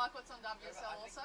like what's on WSL also.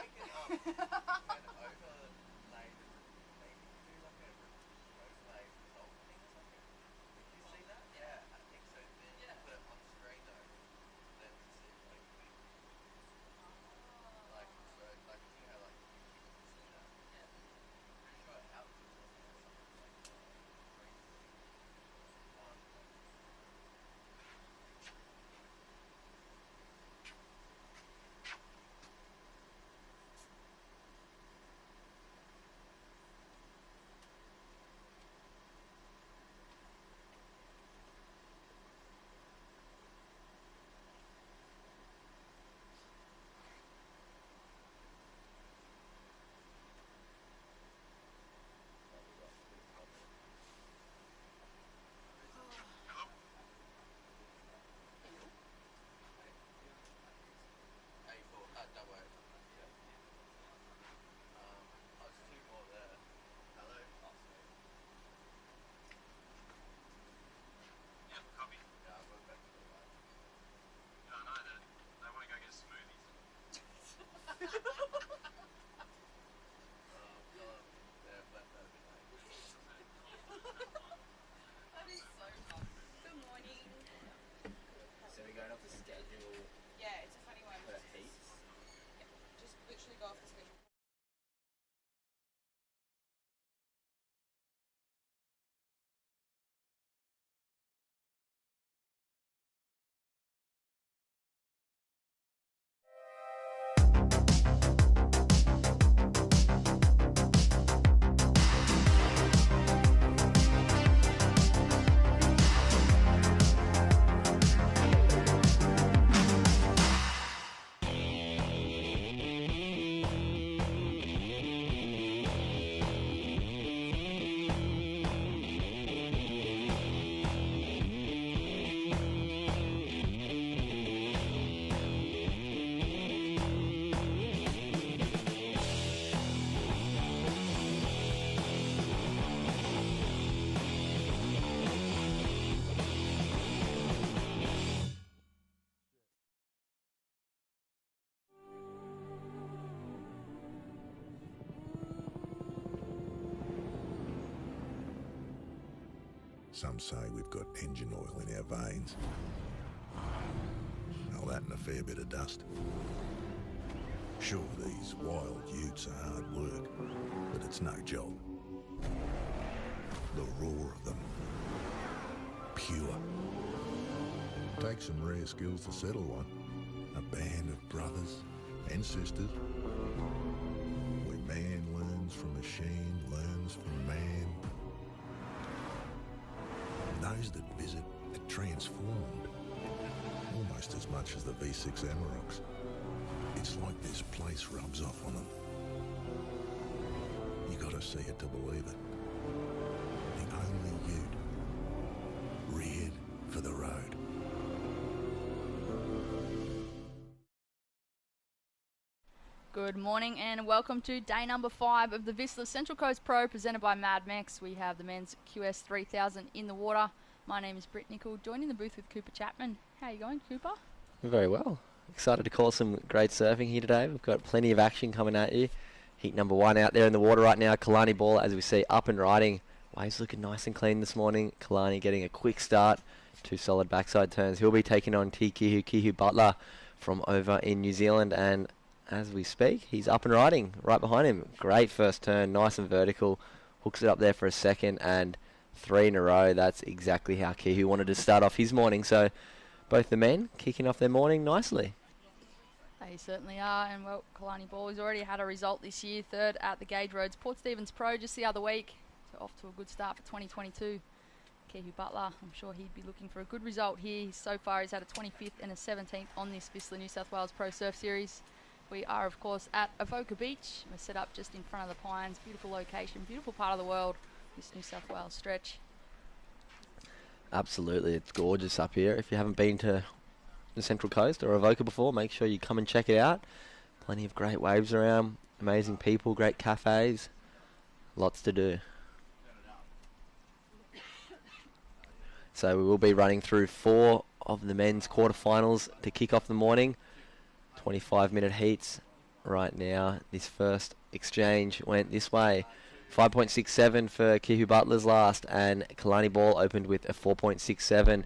Some say we've got engine oil in our veins. All that and a fair bit of dust. Sure, these wild utes are hard work, but it's no job. The roar of them. Pure. Takes some rare skills to settle one. A band of brothers and sisters. Where man learns from machine, learns from man. Those that visit are transformed, almost as much as the V6 Amaroks. It's like this place rubs off on them. You gotta see it to believe it. The only ute, reared for the road. Good morning and welcome to day number 5 of the Vissla Central Coast Pro presented by Mad Mex. We have the men's QS 3000 in the water. My name is Britt Nicol, joined in the booth with Cooper Chapman. How are you going, Cooper? Very well. Excited to call some great surfing here today. We've got plenty of action coming at you. Heat number 1 out there in the water right now. Kalani ball, as we see, up and riding. Waves looking nice and clean this morning. Kalani getting a quick start. 2 solid backside turns. He'll be taking on Kihu Butler from over in New Zealand, and as we speak, he's up and riding right behind him. Great first turn, nice and vertical. Hooks it up there for a second, and 3 in a row. That's exactly how Kihu wanted to start off his morning. So both the men kicking off their morning nicely. They certainly are, and well, Kalani Ball has already had a result this year, 3rd at the Gage Roads Port Stephens Pro just the other week. So off to a good start for 2022. Kihu Butler, I'm sure he'd be looking for a good result here. So far he's had a 25th and a 17th on this Vissla New South Wales Pro Surf Series. We are, of course, at Avoca Beach. We're set up just in front of the Pines. Beautiful location, beautiful part of the world, this New South Wales stretch. Absolutely, it's gorgeous up here. If you haven't been to the Central Coast or Avoca before, make sure you come and check it out. Plenty of great waves around, amazing people, great cafes, lots to do. So we will be running through 4 of the men's quarterfinals to kick off the morning. 25-minute heats right now. This first exchange went this way. 5.67 for Kihu Butler's last, and Kalani Ball opened with a 4.67.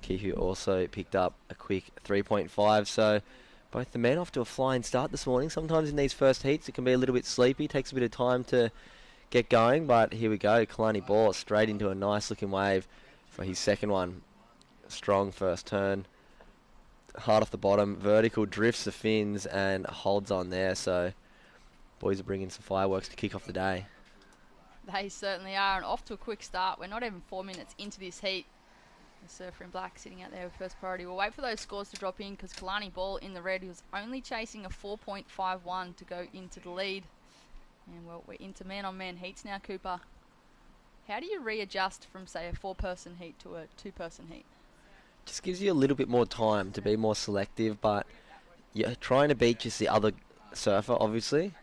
Kihu also picked up a quick 3.5, so both the men off to a flying start this morning. Sometimes in these first heats it can be a little bit sleepy, takes a bit of time to get going, but here we go. Kalani Ball straight into a nice looking wave for his second one. Strong first turn, hard off the bottom, vertical, drifts the fins and holds on there, so boys are bringing some fireworks to kick off the day. They certainly are, and off to a quick start. We're not even 4 minutes into this heat. The surfer in black sitting out there with first priority. We'll wait for those scores to drop in because Kalani Ball in the red was only chasing a 4.51 to go into the lead. And well, we're into man-on-man heats now, Cooper. How do you readjust from, say, a 4-person heat to a 2-person heat? Just gives you a little bit more time to be more selective, but you're trying to beat just the other surfer, obviously,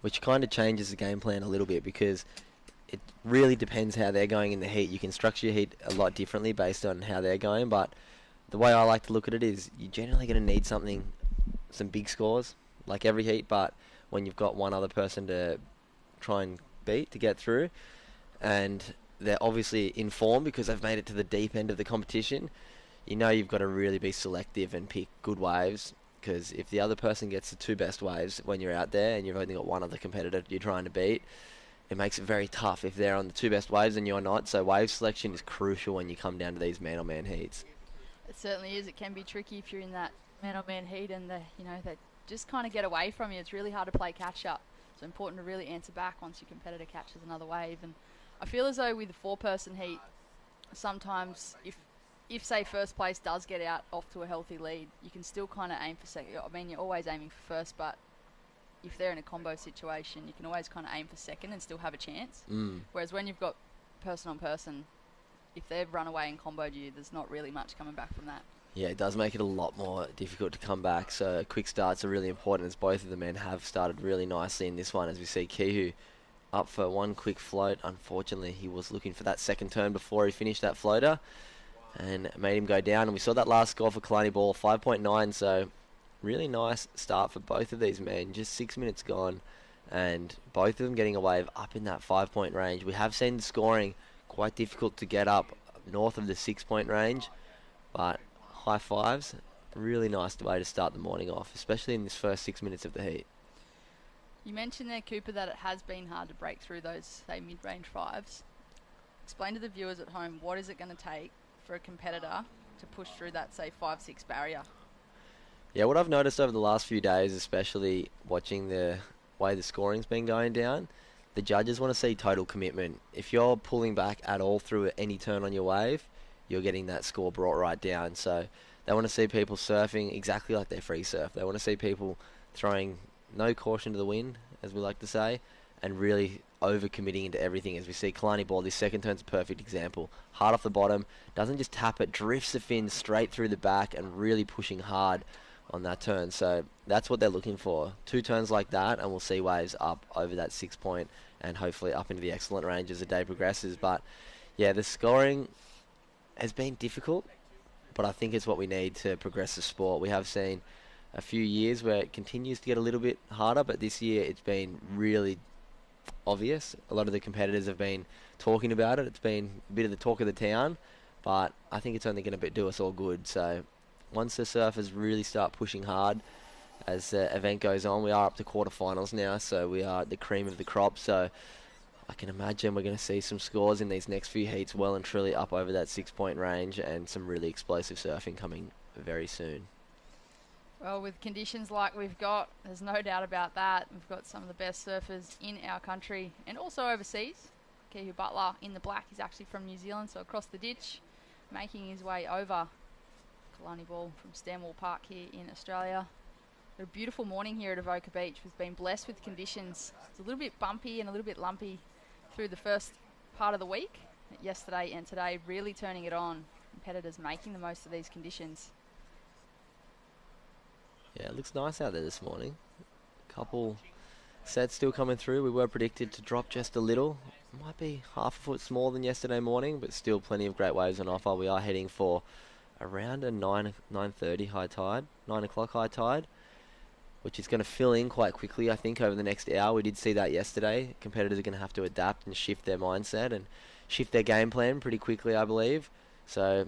which kind of changes the game plan a little bit because it really depends how they're going in the heat. You can structure your heat a lot differently based on how they're going, but the way I like to look at it is you're generally going to need some big scores, like every heat, but when you've got one other person to try and beat to get through, and they're obviously in form because they've made it to the deep end of the competition, you know you've got to really be selective and pick good waves, because if the other person gets the 2 best waves when you're out there and you've only got one other competitor you're trying to beat, it makes it very tough if they're on the 2 best waves and you're not. So wave selection is crucial when you come down to these man-on-man heats. It certainly is. It can be tricky if you're in that man-on-man heat and they just kind of get away from you. It's really hard to play catch-up. So important to really answer back once your competitor catches another wave. And I feel as though with the 4-person heat, sometimes if say first place does get out off to a healthy lead, you can still kind of aim for second. I mean, you're always aiming for first, but if they're in a combo situation, you can always kind of aim for second and still have a chance. Whereas when you've got person on person, if they've run away and comboed you, there's not really much coming back from that. Yeah, it does make it a lot more difficult to come back. So quick starts are really important, as both of the men have started really nicely in this one. As we see Kihu up for one quick float. Unfortunately, he was looking for that second turn before he finished that floater and made him go down. And we saw that last score for Kalani Ball, 5.9. So really nice start for both of these men. Just 6 minutes gone, and both of them getting a wave up in that 5-point range. We have seen the scoring quite difficult to get up north of the 6-point range, but high fives, really nice way to start the morning off, especially in this first 6 minutes of the heat. You mentioned there, Cooper, that it has been hard to break through those, say, mid-range fives. Explain to the viewers at home, what is it going to take for a competitor to push through that, say, 5-6 barrier? Yeah, what I've noticed over the last few days, especially watching the way the scoring's been going down, the judges want to see total commitment. If you're pulling back at all through any turn on your wave, you're getting that score brought right down. So they want to see people surfing exactly like they free surf. They want to see people throwing no caution to the wind, as we like to say, and really over-committing into everything. As we see Kalani Ball, this second turn's a perfect example. Hard off the bottom, doesn't just tap it, drifts the fin straight through the back and really pushing hard on that turn. So that's what they're looking for. 2 turns like that and we'll see waves up over that 6-point and hopefully up into the excellent range as the day progresses. But yeah, the scoring has been difficult, but I think it's what we need to progress the sport. We have seen a few years where it continues to get a little bit harder, but this year it's been really obvious. A lot of the competitors have been talking about it. It's been a bit of the talk of the town, but I think it's only going to do us all good. So once the surfers really start pushing hard as the event goes on, we are up to quarterfinals now, so we are the cream of the crop. So I can imagine we're going to see some scores in these next few heats well and truly up over that 6-point range, and some really explosive surfing coming very soon. Well, with conditions like we've got, there's no doubt about that. We've got some of the best surfers in our country and also overseas. Kihu Butler in the black is actually from New Zealand, so across the ditch, making his way over. Kalani Ball from Stairmand Park here in Australia. Got a beautiful morning here at Avoca Beach. We've been blessed with conditions. It's a little bit bumpy and a little bit lumpy through the first part of the week. Yesterday and today really turning it on. Competitors making the most of these conditions. Yeah, it looks nice out there this morning. Couple sets still coming through. We were predicted to drop just a little. Might be half a foot smaller than yesterday morning, but still plenty of great waves on offer. We are heading for around a 9:30 high tide, 9 o'clock high tide. which is going to fill in quite quickly, I think, over the next hour. We did see that yesterday. Competitors are going to have to adapt and shift their mindset and shift their game plan pretty quickly, I believe. So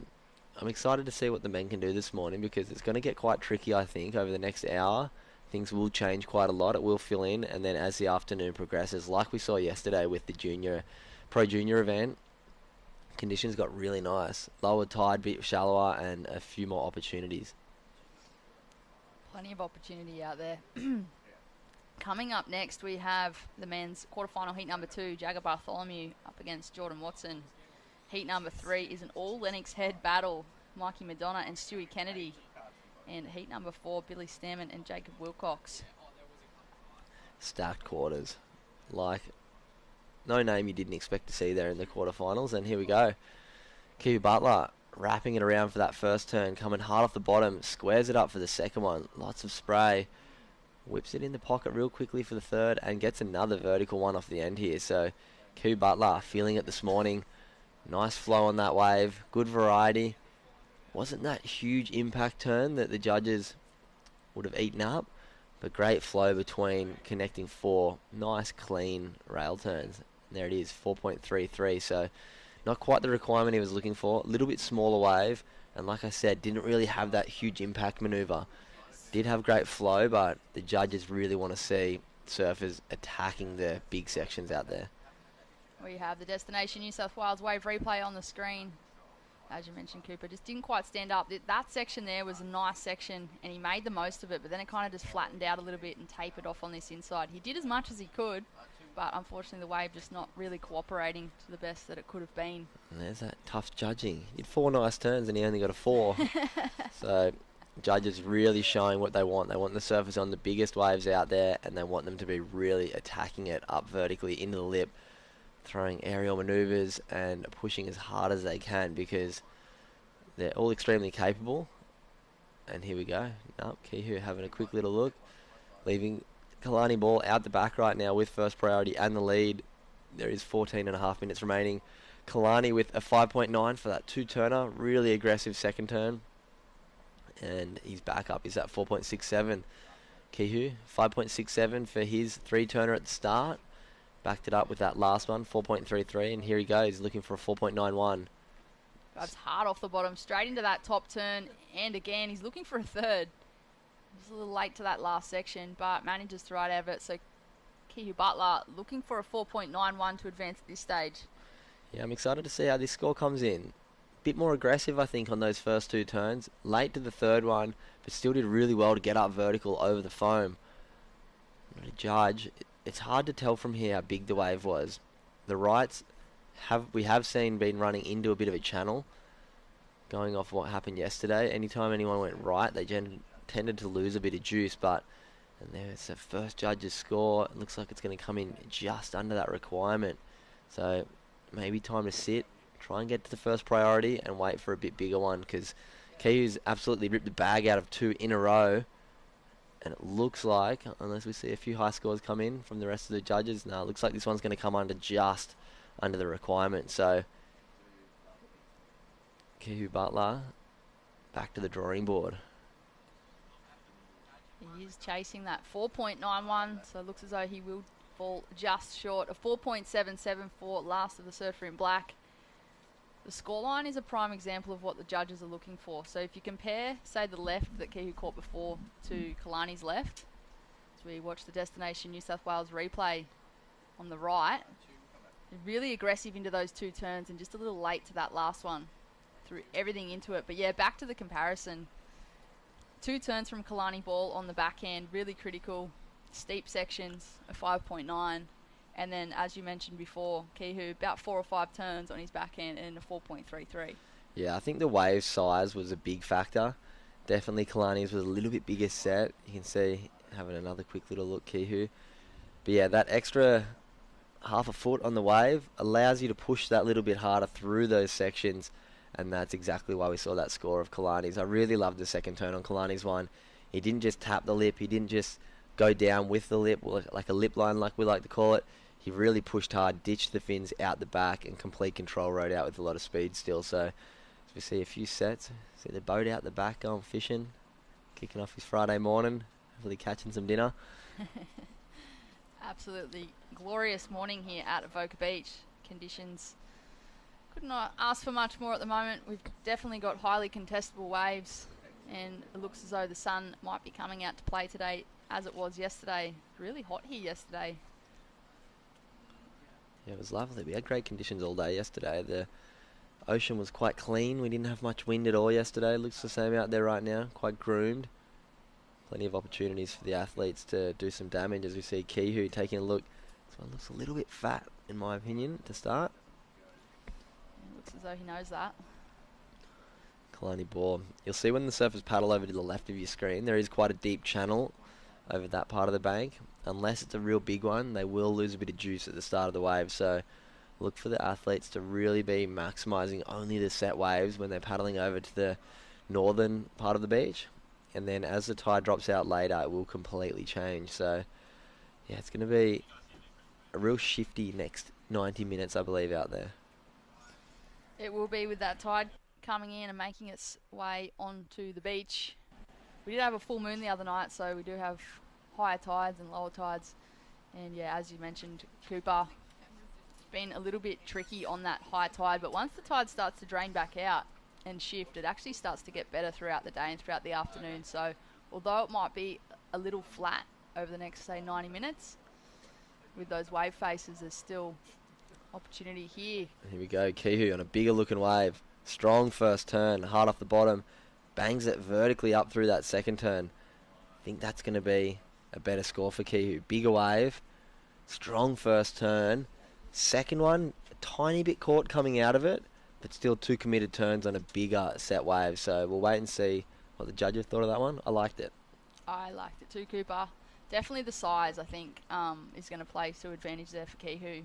I'm excited to see what the men can do this morning, because it's going to get quite tricky, I think, over the next hour. Things will change quite a lot. It will fill in, and then as the afternoon progresses, like we saw yesterday with the Pro Junior event, conditions got really nice. Lower tide, bit shallower, and a few more opportunities. Plenty of opportunity out there. Coming up next, we have the men's quarterfinal heat number 2, Jagger Bartholomew up against Jordan Watson. Heat number 3 is an all Lennox Head battle, Mikey Madonna and Stewie Kennedy. And heat number 4, Billy Stairmand and Jacob Wilcox. Stacked quarters. Like, no name you didn't expect to see there in the quarterfinals. And here we go. Kiwi Butler wrapping it around for that first turn, coming hard off the bottom, squares it up for the second one. Lots of spray. Whips it in the pocket real quickly for the third and gets another vertical one off the end here. So Kiwi Butler feeling it this morning. Nice flow on that wave. Good variety. Wasn't that huge impact turn that the judges would have eaten up, but great flow between connecting 4 nice clean rail turns. And there it is, 4.33. So not quite the requirement he was looking for. A little bit smaller wave, and like I said, didn't really have that huge impact maneuver. Did have great flow, but the judges really want to see surfers attacking the big sections out there. We have the Destination New South Wales wave replay on the screen. As you mentioned, Cooper just didn't quite stand up. That section there was a nice section, and he made the most of it, but then it kind of just flattened out a little bit and tapered off on this inside. He did as much as he could, but unfortunately the wave just not really cooperating to the best that it could have been. And there's that tough judging. He had 4 nice turns and he only got a 4. So judges really showing what they want. They want the surfers on the biggest waves out there, and they want them to be really attacking it up vertically into the lip, throwing aerial maneuvers and pushing as hard as they can, because they're all extremely capable. And here we go. Kihu having a quick little look, leaving Kalani ball out the back right now with first priority and the lead. There is 14.5 minutes remaining. Kalani with a 5.9 for that 2-turner. Really aggressive second turn. And his backup is at 4.67. Kihu, 5.67 for his 3-turner at the start. Backed it up with that last one, 4.33, and here he goes, looking for a 4.91. Drives hard off the bottom, straight into that top turn, and again, he's looking for a third. He's a little late to that last section, but manages to ride out of it. So Kihu Butler looking for a 4.91 to advance at this stage. Yeah, I'm excited to see how this score comes in. Bit more aggressive, I think, on those first 2 turns. Late to the third one, but still did really well to get up vertical over the foam. To judge, it's hard to tell from here how big the wave was. The rights we have seen been running into a bit of a channel, going off what happened yesterday. Anytime anyone went right, they tended to lose a bit of juice. And there's the first judge's score. It looks like it's going to come in just under that requirement. So maybe time to sit, try and get to the first priority, and wait for a bit bigger one, because Kihu's absolutely ripped the bag out of 2 in a row. And it looks like, unless we see a few high scores come in from the rest of the judges, no, it looks like this one's going to come just under the requirement. So, Kihu Butler, back to the drawing board. He is chasing that 4.91, so it looks as though he will fall just short of 4.77 for Last of the Surfer in Black. The scoreline is a prime example of what the judges are looking for. So if you compare, say, the left that Kihu caught before to Kalani's left, as we watch the Destination New South Wales replay on the right, really aggressive into those 2 turns and just a little late to that last one. Threw everything into it. But yeah, back to the comparison. 2 turns from Kalani ball on the backhand, really critical. Steep sections, a 5.9. And then, as you mentioned before, Kihu, about 4 or 5 turns on his backhand and a 4.33. Yeah, I think the wave size was a big factor. Definitely Kalani's was a little bit bigger set. You can see, having another quick little look, Kihu. But yeah, that extra half a foot on the wave allows you to push that little bit harder through those sections. And that's exactly why we saw that score of Kalani's. I really loved the second turn on Kalani's one. He didn't just tap the lip. He didn't just go down with the lip, like a lip line like we like to call it. He really pushed hard, ditched the fins out the back, and complete control rode out with a lot of speed still. So as we see a few sets, see the boat out the back going fishing, kicking off his Friday morning. Hopefully catching some dinner. Absolutely glorious morning here at Avoca Beach. Conditions could not ask for much more at the moment. We've definitely got highly contestable waves, and it looks as though the sun might be coming out to play today as it was yesterday. Really hot here yesterday. Yeah, it was lovely. We had great conditions all day yesterday. The ocean was quite clean. We didn't have much wind at all yesterday. Looks the same out there right now. Quite groomed. Plenty of opportunities for the athletes to do some damage, as we see Kihu taking a look. This one looks a little bit fat, in my opinion, to start. It looks as though he knows that. Kalani Ball. You'll see when the surfers paddle over to the left of your screen, there is quite a deep channel over that part of the bank. Unless it's a real big one, they will lose a bit of juice at the start of the wave. So look for the athletes to really be maximising only the set waves when they're paddling over to the northern part of the beach. And then as the tide drops out later, it will completely change. So yeah, it's going to be a real shifty next 90 minutes, I believe, out there. It will be, with that tide coming in and making its way onto the beach. We did have a full moon the other night, so we do have higher tides and lower tides. And yeah, as you mentioned, Cooper, it's been a little bit tricky on that high tide, but once the tide starts to drain back out and shift, it actually starts to get better throughout the day and throughout the afternoon. So although it might be a little flat over the next, say, 90 minutes, with those wave faces, there's still opportunity here. Here we go, Kihu on a bigger looking wave. Strong first turn, hard off the bottom. Bangs it vertically up through that second turn. I think that's going to be a better score for Kihu. Bigger wave, strong first turn. Second one, a tiny bit caught coming out of it, but still 2 committed turns on a bigger set wave. So we'll wait and see what the judges thought of that one. I liked it. I liked it too, Cooper. Definitely the size, I think, is going to play to advantage there for Kihu.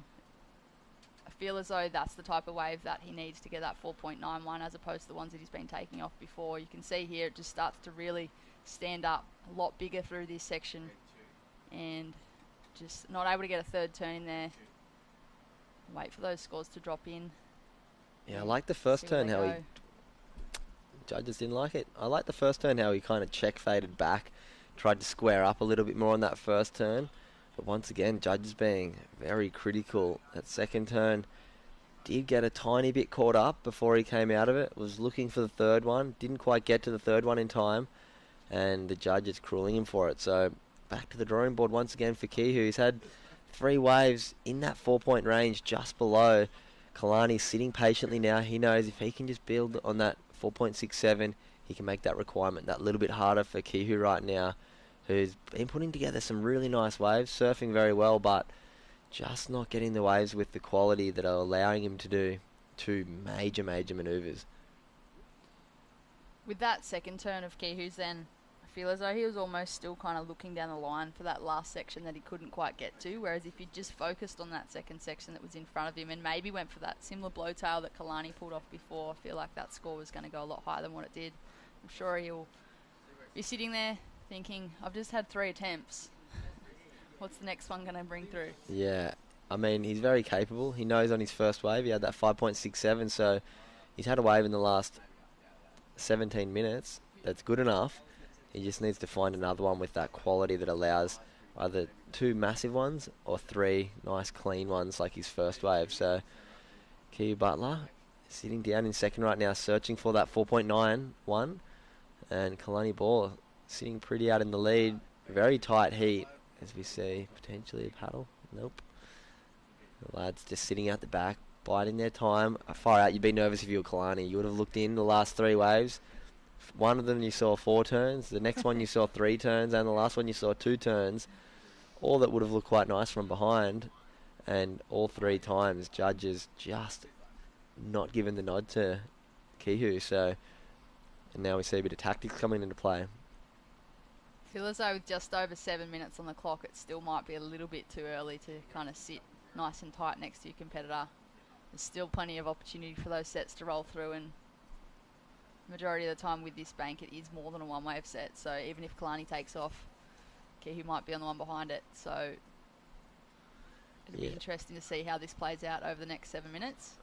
I feel as though that's the type of wave that he needs to get that 4.91 as opposed to the ones that he's been taking off before. You can see here it just starts to really stand up a lot bigger through this section, and just not able to get a third turn in there. Wait for those scores to drop in. Yeah, I like the first turn how he... Judges didn't like it. I like the first turn how he kind of check faded back, tried to square up a little bit more on that first turn. But once again, judges being very critical. That second turn did get a tiny bit caught up before he came out of it. Was looking for the third one. Didn't quite get to the third one in time. And the judge is crueling him for it. So back to the drawing board once again for Kihu. He's had 3 waves in that 4-point range just below. Kalani's sitting patiently now. He knows if he can just build on that 4.67, he can make that requirement that little bit harder for Kihu right now, who's been putting together some really nice waves, surfing very well, but just not getting the waves with the quality that are allowing him to do 2 major manoeuvres. With that second turn of Kihu's then, I feel as though he was almost still kind of looking down the line for that last section that he couldn't quite get to, whereas if he just focused on that second section that was in front of him and maybe went for that similar blowtail that Kalani pulled off before, I feel like that score was going to go a lot higher than what it did. I'm sure he'll be sitting there thinking, I've just had 3 attempts. What's the next one going to bring through? Yeah, I mean, he's very capable. He knows on his first wave he had that 5.67, so he's had a wave in the last 17 minutes. That's good enough. He just needs to find another one with that quality that allows either 2 massive ones or 3 nice clean ones like his first wave. So Kihu Butler sitting down in second right now, searching for that 4.91, and Kalani Ball sitting pretty out in the lead. Very tight heat, as we see potentially a paddle. Nope. The lads just sitting out the back, biding their time. Far out, you'd be nervous if you were Kalani. You would have looked in the last 3 waves. One of them you saw 4 turns, the next one you saw 3 turns, and the last one you saw 2 turns. All that would have looked quite nice from behind, and all 3 times judges just not giving the nod to Kihu. So, and now we see a bit of tactics coming into play. I feel as though with just over 7 minutes on the clock, it still might be a little bit too early to kind of sit nice and tight next to your competitor. There's still plenty of opportunity for those sets to roll through, and majority of the time with this bank it is more than a 1-wave set, so even if Kalani takes off, Kihu might be on the one behind it, so it'll be interesting to see how this plays out over the next 7 minutes.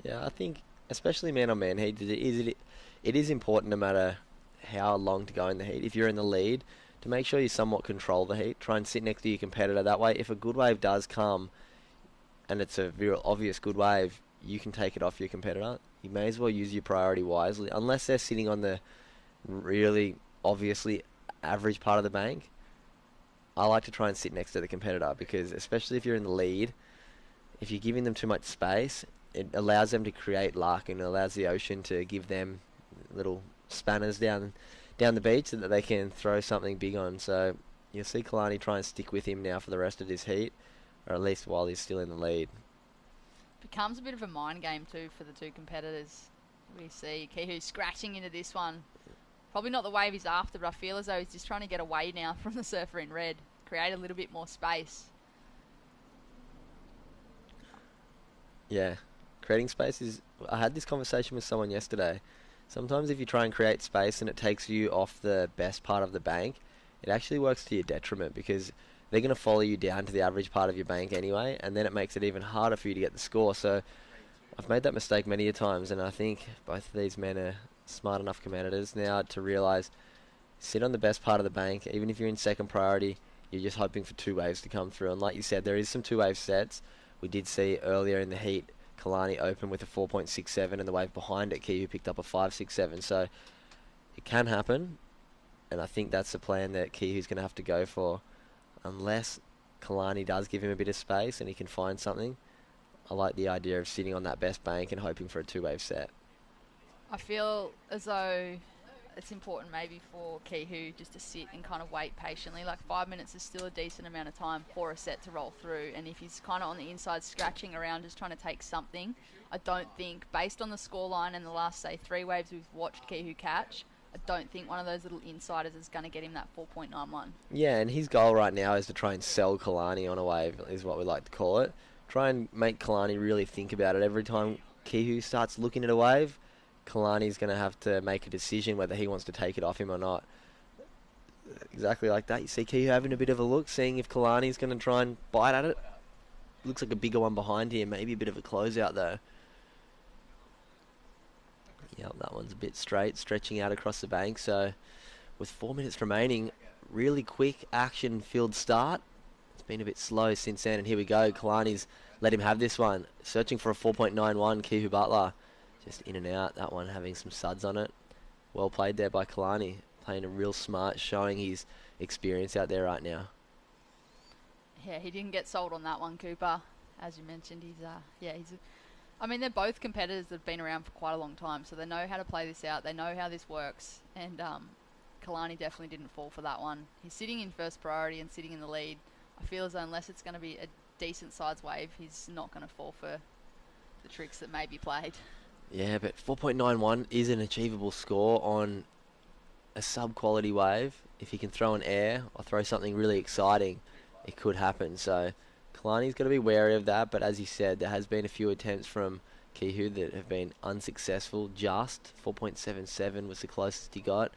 Yeah, I think especially man on man heat, it is important no matter how long to go in the heat. If you're in the lead, to make sure you somewhat control the heat, try and sit next to your competitor. That way, if a good wave does come, and it's a very obvious good wave, you can take it off your competitor. You may as well use your priority wisely, unless they're sitting on the really obviously average part of the bank. I like to try and sit next to the competitor, because especially if you're in the lead, if you're giving them too much space, it allows them to create luck, and it allows the ocean to give them little spanners down the beach that they can throw something big on. So you'll see Kalani try and stick with him now for the rest of this heat, or at least while he's still in the lead. Becomes a bit of a mind game too for the two competitors. We see Kihu scratching into this one. Probably not the wave he's after, but I feel as though he's just trying to get away now from the surfer in red, create a little bit more space. Yeah, creating space is... I had this conversation with someone yesterday. Sometimes if you try and create space and it takes you off the best part of the bank, it actually works to your detriment, because they're going to follow you down to the average part of your bank anyway, and then it makes it even harder for you to get the score. So I've made that mistake many a times, and I think both of these men are smart enough competitors now to realise, sit on the best part of the bank. Even if you're in second priority, you're just hoping for two waves to come through. And like you said, there is some two-wave sets. We did see earlier in the heat, Kalani open with a 4.67, and the wave behind it, Kihu picked up a 5.67. So it can happen, and I think that's the plan that Kihu's going to have to go for. Unless Kalani does give him a bit of space and he can find something, I like the idea of sitting on that best bank and hoping for a two-wave set. I feel as though it's important maybe for Kihu just to sit and kind of wait patiently. Like 5 minutes is still a decent amount of time for a set to roll through, and if he's kind of on the inside scratching around just trying to take something, I don't think, based on the scoreline and the last, say, 3 waves we've watched Kihu catch, I don't think one of those little insiders is going to get him that 4.91. Yeah, and his goal right now is to try and sell Kalani on a wave, is what we like to call it. Try and make Kalani really think about it. Every time Kihu starts looking at a wave, Kalani's going to have to make a decision whether he wants to take it off him or not. Exactly like that. You see Kihu having a bit of a look, seeing if Kalani's going to try and bite at it. Looks like a bigger one behind here, maybe a bit of a closeout though. Yep, that one's a bit straight, stretching out across the bank. So with 4 minutes remaining, really quick action-filled start. It's been a bit slow since then, and here we go. Kalani's let him have this one. Searching for a 4.91, Kihu Butler. Just in and out, that one having some suds on it. Well played there by Kalani. Playing a real smart, showing his experience out there right now. Yeah, he didn't get sold on that one, Cooper. As you mentioned, I mean, they're both competitors that have been around for quite a long time, so they know how to play this out. They know how this works, and Kalani definitely didn't fall for that one. He's sitting in first priority and sitting in the lead. I feel as though unless it's going to be a decent size wave, he's not going to fall for the tricks that may be played. Yeah, but 4.91 is an achievable score on a sub-quality wave. If he can throw an air or throw something really exciting, it could happen. So Kalani's got to be wary of that, but as you said, there has been a few attempts from Kihu that have been unsuccessful. Just 4.77 was the closest he got.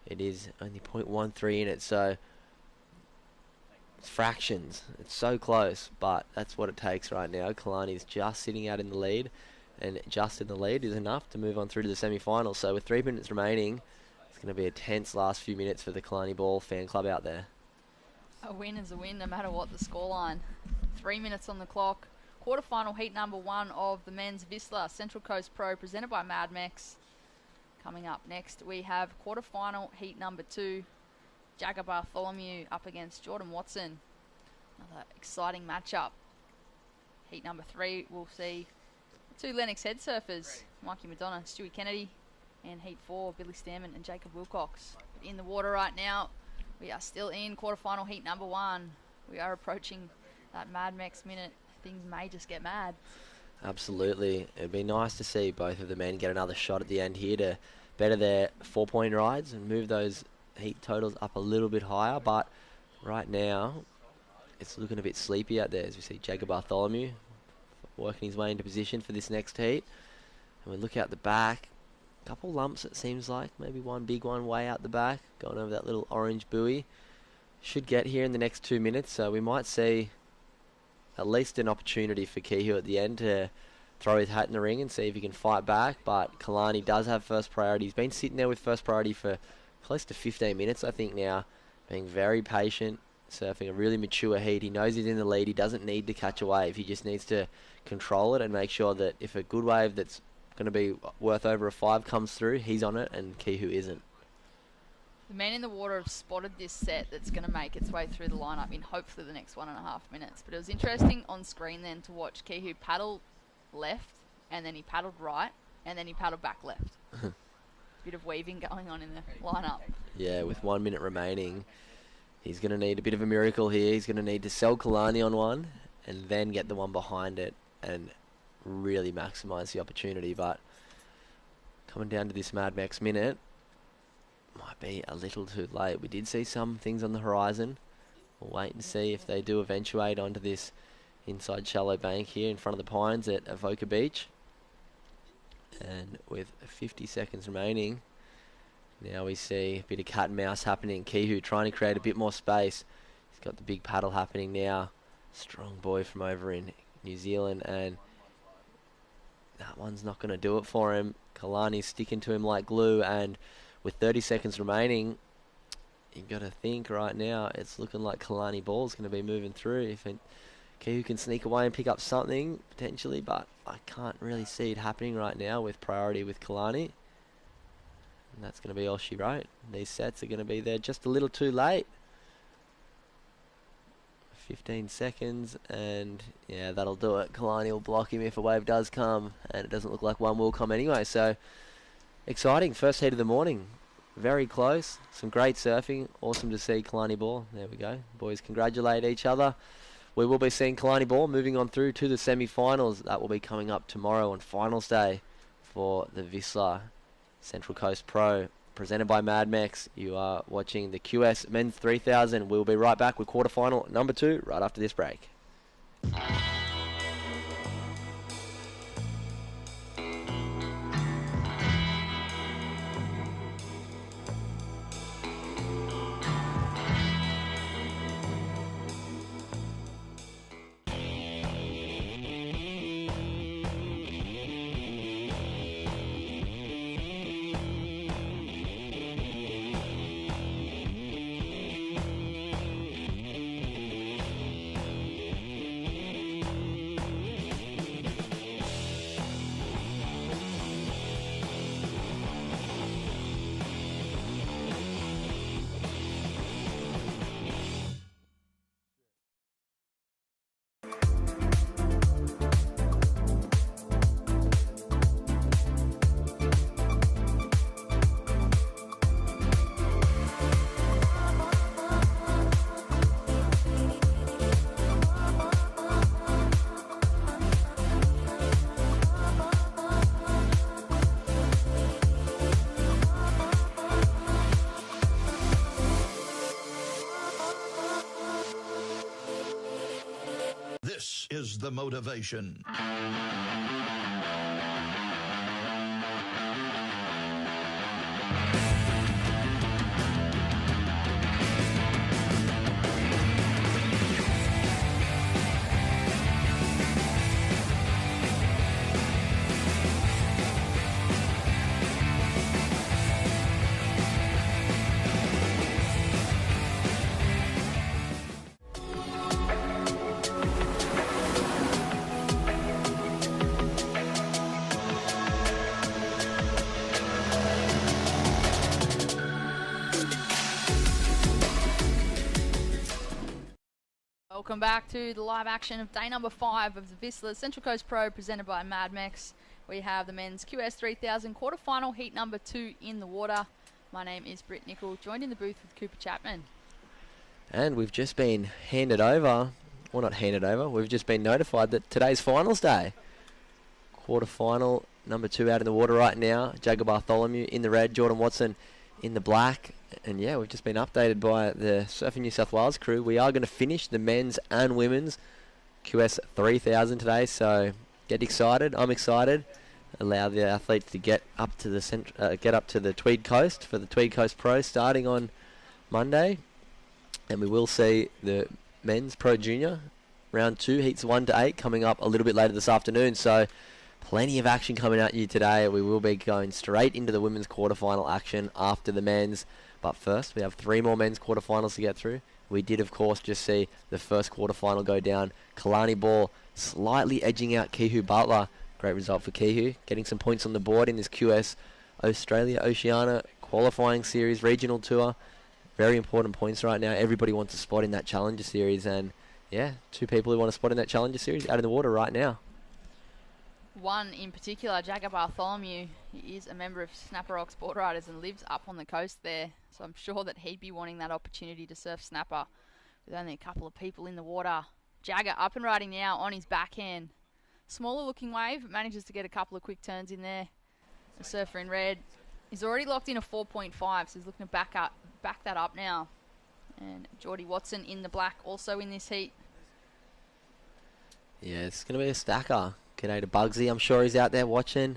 It is only 0.13 in it, so it's fractions. It's so close, but that's what it takes right now. Kalani's just sitting out in the lead, and just in the lead is enough to move on through to the semi-finals. So with 3 minutes remaining, it's going to be a tense last few minutes for the Kalani Ball fan club out there. A win is a win no matter what the scoreline. 3 minutes on the clock. Quarterfinal heat number 1 of the men's Vissla Central Coast Pro presented by Mad Mex. Coming up next, we have quarterfinal heat number 2. Jagger Bartholomew up against Jordan Watson. Another exciting matchup. Heat number 3, we'll see 2 Lennox head surfers, Mikey Madonna, Stewie Kennedy, and heat 4, Billy Stairmand and Jacob Wilcox. But in the water right now, we are still in quarterfinal heat number 1. We are approaching that Mad Mex minute. Things may just get mad. Absolutely. It'd be nice to see both of the men get another shot at the end here to better their 4-point rides and move those heat totals up a little bit higher. But right now, it's looking a bit sleepy out there as we see Jagger Bartholomew working his way into position for this next heat. And we look out the back. Couple lumps, it seems like. Maybe one big one way out the back, going over that little orange buoy. Should get here in the next 2 minutes, so we might see at least an opportunity for Kihu at the end to throw his hat in the ring and see if he can fight back. But Kalani does have first priority. He's been sitting there with first priority for close to 15 minutes, I think, now, being very patient, surfing a really mature heat. He knows he's in the lead. He doesn't need to catch a wave. He just needs to control it and make sure that if a good wave that's going to be worth over a 5 comes through, he's on it, and Kihu isn't. The men in the water have spotted this set that's going to make its way through the lineup in hopefully the next 1.5 minutes. But it was interesting on screen then to watch Kihu paddle left, and then he paddled right, and then he paddled back left. Bit of weaving going on in the lineup. Yeah, with 1 minute remaining, he's going to need a bit of a miracle here. He's going to need to sell Kalani on one and then get the one behind it and really maximise the opportunity. But coming down to this Mad Max minute, might be a little too late. We did see some things on the horizon. We'll wait and see if they do eventuate onto this inside shallow bank here in front of the pines at Avoca Beach. And with 50 seconds remaining, now we see a bit of cat and mouse happening. Kihu trying to create a bit more space. He's got the big paddle happening now. Strong boy from over in New Zealand, and that one's not going to do it for him. Kalani's sticking to him like glue, and with 30 seconds remaining, you got to think right now it's looking like Kalani Ball's going to be moving through. If Kihu can sneak away and pick up something potentially, but I can't really see it happening right now with priority with Kalani. And that's going to be all she wrote. These sets are going to be there just a little too late. 15 seconds, and yeah, that'll do it. Kalani will block him if a wave does come, and it doesn't look like one will come anyway. So exciting first heat of the morning. Very close. Some great surfing. Awesome to see Kalani Ball. There we go. Boys congratulate each other. We will be seeing Kalani Ball moving on through to the semi-finals. That will be coming up tomorrow on finals day for the Vissla Central Coast Pro, presented by Mad Max. You are watching the QS Men's 3000. We'll be right back with quarterfinal number 2 right after this break. This is the motivation. Welcome back to the live action of day number 5 of the Vissla Central Coast Pro presented by Mad Max. We have the men's QS 3000 quarterfinal heat number 2 in the water. My name is Britt Nicol, joined in the booth with Cooper Chapman. And we've just been handed over, well not handed over, we've just been notified that today's finals day. Quarterfinal number 2 out in the water right now. Jacob Bartholomew in the red, Jordan Watson in the black. And yeah, we've just been updated by the Surfing New South Wales crew. We are going to finish the men's and women's QS 3000 today, so get excited. I'm excited. Allow the athletes to get up to the Tweed Coast for the Tweed Coast Pro starting on Monday, and we will see the men's Pro Junior round 2 heats 1 to 8 coming up a little bit later this afternoon. So plenty of action coming at you today. We will be going straight into the women's quarterfinal action after the men's. But first, we have 3 more men's quarterfinals to get through. We did, of course, just see the first quarterfinal go down. Kalani Ball slightly edging out Kihu Butler. Great result for Kihu, getting some points on the board in this QS Australia Oceania qualifying series regional tour. Very important points right now. Everybody wants a spot in that Challenger series, and yeah, 2 people who want a spot in that Challenger series out in the water right now. One in particular, Jagger Bartholomew. He is a member of Snapper Rocks Board Riders and lives up on the coast there, so I'm sure that he'd be wanting that opportunity to surf snapper with only a couple of people in the water. Jagger up and riding now on his backhand. Smaller looking wave, manages to get a couple of quick turns in there. The surfer in red is already locked in a 4.5, so he's looking to back that up now. And Geordie Watson in the black also in this heat. Yeah, it's going to be a stacker. G'day to Bugsy, I'm sure he's out there watching.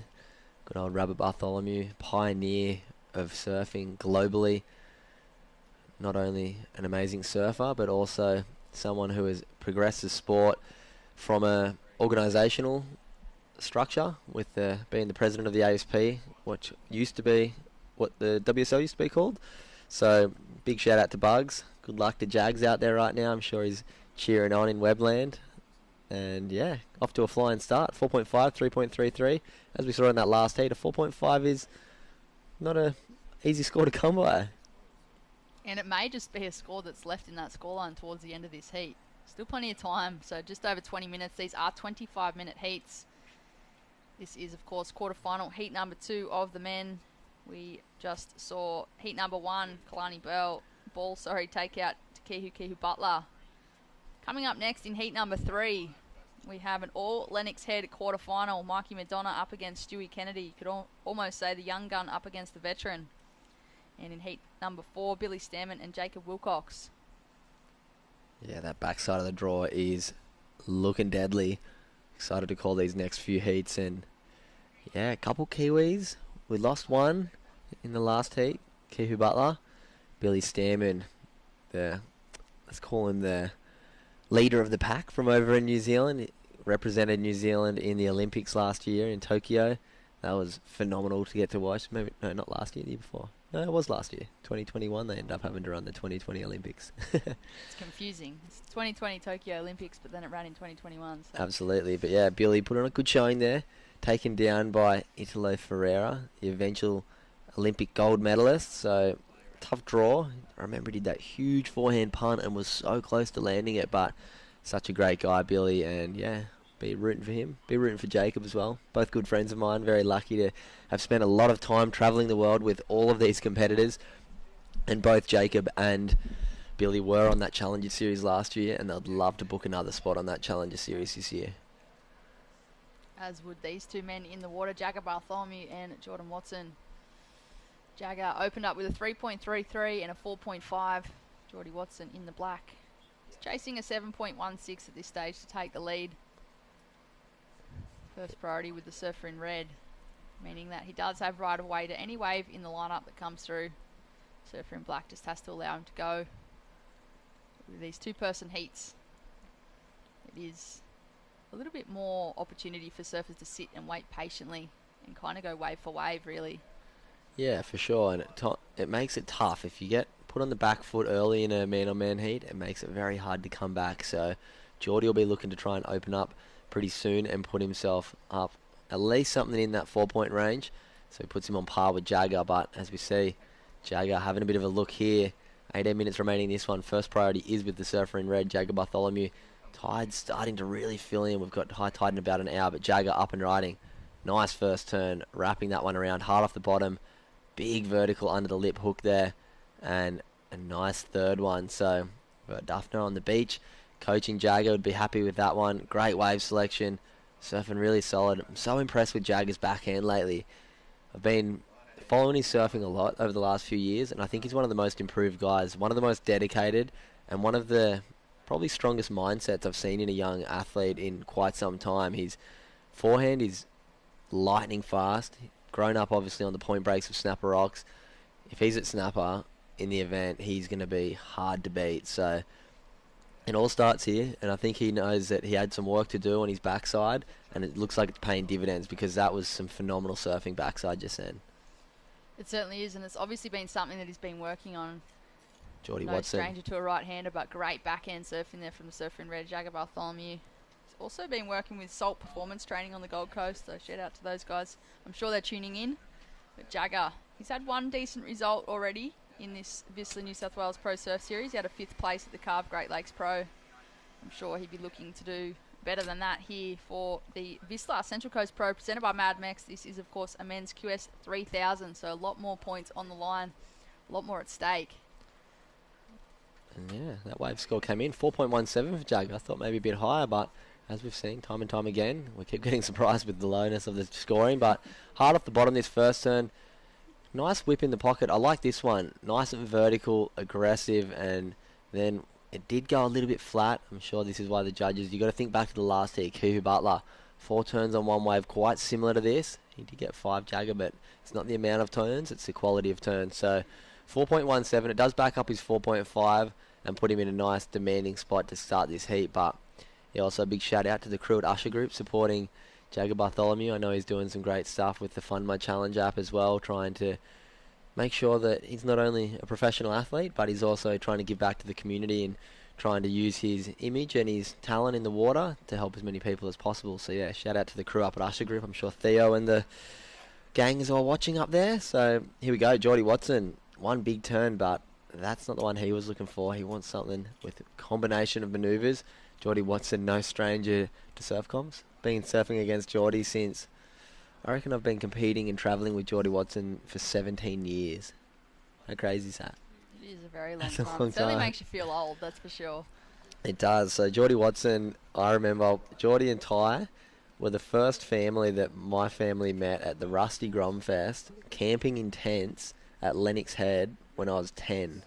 Good old Robert Bartholomew, pioneer of surfing globally. Not only an amazing surfer, but also someone who has progressed the sport from a organisational structure with being the president of the ASP, which used to be what the WSL used to be called. So big shout out to Bugs. Good luck to Jags out there right now. I'm sure he's cheering on in Webland. And yeah, off to a flying start. 4.5, 3.33. As we saw in that last heat, a 4.5 is not a easy score to come by. And it may just be a score that's left in that scoreline towards the end of this heat. Still plenty of time, so just over 20 minutes. These are 25-minute heats. This is, of course, quarterfinal heat number 2 of the men. We just saw heat number 1, Kalani Ball, take out to Kihu Butler. Coming up next in heat number 3, we have an all Lennox Head quarterfinal. Mikey Madonna up against Stewie Kennedy. You could almost say the young gun up against the veteran. And in heat number 4, Billy Stairmand and Jacob Wilcox. Yeah, that backside of the draw is looking deadly. Excited to call these next few heats. And yeah, a couple Kiwis. We lost one in the last heat, Kihu Butler. Billy Stairmand, let's call him the leader of the pack from over in New Zealand. He represented New Zealand in the Olympics last year in Tokyo. That was phenomenal to get to watch. Maybe no, not last year, the year before. No, it was last year, 2021. They ended up having to run the 2020 Olympics. It's confusing. It's 2020 Tokyo Olympics, but then it ran in 2021. So. Absolutely, but yeah, Billy put on a good showing there, taken down by Italo Ferreira, the eventual Olympic gold medalist. So tough draw. I remember he did that huge forehand punt and was so close to landing it, but such a great guy, Billy, and yeah, be rooting for him. Be rooting for Jacob as well. Both good friends of mine. Very lucky to have spent a lot of time travelling the world with all of these competitors, and both Jacob and Billy were on that Challenger Series last year, and they'd love to book another spot on that Challenger Series this year. As would these two men in the water, Jagger Bartholomew and Jordan Watson. Jagger opened up with a 3.33 and a 4.5. Geordie Watson in the black. He's chasing a 7.16 at this stage to take the lead. First priority with the surfer in red, meaning that he does have right of way to any wave in the lineup that comes through. Surfer in black just has to allow him to go. With these 2-person heats, it is a little bit more opportunity for surfers to sit and wait patiently and kind of go wave for wave, really. Yeah, for sure, and it makes it tough. If you get put on the back foot early in a man-on-man heat, it makes it very hard to come back. So Geordie will be looking to try and open up pretty soon and put himself up at least something in that 4-point range. So he puts him on par with Jagger, but as we see, Jagger having a bit of a look here. 18 minutes remaining in this one. First priority is with the surfer in red, Jagger Bartholomew. Tide starting to really fill in. We've got high tide in about an hour, but Jagger up and riding. Nice first turn, wrapping that one around hard off the bottom. Big vertical under the lip hook there, and a nice third one. So we've got Duffner on the beach. Coaching Jagger would be happy with that one. Great wave selection. Surfing really solid. I'm so impressed with Jagger's backhand lately. I've been following his surfing a lot over the last few years, and I think he's one of the most improved guys, one of the most dedicated, and one of the probably strongest mindsets I've seen in a young athlete in quite some time. His forehand is lightning fast. Grown up obviously on the point breaks of Snapper Rocks. If he's at Snapper in the event, he's going to be hard to beat. So it all starts here, and I think he knows that he had some work to do on his backside, and it looks like it's paying dividends because that was some phenomenal surfing backside just then. It certainly is, and it's obviously been something that he's been working on. Geordie No Watson. stranger to a right-hander, but great backhand surfing there from the surfer in red, Jagger Bartholomew. He's also been working with Salt Performance Training on the Gold Coast, so shout out to those guys. I'm sure they're tuning in. But Jagger, he's had one decent result already in this Vissla New South Wales Pro Surf Series. He had a 5th place at the Carve Great Lakes Pro. I'm sure he'd be looking to do better than that here for the Vissla Central Coast Pro presented by Mad Mex. This is, of course, a men's QS 3000, so a lot more points on the line, a lot more at stake. And yeah, that wave score came in 4.17 for Jagger. I thought maybe a bit higher, but as we've seen time and time again, we keep getting surprised with the lowness of the scoring. But hard off the bottom this first turn. Nice whip in the pocket. I like this one. Nice and vertical, aggressive, and then it did go a little bit flat. I'm sure this is why the judges, you got to think back to the last heat. Kuhu Butler, 4 turns on one wave, quite similar to this. He did get 5 Jagger, but it's not the amount of turns, it's the quality of turns. So 4.17, it does back up his 4.5 and put him in a nice demanding spot to start this heat. But yeah, also a big shout out to the crew at Usher Group supporting Jagger Bartholomew. I know he's doing some great stuff with the Fund My Challenge app as well, trying to make sure that he's not only a professional athlete, but he's also trying to give back to the community and trying to use his image and his talent in the water to help as many people as possible. So yeah, shout out to the crew up at Usher Group. I'm sure Theo and the gang is all watching up there. So here we go, Geordie Watson, one big turn, but that's not the one he was looking for. He wants something with a combination of manoeuvres. Geordie Watson, no stranger to surf comps. Been surfing against Geordie since, I reckon I've been competing and travelling with Geordie Watson for 17 years. How crazy is that? It is a very long That's a time. long It certainly time. makes you feel old, that's for sure. It does. So Geordie Watson, I remember Geordie and Ty were the first family that my family met at the Rusty Gromfest, camping in tents at Lennox Head when I was 10.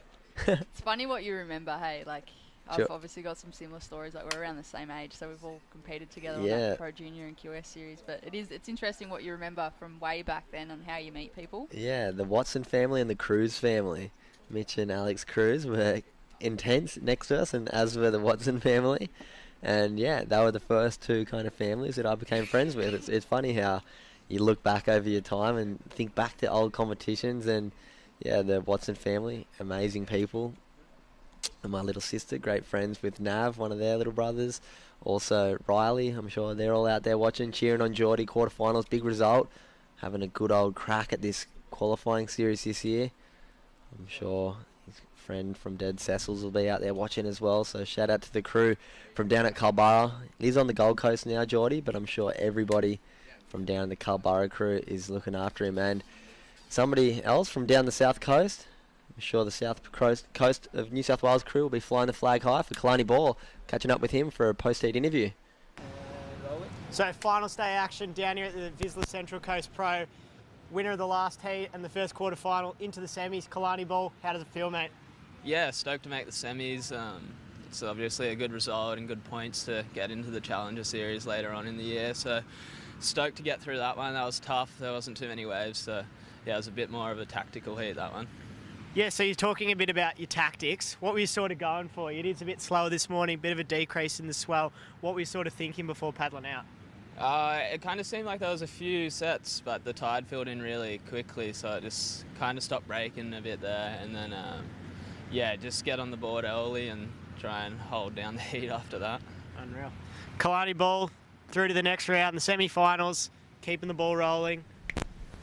It's funny what you remember, hey? Like, I've Sure. obviously got some similar stories. Like, we're around the same age, so we've all competed together Yeah. on that Pro Junior and QS series. But it's interesting what you remember from way back then and how you meet people. Yeah, the Watson family and the Cruz family. Mitch and Alex Cruz were intense next to us, and as were the Watson family. And yeah, they were the first 2 kind of families that I became friends with. It's funny how you look back over your time and think back to old competitions, and yeah, the Watson family, amazing people. And my little sister, great friends with Nav, one of their little brothers. Also Riley, I'm sure they're all out there watching, cheering on Geordie. Quarterfinals, big result. Having a good old crack at this qualifying series this year. I'm sure his friend from Dead Cecils will be out there watching as well. So shout out to the crew from down at Culburra. He's on the Gold Coast now, Geordie, but I'm sure everybody from down the Culburra crew is looking after him. And somebody else from down the South Coast, I'm sure the South Coast of New South Wales crew will be flying the flag high for Kalani Ball, catching up with him for a post-heat interview. So final day action down here at the Vissla Central Coast Pro. Winner of the last heat and the first quarter final into the semis, Kalani Ball. How does it feel, mate? Yeah, stoked to make the semis. It's obviously a good result and good points to get into the Challenger Series later on in the year. So stoked to get through that one. That was tough. There wasn't too many waves, so yeah, it was a bit more of a tactical heat, that one. Yeah, so you're talking a bit about your tactics. What were you sort of going for? It is a bit slower this morning, bit of a decrease in the swell. What were you sort of thinking before paddling out? It kind of seemed like there was a few sets, but the tide filled in really quickly, so it just kind of stopped breaking a bit there, and then yeah, just get on the board early and try and hold down the heat after that. Unreal. Kalani Ball through to the next round, the semi-finals, keeping the ball rolling.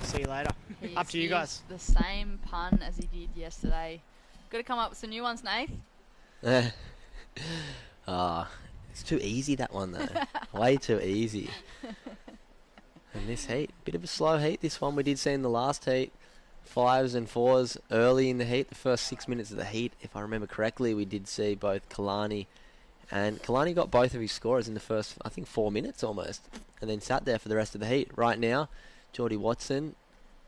See you later. Up to you guys. The same pun as he did yesterday. Got to come up with some new ones, Nath. It's too easy, that one, though. Way too easy. And this heat, bit of a slow heat. This one we did see in the last heat. 5s and 4s early in the heat. The first 6 minutes of the heat, if I remember correctly, we did see both Kalani and Kalani got both of his scores in the first, I think, 4 minutes almost, and then sat there for the rest of the heat. Right now, Geordie Watson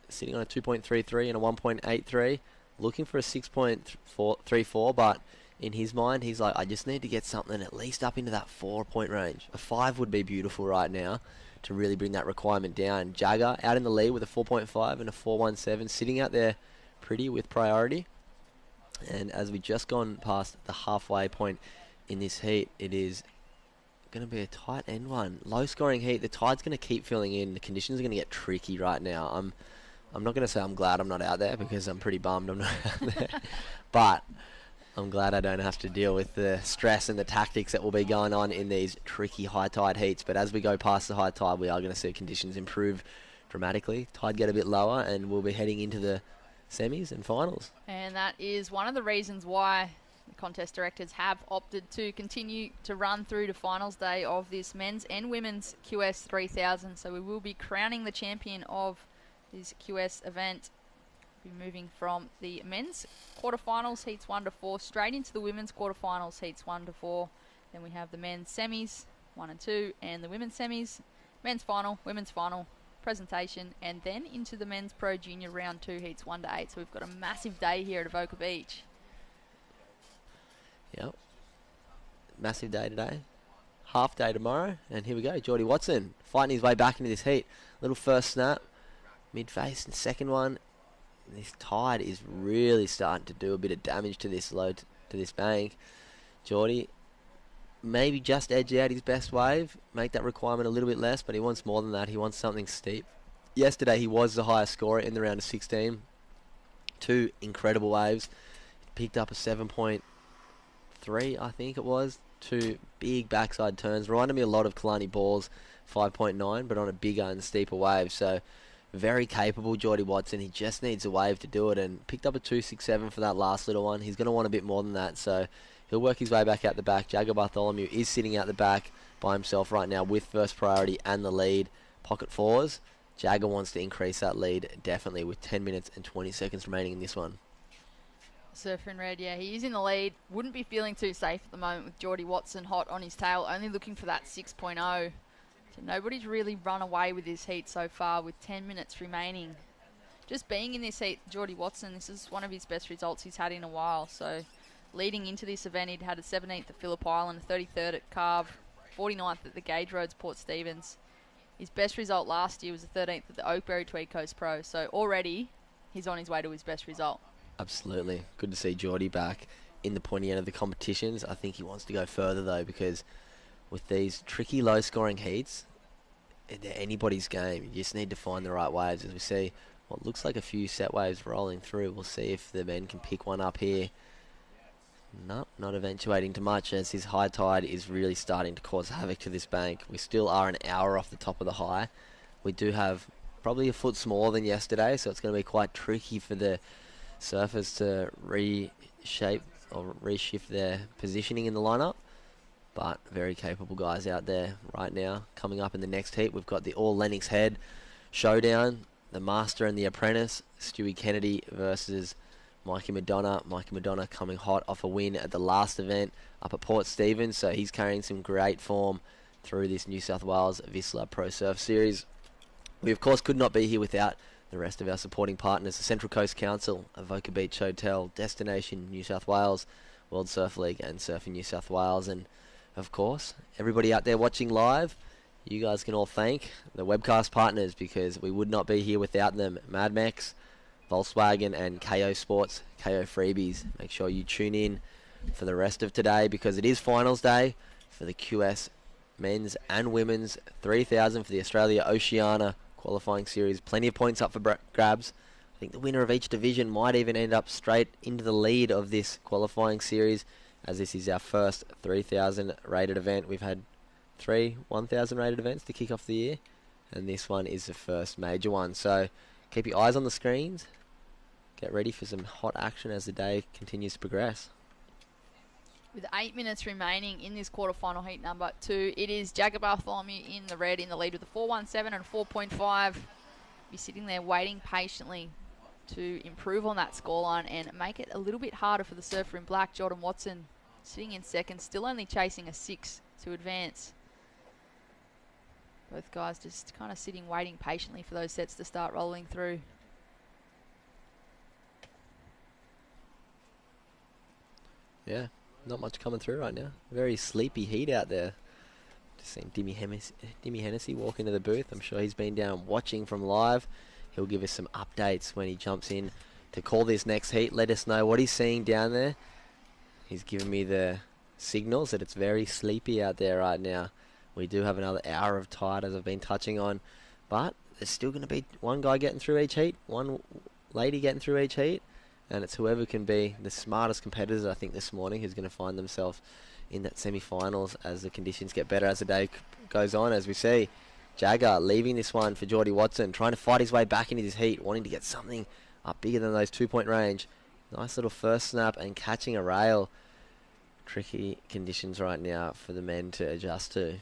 sitting on a 2.33 and a 1.83, looking for a 6.34, but in his mind, he's like, I just need to get something at least up into that 4-point range. A 5 would be beautiful right now to really bring that requirement down. Jagger out in the lead with a 4.5 and a 4.17, sitting out there pretty with priority. And as we just gone past the halfway point in this heat, it is going to be a tight end one. Low scoring heat. The tide's going to keep filling in. The conditions are going to get tricky right now. I'm not going to say I'm glad I'm not out there because I'm pretty bummed I'm not out there. But I'm glad I don't have to deal with the stress and the tactics that will be going on in these tricky high tide heats. But as we go past the high tide, we are going to see conditions improve dramatically. Tide get a bit lower, and we'll be heading into the semis and finals. And that is one of the reasons why the contest directors have opted to continue to run through to finals day of this men's and women's QS 3000. So we will be crowning the champion of this QS event. We'll be moving from the men's quarterfinals heats 1 to 4 straight into the women's quarterfinals heats 1 to 4. Then we have the men's semis 1 and 2 and the women's semis, men's final, women's final, presentation, and then into the men's pro junior round 2 heats 1 to 8. So we've got a massive day here at Avoca Beach. Yep. Massive day today. Half day tomorrow. And here we go. Geordie Watson fighting his way back into this heat. Little first snap. Mid-face and second one. This tide is really starting to do a bit of damage to this load, to this bank. Geordie maybe just edge out his best wave. Make that requirement a little bit less. But he wants more than that. He wants something steep. Yesterday he was the highest scorer in the round of 16. 2 incredible waves. Picked up a 7.3, I think it was. 2 big backside turns. Reminded me a lot of Kalani Ball's 5.9, but on a bigger and steeper wave. So very capable Geordie Watson. He just needs a wave to do it, and picked up a 2.67 for that last little one. He's going to want a bit more than that, so he'll work his way back out the back. Jagger Bartholomew is sitting out the back by himself right now with first priority and the lead. Pocket fours. Jagger wants to increase that lead definitely with 10 minutes and 20 seconds remaining in this one. Surfer in red, yeah, he is in the lead. Wouldn't be feeling too safe at the moment with Geordie Watson hot on his tail, only looking for that 6.0. So nobody's really run away with this heat so far with 10 minutes remaining. Just being in this heat, Geordie Watson, this is one of his best results he's had in a while. So leading into this event, he'd had a 17th at Phillip Island, a 33rd at Carve, 49th at the Gauge Roads, Port Stephens. His best result last year was the 13th at the Oakberry Tweed Coast Pro. So already he's on his way to his best result. Absolutely. Good to see Geordie back in the pointy end of the competitions. I think he wants to go further though, because with these tricky low scoring heats, they're anybody's game. You just need to find the right waves. As we see what looks like a few set waves rolling through, we'll see if the men can pick one up here. No, not eventuating to much, as his high tide is really starting to cause havoc to this bank. We still are an hour off the top of the high. We do have probably a foot smaller than yesterday, so it's going to be quite tricky for the surfers to reshape or reshift their positioning in the lineup. But very capable guys out there right now. Coming up in the next heat, we've got the All Lennox Head showdown, the Master and the Apprentice, Stewie Kennedy versus Mikey Madonna. Mikey Madonna coming hot off a win at the last event up at Port Stephens, so he's carrying some great form through this New South Wales Vissla Pro Surf Series. We of course could not be here without the rest of our supporting partners, the Central Coast Council, Avoca Beach Hotel, Destination New South Wales, World Surf League and Surfing New South Wales, and of course everybody out there watching live. You guys can all thank the webcast partners, because we would not be here without them. Mad Mex, Volkswagen and KO Sports, KO Freebies. Make sure you tune in for the rest of today, because it is finals day for the QS men's and women's 3000 for the Australia Oceania qualifying series. Plenty of points up for grabs. I think the winner of each division might even end up straight into the lead of this qualifying series, as this is our first 3000 rated event. We've had 3 1000 rated events to kick off the year, and this one is the first major one. So keep your eyes on the screens. Get ready for some hot action as the day continues to progress. With 8 minutes remaining in this quarterfinal heat number 2, it is Jagger Bartholomew in the red in the lead with a 4.17 and 4.5. Be sitting there waiting patiently to improve on that scoreline and make it a little bit harder for the surfer in black, Jordan Watson, sitting in second, still only chasing a 6 to advance. Both guys just kind of sitting, waiting patiently for those sets to start rolling through. Yeah, not much coming through right now. Very sleepy heat out there. Just seeing Dimmy Hennessy walk into the booth. I'm sure he's been down watching from live. He'll give us some updates when he jumps in to call this next heat. Let us know what he's seeing down there. He's giving me the signals that it's very sleepy out there right now. We do have another hour of tide, as I've been touching on, but there's still going to be one guy getting through each heat, one lady getting through each heat, and it's whoever can be the smartest competitors, I think, this morning who's going to find themselves in that semi-finals as the conditions get better as the day goes on. As we see, Jagger leaving this one for Geordie Watson, trying to fight his way back into his heat, wanting to get something up bigger than those 2-point range. Nice little first snap and catching a rail. Tricky conditions right now for the men to adjust to.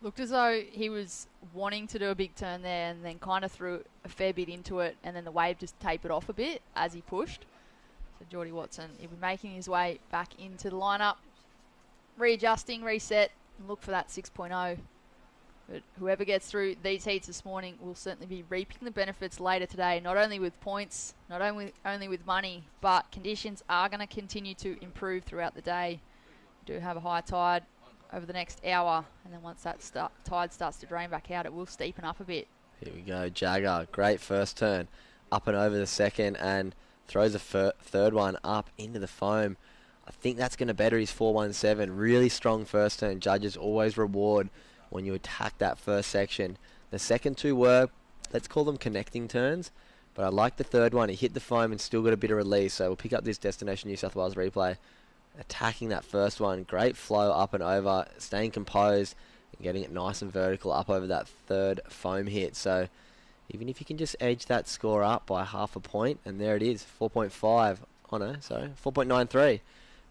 Looked as though he was wanting to do a big turn there and then kind of threw a fair bit into it, and then the wave just tapered off a bit as he pushed. So Geordie Watson, he'll be making his way back into the lineup, readjusting, reset, and look for that 6.0. But whoever gets through these heats this morning will certainly be reaping the benefits later today, not only with points, not only with money, but conditions are going to continue to improve throughout the day. We do have a high tide over the next hour, and then once that tide starts to drain back out, it will steepen up a bit. Here we go, Jagger, great first turn, up and over the second, and throws a third one up into the foam. I think that's going to better his 417. Really strong first turn. Judges always reward when you attack that first section. The second two were, let's call them connecting turns, but I like the third one. He hit the foam and still got a bit of release, so we'll pick up this Destination New South Wales replay. Attacking that first one, great flow up and over, staying composed and getting it nice and vertical up over that third foam hit. So even if you can just edge that score up by half a point, and there it is, 4.5, oh no, sorry, 4.93,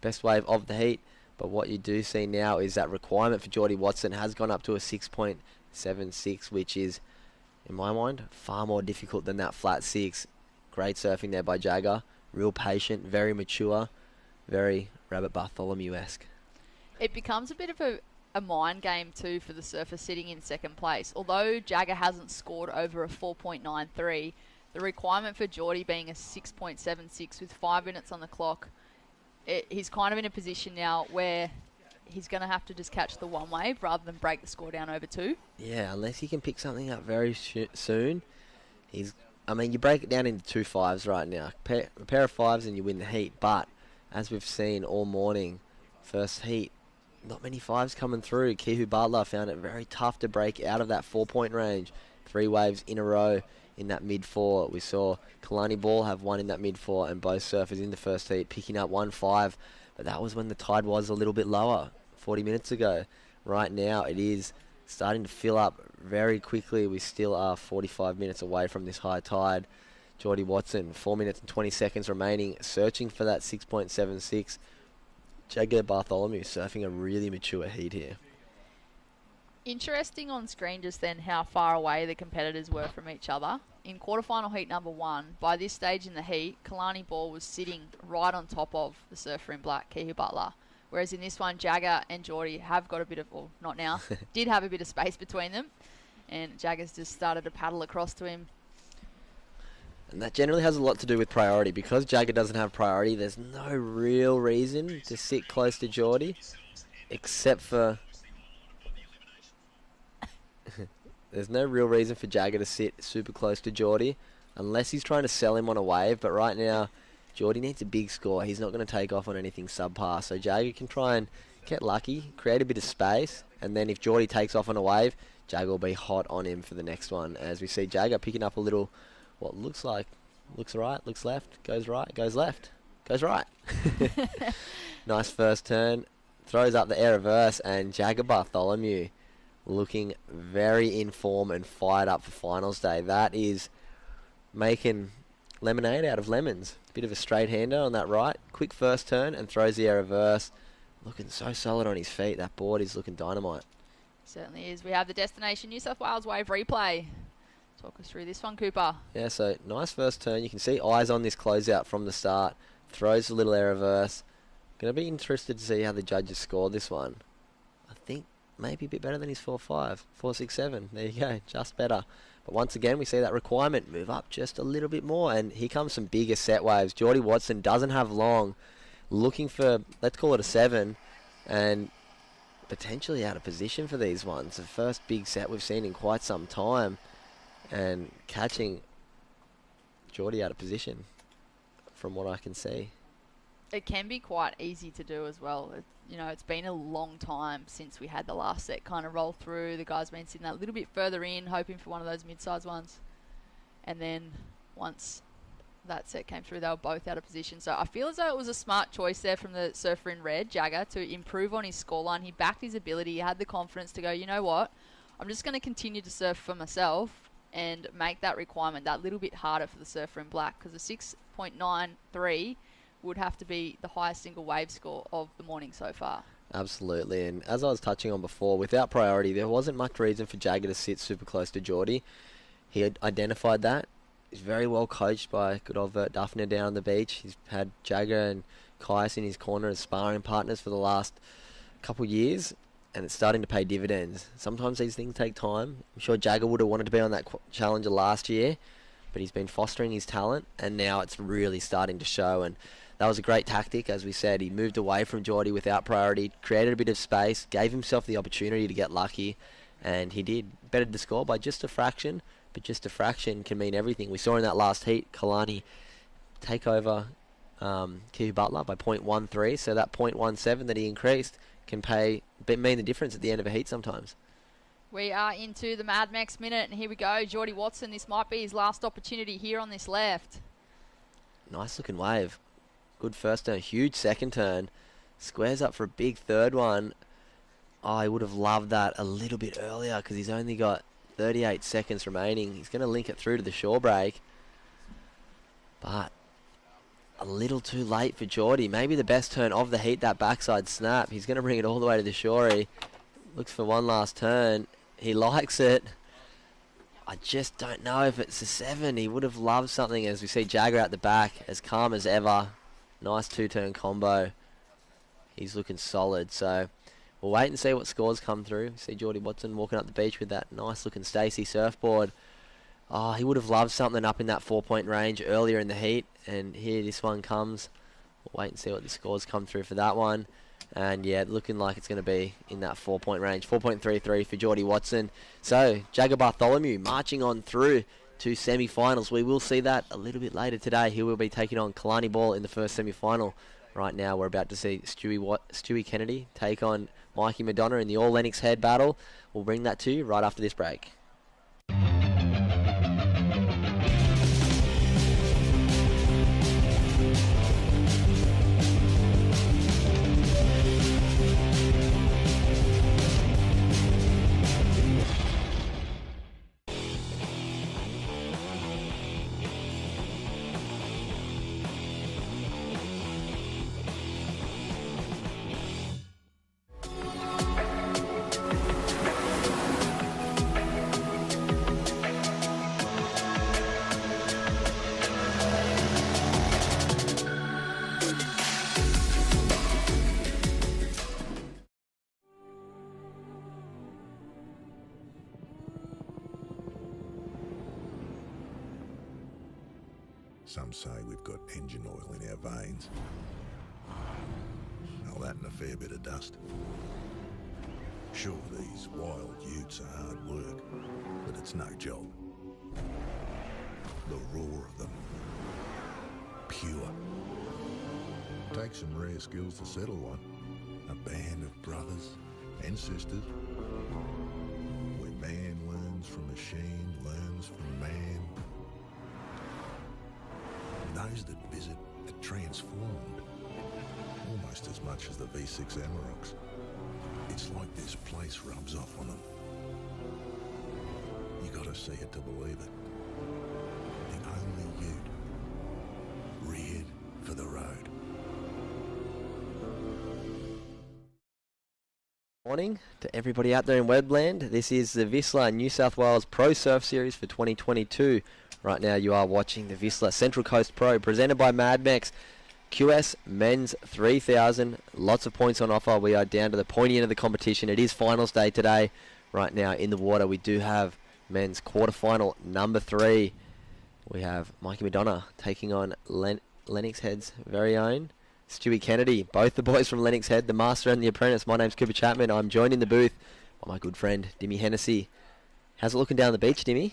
best wave of the heat. But what you do see now is that requirement for Geordie Watson has gone up to a 6.76, which is, in my mind, far more difficult than that flat 6. Great surfing there by Jagger, real patient, very mature, very Rabbit Bartholomew-esque. It becomes a bit of a mind game too for the surfer sitting in second place. Although Jagger hasn't scored over a 4.93, the requirement for Geordie being a 6.76 with 5 minutes on the clock, he's kind of in a position now where he's going to have to just catch the one wave rather than break the score down over 2. Yeah, unless he can pick something up very soon. I mean, you break it down into 2 5s right now. A pair of 5s and you win the heat, but as we've seen all morning, first heat, not many 5s coming through. Kihu Butler found it very tough to break out of that 4-point range. 3 waves in a row in that mid-4. We saw Kalani Ball have one in that mid-4, and both surfers in the first heat picking up 1-5. But that was when the tide was a little bit lower, 40 minutes ago. Right now, it is starting to fill up very quickly. We still are 45 minutes away from this high tide. Geordie Watson, 4 minutes and 20 seconds remaining, searching for that 6.76. Jagger Bartholomew surfing a really mature heat here. Interesting on screen just then how far away the competitors were from each other. In quarterfinal heat number 1, by this stage in the heat, Kalani Ball was sitting right on top of the surfer in black, Kihu Butler. Whereas in this one, Jagger and Geordie have got a bit of, well, not now, did have a bit of space between them. And Jagger's just started to paddle across to him. And that generally has a lot to do with priority. Because Jagger doesn't have priority, there's no real reason to sit close to Geordie, except for... There's no real reason for Jagger to sit super close to Geordie, unless he's trying to sell him on a wave. But right now, Geordie needs a big score. He's not going to take off on anything subpar. So Jagger can try and get lucky, create a bit of space, and then if Geordie takes off on a wave, Jagger will be hot on him for the next one. As we see Jagger picking up a little... what looks right, looks left, goes right, goes left, goes right. Nice first turn, throws up the air reverse, and Jagger Bartholomew looking very in form and fired up for finals day. That is making lemonade out of lemons. Bit of a straight hander on that right, quick first turn and throws the air reverse. Looking so solid on his feet. That board is looking dynamite. Certainly is. We have the Destination New South Wales wave replay. Talk us through this one, Cooper. Yeah, so nice first turn. You can see eyes on this closeout from the start. Throws a little air reverse. Going to be interested to see how the judges score this one. I think maybe a bit better than his 4.5, 4.67. There you go, just better. But once again, we see that requirement move up just a little bit more, and here comes some bigger set waves. Geordie Watson doesn't have long. Looking for, let's call it a 7, and potentially out of position for these ones. The first big set we've seen in quite some time. And catching Geordie out of position from what I can see. It can be quite easy to do as well. It's been a long time since we had the last set kind of roll through. The guys been sitting that little bit further in, hoping for one of those mid-sized ones. And then once that set came through, they were both out of position. So I feel as though it was a smart choice there from the surfer in red, Jagger, to improve on his scoreline. He backed his ability. He had the confidence to go, you know what? I'm just going to continue to surf for myself and make that requirement that little bit harder for the surfer in black, because a 6.93 would have to be the highest single wave score of the morning so far. Absolutely, and as I was touching on before, without priority, there wasn't much reason for Jagger to sit super close to Geordie. He had identified that. He's very well coached by good old Vert Duffner down on the beach. He's had Jagger and Caius in his corner as sparring partners for the last couple of years, and it's starting to pay dividends. Sometimes these things take time. I'm sure Jagger would have wanted to be on that Challenger last year, but he's been fostering his talent, and now it's really starting to show. And that was a great tactic, as we said. He moved away from Geordie without priority, created a bit of space, gave himself the opportunity to get lucky, and he did. Bettered the score by just a fraction, but just a fraction can mean everything. We saw in that last heat, Kalani take over Keith Butler by 0.13, so that 0.17 that he increased can mean the difference at the end of a heat sometimes. We are into the Mad Max minute, and here we go. Geordie Watson, this might be his last opportunity here on this left. Nice looking wave. Good first turn, huge second turn. Squares up for a big third one. Oh, I would have loved that a little bit earlier because he's only got 38 seconds remaining. He's going to link it through to the shore break. But a little too late for Geordie. Maybe the best turn of the heat, that backside snap. He's going to bring it all the way to the shore. He looks for one last turn. He likes it. I just don't know if it's a 7. He would have loved something, as we see Jagger at the back, as calm as ever. Nice two-turn combo. He's looking solid, so we'll wait and see what scores come through. See Geordie Watson walking up the beach with that nice-looking Stacey surfboard. Oh, he would have loved something up in that 4-point range earlier in the heat, and here this one comes. We'll wait and see what the scores come through for that one. And yeah, looking like it's going to be in that 4-point range. 4.33 for Geordie Watson. So, Jagger Bartholomew marching on through to semi-finals. We will see that a little bit later today. He will be taking on Kalani Ball in the first semi-final. Right now, we're about to see Stewie Kennedy take on Mikey Madonna in the All Lennox Head battle. We'll bring that to you right after this break. Some say we've got engine oil in our veins. All that and a fair bit of dust. Sure, these wild utes are hard work, but it's no job. The roar of them. Pure. Takes some rare skills to settle one. A band of brothers and sisters. Where man learns from machine, learns from man. Those that visit are transformed, almost as much as the V6 Amaroks. It's like this place rubs off on them. You gotta see it to believe it. The only ute, reared for the road. Morning to everybody out there in Webland. This is the Vissla New South Wales Pro Surf Series for 2022. Right now you are watching the Vissla Central Coast Pro presented by Mad Max. QS Men's 3000. Lots of points on offer. We are down to the pointy end of the competition. It is finals day today. Right now in the water we do have men's quarterfinal number 3. We have Mikey Madonna taking on Lennox Head's very own Stewie Kennedy. Both the boys from Lennox Head, the master and the apprentice. My name's Cooper Chapman. I'm joined in the booth by my good friend Dimmy Hennessy. How's it looking down the beach, Dimmy?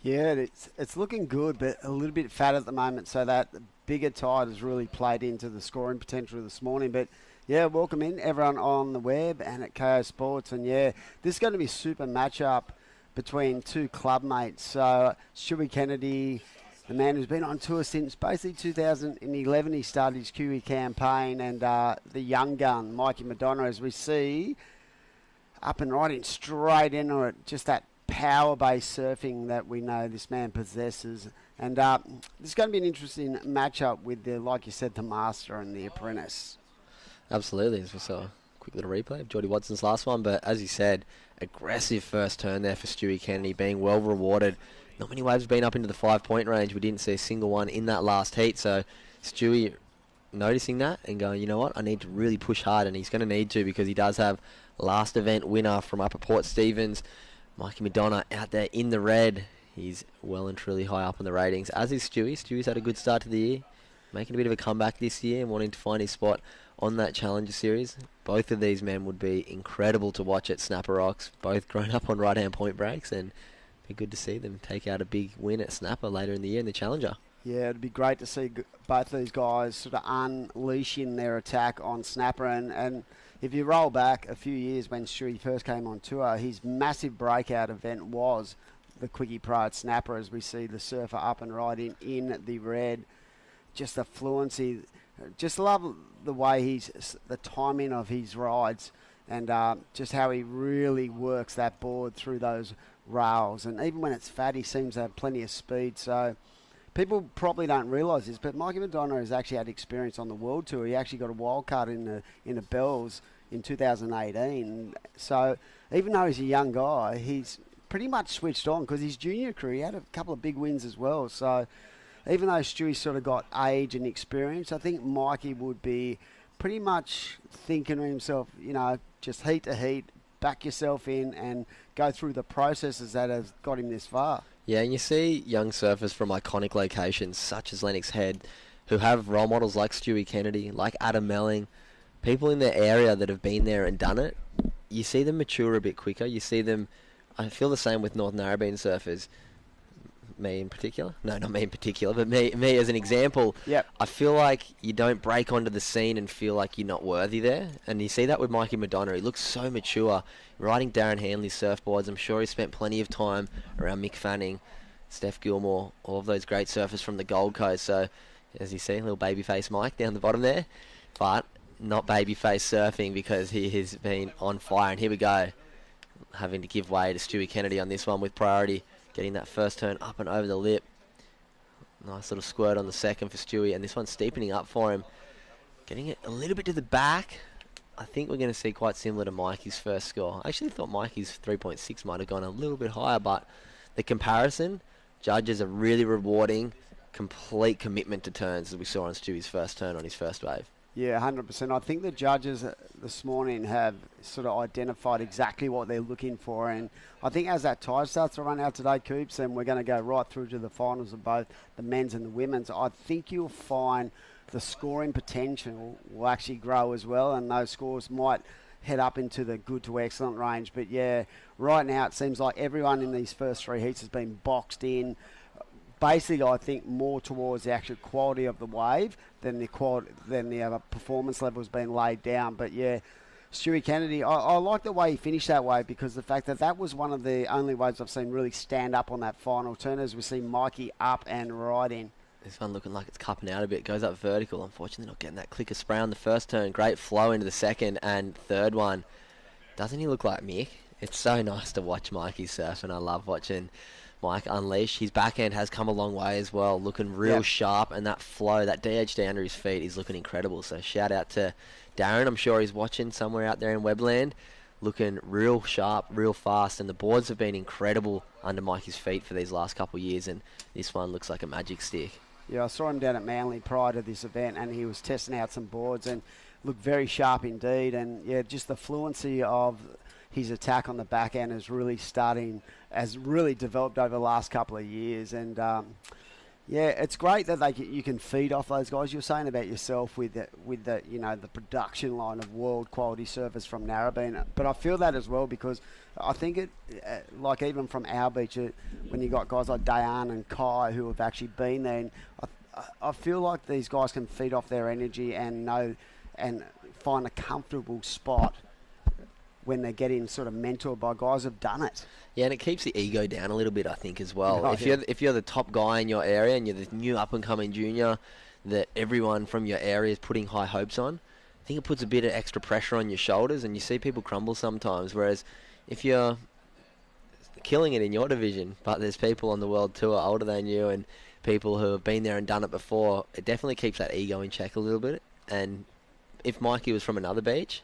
Yeah, it's looking good, but a little bit fat at the moment, so that bigger tide has really played into the scoring potential this morning. But yeah, welcome in everyone on the web and at KO Sports. And yeah, this is going to be a super matchup between two club mates. So Stewie Kennedy, the man who's been on tour since basically 2011, he started his Kiwi campaign, and the young gun, Mikey Madonna, as we see, up and riding straight into it, just that power-based surfing that we know this man possesses. And this is going to be an interesting matchup with, like you said, the Master and the Apprentice. Absolutely. As we saw a quick little replay of Geordie Watson's last one, but as you said, aggressive first turn there for Stewie Kennedy, being well rewarded. Not many waves have been up into the 5-point range. We didn't see a single one in that last heat, so Stewie noticing that and going, you know what, I need to really push hard, and he's going to need to, because he does have last event winner from up at Port Stephens, Mikey Madonna, out there in the red. He's well and truly high up in the ratings, as is Stewie. Stewie's had a good start to the year, making a bit of a comeback this year and wanting to find his spot on that Challenger Series. Both of these men would be incredible to watch at Snapper Rocks, both grown up on right-hand point breaks, and be good to see them take out a big win at Snapper later in the year in the Challenger. Yeah, it'd be great to see both these guys sort of unleashing their attack on Snapper. And if you roll back a few years when Stewie first came on tour, his massive breakout event was the Quickie Pro at Snapper, as we see the surfer up and riding in the red. Just the fluency, just love the way the timing of his rides, and just how he really works that board through those rails. And even when it's fat, he seems to have plenty of speed. So people probably don't realise this, but Mikey Madonna has actually had experience on the World Tour. He actually got a wild card in the Bells in 2018. So even though he's a young guy, he's pretty much switched on, because his junior career, he had a couple of big wins as well. So even though Stewie sort of got age and experience, I think Mikey would be pretty much thinking to himself, you know, just heat to heat, back yourself in and go through the processes that have got him this far. Yeah, and you see young surfers from iconic locations such as Lennox Head who have role models like Stewie Kennedy, like Adam Melling, people in their area that have been there and done it. You see them mature a bit quicker. You see them, I feel the same with North Narrabeen surfers. Me in particular? No, not me in particular, but me as an example. Yep. I feel like you don't break onto the scene and feel like you're not worthy there. And you see that with Mikey Madonna. He looks so mature. Riding Darren Hanley's surfboards. I'm sure he spent plenty of time around Mick Fanning, Steph Gilmore, all of those great surfers from the Gold Coast. So, as you see, little babyface Mike down the bottom there. But not babyface surfing, because he has been on fire. And here we go. Having to give way to Stewie Kennedy on this one with priority. Getting that first turn up and over the lip. Nice little squirt on the second for Stewie, and this one's steepening up for him. Getting it a little bit to the back. I think we're going to see quite similar to Mikey's first score. I actually thought Mikey's 3.6 might have gone a little bit higher, but the comparison, judges are really rewarding complete commitment to turns, as we saw on Stewie's first turn on his first wave. Yeah, 100%. I think the judges this morning have sort of identified exactly what they're looking for, and I think as that tide starts to run out today, Coops, and we're going to go right through to the finals of both the men's and the women's, I think you'll find the scoring potential will actually grow as well, and those scores might head up into the good to excellent range. But yeah, right now it seems like everyone in these first three heats has been boxed in. Basically, I think more towards the actual quality of the wave than the performance level has been laid down. But yeah, Stewie Kennedy, I like the way he finished that wave, because the fact that was one of the only waves I've seen really stand up on that final turn, as we see Mikey up and riding. This one looking like it's cupping out a bit, goes up vertical. Unfortunately not getting that click of spray on the first turn. Great flow into the second and third one. Doesn't he look like Mick? It's so nice to watch Mikey surf, and I love watching Mike unleash. His backhand has come a long way as well, looking real sharp, and that flow, that DHD under his feet is looking incredible. So shout out to Darren. I'm sure he's watching somewhere out there in Webland. Looking real sharp, real fast, and the boards have been incredible under Mikey's feet for these last couple of years, and this one looks like a magic stick. Yeah, I saw him down at Manly prior to this event, and he was testing out some boards and looked very sharp indeed. And yeah, just the fluency of his attack on the back end is really has really developed over the last couple of years. And yeah, it's great that you can feed off those guys. You're saying about yourself with the the production line of world quality surfers from Narrabeen, but I feel that as well, because I think it even from our beach, when you got guys like Dayan and Kai who have actually been there, and I feel like these guys can feed off their energy and find a comfortable spot when they're getting sort of mentored by guys who've done it. Yeah, and it keeps the ego down a little bit, I think, as well. Oh, If you're the top guy in your area and you're the new up-and-coming junior that everyone from your area is putting high hopes on, I think it puts a bit of extra pressure on your shoulders, and you see people crumble sometimes. Whereas if you're killing it in your division, but there's people on the world tour older than you and people who have been there and done it before, it definitely keeps that ego in check a little bit. And if Mikey was from another beach,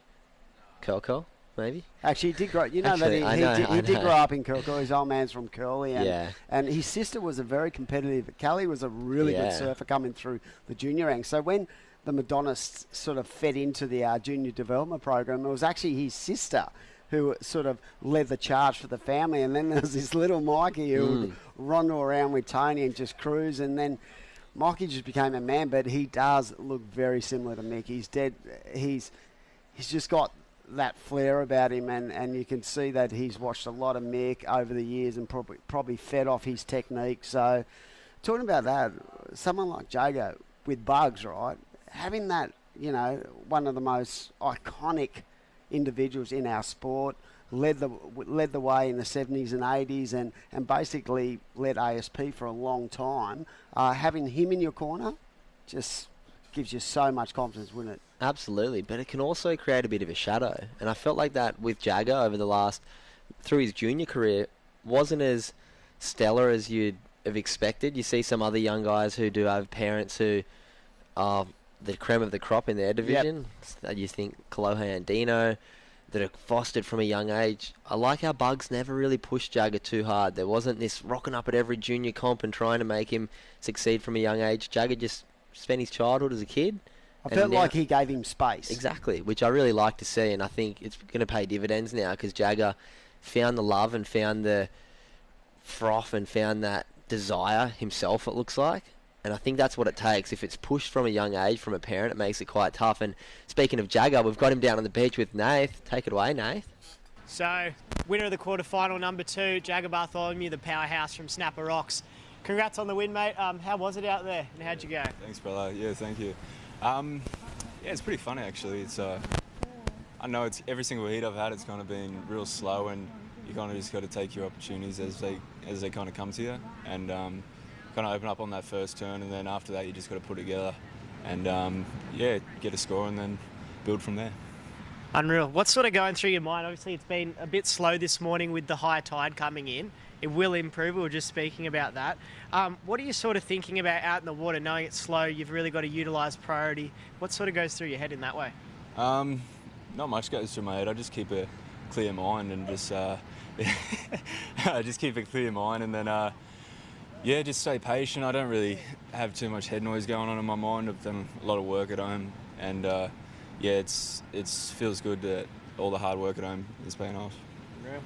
Curl, maybe. Actually, he did grow. You know Actually, that he I did know. grow up in Curl. His old man's from Curly, and Yeah. and his sister was a very competitive. Callie was a really good Yeah. surfer coming through the junior ranks. So when the Madonna sort of fed into the junior development program, it was actually his sister who sort of led the charge for the family. And then there was this little Mikey who would rondo around with Tony and just cruise. And then Mikey just became a man, but he does look very similar to Mick. He's dead. He's just got that flair about him, and you can see that he's watched a lot of Mick over the years and probably fed off his technique. So talking about that, someone like Jago with Bugs, right, having that, you know, one of the most iconic individuals in our sport, led the way in the 70s and 80s and basically led ASP for a long time. Having him in your corner just gives you so much confidence, wouldn't it? Absolutely, but it can also create a bit of a shadow. And I felt like that with Jagger over the last, through his junior career, wasn't as stellar as you'd have expected. You see some other young guys who do have parents who are the creme of the crop in their division. Yep. You think Callahan and Dino, that are fostered from a young age. I like how Bugs never really pushed Jagger too hard. There wasn't this rocking up at every junior comp and trying to make him succeed from a young age. Jagger just spent his childhood as a kid. I felt like he gave him space. Exactly, which I really like to see, and I think it's going to pay dividends now because Jagger found the love and found the froth and found that desire himself, it looks like. And I think that's what it takes. If it's pushed from a young age from a parent, it makes it quite tough. And speaking of Jagger, we've got him down on the beach with Nath. Take it away, Nath. So, winner of the quarterfinal, number 2, Jagger Bartholomew, the powerhouse from Snapper Rocks. Congrats on the win, mate. How was it out there and how'd you go? Thanks, brother. Yeah, thank you. Yeah, it's pretty funny actually. It's I know it's every single heat I've had. It's kind of been real slow, and you kind of just got to take your opportunities as they kind of come to you, and kind of open up on that first turn, and then after that you just got to put it together, and yeah, get a score and then build from there. Unreal. What's sort of going through your mind? Obviously, it's been a bit slow this morning with the high tide coming in. It will improve. We were just speaking about that. What are you sort of thinking about out in the water, knowing it's slow, you've really got to utilise priority? What sort of goes through your head in that way? Not much goes through my head. I just keep a clear mind and just just keep a clear mind, and then yeah, just stay patient. I don't really have too much head noise going on in my mind. I've done a lot of work at home, and yeah, it feels good that all the hard work at home is paying off. Real.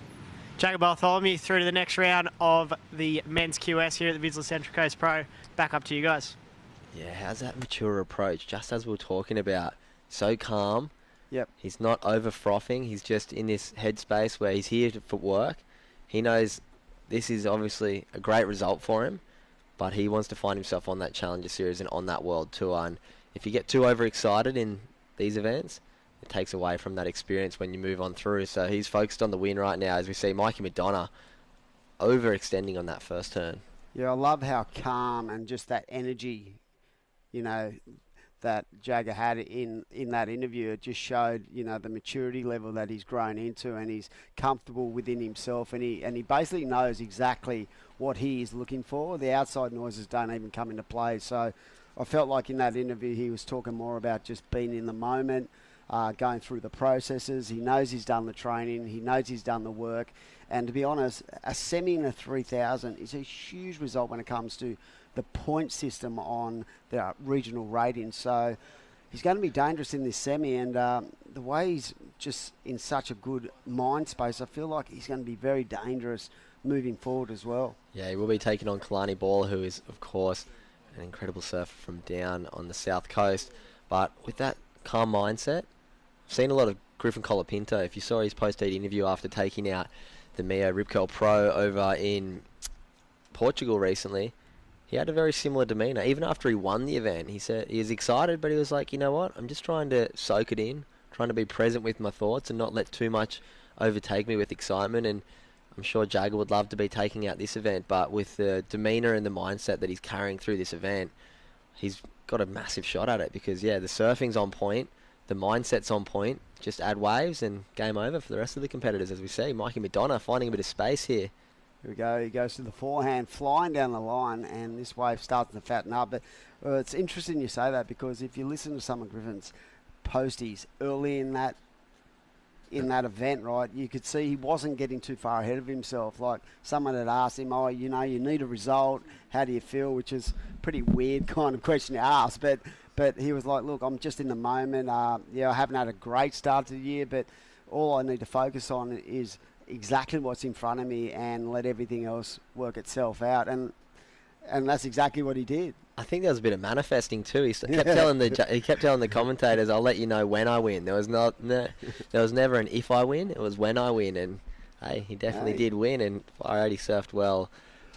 Jagger Bartholomew through to the next round of the men's QS here at the Vissla Central Coast Pro. Back up to you guys. Yeah, how's that mature approach? Just as we were talking about, so calm. Yep. He's not over frothing. He's just in this headspace where he's here for work. He knows this is obviously a great result for him, but he wants to find himself on that Challenger Series and on that World Tour. And if you get too overexcited in these events, it takes away from that experience when you move on through. So he's focused on the win right now, as we see Mikey Madonna overextending on that first turn. Yeah, I love how calm and just that energy, you know, that Jagger had in that interview. It just showed, you know, the maturity level that he's grown into, and he's comfortable within himself, and he basically knows exactly what he is looking for. The outside noises don't even come into play. So I felt like in that interview he was talking more about just being in the moment, going through the processes. He knows he's done the training. He knows he's done the work. And to be honest, a semi in a 3,000 is a huge result when it comes to the point system on the regional ratings. So he's going to be dangerous in this semi, and the way he's just in such a good mind space, I feel like he's going to be very dangerous moving forward as well. Yeah, he will be taking on Kalani Baller, who is, of course, an incredible surfer from down on the south coast. But with that calm mindset, I've seen a lot of Griffin Colapinto. If you saw his post-heat interview after taking out the Mio Rip Curl Pro over in Portugal recently, he had a very similar demeanour. Even after he won the event, he said he was excited, but he was like, you know what, I'm just trying to soak it in, trying to be present with my thoughts and not let too much overtake me with excitement. And I'm sure Jagger would love to be taking out this event, but with the demeanour and the mindset that he's carrying through this event, he's got a massive shot at it because, yeah, the surfing's on point, the mindset's on point, just add waves and game over for the rest of the competitors, as we see. Mikey McDonough finding a bit of space here. Here we go. He goes to the forehand, flying down the line, and this wave starts to fatten up. But it's interesting you say that because if you listen to some of Griffin's posties early in that event, right, you could see he wasn't getting too far ahead of himself. Like someone had asked him, you need a result. How do you feel? Which is a pretty weird kind of question to ask. But he was like, look, I'm just in the moment. I haven't had a great start to the year, but all I need to focus on is exactly what's in front of me and let everything else work itself out. And that's exactly what he did. I think there was a bit of manifesting too. He kept telling the commentators, "I'll let you know when I win." There was never an if I win. It was when I win, and hey, he definitely did win. And I already surfed well.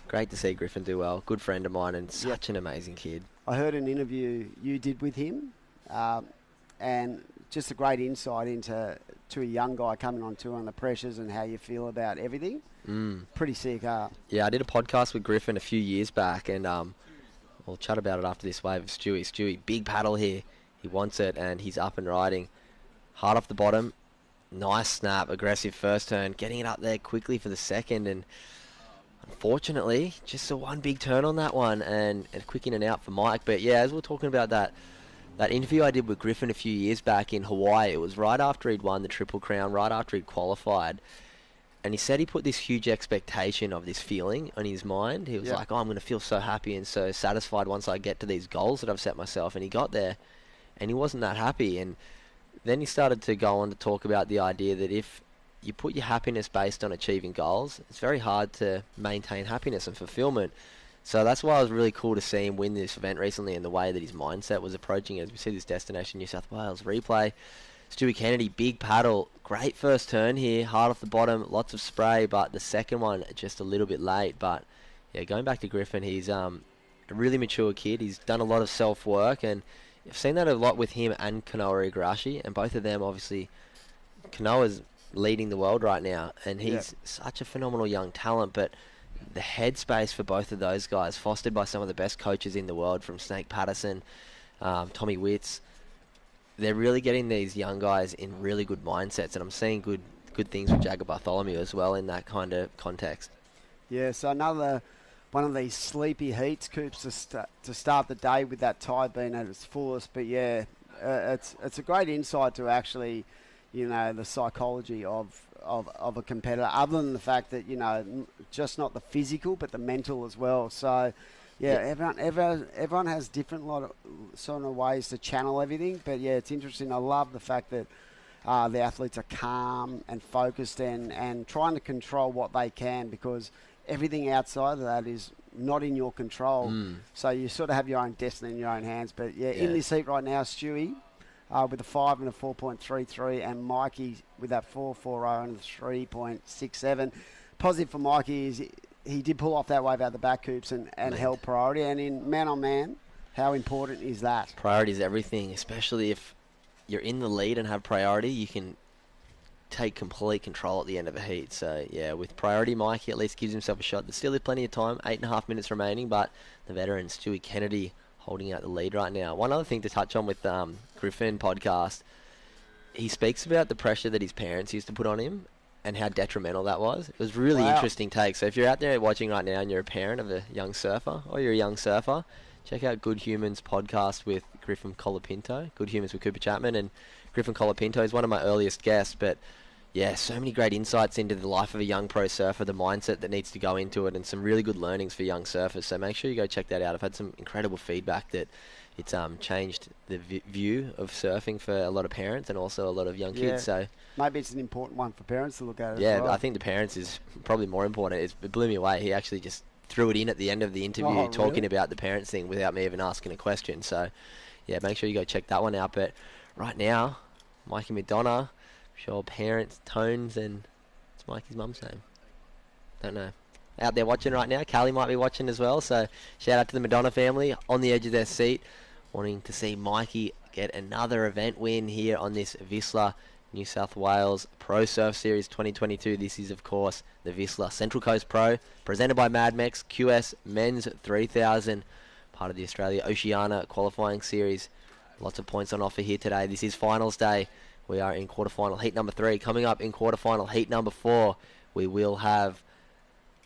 Great to see Griffin do well. Good friend of mine and such an amazing kid. I heard an interview you did with him, and just a great insight into a young guy coming on tour and the pressures and how you feel about everything. Pretty sick, Yeah, I did a podcast with Griffin a few years back, and we'll chat about it after this wave of Stewie. Stewie, big paddle here. He wants it, and he's up and riding. Hard off the bottom. Nice snap, aggressive first turn. Getting it up there quickly for the second, and unfortunately, just a one big turn on that one, and a quick in and out for Mike. But yeah, as we're talking about that interview I did with Griffin a few years back in Hawaii, it was right after he'd won the Triple Crown, right after he'd qualified. And he said he put this huge expectation of this feeling on his mind. He was like, I'm going to feel so happy and so satisfied once I get to these goals that I've set myself. And he got there, and he wasn't that happy. And then he started to go on to talk about the idea that if you put your happiness based on achieving goals, it's very hard to maintain happiness and fulfillment. So that's why it was really cool to see him win this event recently and the way that his mindset was approaching it. As we see this Destination New South Wales replay. Stewie Kennedy, big paddle, great first turn here, hard off the bottom, lots of spray, but the second one just a little bit late. But yeah, going back to Griffin, he's a really mature kid. He's done a lot of self-work, and I've seen that a lot with him and Kanoa Igarashi, and both of them, obviously, Kanoa's leading the world right now, and he's such a phenomenal young talent, but the headspace for both of those guys, fostered by some of the best coaches in the world, from Snake Patterson, Tommy Witts, they're really getting these young guys in really good mindsets, and I'm seeing good things with Jagger Bartholomew as well in that kind of context. Yeah, so another one of these sleepy heats, Coops, to start the day with that tide being at its fullest. But yeah, it's a great insight to actually, the psychology of a competitor, other than the fact that, just not the physical, but the mental as well. So yeah, everyone has different sort of ways to channel everything. But yeah, it's interesting. I love the fact that the athletes are calm and focused and trying to control what they can, because everything outside of that is not in your control. So you sort of have your own destiny in your own hands. But yeah, in this heat right now, Stewie with a 5 and a 4.33, and Mikey with that 4.40 and a 3.67. Positive for Mikey is he did pull off that wave out the back, Coops, and held priority. And in man-on-man, how important is that? Priority is everything, especially if you're in the lead and have priority. You can take complete control at the end of a heat. So, yeah, with priority, Mikey at least gives himself a shot. There's still plenty of time, 8.5 minutes remaining, but the veteran, Stewie Kennedy, holding out the lead right now. One other thing to touch on with Griffin podcast, he speaks about the pressure that his parents used to put on him and how detrimental that was. It was really interesting take. So if you're out there watching right now and you're a parent of a young surfer, or you're a young surfer, check out Good Humans podcast with Griffin Colapinto. Good Humans with Cooper Chapman, and Griffin Colapinto is one of my earliest guests. But yeah, so many great insights into the life of a young pro surfer, the mindset that needs to go into it, and some really good learnings for young surfers. So make sure you go check that out. I've had some incredible feedback that it's changed the view of surfing for a lot of parents and also a lot of young kids. So maybe it's an important one for parents to look at. Yeah, as well. I think the parents is probably more important. It blew me away. He actually just threw it in at the end of the interview, talking about the parents thing without me even asking a question. So yeah, make sure you go check that one out. But right now, Mikey McDonough, I'm sure parents, Tones, and it's Mikey's mum's name. Don't know. out there watching right now. Callie might be watching as well, so shout out to the Madonna family on the edge of their seat, wanting to see Mikey get another event win here on this Vissla New South Wales Pro Surf Series 2022. This is, of course, the Vissla Central Coast Pro, presented by Mad Mex QS Men's 3000, part of the Australia Oceania qualifying series. Lots of points on offer here today. This is finals day. We are in quarterfinal heat number 3. Coming up in quarterfinal heat number 4, we will have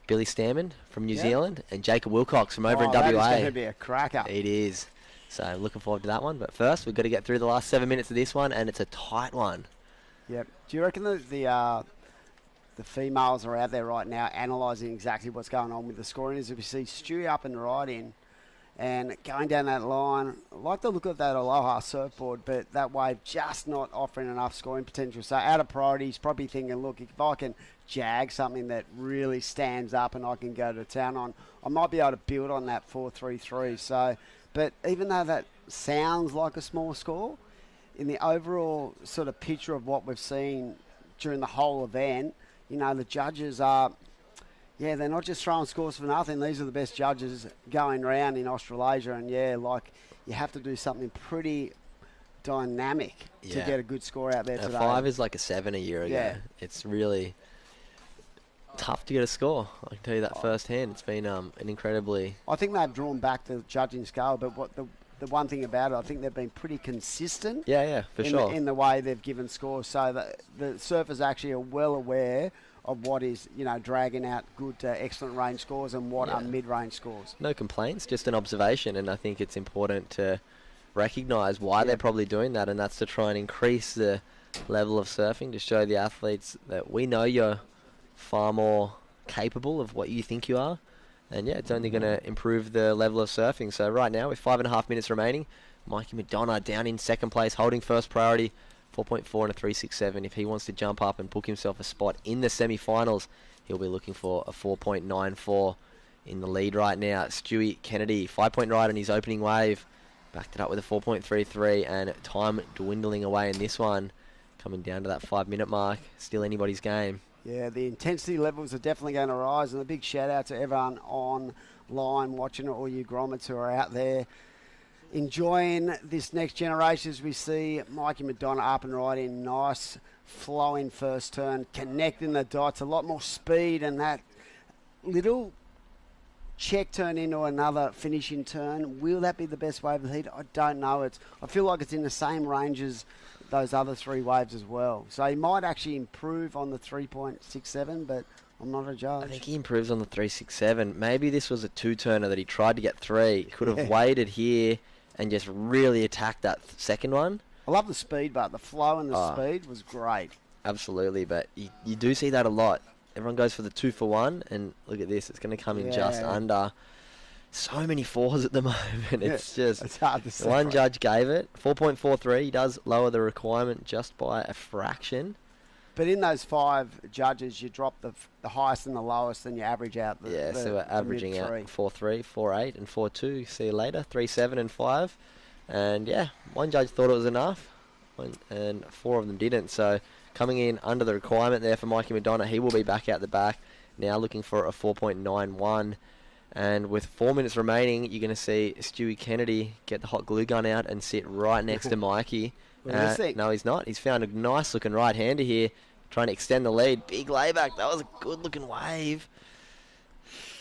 Billy Stairmand from New Zealand and Jacob Wilcox from over in WA. That is going to be a cracker. It is. So looking forward to that one. But first, we've got to get through the last 7 minutes of this one, and it's a tight one. Yep. Do you reckon that the females are out there right now analysing exactly what's going on with the scoring? As we see Stewie up and riding and going down that line, I like the look of that Aloha surfboard, but that wave just not offering enough scoring potential. So out of priority, he's probably thinking, look, if I can jag something that really stands up and I can go to town on, I might be able to build on that 4.33. So, but even though that sounds like a small score, in the overall sort of picture of what we've seen during the whole event, you know, the judges are, they're not just throwing scores for nothing. These are the best judges going around in Australasia, and you have to do something pretty dynamic to get a good score out there today. 5 is like a 7 a year ago. Yeah. It's really tough to get a score. I can tell you that firsthand. It's been an incredibly... I think they've drawn back the judging scale, but what the one thing about it, I think they've been pretty consistent. For sure. In the way they've given scores, so that the surfers actually are well aware of what is, dragging out good, excellent range scores and what are mid-range scores. No complaints, just an observation, and I think it's important to recognise why they're probably doing that, and that's to try and increase the level of surfing, to show the athletes that we know you're far more capable of what you think you are. And it's only going to improve the level of surfing. So right now, with 5.5 minutes remaining, Mikey Madonna down in second place, holding first priority, 4.4 and a 3.67. If he wants to jump up and book himself a spot in the semi-finals, he'll be looking for a 4.94 in the lead right now. Stewie Kennedy, 5-point ride on his opening wave, backed it up with a 4.33, and time dwindling away in this one, coming down to that 5-minute mark. Still anybody's game. Yeah, the intensity levels are definitely going to rise, and a big shout out to everyone online watching it, all you grommets who are out there enjoying this next generation as we see Mikey Madonna up and riding, nice flowing first turn, connecting the dots, a lot more speed, and that little check turn into another finishing turn. Will that be the best wave of the heat? I don't know. I feel like it's in the same range as those other 3 waves as well. So he might actually improve on the 3.67, but I'm not a judge. I think he improves on the 3.67. Maybe this was a 2-turner that he tried to get 3. Could have waited here and just really attacked that second one. I love the speed, but the flow and the speed was great. Absolutely, but you do see that a lot. Everyone goes for the 2 for 1, and look at this. It's going to come in just under. So many 4s at the moment. It's hard to say. One judge gave it 4.43. He does lower the requirement just by a fraction. But in those 5 judges, you drop the highest and the lowest, and you average out the so we're averaging out 4.3, 4.8, and 4.2. See you later. 3.7 and 5. And one judge thought it was enough, and 4 of them didn't. So coming in under the requirement there for Mikey Madonna, he will be back out the back. Now looking for a 4.91. And with 4 minutes remaining, you're going to see Stewie Kennedy get the hot glue gun out and sit right next to Mikey. No, he's not. He's found a nice-looking right-hander here, trying to extend the lead. Big layback. That was a good-looking wave.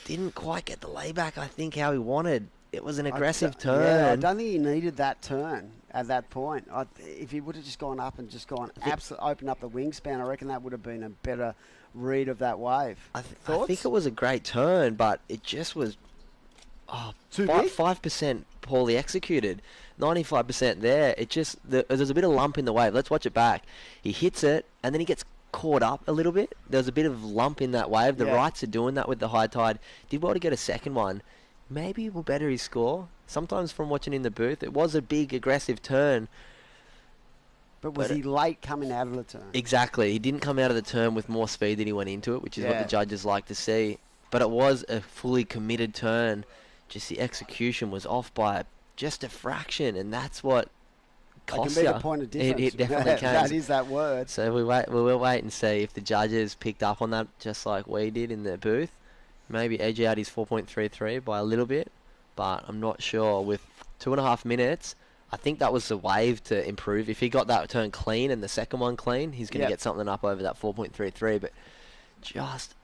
Didn't quite get the layback, I think, how he wanted. It was an aggressive turn. Yeah, I don't think he needed that turn at that point. If he would have just gone up and just opened up the wingspan, I reckon that would have been a better read of that wave. I think it was a great turn, but it just was 5% poorly executed. 95% there. There's a bit of lump in the wave. Let's watch it back. He hits it, and then he gets caught up a little bit. There's a bit of lump in that wave. The rights are doing that with the high tide. Did well to get a second one. Maybe we'll better his score. Sometimes from watching in the booth, it was a big, aggressive turn. But was he late coming out of the turn? Exactly. He didn't come out of the turn with more speed than he went into it, which is what the judges like to see. But it was a fully committed turn. Just the execution was off by just a fraction, and that's what cost you. It can be the point of difference. It definitely can. That is that word. So we will wait and see if the judges picked up on that just like we did in the booth. maybe edge out his 4.33 by a little bit, but I'm not sure. With 2.5 minutes, I think that was the wave to improve. If he got that turn clean and the second one clean, he's going to get something up over that 4.33, but just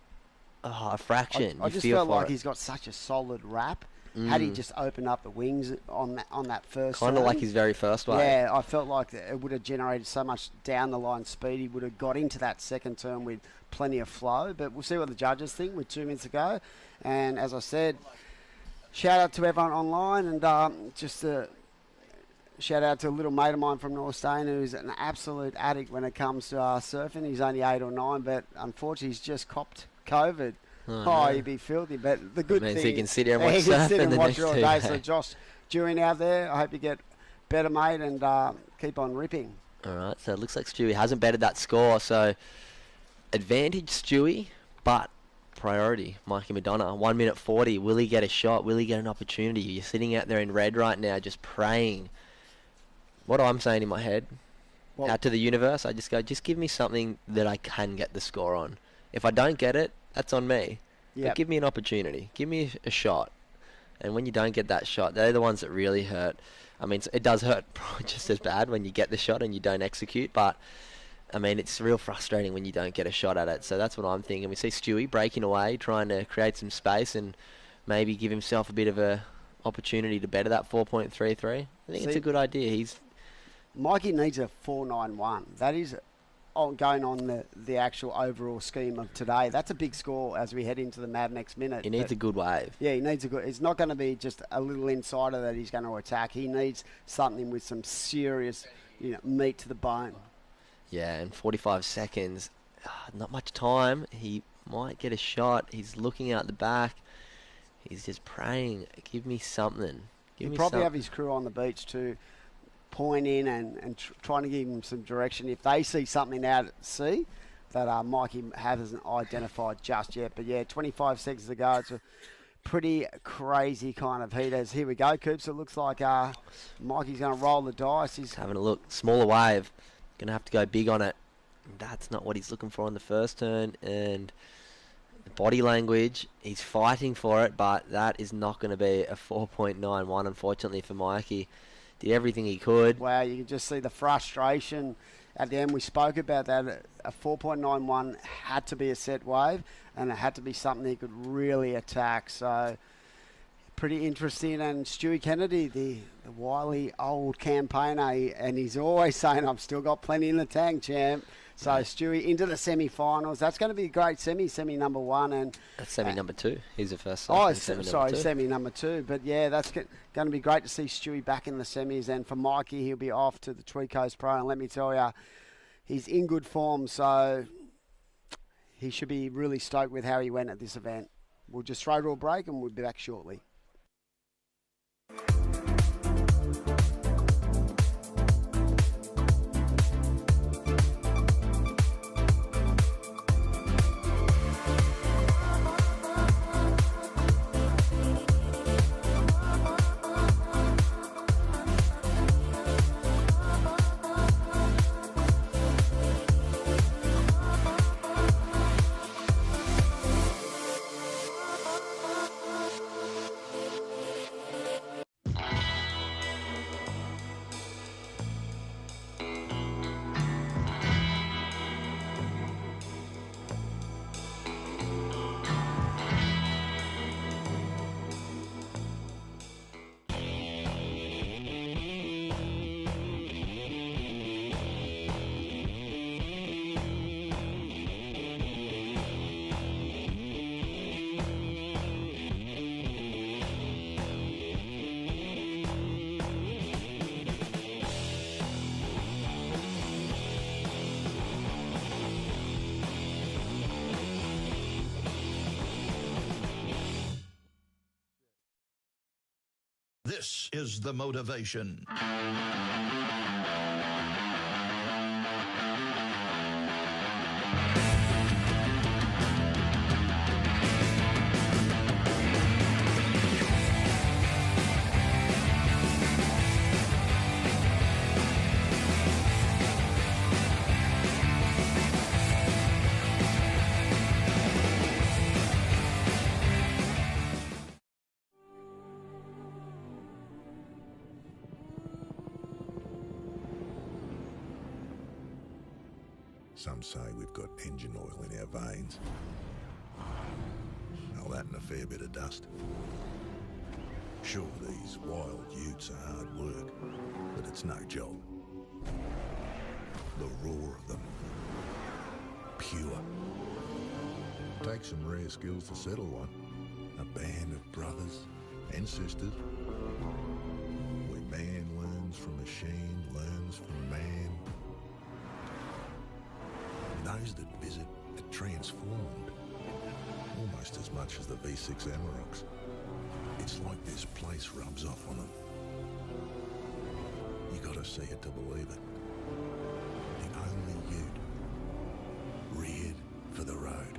a fraction. I just felt like he's got such a solid wrap. Had he just opened up the wings on that first kind of like his very first wave. Yeah, I felt like it would have generated so much down the line speed. He would have got into that second turn with plenty of flow. But we'll see what the judges think with 2 minutes to go. And as I said, shout out to everyone online, and just a shout out to a little mate of mine from North Stain who's an absolute addict when it comes to surfing. He's only 8 or 9, but unfortunately he's just copped COVID. He'd be filthy. But the good thing he can sit here and watch he can sit surfing and the watch next it all 2 day. days. So Josh Dewey out there, I hope you get better, mate, and keep on ripping. All right, so it looks like Stewie hasn't betted that score. So advantage Stewie, but priority Mikey Madonna. 1 minute 40. Will he get a shot? Will he get an opportunity? You're sitting out there in red right now, just praying. What I'm saying in my head, out to the universe, I just go, just give me something that I can get the score on. If I don't get it, that's on me. But give me an opportunity. Give me a shot. And when you don't get that shot, they're the ones that really hurt. I mean, it does hurt just as bad when you get the shot and you don't execute. But, I mean, it's real frustrating when you don't get a shot at it. So that's what I'm thinking. We see Stewie breaking away, trying to create some space and maybe give himself a bit of a opportunity to better that 4.33. I think it's a good idea. Mikey needs a 4.91. That is going on the actual overall scheme of today. That's a big score as we head into the mad next minute. He needs a good wave. Yeah, he needs a good... It's not going to be just a little insider that he's going to attack. He needs something with some serious, meat to the bone. Yeah, and 45 seconds. Not much time. He might get a shot. He's looking out the back. He's just praying. Give me something. He'll probably have his crew on the beach too, point in and trying to give him some direction. If they see something out at sea that Mikey hasn't identified just yet. But yeah, 25 seconds to go. It's a pretty crazy kind of heat. As here we go, Coops. It looks like Mikey's going to roll the dice. He's having a look. Smaller wave. Going to have to go big on it. That's not what he's looking for on the first turn. And the body language, he's fighting for it, but that is not going to be a 4.91, unfortunately, for Mikey. Did everything he could. Wow, you can just see the frustration at the end. We spoke about that. A 4.91 had to be a set wave, and it had to be something he could really attack. So, pretty interesting. And Stewie Kennedy, the wily old campaigner, and he's always saying, I've still got plenty in the tank, champ. So Stewie into the semi-finals. That's going to be a great semi number 1. And that's semi number 2. He's the first. Semi number 2. But yeah, that's going to be great to see Stewie back in the semis. And for Mikey, he'll be off to the Tweed Coast Pro. And let me tell you, he's in good form. So he should be really stoked with how he went at this event. We'll just throw to a break and we'll be back shortly. This is the motivation. Some say we've got engine oil in our veins. All that and a fair bit of dust. Sure, these wild utes are hard work, but it's no job. The roar of them. Pure. Takes some rare skills to settle one. A band of brothers and sisters. Where man learns from machine, learns from man. Those that visit are transformed. Almost as much as the V6 Amaroks. It's like this place rubs off on them. You gotta see it to believe it. The only ute reared for the road.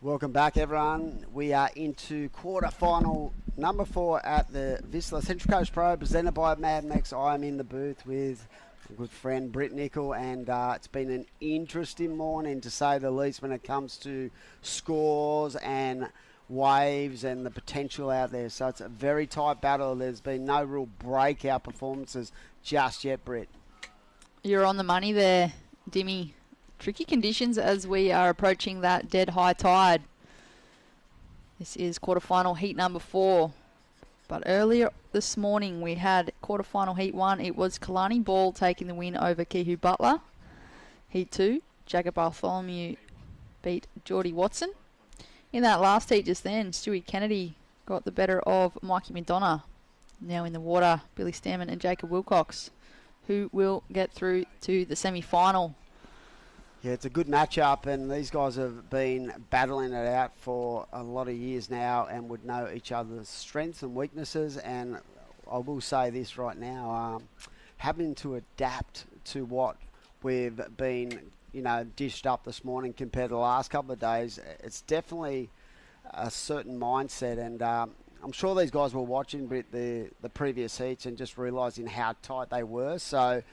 Welcome back, everyone. We are into quarterfinal number 4 at the Vissla Central Coast Pro, presented by Mad Max. I'm in the booth with a good friend, Britt Nickel, and it's been an interesting morning, to say the least, when it comes to scores and waves and the potential out there. So it's a very tight battle. There's been no real breakout performances just yet, Britt. You're on the money there, Dimmy. Tricky conditions as we are approaching that dead high tide. This is quarterfinal heat number 4. But earlier this morning we had quarterfinal heat 1. It was Kalani Ball taking the win over Kehu Butler. Heat 2, Jagger Bartholomew beat Geordie Watson. In that last heat just then, Stewie Kennedy got the better of Mikey McDonough. Now in the water, Billy Stairmand and Jacob Wilcox, who will get through to the semi-final. Yeah, it's a good matchup, and these guys have been battling it out for a lot of years now and would know each other's strengths and weaknesses. And I will say this right now, having to adapt to what we've been, dished up this morning compared to the last couple of days, it's definitely a certain mindset. And I'm sure these guys were watching the previous heats and just realising how tight they were. So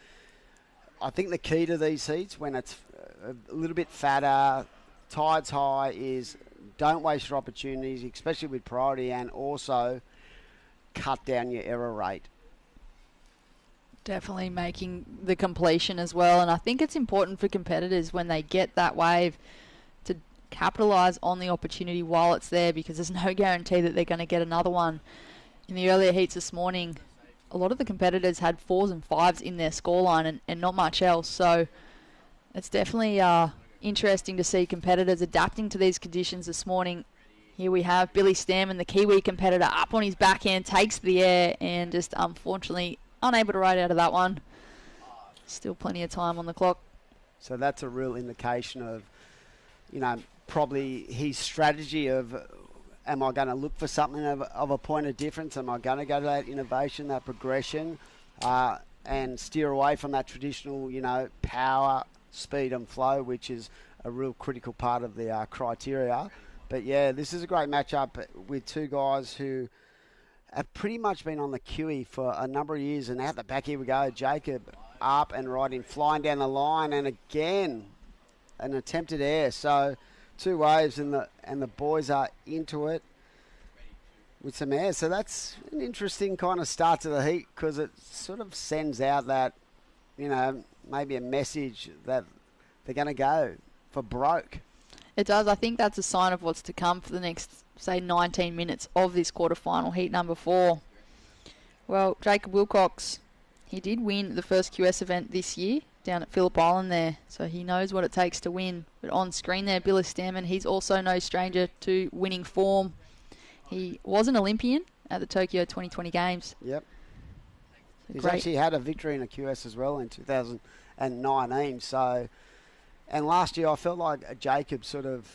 I think the key to these heats, when it's a little bit fatter, tide's high, is don't waste your opportunities, especially with priority, and also cut down your error rate. Definitely making the completion as well. And I think it's important for competitors when they get that wave to capitalise on the opportunity while it's there, because there's no guarantee that they're going to get another one. In the earlier heats this morning, a lot of the competitors had 4s and 5s in their scoreline and not much else. So it's definitely interesting to see competitors adapting to these conditions this morning. Here we have Billy Stairmand, the Kiwi competitor, up on his backhand, takes the air, and just unfortunately unable to ride out of that one. Still plenty of time on the clock. So that's a real indication of, probably his strategy of, am I going to look for something of a point of difference? Am I going to go to that innovation, that progression, and steer away from that traditional, power, speed and flow, which is a real critical part of the criteria. But yeah, this is a great matchup with two guys who have pretty much been on the QE for a number of years. And out the back, here we go, Jacob up and riding, flying down the line, and again an attempted air. So 2 waves, and the boys are into it with some air. So that's an interesting kind of start to the heat, because it sort of sends out that, maybe a message that they're going to go for broke. It does. I think that's a sign of what's to come for the next, say, 19 minutes of this quarterfinal heat number 4. Well, Jacob Wilcox, he did win the first QS event this year down at Phillip Island there, so he knows what it takes to win. But on screen there, Billy Stairmand, he's also no stranger to winning form. He was an Olympian at the Tokyo 2020 Games. Yep. He's actually had a victory in a QS as well in 2019. So, and last year I felt like Jacob sort of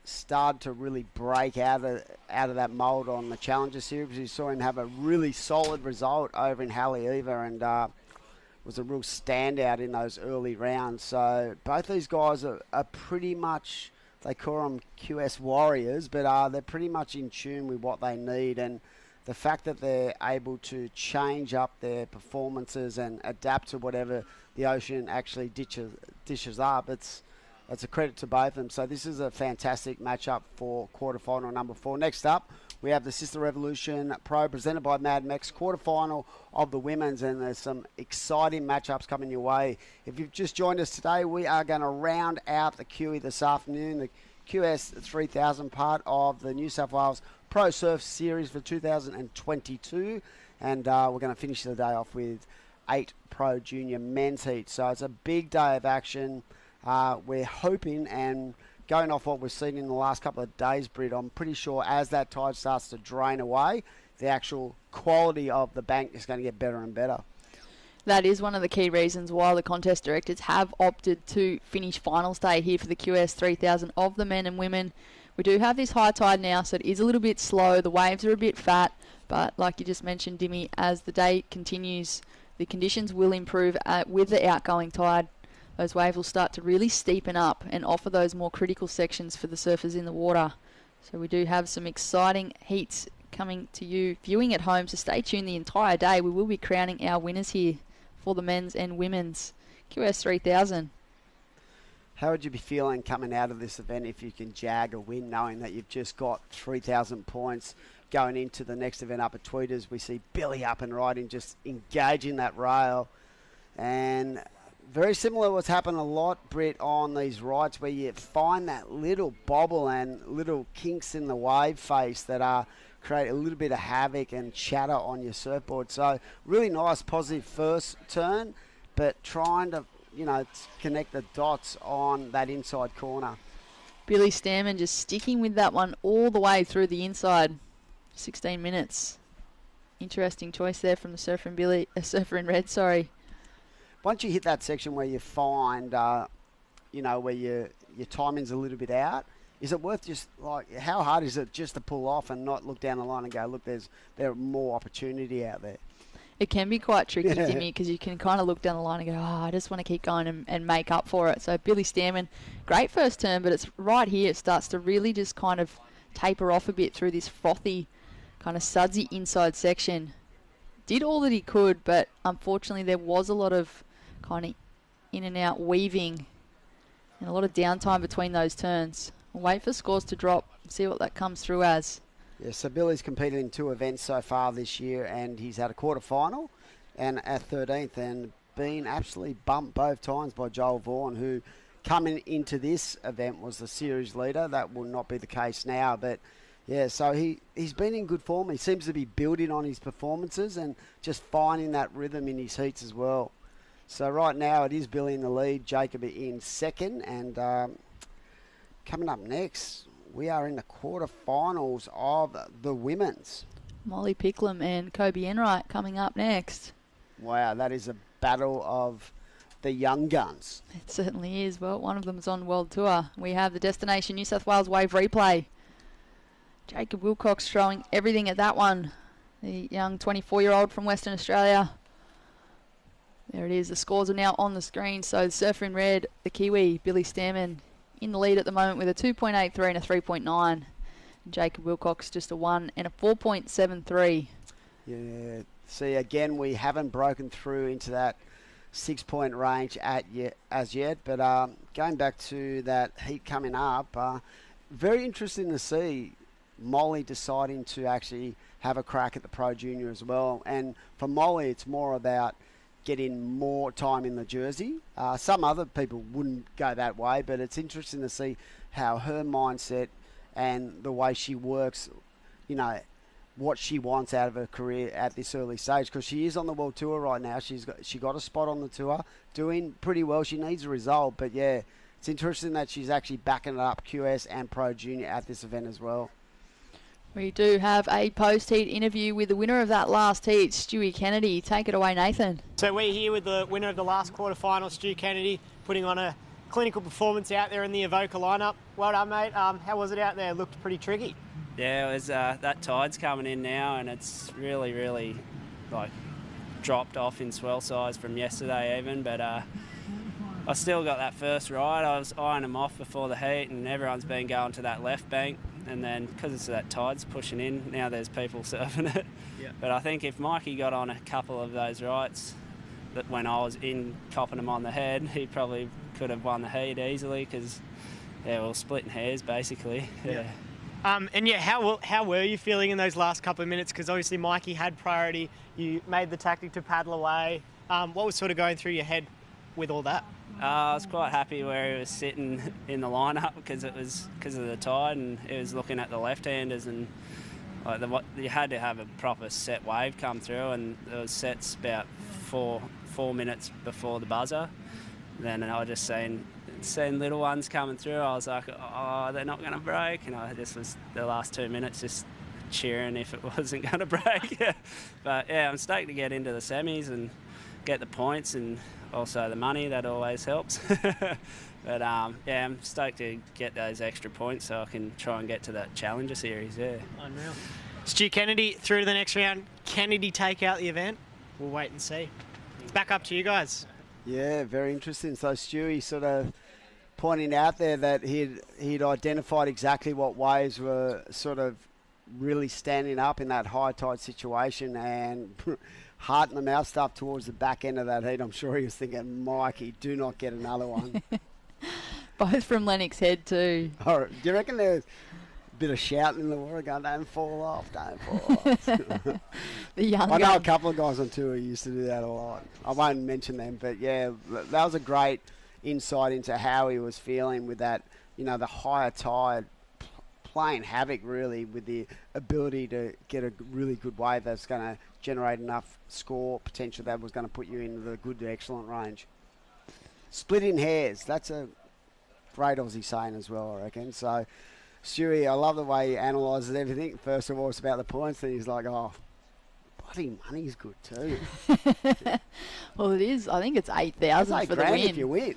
started to really break out of that mould on the Challenger Series. You saw him have a really solid result over in Haleiwa, and was a real standout in those early rounds. So both these guys are pretty much, they call them QS warriors, but they're pretty much in tune with what they need. And the fact that they're able to change up their performances and adapt to whatever the ocean actually dishes up, it's a credit to both of them. So this is a fantastic matchup for quarterfinal number 4. Next up, We have the Sisstrevolution Pro presented by Mad Mex, quarterfinal of the women's, and there's some exciting matchups coming your way. If you've just joined us today, we are going to round out the QE this afternoon. The QS 3000, part of the New South Wales Pro Surf Series for 2022, and we're going to finish the day off with 8 Pro Junior men's heats. So it's a big day of action. We're hoping, and going off what we've seen in the last couple of days, Britt, I'm pretty sure as that tide starts to drain away, the actual quality of the bank is going to get better and better. That is one of the key reasons why the contest directors have opted to finish finals day here for the QS 3000 of the men and women. We do have this high tide now, so it is a little bit slow. The waves are a bit fat, but like you just mentioned, Dimmy, as the day continues, the conditions will improve with the outgoing tide. Those waves will start to really steepen up and offer those more critical sections for the surfers in the water. So we do have some exciting heats coming to you viewing at home, so stay tuned the entire day. We will be crowning our winners here for the men's and women's QS 3000. How would you be feeling coming out of this event if you can jag a win, knowing that you've just got 3,000 points going into the next event up at Tweeters? We see Billy up and riding, just engaging that rail. And very similar to what's happened a lot, Britt, on these rides where you find that little bobble and little kinks in the wave face that create a little bit of havoc and chatter on your surfboard. So really nice, positive first turn, but trying to, connect the dots on that inside corner. Billy Stairmand just sticking with that one all the way through the inside. 16 minutes. Interesting choice there from the surfer in red, sorry. Once you hit that section where you find, where your timing's a little bit out, is it worth just, how hard is it just to pull off and not look down the line and go, look, there's more opportunity out there? It can be quite tricky, Dimmy, because you can kind of look down the line and go, I just want to keep going and make up for it. So Billy Stairmand, great first turn, but it's right here. It starts to really just kind of taper off a bit through this frothy, kind of sudsy inside section. Did all that he could, but unfortunately there was a lot of kind of in and out weaving and a lot of downtime between those turns. We'll wait for scores to drop and see what that comes through as. Yeah, so Billy's competed in 2 events so far this year, and he's had a quarterfinal and at 13th, and been absolutely bumped both times by Joel Vaughan, who coming into this event was the series leader. That will not be the case now, but yeah, so he's been in good form. He seems to be building on his performances and just finding that rhythm in his heats as well. So right now it is Billy in the lead, Jacob in second, and coming up next, we are in the quarterfinals of the women's. Molly Picklum and Kobe Enright coming up next. Wow, that is a battle of the young guns. It certainly is. Well, one of them is on World Tour. We have the Destination New South Wales Wave replay. Jacob Wilcox throwing everything at that one. The young 24-year-old from Western Australia. There it is. The scores are now on the screen. So the surfer in red, the Kiwi, Billy Stairmand, in the lead at the moment with a 2.83 and a 3.9. And Jacob Wilcox just a 1 and a 4.73. Yeah. See, again, we haven't broken through into that 6-point range as yet. But going back to that heat coming up, very interesting to see Molly deciding to actually have a crack at the Pro Junior as well. And for Molly, it's more about getting more time in the jersey. Some other people wouldn't go that way, but it's interesting to see how her mindset and the way she works, what she wants out of her career at this early stage, because she is on the World Tour right now. She got a spot on the tour, doing pretty well. She needs a result, but yeah, it's interesting that she's actually backing it up QS and Pro Junior at this event as well. We do have a post-heat interview with the winner of that last heat, Stewie Kennedy. Take it away, Nathan. So we're here with the winner of the last quarterfinal, Stu Kennedy, putting on a clinical performance out there in the Avoca lineup. Well done, mate. How was it out there? It looked pretty tricky. Yeah, it was, that tide's coming in now, and it's really dropped off in swell size from yesterday even, but I still got that first ride. I was eyeing them off before the heat, and everyone's been going to that left bank. And then because it's that tide's pushing in, now there's people surfing it. Yeah. But I think if Mikey got on a couple of those rights, that when I was in copping him on the head, he probably could have won the heat easily, because we were splitting hairs basically. Yeah. And yeah, how were you feeling in those last couple of minutes? Because obviously Mikey had priority. You made the tactic to paddle away. What was sort of going through your head with all that? I was quite happy where he was sitting in the lineup because it was because of the tide, and he was looking at the left-handers, and like you had to have a proper set wave come through, and there was sets about four minutes before the buzzer. Then I was just seeing little ones coming through. I was like, oh, they're not going to break, and I just was the last 2 minutes just cheering if it wasn't going to break. But yeah, I'm stoked to get into the semis and get the points and also the money. That always helps. But yeah, I'm stoked to get those extra points so I can try and get to that Challenger Series. Yeah. Unreal. Stu Kennedy through to the next round. Can he take out the event? We'll wait and see. It's back up to you guys. Yeah, very interesting. So Stewie sort of pointing out there that he'd identified exactly what waves were sort of really standing up in that high tide situation, and heart in the mouth stuff towards the back end of that heat. I'm sure he was thinking, Mikey, do not get another one. Both from Lennox Head too. Oh, do you reckon there's a bit of shouting in the water going, don't fall off, don't fall off? The young I know a couple of guys on tour who used to do that a lot. I won't mention them, but yeah, that was a great insight into how he was feeling with that, the higher tide playing havoc really with the ability to get a really good wave that's going to generate enough score potential that was going to put you into the good to excellent range. Splitting hairs, that's a great Aussie saying as well, I reckon. So, Stewie, I love the way he analyses everything. First of all, it's about the points, then he's like, oh, bloody money's good too. Well, it is. I think it's 8,000 for the win. If you win.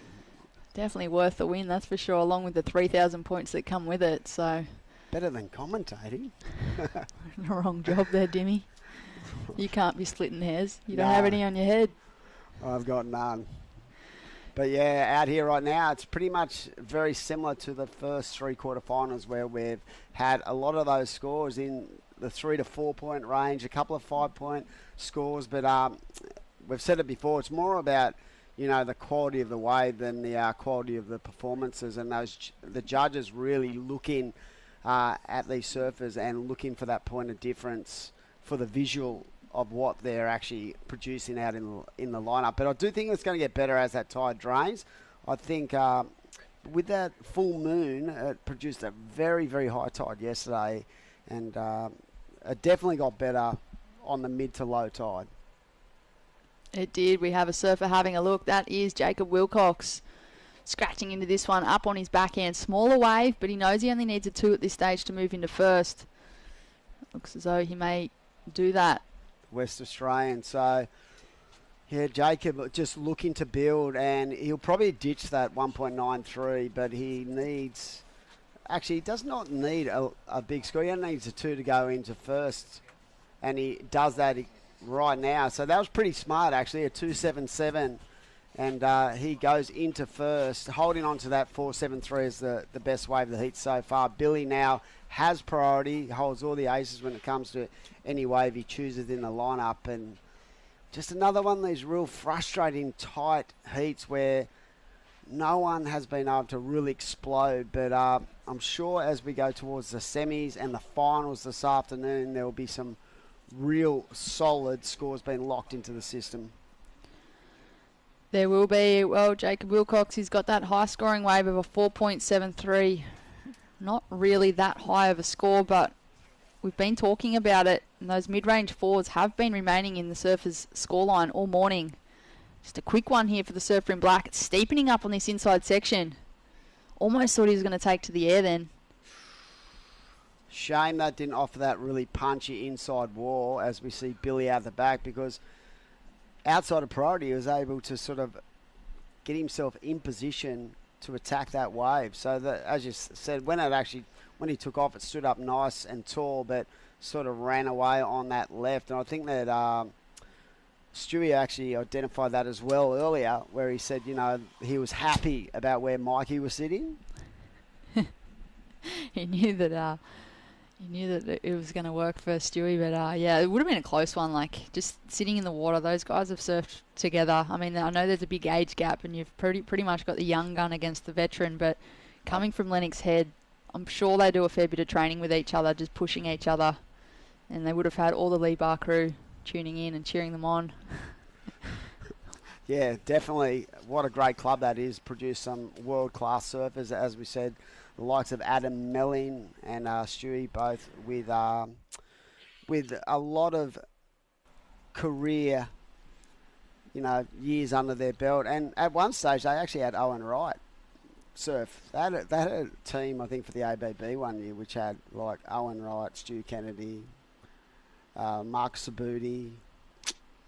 Definitely worth the win, that's for sure, along with the 3,000 points that come with it. So better than commentating. Wrong job there, Dimmy. You can't be splitting hairs. You don't have any on your head. I've got none. But yeah, out here right now, it's pretty much very similar to the first three quarterfinals where we've had a lot of those scores in the 3 to 4 point range, a couple of 5 point scores. But we've said it before, it's more about the quality of the wave than the quality of the performances, and the judges really looking at these surfers and looking for that point of difference for the visual of what they're actually producing out in the lineup. But I do think it's going to get better as that tide drains. I think with that full moon, it produced a very, very high tide yesterday, and it definitely got better on the mid to low tide. It did. We have a surfer having a look. That is Jacob Wilcox scratching into this one up on his backhand. Smaller wave, but he knows he only needs a 2 at this stage to move into first. Looks as though he may do that. West Australian. So, yeah, Jacob just looking to build, and he'll probably ditch that 1.93, but he needs... Actually, he does not need a big score. He only needs a 2 to go into first, and he does that right now. So that was pretty smart, actually, a 2.77, and he goes into first, holding on to that 4.73 is the best wave of the heat so far. Billy now has priority, holds all the aces when it comes to any wave he chooses in the lineup, and just another one of these real frustrating tight heats where no one has been able to really explode. But I'm sure as we go towards the semis and the finals this afternoon, there will be some real solid scores being locked into the system. There will be. Well, Jacob Wilcox, he's got that high scoring wave of a 4.73. Not really that high of a score, but we've been talking about it, and those mid-range fours have been remaining in the surfer's scoreline all morning. Just a quick one here for the surfer in black. It's steepening up on this inside section. Almost thought he was going to take to the air then. Shame that didn't offer that really punchy inside wall as we see Billy out the back, because outside of priority he was able to sort of get himself in position to attack that wave. So that, as you said, when he took off, it stood up nice and tall, but sort of ran away on that left. And I think that Stewie actually identified that as well earlier, where he said, he was happy about where Mikey was sitting. He knew that it was going to work for Stewie, but yeah, it would have been a close one. Like just sitting in the water, those guys have surfed together. I mean, I know there's a big age gap, and you've pretty much got the young gun against the veteran. But coming from Lennox Head, I'm sure they do a fair bit of training with each other, just pushing each other. And they would have had all the Lee Bar crew tuning in and cheering them on. Yeah, definitely. What a great club that is. Produced some world-class surfers, as we said. The likes of Adam Melling and Stewie, both with a lot of career, years under their belt. And at one stage, they actually had Owen Wright surf. They had a team, I think, for the ABB one year, which had like Owen Wright, Stu Kennedy, Mark Sabuti.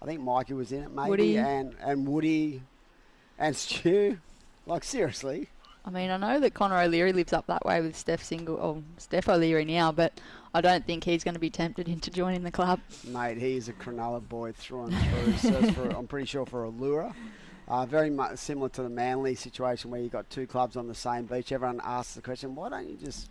I think Mikey was in it, maybe, Woody. and Woody and Stu. Like, seriously. I mean, I know that Connor O'Leary lives up that way with Steph O'Leary now, but I don't think he's going to be tempted into joining the club. Mate, he's a Cronulla boy through and through. Surfs I'm pretty sure for Allura. Very much similar to the Manly situation where you got two clubs on the same beach. Everyone asks the question, why don't you just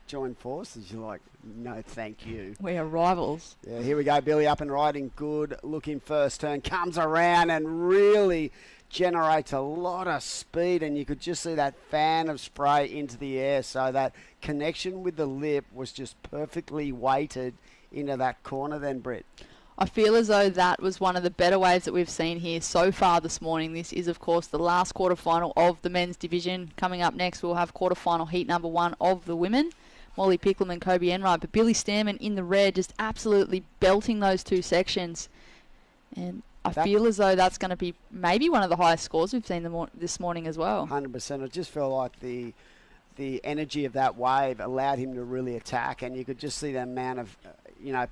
join forces? You're like, no, thank you. We are rivals. Yeah, here we go. Billy up and riding good. Looking first turn. Comes around and really generates a lot of speed, and you could just see that fan of spray into the air. So that connection with the lip was just perfectly weighted into that corner then, Britt. I feel as though that was one of the better waves that we've seen here so far this morning. This is, of course, the last quarterfinal of the men's division. Coming up next, we'll have quarterfinal heat number 1 of the women. Molly Picklum and Kobe Enright, but Billy Stairmand in the red, just absolutely belting those two sections. And I feel as though that's going to be maybe one of the highest scores we've seen this morning as well. 100%. I just feel like the energy of that wave allowed him to really attack, and you could just see the amount of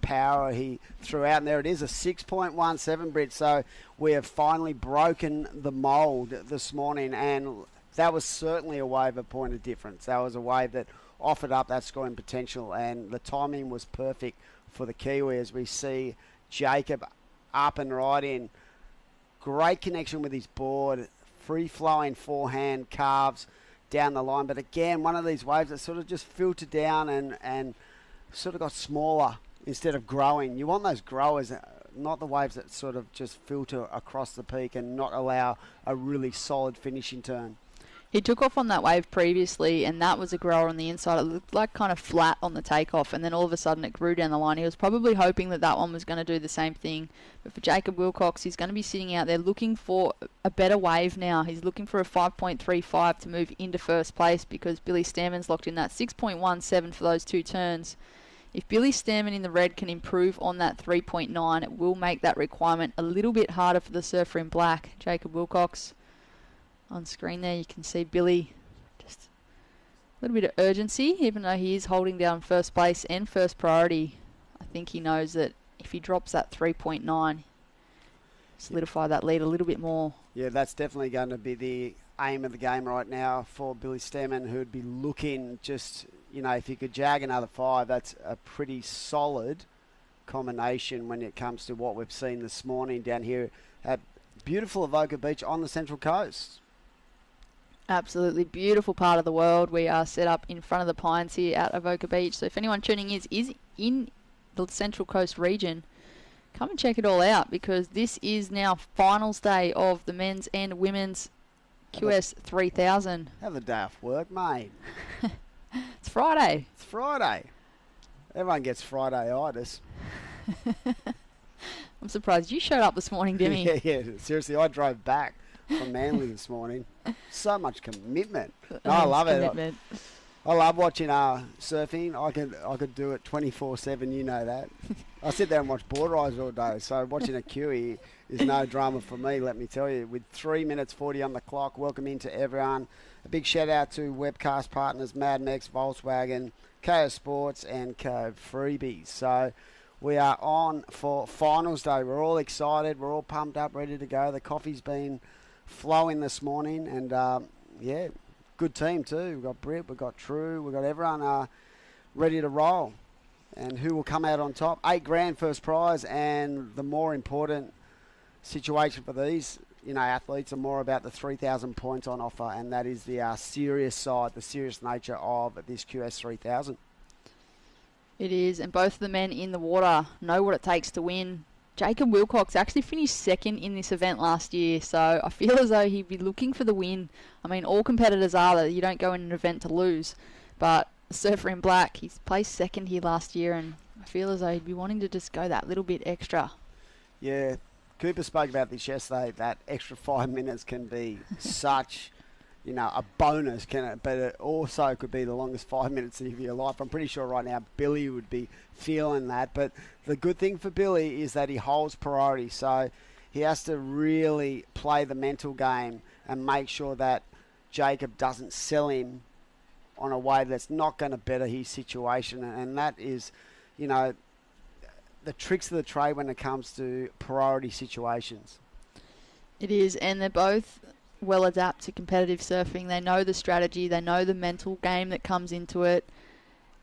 power he threw out. And there it is, a 6.17, Brit. So we have finally broken the mould this morning, and that was certainly a wave of point of difference. That was a wave that offered up that scoring potential, and the timing was perfect for the Kiwi as we see Jacob up and right in. Great connection with his board, free-flowing forehand carves down the line. But again, one of these waves that sort of just filtered down and sort of got smaller instead of growing. You want those growers, not the waves that sort of just filter across the peak and not allow a really solid finishing turn. He took off on that wave previously, and that was a grower on the inside. It looked like kind of flat on the takeoff, and then all of a sudden it grew down the line. He was probably hoping that that one was going to do the same thing. But for Jacob Wilcox, he's going to be sitting out there looking for a better wave now. He's looking for a 5.35 to move into first place because Billy Stairmand's locked in that 6.17 for those two turns. If Billy Stairmand in the red can improve on that 3.9, it will make that requirement a little bit harder for the surfer in black, Jacob Wilcox. On screen there you can see Billy, just a little bit of urgency, even though he is holding down first place and first priority. I think he knows that if he drops that 3.9, solidify that lead a little bit more. Yeah, that's definitely going to be the aim of the game right now for Billy Stairmand, who would be looking just, if he could jag another 5, that's a pretty solid combination when it comes to what we've seen this morning down here at beautiful Avoca Beach on the Central Coast. Absolutely beautiful part of the world. We are set up in front of the pines here at Avoca Beach. So if anyone tuning in is in the Central Coast region, come and check it all out because this is now finals day of the men's and women's QS 3000. Have a day off work, mate. It's Friday. It's Friday. Everyone gets Friday-itis. I'm surprised you showed up this morning, Demi. Yeah. Seriously, I drove back from Manly this morning. So much commitment. No, I love it. I love watching surfing. I could do it 24/7. You know that. I sit there and watch board rides all day. So watching a QE is no drama for me. Let me tell you. With 3 minutes 40 on the clock, welcome into everyone. A big shout out to webcast partners Mad Max, Volkswagen, KO Sports, and Co Freebies. So we are on for finals day. We're all excited. We're all pumped up, ready to go. The coffee's been flowing this morning, and good team too. We've got Britt, we've got True, we've got everyone ready to roll. And who will come out on top? $8,000 first prize, and the more important situation for these athletes are more about the 3,000 points on offer, and that is the serious side, the serious nature of this QS 3000. It is, and both of the men in the water know what it takes to win. Jacob Wilcox actually finished second in this event last year, so I feel as though he'd be looking for the win. I mean, all competitors are that you don't go in an event to lose, but the surfer in black. He's placed second here last year, and I feel as though he'd be wanting to just go that little bit extra. Yeah, Cooper spoke about this yesterday. That extra 5 minutes can be such, a bonus, can it? But it also could be the longest 5 minutes of your life. I'm pretty sure right now Billy would be feeling that. But the good thing for Billy is that he holds priority, so he has to really play the mental game and make sure that Jacob doesn't sell him on a way that's not going to better his situation. And that is, the tricks of the trade when it comes to priority situations. It is, and they're both well adapted to competitive surfing. They know the strategy, they know the mental game that comes into it.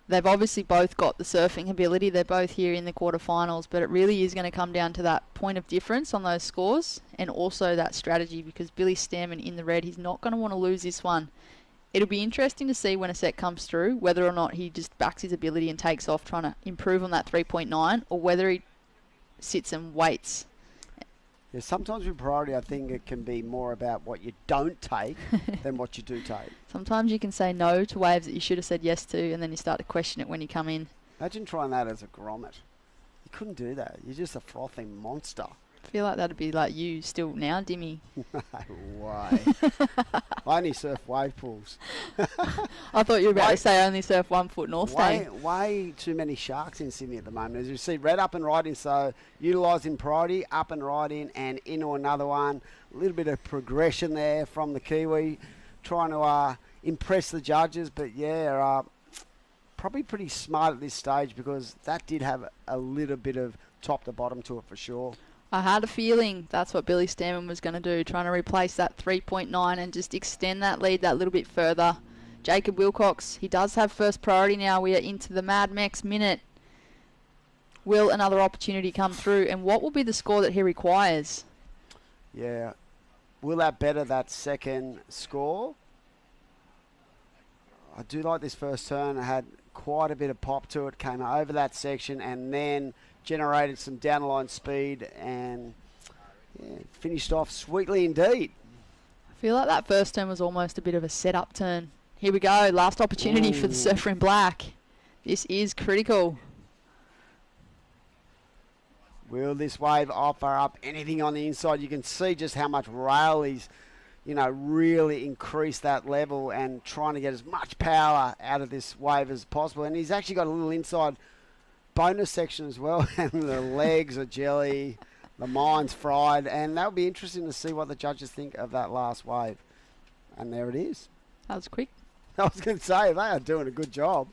They've obviously both got the surfing ability. They're both here in the quarterfinals, but it really is going to come down to that point of difference on those scores and also that strategy, because Billy Stairmand in the red, he's not going to want to lose this one. It'll be interesting to see when a set comes through whether or not he just backs his ability and takes off trying to improve on that 3.9, or whether he sits and waits. Yeah, sometimes with priority, I think it can be more about what you don't take than what you do take. Sometimes you can say no to waves that you should have said yes to, and then you start to question it when you come in. Imagine trying that as a grommet. You couldn't do that. You're just a frothing monster. I feel like that'd be like you still now, Dimmy. No way. I only surf wave pools. I thought you were about to say I only surf 1 foot north stay. Way too many sharks in Sydney at the moment. As you see, red up and right in, so utilising priority, up and right in, and into another one. A little bit of progression there from the Kiwi, trying to impress the judges. But yeah, probably pretty smart at this stage, because that did have a little bit of top to bottom to it for sure. I had a feeling that's what Billy Stairmand was going to do, trying to replace that 3.9 and just extend that lead that little bit further. Jacob Wilcox, he does have first priority now. We are into the Mad Mex minute. Will another opportunity come through, and what will be the score that he requires? Yeah, will that better that second score? I do like this first turn. It had quite a bit of pop to it, came over that section and then generated some down the line speed and finished off sweetly indeed. I feel like that first turn was almost a bit of a set-up turn. Here we go, last opportunity for the surfer in black. This is critical. Will this wave offer up anything on the inside? You can see just how much rail he's, really increased that level and trying to get as much power out of this wave as possible. And he's actually got a little inside bonus section as well, and the legs are jelly, the mind's fried, and that'll be interesting to see what the judges think of that last wave. And there it is. That was quick. I was going to say, they are doing a good job.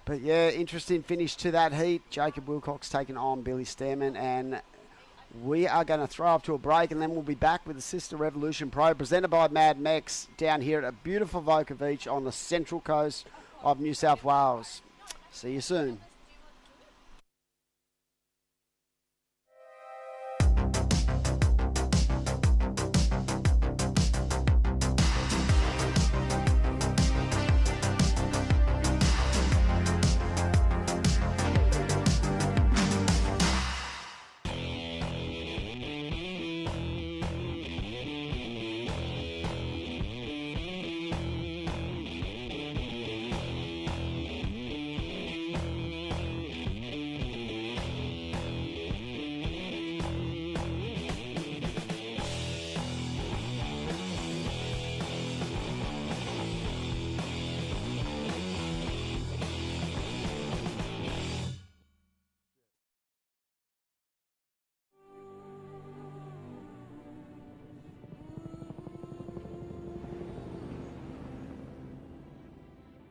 But yeah, interesting finish to that heat. Jacob Wilcox taking on Billy Stairmand, and we are going to throw up to a break, and then we'll be back with the Sisstrevolution Pro, presented by Mad Mex, down here at a beautiful Avoca Beach on the central coast of New South Wales. See you soon.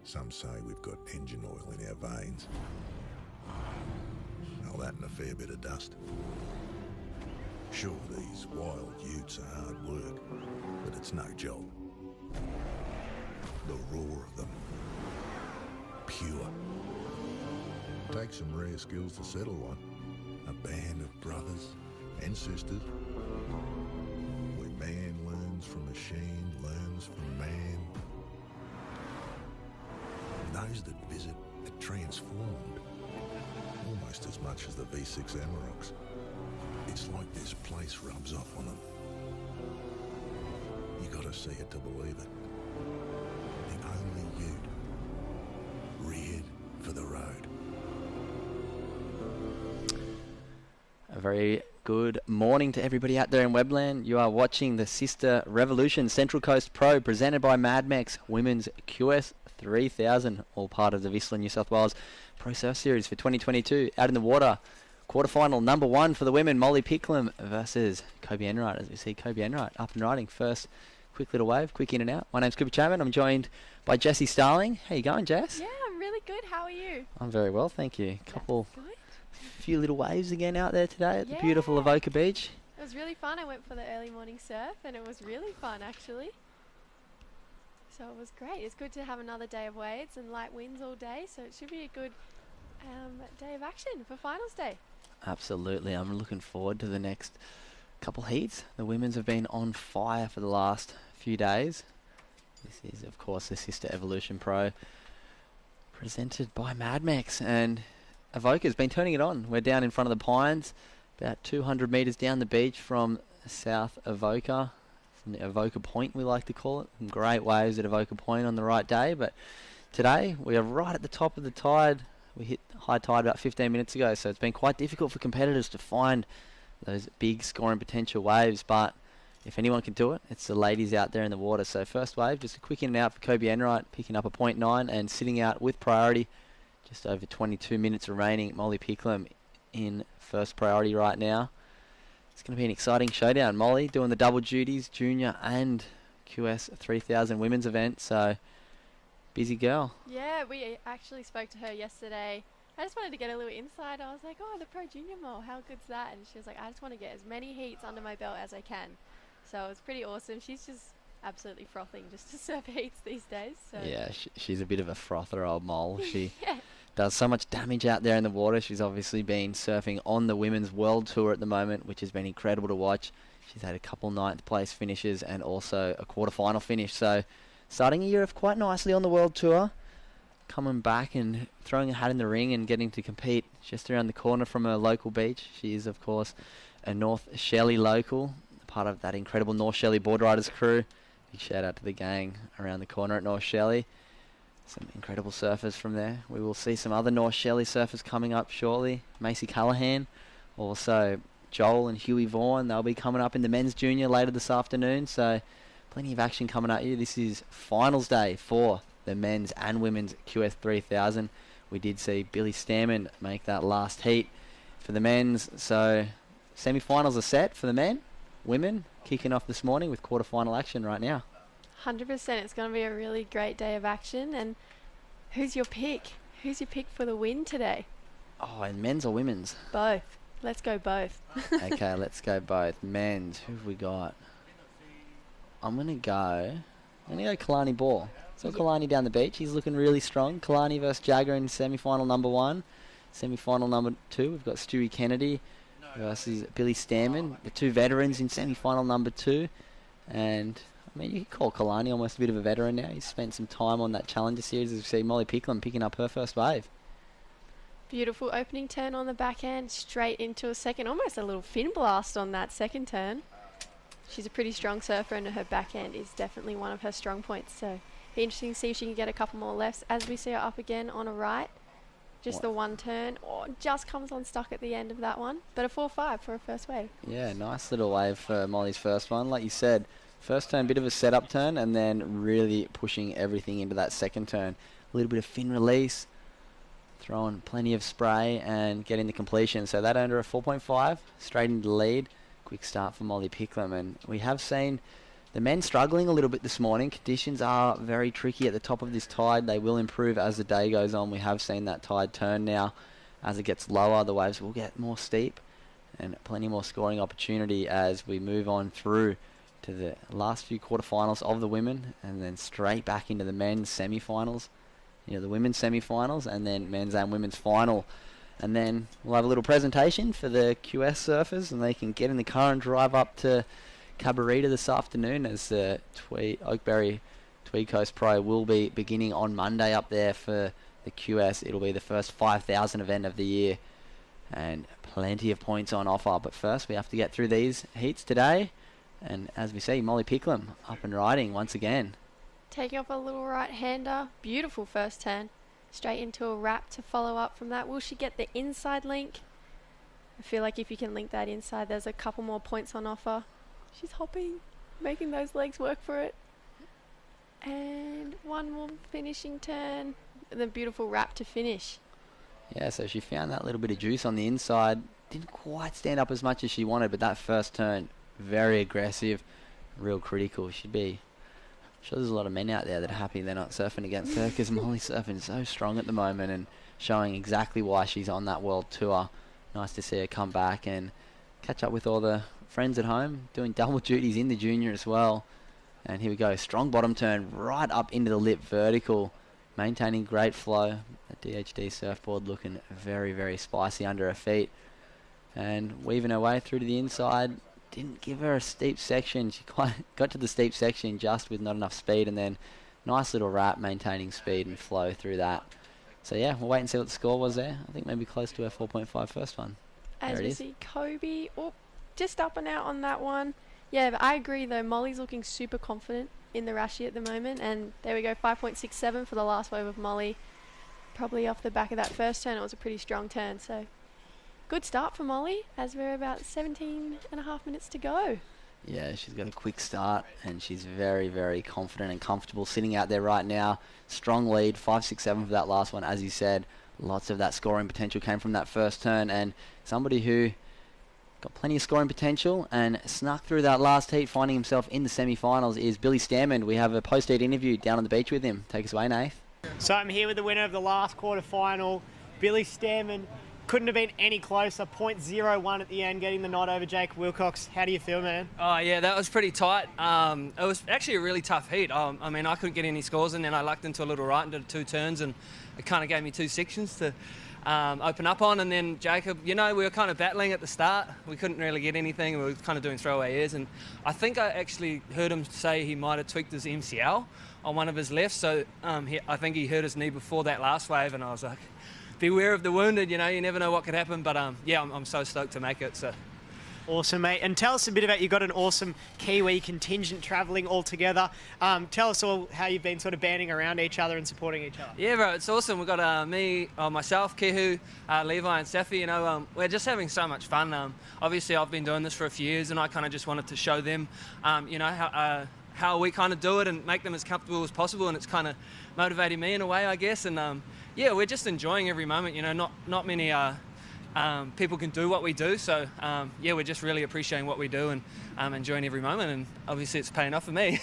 Some say we've got engine oil in our veins. All that and a fair bit of dust. Sure, these wild utes are hard work, but it's no job. The roar of them. Pure. Takes some rare skills to settle one. A band of brothers and sisters. Where man learns from machine, learns from man. Those that visit are transformed, almost as much as the V6 Amaroks. It's like this place rubs off on them. You gotta see it to believe it. The only ute A very good morning to everybody out there in Webland. You are watching the Sisstrevolution Central Coast Pro presented by Mad Max Women's QS 3000, all part of the Vissla New South Wales Pro Surf Series for 2022. Out in the water, quarterfinal number 1 for the women, Molly Picklum versus Kobe Enright. As we see Kobe Enright up and riding first. Quick little wave, quick in and out. My name's Cooper Chapman. I'm joined by Jessie Starling. How you going, Jess? Yeah, I'm really good. How are you? I'm very well, thank you. Few little waves again out there today at the Yeah. beautiful Avoca Beach. It was really fun. I went for the early morning surf and it was really fun actually. So it was great. It's good to have another day of waves and light winds all day, so it should be a good day of action for finals day. Absolutely. I'm looking forward to the next couple heats. The women's have been on fire for the last few days. This is, of course, the Sisstrevolution Pro presented by Mad Max, and Avoca's been turning it on. We're down in front of the Pines, about 200 metres down the beach from South Avoca, from the Avoca Point we like to call it. Some great waves at Avoca Point on the right day, but today we are right at the top of the tide. We hit high tide about 15 minutes ago, so it's been quite difficult for competitors to find those big scoring potential waves, but if anyone can do it, it's the ladies out there in the water. So first wave, just a quick in and out for Kobe Enright, picking up a 0.9 and sitting out with priority. Just over 22 minutes remaining. Molly Picklum in first priority right now. It's going to be an exciting showdown. Molly doing the double duties, junior and QS 3000 women's event. So, busy girl. Yeah, we actually spoke to her yesterday. I just wanted to get a little insight. I was like, oh, the Pro Junior Mole, how good's that? And she was like, I just want to get as many heats under my belt as I can. So it was pretty awesome. She's just absolutely frothing just to surf heats these days. So. Yeah, she's a bit of a frother old mole. She yeah. does so much damage out there in the water. She's obviously been surfing on the Women's World Tour at the moment, which has been incredible to watch. She's had a couple 9th place finishes and also a quarterfinal finish. So starting a year off quite nicely on the World Tour. Coming back and throwing a hat in the ring and getting to compete just around the corner from her local beach. She is, of course, a North Shelley local, part of that incredible North Shelley board riders crew. Big shout out to the gang around the corner at North Shelley. Some incredible surfers from there. We will see some other North Shelley surfers coming up shortly. Macy Callahan, also Joel and Huey Vaughan. They'll be coming up in the men's junior later this afternoon. So plenty of action coming at you. This is finals day for the men's and women's QS 3000. We did see Billy Stairmand make that last heat for the men's. So semi-finals are set for the men. Women kicking off this morning with quarterfinal action right now. 100%. It's going to be a really great day of action. And who's your pick? Who's your pick for the win today? Oh, and men's or women's? Both. Let's go both. Okay, let's go both. Men's, who have we got? I'm going to go Kalani Ball. So Kalani down the beach. He's looking really strong. Kalani versus Jagger in semi-final number 1. Semi-final number 2, we've got Stewie Kennedy versus Billy Stairmand, the two veterans in semi-final number 2. And I mean, you could call Kalani almost a bit of a veteran now. He's spent some time on that Challenger Series, as we see Molly Picklum picking up her first wave. Beautiful opening turn on the backhand, straight into a second, almost a little fin blast on that second turn. She's a pretty strong surfer and her backhand is definitely one of her strong points. So be interesting to see if she can get a couple more lefts as we see her up again on a right. Just the one turn, just comes on stuck at the end of that one. But a 4-5 for a first wave. Yeah, nice little wave for Molly's first one. Like you said, first turn, bit of a setup turn, and then really pushing everything into that second turn. A little bit of fin release, throwing plenty of spray, and getting the completion. So that earned her a 4.5, straight into the lead. Quick start for Molly Picklum. And we have seen the men struggling a little bit this morning. Conditions are very tricky at the top of this tide. They will improve as the day goes on. We have seen that tide turn now. As it gets lower, the waves will get more steep and plenty more scoring opportunity as we move on through to the last few quarterfinals of the women and then straight back into the men's semi-finals. The women's semi-finals and then men's and women's final. And then we'll have a little presentation for the QS surfers and they can get in the car and drive up to Cabarita this afternoon as the Oakberry Tweed Coast Pro will be beginning on Monday up there for the QS. It'll be the first 5,000 event of the year and plenty of points on offer. But first we have to get through these heats today. And as we see, Molly Picklum up and riding once again. Taking off a little right-hander. Beautiful first turn. Straight into a wrap to follow up from that. Will she get the inside link? I feel like if you can link that inside, there's a couple more points on offer. She's hopping, making those legs work for it. And one more finishing turn. And then beautiful wrap to finish. Yeah, so she found that little bit of juice on the inside. Didn't quite stand up as much as she wanted, but that first turn, very aggressive, real critical. She'd be... I'm sure there's a lot of men out there that are happy they're not surfing against her, because Molly's surfing so strong at the moment and showing exactly why she's on that world tour. Nice to see her come back and catch up with all the friends at home, doing double duties in the junior as well. And here we go, strong bottom turn right up into the lip vertical, maintaining great flow. The DHD surfboard looking very, very spicy under her feet. And weaving her way through to the inside. Didn't give her a steep section. She quite got to the steep section just with not enough speed, and then nice little wrap, maintaining speed and flow through that. So yeah, we'll wait and see what the score was there. I think maybe close to her 4.5 first one. As we see Kobe, just up and out on that one. Yeah, but I agree though. Molly's looking super confident in the Rashi at the moment, and there we go, 5.67 for the last wave of Molly. Probably off the back of that first turn, it was a pretty strong turn. So good start for Molly, as we're about 17.5 minutes to go. Yeah, she's got a quick start, and she's very, very confident and comfortable sitting out there right now. Strong lead, 5.67 for that last one, as you said. Lots of that scoring potential came from that first turn, and somebody who got plenty of scoring potential and snuck through that last heat, finding himself in the semi-finals, is Billy Stairmand. We have a post-heat interview down on the beach with him. Take us away, Nath. So I'm here with the winner of the last quarterfinal, Billy Stairmand. Couldn't have been any closer, 0.01 at the end, getting the nod over Jake Wilcox. How do you feel, man? Oh, yeah, that was pretty tight. It was actually a really tough heat. I mean, I couldn't get any scores, and then I lucked into a little right and did 2 turns, and it kind of gave me 2 sections to open up on. And then Jacob, you know, we were kind of battling at the start. We couldn't really get anything. We were kind of doing throwaway airs, and I think I actually heard him say he might have tweaked his MCL on one of his lefts. So I think he hurt his knee before that last wave, and I was like, beware of the wounded, you know, you never know what could happen. But yeah, I'm so stoked to make it. So awesome, mate. And tell us a bit about, you got an awesome Kiwi contingent travelling all together. Tell us all how you've been sort of banding around each other and supporting each other. Yeah, bro, it's awesome. We've got myself, Kehu, Levi and Safi. You know, we're just having so much fun. Obviously, I've been doing this for a few years, and I kind of just wanted to show them, you know, how we kind of do it and make them as comfortable as possible. And it's kind of motivating me in a way, I guess. And yeah, we're just enjoying every moment. You know, not many people can do what we do. So yeah, we're just really appreciating what we do and enjoying every moment. And obviously, it's paying off for me.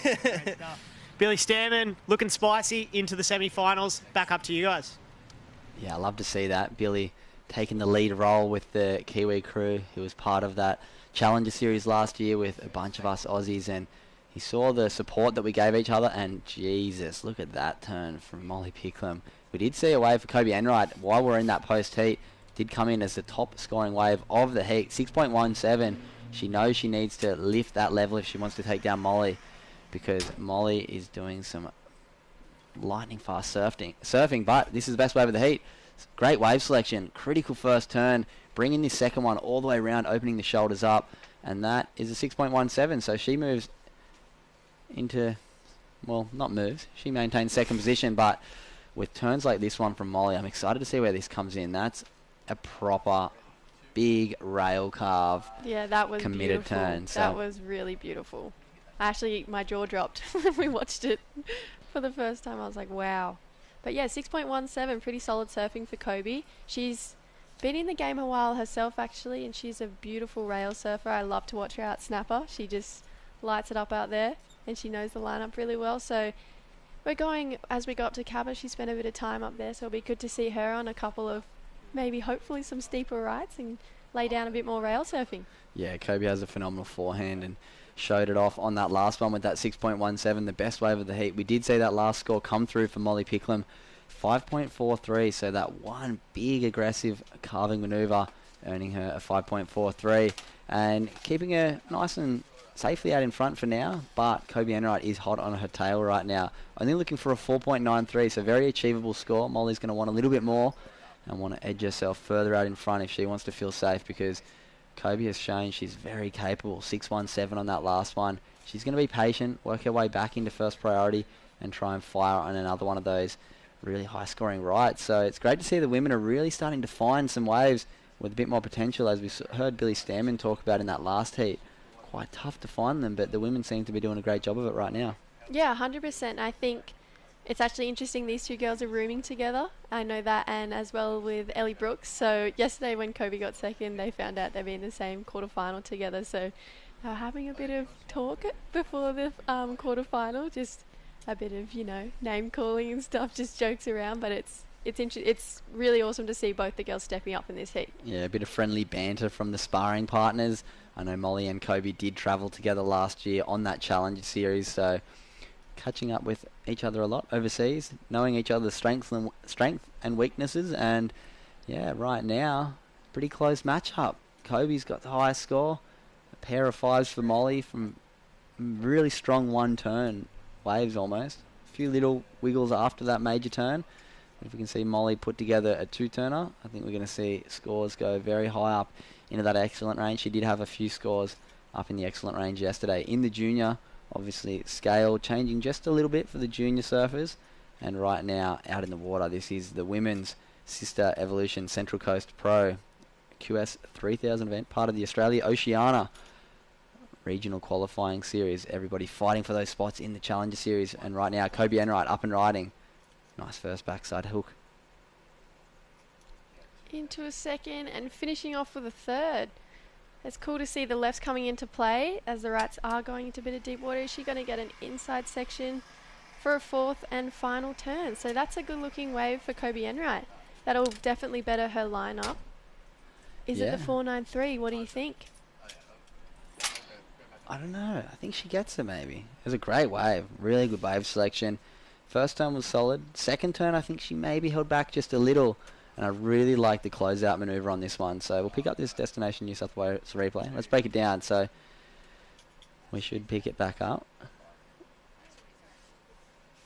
Billy Stairmand looking spicy into the semi-finals. Back up to you guys. Yeah, I love to see that. Billy taking the lead role with the Kiwi crew. He was part of that Challenger Series last year with a bunch of us Aussies, and he saw the support that we gave each other, and Jesus, look at that turn from Molly Picklum. We did see a wave for Kobe Enright while we're in that post-heat. Did come in as the top scoring wave of the heat, 6.17. She knows she needs to lift that level if she wants to take down Molly, because Molly is doing some lightning fast surfing, but this is the best wave of the heat. Great wave selection, critical first turn, bringing this second one all the way around, opening the shoulders up, and that is a 6.17. So she moves into, well, not moves, she maintains second position, but with turns like this one from Molly, I'm excited to see where this comes in. That's a proper big rail carve. Yeah, that was committed beautiful. Turn. So that was really beautiful. Actually, my jaw dropped when we watched it for the first time. I was like, wow. But yeah, 6.17, pretty solid surfing for Kobe. She's been in the game a while herself, actually, and she's a beautiful rail surfer. I love to watch her out snapper. She just lights it up out there, and she knows the lineup really well. So we're going, as we go up to Cabba, she spent a bit of time up there, so it'll be good to see her on a couple of maybe hopefully some steeper rides and lay down a bit more rail surfing. Yeah, Kobe has a phenomenal forehand and showed it off on that last one with that 6.17, the best wave of the heat. We did see that last score come through for Molly Picklum, 5.43, so that one big aggressive carving manoeuvre earning her a 5.43 and keeping her nice and safely out in front for now. But Kobe Enright is hot on her tail right now, only looking for a 4.93, so very achievable score. Molly's going to want a little bit more and want to edge herself further out in front if she wants to feel safe, because Kobe has shown she's very capable. 6.17 on that last one. She's going to be patient, work her way back into first priority and try and fire on another one of those really high scoring rights. So it's great to see the women are really starting to find some waves with a bit more potential, as we heard Billy Stairmand talk about in that last heat. Quite tough to find them, but the women seem to be doing a great job of it right now. Yeah, 100%. I think it's actually interesting these two girls are rooming together. I know that, and as well with Ellie Brooks. So yesterday when Kobe got second, they found out they'd be in the same quarterfinal together. So they were having a bit of talk before the quarterfinal, just a bit of, name calling and stuff, just jokes around. But it's really awesome to see both the girls stepping up in this heat. Yeah, a bit of friendly banter from the sparring partners. I know Molly and Kobe did travel together last year on that Challenger Series, so catching up with each other a lot overseas, knowing each other's strengths and weaknesses, and yeah, right now, pretty close matchup. Kobe's got the highest score, a pair of fives for Molly from really strong one turn, waves almost. A few little wiggles after that major turn. If we can see Molly put together a two-turner, I think we're going to see scores go very high up into that excellent range. She did have a few scores up in the excellent range yesterday. In the junior, obviously scale changing just a little bit for the junior surfers, and right now out in the water, this is the women's Sisstrevolution Central Coast Pro QS 3000 event, part of the Australia Oceania regional qualifying series. Everybody fighting for those spots in the Challenger Series, and right now Kobe Enright up and riding. Nice first backside hook. Into a second and finishing off with a third. It's cool to see the lefts coming into play as the rights are going into a bit of deep water. Is she going to get an inside section for a fourth and final turn? So that's a good looking wave for Kobe Enright. That'll definitely better her lineup. Is it the 493? What do you think? I don't know. I think she gets it maybe. It was a great wave. Really good wave selection. First turn was solid. Second turn, I think she maybe held back just a little. And I really like the closeout manoeuvre on this one. So we'll pick up this Destination New South Wales replay. Let's break it down. So we should pick it back up.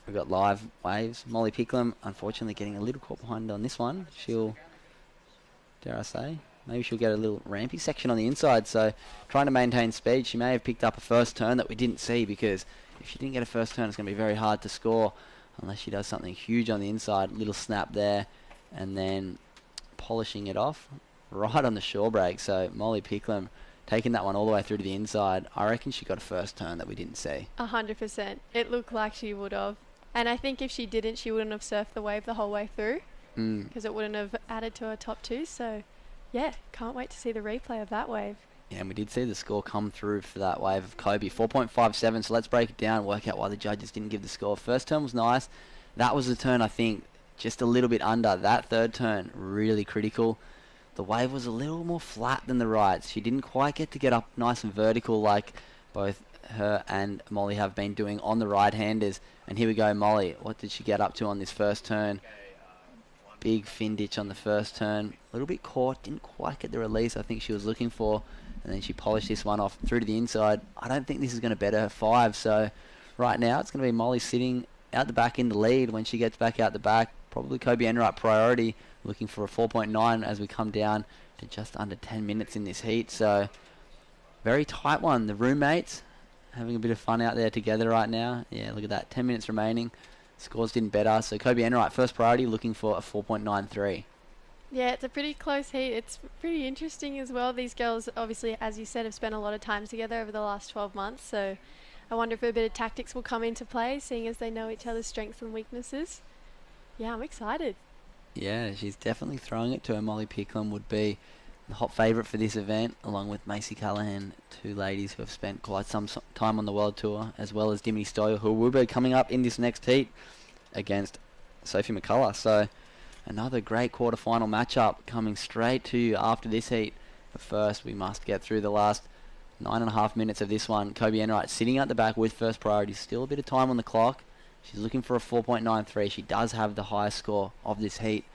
We've got live waves. Molly Picklum, unfortunately, getting a little caught behind on this one. She'll, dare I say, maybe she'll get a little rampy section on the inside. So trying to maintain speed. She may have picked up a first turn that we didn't see, because if she didn't get a first turn, it's going to be very hard to score unless she does something huge on the inside. Little snap there. And then polishing it off right on the shore break. So Molly Picklum taking that one all the way through to the inside. I reckon she got a first turn that we didn't see. 100%. It looked like she would have. And I think if she didn't, she wouldn't have surfed the wave the whole way through, because it wouldn't have added to her top two. So yeah, can't wait to see the replay of that wave. Yeah, and we did see the score come through for that wave of Kobe, 4.57. So let's break it down, work out why the judges didn't give the score. First turn was nice. That was the turn, I think, just a little bit under. That third turn, really critical. The wave was a little more flat than the rights. She didn't quite get to get up nice and vertical like both her and Molly have been doing on the right-handers. And here we go, Molly. What did she get up to on this first turn? Big fin ditch on the first turn. A little bit caught. Didn't quite get the release I think she was looking for. And then she polished this one off through to the inside. I don't think this is going to better her five. So right now it's going to be Molly sitting out the back in the lead. When she gets back out the back, probably Kobe Enright priority, looking for a 4.9 as we come down to just under 10 minutes in this heat. So very tight one. The roommates having a bit of fun out there together right now. Yeah, look at that. 10 minutes remaining. Scores didn't better. So Kobe Enright first priority, looking for a 4.93. Yeah, it's a pretty close heat. It's pretty interesting as well. These girls, obviously, as you said, have spent a lot of time together over the last 12 months. So I wonder if a bit of tactics will come into play, seeing as they know each other's strengths and weaknesses. Yeah, I'm excited. Yeah, she's definitely throwing it to her. Molly Picklum would be the hot favourite for this event, along with Macy Callahan, two ladies who have spent quite some time on the World Tour, as well as Dimity Stoyle, who will be coming up in this next heat against Sophie McCulloch. So another great quarterfinal matchup coming straight to you after this heat. But first, we must get through the last 9.5 minutes of this one. Kobe Enright sitting at the back with first priority. Still a bit of time on the clock. She's looking for a 4.93. She does have the highest score of this heat.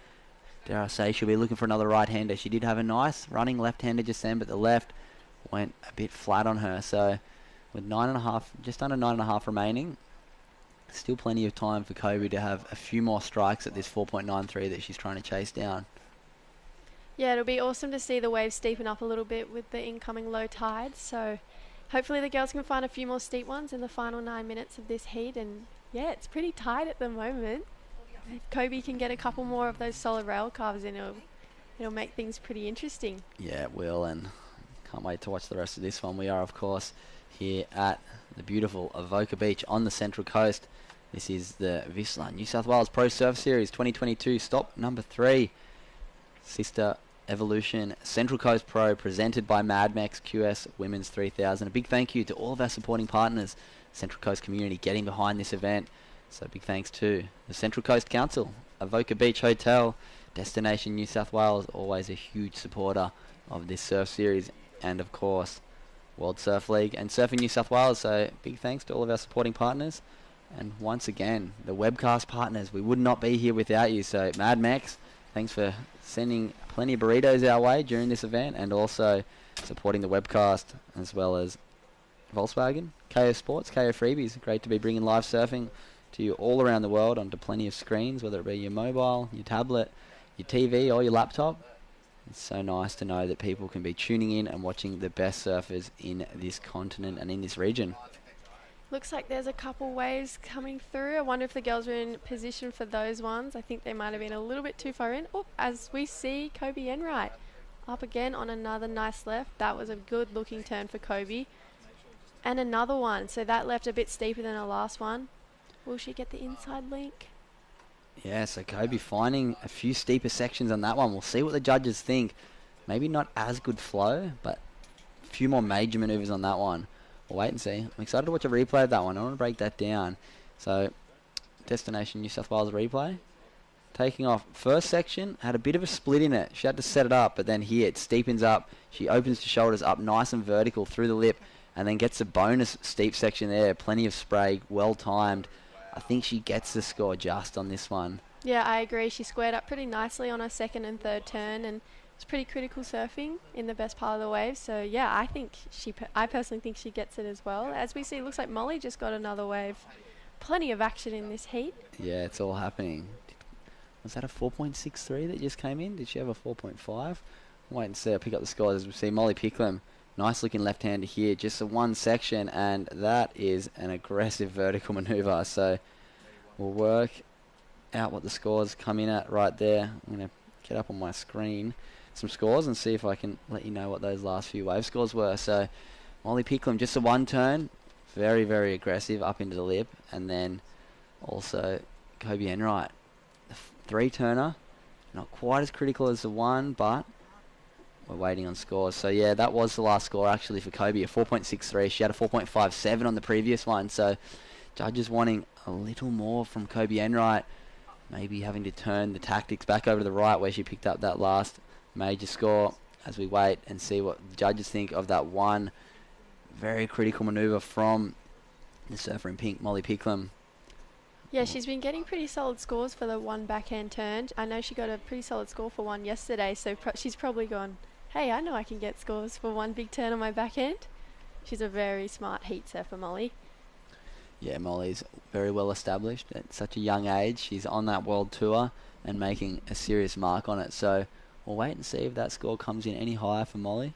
Dare I say, she'll be looking for another right-hander. She did have a nice running left-hander just then, but the left went a bit flat on her. So with 9.5, just under 9.5 remaining, still plenty of time for Kobe to have a few more strikes at this 4.93 that she's trying to chase down. Yeah, it'll be awesome to see the waves steepen up a little bit with the incoming low tide. So hopefully the girls can find a few more steep ones in the final 9 minutes of this heat. And yeah, it's pretty tight at the moment. If Kobe can get a couple more of those solid rail carves in, it'll it'll make things pretty interesting. Yeah, it will, and can't wait to watch the rest of this one. We are, of course, here at the beautiful Avoca Beach on the Central Coast. This is the Vissla New South Wales Pro Surf Series 2022, stop number 3. Sisstrevolution Central Coast Pro, presented by Mad Mex QS Women's 3000. A big thank you to all of our supporting partners, Central Coast community getting behind this event. So big thanks to the Central Coast Council, Avoca Beach Hotel, Destination New South Wales, always a huge supporter of this surf series, and of course World Surf League and Surfing New South Wales. So big thanks to all of our supporting partners, and once again the webcast partners. We would not be here without you. So Mad Mex, thanks for sending plenty of burritos our way during this event, and also supporting the webcast, as well as Volkswagen, KO Sports, KO Freebies. Great to be bringing live surfing to you all around the world onto plenty of screens, whether it be your mobile, your tablet, your TV or your laptop. It's so nice to know that people can be tuning in and watching the best surfers in this continent and in this region. Looks like there's a couple waves coming through. I wonder if the girls are in position for those ones. I think they might have been a little bit too far in. Oh, as we see Kobe Enright up again on another nice left. That was a good looking turn for Kobe. And another one. So that left a bit steeper than her last one. Will she get the inside link? Yeah, so Kobe finding a few steeper sections on that one. We'll see what the judges think. Maybe not as good flow, but a few more major maneuvers on that one. We'll wait and see. I'm excited to watch a replay of that one. I want to break that down. So, Destination New South Wales replay. Taking off. First section had a bit of a split in it. She had to set it up, but then here it steepens up. She opens the shoulders up nice and vertical through the lip, and then gets a bonus steep section there. Plenty of spray, well timed. I think she gets the score just on this one. Yeah, I agree. She squared up pretty nicely on her second and third turn, and it's pretty critical surfing in the best part of the wave. So yeah, I personally think she gets it as well. As we see, it looks like Molly just got another wave. Plenty of action in this heat. Yeah, it's all happening. Was that a 4.63 that just came in? Did she have a 4.5? Wait and see. I'll pick up the scores as we see Molly Picklum. Nice looking left-hander here, just a one section, and that is an aggressive vertical manoeuvre. So we'll work out what the scores come in at right there. I'm going to get up on my screen some scores and see if I can let you know what those last few wave scores were. So Molly Picklum, just a one turn, very, very aggressive up into the lip, and then also Kobe Enright, the three turner, not quite as critical as the one, but we're waiting on scores. So yeah, that was the last score actually for Kobe, a 4.63. She had a 4.57 on the previous one. So judges wanting a little more from Kobe Enright, maybe having to turn the tactics back over to the right where she picked up that last major score, as we wait and see what the judges think of that one very critical manoeuvre from the surfer in pink, Molly Picklum. Yeah, she's been getting pretty solid scores for the one backhand turn. I know she got a pretty solid score for one yesterday, so she's probably gone, hey, I know I can get scores for one big turn on my backhand. She's a very smart heat surfer, Molly. Yeah, Molly's very well established at such a young age. She's on that world tour and making a serious mark on it. So we'll wait and see if that score comes in any higher for Molly.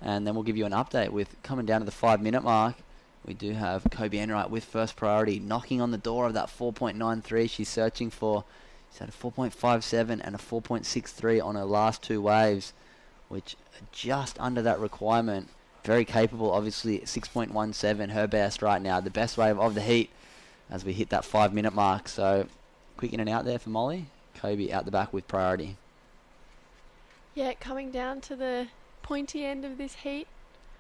And then we'll give you an update with coming down to the 5-minute mark. We do have Kobe Enright with first priority, knocking on the door of that 4.93 she's searching for. She's had a 4.57 and a 4.63 on her last two waves, which are just under that requirement. Very capable, obviously, 6.17, her best right now, the best wave of the heat as we hit that 5-minute mark. So quick in and out there for Molly. Kobe out the back with priority. Yeah, coming down to the pointy end of this heat.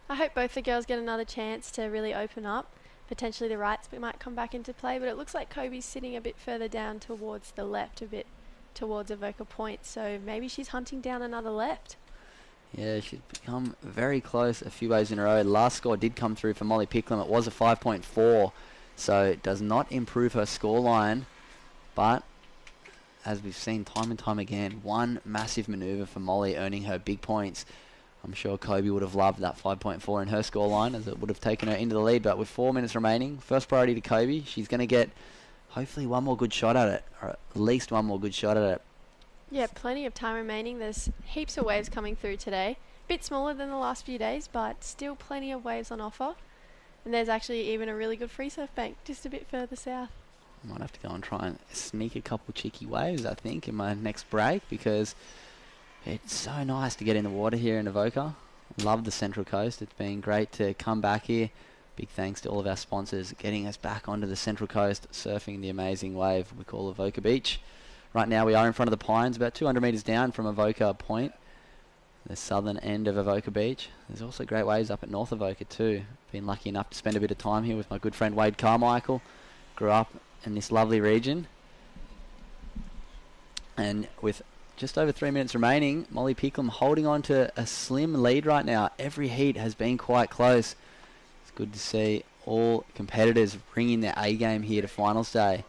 I hope both the girls get another chance to really open up. Potentially the rights might come back into play, but it looks like Kobe's sitting a bit further down towards the left, a bit towards Avoca Point, so maybe she's hunting down another left. Yeah, she's become very close a few waves in a row. Last score did come through for Molly Picklum. It was a 5.4, so it does not improve her scoreline, but as we've seen time and time again, one massive manoeuvre for Molly earning her big points. I'm sure Kobe would have loved that 5.4 in her scoreline, as it would have taken her into the lead. But with 4 minutes remaining, first priority to Kobe. She's going to get hopefully one more good shot at it, or at least one more good shot at it. Yeah, plenty of time remaining. There's heaps of waves coming through today. Bit smaller than the last few days, but still plenty of waves on offer. And there's actually even a really good free surf bank just a bit further south. I might have to go and try and sneak a couple cheeky waves, I think, in my next break, because It's so nice to get in the water here in Avoca. Love the Central Coast. It's been great to come back here. Big thanks to all of our sponsors getting us back onto the Central Coast, surfing the amazing wave we call Avoca Beach. Right now we are in front of the Pines, about 200 metres down from Avoca Point, the southern end of Avoca Beach. There's also great waves up at North Avoca too. Been lucky enough to spend a bit of time here with my good friend Wade Carmichael. Grew up in this lovely region. And with just over 3 minutes remaining, Molly Picklum holding on to a slim lead right now. Every heat has been quite close. It's good to see all competitors bringing their A game here to finals day.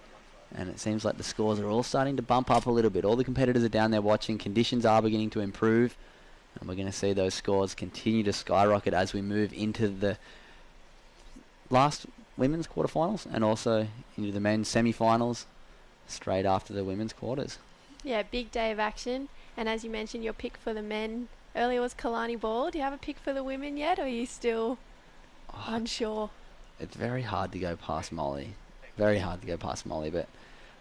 And it seems like the scores are all starting to bump up a little bit. All the competitors are down there watching. Conditions are beginning to improve. And we're going to see those scores continue to skyrocket as we move into the last women's quarterfinals and also into the men's semi-finals straight after the women's quarters. Yeah, big day of action. And as you mentioned, your pick for the men earlier was Kalani Ball. Do you have a pick for the women yet, or are you still unsure? It's very hard to go past Molly. Very hard to go past Molly, but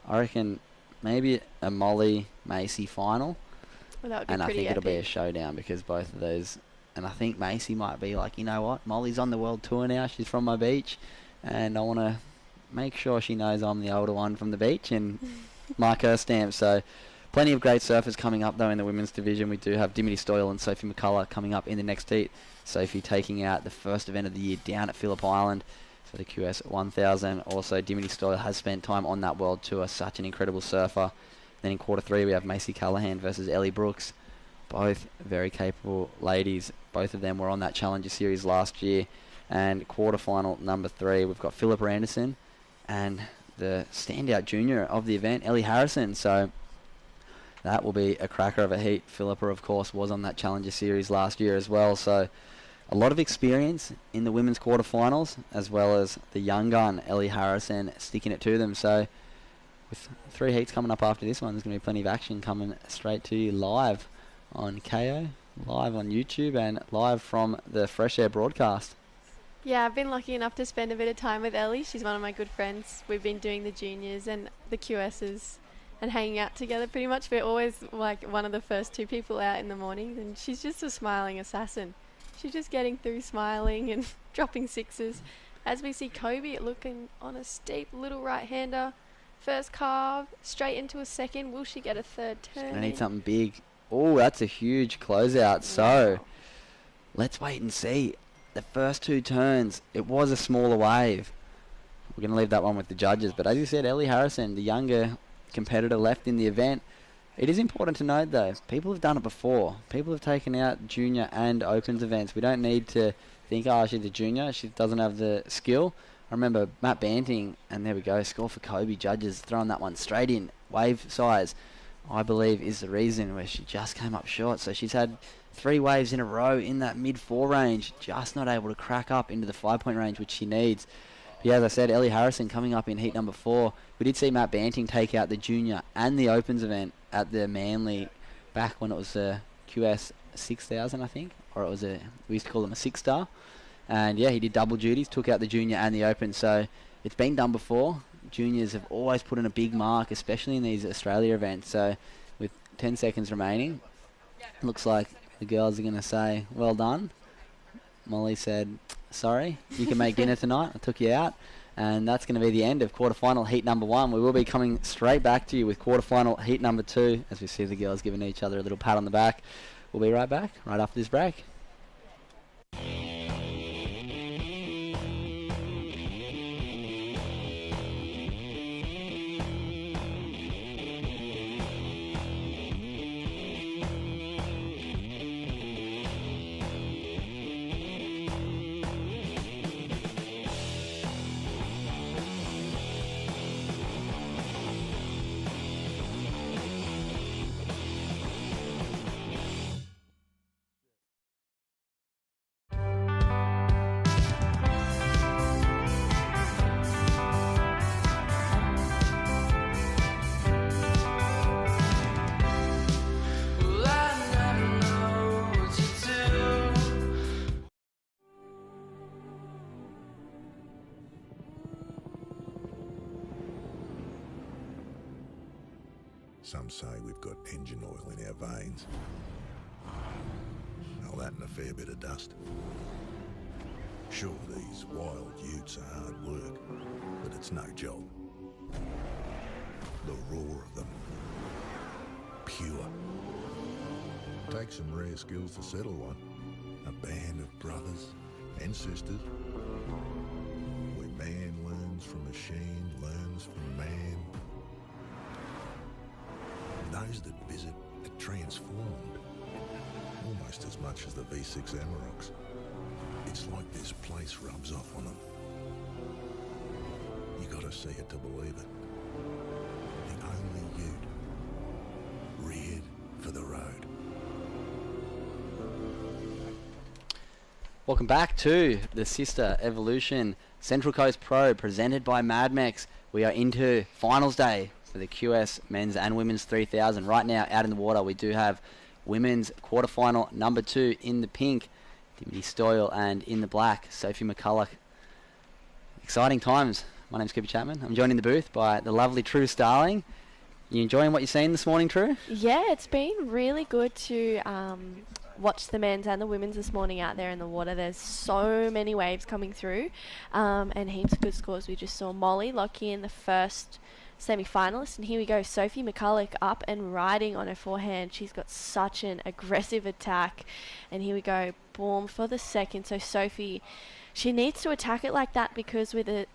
I reckon maybe a Molly Macy final. Well, that would be and I pretty think it'll be a epic. showdown because both of those, and I think Macy might be like, you know what, Molly's on the world tour now, she's from my beach, and I want to make sure she knows I'm the older one from the beach and mark her stamp. So plenty of great surfers coming up though in the women's division. We do have Dimity Stoyle and Sophie McCulloch coming up in the next heat. Sophie taking out the first event of the year down at Phillip Island for the QS 1000. Also, Dimity Stoyle has spent time on that world tour, such an incredible surfer. Then in quarter 3 we have Macy Callahan versus Ellie Brooks. Both very capable ladies. Both of them were on that Challenger Series last year. And quarterfinal number 3 we've got Philippa Anderson and the standout junior of the event, Ellie Harrison. So that will be a cracker of a heat. Philippa, of course, was on that Challenger Series last year as well. So a lot of experience in the women's quarterfinals, as well as the young gun, Ellie Harrison, sticking it to them. So with 3 heats coming up after this one, there's going to be plenty of action coming straight to you live on KO, live on YouTube, and live from the Fresh Air broadcast. Yeah, I've been lucky enough to spend a bit of time with Ellie. She's one of my good friends. We've been doing the juniors and the QSs and hanging out together pretty much. We're always like one of the first 2 people out in the mornings, and she's just a smiling assassin. She's just getting through smiling and dropping sixes. As we see Kobe looking on a steep little right-hander. First carve, straight into a second. Will she get a third turn? I need something big. Oh, that's a huge closeout. So let's wait and see. The first 2 turns, it was a smaller wave. We're going to leave that one with the judges. But as you said, Ellie Harrison, the younger competitor left in the event. It is important to note, though, people have done it before. People have taken out junior and opens events. We don't need to think, oh, she's a junior, she doesn't have the skill. I remember Matt Banting, and there we go, score for Kobe. Judges throwing that one straight in. Wave size, I believe, is the reason where she just came up short. So she's had 3 waves in a row in that mid-4 range, just not able to crack up into the 5-point range, which she needs. But yeah, as I said, Ellie Harrison coming up in heat number 4. We did see Matt Banting take out the junior and the opens event at the Manly back when it was a QS 6000, I think, or it was we used to call them a 6-star. And yeah, he did double duties, took out the junior and the open. So it's been done before. Juniors have always put in a big mark, especially in these Australia events. So with 10 seconds remaining, looks like the girls are going to say, well done. Molly said, sorry, you can make dinner tonight. I took you out. And that's going to be the end of quarterfinal heat number 1. We will be coming straight back to you with quarterfinal heat number 2 as we see the girls giving each other a little pat on the back. We'll be right back, right after this break. Some say we've got engine oil in our veins. Well, that and a fair bit of dust. Sure, these wild utes are hard work, but it's no job. The roar of them. Pure. Takes some rare skills to settle one. A band of brothers and sisters. Where man learns from machine, learns from man. Those that visit are transformed. Almost as much as the V6 Amaroks. It's like this place rubs off on them. You gotta see it to believe it. The only ute reared for the road. Welcome back to the Sisstrevolution Central Coast Pro presented by Mad Mex. We are into finals day for the QS men's and women's 3000. Right now, out in the water, we do have women's quarterfinal number 2 in the pink, Dimity Stoyle, and in the black, Sophie McCulloch. Exciting times. My name's Cooper Chapman. I'm joined in the booth by the lovely True Starling. You enjoying what you're seeing this morning, True? Yeah, it's been really good to watch the men's and the women's this morning out there in the water. There's so many waves coming through and heaps of good scores. We just saw Molly lock in the first semi-finalist, and here we go, Sophie McCulloch up and riding on her forehand. She's got such an aggressive attack, and here we go, boom, for the second. So Sophie, she needs to attack it like that, because with a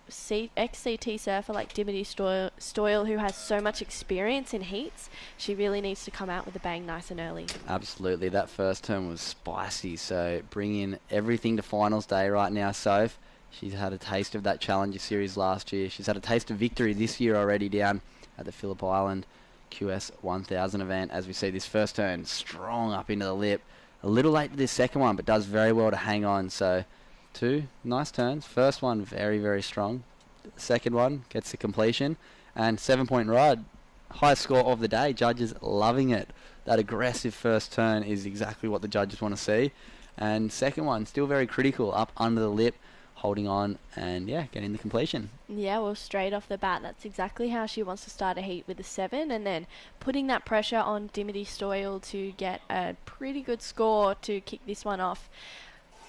ex-CT surfer like Dimity Stoyle, who has so much experience in heats, she really needs to come out with a bang nice and early. Absolutely, that first turn was spicy, so bring in everything to finals day right now, Soph. She's had a taste of that Challenger Series last year. She's had a taste of victory this year already down at the Phillip Island QS 1000 event. As we see this first turn, strong up into the lip. A little late to this second one, but does very well to hang on. So 2 nice turns. First one, very, very strong. The second one gets to completion. And 7-point ride. Highest score of the day. Judges loving it. That aggressive first turn is exactly what the judges want to see. And second one, still very critical, up under the lip, holding on and, yeah, getting the completion. Yeah, well, straight off the bat, that's exactly how she wants to start a heat, with a 7, and then putting that pressure on Dimity Stoyle to get a pretty good score to kick this one off.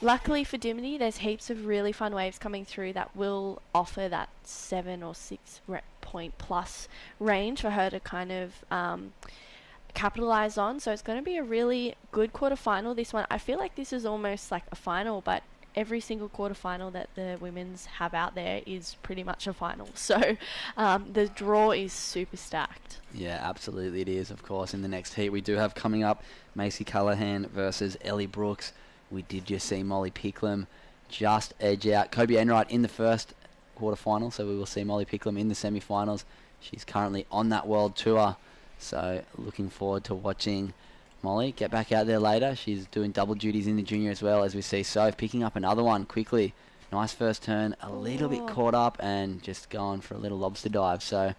Luckily for Dimity, there's heaps of really fun waves coming through that will offer that 7 or 6 point plus range for her to kind of capitalize on. So it's going to be a really good quarterfinal, this one. I feel like this is almost like a final, but every single quarterfinal that the women's have out there is pretty much a final. So the draw is super stacked. Yeah, absolutely it is, of course. In the next heat we do have coming up Macy Callahan versus Ellie Brooks. We did just see Molly Picklum just edge out Kobe Enright in the first quarterfinal, so we will see Molly Picklum in the semi-finals. She's currently on that world tour, so looking forward to watching Molly get back out there later. She's doing double duties in the junior as well, as we see Soph picking up another one quickly. Nice first turn, a little bit caught up and just going for a little lobster dive. So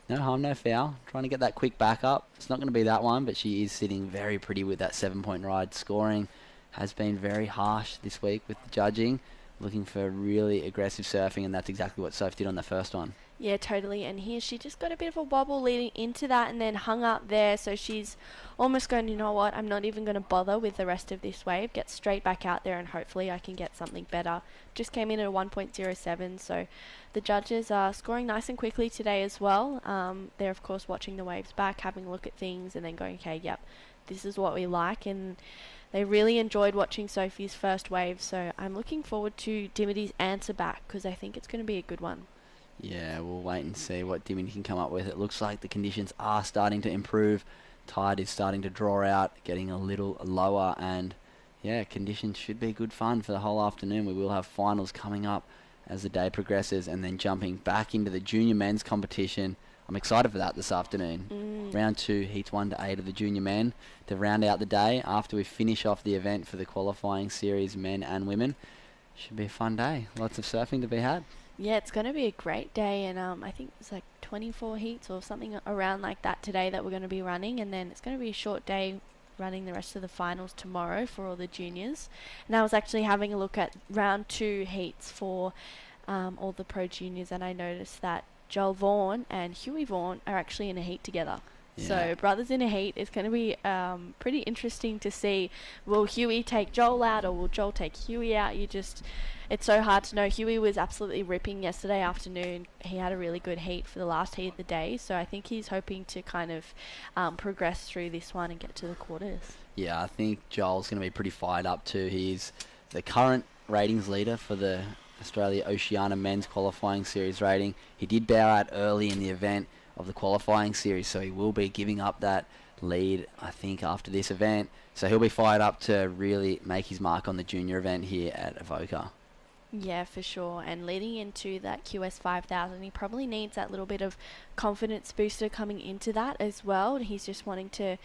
no harm, no foul. Trying to get that quick back up. It's not going to be that one, but she is sitting very pretty with that 7-point ride. Scoring has been very harsh this week with the judging, looking for really aggressive surfing, and that's exactly what Soph did on the first one. Yeah, totally. And here she just got a bit of a wobble leading into that and then hung up there. So she's almost going, you know what, I'm not even going to bother with the rest of this wave. Get straight back out there and hopefully I can get something better. Just came in at a 1.07. So the judges are scoring nice and quickly today as well. They're, of course, watching the waves back, having a look at things and then going, okay, yep, this is what we like. And they really enjoyed watching Sophie's first wave. So I'm looking forward to Dimity's answer back, because I think it's going to be a good one. Yeah, we'll wait and see what Dimity can come up with. It looks like the conditions are starting to improve. Tide is starting to draw out, getting a little lower, and yeah, conditions should be good fun for the whole afternoon. We will have finals coming up as the day progresses, and then jumping back into the junior men's competition. I'm excited for that this afternoon. Round 2, heats 1 to 8 of the junior men to round out the day after we finish off the event for the qualifying series, men and women. Should be a fun day. Lots of surfing to be had. Yeah, it's going to be a great day, and I think it's like 24 heats or something around like that today that we're going to be running, and then it's going to be a short day running the rest of the finals tomorrow for all the juniors. And I was actually having a look at round 2 heats for all the pro juniors, and I noticed that Joel Vaughan and Huey Vaughan are actually in a heat together. So Yeah. brothers in a heat is going to be pretty interesting to see. Will Huey take Joel out, or will Joel take Huey out? It's so hard to know. Huey was absolutely ripping yesterday afternoon. He had a really good heat for the last heat of the day, so I think he's hoping to kind of progress through this one and get to the quarters. Yeah, I think Joel's going to be pretty fired up too. He's the current ratings leader for the Australia Oceania Men's Qualifying Series rating. He did bow out early in the event of the qualifying series, so he will be giving up that lead, I think, after this event. So he'll be fired up to really make his mark on the junior event here at Avoca. Yeah, for sure. And leading into that QS 5000, he probably needs that little bit of confidence booster coming into that as well. He's just wanting to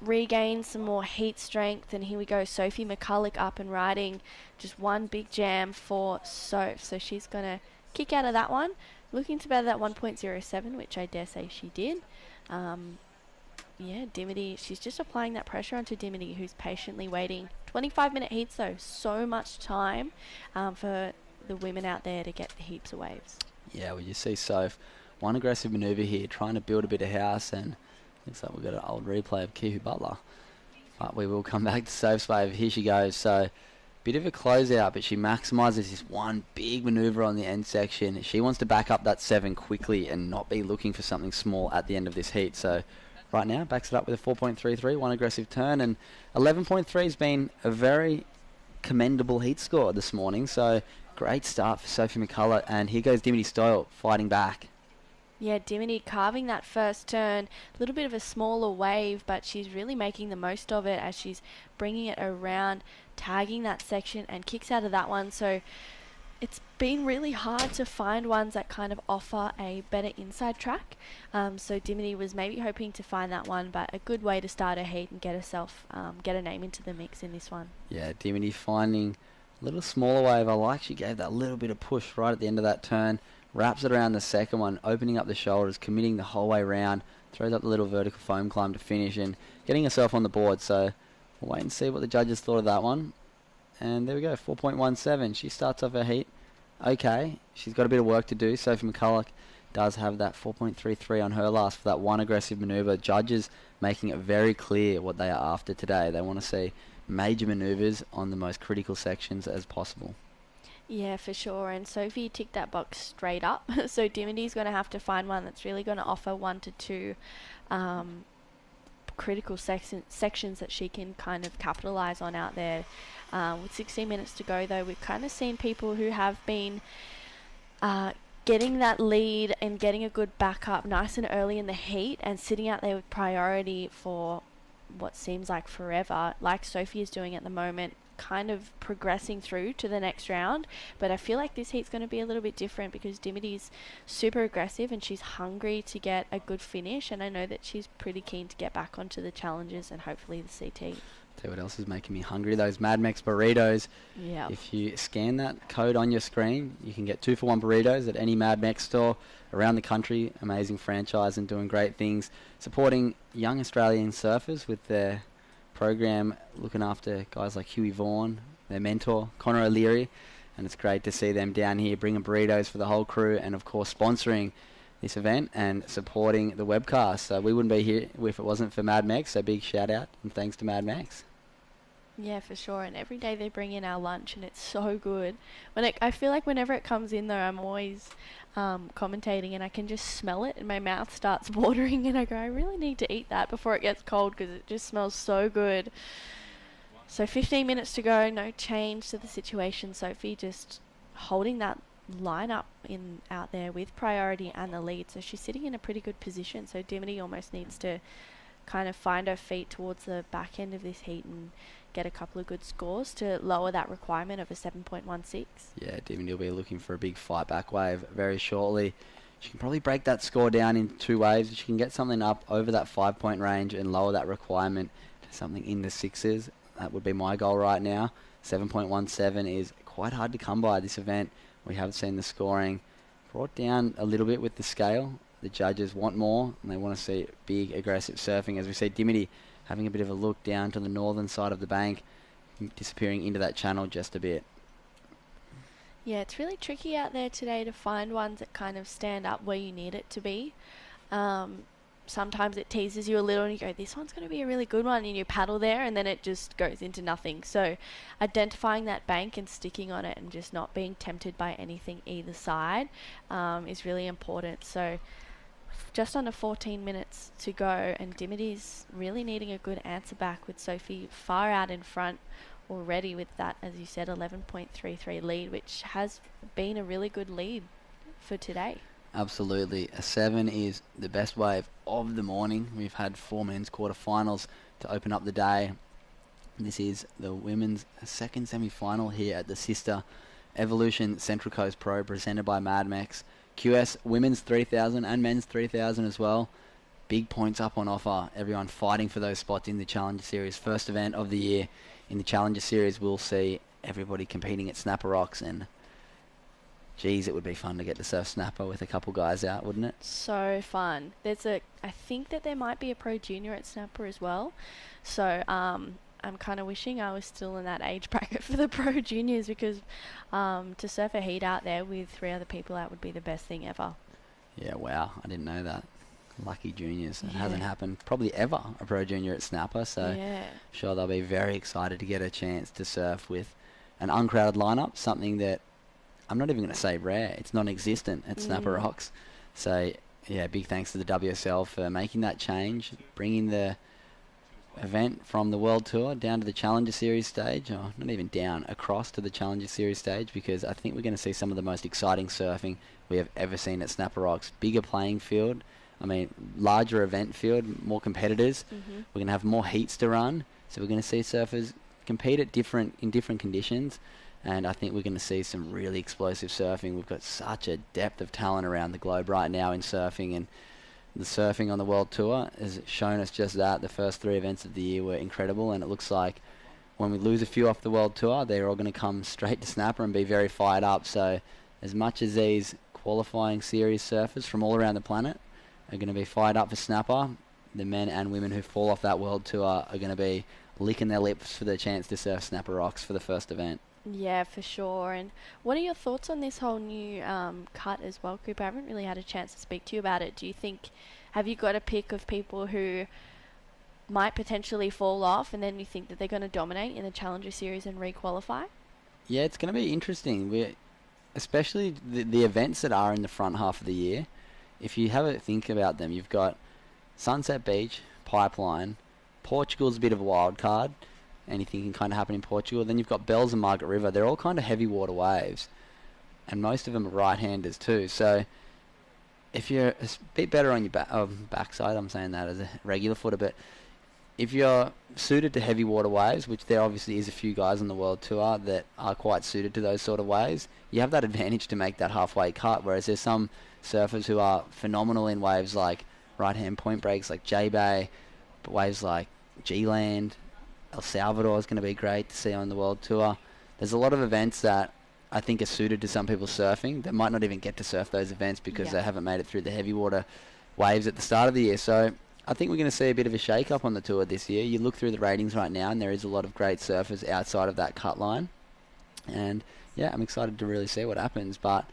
regain some more heat strength. And here we go, Sophie McCulloch up and riding. Just one big jam for Soph. So she's going to kick out of that one. Looking to better that 1.07, which I dare say she did. Yeah, Dimity, she's just applying that pressure onto Dimity, who's patiently waiting. 25-minute heats, though. So much time for the women out there to get heaps of waves. Yeah, we just see Soph. One aggressive manoeuvre here, trying to build a bit of house, and looks like we've got an old replay of Kihu Butler. But we will come back to Soph's wave. Here she goes. So, bit of a closeout, but she maximises this one big manoeuvre on the end section. She wants to back up that 7 quickly and not be looking for something small at the end of this heat. So, right now, backs it up with a 4.33, one aggressive turn, and 11.3 has been a very commendable heat score this morning. So, great start for Sophie McCulloch, and here goes Dimity Stoyle fighting back. Yeah, Dimity carving that first turn. A little bit of a smaller wave, but she's really making the most of it as she's bringing it around, tagging that section, and kicks out of that one. So it's been really hard to find ones that kind of offer a better inside track. So Dimity was maybe hoping to find that one, but a good way to start her heat and get herself, get her name into the mix in this one. Yeah, Dimity finding a little smaller wave. I like she gave that little bit of push right at the end of that turn. Wraps it around the second one, opening up the shoulders, committing the whole way round, throws up the little vertical foam climb to finish and getting herself on the board. So we'll wait and see what the judges thought of that one. And there we go, 4.17. She starts off her heat. Okay, she's got a bit of work to do. Sophie McCulloch does have that 4.33 on her last for that one aggressive manoeuvre. Judges making it very clear what they are after today. They want to see major manoeuvres on the most critical sections as possible. Yeah, for sure. And Sophie ticked that box straight up. So Dimity's going to have to find one that's really going to offer 1 to 2 critical sections that she can kind of capitalise on out there. With 16 minutes to go, though, we've kind of seen people who have been getting that lead and getting a good backup nice and early in the heat and sitting out there with priority for what seems like forever, like Sophie is doing at the moment, kind of progressing through to the next round. But I feel like this heat's going to be a little bit different because Dimity's super aggressive and she's hungry to get a good finish, and I know that she's pretty keen to get back onto the challenges and hopefully the CT. Tell you what else is making me hungry, those Mad Mex burritos. Yeah. If you scan that code on your screen, you can get 2-for-1 burritos at any Mad Mex store around the country. Amazing franchise and doing great things, supporting young Australian surfers with their program, looking after guys like Huey Vaughan, their mentor Connor O'Leary, and it's great to see them down here bringing burritos for the whole crew and of course sponsoring this event and supporting the webcast. So we wouldn't be here if it wasn't for Mad Mex, so big shout out and thanks to Mad Mex. Yeah, for sure. And every day they bring in our lunch and it's so good. I feel like whenever it comes in though, I'm always commentating and I can just smell it and my mouth starts watering and I go, I really need to eat that before it gets cold because it just smells so good. So 15 minutes to go, no change to the situation. Sophie just holding that line up out there with priority and the lead. So she's sitting in a pretty good position. So Dimity almost needs to kind of find her feet towards the back end of this heat and get a couple of good scores to lower that requirement of a 7.16. Yeah, Dimity will be looking for a big fight back wave very shortly. She can probably break that score down in 2 waves. She can get something up over that 5-point range and lower that requirement to something in the 6s. That would be my goal right now. 7.17 is quite hard to come by this event. We have seen the scoring brought down a little bit with the scale. The judges want more and they want to see big aggressive surfing. As we see Dimity having a bit of a look down to the northern side of the bank, disappearing into that channel just a bit. Yeah, it's really tricky out there today to find ones that kind of stand up where you need it to be. sometimes it teases you a little and you go, this one's going to be a really good one, and you paddle there and then it just goes into nothing. So identifying that bank and sticking on it and just not being tempted by anything either side is really important. So just under 14 minutes to go, and Dimity's really needing a good answer back, with Sophie far out in front already with that, as you said, 11.33 lead, which has been a really good lead for today. Absolutely. A 7 is the best wave of the morning. We've had 4 men's quarterfinals to open up the day. This is the women's second semi-final here at the Sisstrevolution Central Coast Pro, presented by Mad Mex. QS women's 3,000 and men's 3,000 as well. Big points up on offer. Everyone fighting for those spots in the Challenger Series. First event of the year in the Challenger Series. We'll see everybody competing at Snapper Rocks, and geez, it would be fun to get to surf Snapper with a couple guys out, wouldn't it? So fun. I think that there might be a pro junior at Snapper as well. So I'm kind of wishing I was still in that age bracket for the pro juniors, because to surf a heat out there with 3 other people out would be the best thing ever. Yeah, wow. I didn't know that. Lucky juniors. It hasn't happened probably ever, a pro junior at Snapper, so sure they'll be very excited to get a chance to surf with an uncrowded lineup, something that I'm not even going to say rare. It's non-existent at Snapper Rocks. So, yeah, big thanks to the WSL for making that change, bringing the event from the World Tour down to the Challenger Series stage, or not even down, across to the Challenger Series stage, because I think we're going to see some of the most exciting surfing we have ever seen at Snapper Rocks. Bigger playing field, larger event field, more competitors. We're going to have more heats to run, so we're going to see surfers compete at in different conditions, and I think we're going to see some really explosive surfing. We've got such a depth of talent around the globe right now in surfing, and the surfing on the World Tour has shown us just that. The first 3 events of the year were incredible, and it looks like when we lose a few off the World Tour, they're all going to come straight to Snapper and be very fired up. So as much as these qualifying series surfers from all around the planet are going to be fired up for Snapper, the men and women who fall off that World Tour are going to be licking their lips for the chance to surf Snapper Rocks for the first event. Yeah, for sure. And what are your thoughts on this whole new cut as well, Cooper? I haven't really had a chance to speak to you about it. Have you got a pick of people who might potentially fall off, and then you think that they're going to dominate in the Challenger Series and re-qualify? Yeah, it's going to be interesting. Especially the events that are in the front half of the year. If you have a think about them, you've got Sunset Beach, Pipeline, Portugal's a bit of a wild card. Anything can kind of happen in Portugal. Then you've got Bells and Margaret River. They're all kind of heavy water waves, and most of them are right-handers too. So if you're a bit better on your backside, I'm saying that as a regular footer, but if you're suited to heavy water waves, which there obviously is a few guys on the World Tour that are quite suited to those sort of waves, you have that advantage to make that halfway cut, whereas there's some surfers who are phenomenal in waves like right-hand point breaks like J-Bay, but waves like G-Land, El Salvador is going to be great to see on the World Tour. There's a lot of events that I think are suited to some people's surfing that might not even get to surf those events because they haven't made it through the heavy water waves at the start of the year. So I think we're going to see a bit of a shake-up on the tour this year. You look through the ratings right now, and there is a lot of great surfers outside of that cut line. And, yeah, I'm excited to really see what happens. But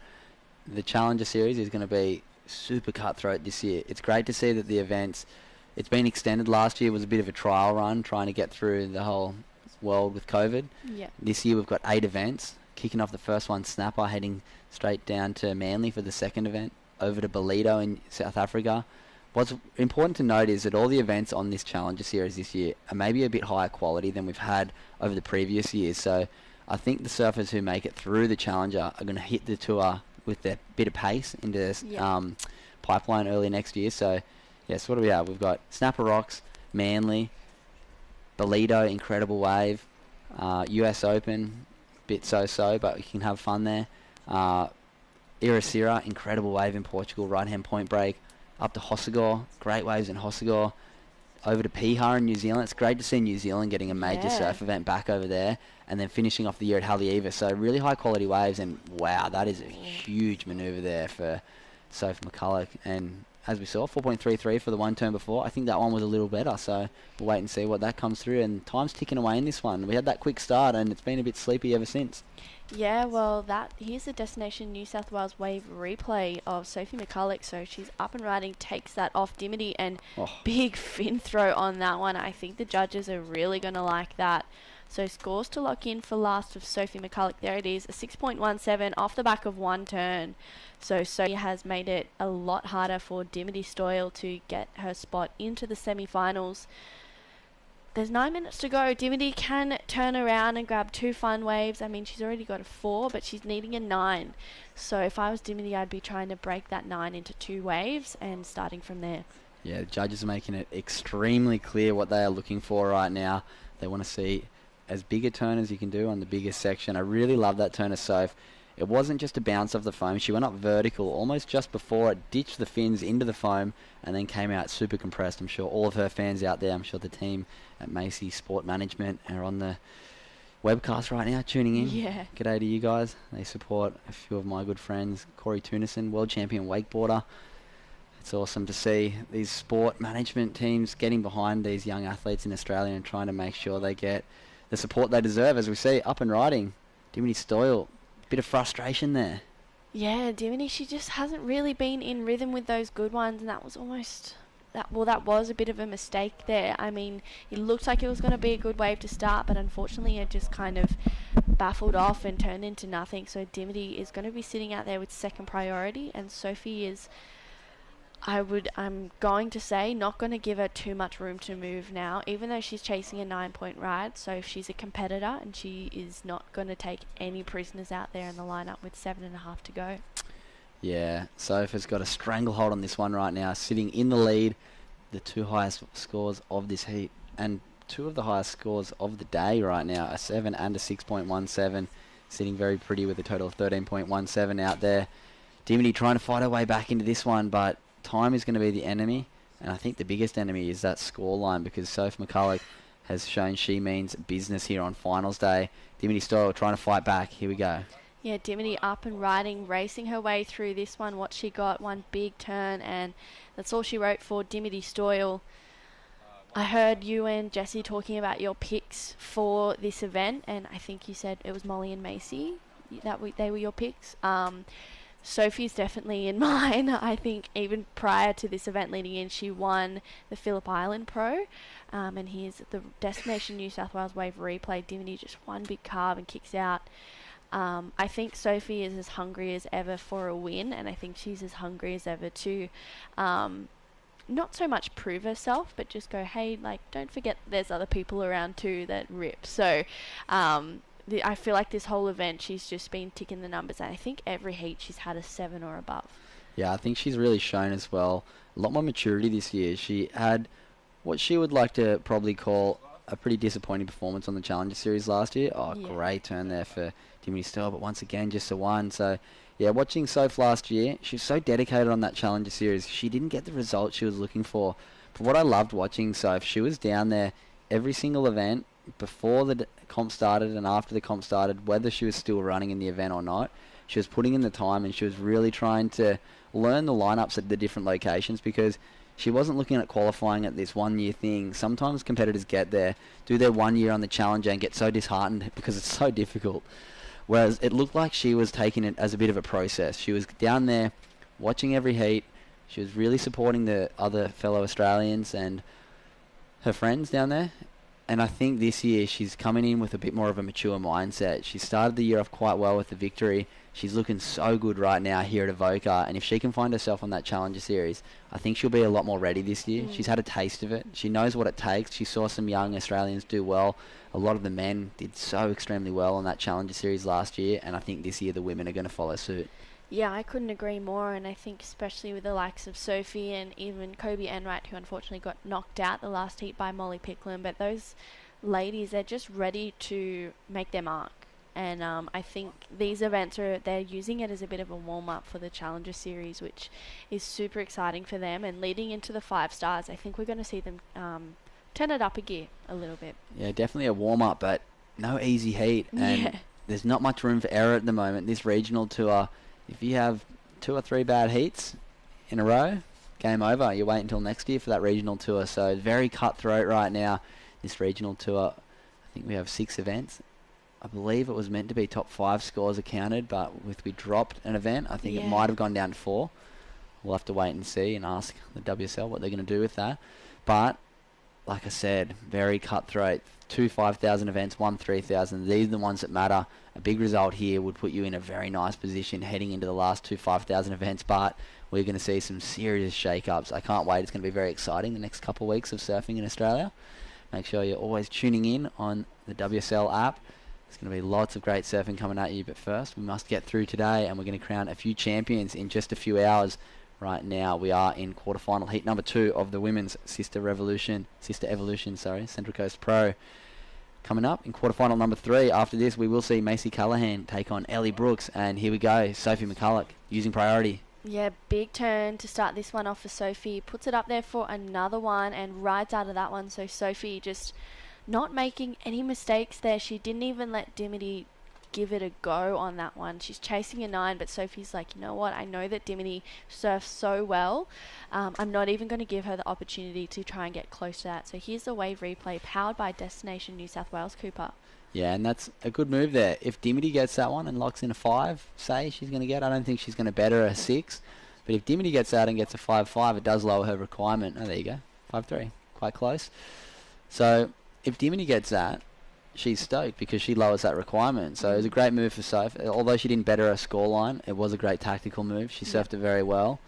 the Challenger Series is going to be super cutthroat this year. It's great to see that the events... It's been extended. Last year was a bit of a trial run, trying to get through the whole world with COVID. Yeah. This year we've got 8 events. Kicking off the first one, Snapper, heading straight down to Manly for the second event, over to Ballito in South Africa. What's important to note is that all the events on this Challenger Series this year are maybe a bit higher quality than we've had over the previous years. So I think the surfers who make it through the Challenger are going to hit the tour with their bit of pace into Pipeline early next year. So, yes, what do we have? We've got Snapper Rocks, Manly, Ballito, incredible wave, US Open, bit so-so, but you can have fun there. Irasira, incredible wave in Portugal, right-hand point break. Up to Hossegor, great waves in Hossegor. Over to Piha in New Zealand. It's great to see New Zealand getting a major surf event back over there, and then finishing off the year at Haleiwa. So really high-quality waves, and wow, that is a huge manoeuvre there for Soph McCulloch. And as we saw, 4.33 for the one turn before. I think that one was a little better, so we'll wait and see what that comes through. And time's ticking away in this one. We had that quick start, and it's been a bit sleepy ever since. Yeah, well, here's the Destination New South Wales Wave replay of Sophie McCulloch. So she's up and riding, takes that off Dimity, and big fin throw on that one. I think the judges are really going to like that. So scores to lock in for last of Sophie McCulloch. There it is, a 6.17 off the back of one turn. So Sophie has made it a lot harder for Dimity Stoyle to get her spot into the semi-finals. There's 9 minutes to go. Dimity can turn around and grab 2 fun waves. I mean, she's already got a 4, but she's needing a 9. So if I was Dimity, I'd be trying to break that 9 into 2 waves and starting from there. Yeah, the judges are making it extremely clear what they are looking for right now. They want to see as big a turn as you can do on the biggest section. I really love that turn of Soph. It wasn't just a bounce off the foam. She went up vertical almost just before it, ditched the fins into the foam, and then came out super compressed. I'm sure all of her fans out there, I'm sure the team at Macy Sport Management are on the webcast right now tuning in. Yeah. G'day to you guys. They support a few of my good friends. Corey Tunison, world champion wakeboarder. It's awesome to see these sport management teams getting behind these young athletes in Australia and trying to make sure they get the support they deserve. As we see, up and riding, Dimity Stoyle. Bit of frustration there. Yeah, Dimity, she just hasn't really been in rhythm with those good ones, and that was a bit of a mistake there. I mean, it looked like it was going to be a good wave to start, but unfortunately it just kind of baffled off and turned into nothing. So Dimity is going to be sitting out there with second priority, and Sophie is, I'm going to say, not going to give her too much room to move now, even though she's chasing a 9-point ride. So she's a competitor, and she is not going to take any prisoners out there in the lineup with 7.5 to go. Yeah, Soph has got a stranglehold on this one right now, sitting in the lead, the 2 highest scores of this heat, and 2 of the highest scores of the day right now, a 7 and a 6.17, sitting very pretty with a total of 13.17 out there. Dimity trying to fight her way back into this one, but time is going to be the enemy, and I think the biggest enemy is that scoreline, because Soph McCulloch has shown she means business here on finals day. Dimity Stoyle trying to fight back. Here we go. Yeah, Dimity up and riding, racing her way through this one. What she got, one big turn, and that's all she wrote for Dimity Stoyle. I heard you and Jesse talking about your picks for this event, and I think you said it was Molly and Macy. They were your picks. Sophie's definitely in mine. I think even prior to this event leading in, she won the Phillip Island Pro. And here's the Destination New South Wales Wave replay. Dimity just one big carve and kicks out. I think Sophie is as hungry as ever for a win, and I think she's as hungry as ever to not so much prove herself, but just go, hey, like, don't forget there's other people around too that rip. So I feel like this whole event she's just been ticking the numbers, and I think every heat she's had a 7 or above. Yeah, I think she's really shown as well a lot more maturity this year. She had what she would like to probably call a pretty disappointing performance on the Challenger Series last year. Great turn there for Dimity Stoyle, but once again just a 1. So yeah, watching Soph last year, she was so dedicated on that Challenger Series. She didn't get the result she was looking for. But what I loved watching Soph, she was down there every single event, before the comp started and after the comp started, whether she was still running in the event or not. She was putting in the time, and she was really trying to learn the lineups at the different locations, because she wasn't looking at qualifying at this 1 year thing. Sometimes competitors get there, do their 1 year on the Challenger and get so disheartened because it's so difficult. Whereas it looked like she was taking it as a bit of a process. She was down there watching every heat. She was really supporting the other fellow Australians and her friends down there. And I think this year she's coming in with a bit more of a mature mindset. She started the year off quite well with the victory. She's looking so good right now here at Avoca. And if she can find herself on that Challenger Series, I think she'll be a lot more ready this year. She's had a taste of it. She knows what it takes. She saw some young Australians do well. A lot of the men did so extremely well on that Challenger Series last year. And I think this year the women are going to follow suit. Yeah, I couldn't agree more, and I think especially with the likes of Sophie and even Kobe Enright, who unfortunately got knocked out the last heat by Molly Picklum, but those ladies, they're just ready to make their mark. And I think these events they're using it as a bit of a warm-up for the Challenger Series, which is super exciting for them. And leading into the 5 stars, I think we're going to see them turn it up a gear a little bit. Yeah, definitely a warm-up, but no easy heat. And there's not much room for error at the moment. This regional tour, if you have 2 or 3 bad heats in a row, game over. You wait until next year for that regional tour. So very cutthroat right now, this regional tour. I think we have 6 events. I believe it was meant to be top 5 scores accounted, but we dropped an event. I think it might have gone down to 4. We'll have to wait and see and ask the WSL what they're going to do with that. But, like I said, very cutthroat. 2 5,000 events, 1 3,000. These are the ones that matter. A big result here would put you in a very nice position heading into the last 2 5,000 events, but we're going to see some serious shake-ups. I can't wait. It's going to be very exciting the next couple of weeks of surfing in Australia. Make sure you're always tuning in on the WSL app. There's going to be lots of great surfing coming at you, but first we must get through today, and we're going to crown a few champions in just a few hours. Right now we are in quarterfinal heat number 2 of the women's Sister Evolution, Central Coast Pro. Coming up in quarterfinal number 3, after this we will see Macy Callahan take on Ellie Brooks, and here we go, Sophie McCulloch using priority. Yeah, big turn to start this one off for Sophie. Puts it up there for another one and rides out of that one. So Sophie just not making any mistakes there. She didn't even let Dimity give it a go on that one. She's chasing a 9, but Sophie's like, you know what? I know that Dimity surfs so well. I'm not even going to give her the opportunity to try and get close to that. So here's the wave replay powered by Destination New South Wales Cooper. Yeah, and that's a good move there. If Dimity gets that one and locks in a 5, say she's going to get, I don't think she's going to better a 6. But if Dimity gets out and gets a 5.5, it does lower her requirement. Oh, there you go. 5.3. Quite close. So if Dimity gets that, she's stoked because she lowers that requirement. So it was a great move for Soph. Although she didn't better her scoreline, it was a great tactical move. She surfed it very well.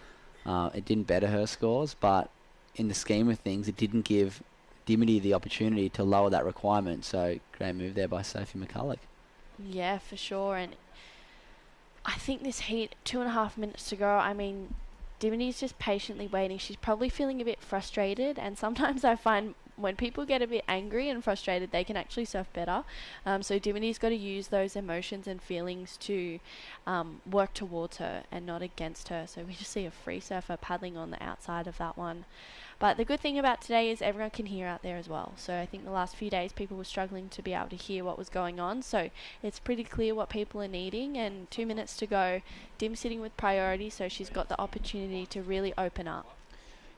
It didn't better her scores, but in the scheme of things, it didn't give Dimity the opportunity to lower that requirement. So great move there by Sophie McCulloch. Yeah, for sure. And I think this heat, 2.5 minutes to go, I mean, Dimity's just patiently waiting. She's probably feeling a bit frustrated, and sometimes I find when people get a bit angry and frustrated, they can actually surf better. So Dimity's got to use those emotions and feelings to work towards her and not against her. So we just see a free surfer paddling on the outside of that one. But the good thing about today is everyone can hear out there as well. So I think the last few days people were struggling to be able to hear what was going on. So it's pretty clear what people are needing. And 2 minutes to go. Dim sitting with priority, so she's got the opportunity to really open up.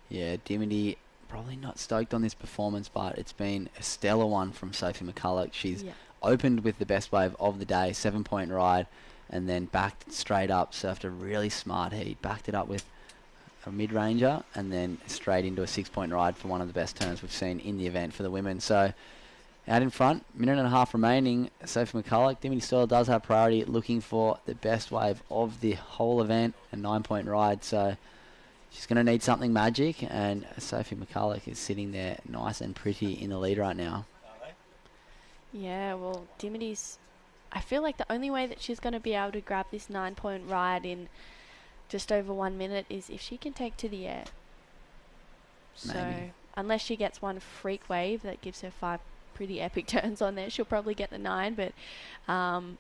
Yeah, Dimity probably not stoked on this performance, but it's been a stellar one from Sophie McCulloch. She's opened with the best wave of the day, 7-point ride, and then backed straight up, surfed a really smart heat, backed it up with a mid-ranger, and then straight into a 6-point ride for one of the best turns we've seen in the event for the women. So out in front, 1.5 minutes remaining, Sophie McCulloch. Dimity still does have priority, looking for the best wave of the whole event, a 9-point ride. So she's going to need something magic, and Sophie McCulloch is sitting there nice and pretty in the lead right now. Yeah, well, Dimity's, I feel like the only way that she's going to be able to grab this 9-point ride in just over 1 minute is if she can take to the air. So unless she gets one freak wave that gives her 5 pretty epic turns on there, she'll probably get the 9, but I'm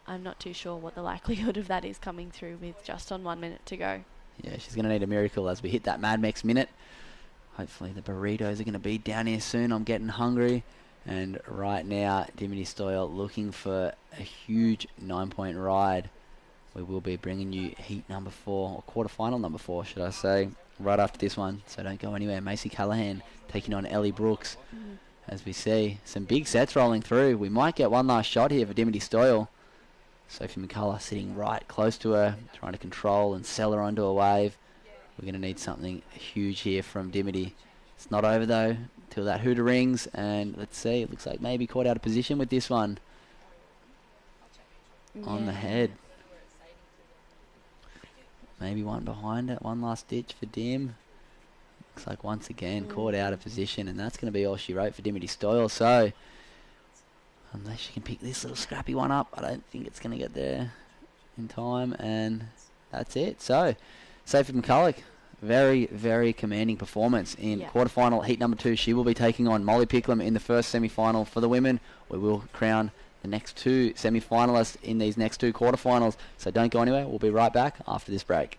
not too sure what the likelihood of that is coming through with just on 1 minute to go. Yeah, she's going to need a miracle as we hit that Mad Max minute. Hopefully the burritos are going to be down here soon. I'm getting hungry. And right now, Dimity Stoyle looking for a huge 9-point ride. We will be bringing you heat number 4, or quarterfinal number 4, should I say, right after this one. So don't go anywhere. Macy Callahan taking on Ellie Brooks. As we see some big sets rolling through. We might get one last shot here for Dimity Stoyle. Sophie McCulloch sitting right close to her, trying to control and sell her onto a wave. We're going to need something huge here from Dimity. It's not over though, till that hooter rings, and let's see, it looks like maybe caught out of position with this one. On the head. Maybe one behind it, one last ditch for Dim. Looks like once again caught out of position, and that's going to be all she wrote for Dimity Stoyle. So unless she can pick this little scrappy one up, I don't think it's going to get there in time, and that's it. So Sophie McCulloch, very, very commanding performance in quarterfinal heat number 2. She will be taking on Molly Picklum in the first semi-final for the women. We will crown the next 2 semi-finalists in these next 2 quarterfinals. So don't go anywhere. We'll be right back after this break.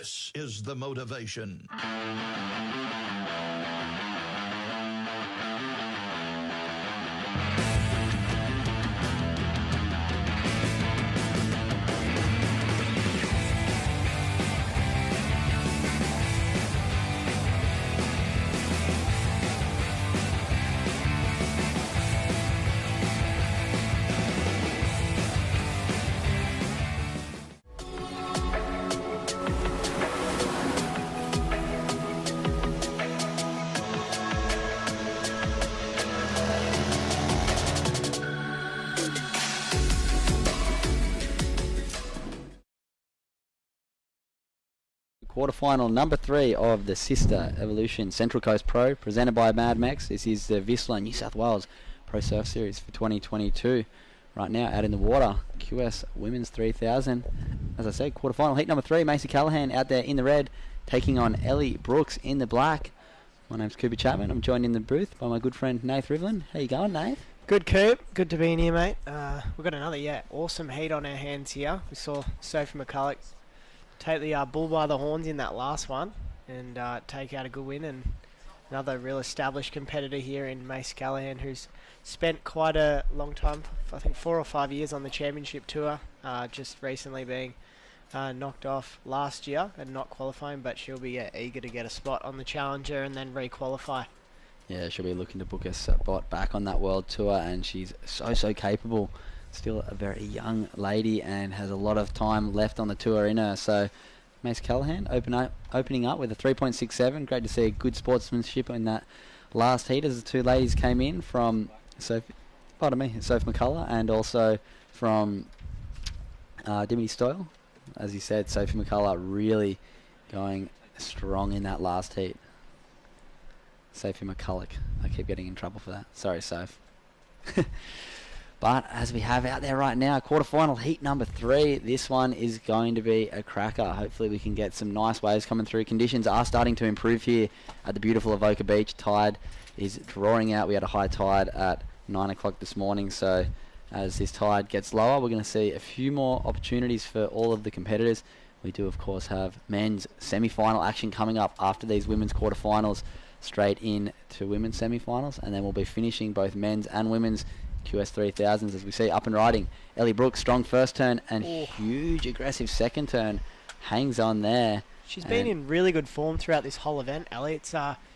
This is the motivation. Quarterfinal number 3 of the Sisstrevolution Central Coast Pro, presented by Mad Max. This is the Vissla New South Wales Pro Surf Series for 2022. Right now, out in the water, QS Women's 3000. As I said, quarterfinal heat number 3. Macy Callahan out there in the red, taking on Ellie Brooks in the black. My name's Cooper Chapman. I'm joined in the booth by my good friend Nath Rivlin. How you going, Nath? Good, Coop. Good to be in here, mate. We've got another, awesome heat on our hands here. We saw Sophie McCulloch take the bull by the horns in that last one and take out a good win, and another real established competitor here in Mace Callahan, who's spent quite a long time, I think 4 or 5 years on the championship tour, just recently being knocked off last year and not qualifying, but she'll be eager to get a spot on the Challenger and then re-qualify. Yeah, she'll be looking to book a spot back on that world tour, and she's so capable. Still a very young lady and has a lot of time left on the tour in her. So Mace Callahan opening up with a 3.67. Great to see a good sportsmanship in that last heat as the two ladies came in from Sophie McCulloch and also from Dimity Stoyle. As you said, Sophie McCulloch really going strong in that last heat. Sophie McCulloch. I keep getting in trouble for that. Sorry, Soph. But as we have out there right now, quarterfinal heat number 3. This one is going to be a cracker. Hopefully we can get some nice waves coming through. Conditions are starting to improve here at the beautiful Avoca Beach. Tide is drawing out. We had a high tide at 9 o'clock this morning. So as this tide gets lower, we're going to see a few more opportunities for all of the competitors. We do, of course, have men's semi-final action coming up after these women's quarterfinals, straight in to women's semi-finals. And then we'll be finishing both men's and women's QS 3000s as we see up and riding. Ellie Brooks, strong first turn and huge aggressive second turn. Hangs on there. She's been in really good form throughout this whole event, Ellie. It's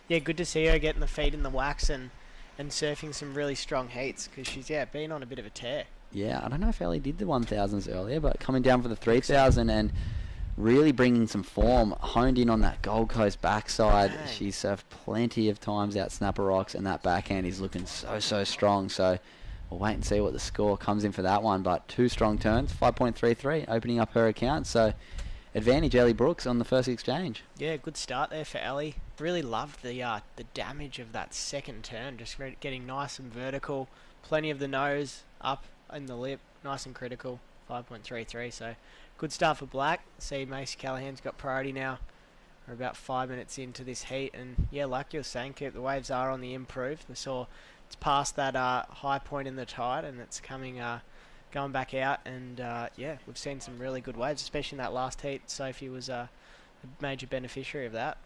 good to see her getting the feet in the wax and surfing some really strong heats, because she's been on a bit of a tear. Yeah, I don't know if Ellie did the 1000s earlier, but coming down for the 3000 and really bringing some form, honed in on that Gold Coast backside. Dang. She's surfed plenty of times out Snapper Rocks, and that backhand is looking so strong. So we'll wait and see what the score comes in for that one. But 2 strong turns, 5.33, opening up her account. So advantage Ellie Brooks on the first exchange. Yeah, good start there for Ellie. Really loved the damage of that second turn, just getting nice and vertical. Plenty of the nose up in the lip, nice and critical, 5.33. So good start for Black. See, Macy Callahan's got priority now. We're about 5 minutes into this heat, and like you were saying, Keep, the waves are on the improve. We saw it's past that high point in the tide, and it's coming, going back out, and we've seen some really good waves, especially in that last heat. Sophie was a major beneficiary of that.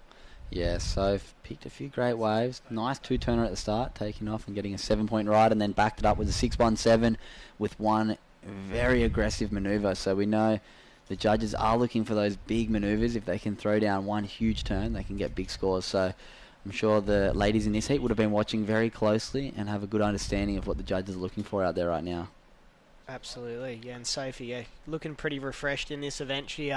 Yeah, Soph picked a few great waves. Nice 2-turner at the start, taking off and getting a 7-point ride, and then backed it up with a 617 with one very aggressive manoeuvre. So we know the judges are looking for those big manoeuvres. If they can throw down one huge turn, they can get big scores. So I'm sure the ladies in this heat would have been watching very closely and have a good understanding of what the judges are looking for out there right now. Absolutely, and Sophie, looking pretty refreshed in this event. She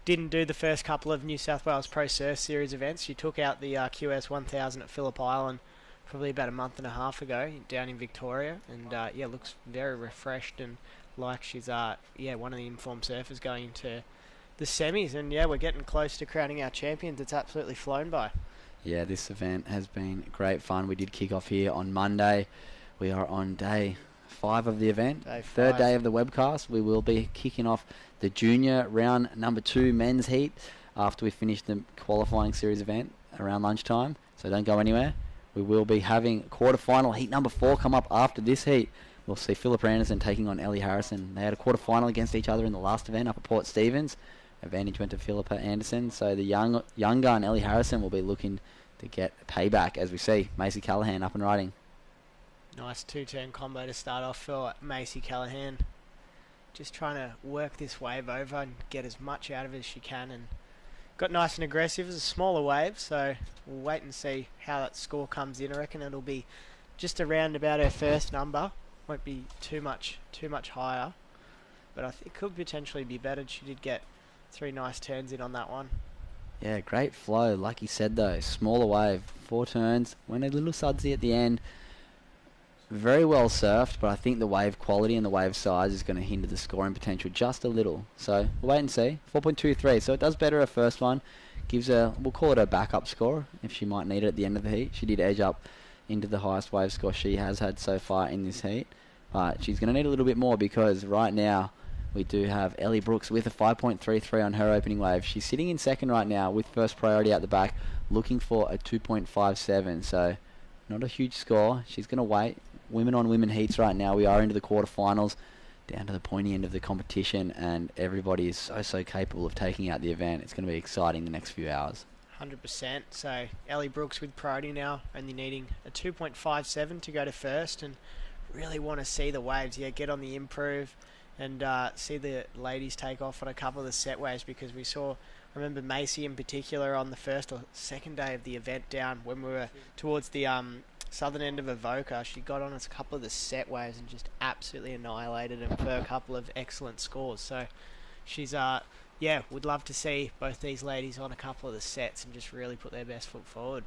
didn't do the first couple of New South Wales Pro Surf Series events. She took out the QS 1000 at Phillip Island probably about a month and a half ago down in Victoria, and looks very refreshed and like she's one of the informed surfers going into the semis. And we're getting close to crowning our champions. It's absolutely flown by. Yeah, this event has been great fun. We did kick off here on Monday. We are on day 5 of the event. Third day of the webcast. We will be kicking off the junior round number 2 men's heat after we finish the qualifying series event around lunchtime. So don't go anywhere. We will be having quarterfinal heat number 4 come up after this heat. We'll see Philip Anderson taking on Ellie Harrison. They had a quarterfinal against each other in the last event up at Port Stephens. Advantage went to Philippa Anderson. So the young gun, Ellie Harrison, will be looking to get payback, as we see Macy Callahan up and riding. Nice two-turn combo to start off for Macy Callahan. Just trying to work this wave over and get as much out of it as she can, and got nice and aggressive. It's a smaller wave, so we'll wait and see how that score comes in. I reckon it'll be just around about her first number. Won't be too much higher, but I think it could potentially be better. She did get 3 nice turns in on that one. Yeah, great flow. Like you said, though, smaller wave, 4 turns, went a little sudsy at the end. Very well surfed, but I think the wave quality and the wave size is going to hinder the scoring potential just a little. So we'll wait and see. 4.23, so it does better her first one. Gives her, we'll call it a backup score if she might need it at the end of the heat. She did edge up into the highest wave score she has had so far in this heat. But she's going to need a little bit more, because right now we do have Ellie Brooks with a 5.33 on her opening wave. She's sitting in second right now with first priority at the back, looking for a 2.57. So not a huge score. She's going to wait. Women on women heats right now. We are into the quarterfinals, down to the pointy end of the competition, and everybody is so capable of taking out the event. It's going to be exciting the next few hours. 100%. So Ellie Brooks with priority now, only needing a 2.57 to go to first, and really want to see the waves. Yeah, get on the improve and see the ladies take off on a couple of the set waves, because we saw, I remember Macy in particular on the first or second day of the event down when we were towards the southern end of Avoca. She got on a couple of the set waves and just absolutely annihilated them for a couple of excellent scores. So she's yeah, would love to see both these ladies on a couple of the sets and just really put their best foot forward.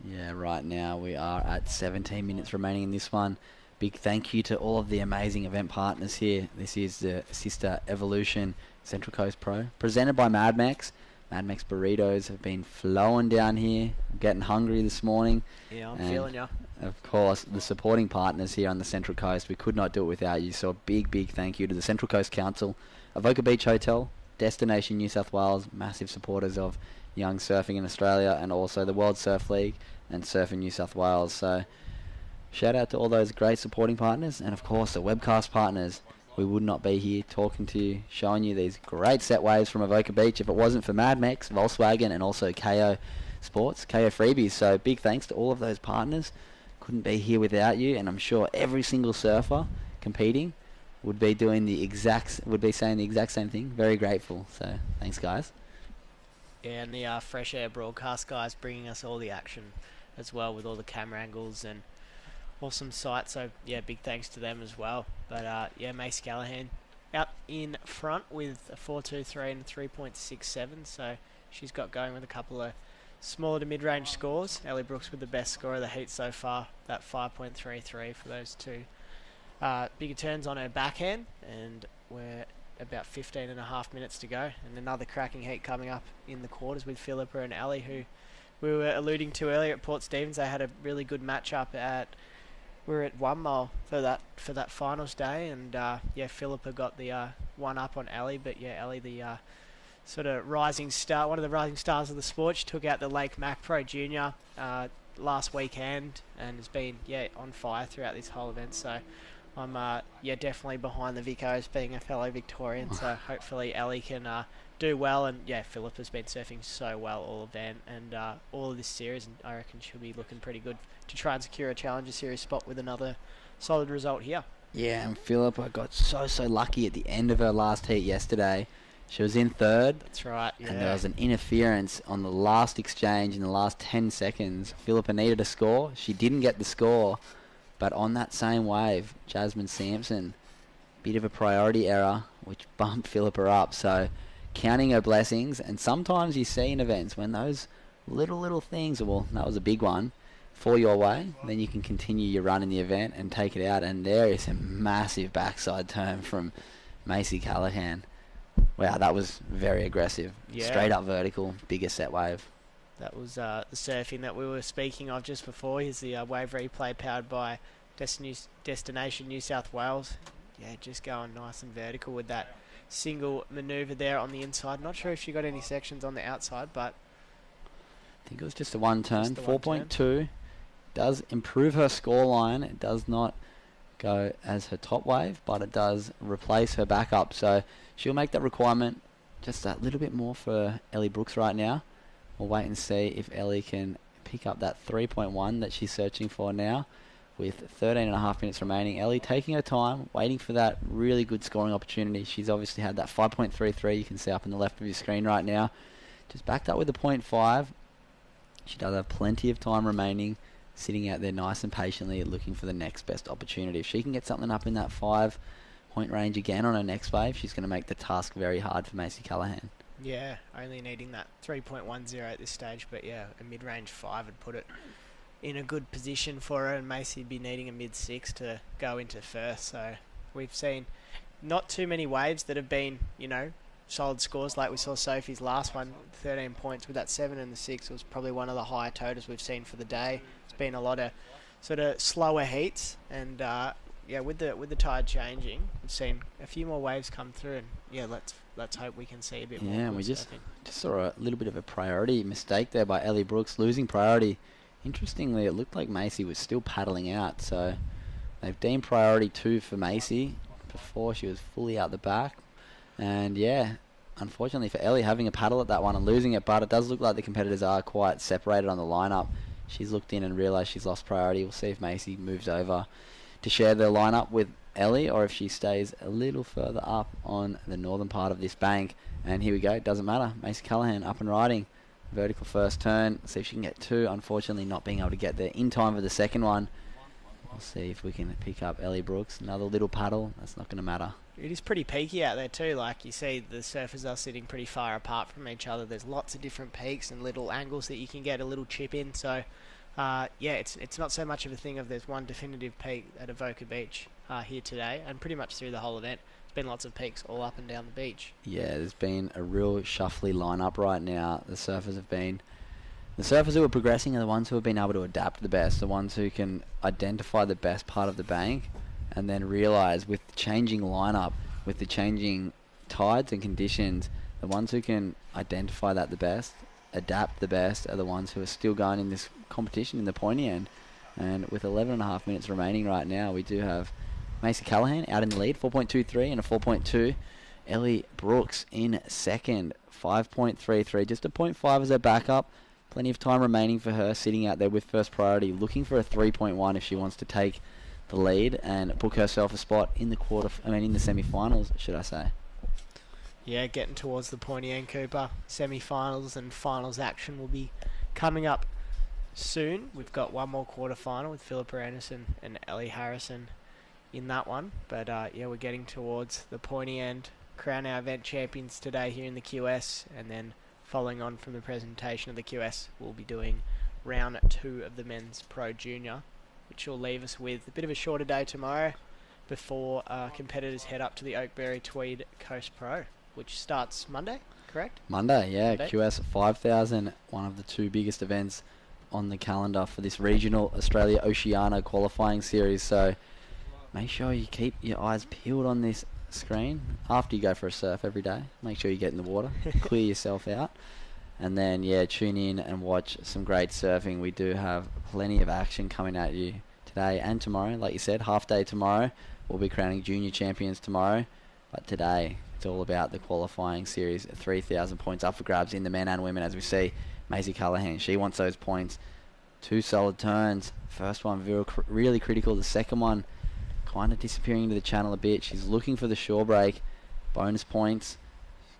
Yeah, right now we are at 17 minutes remaining in this one. Big thank you to all of the amazing event partners here. This is the Sisstrevolution Central Coast Pro, presented by Mad Mex. Mad Mex burritos have been flowing down here. I'm getting hungry this morning. Yeah, I'm feeling ya. Of course, the supporting partners here on the Central Coast. We could not do it without you. So a big thank you to the Central Coast Council, Avoca Beach Hotel, Destination New South Wales, massive supporters of young surfing in Australia, and also the World Surf League and Surfing New South Wales. So shout out to all those great supporting partners, and of course the webcast partners. We would not be here talking to you, showing you these great set waves from Avoca Beach if it wasn't for Mad Mex, Volkswagen, and also KO Sports, KO Freebies. So big thanks to all of those partners. Couldn't be here without you, and I'm sure every single surfer competing would be saying the exact same thing. Very grateful. So thanks, guys. Yeah, and the Fresh Air broadcast guys bringing us all the action as well, with all the camera angles and awesome sight. So yeah, big thanks to them as well. But yeah, Mace Callahan out in front with a 4.23 and a 3.67. So she's got going with a couple of smaller to mid-range scores. Ellie Brooks with the best score of the heat so far, that 5.33 for those two. Bigger turns on her backhand, and we're about 15 and a half minutes to go, and another cracking heat coming up in the quarters with Philippa and Ali, who we were alluding to earlier at Port Stephens. They had a really good matchup we were at 1 mile for that finals day, and yeah, Philippa got the one up on Ali, but yeah, Ali, the sort of rising star, one of the rising stars of the sport. She took out the Lake Mac Pro Junior last weekend and has been on fire throughout this whole event. So I'm definitely behind the Vicos, being a fellow Victorian. So hopefully Ali can do well, and yeah, Philippa's been surfing so well all event and all of this series, and I reckon she'll be looking pretty good to try and secure a Challenger Series spot with another solid result here. Yeah, and Philippa got so lucky at the end of her last heat yesterday. She was in third. That's right, yeah. And there was an interference on the last exchange in the last 10 seconds. Philippa needed a score. She didn't get the score. But on that same wave, Jasmine Sampson, bit of a priority error, which bumped Philippa up. So counting her blessings. And sometimes you see in events when those little things, well, that was a big one, fall your way, then you can continue your run in the event and take it out. And there is a massive backside turn from Macy Callahan. Wow, that was very aggressive. Yeah. Straight up vertical, bigger set wave. That was the surfing that we were speaking of just before. Here's the wave replay powered by Destination New South Wales. Yeah, just going nice and vertical with that single manoeuvre there on the inside. Not sure if she got any sections on the outside, but I think it was just a one turn. 4.2 does improve her scoreline. It does not go as her top wave, but it does replace her backup. So she'll make that requirement just a little bit more for Ellie Brooks right now. We'll wait and see if Ellie can pick up that 3.1 that she's searching for now with 13.5 minutes remaining. Ellie taking her time, waiting for that really good scoring opportunity. She's obviously had that 5.33 you can see up in the left of your screen right now. Just backed up with a 0.5. She does have plenty of time remaining, sitting out there nice and patiently looking for the next best opportunity. If she can get something up in that 5-point range again on her next wave, she's going to make the task very hard for Macy Callahan. Yeah, only needing that 3.10 at this stage, but yeah, a mid-range 5 would put it in a good position for her, and Macy would be needing a mid-6 to go into first. So we've seen not too many waves that have been, you know, solid scores like we saw Sophie's last one, 13 points with that 7 and the 6 was probably one of the higher totals we've seen for the day. It's been a lot of sort of slower heats, and yeah, with the tide changing, we've seen a few more waves come through, and yeah, let's hope we can see a bit more. Yeah, and we just saw a little bit of a priority mistake there by Ellie Brooks, losing priority. Interestingly, it looked like Macy was still paddling out, so they've deemed priority 2 for Macy before she was fully out the back. And yeah, unfortunately for Ellie, having a paddle at that one and losing it, but it does look like the competitors are quite separated on the lineup. She's looked in and realised she's lost priority. We'll see if Macy moves over to share the lineup with Ellie, or if she stays a little further up on the northern part of this bank. And here we go, it doesn't matter. Macy Callahan up and riding. Vertical first turn. See if she can get 2. Unfortunately, not being able to get there in time for the second one. We'll see if we can pick up Ellie Brooks. Another little paddle. That's not going to matter. It is pretty peaky out there too. Like you see, the surfers are sitting pretty far apart from each other. There's lots of different peaks and little angles that you can get a little chip in. So, yeah, it's not so much of a thing of there's one definitive peak at Avoca Beach here today, and pretty much through the whole event. There's been lots of peaks all up and down the beach. Yeah, there's been a real shuffly lineup right now. The surfers who are progressing are the ones who have been able to adapt the best, the ones who can identify the best part of the bank, and then realise with the changing lineup, with the changing tides and conditions, the ones who can identify that the best, adapt the best, are the ones who are still going in this competition in the pointy end. And with 11.5 minutes remaining right now, we do have Macy Callahan out in the lead, 4.23 and a 4.2. Ellie Brooks in second, 5.33, just a 0.5 as her backup. Plenty of time remaining for her, sitting out there with first priority, looking for a 3.1 if she wants to take the lead and book herself a spot in the in the semi-finals, should I say. Yeah, getting towards the pointy end, Cooper. Semi-finals and finals action will be coming up soon. We've got one more quarterfinal with Philippa Anderson and Ellie Harrison in that one. But yeah, we're getting towards the pointy end. Crown our event champions today here in the QS, and then following on from the presentation of the QS, we'll be doing round 2 of the men's Pro Junior, which will leave us with a bit of a shorter day tomorrow before competitors head up to the Oakberry Tweed Coast Pro, which starts Monday, correct? Monday, yeah. Monday. QS 5000, one of the 2 biggest events on the calendar for this regional Australia Oceania qualifying series. So make sure you keep your eyes peeled on this screen after you go for a surf every day. Make sure you get in the water, clear yourself out, and then yeah, tune in and watch some great surfing. We do have plenty of action coming at you today and tomorrow. Like you said, half day tomorrow. We'll be crowning junior champions tomorrow, but today it's all about the qualifying series. 3,000 points up for grabs in the men and women, as we see Macy Callahan. She wants those points. 2 solid turns. First one really critical. The second one kind of disappearing into the channel a bit. She's looking for the shore break. Bonus points.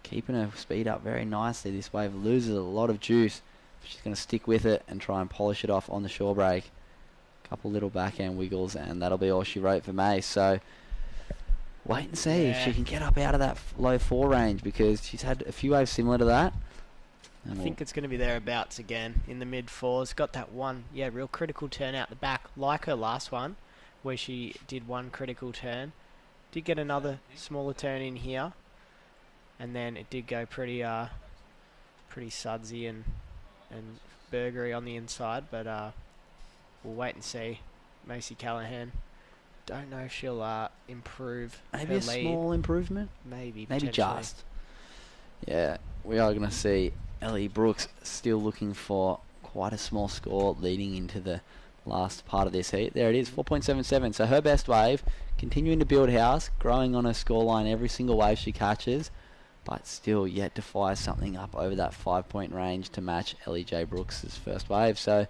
Keeping her speed up very nicely. This wave loses a lot of juice. She's going to stick with it and try and polish it off on the shore break. Couple little backhand wiggles, and that'll be all she wrote for May. So wait and see if she can get up out of that low 4 range, because she's had a few waves similar to that. I think it's going to be thereabouts again in the mid 4s. Got that one, yeah, real critical turn out the back, like her last one, where she did one critical turn. Did get another smaller turn in here, and then it did go pretty sudsy and burgery on the inside. But we'll wait and see. Macy Callahan. Don't know if she'll improve. Maybe her a lead. Small improvement. Maybe just. Yeah, we are going to see Ellie Brooks still looking for quite a small score leading into the last part of this heat. There it is, 4.77. So her best wave, continuing to build house, growing on her scoreline every single wave she catches. but still yet to fire something up over that 5-point range to match Ellie J. Brooks' first wave. So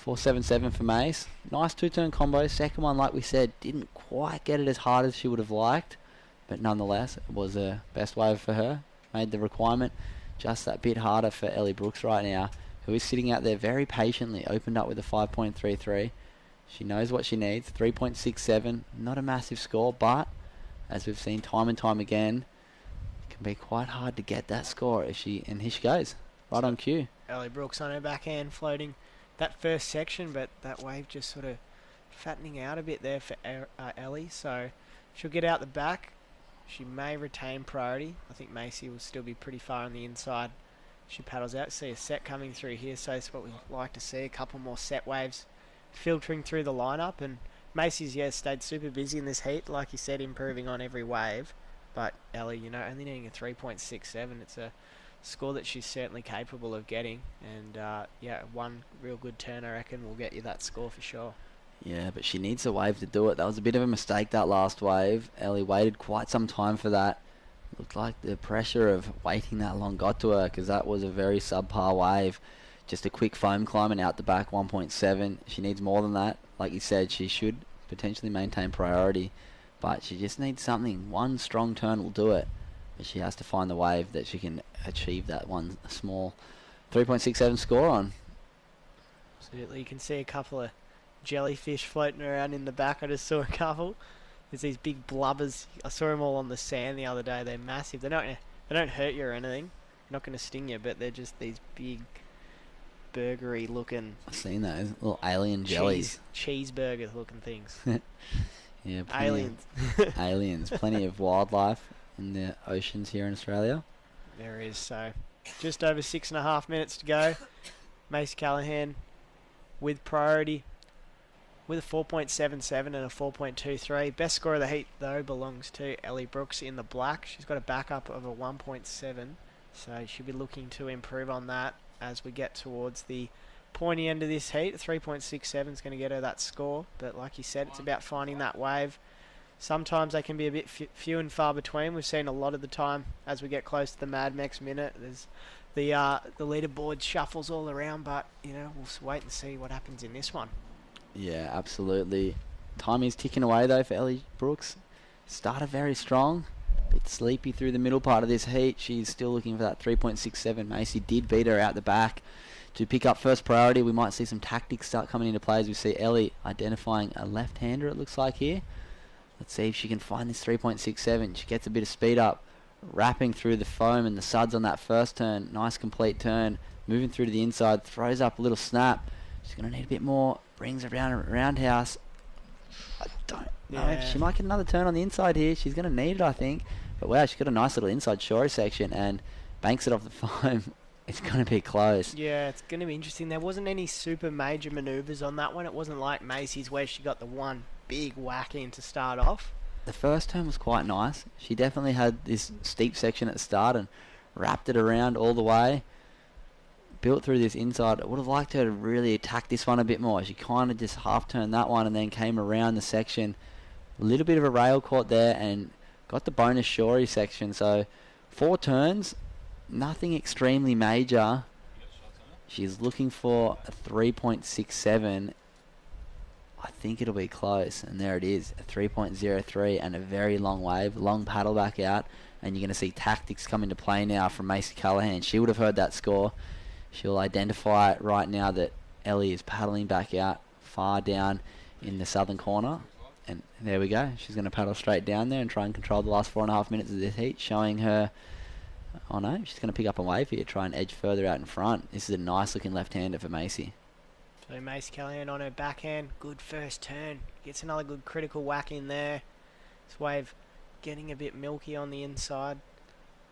4.77 for Mace. Nice two-turn combo. Second one, like we said, didn't quite get it as hard as she would have liked, but nonetheless, it was a best wave for her. Made the requirement just that bit harder for Ellie Brooks right now, who is sitting out there very patiently, opened up with a 5.33. She knows what she needs. 3.67, not a massive score, but as we've seen time and time again, it can be quite hard to get that score if she, and here she goes, right on cue. Ellie Brooks on her backhand floating that first section, but that wave just sort of fattening out a bit there for Ellie, so she'll get out the back. She may retain priority. I think Macy will still be pretty far on the inside. She paddles out. See a set coming through here, so it's what we like to see. A couple more set waves filtering through the lineup, and Macy's stayed super busy in this heat, like you said, improving on every wave. But Ellie, only needing a 3.67. It's a score that she's certainly capable of getting, and one real good turn, I reckon, will get you that score for sure. Yeah, but she needs a wave to do it. That was a bit of a mistake, that last wave. Ellie waited quite some time for that. Looked like the pressure of waiting that long got to her, because that was a very subpar wave. Just a quick foam climb and out the back, 1.7. She needs more than that. Like you said, she should potentially maintain priority, but she just needs something. One strong turn will do it, but she has to find the wave that she can achieve that one small 3.67 score on. Absolutely. You can see a couple of jellyfish floating around in the back. I just saw a couple. There's these big blubbers. I saw them all on the sand the other day. They're massive. They don't hurt you or anything. They're not going to sting you, but they're just these big burgery looking. I've seen those little alien jellies. Cheeseburger looking things. Yeah, aliens. Aliens. Plenty of wildlife in the oceans here in Australia. There is. So just over 6.5 minutes to go. Mace Callahan with priority, with a 4.77 and a 4.23. Best score of the heat, though, belongs to Ellie Brooks in the black. She's got a backup of a 1.7, so she'll be looking to improve on that as we get towards the pointy end of this heat. 3.67 is going to get her that score, but like you said, it's about finding that wave. Sometimes they can be a bit few and far between. We've seen a lot of the time as we get close to the Mad Max minute. There's the leaderboard shuffles all around, but we'll wait and see what happens in this one. Yeah, absolutely. Time is ticking away though for Ellie Brooks. Started very strong, bit sleepy through the middle part of this heat. She's still looking for that 3.67. Macy did beat her out the back to pick up first priority. We might see some tactics start coming into play as we see Ellie identifying a left-hander, it looks like here. Let's see if she can find this 3.67. She gets a bit of speed up, wrapping through the foam and the suds on that first turn. Nice complete turn, moving through to the inside, throws up a little snap. She's going to need a bit more, brings around a roundhouse. I don't know if she might get another turn on the inside here. She's going to need it, I think. But wow, she's got a nice little inside shore section and banks it off the foam. It's going to be close. Yeah, it's going to be interesting. There wasn't any super major manoeuvres on that one. It wasn't like Macy's where she got the one big whack in to start off. The first turn was quite nice. She definitely had this steep section at the start and wrapped it around all the way. Built through this inside. I would have liked her to really attack this one a bit more. She kind of just half turned that one and then came around the section. A little bit of a rail caught there and got the bonus shorey section. So 4 turns, nothing extremely major. She's looking for a 3.67. I think it'll be close, and there it is, a 3.03 and a very long wave, long paddle back out, and you're going to see tactics come into play now from Macy Callahan. She would have heard that score. She'll identify right now that Ellie is paddling back out far down in the southern corner, and there we go. She's going to paddle straight down there and try and control the last 4.5 minutes of this heat, showing her, oh no, she's going to pick up a wave here, try and edge further out in front. This is a nice looking left-hander for Macy. So Mace Callahan on her backhand, good first turn, gets another good critical whack in there. This wave getting a bit milky on the inside,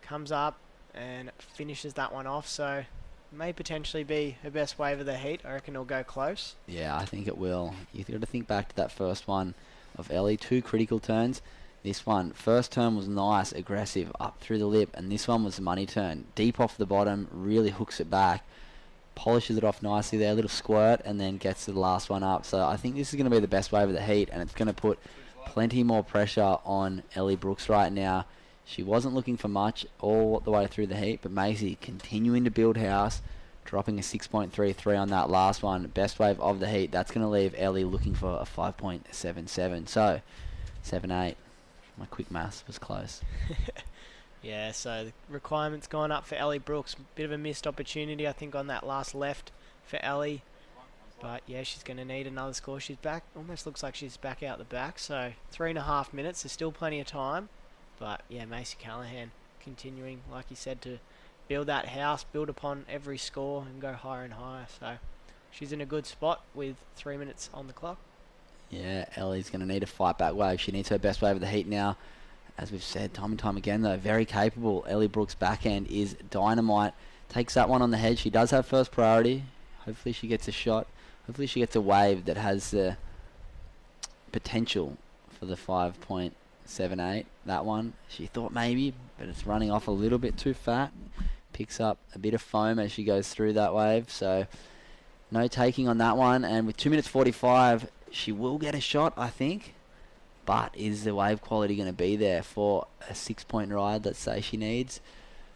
comes up and finishes that one off, so may potentially be her best wave of the heat. I reckon it'll go close. Yeah, I think it will. You've got to think back to that first one of Ellie, 2 critical turns. This one, first turn was nice, aggressive, up through the lip, and this one was a money turn. Deep off the bottom, really hooks it back. Polishes it off nicely there, a little squirt, and then gets to the last one up. So I think this is going to be the best wave of the heat, and it's going to put plenty more pressure on Ellie Brooks right now. She wasn't looking for much all the way through the heat, but Maisie continuing to build house, dropping a 6.33 on that last one. Best wave of the heat. That's going to leave Ellie looking for a 5.77. So, 7.8. My quick maths was close. Yeah, so the requirement's gone up for Ellie Brooks. Bit of a missed opportunity, I think, on that last left for Ellie. But yeah, she's going to need another score. She's back. Almost looks like she's back out the back. So 3.5 minutes. There's still plenty of time. But yeah, Macy Callahan continuing, like you said, to build that house, build upon every score and go higher and higher. So she's in a good spot with 3 minutes on the clock. Yeah, Ellie's going to need a fight back wave. She needs her best wave of the heat now. As we've said time and time again, though, very capable. Ellie Brooks' backhand is dynamite. Takes that one on the head. She does have first priority. Hopefully she gets a shot. Hopefully she gets a wave that has the potential for the 5.78. That one, she thought maybe, but it's running off a little bit too fat. Picks up a bit of foam as she goes through that wave. So no taking on that one. And with 2 minutes 45, she will get a shot, I think. But is the wave quality going to be there for a 6-point ride, let's say she needs?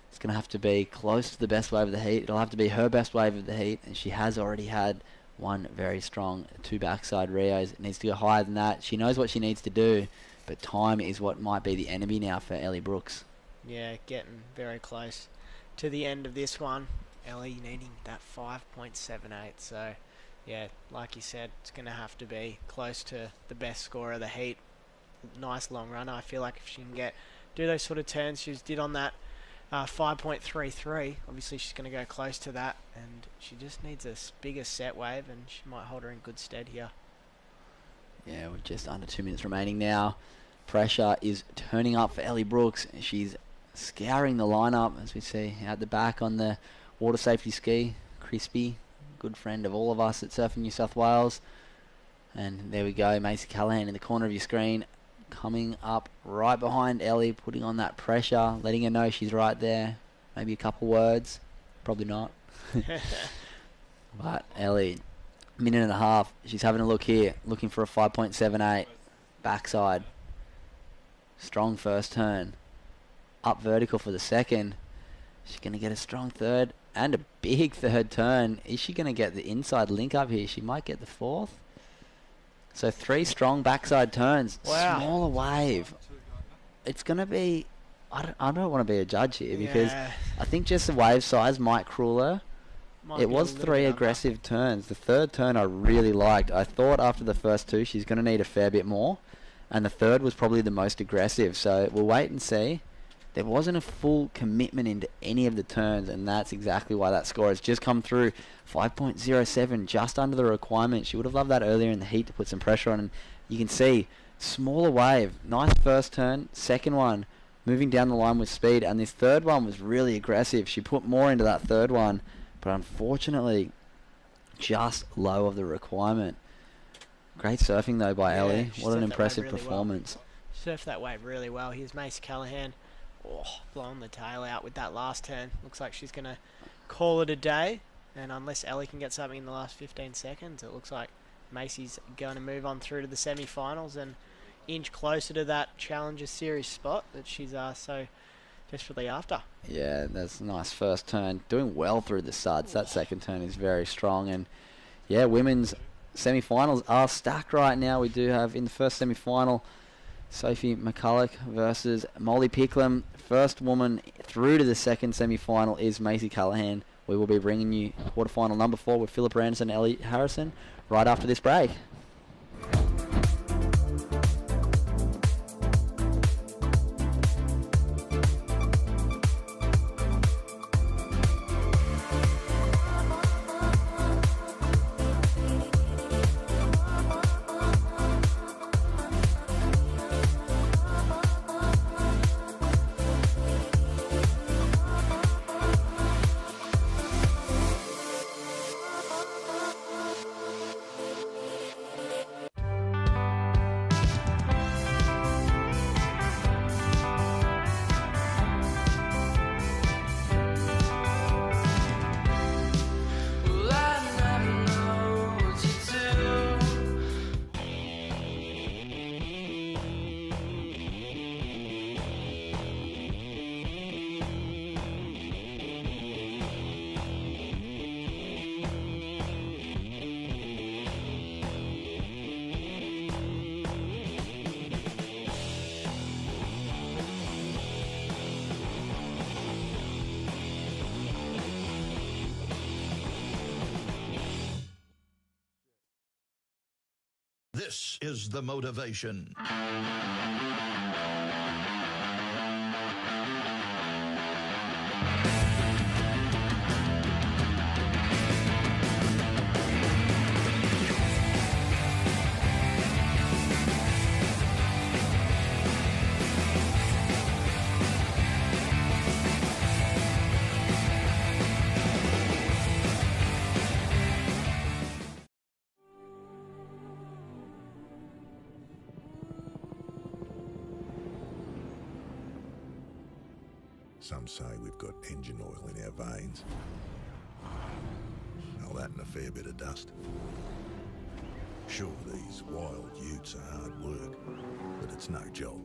It's going to have to be close to the best wave of the heat. It'll have to be her best wave of the heat, and she has already had one very strong 2 backside Rios. It needs to go higher than that. She knows what she needs to do, but time is what might be the enemy now for Ellie Brooks. Yeah, getting very close to the end of this one. Ellie needing that 5.78. So yeah, like you said, it's going to have to be close to the best score of the heat. Nice long runner. I feel like if she can do those sort of turns she did on that 5.33, obviously she's going to go close to that, and she just needs a bigger set wave, and she might hold her in good stead here. Yeah, we're just under 2 minutes remaining now. Pressure is turning up for Ellie Brooks. She's scouring the lineup, as we see out the back on the water safety ski. Crispy, good friend of all of us at Surfing New South Wales. And there we go, Macy Callahan in the corner of your screen, coming up right behind Ellie, putting on that pressure, letting her know she's right there. Maybe a couple words, probably not. But Ellie, minute and a half, she's having a look here, looking for a 5.78 backside. Strong first turn, up vertical for the second. She's going to get a strong third and a big third turn. Is she going to get the inside link up here? She might get the fourth. So 3 strong backside turns. Wow. Smaller wave. It's going to be... I don't want to be a judge here because I think just the wave size might cruel her. It was 3 aggressive turns. The third turn I really liked. I thought after the first 2 she's going to need a fair bit more. And the third was probably the most aggressive. So we'll wait and see. There wasn't a full commitment into any of the turns, and that's exactly why that score has just come through. 5.07, just under the requirement. She would have loved that earlier in the heat to put some pressure on, and you can see, smaller wave. Nice first turn. Second one, moving down the line with speed, and this third one was really aggressive. She put more into that third one, but unfortunately, just low of the requirement. Great surfing, though, by Ellie. What an impressive performance. Well. Surfed that wave really well. Here's Macy Callahan. Blowing the tail out with that last turn. Looks like she's going to call it a day. And unless Ellie can get something in the last 15 seconds, it looks like Macy's going to move on through to the semi-finals and inch closer to that Challenger Series spot that she's so desperately after. Yeah, that's a nice first turn. Doing well through the suds. That second turn is very strong. And yeah, women's semi-finals are stacked right now. We do have in the first semi-final Sophie McCulloch versus Molly Picklum. First woman through to the second semi-final is Macy Callahan. We will be bringing you quarterfinal number 4 with Philip Anderson and Ellie Harrison right after this break. This is the motivation. Some say we've got engine oil in our veins. Well, that and a fair bit of dust. Sure, these wild utes are hard work, but it's no job.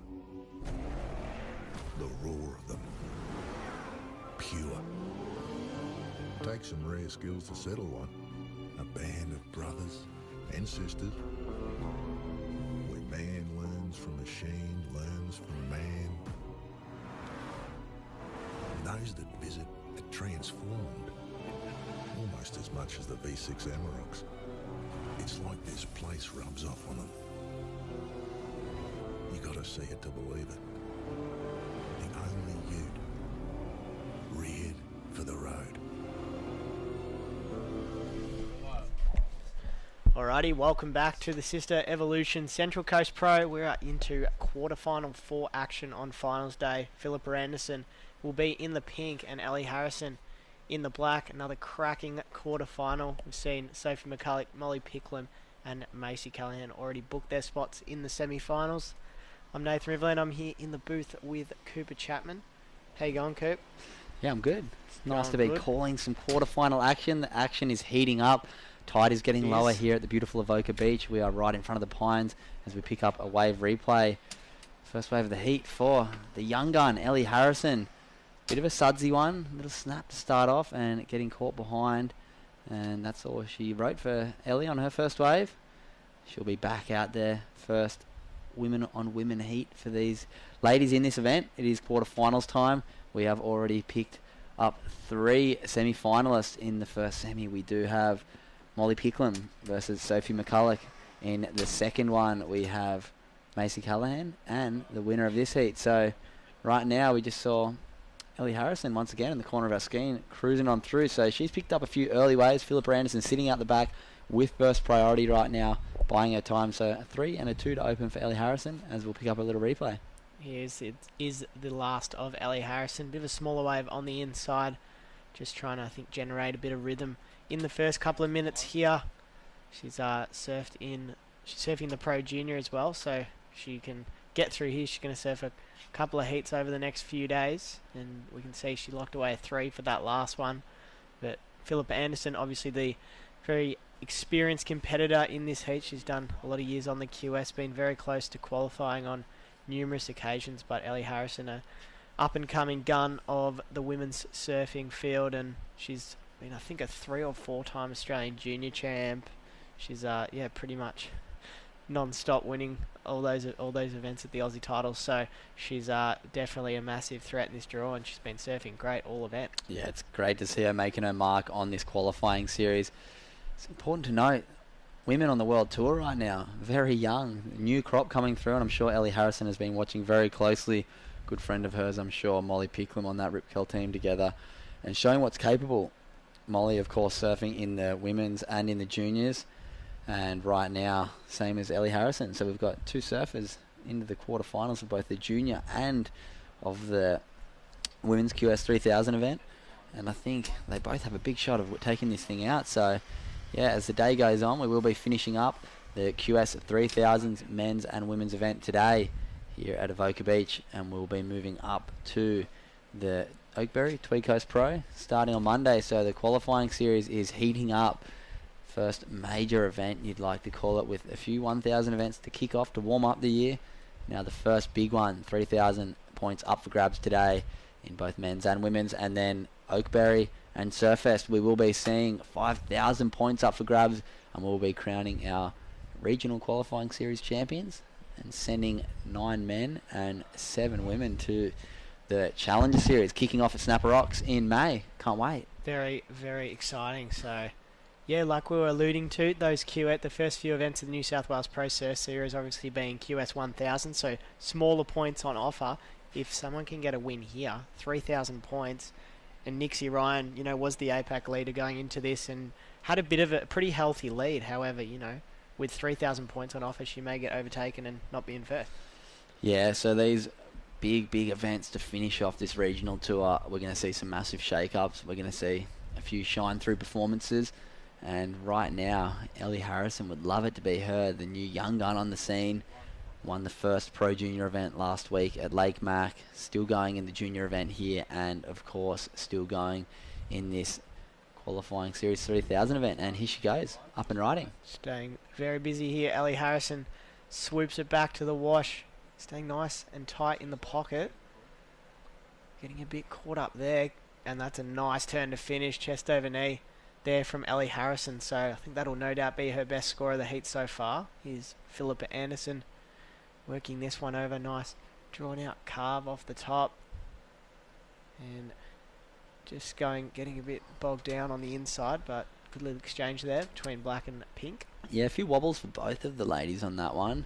The roar of them. Pure. Takes some rare skills to settle one. A band of brothers and sisters. Where man learns from machine, learns from man. Those that visit are transformed, almost as much as the V6 Amaroks. It's like this place rubs off on them. You gotta see it to believe it. The only ute, reared for the road. Alrighty, welcome back to the Sisstrevolution Central Coast Pro. We're into quarterfinal 4 action on finals day. Philippa Anderson will be in the pink and Ellie Harrison in the black. Another cracking quarterfinal. We've seen Sophie McCulloch, Molly Picklum and Macy Callahan already booked their spots in the semi-finals. I'm Nathan Rivlin. I'm here in the booth with Cooper Chapman. How you going, Coop? Yeah, I'm good. It's nice to be good. calling some quarterfinal action. The action is heating up. Tide is getting lower here at the beautiful Avoca Beach. We are right in front of the pines as we pick up a wave replay. First wave of the heat for the young gun, Ellie Harrison. Bit of a sudsy one, little snap to start off and getting caught behind. And that's all she wrote for Ellie on her first wave. She'll be back out there. First women on women heat for these ladies in this event. It is quarterfinals time. We have already picked up 3 semi-finalists in the first semi. We do have Molly Picklum versus Sophie McCulloch. In the second one, we have Macy Callahan and the winner of this heat. So right now we just saw Ellie Harrison once again in the corner of our screen cruising on through. So she's picked up a few early waves. Philippa Anderson sitting out the back with first priority right now, buying her time. So a 3 and a 2 to open for Ellie Harrison as we'll pick up a little replay. Yes, it is the last of Ellie Harrison. Bit of a smaller wave on the inside. Just trying to, I think, generate a bit of rhythm in the first couple of minutes here. She's surfing the Pro Junior as well, so she can get through here. She's going to surf a couple of heats over the next few days, and we can see she locked away a 3 for that last one. But Philippa Anderson, obviously the very experienced competitor in this heat. She's done a lot of years on the QS, been very close to qualifying on numerous occasions. But Ellie Harrison, a up-and-coming gun of the women's surfing field, and she's been, I think, a 3 or 4 time Australian junior champ. She's pretty much non-stop winning all those events at the Aussie titles. So she's definitely a massive threat in this draw, and she's been surfing great all event. Yeah, it's great to see her making her mark on this qualifying series. It's important to note, women on the world tour right now, very young, new crop coming through, and I'm sure Ellie Harrison has been watching very closely. Good friend of hers, I'm sure, Molly Picklum on that Rip Curl team together, and showing what's capable. Molly, of course, surfing in the women's and in the juniors, and right now, same as Ellie Harrison. So we've got 2 surfers into the quarterfinals of both the junior and of the women's QS 3000 event, and I think they both have a big shot of taking this thing out. So yeah, as the day goes on, we will be finishing up the QS 3000 men's and women's event today here at Avoca Beach, and we'll be moving up to the Oakberry Tweed Coast Pro starting on Monday. So the qualifying series is heating up. First major event, you'd like to call it, with a few 1,000 events to kick off to warm up the year. Now the first big one, 3,000 points up for grabs today in both men's and women's, and then Oakberry and Surfest, we will be seeing 5,000 points up for grabs, and we'll be crowning our regional qualifying series champions and sending 9 men and 7 women to the Challenger Series, kicking off at Snapper Rocks in May. Can't wait. Very, very exciting. So Yeah, like we were alluding to, those the first few events of the New South Wales Pro Surf Series obviously being QS 1000, so smaller points on offer. If someone can get a win here, 3,000 points, and Nixie Ryan, was the APAC leader going into this and had a bit of a pretty healthy lead. However, with 3,000 points on offer, she may get overtaken and not be in first. Yeah, so these big events to finish off this regional tour, we're going to see some massive shake-ups. We're going to see a few shine-through performances. And right now, Ellie Harrison would love it to be her, the new young gun on the scene. Won the first Pro Junior event last week at Lake Mac. Still going in the junior event here. And, of course, still going in this qualifying Series 3000 event. And here she goes, up and riding. Staying very busy here. Ellie Harrison swoops it back to the wash. Staying nice and tight in the pocket. Getting a bit caught up there. And that's a nice turn to finish. Chest over knee there from Ellie Harrison. So I think that'll no doubt be her best score of the heat so far. Here's Philippa Anderson working this one over. Nice drawn out carve off the top. And just getting a bit bogged down on the inside, but good little exchange there between black and pink. Yeah, a few wobbles for both of the ladies on that one.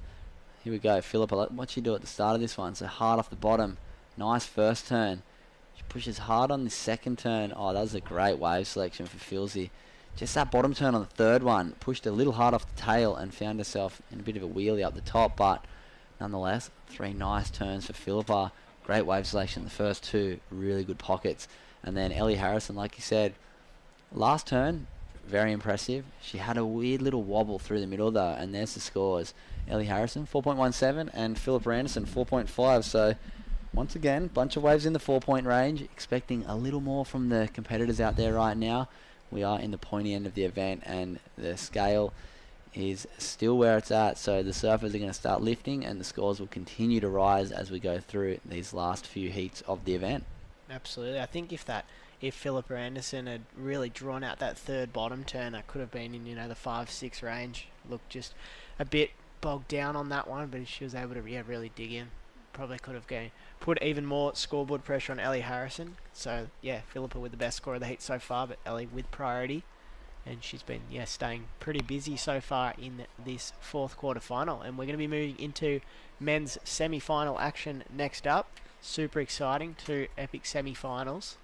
Here we go, Philippa, what she do at the start of this one? So hard off the bottom. Nice first turn. She pushes hard on the second turn. Oh, that was a great wave selection for Philsy. Just that bottom turn on the third one. Pushed a little hard off the tail and found herself in a bit of a wheelie up the top. But nonetheless, 3 nice turns for Philippa. Great wave selection. The first 2 really good pockets. And then Ellie Harrison, like you said, last turn, very impressive. She had a weird little wobble through the middle though. And there's the scores. Ellie Harrison, 4.17. And Philippa Anderson, 4.5. So once again, bunch of waves in the 4-point range. Expecting a little more from the competitors out there right now. We are in the pointy end of the event and the scale is still where it's at. So the surfers are going to start lifting and the scores will continue to rise as we go through these last few heats of the event. Absolutely. I think if Philippa Anderson had really drawn out that third bottom turn, that could have been in, the 5-6 range. Looked just a bit bogged down on that one, but she was able to really dig in. Probably could have put even more scoreboard pressure on Ellie Harrison. So, yeah, Philippa with the best score of the heat so far, but Ellie with priority. And she's been, staying pretty busy so far in this 4th quarterfinal. And we're going to be moving into men's semi-final action next up. Super exciting, 2 epic semi-finals.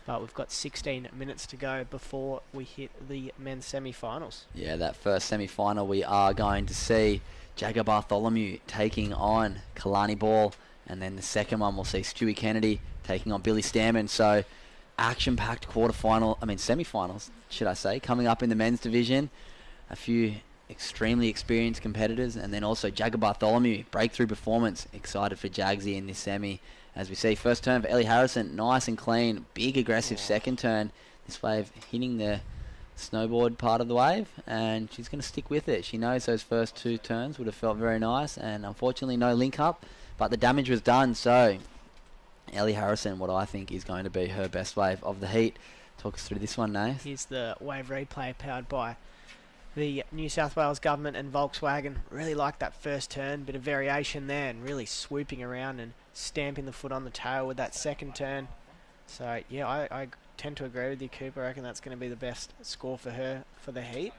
But we've got 16 minutes to go before we hit the men's semi-finals. Yeah, that first semi-final we are going to see Jagger Bartholomew taking on Kalani Ball. And then the second one we'll see Stewie Kennedy taking on Billy Stairmand. So action-packed semi-finals, should I say, coming up in the men's division. A few extremely experienced competitors, and then also Jagger Bartholomew, breakthrough performance. Excited for Jagsy in this semi. As we see, first turn for Ellie Harrison, nice and clean, big aggressive second turn. This wave hitting the snowboard part of the wave, and she's going to stick with it. She knows those first 2 turns would have felt very nice, and unfortunately no link up, but the damage was done. So Ellie Harrison, what I think is going to be her best wave of the heat. Talk us through this one, Nath. Here's the wave replay powered by the New South Wales government and Volkswagen. Really like that first turn, bit of variation there, and really swooping around and stamping the foot on the tail with that second turn. So yeah, I tend to agree with you, Cooper. I reckon that's going to be the best score for her for the heat.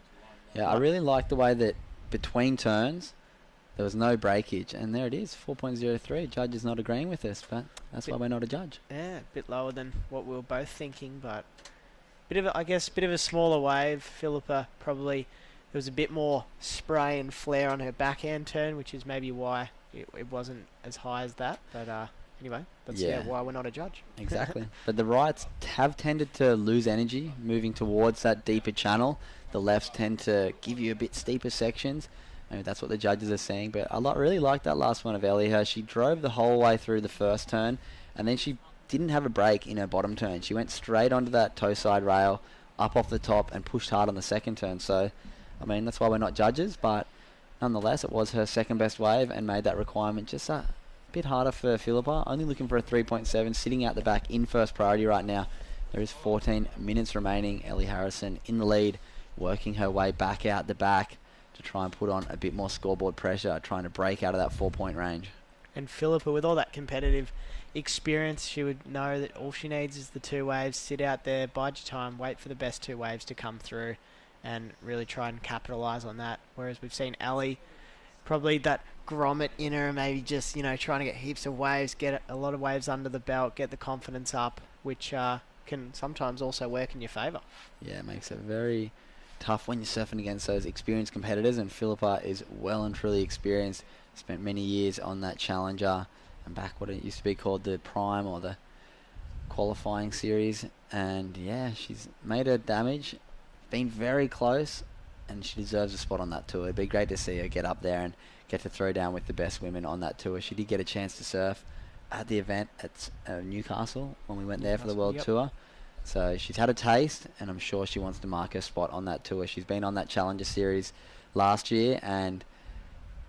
Yeah, I really like the way that between turns there was no breakage, and there it is, 4.03. Judge is not agreeing with us, but that's why we're not a judge. Yeah, a bit lower than what we were both thinking, but bit of a smaller wave. Philippa probably, there was a bit more spray and flare on her backhand turn, which is maybe why it wasn't as high as that. But anyway, that's why we're not a judge. Exactly. But the rights have tended to lose energy moving towards that deeper channel. The lefts tend to give you a bit steeper sections. Maybe that's what the judges are saying. But I really like that last one of Ellie. She drove the whole way through the first turn, and then she didn't have a break in her bottom turn. She went straight onto that toe side rail, up off the top, and pushed hard on the second turn. So, that's why we're not judges, but nonetheless, it was her second best wave and made that requirement just a bit harder for Philippa. Only looking for a 3.7, sitting out the back in first priority right now. There is 14 minutes remaining. Ellie Harrison in the lead, working her way back out the back to try and put on a bit more scoreboard pressure, trying to break out of that 4-point range. And Philippa, with all that competitive experience, she would know that all she needs is the 2 waves, sit out there, bide your time, wait for the best 2 waves to come through, and really try and capitalise on that. Whereas we've seen Ellie, probably that grommet in her, maybe just, trying to get heaps of waves, get a lot of waves under the belt, get the confidence up, which can sometimes also work in your favour. Yeah, it makes it very tough when you're surfing against those experienced competitors, and Philippa is well and truly experienced. Spent many years on that Challenger and back what it used to be called the Prime or the qualifying series, and yeah, she's made her damage, been very close, and she deserves a spot on that tour. It'd be great to see her get up there and get to throw down with the best women on that tour. She did get a chance to surf at the event at Newcastle when we went there for the World Tour. So she's had a taste, and I'm sure she wants to mark her spot on that tour. She's been on that Challenger series last year and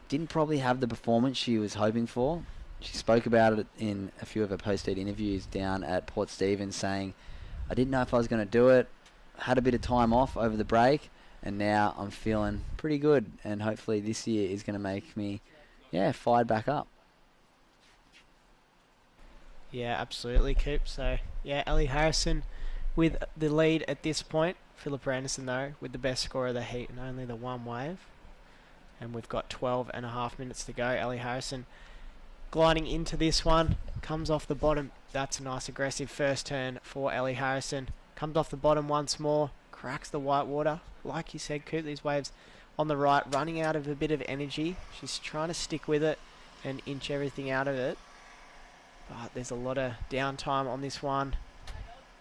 didn't probably have the performance she was hoping for. She spoke about it in a few of her post-heat interviews down at Port Stephens, saying, I didn't know if I was going to do it, had a bit of time off over the break, and now I'm feeling pretty good, and hopefully this year is going to make me, fired back up. Yeah, absolutely, Coop. So, Ellie Harrison with the lead at this point. Philippa Anderson, though, with the best score of the heat and only the one wave. And we've got 12 and a half minutes to go. Ellie Harrison gliding into this one. Comes off the bottom. That's a nice aggressive first turn for Ellie Harrison. Comes off the bottom once more. Cracks the white water. Like you said, Coop, these waves on the right, running out of a bit of energy. She's trying to stick with it and inch everything out of it. But there's a lot of downtime on this one.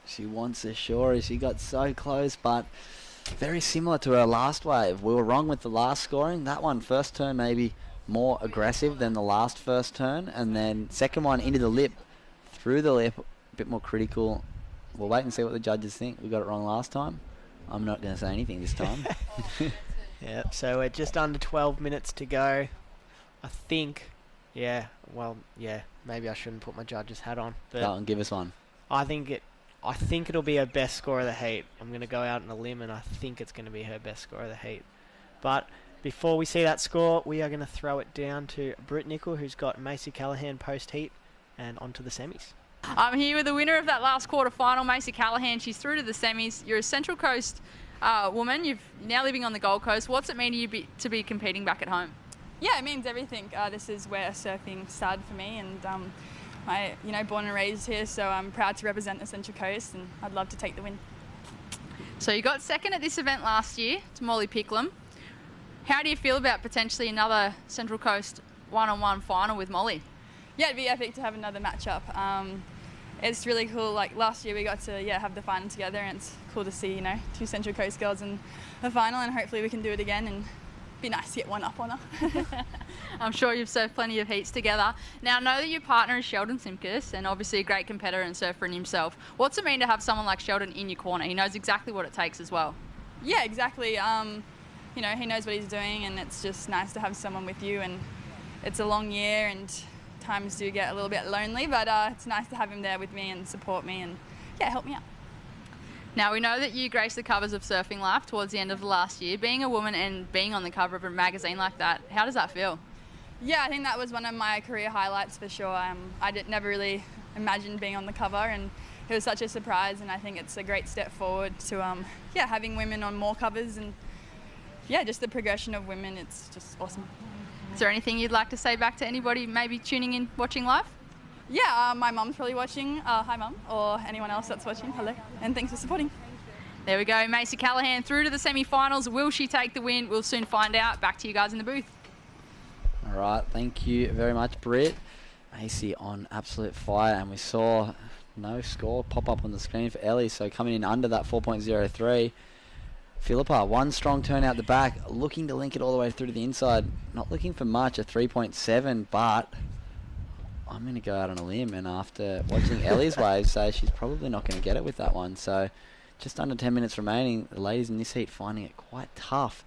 She wants a shorey. She got so close, but very similar to her last wave. We were wrong with the last scoring. That one, first turn, maybe more aggressive than the last first turn. And then second one into the lip, through the lip, a bit more critical. We'll wait and see what the judges think. We got it wrong last time. I'm not going to say anything this time. Yep, so we're just under 12 minutes to go. I think, maybe I shouldn't put my judge's hat on. But Go on, give us one. I think it'll be her best score of the heat. I'm going to go out on a limb, and I think it's going to be her best score of the heat. But before we see that score, we are going to throw it down to Britt Nicol, who's got Macy Callahan post-heat, and onto the semis. I'm here with the winner of that last quarterfinal, Macy Callahan. She's through to the semis. You're a Central Coast woman. You're now living on the Gold Coast. What's it mean to you to be competing back at home? Yeah, it means everything. This is where surfing started for me, and born and raised here, so I'm proud to represent the Central Coast, and I'd love to take the win. So you got second at this event last year to Molly Picklum. How do you feel about potentially another Central Coast one-on-one final with Molly? Yeah, it'd be epic to have another matchup. It's really cool. Like last year, we got to have the final together, and it's cool to see two Central Coast girls in the final, and hopefully we can do it again. And be nice to get one up on her. I'm sure you've surfed plenty of heats together. Now, I know that your partner is Sheldon Simkus, and obviously a great competitor and surfer in himself. What's it mean to have someone like Sheldon in your corner? He knows exactly what it takes as well. Yeah, exactly. He knows what he's doing, and it's just nice to have someone with you. And it's a long year, and times do get a little bit lonely, but it's nice to have him there with me and support me and, help me out. Now, we know that you graced the covers of Surfing Life towards the end of the last year. Being a woman and being on the cover of a magazine like that, how does that feel? Yeah, I think that was one of my career highlights for sure. I never really imagined being on the cover, and it was such a surprise, and I think it's a great step forward to having women on more covers, and just the progression of women. It's just awesome. Is there anything you'd like to say back to anybody maybe tuning in, watching live? Yeah, my mum's probably watching. Hi, Mum, or anyone else that's watching. Hello, and thanks for supporting. There we go. Macy Callahan through to the semi-finals. Will she take the win? We'll soon find out. Back to you guys in the booth. All right, thank you very much, Britt. Macy on absolute fire, and we saw no score pop up on the screen for Ellie, so coming in under that 4.03. Philippa, one strong turn out the back, looking to link it all the way through to the inside. Not looking for much, a 3.7, but I'm going to go out on a limb, and after watching Ellie's wave, say she's probably not going to get it with that one. So just under 10 minutes remaining, the ladies in this heat finding it quite tough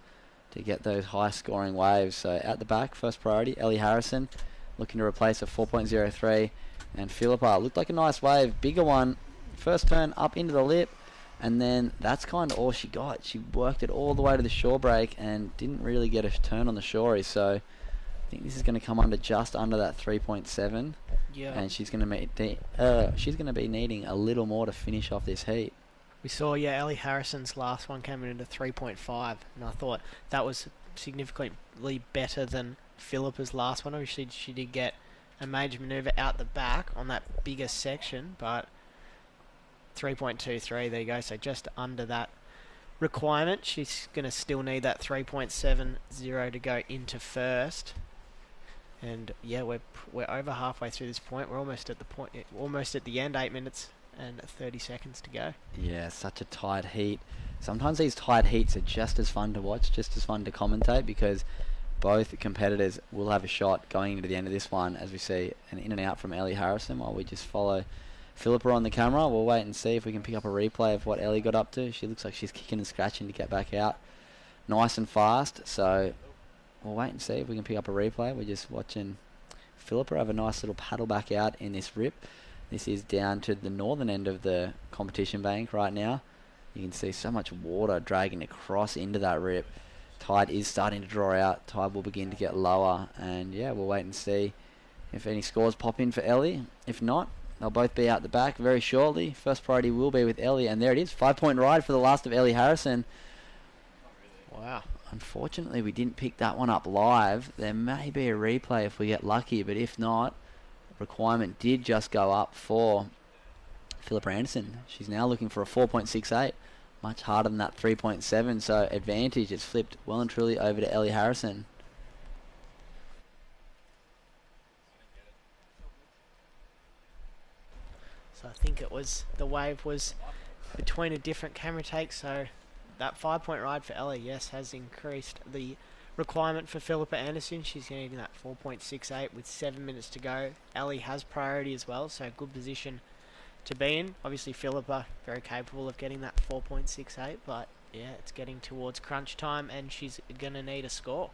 to get those high scoring waves. So out the back, first priority, Ellie Harrison looking to replace a 4.03, and Philippa looked like a nice wave, bigger one, first turn up into the lip, and then that's kind of all she got. She worked it all the way to the shore break and didn't really get a turn on the shorey. So I think this is going to come under just under that 3.7. Yeah. And she's going to be needing a little more to finish off this heat. We saw, Ellie Harrison's last one came in at a 3.5, and I thought that was significantly better than Philippa's last one. Obviously, she did get a major manoeuvre out the back on that bigger section, but 3.23, there you go, so just under that requirement. She's going to still need that 3.70 to go into first. And yeah, we're over halfway through this point. We're almost at the end, 8 minutes and 30 seconds to go. Yeah, such a tight heat. Sometimes these tight heats are just as fun to watch, just as fun to commentate, because both competitors will have a shot going into the end of this one, as we see an in and out from Ellie Harrison while we just follow Philippa on the camera. We'll wait and see if we can pick up a replay of what Ellie got up to. She looks like she's kicking and scratching to get back out nice and fast, so we'll wait and see if we can pick up a replay. We're just watching Philippa have a nice little paddle back out in this rip. This is down to the northern end of the competition bank right now. You can see so much water dragging across into that rip. Tide is starting to draw out. Tide will begin to get lower, and yeah, we'll wait and see if any scores pop in for Ellie. If not, they'll both be out the back very shortly. First priority will be with Ellie, and there it is. 5-point ride for the last of Ellie Harrison. Wow. Unfortunately, we didn't pick that one up live. There may be a replay if we get lucky, but if not, requirement did just go up for Philippa Anderson. She's now looking for a 4.68, much harder than that 3.7, so advantage is flipped well and truly over to Ellie Harrison. So I think the wave was between a different camera take, so that 5-point ride for Ellie, yes, has increased the requirement for Philippa Anderson. She's needing that 4.68 with 7 minutes to go. Ellie has priority as well, so good position to be in. Obviously Philippa very capable of getting that 4.68, but yeah, it's getting towards crunch time and she's going to need a score.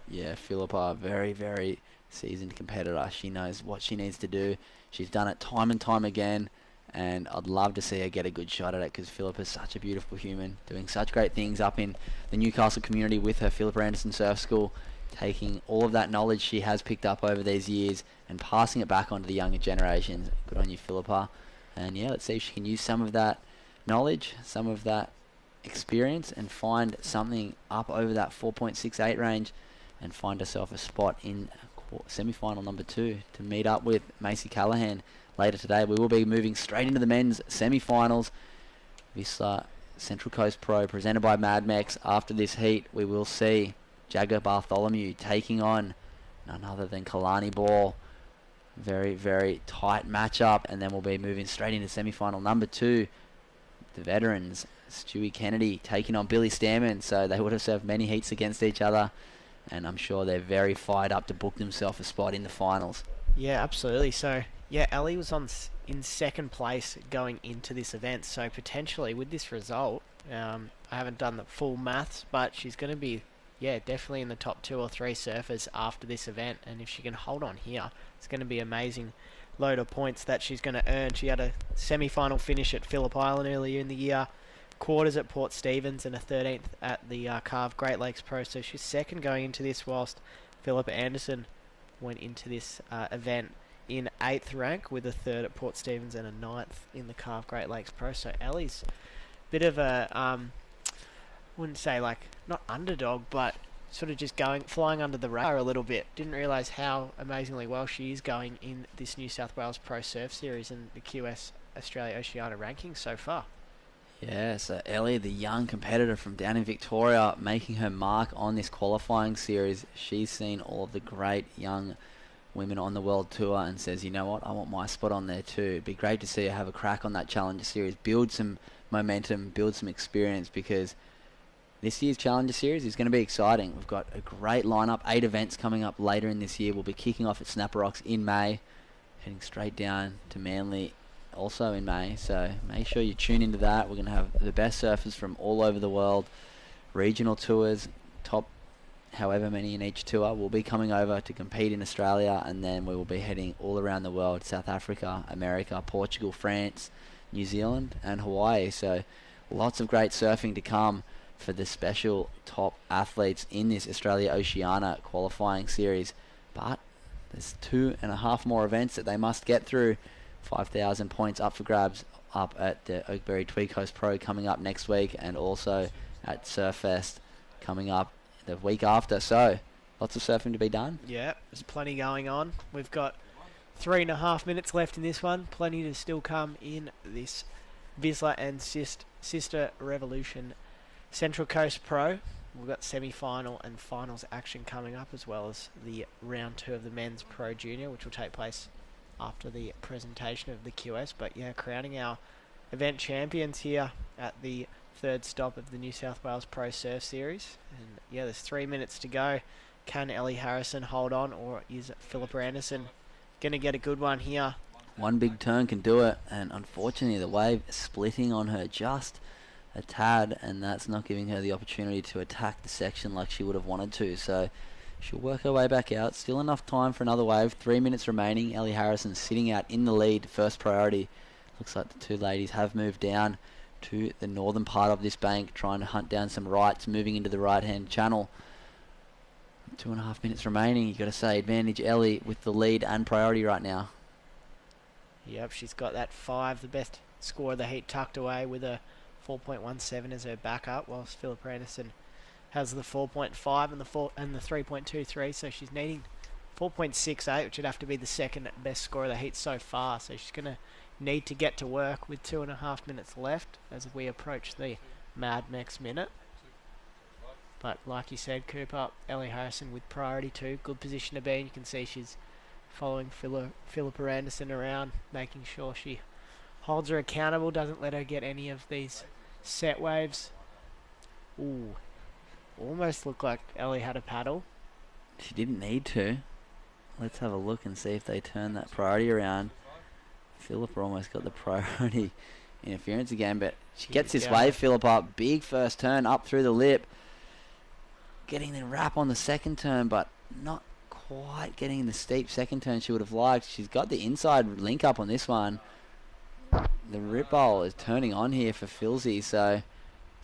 Yeah, Philippa, very, very seasoned competitor. She knows what she needs to do. She's done it time and time again, and I'd love to see her get a good shot at it, because Philippa's such a beautiful human, doing such great things up in the Newcastle community with her Philippa Anderson Surf School, taking all of that knowledge she has picked up over these years and passing it back onto the younger generations. Good on you, Philippa. And yeah, let's see if she can use some of that knowledge, some of that experience, and find something up over that 4.68 range and find herself a spot in semi-final number 2 to meet up with Macy Callahan later today. We will be moving straight into the men's semi-finals. Vissla Central Coast Pro presented by Mad Mex. After this heat, we will see Jagger Bartholomew taking on none other than Kalani Ball. Very, very tight matchup, and then we'll be moving straight into semi-final number 2. The veterans, Stewie Kennedy taking on Billy Stairmand, so they would have served many heats against each other, and I'm sure they're very fired up to book themselves a spot in the finals. Yeah, absolutely. So yeah, Ellie was in second place going into this event, so potentially with this result, I haven't done the full maths, but she's going to be definitely in the top 2 or 3 surfers after this event, and if she can hold on here, it's going to be amazing load of points that she's going to earn. She had a semi-final finish at Phillip Island earlier in the year, quarters at Port Stephens, and a 13th at the Carve Great Lakes Pro, so she's second going into this, whilst Philippa Anderson went into this event in 8th rank with a 3rd at Port Stephens and a 9th in the Carve Great Lakes Pro. So Ellie's a bit of a wouldn't say like not underdog, but sort of just flying under the radar a little bit. Didn't realise how amazingly well she is going in this New South Wales Pro Surf Series and the QS Australia Oceania rankings so far. Yeah, so Ellie, the young competitor from down in Victoria, making her mark on this qualifying series. She's seen all of the great young women on the World Tour and says, you know what, I want my spot on there too. It'd be great to see her have a crack on that Challenger Series, build some momentum, build some experience, because this year's Challenger Series is going to be exciting. We've got a great lineup, 8 events coming up later in this year. We'll be kicking off at Snapper Rocks in May, heading straight down to Manly also in May, so make sure you tune into that. We're going to have the best surfers from all over the world, regional tours, top however many in each tour will be coming over to compete in Australia, and then we will be heading all around the world, South Africa, America, Portugal, France, New Zealand and Hawaii. So lots of great surfing to come for the special top athletes in this Australia Oceania qualifying series, but there's 2.5 more events that they must get through. 5,000 points up for grabs up at the Oakberry Tweed Coast Pro coming up next week, and also at Surfest coming up the week after. So lots of surfing to be done. Yeah, there's plenty going on. We've got 3.5 minutes left in this one. Plenty to still come in this Vissla and Sisstrevolution Central Coast Pro. We've got semi-final and finals action coming up, as well as the round 2 of the men's Pro Junior, which will take place after the presentation of the QS. But yeah, crowning our event champions here at the third stop of the New South Wales Pro Surf Series. And yeah, there's 3 minutes to go. Can Ellie Harrison hold on, or is Philippa Anderson going to get a good one here? One big turn can do it, and unfortunately the wave is splitting on her just a tad, and that's not giving her the opportunity to attack the section like she would have wanted to. So she'll work her way back out. Still enough time for another wave. 3 minutes remaining. Ellie Harrison sitting out in the lead, first priority. Looks like the two ladies have moved down to the northern part of this bank, trying to hunt down some rights, moving into the right-hand channel. 2.5 minutes remaining. You've got to say advantage Ellie with the lead and priority right now. Yep, she's got that 5, the best score of the heat, tucked away with a 4.17 as her backup, whilst Philippa Anderson has the 4.5 and the 3.23, so she's needing 4.68, which would have to be the second best score of the heat so far. So she's going to need to get to work with 2.5 minutes left as we approach the Mad Max minute. But like you said, Cooper, Ellie Harrison with priority 2, good position to be in. You can see she's following Philippa Anderson around, making sure she holds her accountable, doesn't let her get any of these set waves. Ooh, almost looked like Ellie had a paddle. She didn't need to. Let's have a look and see if they turn that priority around. Philippa almost got the priority interference again, but she gets this wave, Philippa. Big first turn up through the lip. Getting the wrap on the second turn, but not quite getting the steep second turn she would have liked. She's got the inside link up on this one. The rip bowl is turning on here for Philzy, so a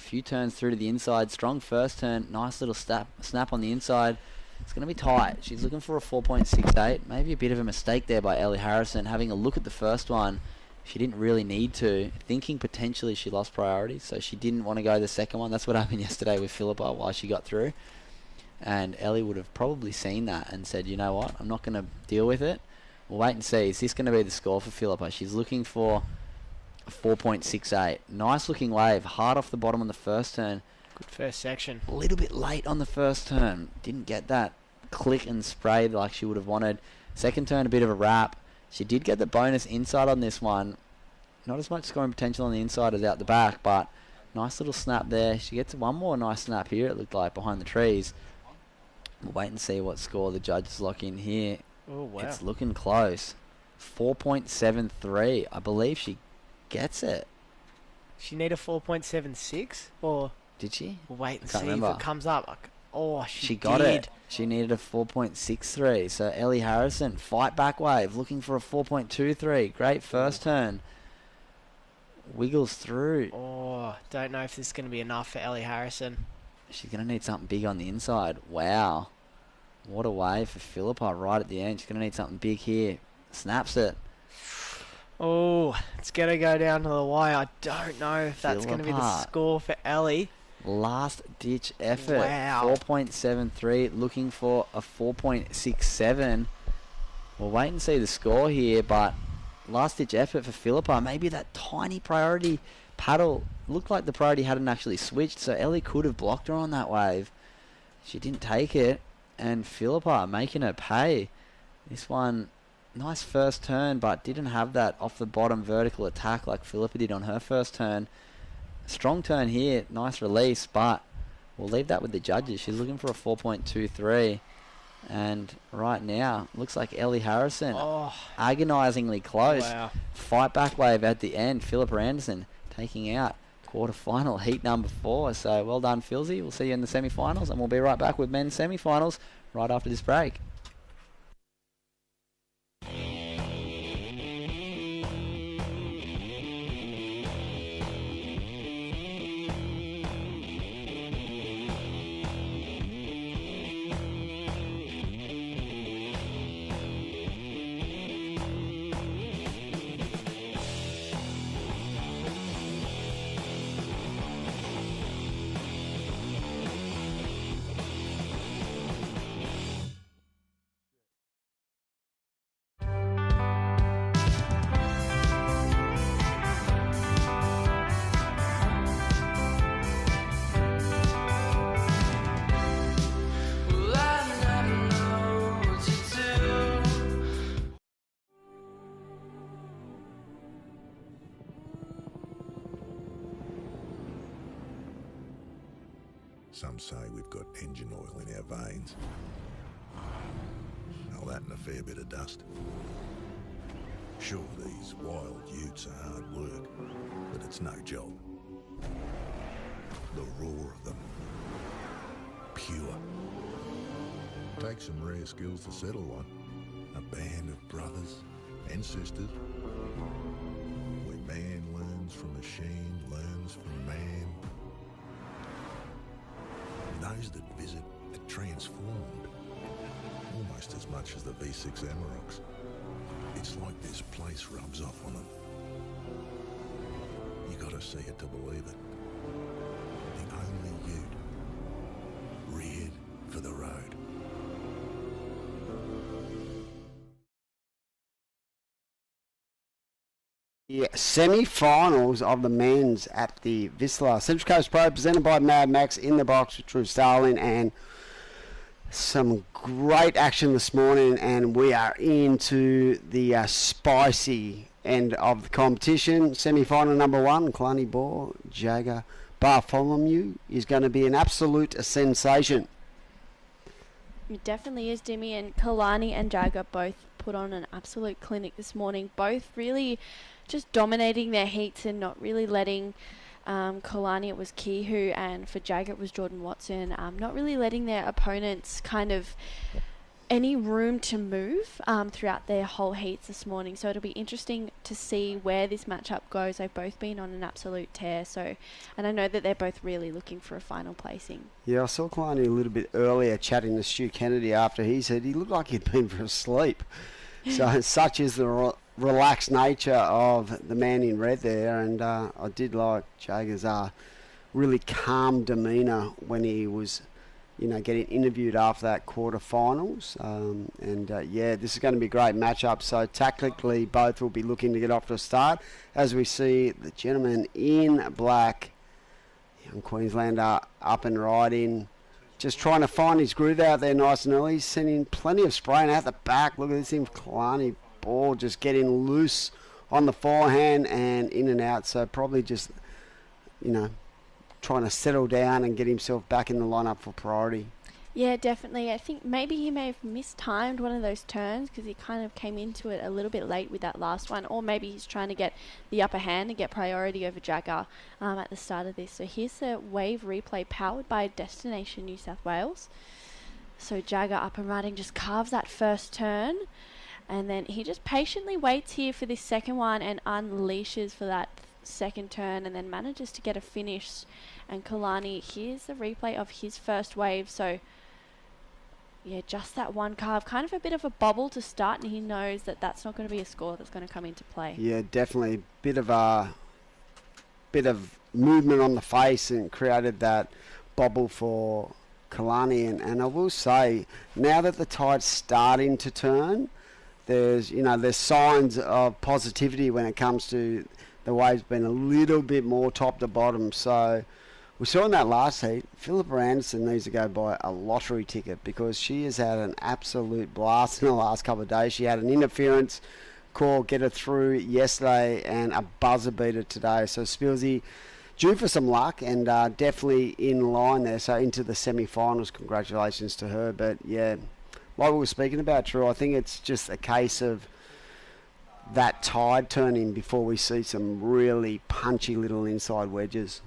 few turns through to the inside. Strong first turn, nice little snap on the inside. It's going to be tight. She's looking for a 4.68. Maybe a bit of a mistake there by Ellie Harrison. Having a look at the first one, she didn't really need to. Thinking potentially she lost priority, so she didn't want to go the second one. That's what happened yesterday with Philippa while she got through. And Ellie would have probably seen that and said, you know what, I'm not going to deal with it. We'll wait and see. Is this going to be the score for Philippa? She's looking for a 4.68. Nice looking wave. Hard off the bottom on the first turn. Good first section. A little bit late on the first turn. Didn't get that click and spray like she would have wanted. Second turn, a bit of a wrap. She did get the bonus inside on this one. Not as much scoring potential on the inside as out the back, but nice little snap there. She gets one more nice snap here, it looked like, behind the trees. We'll wait and see what score the judges lock in here. Oh, wow. It's looking close. 4.73. I believe she gets it. She need a 4.76? Or did she? We'll wait and Can't see remember. if it comes up. Oh, she got did. it. She needed a 4.63. So Ellie Harrison, fight back wave, looking for a 4.23. Great first turn. Wiggles through. Oh, don't know if this is going to be enough for Ellie Harrison. She's going to need something big on the inside. Wow. What a wave for Philippa right at the end. She's going to need something big here. Snaps it. Oh, it's going to go down to the wire. I don't know if that's going to be the score for Ellie. Last ditch effort. Wow. 4.73. Looking for a 4.67. We'll wait and see the score here, but last ditch effort for Philippa. Maybe that tiny priority paddle looked like the priority hadn't actually switched, so Ellie could have blocked her on that wave. She didn't take it, and Philippa making her pay. This one, nice first turn, but didn't have that off the bottom vertical attack like Philippa did on her first turn. Strong turn here, nice release, but we'll leave that with the judges. She's looking for a 4.23. And right now, looks like Ellie Harrison, agonisingly close. Wow. Fight back wave at the end. Philippa Anderson taking out quarterfinal heat number 4. So well done, Philzy. We'll see you in the semi-finals, and we'll be right back with men's semi-finals right after this break. Some say we've got engine oil in our veins. All that and a fair bit of dust. Sure, these wild utes are hard work, but it's no job. The roar of them. Pure. Takes some rare skills to settle one. A band of brothers and sisters. Where man learns from machine, learns from man. Those that visit are transformed. Almost as much as the V6 Amaroks. It's like this place rubs off on them. You gotta see it to believe it. The only ute reared for the road. The semi-finals of the men's at the Vissla Central Coast Pro, presented by Mad Max, in the box with Drew Starling, and some great action this morning, and we are into the spicy end of the competition. Semi-final number 1, Kalani Ball, Jager Bartholomew, is going to be an absolute sensation. It definitely is, Dimmy, and Kalani and Jager both put on an absolute clinic this morning, both really just dominating their heats and not really letting Kalani, it was Kihu, and for Jager it was Jordan Watson, not really letting their opponents kind of any room to move throughout their whole heats this morning. So it'll be interesting to see where this matchup goes. They've both been on an absolute tear, and I know that they're both really looking for a final placing. Yeah, I saw Kalani a little bit earlier chatting to Stu Kennedy after he said he looked like he'd been for a sleep. So such is the relaxed nature of the man in red there, and I did like Jager's really calm demeanour when he was, getting interviewed after that quarterfinals. Yeah, this is going to be a great matchup. So tactically, both will be looking to get off to a start. As we see the gentleman in black, young Queenslander, up and riding, just trying to find his groove out there nice and early. He's sending plenty of spraying out the back. Look at this, him, Kalani Ball just getting loose on the forehand and in and out. So probably just, trying to settle down and get himself back in the lineup for priority. Yeah, definitely. I think maybe he may have mistimed one of those turns because he kind of came into it a little bit late with that last one, or maybe he's trying to get the upper hand and get priority over Jager at the start of this. So here's the wave replay powered by Destination New South Wales. So Jager up and riding, just carves that first turn, and then he just patiently waits here for this second one and unleashes for that second turn, and then manages to get a finish. And Kalani, here's the replay of his first wave. So yeah, just that one carve, kind of a bit of a bubble to start, and he knows that that's not going to be a score that's going to come into play. Yeah, definitely bit of movement on the face and created that bubble for Kalani. And I will say, now that the tide's starting to turn, there's signs of positivity when it comes to the waves being a little bit more top to bottom. So we saw in that last heat, Philippa Anderson needs to go buy a lottery ticket because she has had an absolute blast in the last couple of days. She had an interference call get her through yesterday and a buzzer beater today. So Spilsy due for some luck and definitely in line there. So into the semi-finals, congratulations to her. But yeah, like we were speaking about, Drew, I think it's just a case of that tide turning before we see some really punchy little inside wedges.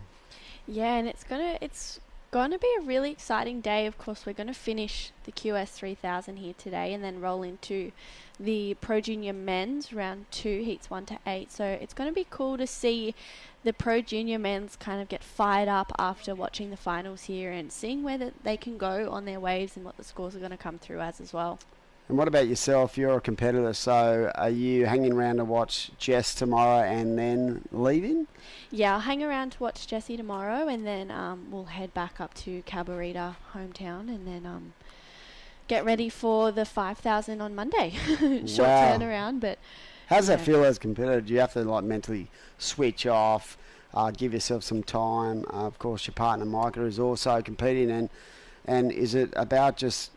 Yeah, and it's gonna be a really exciting day. Of course, we're gonna finish the QS 3000 here today, and then roll into the Pro Junior Men's round 2, heats 1 to 8. So it's gonna be cool to see the Pro Junior Men's kind of get fired up after watching the finals here and seeing where they can go on their waves and what the scores are gonna come through as well. And what about yourself? You're a competitor, so are you hanging around to watch Jess tomorrow and then leaving? Yeah, I'll hang around to watch Jessie tomorrow, and then we'll head back up to Cabarita, hometown, and then get ready for the 5,000 on Monday. Short turnaround, but... How does that feel as a competitor? Do you have to mentally switch off, give yourself some time? Of course, your partner Micah is also competing, and is it about just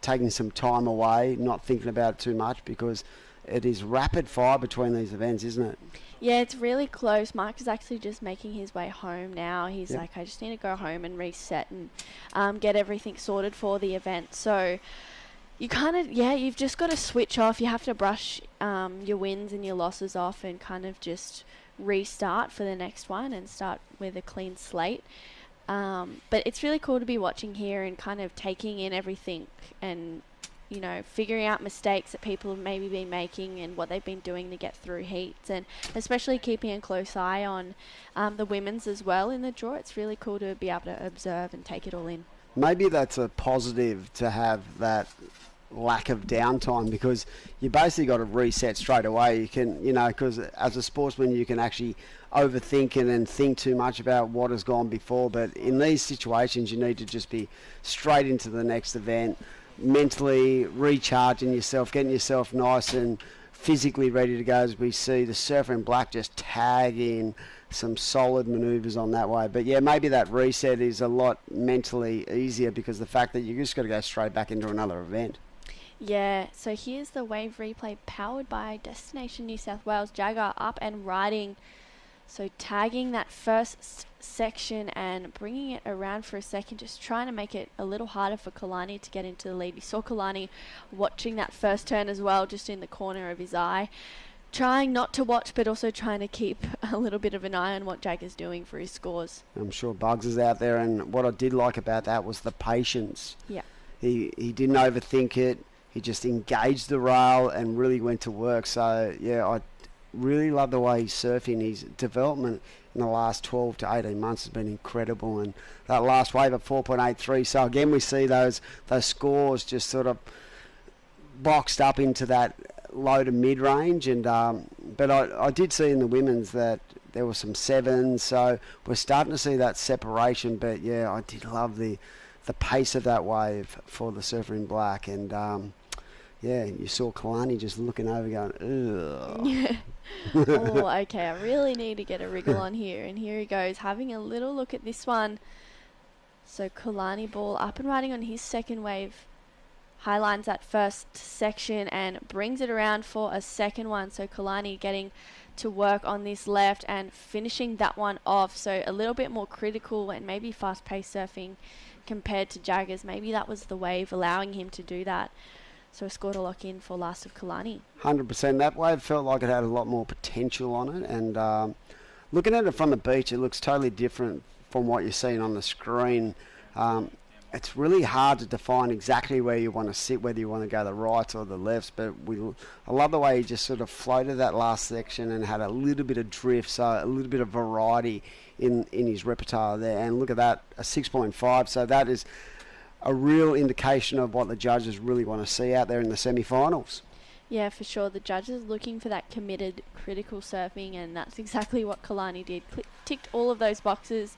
taking some time away, not thinking about it too much? Because it is rapid fire between these events, isn't it? Yeah, it's really close. Mark is actually just making his way home now. He's Yep. like, I just need to go home and reset and get everything sorted for the event. So you kind of, you've just got to switch off. You have to brush your wins and your losses off and kind of just restart for the next one and start with a clean slate. But it's really cool to be watching here and kind of taking in everything and, you know, figuring out mistakes that people have maybe been making and what they've been doing to get through heats, and especially keeping a close eye on the women's as well in the draw. It's really cool to be able to observe and take it all in. Maybe that's a positive to have that lack of downtime, because you basically got to reset straight away. You can, you know, because as a sportsman you can actually overthink it and think too much about what has gone before, but in these situations you need to just be straight into the next event, mentally recharging yourself, getting yourself nice and physically ready to go, as we see the surfer in black just tag in some solid manoeuvres on that way. But yeah, maybe that reset is a lot mentally easier because the fact that you just got to go straight back into another event. Yeah, so here's the wave replay powered by Destination New South Wales. Jagger up and riding, so tagging that first section and bringing it around for a second, just trying to make it a little harder for Kalani to get into the lead. We saw Kalani watching that first turn as well, just in the corner of his eye, trying not to watch but also trying to keep a little bit of an eye on what Jagger's doing for his scores. I'm sure Bugs is out there, and what I did like about that was the patience. Yeah. He didn't overthink it. He just engaged the rail and really went to work. So yeah, I really love the way he's surfing. His development in the last 12 to 18 months has been incredible, and that last wave at 4.83. So again, we see those scores just sort of boxed up into that low to mid range, and but I did see in the women's that there were some sevens, so we're starting to see that separation. But yeah, I did love the pace of that wave for the surfer in black, and yeah, you saw Kalani just looking over going, ugh. Oh, okay, I really need to get a wriggle on here. And here he goes, having a little look at this one. So Kalani Ball up and riding on his second wave. Highlines that first section and brings it around for a second one. So Kalani getting to work on this left and finishing that one off. So a little bit more critical and maybe fast-paced surfing compared to Jaggers. Maybe that was the wave allowing him to do that. So a score to lock in for last of Kalani. 100%. That wave felt like it had a lot more potential on it, and looking at it from the beach, it looks totally different from what you're seeing on the screen. It's really hard to define exactly where you want to sit, whether you want to go the rights or the lefts, but I love the way he just sort of floated that last section and had a little bit of drift, so a little bit of variety in his repertoire there. And look at that, a 6.5, so that is a real indication of what the judges really want to see out there in the semi-finals. Yeah, for sure. The judges looking for that committed, critical surfing, and that's exactly what Kalani did. Ticked all of those boxes,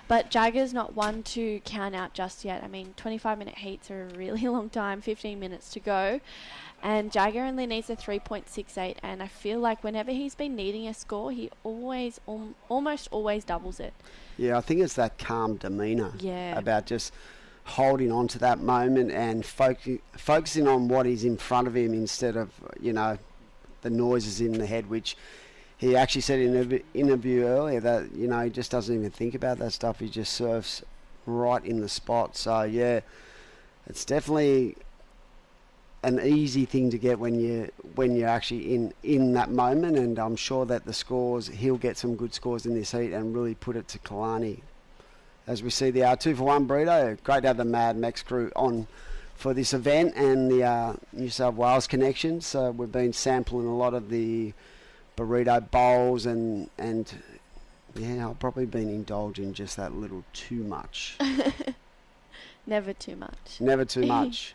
but Jagger's not one to count out just yet. I mean, 25-minute heats are a really long time, 15 minutes to go, and Jagger only needs a 3.68, and I feel like whenever he's been needing a score, he always, almost always doubles it. Yeah, I think it's that calm demeanour about just holding on to that moment and focusing on what is in front of him instead of, you know, the noises in the head, which he actually said in an interview earlier that, you know, he just doesn't even think about that stuff. He just surfs right in the spot. So yeah, it's definitely an easy thing to get when you're actually in that moment, and I'm sure that the scores, he'll get some good scores in this heat and really put it to Kalani. As we see the 2-for-1 burrito, great to have the Mad Mex crew on for this event and the New South Wales connection. So we've been sampling a lot of the burrito bowls, and yeah, I've probably been indulging just that little too much. Never too much. Never too much.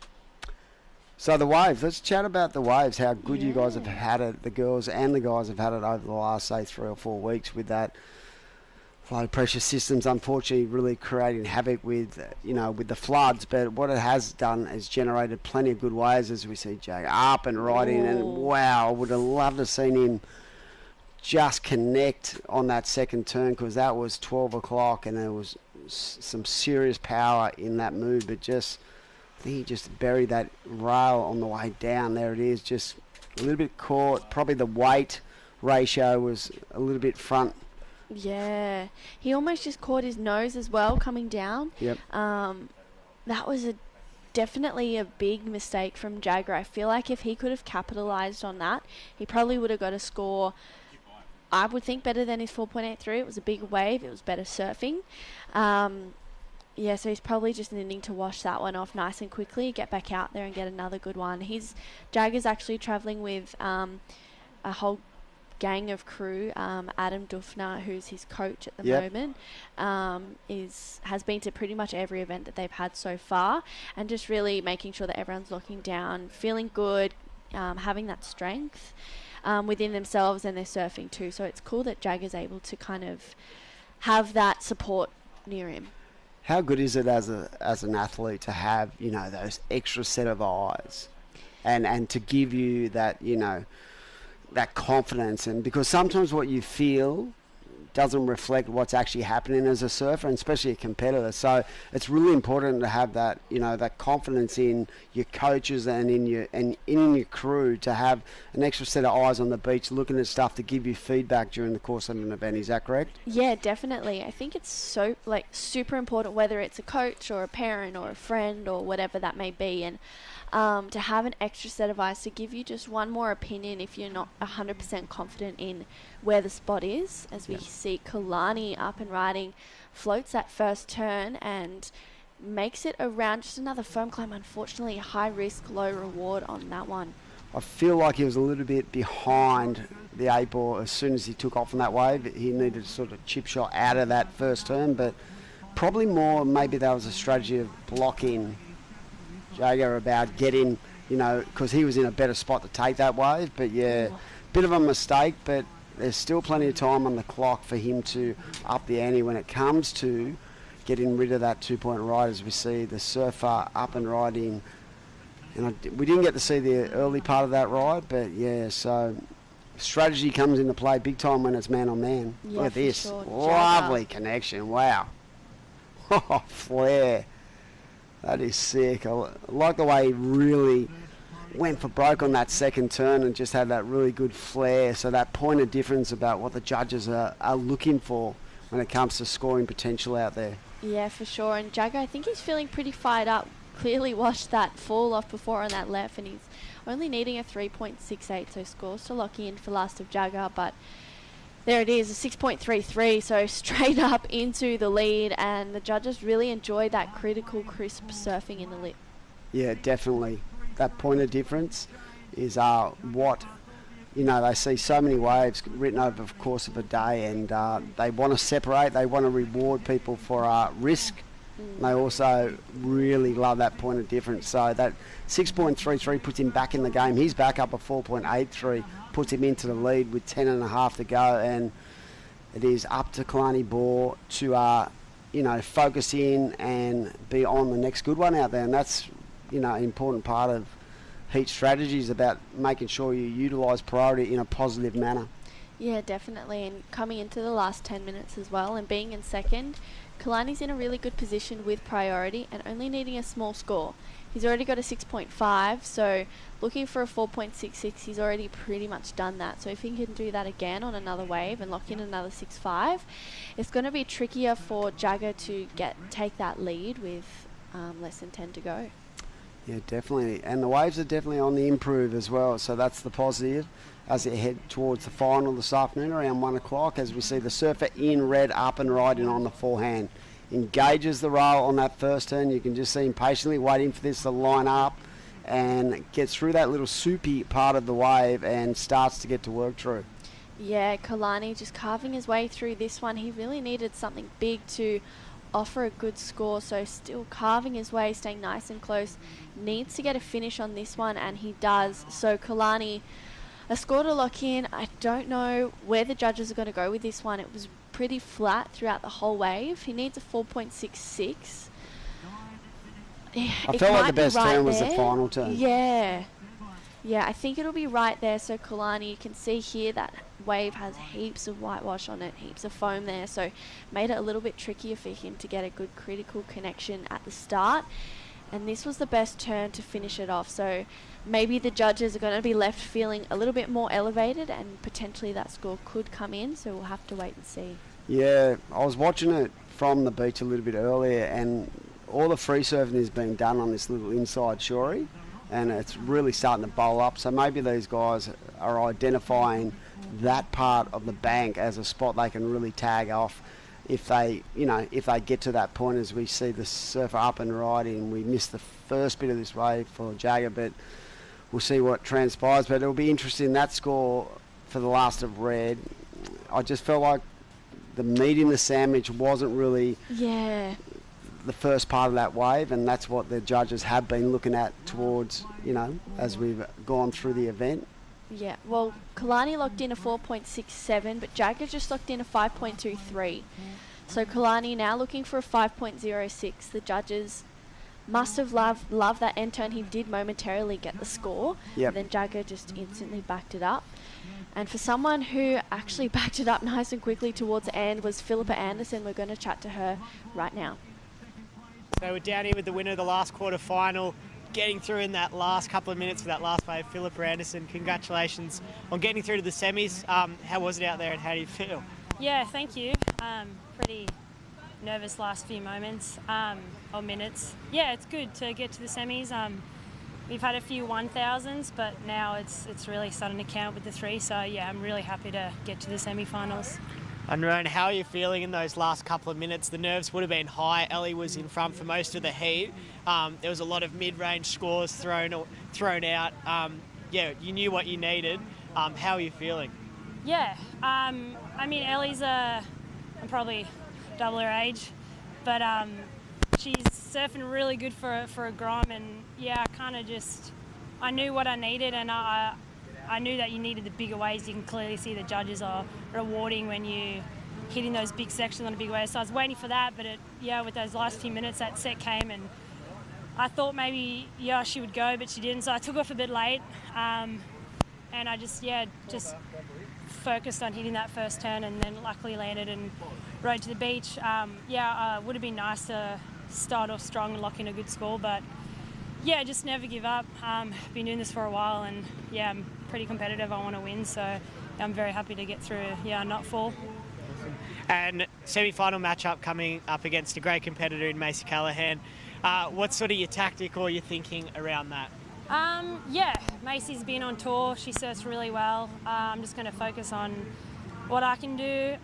So the waves, let's chat about the waves, how good you guys have had it, the girls and the guys have had it over the last, say, 3 or 4 weeks with that low pressure systems, unfortunately, really creating havoc with, you know, with the floods. But what it has done is generated plenty of good waves, as we see Jay up and riding. And wow, I would have loved to have seen him just connect on that second turn, because that was 12 o'clock and there was some serious power in that move. But just, I think he just buried that rail on the way down. There it is, just a little bit caught. Probably the weight ratio was a little bit front. Yeah, he almost just caught his nose as well coming down. Yep. That was definitely a big mistake from Jagger. I feel like if he could have capitalised on that, he probably would have got a score, I would think, better than his 4.83. It was a big wave. It was better surfing. Yeah, so he's probably just needing to wash that one off nice and quickly, get back out there and get another good one. Jagger's actually travelling with a whole gang of crew. Adam Dufner, who's his coach at the moment, has been to pretty much every event that they've had so far, and just really making sure that everyone's locking down, feeling good, having that strength within themselves, and they're surfing too. So it's cool that Jagger's able to kind of have that support near him. How good is it as an athlete to have, you know, those extra set of eyes and to give you that, you know, that confidence? And because sometimes what you feel doesn't reflect what's actually happening as a surfer, and especially a competitor. So it's really important to have that, you know, that confidence in your coaches and in your crew, to have an extra set of eyes on the beach looking at stuff to give you feedback during the course of an event. Is that correct? Yeah, definitely. I think it's so super important, whether it's a coach or a parent or a friend or whatever that may be, and to have an extra set of eyes to give you just one more opinion if you're not 100% confident in where the spot is. As we see Kalani up and riding, floats that first turn and makes it around just another foam climb. Unfortunately, high risk, low reward on that one. I feel like he was a little bit behind the 8 ball as soon as he took off on that wave. He needed a sort of chip shot out of that first turn, but probably more maybe that was a strategy of blocking Jagger about getting, you know, because he was in a better spot to take that wave. But yeah, bit of a mistake, but there's still plenty of time on the clock for him to up the ante when it comes to getting rid of that 2-point ride, as we see the surfer up and riding. And we didn't get to see the early part of that ride, but yeah, so strategy comes into play big time when it's man on man. Yeah, look at this. Sure. Lovely connection. Wow. Oh, flare. That is sick. I like the way he really went for broke on that second turn and just had that really good flare. So that point of difference about what the judges are looking for when it comes to scoring potential out there. Yeah, for sure. And Jagger, I think he's feeling pretty fired up. Clearly watched that fall off before on that left, and he's only needing a 3.68, so scores to lock in for last of Jagger, but there it is, a 6.33, so straight up into the lead, and the judges really enjoyed that critical, crisp surfing in the lip. Yeah, definitely. That point of difference is what, you know, they see so many waves written over the course of a day, and they want to separate, they want to reward people for risk. And they also really love that point of difference. So that 6.33 puts him back in the game. He's back up at 4.83, puts him into the lead with 10.5 to go. And it is up to Kalani Ball to, you know, focus in and be on the next good one out there. And that's, you know, an important part of heat strategies, about making sure you utilise priority in a positive manner. Yeah, definitely. And coming into the last 10 minutes as well and being in second, Kalani's in a really good position with priority and only needing a small score. He's already got a 6.5, so looking for a 4.66, he's already pretty much done that. So if he can do that again on another wave and lock in another 6.5, it's going to be trickier for Jagger to take that lead with less than 10 to go. Yeah, definitely. And the waves are definitely on the improve as well, so that's the positive as they head towards the final this afternoon around 1 o'clock, as we see the surfer in red up and riding on the forehand. Engages the rail on that first turn. You can just see him patiently waiting for this to line up and gets through that little soupy part of the wave and starts to get to work through. Yeah, Kalani just carving his way through this one. He really needed something big to offer a good score, so still carving his way, staying nice and close. Needs to get a finish on this one, and he does. So Kalani, a score to lock in. I don't know where the judges are going to go with this one. It was pretty flat throughout the whole wave. He needs a 4.66. I felt like the best turn was the final turn. Yeah, I think it'll be right there. So Kalani, you can see here that wave has heaps of whitewash on it, heaps of foam there, so made it a little bit trickier for him to get a good critical connection at the start. and this was the best turn to finish it off. So maybe the judges are going to be left feeling a little bit more elevated, and potentially that score could come in, so we'll have to wait and see. Yeah, I was watching it from the beach a little bit earlier, and all the free surfing is being done on this little inside shorey, and it's really starting to bowl up. So maybe these guys are identifying that part of the bank as a spot they can really tag off if they get to that point, as we see the surfer up and riding. We missed the first bit of this wave for Jagger, but we'll see what transpires. But it'll be interesting, that score for the last of red. I just felt like the meat in the sandwich wasn't really the first part of that wave, and that's what the judges have been looking at towards, as we've gone through the event. Yeah, well, Kalani locked in a 4.67, but Jagger just locked in a 5.23. So Kalani now looking for a 5.06. The judges must have loved that end turn. He did momentarily get the score, yep. Then Jagger just instantly backed it up. And for someone who actually backed it up nice and quickly towards the end was Philippa Anderson. We're going to chat to her right now. So we're down here with the winner of the last quarter-final, getting through in that last couple of minutes for that last wave, Philippa Anderson. Congratulations on getting through to the semis. How was it out there, and how do you feel? Yeah, thank you. Pretty nervous last few moments or minutes. Yeah, it's good to get to the semis. We've had a few 1000s, but now it's really starting to count with the 3. So yeah, I'm really happy to get to the semi-finals. And Rowan, how are you feeling in those last couple of minutes? The nerves would have been high. Ellie was in front for most of the heat. There was a lot of mid-range scores thrown out. Yeah, you knew what you needed. How are you feeling? Yeah, I mean, Ellie's I'm probably double her age, but she's surfing really good for a Grom, and yeah, I knew what I needed, and I knew that you needed the bigger waves. You can clearly see the judges are rewarding when you hitting those big sections on a big wave. So I was waiting for that, but with those last few minutes, that set came, and I thought maybe she would go, but she didn't. So I took off a bit late, and I just focused on hitting that first turn, and then luckily landed and rode to the beach. Would have been nice to start off strong and lock in a good score, but yeah, just never give up. Been doing this for a while, and yeah, I'm pretty competitive. I want to win, so I'm very happy to get through. Not fall. And semi-final matchup coming up against a great competitor in Macy Callahan. What's sort of your tactic or your thinking around that? Macy's been on tour. She surfs really well. I'm just going to focus on what I can do.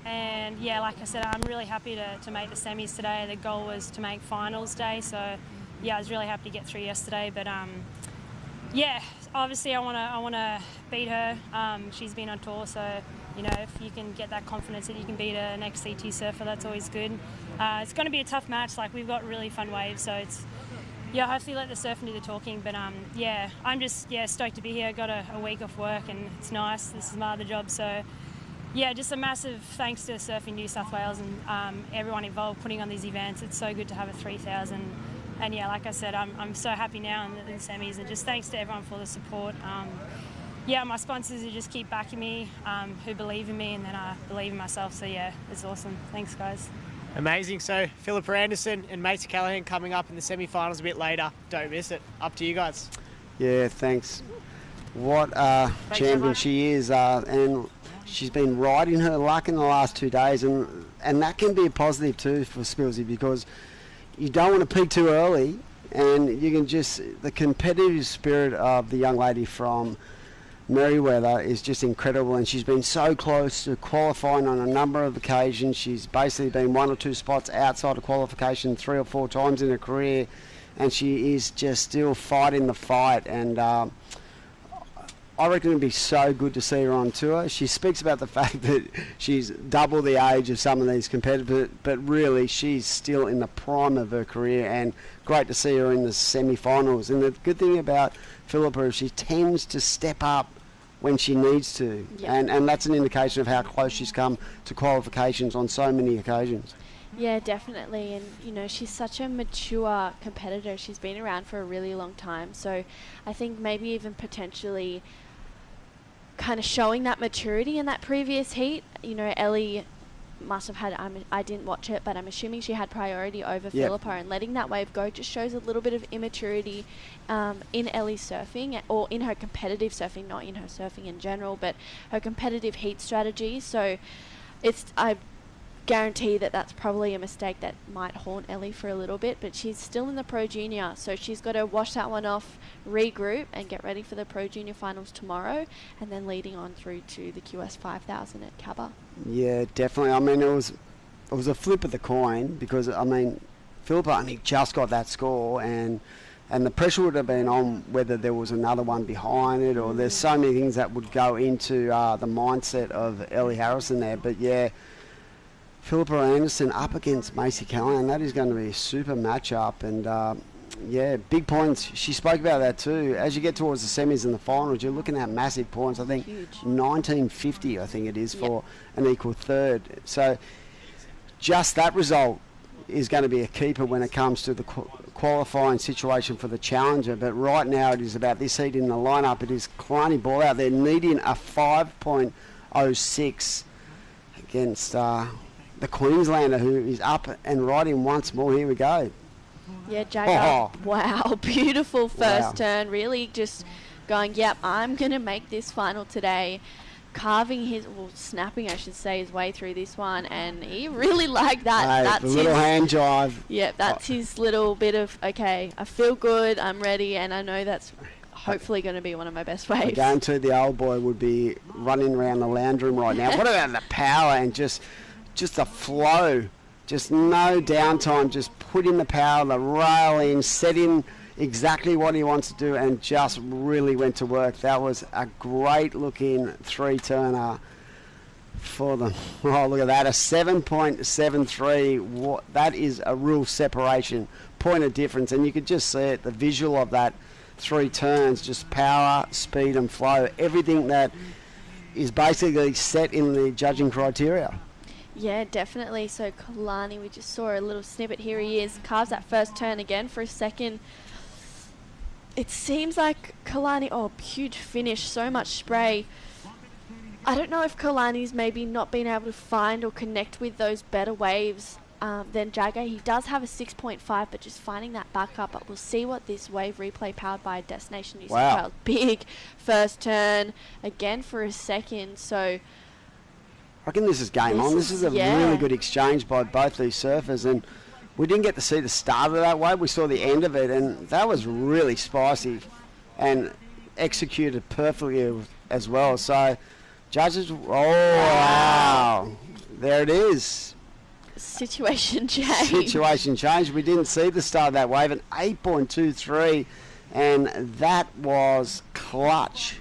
And yeah, like I said, I'm really happy to make the semis today. The goal was to make finals day, so yeah, I was really happy to get through yesterday. But obviously I want to beat her. She's been on tour, so if you can get that confidence that you can beat an ex-CT surfer, that's always good. It's going to be a tough match. Like, we've got really fun waves, so it's hopefully let the surfing do the talking. But I'm just stoked to be here. Got a week off work, and it's nice. This is my other job, so yeah, just a massive thanks to Surfing New South Wales and everyone involved putting on these events. It's so good to have a 3000. And yeah, like I said, I'm so happy now in the semis, and just thanks to everyone for the support. My sponsors who just keep backing me, who believe in me, and then I believe in myself. So yeah, it's awesome. Thanks, guys. Amazing. So Philippa Anderson and Macy Callahan coming up in the semi-finals a bit later. Don't miss it. Up to you guys. Yeah, thanks. What a champion she is, and she's been riding her luck in the last 2 days, and that can be a positive too for Spilsy, because you don't want to peak too early, and you can the competitive spirit of the young lady from Merriweather is just incredible, and she's been so close to qualifying on a number of occasions. She's basically been 1 or 2 spots outside of qualification 3 or 4 times in her career, and she is just still fighting the fight, and I reckon it'd be so good to see her on tour. She speaks about the fact that she's double the age of some of these competitors, but really she's still in the prime of her career, and great to see her in the semi-finals. And the good thing about Philippa is she tends to step up when she needs to, and that's an indication of how close she's come to qualifications on so many occasions. Yeah, definitely. And, she's such a mature competitor. She's been around for a really long time. So I think maybe even potentially kind of showing that maturity in that previous heat. Ellie must have had, I didn't watch it, but I'm assuming she had priority over Yep. Philippa, and letting that wave go just shows a little bit of immaturity in Ellie's surfing, or in her competitive surfing, not in her surfing in general, but her competitive heat strategy. So I guarantee that that's probably a mistake that might haunt Ellie for a little bit, but she's still in the Pro Junior, so she's got to wash that one off, regroup, and get ready for the Pro Junior finals tomorrow, and then leading on through to the QS 5000 at Cabba. Yeah, definitely. I mean, it was a flip of the coin, because, I mean, Philippa only just got that score, and the pressure would have been on whether there was another one behind it, or there's so many things that would go into the mindset of Ellie Harrison there. But yeah, Philippa Anderson up against Macy Callahan, that is going to be a super matchup. And yeah, big points. She spoke about that too. As you get towards the semis and the finals, you're looking at massive points. I think 1950, I think it is, for an equal third. So just that result is going to be a keeper when it comes to the qualifying situation for the Challenger. But right now it is about this heat in the lineup. It is Kalani Ball out there needing a 5.06 against the Queenslander, who is up and riding once more. Here we go. Yeah, Jagger. Wow, beautiful first turn. Really just going, yep, I'm going to make this final today. Carving snapping, I should say, his way through this one, and he really liked that. Hey, that's the little hand jive. Yep, that's his little bit of, okay, I feel good, I'm ready, and I know that's hopefully going to be one of my best waves. I guarantee the old boy would be running around the lounge room right now. What about the power and just the flow? Just no downtime, just put in the power, the rail in, set in exactly what he wants to do, and just really went to work. That was a great looking three-turner for them. Oh, look at that, a 7.73. That is a real separation, point of difference, and you could just see it, the visual of that three turns, just power, speed and flow, everything that is basically set in the judging criteria. Yeah, definitely. So Kalani, we just saw a little snippet. Here he is, carves that first turn again for a second. It seems like Kalani, huge finish, so much spray. I don't know if Kalani's maybe not been able to find or connect with those better waves than Jagger. He does have a 6.5, but just finding that back up. But we'll see what this wave replay powered by Destination New South Wales. Big first turn again for a second. So I reckon this is game on. This is a really good exchange by both these surfers, and we didn't get to see the start of that wave. We saw the end of it, and that was really spicy and executed perfectly as well. So judges, wow, there it is. Situation change. Situation change. We didn't see the start of that wave, an 8.23, and that was clutch.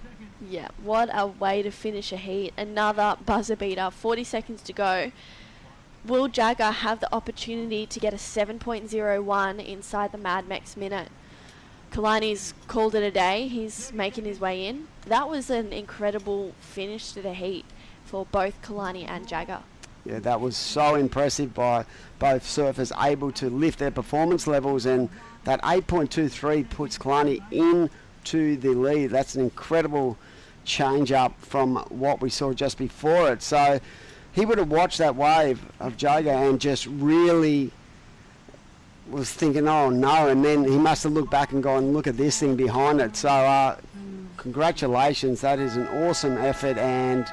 Yeah, what a way to finish a heat. Another buzzer beater, 40 seconds to go. Will Jagger have the opportunity to get a 7.01 inside the Mad Max minute? Kalani's called it a day. He's making his way in. That was an incredible finish to the heat for both Kalani and Jagger. Yeah, that was so impressive by both surfers, able to lift their performance levels, and that 8.23 puts Kalani into the lead. That's an incredible change up from what we saw just before it. So he would have watched that wave of Jagger and just really was thinking, oh no, and then he must have looked back and gone, look at this thing behind it. So congratulations, that is an awesome effort, and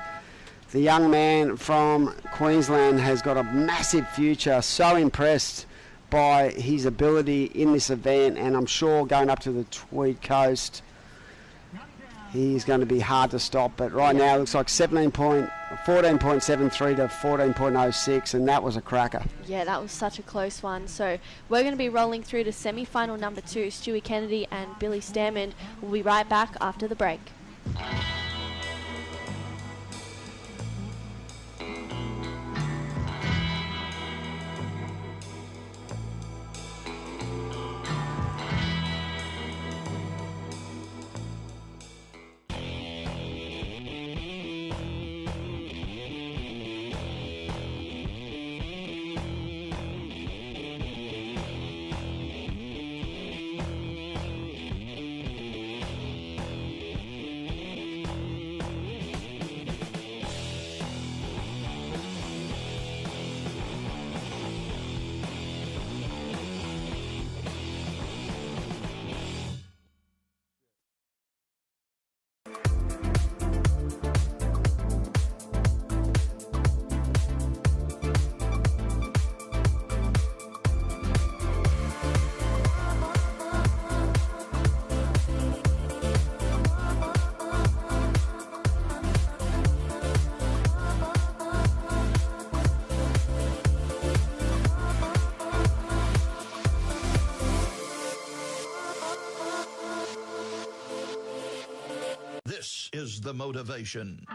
the young man from Queensland has got a massive future. So impressed by his ability in this event, and I'm sure going up to the Tweed Coast he's going to be hard to stop. But right now it looks like 14.73 to 14.06, and that was a cracker. Yeah, that was such a close one. So we're going to be rolling through to semi-final number 2. Stewie Kennedy and Billy Stairmand will be right back after the break. This is the motivation.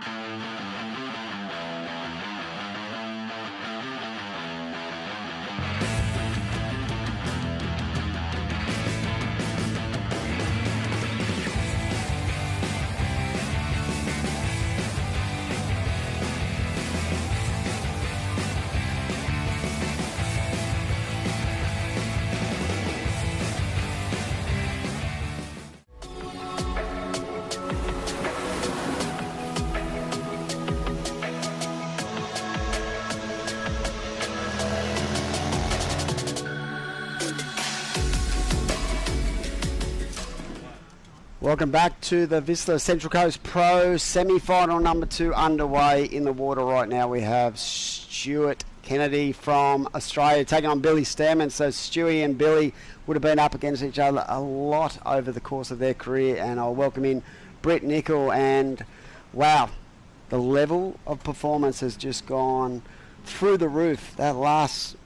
Welcome back to the Vissla Central Coast Pro semi-final number 2 underway. In the water right now we have Stuart Kennedy from Australia taking on Billy Stairmand. So Stewie and Billy would have been up against each other a lot over the course of their career, and I'll welcome in Britt Nicol. And wow, the level of performance has just gone through the roof. That last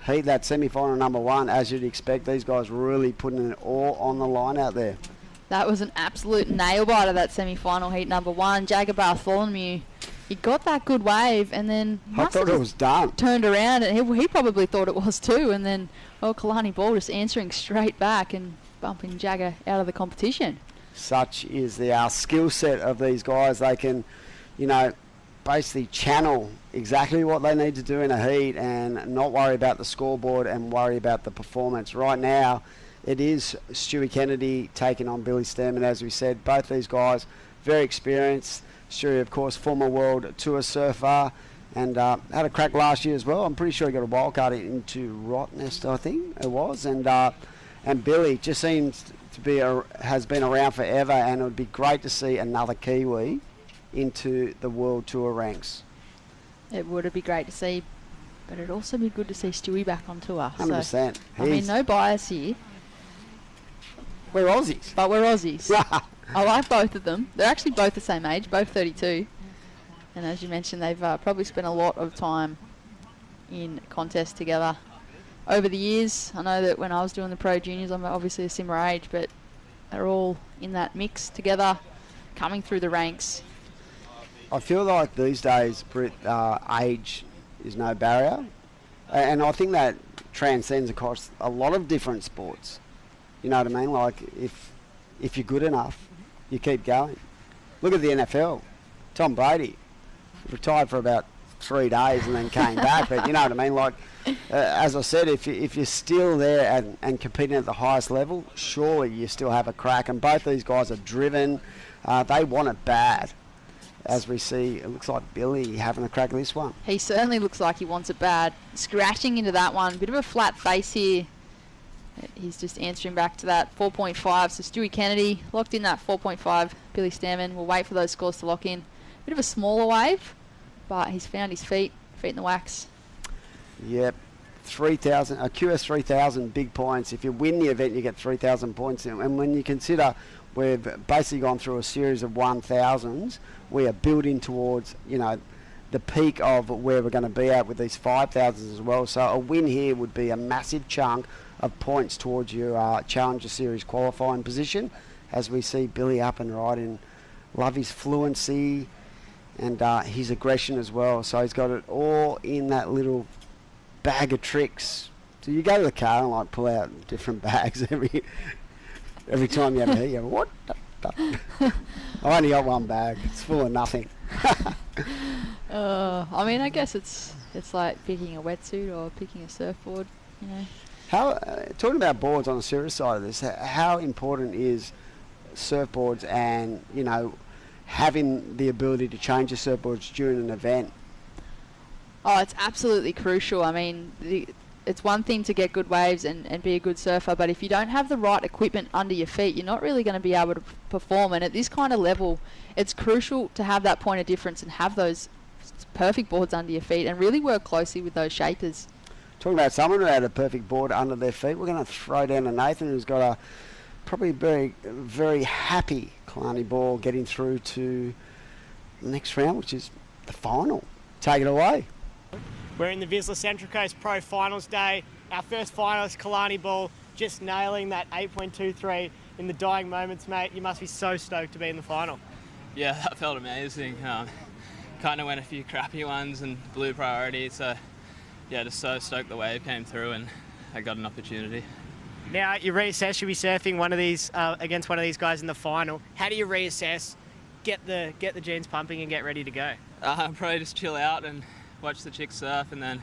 heat, that semi-final number 1, as you'd expect, these guys really putting it all on the line out there. That was an absolute nail-biter, that semi-final heat number 1. Jagger Bartholomew, he got that good wave and then I thought it was done. Turned around, and he probably thought it was too, and then Kalani Ball just answering straight back and bumping Jagger out of the competition. Such is the skill set of these guys. They can, basically channel exactly what they need to do in a heat and not worry about the scoreboard and worry about the performance. Right now, it is Stewie Kennedy taking on Billy Stairmand, as we said. Both these guys very experienced. Stewie, of course, former World Tour surfer, and had a crack last year as well. I'm pretty sure he got a wild card into Rottnest, I think it was. And Billy just seems to be has been around forever, and it would be great to see another Kiwi into the World Tour ranks. It would be great to see, but it'd also be good to see Stewie back on tour. 100%. So, I mean, no bias here. We're Aussies. But we're Aussies. I like both of them. They're actually both the same age, both 32. And as you mentioned, they've probably spent a lot of time in contests together over the years. I know that when I was doing the Pro Juniors, I'm obviously a similar age, but they're all in that mix together, coming through the ranks. I feel like these days, Britt, age is no barrier. And I think that transcends across a lot of different sports. You know what I mean? Like, if you're good enough, you keep going. Look at the NFL. Tom Brady retired for about 3 days and then came back. But you know what I mean? Like, as I said, if you're still there and competing at the highest level, surely you still have a crack. And both these guys are driven. They want it bad. As we see, it looks like Billy having a crack at this one. He certainly looks like he wants it bad. Scratching into that one. Bit of a flat face here. He's just answering back to that 4.5. So Stewie Kennedy locked in that 4.5. Billy Stairmand will wait for those scores to lock in. Bit of a smaller wave, but he's found his feet in the wax. Yep. 3,000, a QS 3,000 big points. If you win the event, you get 3,000 points. And when you consider we've basically gone through a series of 1,000s, we are building towards, the peak of where we're going to be at with these 5,000s as well. So a win here would be a massive chunk of points towards your Challenger Series qualifying position, as we see Billy up and riding. Love his fluency and his aggression as well. So he's got it all in that little bag of tricks. So you go to the car and pull out different bags every time you have a heat. You go, what? I only got one bag. It's full of nothing. I mean, I guess it's like picking a wetsuit or picking a surfboard, How talking about boards on the serious side of this, how important is surfboards and having the ability to change the surfboards during an event? Oh, it's absolutely crucial. I mean, it's one thing to get good waves and be a good surfer, but if you don't have the right equipment under your feet, you're not really going to be able to perform. And at this kind of level, it's crucial to have that point of difference and have those perfect boards under your feet and really work closely with those shapers. Talking about someone who had a perfect board under their feet, we're going to throw down to Nathan, who's got a probably very, very happy Kalani Ball getting through to the next round, which is the final. Take it away. We're in the Vissla Central Coast Pro Finals day. Our first finalist, Kalani Ball, just nailing that 8.23 in the dying moments, mate. You must be so stoked to be in the final. Yeah, that felt amazing. Kind of went a few crappy ones and blew priority. So, yeah, just so stoked the wave came through and I got an opportunity. Now, you reassess, you'll be surfing one of these against one of these guys in the final. How do you reassess, get the genes pumping and get ready to go? Probably just chill out and watch the chicks surf and then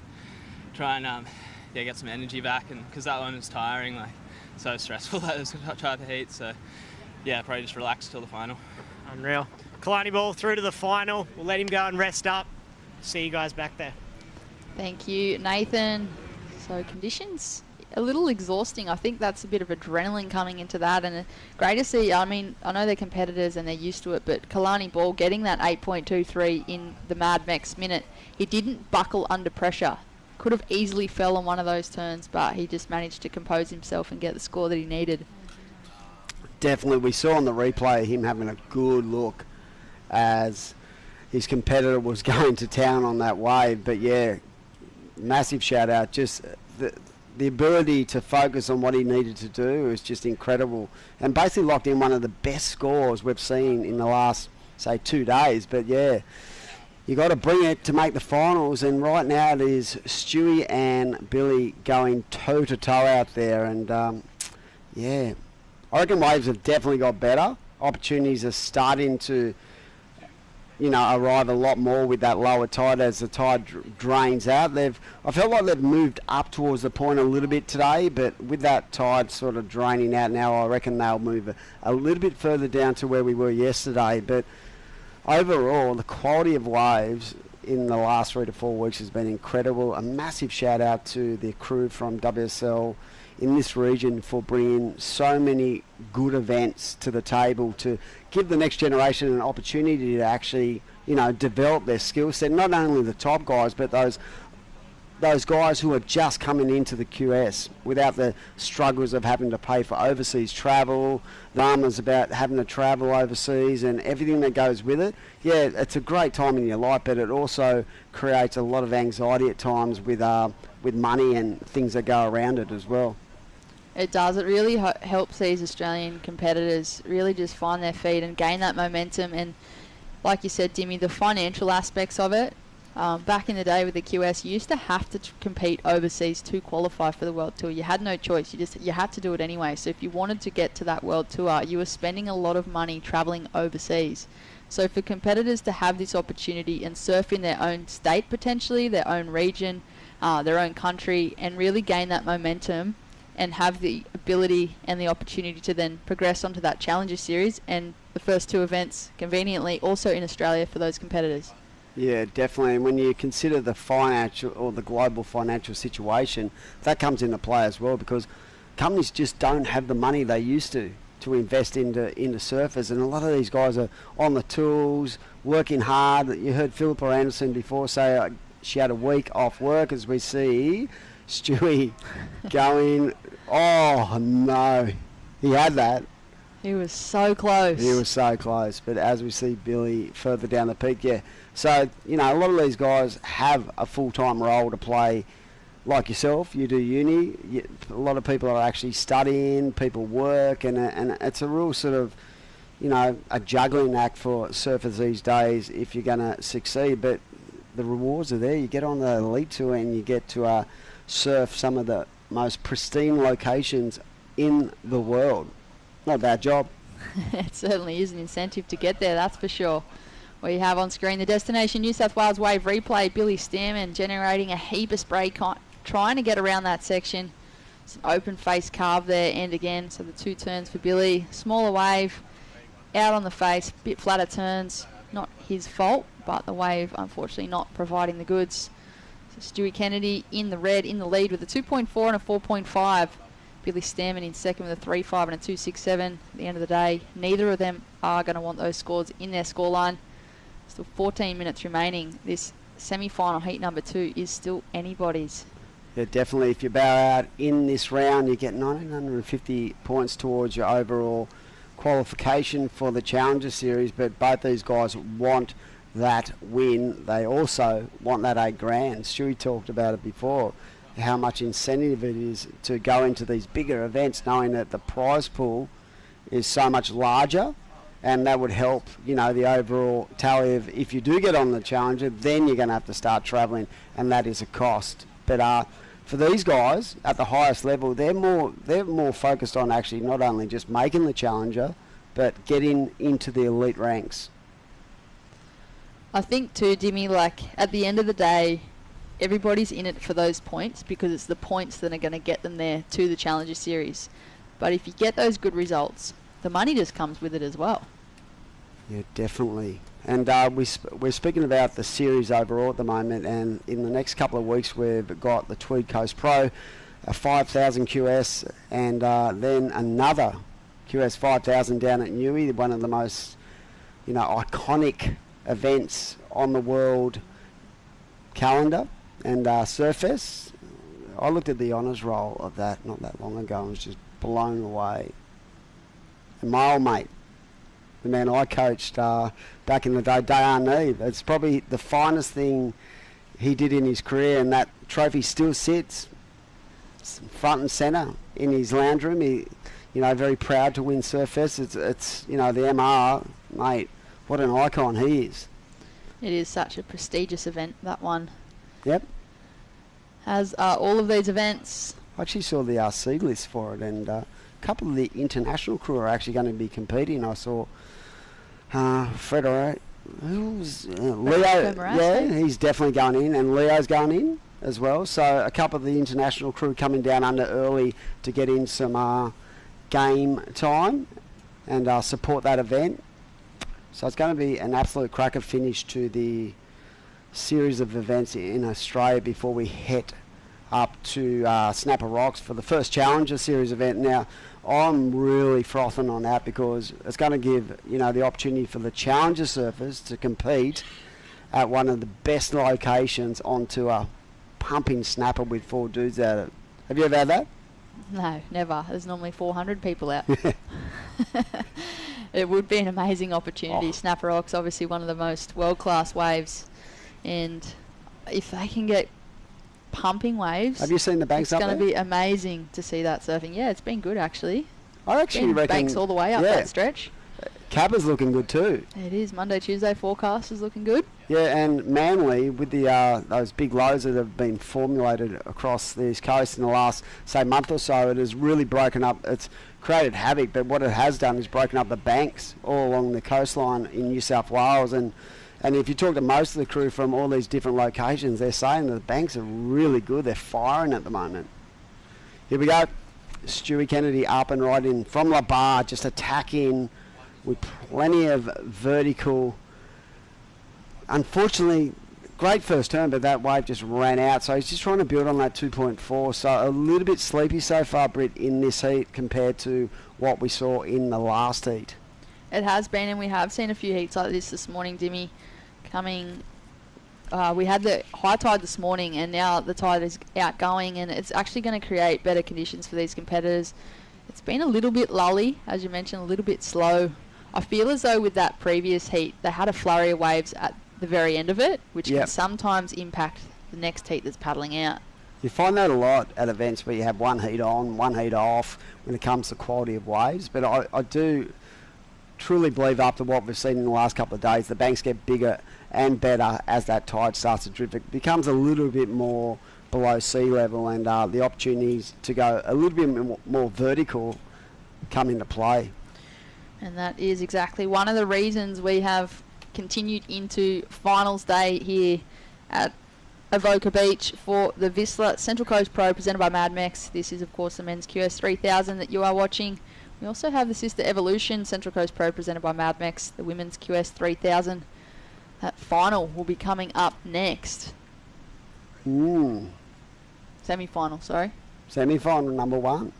try and get some energy back, and because that one was tiring, like so stressful those type of heats. So yeah, probably just relax till the final. Unreal. Kalani Ball through to the final. We'll let him go and rest up. See you guys back there. Thank you, Nathan. So conditions a little exhausting. I think that's a bit of adrenaline coming into that, and great to see. I mean, I know they're competitors and they're used to it, but Kalani Ball getting that 8.23 in the Mad Mex minute, he didn't buckle under pressure. Could have easily fell on one of those turns, but he just managed to compose himself and get the score that he needed. Definitely, we saw on the replay him having a good look as his competitor was going to town on that wave. But yeah, massive shout out. Just the ability to focus on what he needed to do is just incredible, and basically locked in one of the best scores we've seen in the last, say, 2 days. But yeah, you got to bring it to make the finals, and right now it is Stewie and Billy going toe to toe out there. And yeah, I reckon waves have definitely got better. Opportunities are starting to, arrive a lot more with that lower tide as the tide drains out. I felt like they've moved up towards the point a little bit today, but with that tide sort of draining out now, I reckon they'll move a little bit further down to where we were yesterday. But overall, the quality of waves in the last 3 to 4 weeks has been incredible. A massive shout out to the crew from WSL in this region for bringing so many good events to the table to give the next generation an opportunity to actually, develop their skill set. Not only the top guys, but those guys who are just coming into the QS without the struggles of having to pay for overseas travel, dramas about having to travel overseas and everything that goes with it. Yeah, it's a great time in your life, but it also creates a lot of anxiety at times with money and things that go around it as well. It does. It really helps these Australian competitors really just find their feet and gain that momentum. And like you said, Dimmy, the financial aspects of it, back in the day with the QS, you used to have to compete overseas to qualify for the World Tour. You had no choice. You had to do it anyway. So if you wanted to get to that World Tour, you were spending a lot of money travelling overseas. So for competitors to have this opportunity and surf in their own state potentially, their own region, their own country, and really gain that momentum and have the ability and the opportunity to then progress onto that Challenger Series and the first 2 events, conveniently, also in Australia for those competitors. Yeah, definitely. And when you consider the financial or the global financial situation, that comes into play as well, because companies just don't have the money they used to invest into surfers. And a lot of these guys are on the tools, working hard. You heard Philippa Anderson before say she had a week off work, as we see Stewie going, oh no, he had that. He was so close. He was so close, but as we see Billy further down the peak, yeah. So, a lot of these guys have a full-time role to play, like yourself. You do uni. A lot of people are actually studying, people work, and it's a real sort of, a juggling act for surfers these days if you're going to succeed. But the rewards are there. You get on the Elite Tour and you get to surf some of the most pristine locations in the world. Not a bad job. It certainly is an incentive to get there, that's for sure. We have on screen the Destination New South Wales wave replay. Billy Stairmand generating a heap of spray, trying to get around that section. It's an open face carve there, and again, so the 2 turns for Billy. Smaller wave, out on the face, bit flatter turns. Not his fault, but the wave unfortunately not providing the goods. So Stewie Kennedy in the red, in the lead with a 2.4 and a 4.5. Billy Stairmand in second with a 3.5 and a 2.67. At the end of the day, neither of them are going to want those scores in their scoreline. Still 14 minutes remaining. This semi-final heat number 2 is still anybody's. Yeah, definitely. If you bow out in this round, you get 1,950 points towards your overall qualification for the Challenger Series. But both these guys want that win. They also want that $8,000. Stewie talked about it before, how much incentive it is to go into these bigger events knowing that the prize pool is so much larger, and that would help, you know, the overall tally of if you do get on the Challenger, then you're going to have to start travelling, and that is a cost. But for these guys at the highest level, they're more focused on actually not only just making the Challenger, but getting into the elite ranks. I think too, Dimmy, like at the end of the day, everybody's in it for those points because it's the points that are going to get them there to the Challenger Series. But if you get those good results, the money just comes with it as well. Yeah, definitely. And we're speaking about the series overall at the moment, and in the next couple of weeks we've got the Tweed Coast Pro, a 5,000 QS, and then another QS 5,000 down at Newey, one of the most, you know, iconic events on the world calendar. And Surfest, I looked at the honours roll of that not that long ago and was just blown away. And my old mate, the man I coached back in the day, Dayan Eve, it's probably the finest thing he did in his career, and that trophy still sits front and centre in his lounge room. He, you know, very proud to win Surfest. It's you know, the MR, mate, what an icon he is. It is such a prestigious event, that one. Yep. As all of these events. I actually saw the seed list for it, and a couple of the international crew are actually going to be competing. I saw Leo, yeah, he's definitely going in, and Leo's going in as well. So a couple of the international crew coming down under early to get in some game time and support that event. So it's going to be an absolute cracker finish to the series of events in Australia before we head up to Snapper Rocks for the first Challenger Series event. Now, I'm really frothing on that because it's going to give, you know, the opportunity for the Challenger surfers to compete at one of the best locations on tour, pumping snapper with 4 dudes at it. Have you ever had that? No, never. There's normally 400 people out. It would be an amazing opportunity. Snapper Rocks, obviously one of the most world-class waves, and if they can get pumping waves, have you seen the banks up there? It's going to be amazing to see that surfing. Yeah, it's been good actually. I actually reckon banks all the way up that stretch. Cabba's looking good too. It is. Monday, Tuesday forecast is looking good. Yeah, and Manly with the those big lows that have been formulated across the East Coast in the last, say, month or so, it has really broken up. It's created havoc, but what it has done is broken up the banks all along the coastline in New South Wales. And if you talk to most of the crew from all these different locations, they're saying that the banks are really good. They're firing at the moment. Here we go. Stewie Kennedy up and right in from La Barre, just attacking with plenty of vertical. Unfortunately, great first turn, but that wave just ran out. So he's just trying to build on that 2.4. So a little bit sleepy so far, Britt, in this heat compared to what we saw in the last heat. It has been, and we have seen a few heats like this morning, Dimmy. We had the high tide this morning, and now the tide is outgoing, and it's actually going to create better conditions for these competitors. It's been a little bit lully, as you mentioned, a little bit slow. I feel as though with that previous heat, they had a flurry of waves at the very end of it, which can sometimes impact the next heat that's paddling out. You find that a lot at events where you have one heat on, one heat off when it comes to quality of waves. But I do truly believe after what we've seen in the last couple of days, the banks get bigger and better as that tide starts to drift. It becomes a little bit more below sea level, and the opportunities to go a little bit more vertical come into play. And that is exactly one of the reasons we have continued into finals day here at Avoca Beach for the Vissla Central Coast Pro presented by Mad Mex. This is, of course, the men's QS 3000 that you are watching. We also have the Sister Evolution Central Coast Pro presented by Mad Mex, the women's QS 3000. That final will be coming up next. Semi-final, sorry. Semi-final number 1.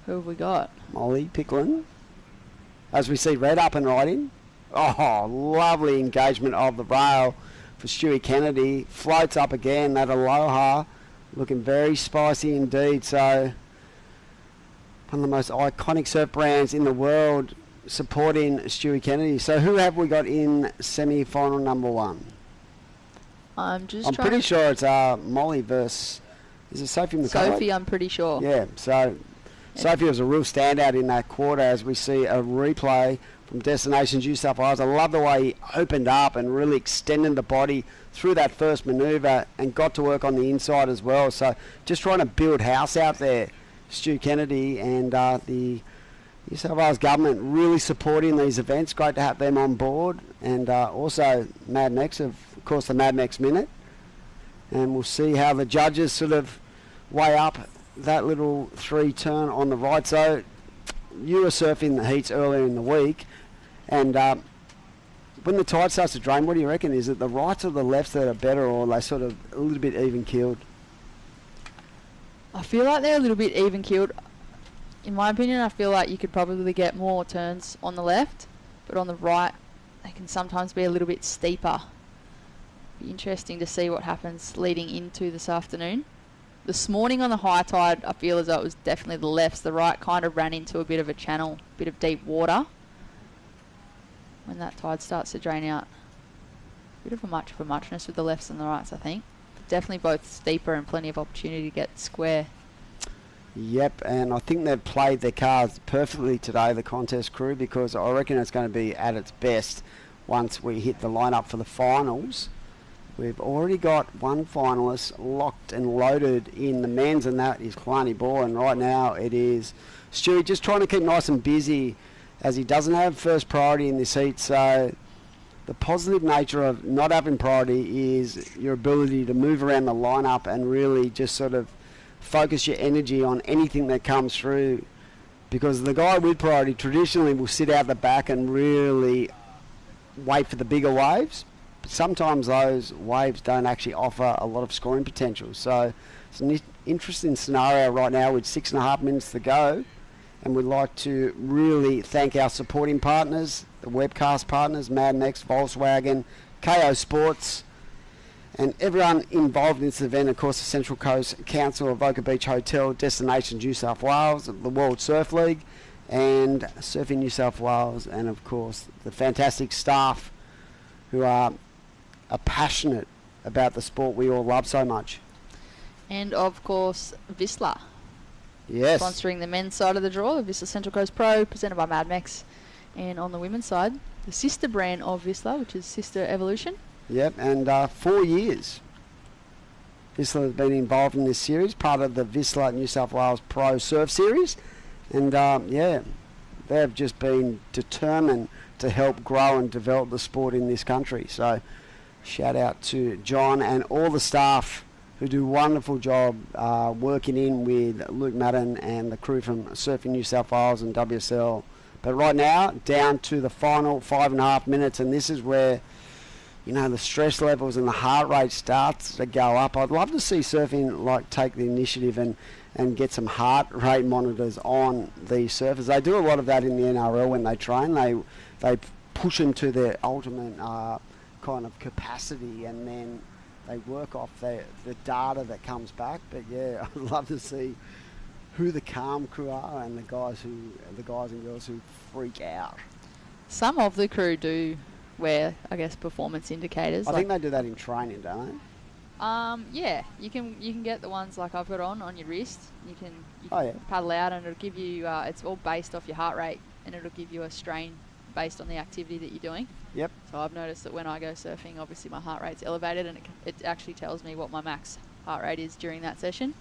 Who have we got? Molly Picklum. As we see Red up and riding. Oh, lovely engagement of the rail for Stewie Kennedy. Floats up again, that Aloha. Looking very spicy indeed. So, one of the most iconic surf brands in the world supporting Stewie Kennedy. So, who have we got in semi-final number 1? I'm pretty sure it's Molly versus... Is it Sophie McCulloch? Sophie, I'm pretty sure. Yeah, so Sophie was a real standout in that quarter, as we see a replay from Destination New South Wales. I love the way he opened up and really extended the body through that first manoeuvre and got to work on the inside as well. So just trying to build house out there, Stu Kennedy and the New South Wales government really supporting these events. Great to have them on board. And also Mad Mex, of course, the Mad Mex Minute. And we'll see how the judges sort of weigh up that little 3 turn on the right. So you were surfing the heats earlier in the week, and when the tide starts to drain, what do you reckon? Is it the rights or the lefts that are better, or are they sort of a little bit even keeled? I feel like they're a little bit even keeled. In my opinion, I feel like you could probably get more turns on the left, but on the right they can sometimes be a little bit steeper. Be interesting to see what happens leading into this afternoon. This morning on the high tide, I feel as though it was definitely the lefts. The right kind of ran into a bit of a channel, bit of deep water. When that tide starts to drain out, bit of a muchness with the lefts and the rights, I think. Definitely both steeper and plenty of opportunity to get square. Yep, and I think they've played their cards perfectly today, the contest crew, because I reckon it's going to be at its best once we hit the lineup for the finals. We've already got one finalist locked and loaded in the men's, and that is Kalani Ball. And right now it is Stewie just trying to keep nice and busy, as he doesn't have first priority in this heat. So the positive nature of not having priority is your ability to move around the lineup and really just sort of focus your energy on anything that comes through. Because the guy with priority traditionally will sit out the back and really wait for the bigger waves. Sometimes those waves don't actually offer a lot of scoring potential. So it's an interesting scenario right now with 6.5 minutes to go. And we'd like to really thank our supporting partners, the webcast partners, Mad Mex, Volkswagen, KO Sports, and everyone involved in this event. Of course, the Central Coast Council, Avoca Beach Hotel, Destination New South Wales, the World Surf League, and Surfing New South Wales, and of course the fantastic staff who are passionate about the sport we all love so much. And of course Vissla. Yes. Sponsoring the men's side of the draw, the Vissla Central Coast Pro, presented by Mad Mex. And on the women's side, the sister brand of Vissla, which is Sisstrevolution. Yep, and 4 years Vissla has been involved in this series, part of the Vissla New South Wales Pro Surf Series. And yeah, they've just been determined to help grow and develop the sport in this country. So shout out to John and all the staff who do a wonderful job working in with Luke Madden and the crew from Surfing New South Wales and WSL. But right now, down to the final 5.5 minutes, and this is where, you know, the stress levels and the heart rate starts to go up. I'd love to see surfing like take the initiative and get some heart rate monitors on the surfers. They do a lot of that in the NRL when they train. They push them to their ultimate kind of capacity, and then they work off the data that comes back. But yeah, I'd love to see who the calm crew are and the guys and girls who freak out. Some of the crew do wear, I guess, performance indicators. I think they do that in training, don't they? Yeah, you can get the ones like I've got on your wrist. You can yeah. paddle out, and it'll give you. It's all based off your heart rate, and it'll give you a strain based on the activity that you're doing. Yep. So I've noticed that when I go surfing, obviously my heart rate's elevated, and it actually tells me what my max heart rate is during that session.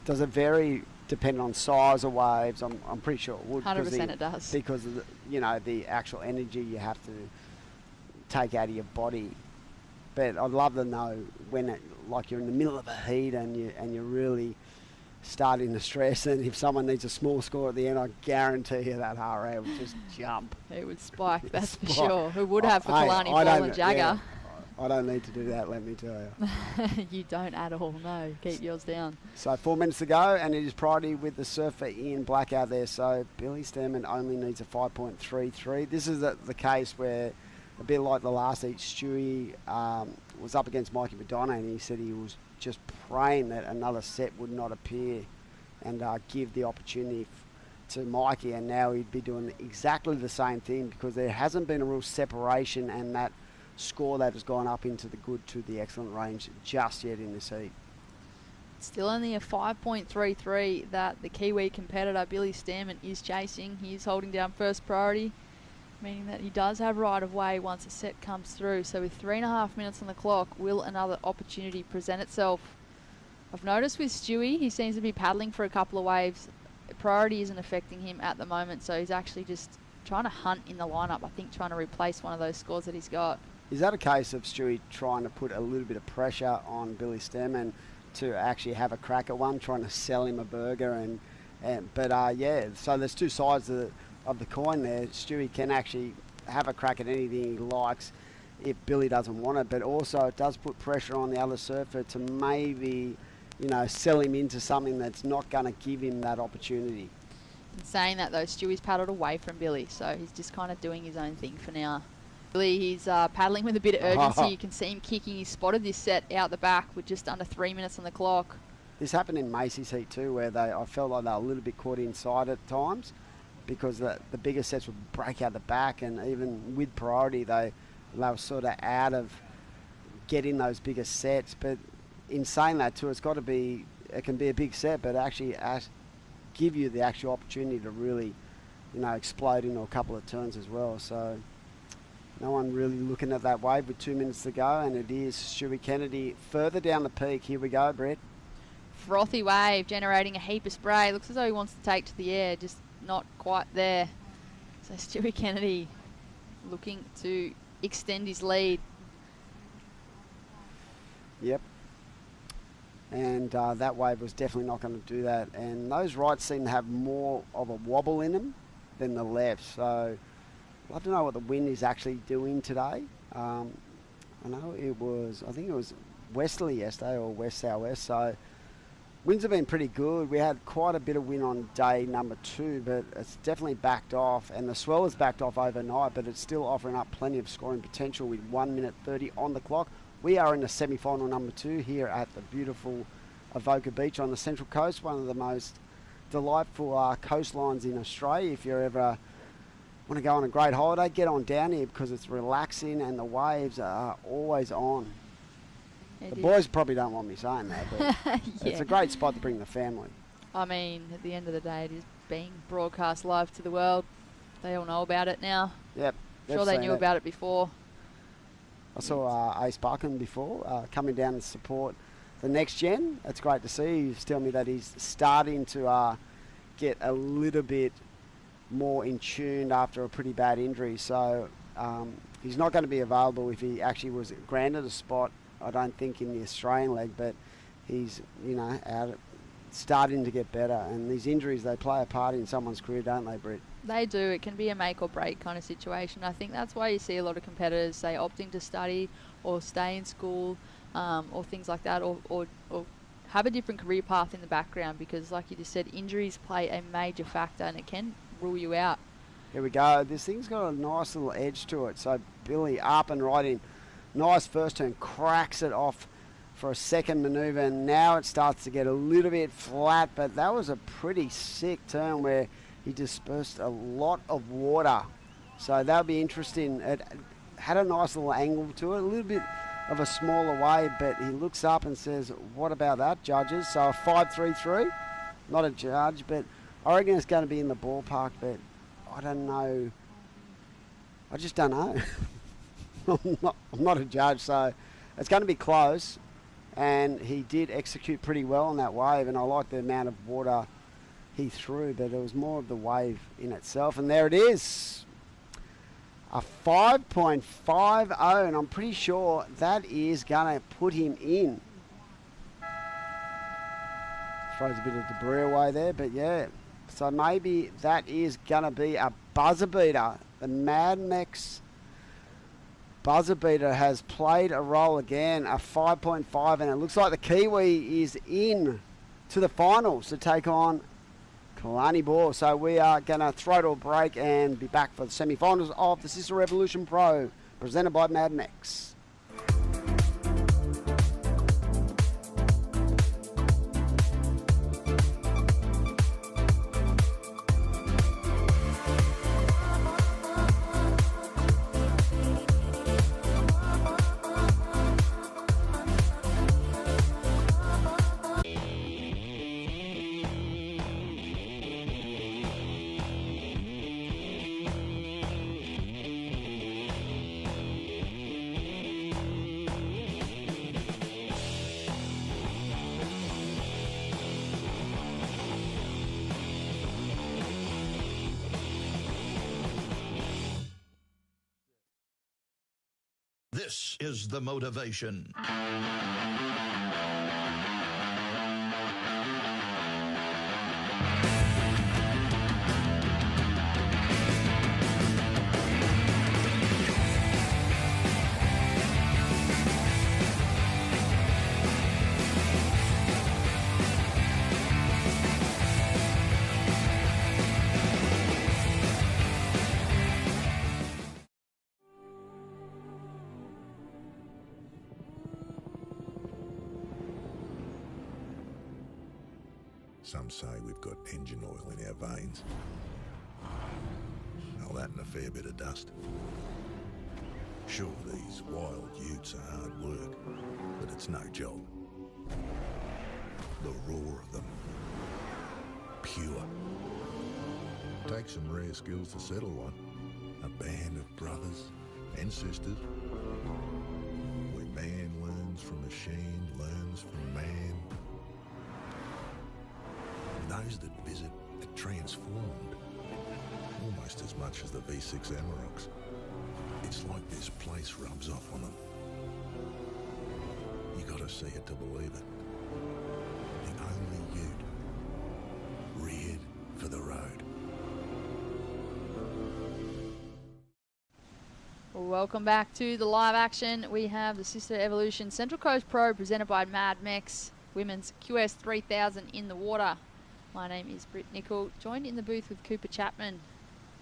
Does it vary depending on size of waves? I'm pretty sure it would. 100% it does. Because of the actual energy you have to take out of your body. But I'd love to know when you're in the middle of a heat and you're really starting to stress, and if someone needs a small score at the end, I guarantee you that heart rate would just jump. It would spike, that's for sure. Who would have for Kalani Ball and Jagger? Yeah, I don't need to do that, let me tell you. You don't at all, no. Keep yours down. So 4 minutes to go, and it is priority with the surfer in black out there. So Billy Stairmand only needs a 5.33. This is the case where, a bit like the last heat, Stewie was up against Mikey Madonna, and he said he was just praying that another set would not appear and give the opportunity to Mikey, and now he'd be doing exactly the same thing, because there hasn't been a real separation and that score that has gone up into the good to the excellent range just yet in this heat. Still only a 5.33 that the Kiwi competitor Billy Stairmand is chasing. He is holding down first priority, meaning that he does have right of way once a set comes through. So with 3.5 minutes on the clock, will another opportunity present itself? I've noticed with Stewie, he seems to be paddling for a couple of waves. Priority isn't affecting him at the moment, so he's actually just trying to hunt in the lineup, I think, trying to replace one of those scores that he's got. Is that a case of Stewie trying to put a little bit of pressure on Billy Stairmand to actually have a crack at one, trying to sell him a burger? Yeah, so there's two sides of the coin there. Stewie can actually have a crack at anything he likes if Billy doesn't want it, but also it does put pressure on the other surfer to maybe, sell him into something that's not going to give him that opportunity. In saying that though, Stewie's paddled away from Billy, so he's just kind of doing his own thing for now. Billy, he's paddling with a bit of urgency. You can see him kicking. He spotted this set out the back with just under 3 minutes on the clock. This happened in Macy's heat too, where I felt like they were a little bit caught inside at times, because the bigger sets would break out the back, and even with priority, they were sort of out of getting those bigger sets. But in saying that too, it can be a big set, but actually give you the actual opportunity to really, explode into a couple of turns as well. So no one really looking at that wave with 2 minutes to go, and it is Stewie Kennedy further down the peak. Here we go, Brett. Frothy wave generating a heap of spray. Looks as though he wants to take to the air, just not quite there. So Stewie Kennedy looking to extend his lead. Yep. And that wave was definitely not going to do that. And those rights seem to have more of a wobble in them than the left. So I'd love to know what the wind is actually doing today. I think it was westerly yesterday, or west-southwest. So winds have been pretty good. We had quite a bit of wind on day number 2, but it's definitely backed off. And the swell has backed off overnight, but it's still offering up plenty of scoring potential with 1 minute 30 on the clock. We are in the semi-final number 2 here at the beautiful Avoca Beach on the Central Coast, one of the most delightful coastlines in Australia. If you ever want to go on a great holiday, get on down here, because it's relaxing and the waves are always on. The boys probably don't want me saying that, but Yeah. It's a great spot to bring the family. I mean, at the end of the day, it is being broadcast live to the world. They all know about it now. Yep. Sure, they knew about it before. I saw Ace Buchan before coming down to support the next gen. It's great to see. He's telling me that he's starting to get a little bit more in tune after a pretty bad injury. So he's not going to be available if he actually was granted a spot, I don't think, in the Australian leg, but he's, out starting to get better. And these injuries, they play a part in someone's career, don't they, Britt? They do. It can be a make or break kind of situation. I think that's why you see a lot of competitors, say, opting to study or stay in school or things like that, or have a different career path in the background, because, like you just said, injuries play a major factor and it can rule you out. Here we go. This thing's got a nice little edge to it. So Billy up and right in. Nice first turn. Cracks it off for a second manoeuvre, and now it starts to get a little bit flat, but that was a pretty sick turn where he dispersed a lot of water. So that'll be interesting. It had a nice little angle to it, a little bit of a smaller wave, but he looks up and says, what about that, judges? So a 5.33, not a judge, but I reckon it's going to be in the ballpark, but I don't know. I just don't know. I'm not a judge, so it's going to be close. And he did execute pretty well on that wave, and I like the amount of water he threw, but it was more of the wave in itself. And there it is, a 5.50, and I'm pretty sure that is going to put him in. Throws a bit of debris away there, but yeah. So maybe that is going to be a buzzer beater. The Mad Mex buzzer beater has played a role again, a 5.5, and it looks like the Kiwi is in to the finals to take on Kalani Ball. So we are going to throw to a break and be back for the semi-finals of the Sisstrevolution Pro, presented by Mad Mex. This is the motivation. Some say we've got engine oil in our veins. All that and a fair bit of dust. Sure, these wild utes are hard work, but it's no job. The roar of them. Pure. Takes some rare skills to settle one. A band of brothers and sisters. Where man learns from machine, learns from man. Those that visit are transformed, almost as much as the V6 Amaroks. It's like this place rubs off on them. You gotta see it to believe it. The only ute, reared for the road. Welcome back to the live action. We have the Sisstrevolution Central Coast Pro presented by Mad Mex, Women's QS 3000 in the water. My name is Britt Nicol, joined in the booth with Cooper Chapman.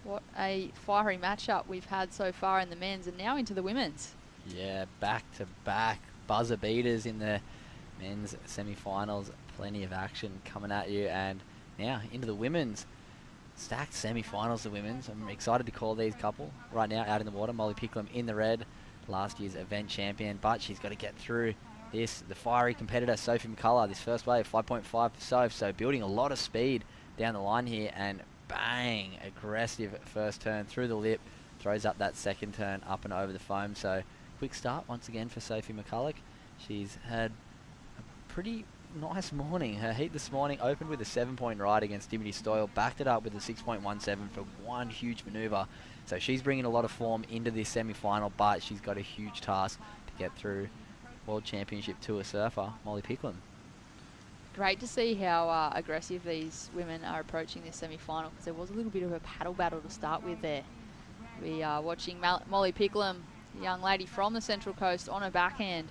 What a fiery matchup we've had so far in the men's and now into the women's. Yeah, back-to-back buzzer beaters in the men's semi-finals. Plenty of action coming at you. And now into the women's. Stacked semi-finals, the women's. I'm excited to call these couple right now out in the water. Molly Picklum in the red, last year's event champion, but she's got to get through this. The fiery competitor, Sophie McCulloch, this first wave, 5.5 for Soph, so building a lot of speed down the line here, and bang, aggressive first turn through the lip, throws up that second turn up and over the foam. So quick start once again for Sophie McCulloch. She's had a pretty nice morning. Her heat this morning opened with a 7-point ride against Dimity Stoyle, backed it up with a 6.17 for one huge manoeuvre. So she's bringing a lot of form into this semi-final, but she's got a huge task to get through World Championship Tour surfer, Molly Picklum. Great to see how aggressive these women are approaching this semi-final, because there was a little bit of a paddle battle to start with there. We are watching Molly Picklum, the young lady from the Central Coast, on her backhand.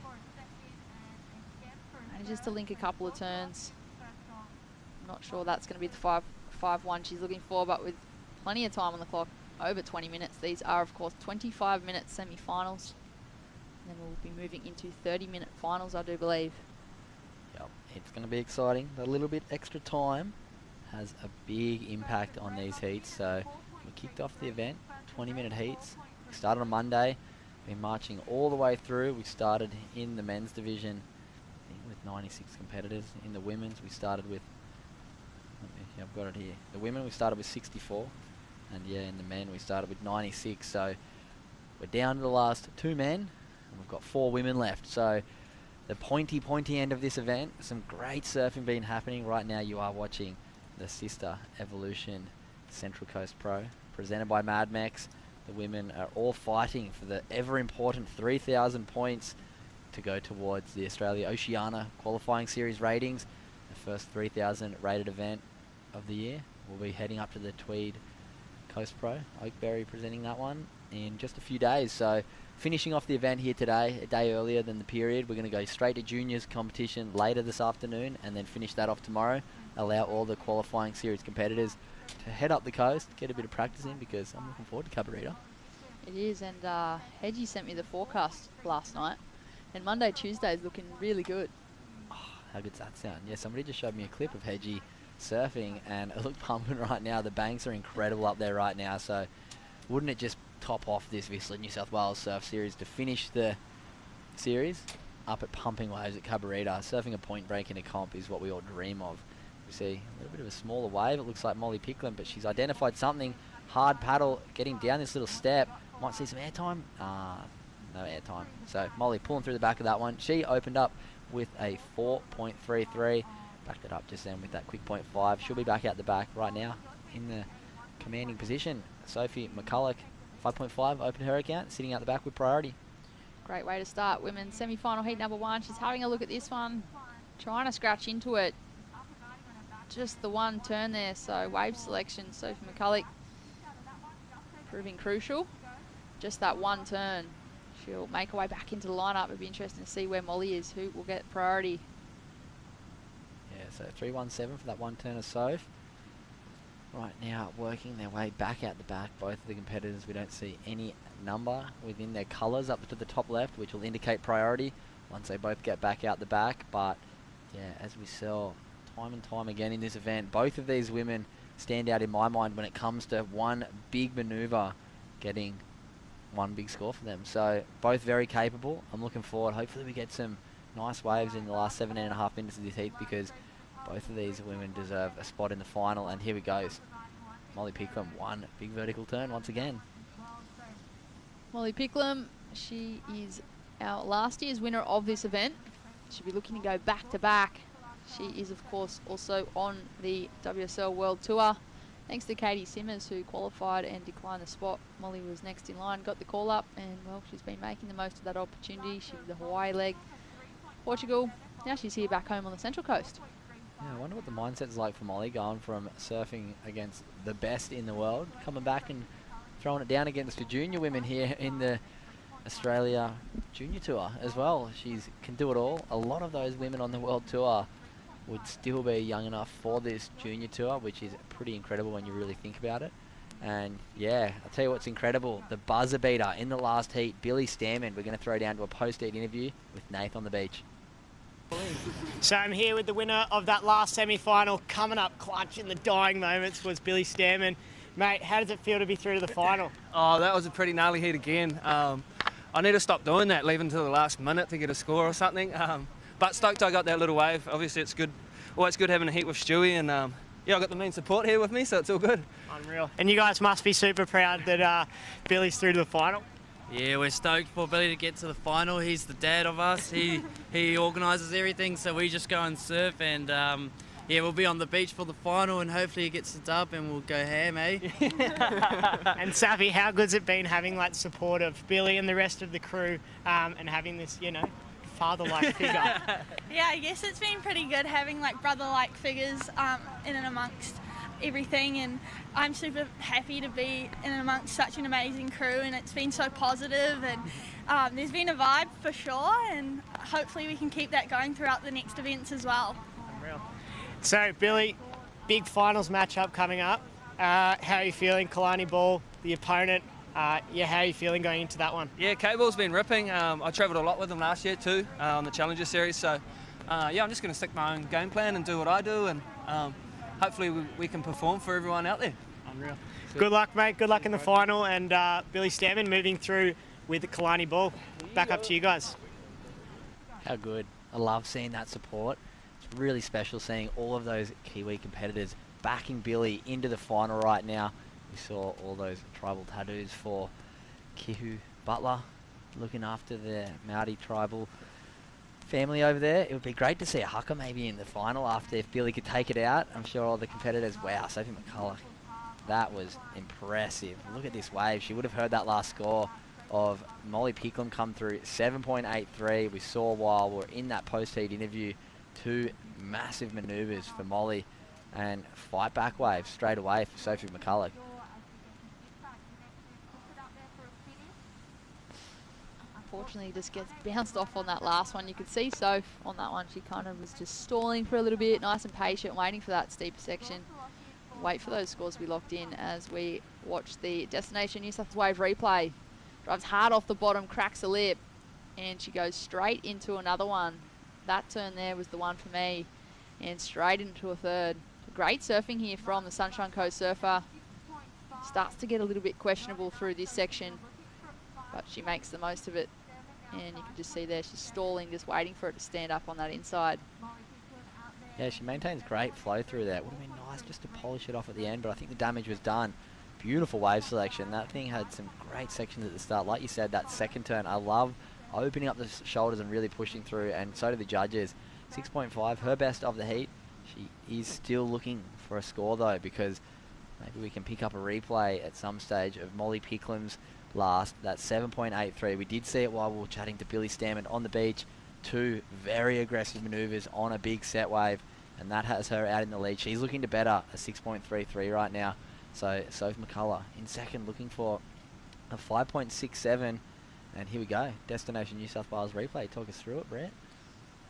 Manages to link a couple of turns. I'm not sure that's going to be the 5-1 she's looking for, but with plenty of time on the clock, over 20 minutes. These are, of course, 25-minute semi-finals. And then we'll be moving into 30-minute finals, I do believe. Yep, it's going to be exciting. A little bit extra time has a big impact on these heats. So we kicked off the event, 20-minute heats. We started on Monday, been marching all the way through. We started in the men's division, I think, with 96 competitors. In the women's, we started with, I've got it here. The women, we started with 64. And yeah, in the men, we started with 96. So we're down to the last 2 men. And we've got 4 women left. So the pointy end of this event. Some great surfing been happening right now. You are watching the Sisstrevolution Central Coast Pro, presented by Mad Mex. The women are all fighting for the ever-important 3,000 points to go towards the Australia Oceania qualifying series ratings. The first 3,000 rated event of the year. We'll be heading up to the Tweed Coast Pro. Oakberry presenting that one in just a few days. So finishing off the event here today, a day earlier than the period. We're going to go straight to juniors competition later this afternoon and then finish that off tomorrow. Allow all the qualifying series competitors to head up the coast, get a bit of practice in, because I'm looking forward to Cabarita. It is, and Hedgie sent me the forecast last night, and Monday, Tuesday is looking really good. Oh, how good's that sound? Yeah, somebody just showed me a clip of Hedgie surfing, and it looked pumping right now. The banks are incredible up there right now, so wouldn't it just top off this Vissla New South Wales Surf Series to finish the series up at pumping waves at Cabarita? Surfing a point break in a comp is what we all dream of. We see a little bit of a smaller wave. It looks like Molly Picklum, but she's identified something. Hard paddle, getting down this little step. Might see some airtime. No airtime. So Molly pulling through the back of that one. She opened up with a 4.33. Backed it up just then with that quick 0.5. She'll be back out the back right now in the commanding position. Sophie McCulloch, 5.5, opened her account, sitting out the back with priority. Great way to start women's semi-final heat number 1. She's having a look at this one, trying to scratch into it. Just the one turn there, so wave selection. Sophie McCulloch proving crucial. Just that one turn. She'll make her way back into the lineup. It'll be interesting to see where Molly is, who will get priority. Yeah, so 3-1-7 for that one turn of Soph. Right now, working their way back out the back. Both of the competitors, we don't see any number within their colours up to the top left, which will indicate priority once they both get back out the back. But yeah, as we saw time and time again in this event, both of these women stand out in my mind when it comes to one big manoeuvre getting one big score for them. So both very capable. I'm looking forward. Hopefully we get some nice waves in the last 7.5 minutes of this heat, because both of these women deserve a spot in the final. And here we goes. Molly Picklum, one big vertical turn once again. Molly Picklum, she is our last year's winner of this event. She'll be looking to go back to back. She is, of course, also on the WSL World Tour. Thanks to Katie Simmers, who qualified and declined the spot. Molly was next in line, got the call up, and, well, she's been making the most of that opportunity. She did the Hawaii leg, Portugal. Now she's here back home on the Central Coast. Yeah, I wonder what the mindset's like for Molly, going from surfing against the best in the world, coming back and throwing it down against the junior women here in the Australia Junior Tour as well. She can do it all. A lot of those women on the World Tour would still be young enough for this Junior Tour, which is pretty incredible when you really think about it. And yeah, I'll tell you what's incredible. The buzzer beater in the last heat, Billy Stairmand. We're going to throw down to a post-heat interview with Nath on the beach. So I'm here with the winner of that last semi-final. Coming up clutch in the dying moments was Billy Stairmand. Mate, how does it feel to be through to the final? Oh, that was a pretty gnarly heat again. I need to stop doing that, leaving until the last minute to get a score or something. But stoked I got that little wave. Obviously, it's good. Always good having a heat with Stewie, and yeah, I got the main support here with me, so it's all good. Unreal. And you guys must be super proud that Billy's through to the final. Yeah, we're stoked for Billy to get to the final. He's the dad of us. He organises everything, so we just go and surf, and yeah, we'll be on the beach for the final, and hopefully he gets the dub and we'll go ham, eh? And Safi, how good's it been having like support of Billy and the rest of the crew, and having this, you know, father-like figure? Yeah, I guess it's been pretty good having like brother-like figures in and amongst everything, and I'm super happy to be in and amongst such an amazing crew, and it's been so positive, and there's been a vibe for sure, and hopefully we can keep that going throughout the next events as well. Unreal. So Billy, big finals matchup coming up. How are you feeling? Kalani Ball, the opponent. Yeah, how are you feeling going into that one? Yeah, K-Ball's been ripping. I travelled a lot with him last year too on the Challenger Series. So yeah, I'm just going to stick my own game plan and do what I do, and hopefully we can perform for everyone out there. Unreal. Good luck, mate. Good luck in the final. And Billy Stairmand moving through with the Kalani Ball. Back up to you guys. How good. I love seeing that support. It's really special seeing all of those Kiwi competitors backing Billy into the final right now. We saw all those tribal tattoos for Kihu Butler looking after the Maori tribal family over there. It would be great to see a haka maybe in the final after, if Billy could take it out. I'm sure all the competitors, wow, Sophie McCulloch, that was impressive. Look at this wave. She would have heard that last score of Molly Picklum come through, 7.83. We saw while we're in that post-heat interview, two massive manoeuvres for Molly and fight back wave straight away for Sophie McCulloch. Unfortunately, just gets bounced off on that last one. You could see Soph on that one. She kind of was just stalling for a little bit, nice and patient, waiting for that steeper section. Wait for those scores to be locked in as we watch the Destination New South Wales wave replay. Drives hard off the bottom, cracks a lip, and she goes straight into another one. That turn there was the one for me, and straight into a third. Great surfing here from the Sunshine Coast surfer. Starts to get a little bit questionable through this section, but she makes the most of it. And you can just see there, she's stalling, just waiting for it to stand up on that inside. Yeah, she maintains great flow through that. Would have been nice just to polish it off at the end, but I think the damage was done. Beautiful wave selection. That thing had some great sections at the start. Like you said, that second turn, I love opening up the shoulders and really pushing through, and so do the judges. 6.5, her best of the heat. She is still looking for a score though, because maybe we can pick up a replay at some stage of Molly Picklum's last. That's 7.83. We did see it while we were chatting to Billy Stairmand on the beach. 2 very aggressive manoeuvres on a big set wave, and that has her out in the lead. She's looking to better a 6.33 right now. So Sophie McCulloch in second, looking for a 5.67. And here we go. Destination New South Wales replay. Talk us through it, Brett.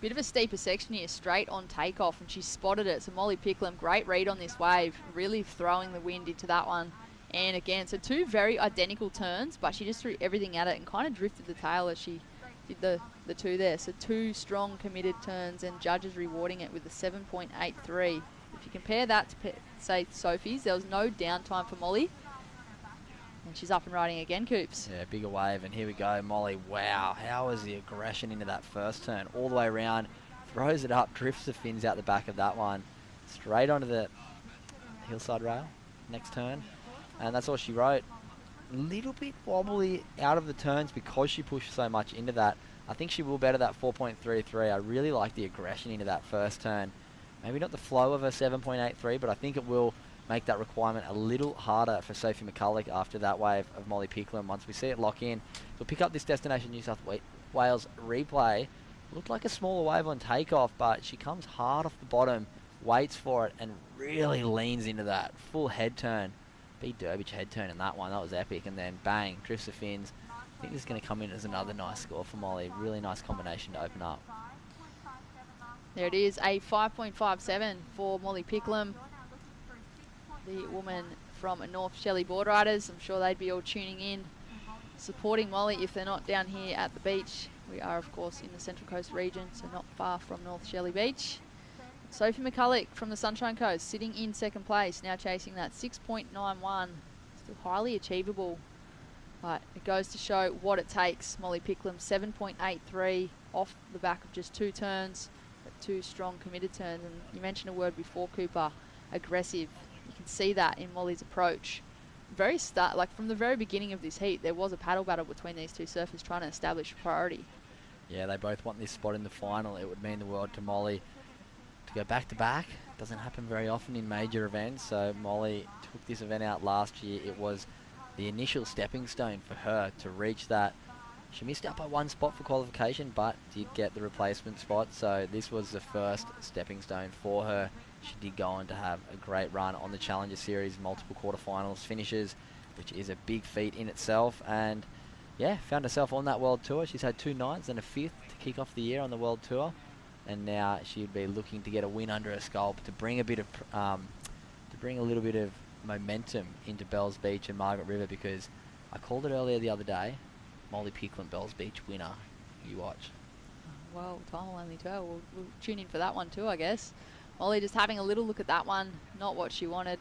Bit of a steeper section here, straight on takeoff, and she spotted it. So Molly Picklum, great read on this wave, really throwing the wind into that one. And again, so 2 very identical turns, but she just threw everything at it and kind of drifted the tail as she did the 2 there. So 2 strong committed turns, and judges rewarding it with a 7.83. If you compare that to, say, Sophie's, there was no downtime for Molly. And she's up and riding again, Coops. Yeah, bigger wave, and here we go. Molly, wow, how was the aggression into that first turn? All the way around, throws it up, drifts the fins out the back of that one, straight onto the hillside rail, next turn. And that's all she wrote. A little bit wobbly out of the turns because she pushed so much into that. I think she will better that 4.33. I really like the aggression into that first turn. Maybe not the flow of a 7.83, but I think it will make that requirement a little harder for Sophie McCulloch after that wave of Molly Picklum. Once we see it lock in, we'll pick up this Destination New South Wales replay. Looked like a smaller wave on takeoff, but she comes hard off the bottom, waits for it, and really leans into that full head turn. Big Derbich head turn in that one. That was epic. And then bang, drifts the fins. I think this is going to come in as another nice score for Molly. Really nice combination to open up. There it is, a 5.57 for Molly Picklum, the woman from North Shelley Board Riders. I'm sure they'd be all tuning in, supporting Molly if they're not down here at the beach. We are, of course, in the Central Coast region, so not far from North Shelley Beach. Sophie McCulloch from the Sunshine Coast sitting in second place, now chasing that 6.91. Still highly achievable, but it goes to show what it takes. Molly Picklum 7.83 off the back of just 2 turns, but 2 strong committed turns. And you mentioned a word before, Cooper, aggressive. You can see that in Molly's approach. Like from the very beginning of this heat, there was a paddle battle between these 2 surfers trying to establish priority. Yeah, they both want this spot in the final. It would mean the world to Molly to go back to back. Doesn't happen very often in major events. So Molly took this event out last year. It was the initial stepping stone for her to reach that. She missed out by 1 spot for qualification, but did get the replacement spot. So this was the first stepping stone for her. She did go on to have a great run on the Challenger Series, multiple quarterfinals finishes, which is a big feat in itself. And yeah, found herself on that World Tour. She's had 2 9s and a 5th to kick off the year on the World Tour. And now she'd be looking to get a win under her scalp to bring a bit of, a little bit of momentum into Bells Beach and Margaret River, because I called it earlier the other day, Molly Picklum Bells Beach winner. You watch. Well, time will only tell. We'll tune in for that one too, I guess. Molly just having a little look at that one, not what she wanted.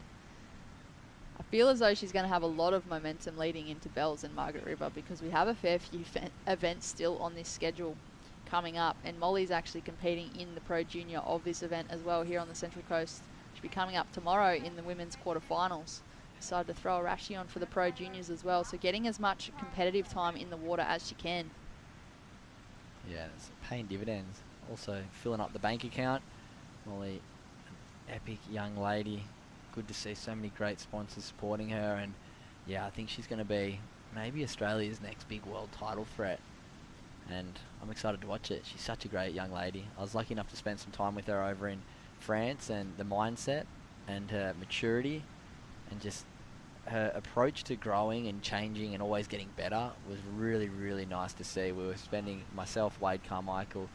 I feel as though she's going to have a lot of momentum leading into Bells and Margaret River, because we have a fair few events still on this schedule coming up, and Molly's actually competing in the Pro Junior of this event as well here on the Central Coast. She'll be coming up tomorrow in the women's quarterfinals. Decided to throw a rashie on for the Pro Juniors as well, so getting as much competitive time in the water as she can. Yeah, it's paying dividends. Also filling up the bank account. Molly, an epic young lady. Good to see so many great sponsors supporting her, and yeah, I think she's going to be maybe Australia's next big world title threat, and I'm excited to watch it. She's such a great young lady. I was lucky enough to spend some time with her over in France, and the mindset and her maturity and just her approach to growing and changing and always getting better was really, really nice to see. We were spending, myself, Wade Carmichael,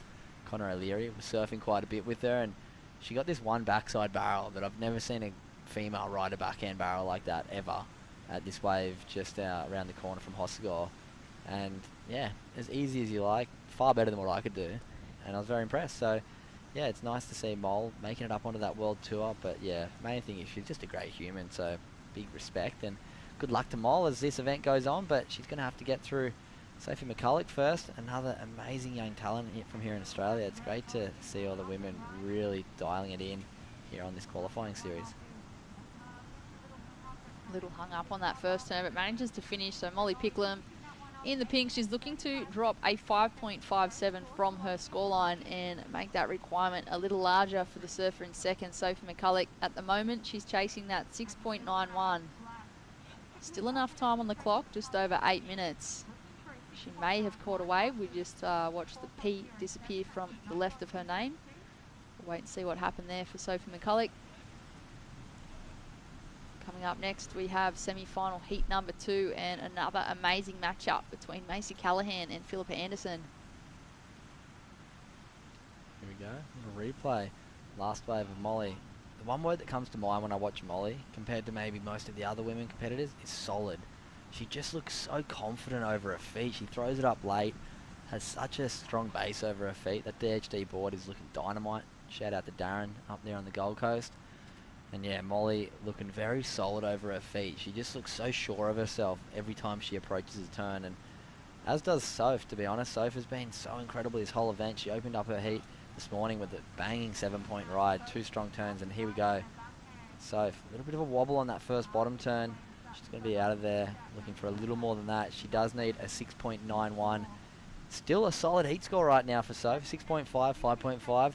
Connor O'Leary, was surfing quite a bit with her, and she got this one backside barrel that I've never seen a female ride a backhand barrel like that ever at this wave just around the corner from Hossegor. And yeah, as easy as you like, far better than what I could do, and I was very impressed. So yeah, it's nice to see Mole making it up onto that world tour. But yeah, main thing is she's just a great human, so big respect and good luck to Mole as this event goes on. But she's going to have to get through Sophie McCulloch first, another amazing young talent from here in Australia. It's great to see all the women really dialing it in here on this qualifying series. A little hung up on that first turn, but manages to finish. So Molly Picklum in the pink. She's looking to drop a 5.57 from her scoreline and make that requirement a little larger for the surfer in second, Sophie McCulloch. At the moment, she's chasing that 6.91. Still enough time on the clock, just over 8 minutes. She may have caught a wave. We just watched the P disappear from the left of her name. We'll wait and see what happened there for Sophie McCulloch. Coming up next, we have semi-final heat number 2 and another amazing matchup between Macy Callahan and Philippa Anderson. Here we go, little replay. Last wave of Molly. The one word that comes to mind when I watch Molly, compared to maybe most of the other women competitors, is solid. She just looks so confident over her feet. She throws it up late, has such a strong base over her feet. That DHD board is looking dynamite. Shout out to Darren up there on the Gold Coast. And yeah, Molly looking very solid over her feet. She just looks so sure of herself every time she approaches a turn. And as does Soph, to be honest. Soph has been so incredible this whole event. She opened up her heat this morning with a banging 7-point ride, 2 strong turns, and here we go. Soph, a little bit of a wobble on that first bottom turn. She's going to be out of there, looking for a little more than that. She does need a 6.91. Still a solid heat score right now for Soph. 6.5, 5.5.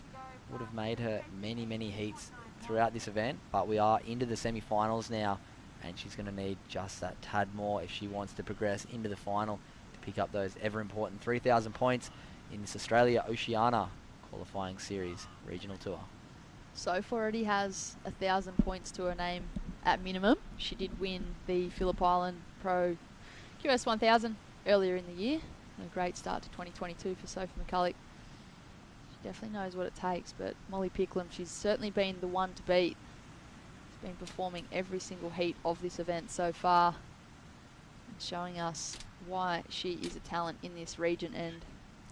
Would have made her many, many heats throughout this event, but we are into the semi-finals now, and she's going to need just that tad more if she wants to progress into the final to pick up those ever-important 3,000 points in this Australia Oceania qualifying series regional tour. Soph already has 1,000 points to her name at minimum. She did win the Phillip Island Pro QS 1000 earlier in the year. A great start to 2022 for Sophie McCulloch. She definitely knows what it takes, but Molly Picklum, she's certainly been the one to beat. She's been performing every single heat of this event so far, and showing us why she is a talent in this region and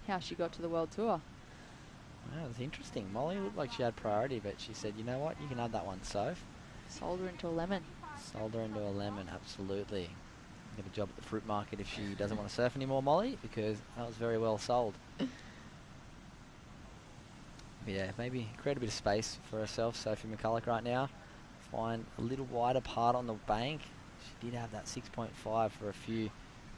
how she got to the World Tour. Wow, that's interesting. Molly looked like she had priority, but she said, you know what, you can have that one, Soph. Sold her into a lemon. Sold her into a lemon, absolutely. Get a job at the fruit market if she doesn't want to surf anymore, Molly, because that was very well sold. Yeah, maybe create a bit of space for herself, Sophie McCulloch, right now. Find a little wider part on the bank. She did have that 6.5 for a few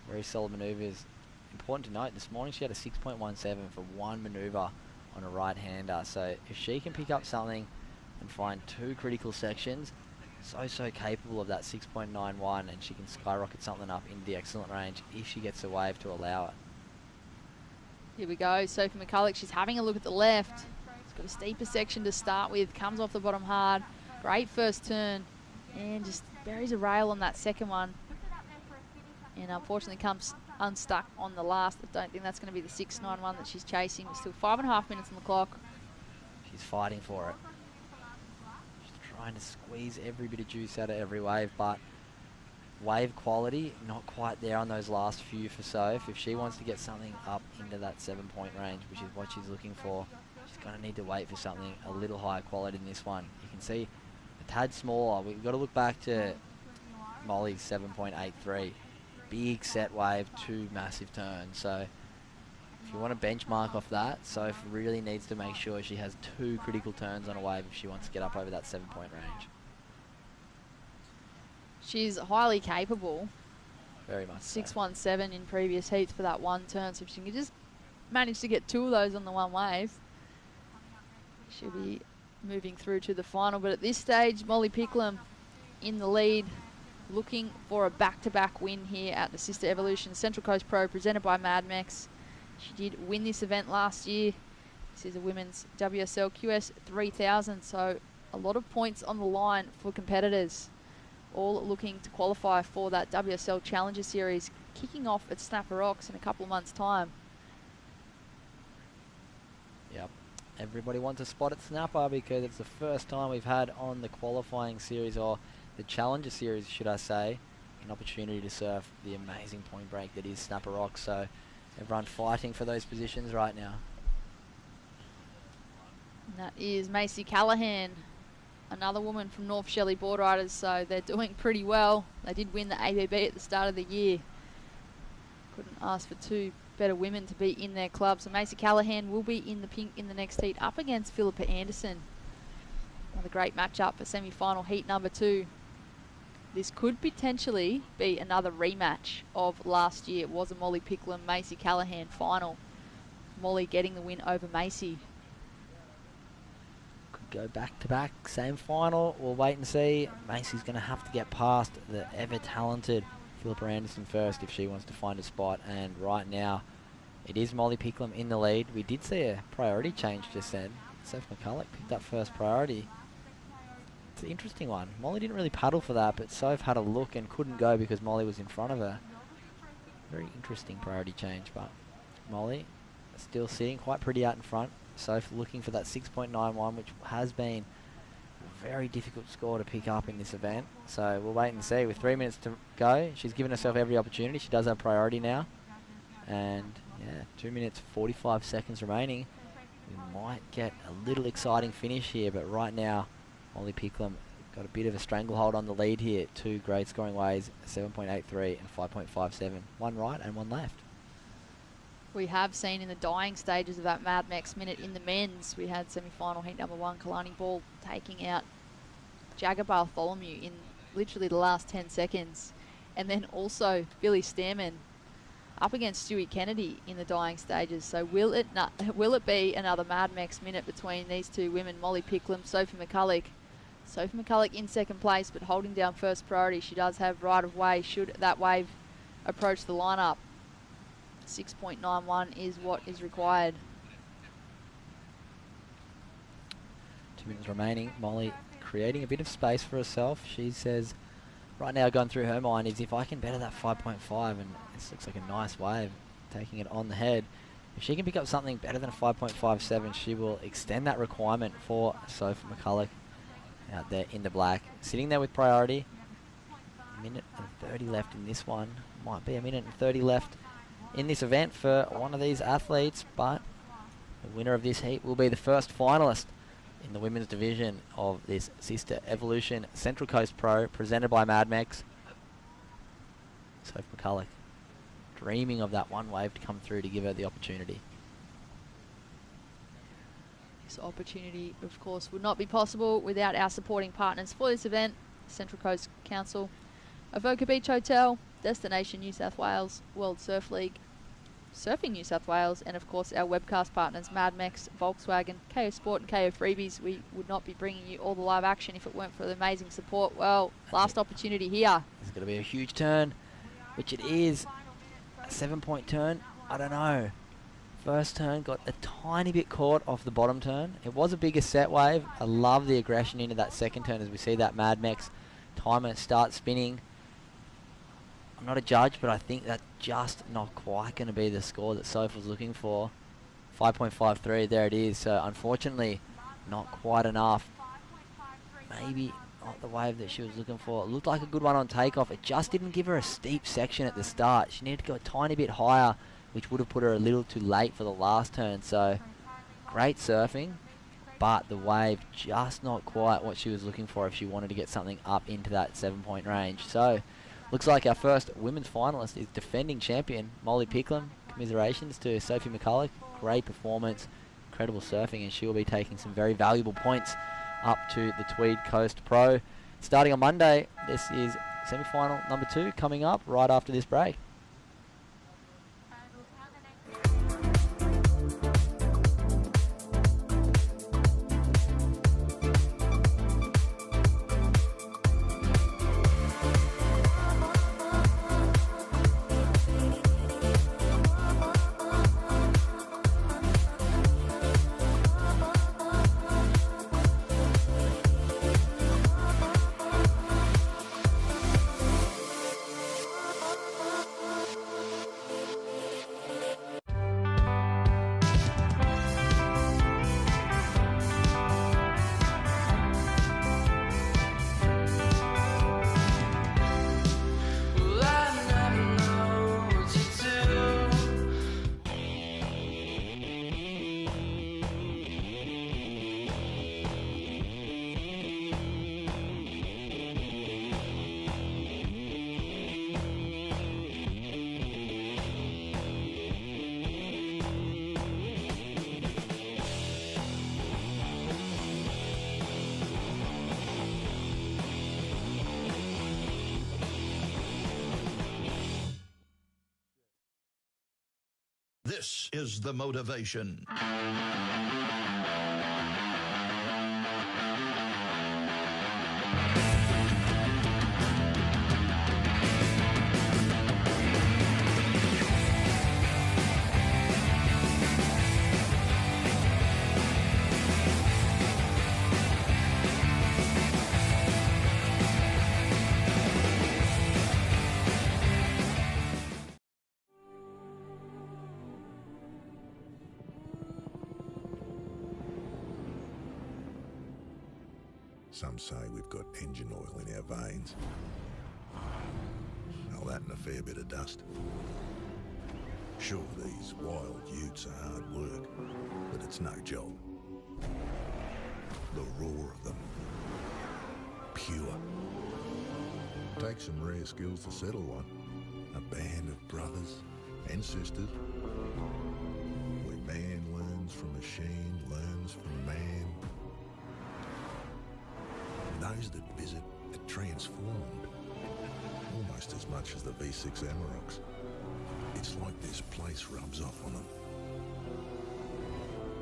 very solid manoeuvres. Important to note, this morning she had a 6.17 for one manoeuvre on a right-hander. So if she can pick up something and find 2 critical sections, so capable of that 6.91, and she can skyrocket something up into the excellent range if she gets a wave to allow it. Here we go, Sophie McCulloch, she's having a look at the left. She's got a steeper section to start with, comes off the bottom hard. Great first turn, and just buries a rail on that second one. And unfortunately comes unstuck on the last. I don't think that's going to be the 6.91 that she's chasing. There's still 5.5 minutes on the clock. She's fighting for it. She's trying to squeeze every bit of juice out of every wave, but wave quality not quite there on those last few for Soph. If she wants to get something up into that 7-point range, which is what she's looking for, she's going to need to wait for something a little higher quality than this one. You can see a tad smaller. We've got to look back to Molly's 7.83. Big set wave, 2 massive turns. So if you want to benchmark off that, Soph really needs to make sure she has 2 critical turns on a wave if she wants to get up over that 7-point range. She's highly capable. Very much 6.17 in previous heats for that one turn. So if she can just manage to get 2 of those on the one wave, she'll be moving through to the final. But at this stage, Molly Picklum in the lead, looking for a back-to-back win here at the Sisstrevolution Central Coast Pro presented by Mad Mex. She did win this event last year. This is a women's WSL QS 3000, so a lot of points on the line for competitors, all looking to qualify for that WSL Challenger Series kicking off at Snapper Rocks in a couple of months' time. Yep. Everybody wants a spot at Snapper because it's the first time we've had on the qualifying series, or the Challenger Series, should I say, an opportunity to surf the amazing point break that is Snapper Rocks. So everyone fighting for those positions right now. And that is Macy Callahan, another woman from North Shelley Board Riders, so they're doing pretty well. They did win the ABB at the start of the year. Couldn't ask for 2 better women to be in their club. So Macy Callahan will be in the pink in the next heat up against Philippa Anderson. Another great matchup for semi-final heat number 2. This could potentially be another rematch of last year. It was a Molly Picklum, Macy Callahan final. Molly getting the win over Macy. Could go back-to-back, same final. We'll wait and see. Macy's going to have to get past the ever-talented Philippa Anderson first if she wants to find a spot. And right now, it is Molly Picklum in the lead. We did see a priority change just then. Soph McCulloch picked up first priority. It's an interesting one. Molly didn't really paddle for that, but Soph had a look and couldn't go because Molly was in front of her. Very interesting priority change, but Molly still sitting quite pretty out in front. Soph looking for that 6.91, which has been a very difficult score to pick up in this event. So we'll wait and see. With 3 minutes to go, she's given herself every opportunity. She does have priority now. And yeah, 2 minutes 45 seconds remaining. We might get a little exciting finish here, but right now, Molly Picklum got a bit of a stranglehold on the lead here. Two great scoring ways, 7.83 and 5.57. One right and one left. We have seen in the dying stages of that Mad Max minute in the men's, we had semi-final heat number 1, Kalani Ball taking out Jagger Bartholomew in literally the last 10 seconds. And then also Billy Stairmand up against Stewie Kennedy in the dying stages. So will it be another Mad Max minute between these two women, Molly Picklum, Sophie McCulloch? Sophie McCulloch in second place, but holding down first priority. She does have right of way should that wave approach the lineup. 6.91 is what is required. 2 minutes remaining. Molly creating a bit of space for herself. She says, right now going through her mind is if I can better that 5.5, and this looks like a nice wave, taking it on the head. If she can pick up something better than a 5.57, she will extend that requirement for Sophie McCulloch out there in the black. Sitting there with priority. A minute and 30 left in this one. Might be a minute and 30 left in this event for one of these athletes, but the winner of this heat will be the first finalist in the women's division of this Sisstrevolution Central Coast Pro presented by Mad Max. Sophie McCulloch dreaming of that one wave to come through to give her the opportunity. This opportunity, of course, would not be possible without our supporting partners for this event, Central Coast Council, Avoca Beach Hotel, Destination New South Wales, World Surf League, Surfing New South Wales, and of course our webcast partners, Mad Max, Volkswagen, KO Sport and KO Freebies. We would not be bringing you all the live action if it weren't for the amazing support. Well, last opportunity here. It's going to be a huge turn, which it is. A 7-point turn, I don't know. First turn got a tiny bit caught off the bottom turn. It was a bigger set wave. I love the aggression into that second turn as we see that Mad Max timer start spinning. I'm not a judge, but I think that's just not quite going to be the score that Soph was looking for. 5.53, there it is. So unfortunately, not quite enough. Maybe not the wave that she was looking for. It looked like a good one on takeoff. It just didn't give her a steep section at the start. She needed to go a tiny bit higher, which would have put her a little too late for the last turn. So great surfing, but the wave just not quite what she was looking for if she wanted to get something up into that 7-point range. So looks like our first women's finalist is defending champion Molly Picklum. Commiserations to Sophie McCulloch. Great performance, incredible surfing, and she will be taking some very valuable points up to the Tweed Coast Pro. Starting on Monday, this is semi-final number 2 coming up right after this break. This is the motivation. Some say we've got engine oil in our veins. All that and a fair bit of dust. Sure, these wild utes are hard work, but it's no job. The roar of them. Pure. Takes some rare skills to settle one. A band of brothers and sisters. Where man learns from machine, learns from man. Those that visit are transformed. Almost as much as the V6 Amaroks. It's like this place rubs off on them.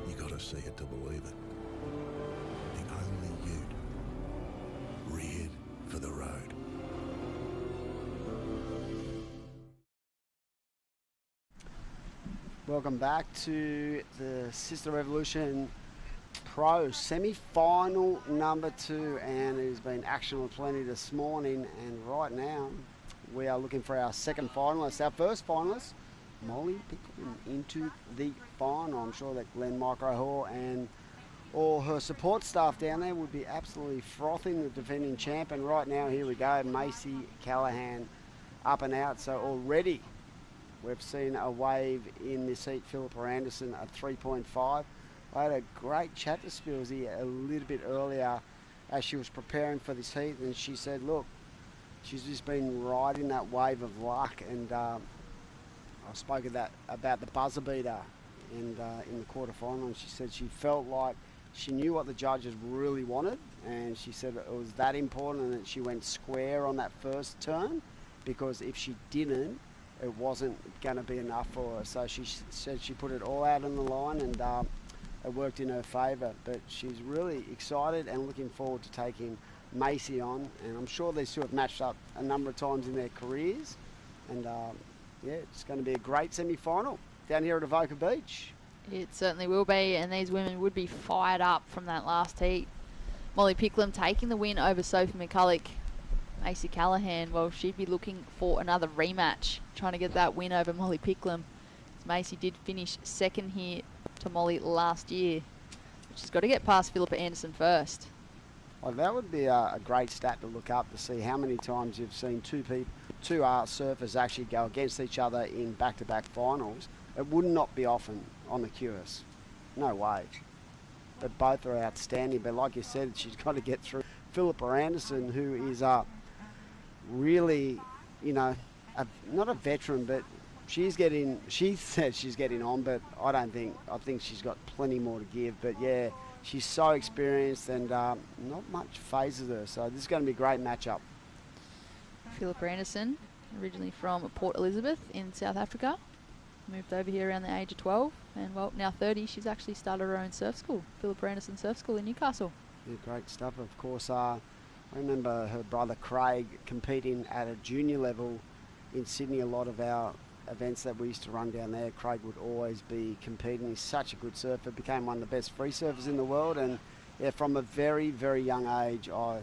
You gotta see it to believe it. The only ute reared for the road. Welcome back to the Sisstrevolution Pro semi-final number 2, and it has been action with plenty this morning, and right now we are looking for our second finalist. Our first finalist, Molly Picklum, into the final. I'm sure that Glenn Microhall and all her support staff down there would be absolutely frothing the defending champ, and right now here we go, Macy Callahan up and out. So already we've seen a wave in this heat. Philippa Anderson at 3.5. I had a great chat to Spilsy a little bit earlier as she was preparing for this heat, and she said, look, she's just been riding that wave of luck, and I spoke about the buzzer beater in the quarterfinal, and she said she felt like she knew what the judges really wanted, and she said it was that important and that she went square on that first turn, because if she didn't, it wasn't going to be enough for her. So she said she put it all out on the line, and it worked in her favour. But she's really excited and looking forward to taking Macy on, and I'm sure these two have matched up a number of times in their careers, and yeah, it's going to be a great semi-final down here at Avoca Beach. It certainly will be, and these women would be fired up from that last heat. Molly Picklum taking the win over Sophie McCulloch. Macy Callahan, well, she'd be looking for another rematch, trying to get that win over Molly Picklum. Macy did finish second here to Molly last year. She's got to get past Philippa Anderson first. Well, that would be a great stat to look up, to see how many times you've seen two surfers actually go against each other in back-to-back finals. It would not be often on the QS. No way. But both are outstanding. But like you said, she's got to get through Philippa Anderson, who is really, you know, not a veteran, but she said she's getting on, but I think she's got plenty more to give. But yeah, she's so experienced, and not much phases her. So this is going to be a great matchup. Philippa Anderson, originally from Port Elizabeth in South Africa, moved over here around the age of 12, and well, now 30, she's actually started her own surf school, Philippa Anderson Surf School in Newcastle. Yeah, great stuff. Of course, I remember her brother Craig competing at a junior level in Sydney. A lot of our events that we used to run down there, Craig would always be competing. He's such a good surfer, became one of the best free surfers in the world, and yeah, from a very, very young age, I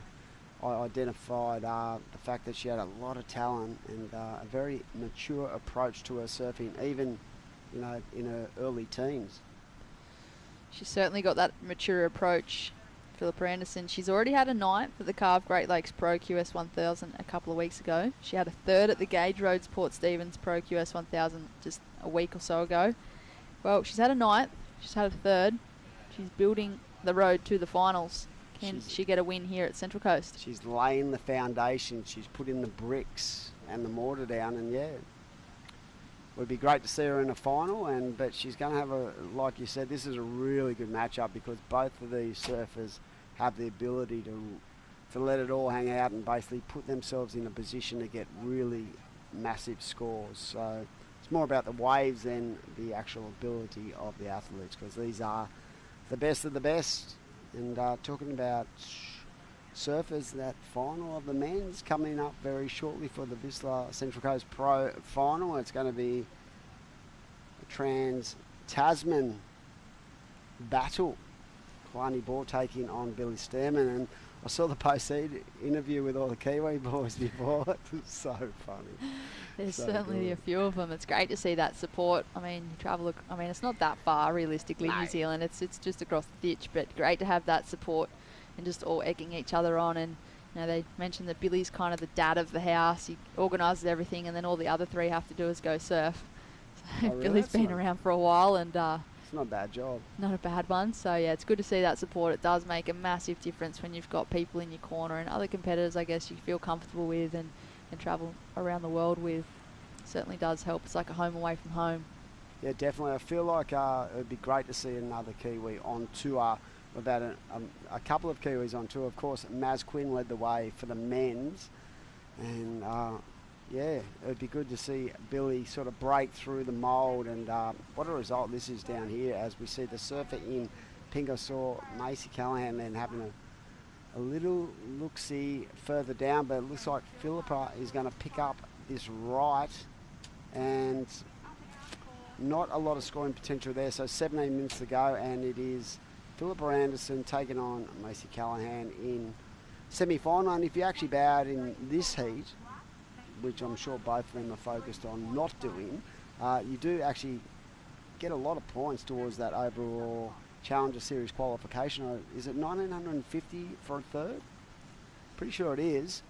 identified the fact that she had a lot of talent and a very mature approach to her surfing, even, you know, in her early teens. She's certainly got that mature approach, Philippa Anderson. She's already had a ninth at the Carve Great Lakes Pro QS 1000 a couple of weeks ago. She had a third at the Gage Roads Port Stephens Pro QS 1000 just a week or so ago. Well, she's had a ninth, she's had a third. She's building the road to the finals. Can she get a win here at Central Coast? She's laying the foundation. She's putting the bricks and the mortar down, and yeah, it would be great to see her in a final. But she's going to have like you said, this is a really good matchup, because both of these surfers have the ability to let it all hang out and basically put themselves in a position to get really massive scores. So it's more about the waves than the actual ability of the athletes, because these are the best of the best. And talking about surfers, that final of the men's coming up very shortly for the Vissla Central Coast Pro final. It's going to be a trans-Tasman battle. Kalani Ball taking on Billy Stairmand, and I saw the post-seed interview with all the Kiwi boys before. It was so funny. There's so certainly good. a few of them. It's great to see that support. I mean, it's not that far realistically, No. New Zealand. It's just across the ditch, but great to have that support and just all egging each other on. And you know, they mentioned that Billy's kind of the dad of the house. He organises everything, and then all the other three have to do is go surf. So really? Billy's been around for a while, and it's not a bad job. Not a bad one. So yeah, it's good to see that support. It does make a massive difference when you've got people in your corner and other competitors, I guess, you feel comfortable with and travel around the world with. Certainly does help. It's like a home away from home. Yeah, definitely. I feel like it would be great to see another Kiwi on tour. We've had a couple of Kiwis on tour. Of course, Maz Quinn led the way for the men's. And, yeah, it would be good to see Billy sort of break through the mould. And what a result this is down here as we see the surfer in pink. I saw Macy Callahan then having a little look-see further down, but it looks like Philippa is going to pick up this right. And not a lot of scoring potential there. So 17 minutes to go, and it is Philippa Anderson taking on Macy Callahan in semi-final. And if you actually bow out in this heat, which I'm sure both of them are focused on not doing, you do actually get a lot of points towards that overall Challenger Series qualification. Is it 1950 for a third? Pretty sure it is.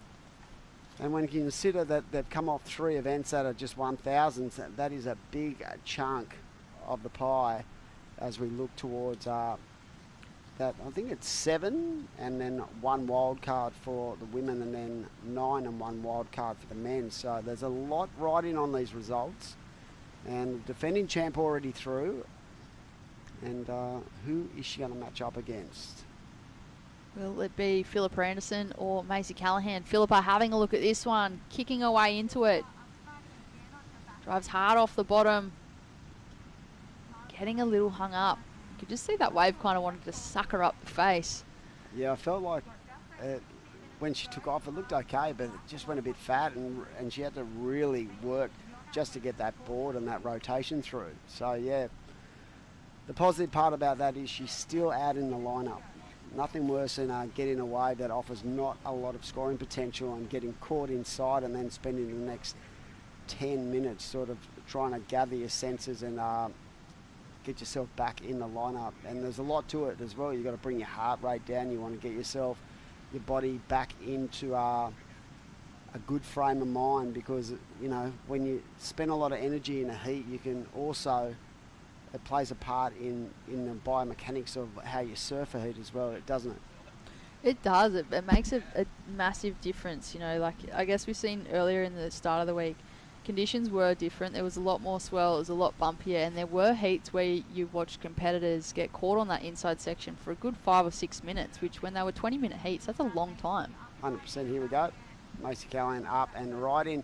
And when you consider that they've come off 3 events that are just 1,000s, that is a big chunk of the pie as we look towards that. I think it's 7 and then 1 wild card for the women, and then 9 and 1 wild card for the men. So there's a lot riding on these results. And the defending champ already through. And who is she going to match up against? Will it be Philippa Anderson or Macy Callahan? Philippa having a look at this one, kicking her way into it. Drives hard off the bottom. Getting a little hung up. You could just see that wave kind of wanted to suck her up the face. Yeah, I felt like when she took off, it looked okay, but it just went a bit fat, and she had to really work just to get that board and that rotation through. So, yeah, the positive part about that is she's still out in the lineup. Nothing worse than getting a wave that offers not a lot of scoring potential and getting caught inside and then spending the next 10 minutes sort of trying to gather your senses and get yourself back in the lineup. And there's a lot to it as well. You've got to bring your heart rate down. You want to get your body back into a good frame of mind, because, you know, when you spend a lot of energy in a heat, you can also... It plays a part in the biomechanics of how you surf a heat as well, doesn't it? It does. It makes a massive difference. You know, like I guess we've seen earlier in the start of the week, conditions were different. There was a lot more swell. It was a lot bumpier, and there were heats where you watched competitors get caught on that inside section for a good 5 or 6 minutes, which when they were 20-minute heats, that's a long time. 100%. Here we go. Macy Callahan up and right in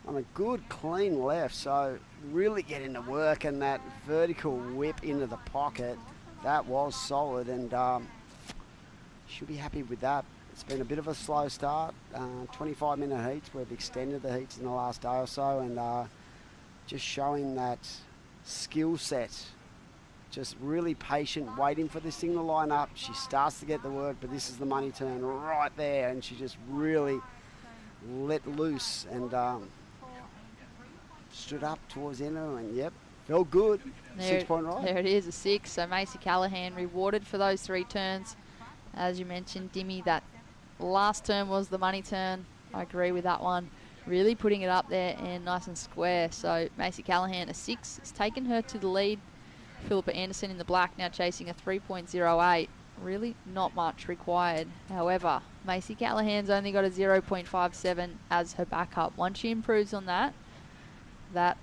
on a good clean left, so really getting to work, and that vertical whip into the pocket, that was solid, and should be happy with that. It's been a bit of a slow start, 25-minute heats. We've extended the heats in the last day or so, and just showing that skill set, just really patient, waiting for this thing to line up. She starts to get the work, but this is the money turn right there, and she just really let loose and stood up towards the end, and yep, felt good. 6-point ride. There it is, a 6. So Macy Callahan rewarded for those 3 turns. As you mentioned, Dimmy, that last turn was the money turn. I agree with that one. Really putting it up there and nice and square. So Macy Callahan, a 6. It's taken her to the lead. Philippa Anderson in the black now chasing a 3.08. Really not much required. However, Macy Callahan's only got a 0.57 as her backup. Once she improves on that, that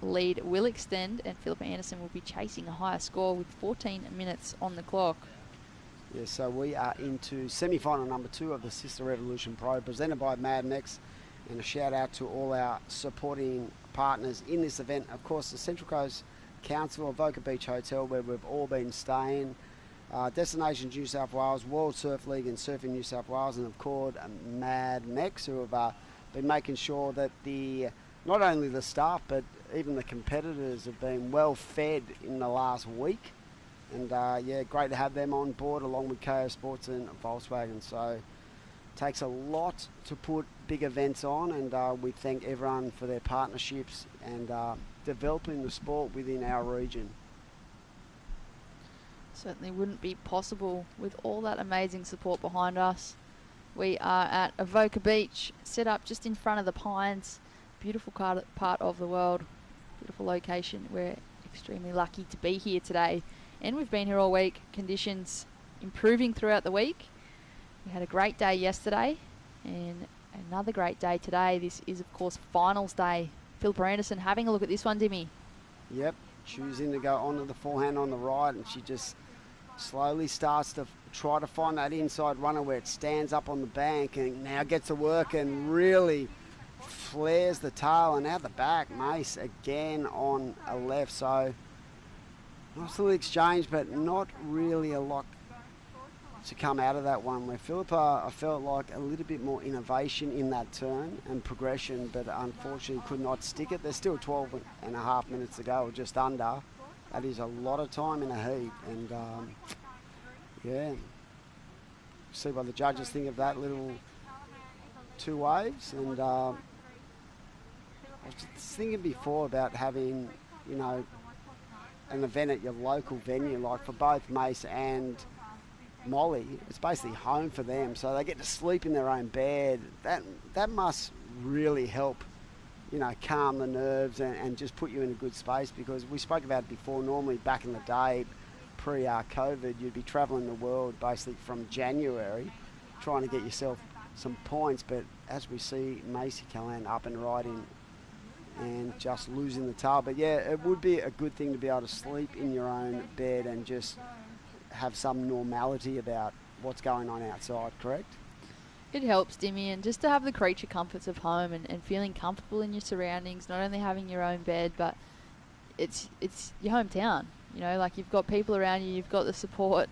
lead will extend, and Philippa Anderson will be chasing a higher score with 14 minutes on the clock. Yeah, so we are into semi-final number 2 of the Sisstrevolution Pro, presented by Mad Mex, and a shout out to all our supporting partners in this event. Of course, the Central Coast Council, Avoca Beach Hotel, where we've all been staying, Destinations New South Wales, World Surf League and Surfing New South Wales, and of course Mad Mex, who have been making sure that not only the staff but even the competitors have been well fed in the last week. And yeah, great to have them on board along with KO Sports and Volkswagen. So it takes a lot to put big events on, and we thank everyone for their partnerships and developing the sport within our region. Certainly wouldn't be possible with all that amazing support behind us. We are at Avoca Beach, set up just in front of the Pines. Beautiful part of the world. Beautiful location. We're extremely lucky to be here today. And we've been here all week. Conditions improving throughout the week. We had a great day yesterday and another great day today. This is, of course, finals day. Philippa Anderson having a look at this one, Dimmy. Yep, choosing to go onto the forehand on the right, and she just slowly starts to try to find that inside runner where it stands up on the bank and now gets to work and really flares the tail, and out the back, Mace again on a left. So nice little exchange, but not really a lot to come out of that one, where Philippa, I felt like a little bit more innovation in that turn and progression, but unfortunately could not stick it. There's still 12 and a half minutes to go, or just under. That is a lot of time in a heat, and yeah, see what the judges think of that little 2 waves. And I was just thinking before about having, you know, an event at your local venue, like for both Mace and Molly, it's basically home for them, so they get to sleep in their own bed. That must really help, you know, calm the nerves and just put you in a good space, because we spoke about it before. Normally back in the day, pre-COVID, you'd be travelling the world basically from January trying to get yourself some points, but as we see Macy Callahan up and riding and just losing the tail. But yeah, it would be a good thing to be able to sleep in your own bed and just have some normality about what's going on outside, correct? It helps, Dimmy, and just to have the creature comforts of home and feeling comfortable in your surroundings, not only having your own bed, but it's your hometown. You know, like, you've got people around you, you've got the support,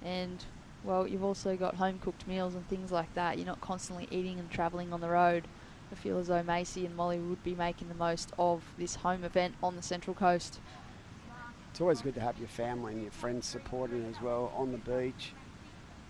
and, well, you've also got home-cooked meals and things like that. You're not constantly eating and travelling on the road. I feel as though Macy and Molly would be making the most of this home event on the Central Coast. It's always good to have your family and your friends supporting as well on the beach.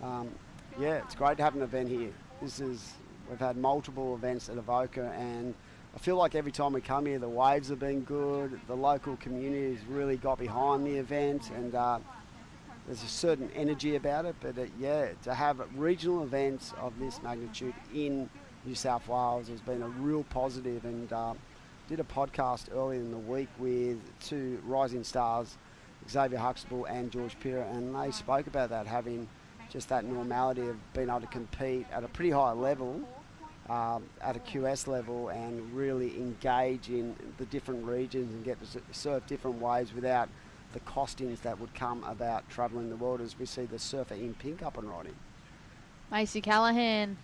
Yeah, it's great to have an event here. We've had multiple events at Avoca, and I feel like every time we come here, the waves have been good. The local community has really got behind the event, and there's a certain energy about it. But yeah, to have regional events of this magnitude in New South Wales has been a real positive. And did a podcast earlier in the week with 2 rising stars, Xavier Huxtable and George Pira, and they spoke about that, having just that normality of being able to compete at a pretty high level, at a QS level, and really engage in the different regions and get to surf different waves without the costings that would come about travelling the world, as we see the surfer in pink up and riding. Macy Callahan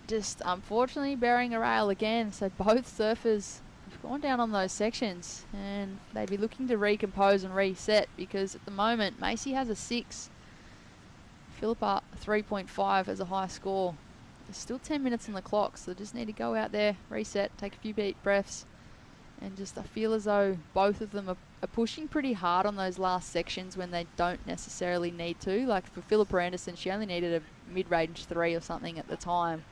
just unfortunately bearing a rail again, so both surfers have gone down on those sections, and they'd be looking to recompose and reset, because at the moment Macy has a 6, Philippa 3.5 as a high score. There's still 10 minutes on the clock, so they just need to go out there, reset, take a few deep breaths, and just, I feel as though both of them are pushing pretty hard on those last sections when they don't necessarily need to. Like for Philippa Anderson, she only needed a mid-range 3 or something at the time.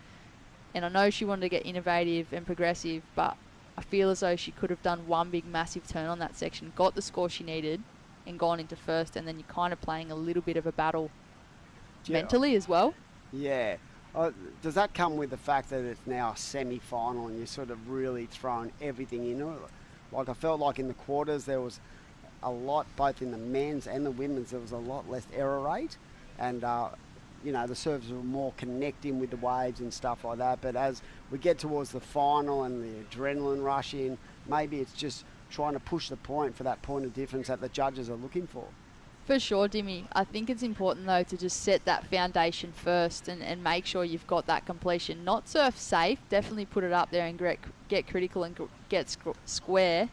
And I know she wanted to get innovative and progressive, but I feel as though she could have done one big massive turn on that section, got the score she needed, and gone into first, and then you're kind of playing a little bit of a battle mentally as well. Yeah. Does that come with the fact that it's now a semi-final and you're sort of really throwing everything in it? Like, I felt like in the quarters there was a lot, both in the men's and the women's, there was a lot less error rate, and you know, the servers were more connecting with the waves and stuff like that. But as we get towards the final and the adrenaline rush in, maybe it's just trying to push the point for that point of difference that the judges are looking for. For sure, Dimmy. I think it's important, though, to just set that foundation first and make sure you've got that completion. Not surf safe, definitely put it up there and get critical and get square.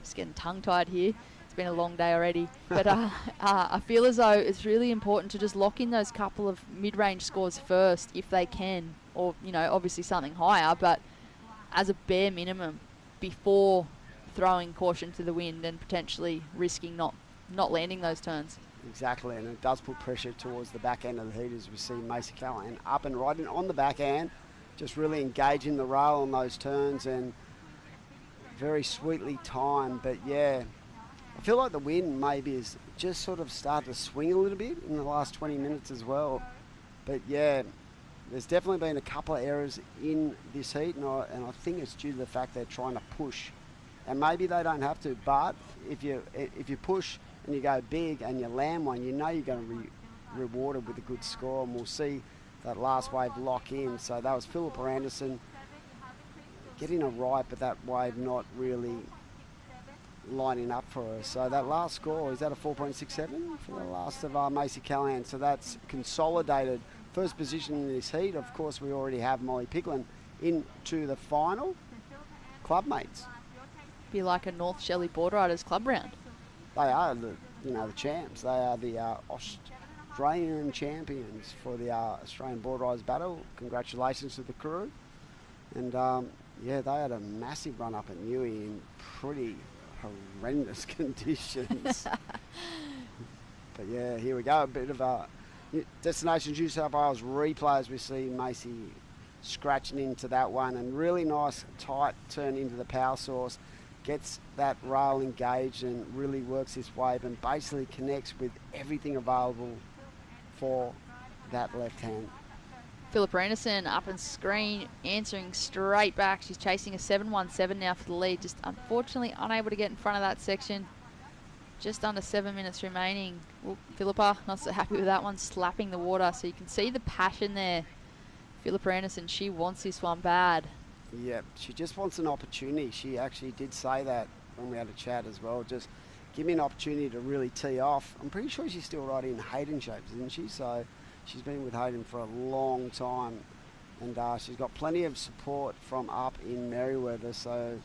Just getting tongue-tied here. It's been a long day already. But I feel as though it's really important to just lock in those couple of mid-range scores first if they can. Or, you know, obviously something higher, but as a bare minimum before throwing caution to the wind and potentially risking not landing those turns. Exactly, and it does put pressure towards the back end of the heat, as we see Macy Callahan up and riding on the backhand, just really engaging the rail on those turns, and very sweetly timed. But yeah, I I feel like the wind maybe has just sort of started to swing a little bit in the last 20 minutes as well. But yeah, there's definitely been a couple of errors in this heat, and I think it's due to the fact they're trying to push. And maybe they don't have to, but if you push and you go big and you land one, you know you're going to be rewarded with a good score, and we'll see that last wave lock in. So that was Philippa Anderson getting a right, but that wave not really lining up for her. So that last score, is that a 4.67 for the last of Macy Callahan? So that's consolidated first position in this heat. Of course, we already have Molly Picklum into the final. Clubmates. Be like a North Shelley Board Riders club round. They are the champs. They are the Australian champions for the Australian Board Riders Battle. Congratulations to the crew. And yeah, they had a massive run up at Newey in pretty horrendous conditions. But yeah, here we go. A bit of a Destination New South Wales replay as we see Macy scratching into that one, and really nice tight turn into the power source. Gets that rail engaged and really works this wave and basically connects with everything available for that left hand. Philippa Anderson up on screen, answering straight back. She's chasing a 7.17 now for the lead. Just unfortunately unable to get in front of that section. Just under 7 minutes remaining. Well, Philippa, not so happy with that one, slapping the water. So you can see the passion there. Philippa Anderson, she wants this one bad. Yeah, she just wants an opportunity. She actually did say that when we had a chat as well. Just give me an opportunity to really tee off. I'm pretty sure she's still riding Hayden shapes, isn't she? So she's been with Hayden for a long time, and she's got plenty of support from up in Merriweather. So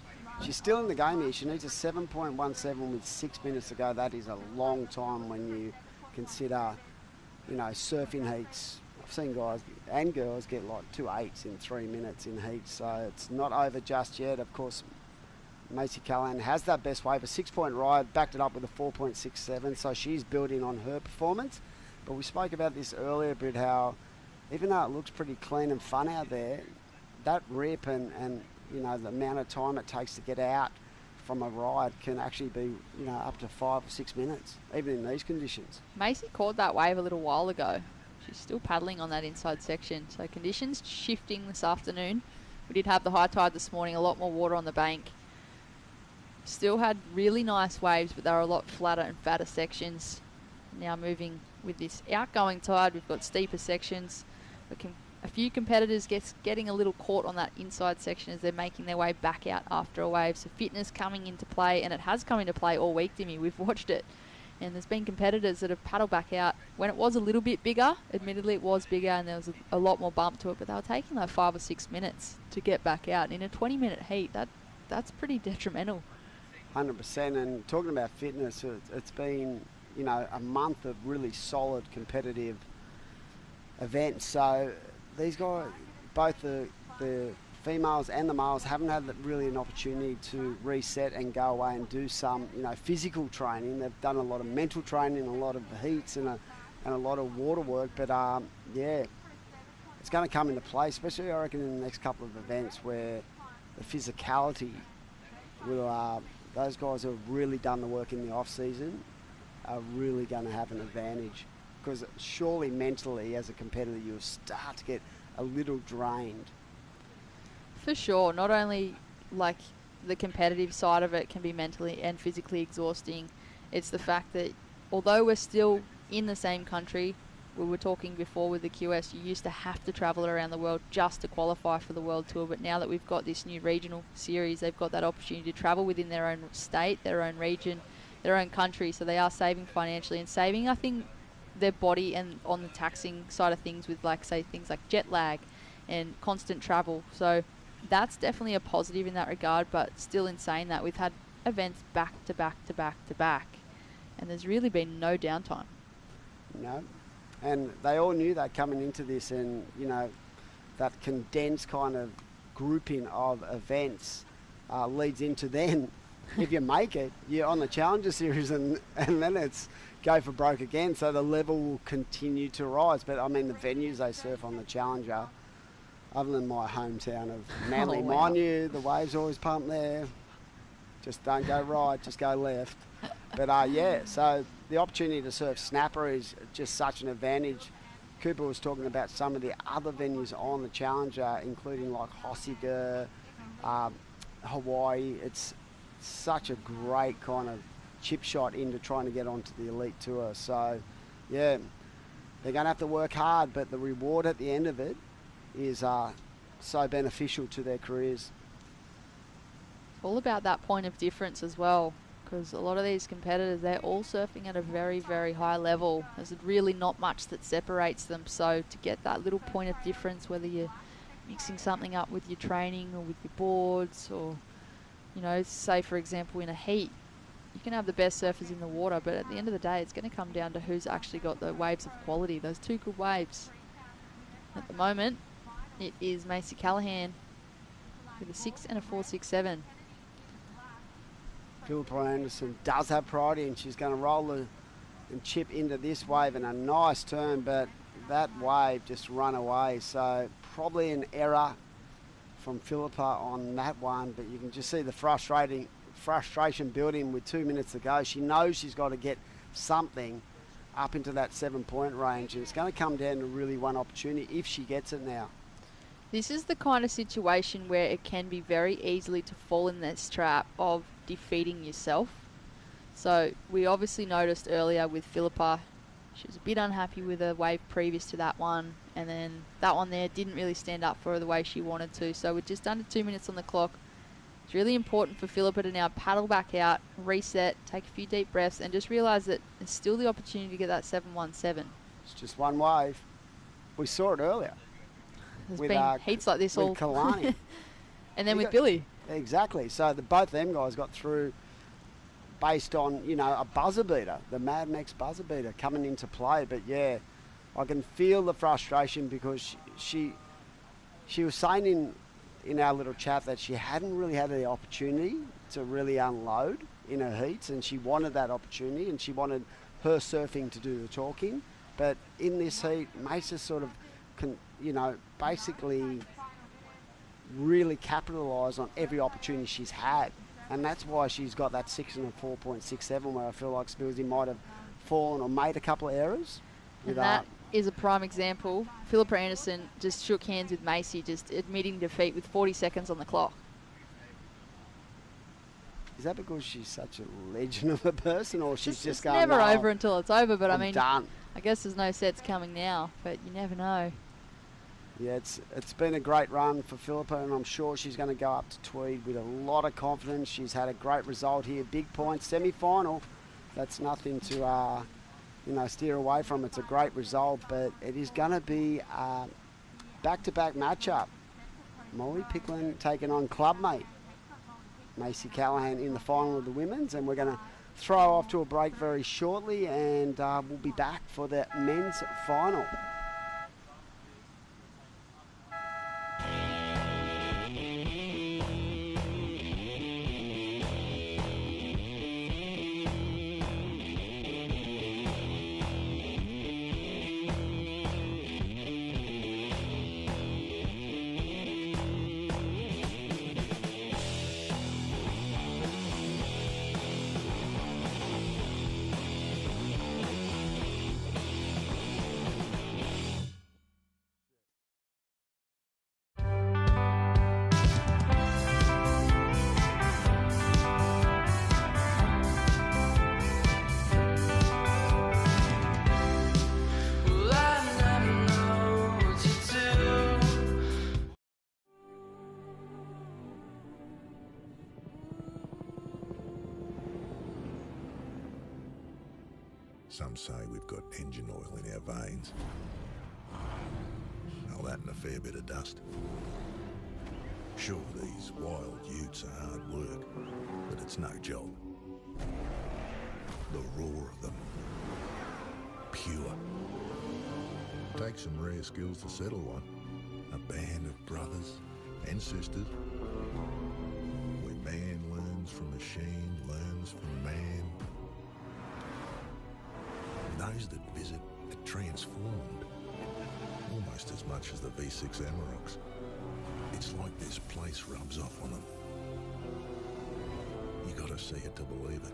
she's still in the game here. She needs a 7.17 with 6 minutes to go. That is a long time when you consider, surfing heats. I've seen guys and girls get like 2 8s in 3 minutes in heats, so it's not over just yet. Of course, Macy Callahan has that best wave, a 6-point ride, backed it up with a 4.67, so she's building on her performance. But we spoke about this earlier a bit, how even though it looks pretty clean and fun out there, that rip and the amount of time it takes to get out from a ride can actually be up to 5 or 6 minutes, even in these conditions. Macy caught that wave a little while ago. She's still paddling on that inside section. So conditions shifting this afternoon. We did have the high tide this morning, a lot more water on the bank. Still had really nice waves, but they were a lot flatter and fatter sections. Now moving with this outgoing tide, we've got steeper sections. A few competitors getting a little caught on that inside section as they're making their way back out after a wave. So fitness coming into play, and it has come into play all week, Dimmy. We've watched it. And there's been competitors that have paddled back out when it was a little bit bigger. Admittedly, it was bigger and there was a lot more bump to it, but they were taking like 5 or 6 minutes to get back out. And in a 20-minute heat, that's pretty detrimental. 100%. And talking about fitness, it's been, a month of really solid competitive events. So these guys, both the females and the males, haven't had really an opportunity to reset and go away and do some, physical training. They've done a lot of mental training, a lot of heats and a lot of water work. But yeah, it's going to come into play, especially I reckon in the next couple of events where the physicality will, those guys who have really done the work in the off season are really going to have an advantage, because surely mentally as a competitor you'll start to get a little drained. For sure. Not only like the competitive side of it can be mentally and physically exhausting, it's the fact that although we're still in the same country, we were talking before with the QS, you used to have to travel around the world just to qualify for the World Tour, but now that we've got this new regional series, they've got that opportunity to travel within their own state, their own region, their own country, so they are saving financially and saving, I think, their body and on the taxing side of things with, like, say, things like jet lag and constant travel. So that's definitely a positive in that regard, but still in saying that, we've had events back to back to back to back, and there's really been no downtime. No, and they all knew that coming into this, and that condensed kind of grouping of events leads into then, if you make it, you're on the Challenger Series, and then it's go for broke again, so the level will continue to rise. But I mean, the venues they surf on the Challenger, other than my hometown of Manly, mind you, the waves always pump there. Just don't go right, just go left. But yeah, so the opportunity to surf snapper is just such an advantage. Cooper was talking about some of the other venues on the Challenger, including like Hossiger, Hawaii. It's such a great kind of chip shot into trying to get onto the Elite Tour. So, yeah, they're going to have to work hard, but the reward at the end of it is so beneficial to their careers. It's all about that point of difference as well, because a lot of these competitors, they're all surfing at a very, very high level. There's really not much that separates them. So to get that little point of difference, whether you're mixing something up with your training or with your boards, or, you know, say for example in a heat, you can have the best surfers in the water, but at the end of the day, it's going to come down to who's actually got the waves of quality, those two good waves. At the moment, it is Macy Callahan with a 6 and a 4.67. Philippa Anderson does have priority, and she's going to roll and chip into this wave in a nice turn, but that wave just run away. So probably an error from Philippa on that one, but you can just see the frustration building with 2 minutes to go. She knows she's got to get something up into that 7-point range, and it's going to come down to really one opportunity if she gets it now. This is the kind of situation where it can be very easily to fall in this trap of defeating yourself. So we obviously noticed earlier with Philippa, she was a bit unhappy with her wave previous to that one, and then that one there didn't really stand up for her the way she wanted to. So with just under 2 minutes on the clock, it's really important for Philippa to now paddle back out, reset, take a few deep breaths, and just realise that there's still the opportunity to get that 7.17. It's just one wave. We saw it earlier. There's been heats like this all. Kalani. And then with Billy. Exactly. So both of them guys got through based on, you know, a buzzer beater, the Mad Max buzzer beater coming into play. But yeah, I can feel the frustration because she was saying in our little chat that she hadn't really had the opportunity to really unload in her heats, and she wanted that opportunity, and she wanted her surfing to do the talking. But in this heat, Mesa sort of basically really capitalise on every opportunity she's had, and that's why she's got that 6 and a 4.67, where I feel like Spilsy might have fallen or made a couple of errors. And that is a prime example. Philippa Anderson just shook hands with Macy, just admitting defeat with 40 seconds on the clock. Is that because she's such a legend of a person, or she's just going, never over until it's over? But I mean, done. I guess there's no sets coming now, but you never know. Yeah, it's been a great run for Philippa, and I'm sure she's going to go up to Tweed with a lot of confidence. She's had a great result here, big points, semi-final. That's nothing to steer away from. It's a great result, but it is going to be a back-to-back matchup. Molly Picklum taking on clubmate Macy Callahan in the final of the women's, and we're going to throw off to a break very shortly, and we'll be back for the men's final. Some say we've got engine oil in our veins. All that and a fair bit of dust. Sure, these wild utes are hard work, but it's no job. The roar of them. Pure. Takes some rare skills to settle one. A band of brothers and sisters. Where man learns from machine, learns from man. Those that visit are transformed, almost as much as the V6 Amaroks. It's like this place rubs off on them. You gotta see it to believe it.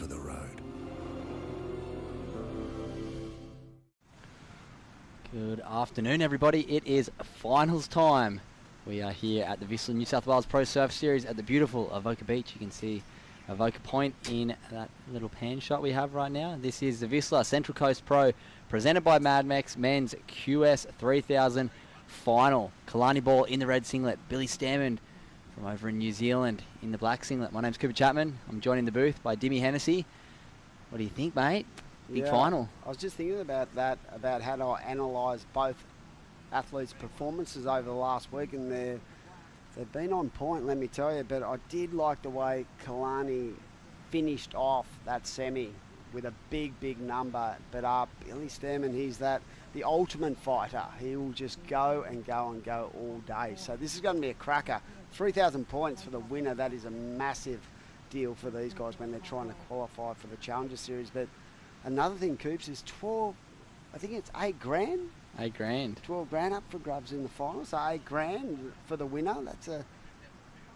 for the road. Good afternoon, everybody. It is finals time. We are here at the Vissla New South Wales Pro Surf Series at the beautiful Avoca Beach. You can see Avoca Point in that little pan shot we have right now. This is the Vissla Central Coast Pro presented by Mad Mex Men's QS 3000 final. Kalani Ball in the red singlet. Billy Stairmand from over in New Zealand in the black singlet. My name's Cooper Chapman. I'm joined in the booth by Dimmy Hennessy. What do you think, mate? Big final. I was just thinking about that, about how to analyse both athletes' performances over the last week, and they've been on point, let me tell you. But I did like the way Kalani finished off that semi with a big number. But Billy Stairmand, he's the ultimate fighter. He will just go and go and go all day. So this is going to be a cracker. 3,000 points for the winner. That is a massive deal for these guys when they're trying to qualify for the Challenger Series. But another thing, Coops, is 12, I think it's 8 grand. 8 grand. 12 grand up for grabs in the final, so 8 grand for the winner.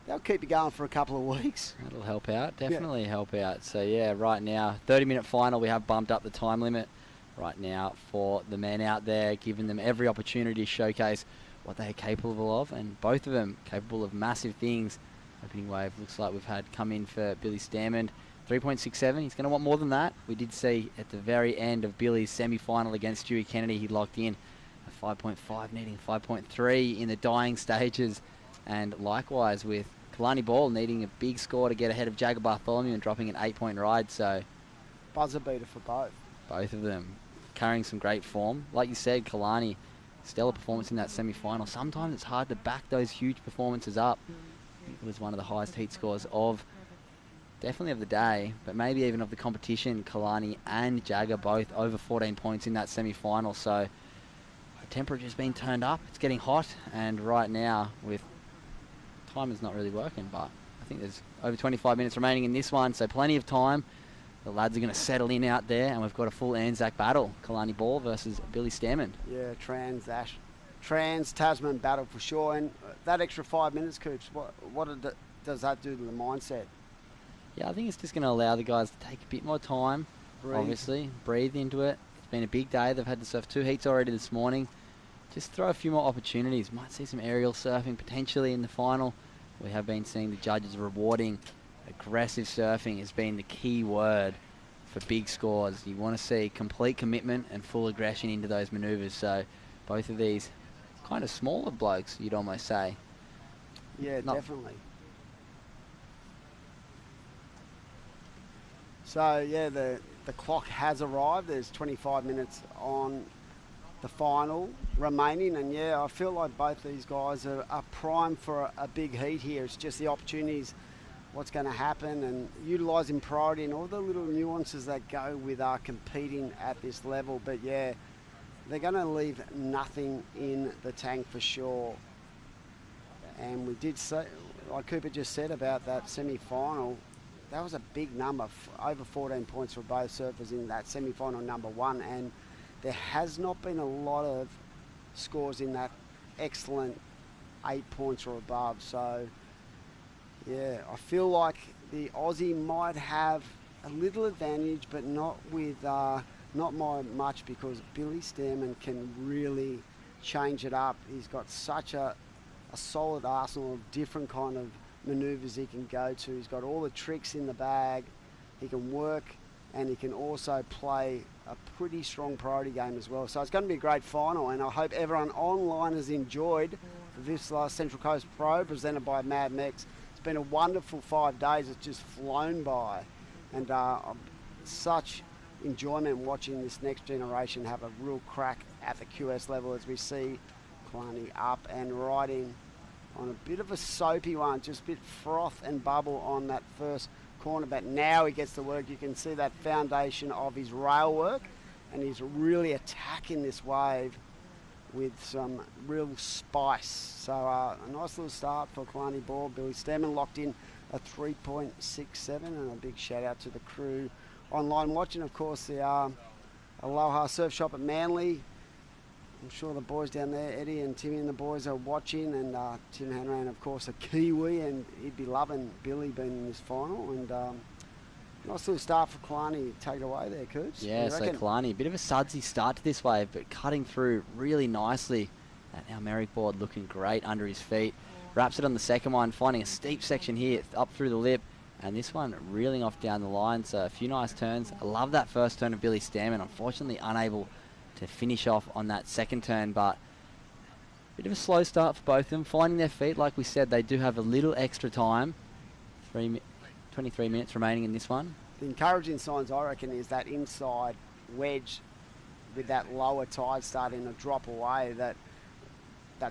That'll keep you going for a couple of weeks. That'll help out, definitely help out. So yeah, right now, 30-minute final, we have bumped up the time limit right now for the men out there, giving them every opportunity to showcase what they are capable of, and both of them capable of massive things. Opening wave looks like we've had come in for Billy Stairmand. 3.67. He's going to want more than that. We did see at the very end of Billy's semi-final against Stewie Kennedy, he locked in a 5.5, needing 5.3 in the dying stages. And likewise with Kalani Ball needing a big score to get ahead of Jagger Bartholomew and dropping an 8-point ride. So buzzer beater for both. Both of them carrying some great form. Like you said, Kalani, stellar performance in that semi-final. Sometimes it's hard to back those huge performances up. It was one of the highest heat scores of definitely of the day, but maybe even of the competition. Kalani and Jagger both over 14 points in that semi-final. So the temperature's been turned up. It's getting hot, and right now with time is not really working, but I think there's over 25 minutes remaining in this one, so plenty of time. The lads are going to settle in out there, and we've got a full Anzac battle. Kalani Ball versus Billy Stairmand. Yeah, trans-Tasman battle for sure. And that extra 5 minutes, Coops, what does that do to the mindset? Yeah, I think it's just going to allow the guys to take a bit more time, obviously, breathe into it. It's been a big day. They've had to surf 2 heats already this morning. Just throw a few more opportunities. Might see some aerial surfing potentially in the final. We have been seeing the judges rewarding aggressive surfing has been the key word for big scores. You want to see complete commitment and full aggression into those manoeuvres. So both of these kind of smaller blokes, you'd almost say. Yeah, definitely. So yeah, the clock has arrived. There's 25 minutes on the final remaining, and yeah, I feel like both these guys are primed for a big heat here. It's just the opportunities, what's going to happen, and utilising priority and all the little nuances that go with competing at this level. But yeah, they're going to leave nothing in the tank for sure. And we did say, like Cooper just said about that semi-final, that was a big number, over 14 points for both surfers in that semi-final number 1, and there has not been a lot of scores in that excellent 8 points or above. So yeah, I feel like the Aussie might have a little advantage, but not with not much, because Billy Stairmand can really change it up. He's got such a solid arsenal of different kind of manoeuvres he can go to. He's got all the tricks in the bag. He can work, and he can also play a pretty strong priority game as well. So it's going to be a great final, and I hope everyone online has enjoyed this last Central Coast Pro presented by Mad Mex. It's been a wonderful 5 days. It's just flown by, and such enjoyment watching this next generation have a real crack at the QS level as we see Kalani up and riding on a bit of a soapy one, just a bit froth and bubble on that first corner, but now he gets to work. You can see that foundation of his rail work, and he's really attacking this wave with some real spice. So a nice little start for Kalani Ball. Billy Stairmand locked in a 3.67, and a big shout out to the crew online watching. Of course, the Aloha Surf Shop at Manly. I'm sure the boys down there, Eddie and Timmy and the boys, are watching, and Tim Hanrahan, of course, a Kiwi, and he'd be loving Billy being in this final. And Nice little start for Kalani. Take it away there, Coops. Yeah, so Kalani, a bit of a sudsy start to this wave, but cutting through really nicely. That now Merrick board looking great under his feet. Wraps it on the second one, finding a steep section here up through the lip. And this one reeling off down the line, so a few nice turns. I love that first turn of Billy Stairmand. Unfortunately unable to finish off on that second turn, but a bit of a slow start for both of them. Finding their feet, like we said, they do have a little extra time. 23 minutes remaining in this one. The encouraging signs, I reckon, is that inside wedge with that lower tide starting to drop away, that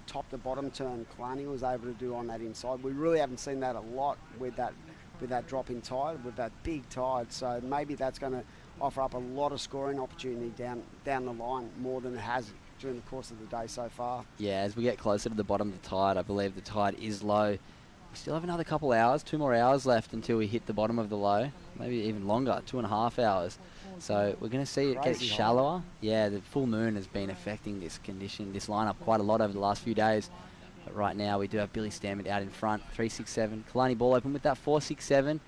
top to bottom turn Kalani was able to do on that inside. We really haven't seen that a lot with that drop in tide, with that big tide. So maybe that's going to offer up a lot of scoring opportunity down the line, more than it has during the course of the day so far. Yeah, as we get closer to the bottom of the tide, I believe the tide is low. We still have another couple hours, 2 more hours left until we hit the bottom of the low. Maybe even longer, 2.5 hours. So we're going to see it get shallower. Yeah, the full moon has been affecting this lineup quite a lot over the last few days. But right now we do have Billy Stairmand out in front, 367. Kalani ball open with that 467.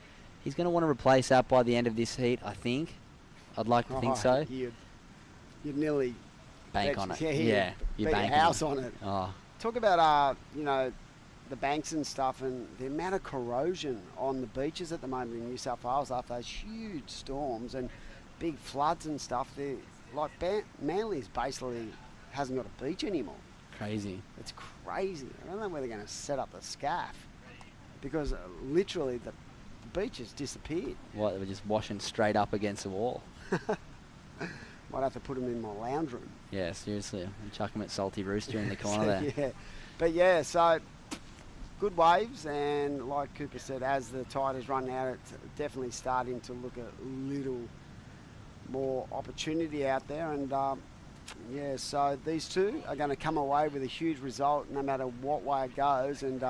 He's going to want to replace that by the end of this heat, I think. I'd like to think so. You'd nearly bank on it. Yeah, you bet bank your house on it. Oh. Talk about the banks and stuff, and the amount of corrosion on the beaches at the moment in New South Wales after those huge storms and big floods and stuff. Manly's basically hasn't got a beach anymore. Crazy. It's crazy. I don't know where they're going to set up the scaff, because literally the beach has disappeared. What, they were just washing straight up against the wall? Might have to put them in my lounge room. Yeah, seriously. And chuck them at Salty Rooster in the corner there. Yeah. But yeah, so good waves, and like Cooper said, as the tide has run out, it's definitely starting to look a little more opportunity out there. And yeah, so these two are going to come away with a huge result no matter what way it goes, and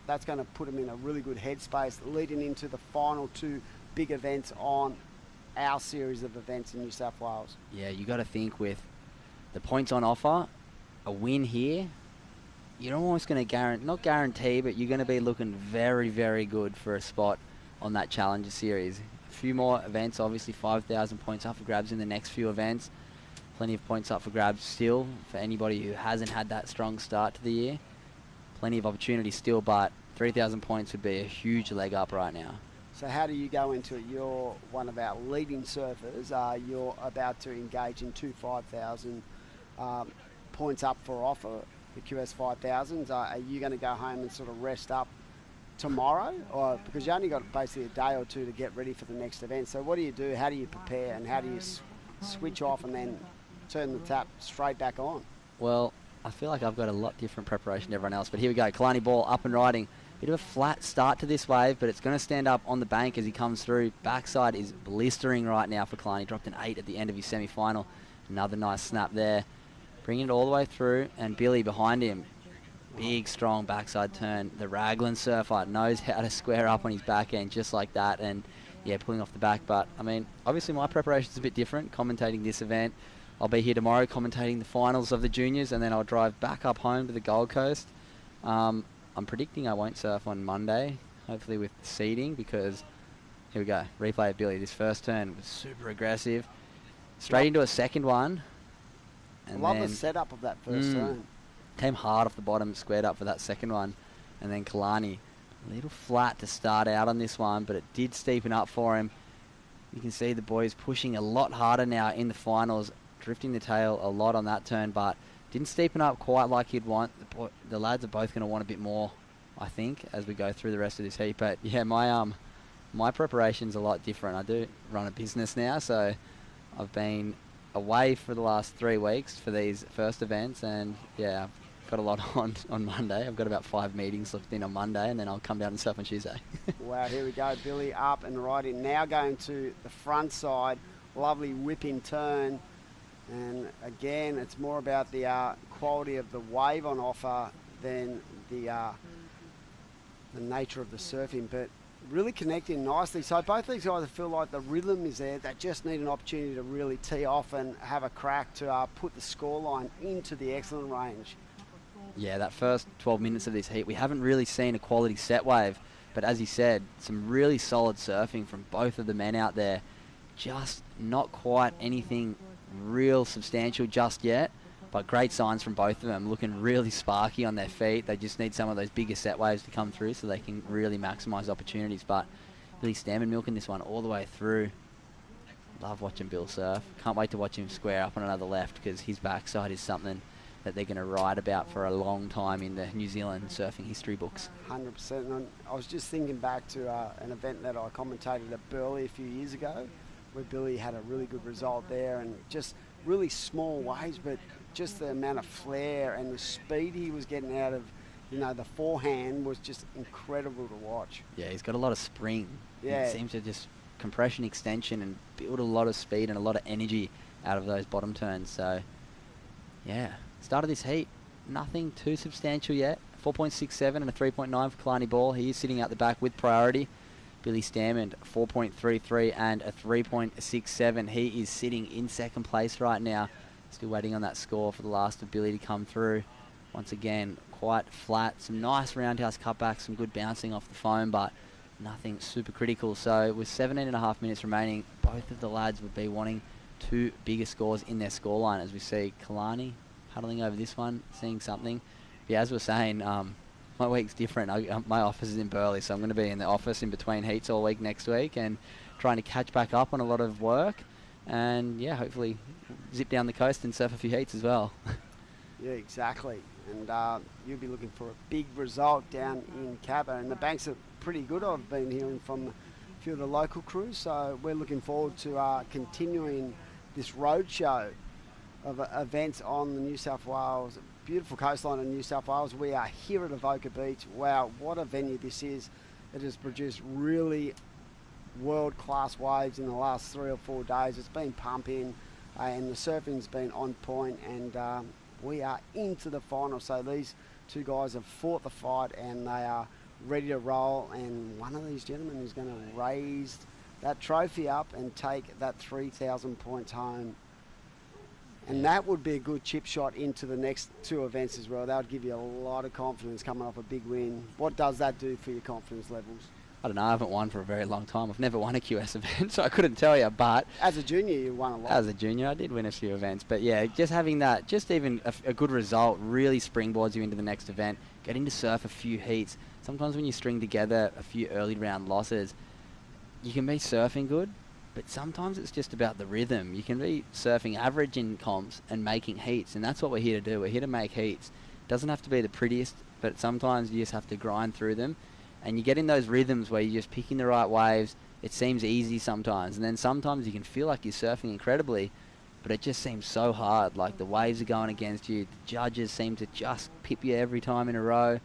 that's going to put them in a really good headspace leading into the final 2 big events on our series of events in New South Wales. Yeah, you got to think, with the points on offer, a win here, you're almost going to not guarantee, but you're going to be looking very, very good for a spot on that Challenger Series. A few more events, obviously 5,000 points up for grabs in the next few events. Plenty of points up for grabs still for anybody who hasn't had that strong start to the year. Plenty of opportunity still, but 3,000 points would be a huge leg up right now. So how do you go into it? You're one of our leading surfers. You're about to engage in 2 5,000 points up for offer, the QS 5000s. Are you going to go home and sort of rest up tomorrow? Or because you only got basically a day or two to get ready for the next event. So what do you do? How do you prepare? And how do you switch off and then turn the tap straight back on? Well, I feel like I've got a lot different preparation to everyone else. But here we go. Kalani ball up and riding. Bit of a flat start to this wave, but it's going to stand up on the bank as he comes through. Backside is blistering right now for Kalani. Dropped an 8 at the end of his semi-final. Another nice snap there. Bringing it all the way through, and Billy behind him. Big, strong backside turn. The Raglan surfer knows how to square up on his back end just like that, and yeah, pulling off the back. But, I mean, obviously my preparation's a bit different, commentating this event. I'll be here tomorrow commentating the finals of the juniors, and then I'll drive back up home to the Gold Coast. I'm predicting I won't surf on Monday, hopefully with the seeding, because here we go. Replay of Billy. This first turn was super aggressive. Straight into a second one. And I love the setup of that first turn. Came hard off the bottom, squared up for that second one. And then Kalani, a little flat to start out on this one, but it did steepen up for him. You can see the boys pushing a lot harder now in the finals, drifting the tail a lot on that turn, but didn't steepen up quite like you'd want. The lads are both going to want a bit more, I think, as we go through the rest of this heat. But yeah, my preparation's a lot different. I do run a business now, so I've been away for the last 3 weeks for these first events, and yeah, I've got a lot on Monday. I've got about 5 meetings looked in on Monday, and then I'll come down and surf on Tuesday. Wow, here we go. Billy up and riding. Now going to the front side. Lovely whipping turn. And again, it's more about the quality of the wave on offer than the nature of the surfing, but really connecting nicely. So both these guys feel like the rhythm is there. They just need an opportunity to really tee off and have a crack to put the scoreline into the excellent range. Yeah, that first 12 minutes of this heat, we haven't really seen a quality set wave. But as you said, some really solid surfing from both of the men out there. Just not quite anything real substantial just yet, but great signs from both of them, looking really sparky on their feet. They just need some of those bigger set waves to come through so they can really maximise opportunities. But Billy Stairmand milking this one all the way through. Love watching Bill surf. Can't wait to watch him square up on another left, because his backside is something that they're going to write about for a long time in the New Zealand surfing history books. 100%. And I was just thinking back to an event that I commentated at Burleigh a few years ago, where Billy had a really good result there, and just really small waves, but just the amount of flair and the speed he was getting out of, the forehand was just incredible to watch. Yeah, he's got a lot of spring. Yeah. He seems to just compression, extension, and build a lot of speed and a lot of energy out of those bottom turns. So, yeah, start of this heat, nothing too substantial yet. 4.67 and a 3.9 for Kalani Ball. He is sitting out the back with priority. Billy Stairmand, 4.33 and a 3.67. He is sitting in second place right now. Still waiting on that score for the last of Billy to come through. Once again, quite flat. Some nice roundhouse cutbacks, some good bouncing off the foam, but nothing super critical. So with 17.5 minutes remaining, both of the lads would be wanting two bigger scores in their scoreline, as we see Kalani paddling over this one, seeing something. But yeah, as we're saying, my week's different. My office is in Burleigh, so I'm going to be in the office in between heats all week next week and trying to catch back up on a lot of work. And yeah, hopefully zip down the coast and surf a few heats as well. Yeah, exactly. And you'll be looking for a big result down in Cabba. And the banks are pretty good, I've been hearing from a few of the local crews. So we're looking forward to continuing this roadshow of events on the New South Wales, beautiful coastline of New South Wales. We are here at Avoca Beach. Wow, what a venue this is. It has produced really world-class waves in the last 3 or 4 days. It's been pumping and the surfing's been on point, and we are into the final. So these two guys have fought the fight and they are ready to roll, and one of these gentlemen is going to raise that trophy up and take that 3,000 points home. And that would be a good chip shot into the next two events as well. That would give you a lot of confidence coming off a big win. What does that do for your confidence levels? I don't know, I haven't won for a very long time. I've never won a QS event, so I couldn't tell you, but... As a junior, you won a lot. As a junior, I did win a few events. But yeah, just having that, just even a good result really springboards you into the next event. Getting to surf a few heats. Sometimes when you string together a few early round losses, you can be surfing good, but sometimes it's just about the rhythm. You can be surfing average in comps and making heats, and that's what we're here to do. We're here to make heats. Doesn't have to be the prettiest, but sometimes you just have to grind through them. And you get in those rhythms where you're just picking the right waves. It seems easy sometimes, and then sometimes you can feel like you're surfing incredibly, but it just seems so hard. Like the waves are going against you. The judges seem to just pip you every time in a row.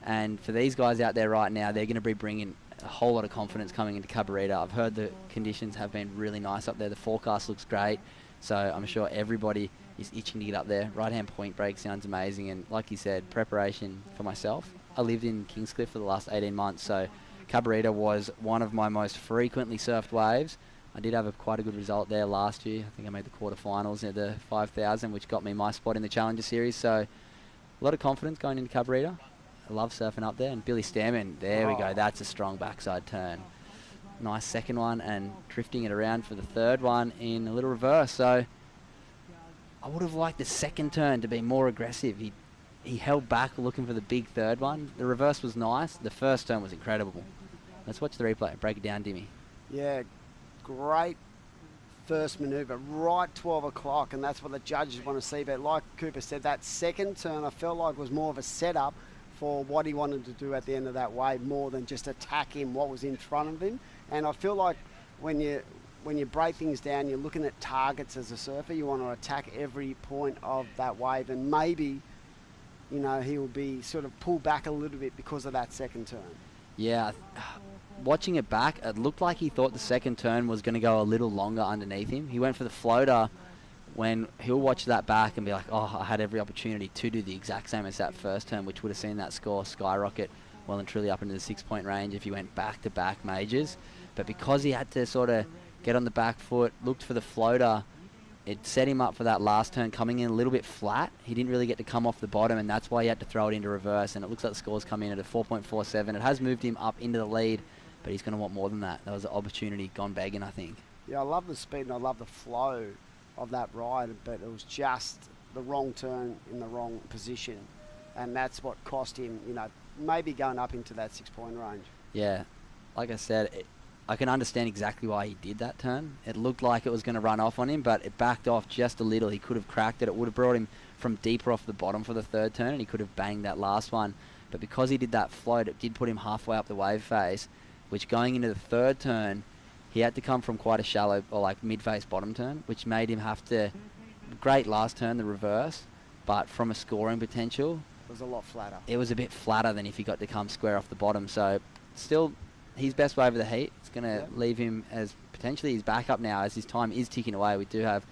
And for these guys out there right now, they're going to be bringing a whole lot of confidence coming into Cabarita. I've heard the conditions have been really nice up there. The forecast looks great, so I'm sure everybody is itching to get up there. Right-hand point break sounds amazing, and like you said, preparation for myself. I lived in Kingscliff for the last 18 months, so Cabarita was one of my most frequently surfed waves. I did have quite a good result there last year. I think I made the quarterfinals at the 5,000, which got me my spot in the Challenger Series, so a lot of confidence going into Cabarita. I love surfing up there. And Billy Stairmand, there we go. That's a strong backside turn. Nice second one, and drifting it around for the third one in a little reverse. So I would have liked the second turn to be more aggressive. He held back looking for the big third one. The reverse was nice. The first turn was incredible. Let's watch the replay. Break it down, Dimmy. Yeah, great first manoeuvre, right 12 o'clock, and that's what the judges want to see. But like Cooper said, that second turn I felt like was more of a setup for what he wanted to do at the end of that wave, more than just attack him, what was in front of him. And I feel like when you break things down, you're looking at targets as a surfer. You want to attack every point of that wave, and maybe, he will be sort of pulled back a little bit because of that second turn. Yeah, watching it back, it looked like he thought the second turn was going to go a little longer underneath him. He went for the floater, when he'll watch that back and be like, oh, I had every opportunity to do the exact same as that first turn, which would have seen that score skyrocket well and truly up into the 6-point range if he went back-to-back majors. But because he had to sort of get on the back foot, looked for the floater, it set him up for that last turn, coming in a little bit flat. He didn't really get to come off the bottom, and that's why he had to throw it into reverse, and it looks like the score's come in at a 4.47. It has moved him up into the lead, but he's going to want more than that. That was an opportunity gone begging, I think. Yeah, I love the speed and I love the flow of that ride, but it was just the wrong turn in the wrong position, and that's what cost him, you know, maybe going up into that 6-point range. Yeah, like I said, I can understand exactly why he did that turn. It looked like it was going to run off on him, but it backed off just a little. He could have cracked it. It would have brought him from deeper off the bottom for the third turn, and he could have banged that last one. But because he did that float, it did put him halfway up the wave face, which going into the third turn, he had to come from quite a shallow, or like mid-face bottom turn, which made him have to, great last turn, the reverse, but from a scoring potential, It was a lot flatter. it was a bit flatter than if he got to come square off the bottom. So still his best wave of the heat. It's going to leave him as potentially his backup now, as his time is ticking away. We do have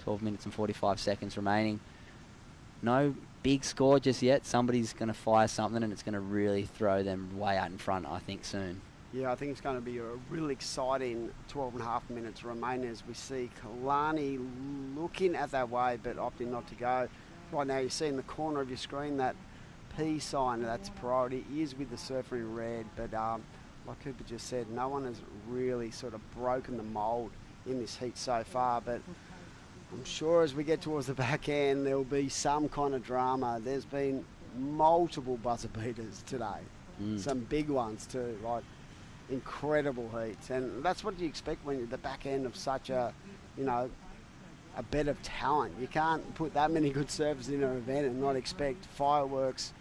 12 minutes and 45 seconds remaining. No big score just yet. Somebody's going to fire something, and it's going to really throw them way out in front, I think, soon. Yeah, I think it's going to be a really exciting 12 and a half minutes remaining as we see Kalani looking at that wave but opting not to go. Right now you see in the corner of your screen that P sign, that's priority, is with the surfer in red, but like Cooper just said, no one has really sort of broken the mould in this heat so far, but I'm sure as we get towards the back end there will be some kind of drama. There's been multiple buzzer beaters today, some big ones too, like incredible heats, and that's what you expect when you're at the back end of such a, you know, a bed of talent. You can't put that many good surfers in an event and not expect fireworks,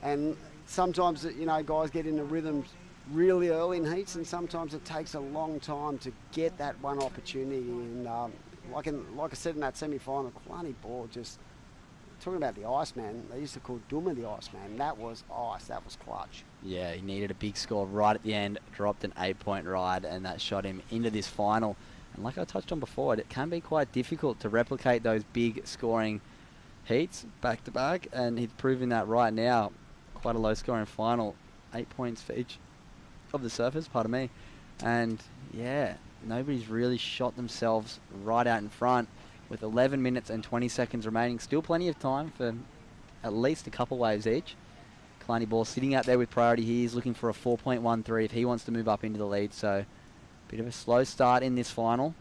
and sometimes, you know, guys get into rhythms really early in heats, and sometimes it takes a long time to get that one opportunity, and like I said in that semi-final, Kalani Ball just, talking about the Iceman, they used to call Duma the Iceman. That was ice, that was clutch. Yeah, he needed a big score right at the end, dropped an 8-point ride, and that shot him into this final. And like I touched on before, it can be quite difficult to replicate those big scoring heats back to back, and he's proving that right now. Quite a low scoring final, 8 points for each of the surfers, pardon me. And yeah, nobody's really shot themselves right out in front with 11 minutes and 20 seconds remaining. Still plenty of time for at least a couple waves each. Kalani Ball sitting out there with priority. He is looking for a 4.13 if he wants to move up into the lead. So bit of a slow start in this final.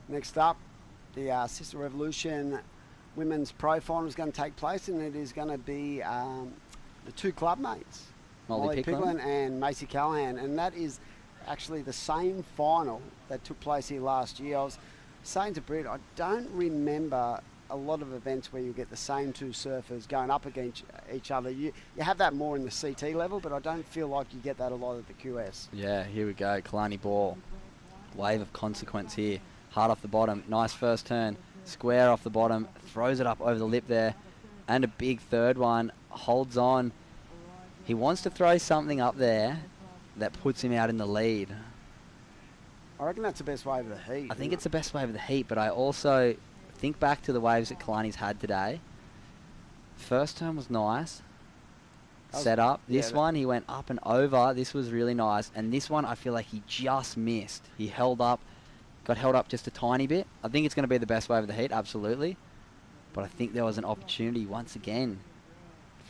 Next up, the Sisstrevolution Women's Pro Final is going to take place, and it is going to be the two club mates, Molly Picklum and Macy Callahan, and that is actually the same final that took place here last year. I was saying to Britt, I don't remember a lot of events where you get the same two surfers going up against each other. You have that more in the CT level, but I don't feel like you get that a lot at the QS. Yeah, here we go. Kalani Ball. Wave of consequence here. Hard off the bottom. Nice first turn. Square off the bottom. Throws it up over the lip there. And a big third one. Holds on. He wants to throw something up there that puts him out in the lead. I reckon that's the best wave of the heat. I think it's the best wave of the heat, but I also think back to the waves that Kalani's had today. First turn was nice. Set up. This one, he went up and over. This was really nice. And this one, I feel like he just missed. He held up, got held up just a tiny bit. I think it's going to be the best wave of the heat, absolutely. But I think there was an opportunity once again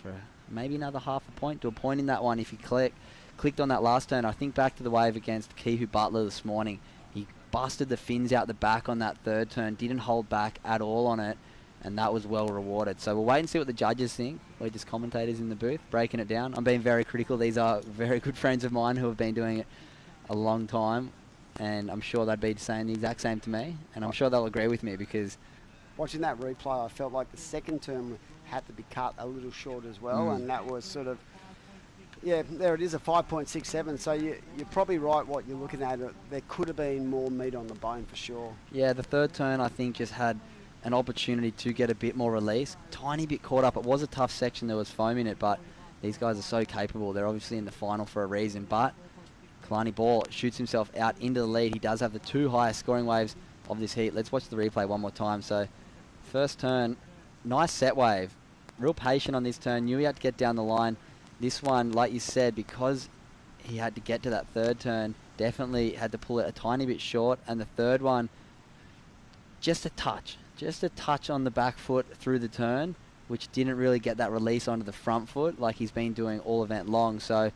for maybe another half a point to a point in that one if he clicked on that last turn. I think back to the wave against Kehu Butler this morning. He busted the fins out the back on that third turn, didn't hold back at all on it, and that was well rewarded. So we'll wait and see what the judges think. We're just commentators in the booth, breaking it down. I'm being very critical. These are very good friends of mine who have been doing it a long time, and I'm sure they'd be saying the exact same to me, and I'm sure they'll agree with me because watching that replay, I felt like the second turn had to be cut a little short as well, and that was sort of, yeah, there it is, a 5.67. So you're probably right what you're looking at. There could have been more meat on the bone for sure. Yeah, the third turn I think just had an opportunity to get a bit more release. Tiny bit caught up. It was a tough section. There was foam in it, but these guys are so capable. They're obviously in the final for a reason. But Kalani Ball shoots himself out into the lead. He does have the two highest scoring waves of this heat. Let's watch the replay one more time. So first turn, nice set wave. Real patient on this turn. Knew he had to get down the line. This one, like you said, because he had to get to that third turn, definitely had to pull it a tiny bit short. And the third one, just a touch just a touch on the back foot through the turn, which didn't really get that release onto the front foot like he's been doing all event long. So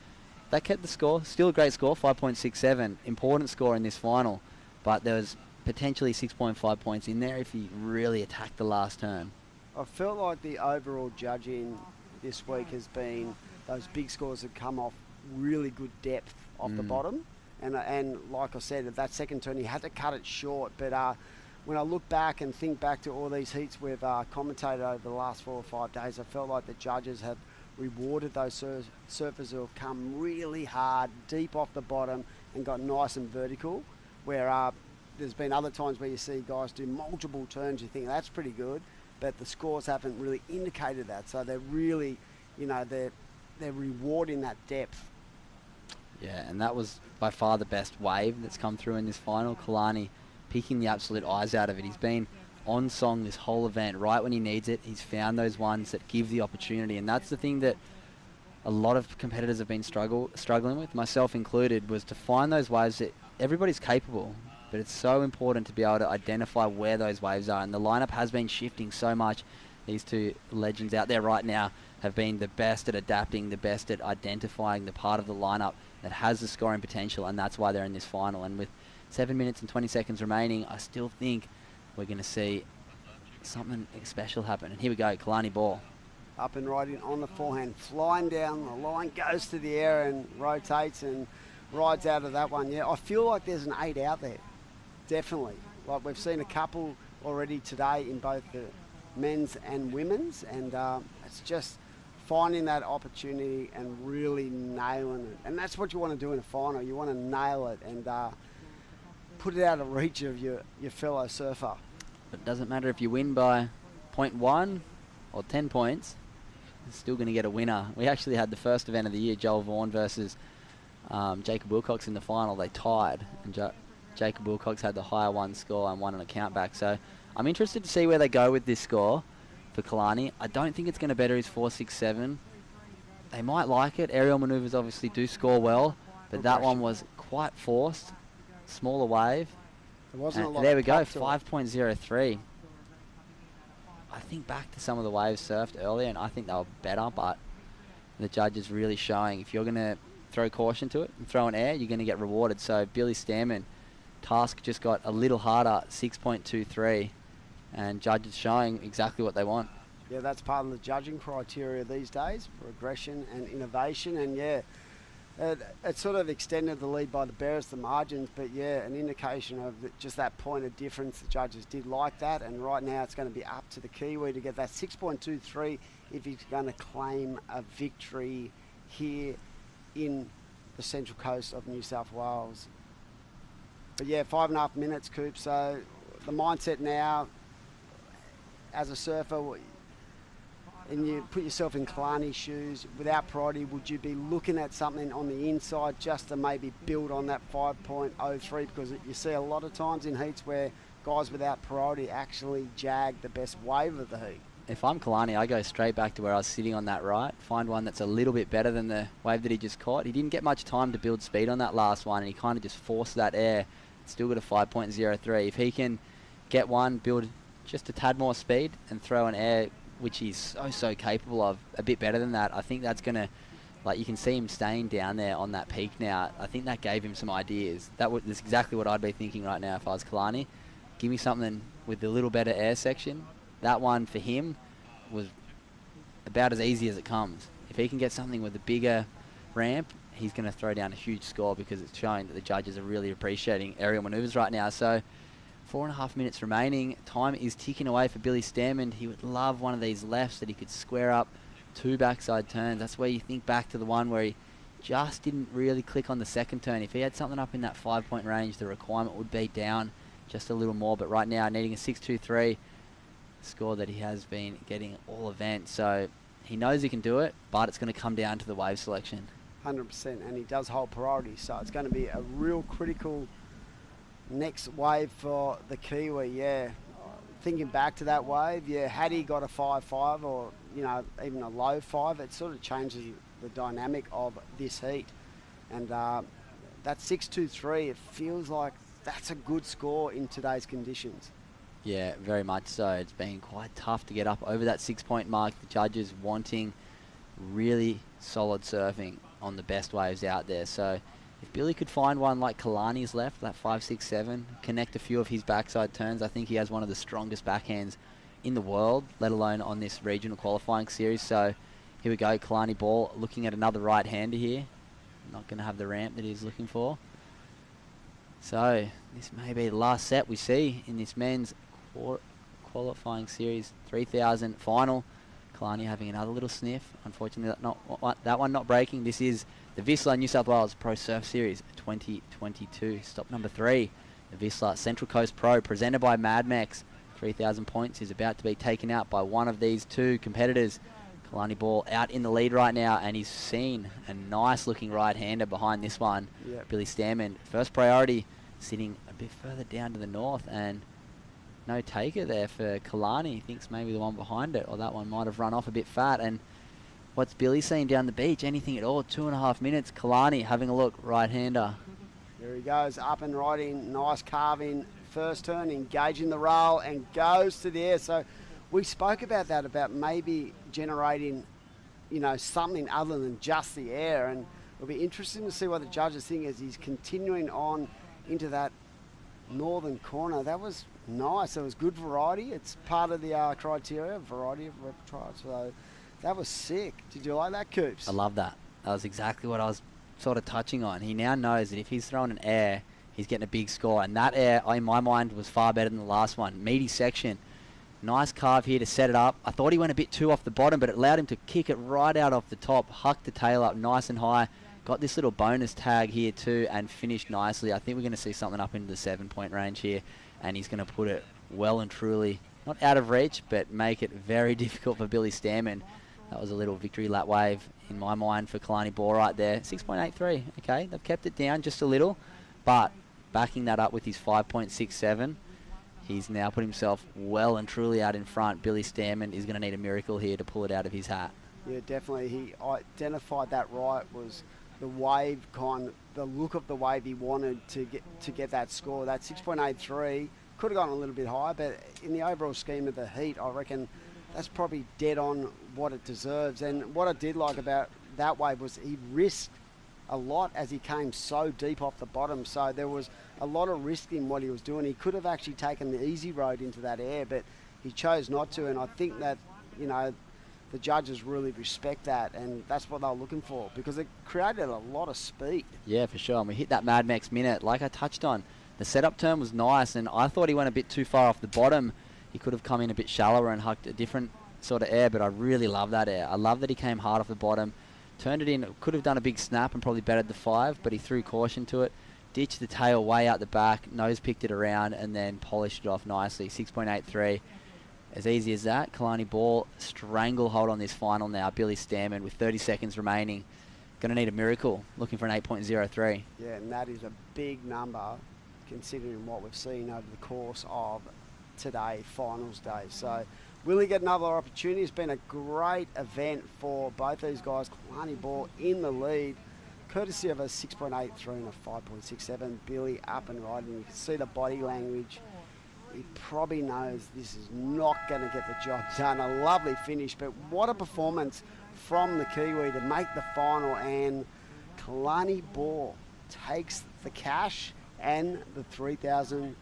that kept the score. Still a great score, 5.67. Important score in this final, but there was potentially 6.5 points in there if he really attacked the last turn. I felt like the overall judging this week has been those big scores have come off really good depth off the bottom. And like I said, at that second turn, he had to cut it short. But when I look back and think back to all these heats we've commentated over the last 4 or 5 days, I felt like the judges have rewarded those surfers who have come really hard, deep off the bottom and got nice and vertical, where there's been other times where you see guys do multiple turns, you think that's pretty good, but the scores haven't really indicated that. So they're really, they're rewarding that depth. Yeah, and that was by far the best wave that's come through in this final. Kalani picking the absolute eyes out of it. He's been on song this whole event. Right when he needs it, he's found those ones that give the opportunity. And that's the thing that a lot of competitors have been struggling with, myself included, was to find those waves that everybody's capable. But it's so important to be able to identify where those waves are. And the lineup has been shifting so much. These two legends out there right now have been the best at adapting, the best at identifying the part of the lineup that has the scoring potential, and that's why they're in this final. And with 7 minutes and 20 seconds remaining, I still think we're going to see something special happen. And here we go, Kalani ball. Up and riding on the forehand, flying down the line, goes to the air and rotates and rides out of that one. Yeah, I feel like there's an 8 out there, definitely. Like we've seen a couple already today in both the men's and women's, and it's just finding that opportunity and really nailing it. And that's what you want to do in a final. You want to nail it and put it out of reach of your fellow surfer. But it doesn't matter if you win by 0.1 or 10 points, you're still going to get a winner. We actually had the first event of the year, Joel Vaughan versus Jacob Wilcox in the final. They tied, and Jacob Wilcox had the higher one score and won on a countback. So I'm interested to see where they go with this score for Kalani. I don't think it's going to better his 4.67. They might like it. Aerial manoeuvres obviously do score well, but that one was quite forced. Smaller wave. There wasn't a lot there we of go, pop to it. 5.03. I think back to some of the waves surfed earlier, and I think they were better, but the judge is really showing if you're going to throw caution to it and throw an air, you're going to get rewarded. So Billy Stairmand, task just got a little harder, 6.23. And judges showing exactly what they want. Yeah, that's part of the judging criteria these days for aggression and innovation. And yeah, it sort of extended the lead by the barest of margins. But yeah, an indication of just that point of difference. The judges did like that. And right now it's going to be up to the Kiwi to get that 6.23 if he's going to claim a victory here in the Central Coast of New South Wales. But yeah, 5.5 minutes, Coop. So the mindset now, as a surfer, and you put yourself in Kalani's shoes, without priority, would you be looking at something on the inside just to maybe build on that 5.03? Because you see a lot of times in heats where guys without priority actually jag the best wave of the heat. If I'm Kalani, I go straight back to where I was sitting on that right, find one that's a little bit better than the wave that he just caught. He didn't get much time to build speed on that last one, and he kind of just forced that air. Still got a 5.03. If he can get one, build just a tad more speed and throw an air, which he's so capable of, a bit better than that, I think that's going to, like, you can see him staying down there on that peak now. I think that gave him some ideas. That's exactly what I'd be thinking right now if I was Kalani. Give me something with a little better air section. That one for him was about as easy as it comes. If he can get something with a bigger ramp, he's going to throw down a huge score because it's showing that the judges are really appreciating aerial manoeuvres right now. So 4.5 minutes remaining. Time is ticking away for Billy Stairmand. He would love one of these lefts that he could square up 2 backside turns. That's where you think back to the one where he just didn't really click on the second turn. If he had something up in that 5-point range, the requirement would be down just a little more. But right now, needing a 6.23 score that he has been getting all event. So he knows he can do it, but it's going to come down to the wave selection. 100%, and he does hold priority. So it's going to be a real critical next wave for the Kiwi. Yeah, thinking back to that wave, yeah, had he got a 5.5 or even a low 5, it sort of changes the dynamic of this heat. And that 6.23, it feels like that's a good score in today's conditions. Yeah, very much so. It's been quite tough to get up over that 6-point mark. The judges wanting really solid surfing on the best waves out there. So if Billy could find one like Kalani's left, that 5, 6, 7, connect a few of his backside turns, I think he has one of the strongest backhands in the world, let alone on this regional qualifying series. So here we go, Kalani Ball looking at another right-hander here. Not going to have the ramp that he's looking for. So this may be the last set we see in this men's qualifying series 3000 final. Kalani having another little sniff. Unfortunately, that one not breaking. This is the Vissla New South Wales Pro Surf Series 2022. Stop number 3. The Vissla Central Coast Pro presented by Mad Mex. 3,000 points is about to be taken out by one of these two competitors. Kalani Ball out in the lead right now, and he's seen a nice looking right-hander behind this one. Yep. Billy Stairmand, first priority, sitting a bit further down to the north, and no taker there for Kalani. He thinks maybe the one behind it, or that one might have run off a bit fat. And what's Billy seeing down the beach? Anything at all? 2.5 minutes. Kalani having a look, right-hander. There he goes, up and riding, nice carving, first turn, engaging the roll, and goes to the air. So we spoke about that, about maybe generating, you know, something other than just the air, and it'll be interesting to see what the judges think as he's continuing on into that northern corner. That was nice. There was good variety. It's part of the criteria, variety of repertoire. So that was sick. Did you like that, Coops? I love that. That was exactly what I was sort of touching on. He now knows that if he's throwing an air, he's getting a big score, and that air, in my mind, was far better than the last one. Meaty section. Nice carve here to set it up. I thought he went a bit too off the bottom, but it allowed him to kick it right out off the top, huck the tail up nice and high. Got this little bonus tag here too, and finished nicely. I think we're going to see something up into the 7-point range here, and he's going to put it well and truly, not out of reach, but make it very difficult for Billy Stairmand. That was a little victory lap wave in my mind for Kalani Ball right there. 6.83, okay, they've kept it down just a little, but backing that up with his 5.67, he's now put himself well and truly out in front. Billy Stairmand is going to need a miracle here to pull it out of his hat. Yeah, definitely. He identified that right, was the wave the look of the wave he wanted to get that score. That 6.83 could have gone a little bit higher, but in the overall scheme of the heat, I reckon that's probably dead on what it deserves. And what I did like about that wave was he risked a lot as he came so deep off the bottom. So there was a lot of risk in what he was doing. He could have actually taken the easy road into that air, but he chose not to. And I think that, you know, the judges really respect that, and that's what they're looking for, because it created a lot of speed. Yeah, for sure. And we hit that Mad Max minute, like I touched on. The setup turn was nice, and I thought he went a bit too far off the bottom. He could have come in a bit shallower and hucked a different sort of air, but I really love that air. I love that he came hard off the bottom, turned it in, could have done a big snap and probably bettered the 5, but he threw caution to it, ditched the tail way out the back, nose picked it around, and then polished it off nicely. 6.83. As easy as that. Kalani Ball stranglehold on this final now. Billy Stairmand with 30 seconds remaining. Going to need a miracle. Looking for an 8.03. Yeah, and that is a big number considering what we've seen over the course of today, finals day. So will he get another opportunity? It's been a great event for both these guys. Kalani Ball in the lead, courtesy of a 6.83 and a 5.67. Billy up and riding. You can see the body language. He probably knows this is not going to get the job done. A lovely finish, but what a performance from the Kiwi to make the final. And Kalani Ball takes the cash and the 3,000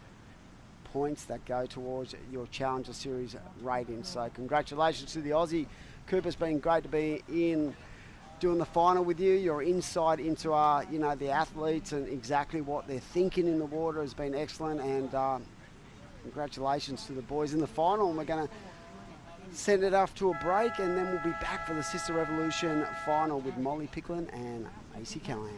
points that go towards your Challenger Series rating. So congratulations to the Aussie. Cooper's been great to be in doing the final with you. Your insight into the athletes and exactly what they're thinking in the water has been excellent. And congratulations to the boys in the final. And we're going to send it off to a break, and then we'll be back for the Sisstrevolution final with Molly Picklum and Macy Callahan.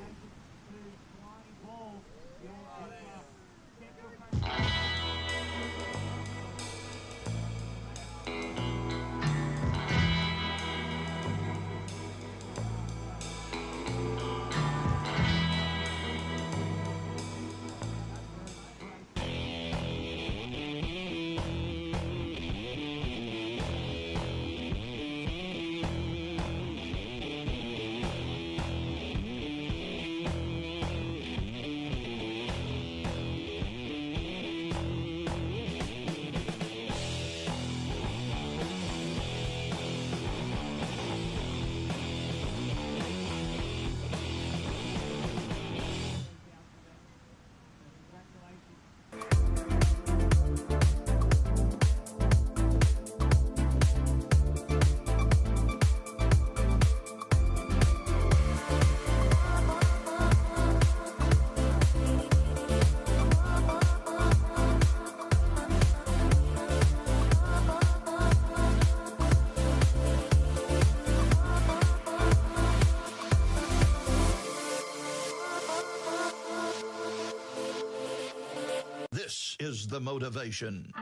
This is the motivation.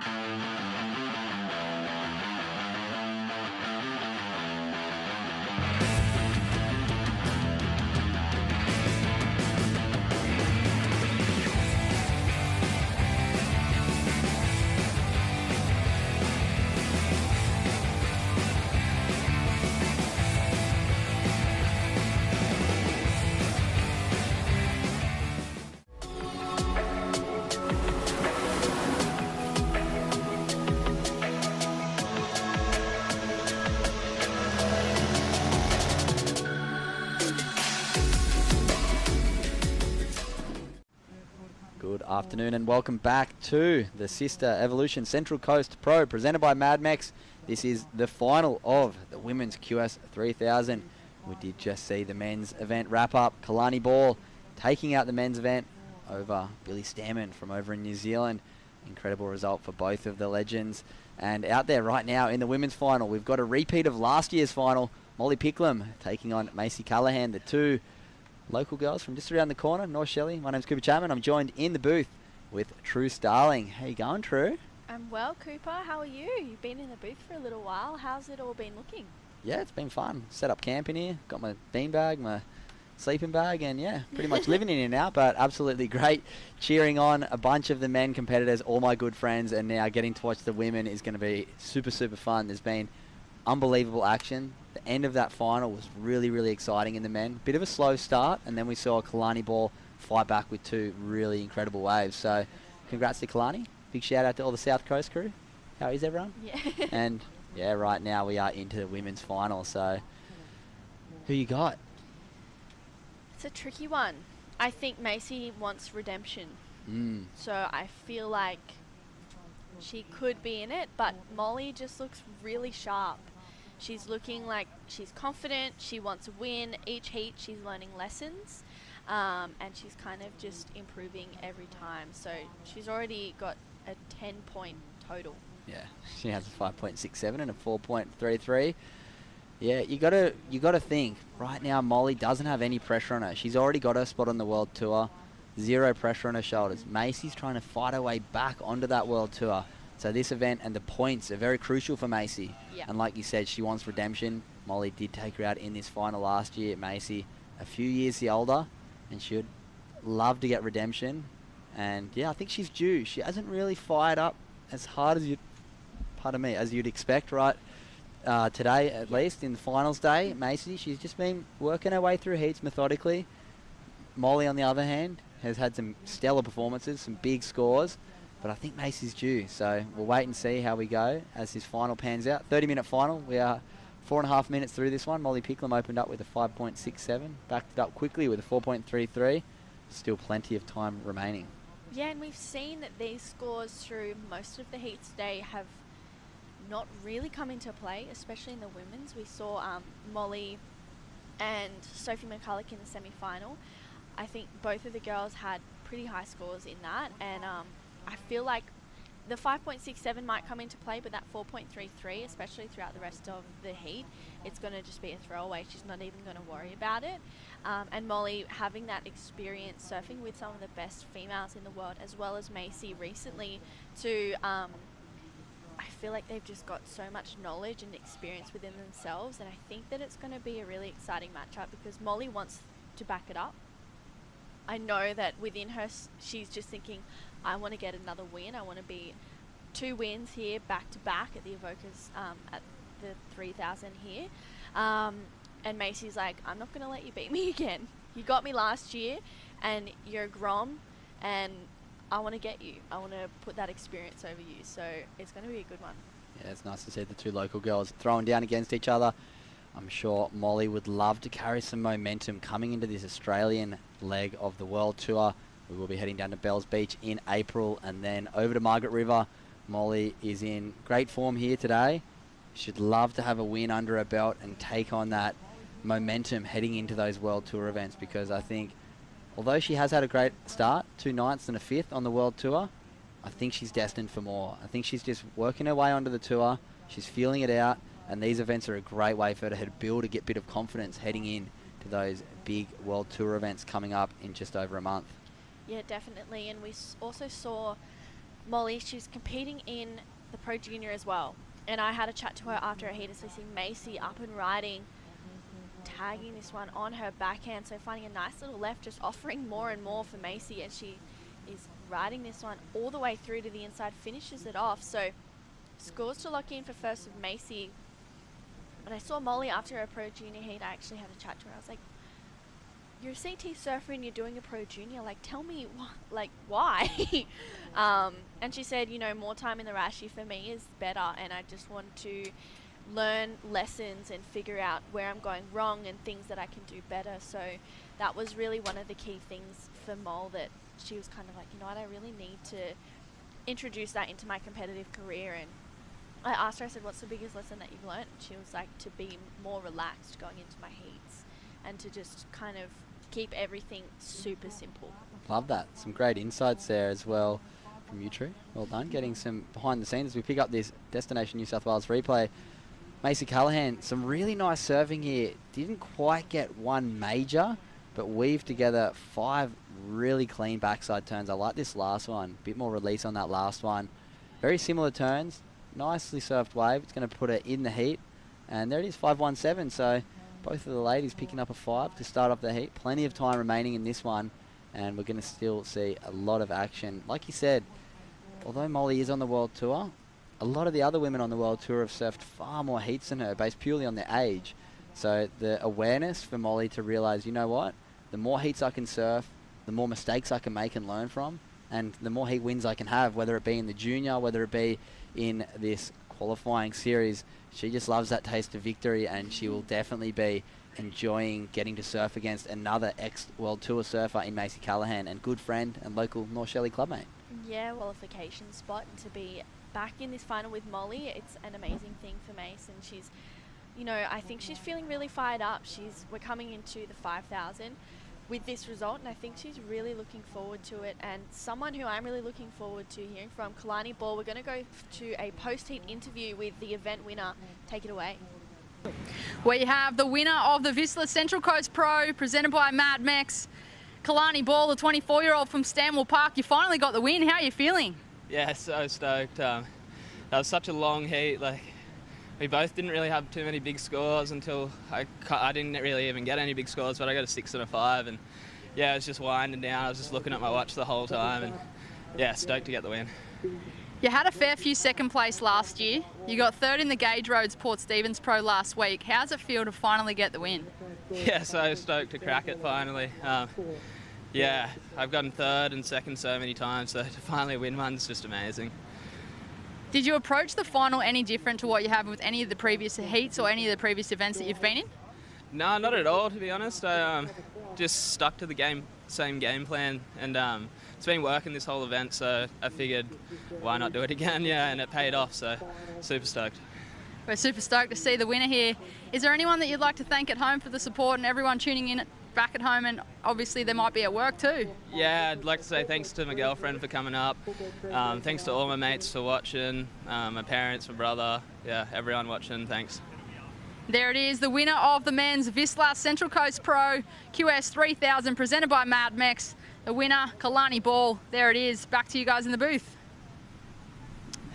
Good afternoon and welcome back to the Sisstrevolution Central Coast Pro presented by Mad Mex. This is the final of the Women's QS 3000. We did just see the men's event wrap up. Kalani Ball taking out the men's event over Billy Stairmand from over in New Zealand. Incredible result for both of the legends. And out there right now in the women's final, we've got a repeat of last year's final. Molly Picklum taking on Macy Callahan, the two local girls from just around the corner, North Shelley. My name's Cooper Chapman. I'm joined in the booth with True Starling. How you going, True? I'm well, Cooper. How are you? You've been in the booth for a little while. How's it all been looking? Yeah, it's been fun. Set up camp in here. Got my beanbag, my sleeping bag, and yeah, pretty much living in here now, but absolutely great. Cheering on a bunch of the men competitors, all my good friends, and now getting to watch the women is going to be super, super fun. There's been unbelievable action. The end of that final was really, really exciting in the men. Bit of a slow start, and then we saw Kalani Ball fight back with two really incredible waves. So congrats to Kalani. Big shout out to all the South Coast crew. How is everyone? Yeah. And yeah, right now we are into the women's final. So who you got? It's a tricky one. I think Macy wants redemption. So I feel like she could be in it, but Molly just looks really sharp. She's looking like she's confident, she wants to win. Each heat she's learning lessons, and she's kind of just improving every time. So she's already got a 10-point total. Yeah, she has a 5.67 and a 4.33. Yeah, you gotta think right now. Molly doesn't have any pressure on her. She's already got her spot on the World Tour. Zero pressure on her shoulders. Macy's trying to fight her way back onto that World Tour. So this event and the points are very crucial for Macy. Yeah. And like you said, she wants redemption. Molly did take her out in this final last year. Macy, a few years the older, and she would love to get redemption. And yeah, I think she's due. She hasn't really fired up as hard as you'd expect, right? Today, at least in the finals day, Macy, she's just been working her way through heats methodically. Molly, on the other hand, has had some stellar performances, some big scores. But I think Macy's due, so we'll wait and see how we go as this final pans out. 30-minute final. We are 4.5 minutes through this one. Molly Picklum opened up with a 5.67, backed it up quickly with a 4.33. Still plenty of time remaining. Yeah, and we've seen that these scores through most of the heats today have not really come into play, especially in the women's. We saw Molly and Sophie McCulloch in the semi-final. I think both of the girls had pretty high scores in that, and I feel like the 5.67 might come into play, but that 4.33, especially throughout the rest of the heat, it's going to just be a throwaway. She's not even going to worry about it. And Molly having that experience surfing with some of the best females in the world, as well as Macy recently, I feel like they've just got so much knowledge and experience within themselves, and I think that it's going to be a really exciting matchup because Molly wants to back it up. I know that within her, she's just thinking, I want to get another win. I want to be 2 wins here back to back at the Avocas at the 3000 here. And Macy's like, I'm not going to let you beat me again. You got me last year and you're a Grom and I want to get you. I want to put that experience over you. So it's going to be a good one. Yeah, it's nice to see the two local girls throwing down against each other. I'm sure Molly would love to carry some momentum coming into this Australian leg of the World Tour. We will be heading down to Bells Beach in April and then over to Margaret River. Molly is in great form here today. She'd love to have a win under her belt and take on that momentum heading into those World Tour events, because I think although she has had a great start, 2 9ths and a 5th on the World Tour, I think she's destined for more. I think she's just working her way onto the tour. She's feeling it out, and these events are a great way for her to build a bit of confidence heading in to those big World Tour events coming up in just over a month. Yeah, definitely. And we also saw Molly, she's competing in the Pro Junior as well. And I had a chat to her after a heat as we see Macy up and riding, tagging this one on her backhand. So finding a nice little left, just offering more and more for Macy as she is riding this one all the way through to the inside, finishes it off. So scores to lock in for first with Macy. When I saw Molly after her Pro Junior heat, I actually had a chat to her. I was like, you're a CT surfer and you're doing a Pro Junior, like tell me why? And she said, you know, more time in the Rashi for me is better, and I just want to learn lessons and figure out where I'm going wrong and things that I can do better. So that was really one of the key things for Mol, that she was kind of like, you know what, I really need to introduce that into my competitive career. And I asked her, I said, what's the biggest lesson that you've learned? And she was like, to be more relaxed going into my heats and to just kind of keep everything super simple. Love that. Some great insights there as well from you, True. Well done. Getting some behind the scenes as we pick up this Destination New South Wales replay. Macy Callahan, some really nice serving here. Didn't quite get one major, but weaved together 5 really clean backside turns. I like this last one. Bit more release on that last one. Very similar turns. Nicely served wave. It's going to put it in the heat. And there it is, 5-1-7. So both of the ladies picking up a 5 to start off the heat. Plenty of time remaining in this one, and we're going to still see a lot of action. Like you said, although Molly is on the World Tour, a lot of the other women on the World Tour have surfed far more heats than her, based purely on their age. So the awareness for Molly to realise, you know what, the more heats I can surf, the more mistakes I can make and learn from, and the more heat wins I can have, whether it be in the junior, whether it be in this qualifying series. She just loves that taste of victory, and she will definitely be enjoying getting to surf against another ex-World Tour surfer in Macy Callahan, and good friend and local North Shelley clubmate. Yeah, qualification spot, and to be back in this final with Molly, it's an amazing thing for Mace, and she's, you know, I think she's feeling really fired up. We're coming into the 5,000 with this result, and I think she's really looking forward to it. And someone who I'm really looking forward to hearing from, Kalani Ball. We're going to go to a post-heat interview with the event winner. Take it away. We have the winner of the Vissla Central Coast Pro, presented by Mad Mex, Kalani Ball, the 24-year-old from Stanwell Park. You finally got the win. How are you feeling? Yeah, so stoked. That was such a long heat. Like, we both didn't really have too many big scores until I didn't really even get any big scores, but I got a 6 and a 5, and yeah, I was just winding down. I was just looking at my watch the whole time, and yeah, stoked to get the win. You had a fair few second place last year. You got 3rd in the Gauge Roads Port Stephens Pro last week. How's it feel to finally get the win? Yeah, so stoked to crack it finally. Yeah, I've gotten 3rd and 2nd so many times, so to finally win one's just amazing. Did you approach the final any different to what you have with any of the previous heats or any of the previous events that you've been in? No, not at all, to be honest. I just stuck to the same game plan, and it's been working this whole event, so I figured why not do it again, yeah, and it paid off, so super stoked. We're super stoked to see the winner here. Is there anyone that you'd like to thank at home for the support and everyone tuning in back at home, and obviously they might be at work too? Yeah, I'd like to say thanks to my girlfriend for coming up. Thanks to all my mates for watching, my parents, my brother, yeah, everyone watching, thanks. There it is, the winner of the men's Vissla Central Coast Pro QS 3000, presented by Mad Mex. The winner, Kalani Ball. There it is. Back to you guys in the booth.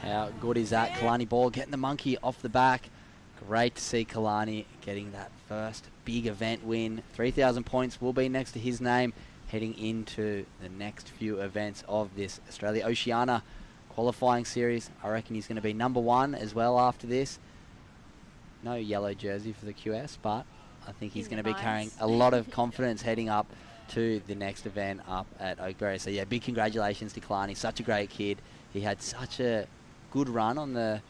How good is that? Kalani Ball getting the monkey off the back. Great to see Kalani getting that first big event win. 3,000 points will be next to his name heading into the next few events of this Australia Oceania qualifying series. I reckon he's going to be number 1 as well after this. No yellow jersey for the QS, but I think he's going to be carrying a lot of confidence heading up to the next event up at Oakbury. So yeah, big congratulations to Kalani. Such a great kid. He had such a good run on the,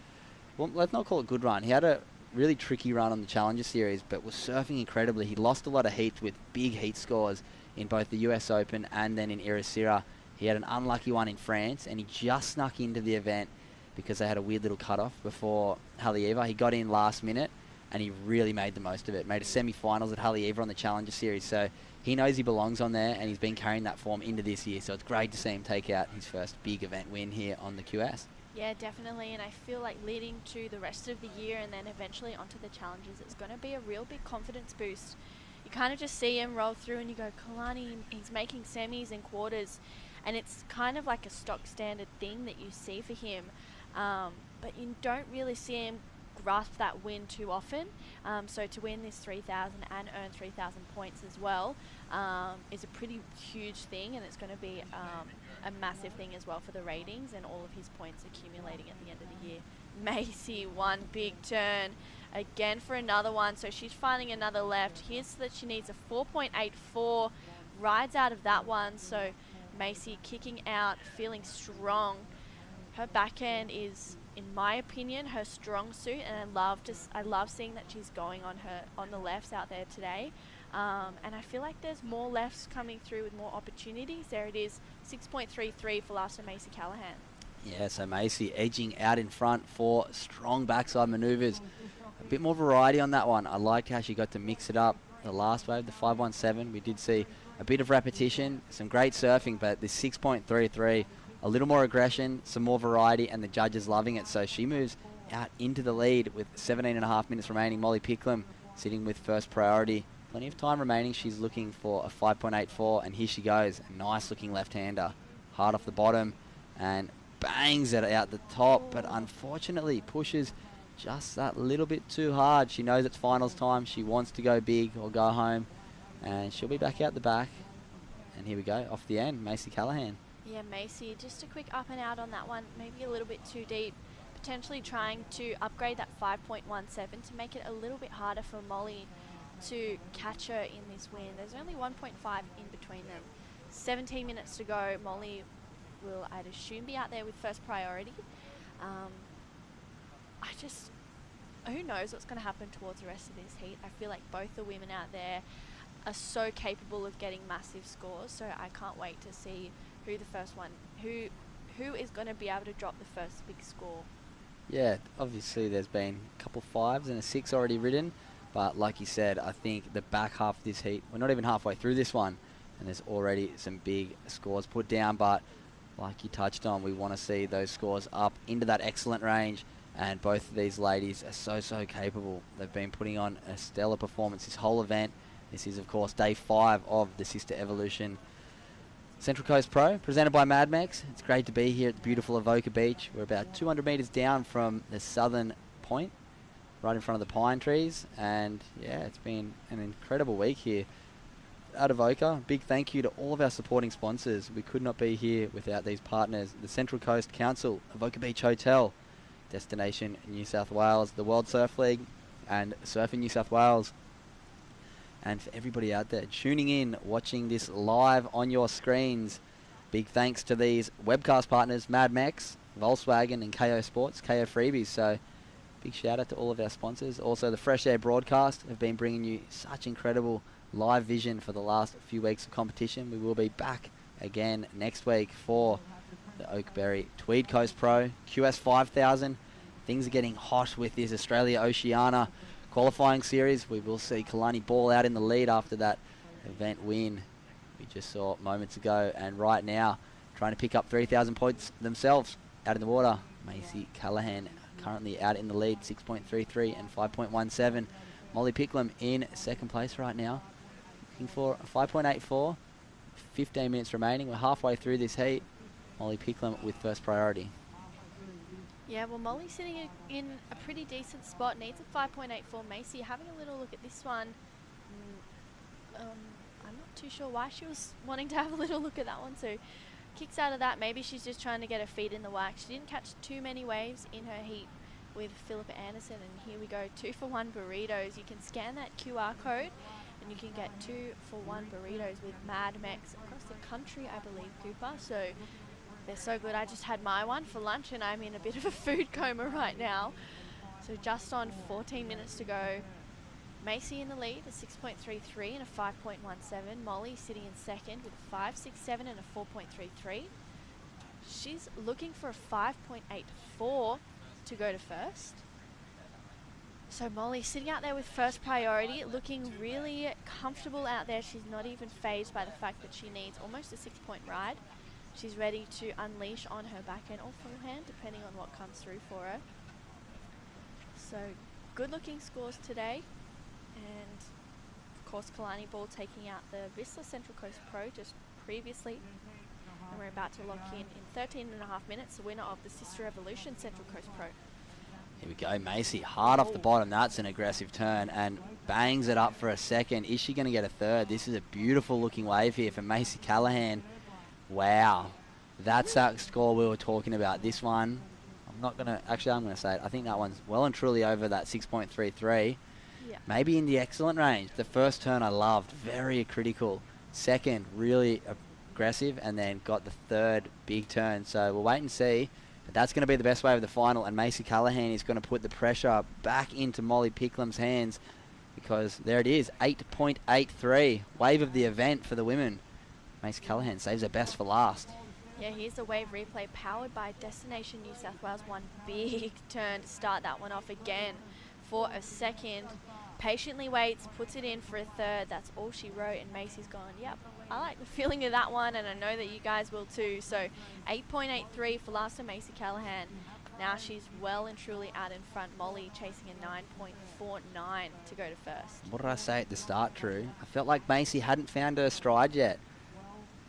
well, let's not call it good run. He had a really tricky run on the Challenger Series, but was surfing incredibly. He lost a lot of heats with big heat scores in both the US Open and then in Irisira. He had an unlucky one in France, and he just snuck into the event because they had a weird little cutoff before Haleiwa. He got in last minute, and he really made the most of it. Made a semi-finals at Haleiwa on the Challenger Series, so he knows he belongs on there, and he's been carrying that form into this year. So it's great to see him take out his first big event win here on the QS. Yeah, definitely, and I feel like leading to the rest of the year and then eventually onto the challenges, it's going to be a real big confidence boost. you kind of just see him roll through and you go, Kalani, he's making semis and quarters, and it's kind of like a stock standard thing that you see for him, but you don't really see him grasp that win too often. So to win this 3,000 and earn 3,000 points as well is a pretty huge thing, and it's going to be a massive thing as well for the ratings and all of his points accumulating at the end of the year. Macy, one big turn again for another one, so she's finding another left. Here's that she needs a 4.84, rides out of that one, so Macy kicking out, feeling strong. Her backhand is, in my opinion, her strong suit, and I love seeing that she's going on the lefts out there today. And I feel like there's more lefts coming through with more opportunities. There it is, 6.33 for last Macy Callahan. Yeah, so Macy edging out in front for strong backside manoeuvres. A bit more variety on that one. I like how she got to mix it up. The last wave, the 517, we did see a bit of repetition, some great surfing, but the 6.33, a little more aggression, some more variety, and the judges loving it. So she moves out into the lead with 17.5 minutes remaining. Molly Picklum sitting with first priority. Plenty of time remaining. She's looking for a 5.84, and here she goes. A nice looking left-hander. Hard off the bottom, and bangs it out the top, but unfortunately pushes just that little bit too hard. She knows it's finals time. She wants to go big or go home, and she'll be back out the back. And here we go, off the end, Macy Callahan. Yeah, Macy, just a quick up and out on that one, maybe a little bit too deep. Potentially trying to upgrade that 5.17 to make it a little bit harder for Molly to catch her in this win. There's only 1.5 in between them. 17 minutes to go. Molly will, I'd assume, be out there with first priority. Who knows what's going to happen towards the rest of this heat. I feel like both the women out there are so capable of getting massive scores, so I can't wait to see who the first one, who is going to be able to drop the first big score. Yeah, obviously there's been a couple 5s and a 6 already ridden, but like you said, I think the back half of this heat, we're not even halfway through this one, and there's already some big scores put down, but like you touched on, we want to see those scores up into that excellent range, and both of these ladies are so capable. They've been putting on a stellar performance this whole event. This is, of course, day 5 of the Sisstrevolution Central Coast Pro, presented by Mad Mex. It's great to be here at the beautiful Avoca Beach. We're about 200 metres down from the southern point, right in front of the pine trees, and yeah, it's been an incredible week here at Avoca. Big thank you to all of our supporting sponsors. We could not be here without these partners: the Central Coast Council, Avoca Beach Hotel, Destination New South Wales, the World Surf League, and Surfing New South Wales. And for everybody out there tuning in, watching this live on your screens, big thanks to these webcast partners, Mad Mex, Volkswagen, and KO Sports, KO Freebies. So big shout out to all of our sponsors. Also, the Fresh Air Broadcast have been bringing you such incredible live vision for the last few weeks of competition. We will be back again next week for the Oakberry Tweed Coast Pro QS 5000. Things are getting hot with this Australia Oceania qualifying series. We will see Kalani Ball out in the lead after that event win we just saw moments ago, and right now trying to pick up 3,000 points themselves out in the water. Macy Callahan currently out in the lead, 6.33 and 5.17. Molly Picklum in second place right now, looking for a 5.84. 15 minutes remaining. We're halfway through this heat. Molly Picklum with first priority. Yeah, well, Molly's sitting in a pretty decent spot, needs a 5.84. Macy, having a little look at this one, I'm not too sure why she was wanting to have a little look at that one, so kicks out of that. Maybe she's just trying to get her feet in the wax. She didn't catch too many waves in her heat with Philippa Anderson, and here we go, 2-for-1 burritos. You can scan that QR code and you can get 2-for-1 burritos with Mad Mex across the country, I believe, Cooper. So they're so good. I just had my one for lunch and I'm in a bit of a food coma right now. So just on 14 minutes to go. Macy in the lead, a 6.33 and a 5.17. Molly sitting in second with a 5.67 and a 4.33. She's looking for a 5.84 to go to first. So Molly sitting out there with first priority, looking really comfortable out there. She's not even fazed by the fact that she needs almost a 6-point ride. She's ready to unleash on her backhand or forehand, depending on what comes through for her. So good looking scores today. And of course, Kalani Ball taking out the Vissla Central Coast Pro just previously. And we're about to lock in 13.5 minutes, the winner of the Sisstrevolution Central Coast Pro. Here we go, Macy, hard off the bottom. That's an aggressive turn and bangs it up for a second. Is she going to get a third? This is a beautiful looking wave here for Macy Callahan. Wow, that's that score we were talking about. This one, I'm not going to, actually I'm going to say it. I think that one's well and truly over that 6.33. Yeah. Maybe in the excellent range. The first turn I loved, very critical. Second, really aggressive, and then got the third big turn. So we'll wait and see. But that's going to be the best wave of the final, and Macy Callahan is going to put the pressure back into Molly Picklum's hands, because there it is, 8.83, wave of the event for the women. Macy Callahan saves her best for last. Yeah, here's the wave replay powered by Destination New South Wales. One big turn to start that one off again for a second. Patiently waits, puts it in for a third. That's all she wrote, and Macy's gone, yep, I like the feeling of that one, and I know that you guys will too. So 8.83 for last to Macy Callahan. Now she's well and truly out in front. Molly chasing a 9.49 to go to first. What did I say at the start, Drew? I felt like Macy hadn't found her stride yet.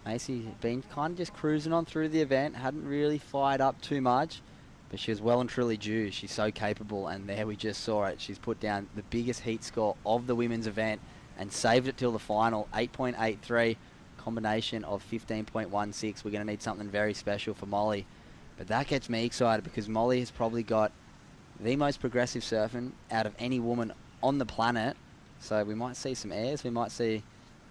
Macy had been kind of just cruising on through the event, hadn't really fired up too much, but she was well and truly due. She's so capable, and there we just saw it. She's put down the biggest heat score of the women's event and saved it till the final, 8.83, combination of 15.16. We're going to need something very special for Molly. But that gets me excited, because Molly has probably got the most progressive surfing out of any woman on the planet. So we might see some airs. We might see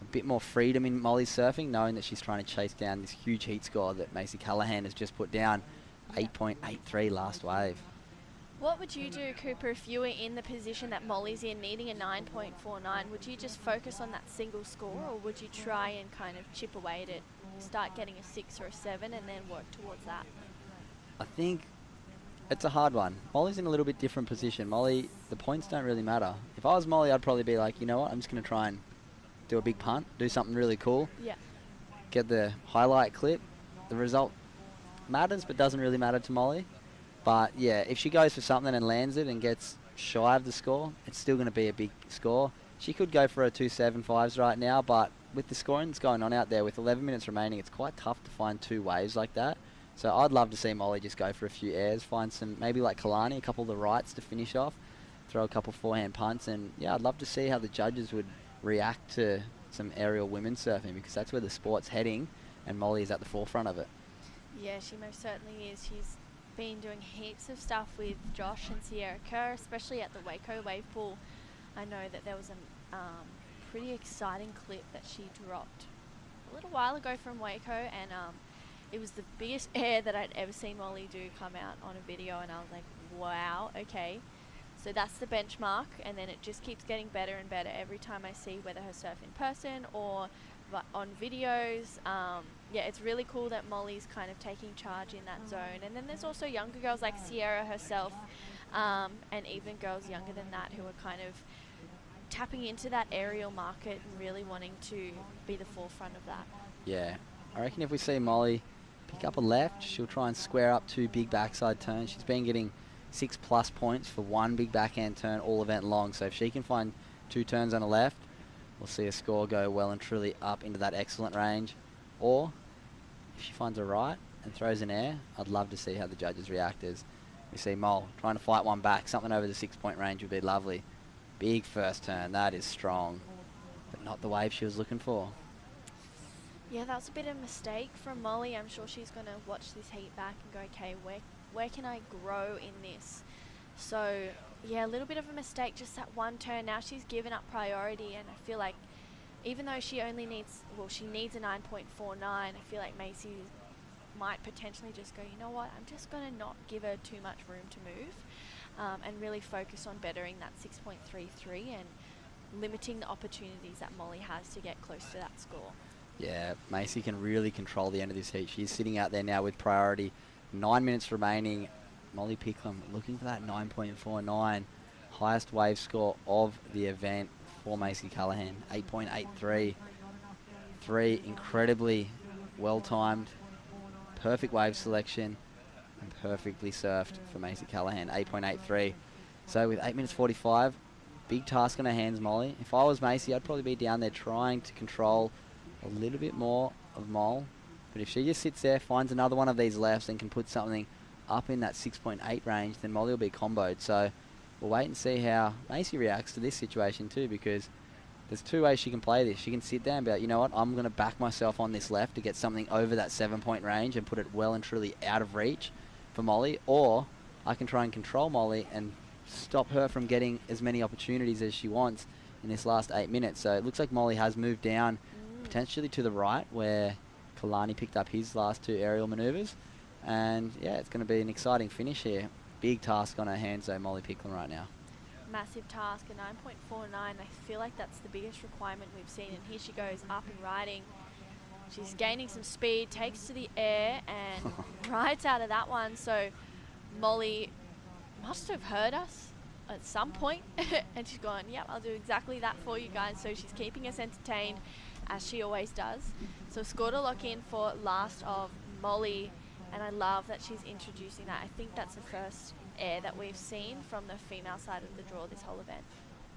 a bit more freedom in Molly's surfing, knowing that she's trying to chase down this huge heat score that Macy Callahan has just put down, 8.83 last wave. What would you do, Cooper, if you were in the position that Molly's in, needing a 9.49? Would you just focus on that single score, or would you try and kind of chip away at it, start getting a 6 or a 7 and then work towards that? I think it's a hard one. Molly's in a little bit different position. Molly, the points don't really matter. If I was Molly, I'd probably be like, you know what, I'm just going to try and do a big punt, do something really cool. Yeah. Get the highlight clip. The result matters, but doesn't really matter to Molly. But yeah, if she goes for something and lands it and gets shy of the score, it's still going to be a big score. She could go for a 2.75s right now, but with the scoring that's going on out there, with 11 minutes remaining, it's quite tough to find two waves like that. So I'd love to see Molly just go for a few airs, find some, maybe like Kalani, a couple of the rights to finish off, throw a couple forehand punts, and yeah, I'd love to see how the judges would react to some aerial women's surfing, because that's where the sport's heading, and Molly is at the forefront of it. Yeah, she most certainly is. She's been doing heaps of stuff with Josh and Sierra Kerr, especially at the Waco wave pool. I know that there was a pretty exciting clip that she dropped a little while ago from Waco, and it was the biggest air that I'd ever seen Molly do come out on a video, and I was like, wow, okay. So that's the benchmark, and then it just keeps getting better and better every time I see whether her surf in person or on videos. Yeah, it's really cool that Molly's kind of taking charge in that zone. And then there's also younger girls like Sierra herself, and even girls younger than that who are kind of tapping into that aerial market and really wanting to be the forefront of that. Yeah, I reckon if we see Molly pick up a left, she'll try and square up two big backside turns. She's been getting 6+ points for one big backhand turn all event long. So if she can find two turns on a left, we'll see a score go well and truly up into that excellent range. Or if she finds a right and throws an air, I'd love to see how the judges react as we see Mole trying to fight one back. Something over the 6-point range would be lovely. Big first turn, that is strong, but not the wave she was looking for. Yeah, that was a bit of a mistake from Molly. I'm sure she's going to watch this heat back and go, okay, where can I grow in this? So yeah, a little bit of a mistake, just that one turn. Now she's given up priority, and I feel like even though she only needs, well, she needs a 9.49, I feel like Macy might potentially just go, you know what, I'm just going to not give her too much room to move, and really focus on bettering that 6.33 and limiting the opportunities that Molly has to get close to that score. Yeah, Macy can really control the end of this heat. She's sitting out there now with priority. 9 minutes remaining. Molly Picklum looking for that 9.49, highest wave score of the event for Macy Callahan, 8.83. Three incredibly well-timed, perfect wave selection, and perfectly surfed for Macy Callahan, 8.83. So with 8 minutes 45, Big task on her hands, Molly. If I was Macy, I'd probably be down there trying to control a little bit more of Mole. But if she just sits there, finds another one of these lefts and can put something up in that 6.8 range, then Molly will be comboed. So we'll wait and see how Macy reacts to this situation too, because there's two ways she can play this. She can sit there and be like, you know what, I'm going to back myself on this left to get something over that 7-point range and put it well and truly out of reach for Molly. Or I can try and control Molly and stop her from getting as many opportunities as she wants in this last 8 minutes. So it looks like Molly has moved down potentially to the right where Kalani picked up his last 2 aerial manoeuvres. And yeah, it's going to be an exciting finish here. Big task on her hands though, Molly Picklum right now. Massive task, a 9.49. I feel like that's the biggest requirement we've seen. And here she goes up and riding. She's gaining some speed, takes to the air and rides out of that one. So Molly must have heard us at some point and she's gone, yep, I'll do exactly that for you guys. So she's keeping us entertained as she always does. So score to lock in for last of Molly, and I love that she's introducing that. I think that's the first air that we've seen from the female side of the draw this whole event.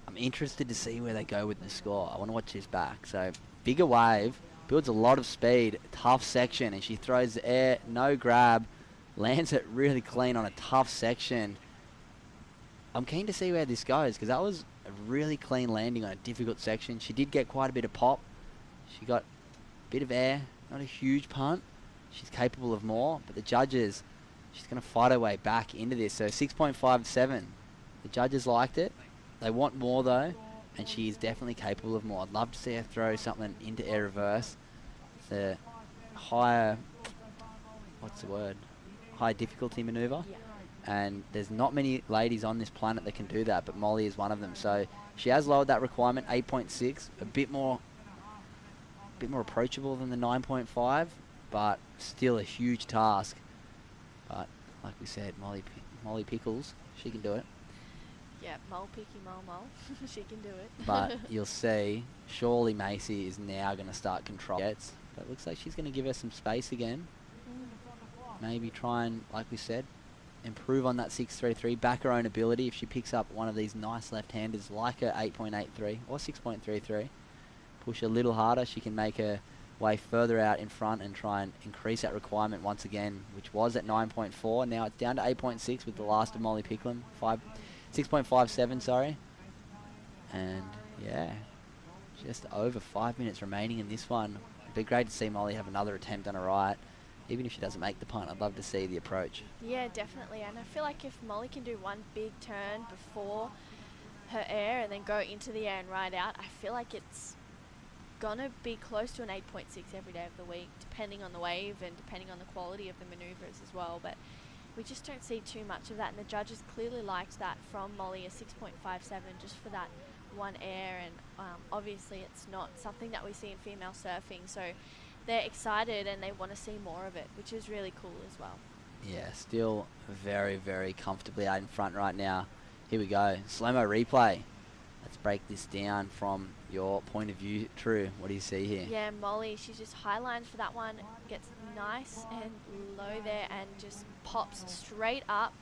I'm interested to see where they go with the score. I want to watch this back. So bigger wave, builds a lot of speed, tough section, and she throws the air, no grab, lands it really clean on a tough section. I'm keen to see where this goes because that was a really clean landing on a difficult section. She did get quite a bit of pop. She got a bit of air, not a huge punt. She's capable of more, but the judges, she's going to fight her way back into this. So 6.57. The judges liked it. They want more though, and she is definitely capable of more. I'd love to see her throw something into air reverse. It's a higher, high difficulty maneuver. Yeah. And there's not many ladies on this planet that can do that, but Molly is one of them. So she has lowered that requirement, 8.6, a bit more approachable than the 9.5, but still a huge task. But like we said, Molly Pickles, she can do it. Yeah, Mole Picky Mole. She can do it. But you'll see, surely Macy is now going to start controlling. But it looks like she's going to give her some space again. Maybe try and, like we said, improve on that 6.33, back her own ability. If she picks up one of these nice left-handers like her 8.83 or 6.33, push a little harder, she can make her way further out in front and try and increase that requirement once again, which was at 9.4. Now it's down to 8.6 with the last of Molly Picklum, 6.57, sorry. And yeah, just over 5 minutes remaining in this one. It'd be great to see Molly have another attempt on her right. Even if she doesn't make the punt, I'd love to see the approach. Yeah, definitely. And I feel like if Molly can do one big turn before her air and then go into the air and ride out, I feel like it's going to be close to an 8.6 every day of the week, depending on the wave and depending on the quality of the manoeuvres as well. But we just don't see too much of that. And the judges clearly liked that from Molly, a 6.57, just for that one air. And obviously it's not something that we see in female surfing. So they're excited and they want to see more of it, which is really cool as well. Yeah, still very, very comfortably out in front right now. Here we go. Slow-mo replay. Let's break this down from your point of view. True, what do you see here? Yeah, Molly, she's just high-lined for that one. Gets nice and low there and just pops straight up,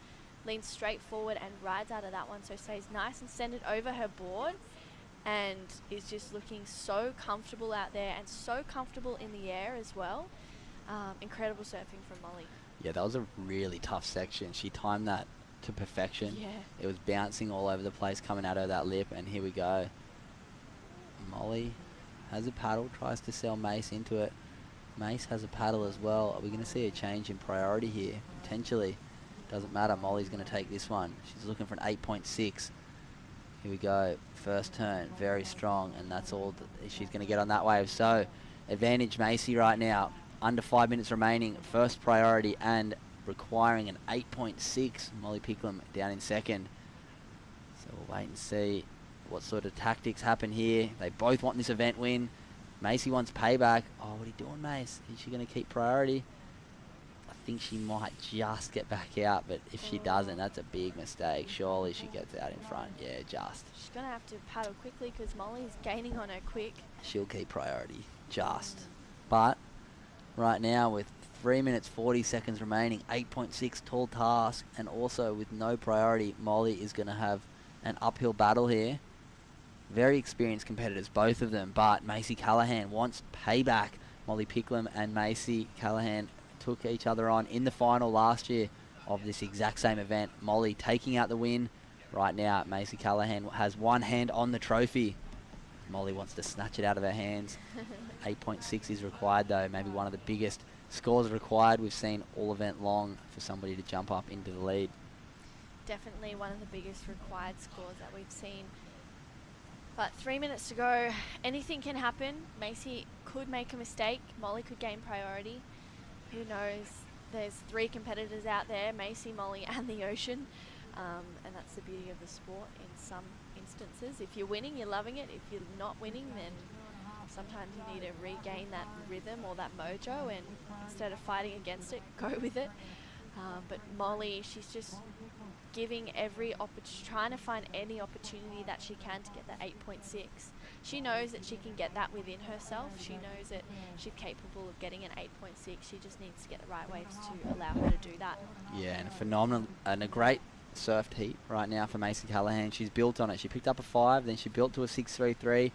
leans straight forward and rides out of that one. So stays nice and centered over her board, and is just looking so comfortable out there and so comfortable in the air as well. Incredible surfing from Molly. Yeah, that was a really tough section. She timed that to perfection. Yeah. It was bouncing all over the place coming out of that lip, and here we go. Molly has a paddle, tries to sell Mace into it. Mace has a paddle as well. Are we going to see a change in priority here? Potentially. Doesn't matter. Molly's going to take this one. She's looking for an 8.6. Here we go. First turn, very strong, and that's all that she's going to get on that wave. So, advantage Macy right now. Under 5 minutes remaining. First priority and requiring an 8.6. Molly Picklum down in second. So we'll wait and see what sort of tactics happen here. They both want this event win. Macy wants payback. Oh, what are you doing, Mace? Is she going to keep priority? I think she might just get back out, but if she doesn't, that's a big mistake. Surely she gets out in front. Yeah, just. She's going to have to paddle quickly because Molly's gaining on her quick. She'll keep priority. Just. But right now with 3 minutes 40 seconds remaining, 8.6 tall task, and also with no priority, Molly is going to have an uphill battle here. Very experienced competitors, both of them, but Macy Callahan wants payback. Molly Picklum and Macy Callahan took each other on in the final last year of this exact same event. Molly taking out the win. Right now, Macy Callahan has one hand on the trophy. Molly wants to snatch it out of her hands. 8.6 is required, though. Maybe one of the biggest scores required we've seen all event long for somebody to jump up into the lead. Definitely one of the biggest required scores that we've seen. But 3 minutes to go, anything can happen. Macy could make a mistake. Molly could gain priority. Who knows? There's 3 competitors out there, Macy, Molly and the Ocean. And that's the beauty of the sport in some instances. If you're winning, you're loving it. If you're not winning, then sometimes you need to regain that rhythm or that mojo, and instead of fighting against it, go with it. But Molly, she's just giving every trying to find any opportunity that she can to get that 8.6. She knows that she can get that within herself. She knows that she's capable of getting an 8.6. She just needs to get the right waves to allow her to do that. Yeah, and a phenomenal and a great surfed heat right now for Macy Callahan. She's built on it. She picked up a 5, then she built to a 6.33,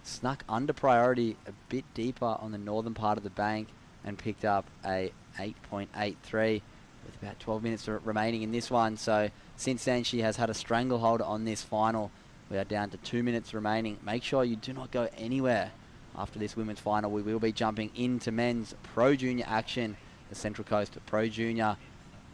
snuck under priority a bit deeper on the northern part of the bank and picked up a 8.83 with about 12 minutes remaining in this one. So since then she has had a stranglehold on this final. We are down to 2 minutes remaining. Make sure you do not go anywhere after this women's final. We will be jumping into men's Pro Junior action, the Central Coast Pro Junior,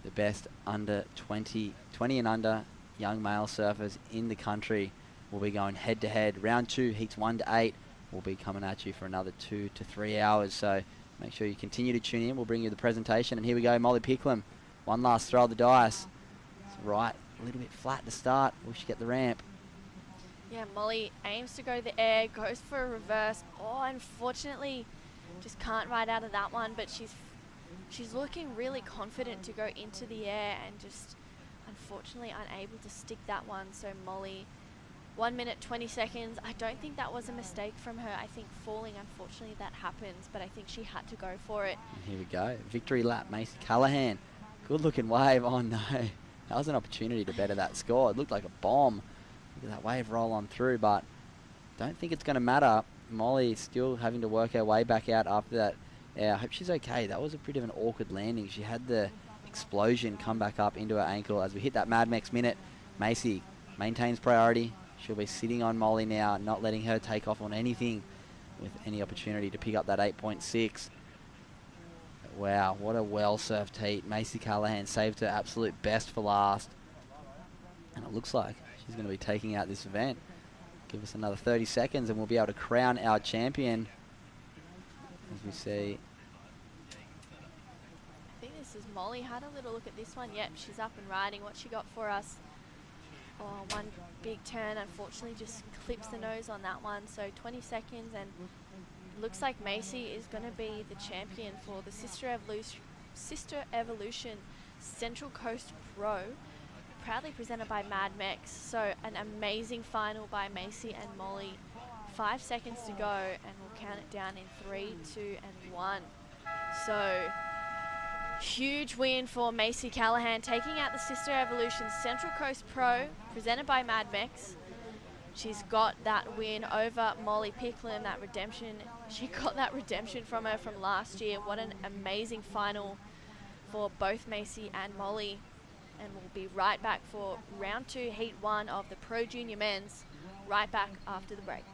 the best under 20 and under young male surfers in the country will be going head to head. Round 2, heats 1 to 8 will be coming at you for another 2 to 3 hours. So make sure you continue to tune in. We'll bring you the presentation. And here we go, Molly Picklum. One last throw of the dice. It's right, a little bit flat to start. We should get the ramp. Yeah, Molly aims to go the air, goes for a reverse. Oh, unfortunately, just can't ride out of that one. But she's looking really confident to go into the air and just unfortunately unable to stick that one. So Molly, 1 minute 20 seconds. I don't think that was a mistake from her. I think falling, unfortunately, that happens, but I think she had to go for it. And here we go, victory lap, Macy Callahan. Good looking wave. Oh no, that was an opportunity to better that score. It looked like a bomb. Look at that wave roll on through, but don't think it's going to matter. Molly still having to work her way back out after that. Yeah, I hope she's okay. That was a bit of an awkward landing. She had the explosion come back up into her ankle as we hit that Mad Max minute. Macy maintains priority. She'll be sitting on Molly now, not letting her take off on anything with any opportunity to pick up that 8.6. Wow, what a well-surfed heat. Macy Callahan saved her absolute best for last. And it looks like she's going to be taking out this event. Give us another 30 seconds and we'll be able to crown our champion. As we see. I think this is Molly. Had a little look at this one. Yep, she's up and riding. What she got for us? Oh, one big turn. Unfortunately, just clips the nose on that one. So 20 seconds and looks like Macy is going to be the champion for the Sister Evolution Central Coast Pro, proudly presented by Mad Mex. So an amazing final by Macy and Molly. 5 seconds to go and we'll count it down in 3, 2 and 1. So huge win for Macy Callahan, taking out the Sister Evolution Central Coast Pro, presented by Mad Mex. She's got that win over Molly Picklum, that redemption. She got that redemption from her from last year. What an amazing final for both Macy and Molly. And we'll be right back for round 2, heat 1 of the Pro Junior Men's, right back after the break.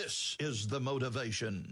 This is the motivation.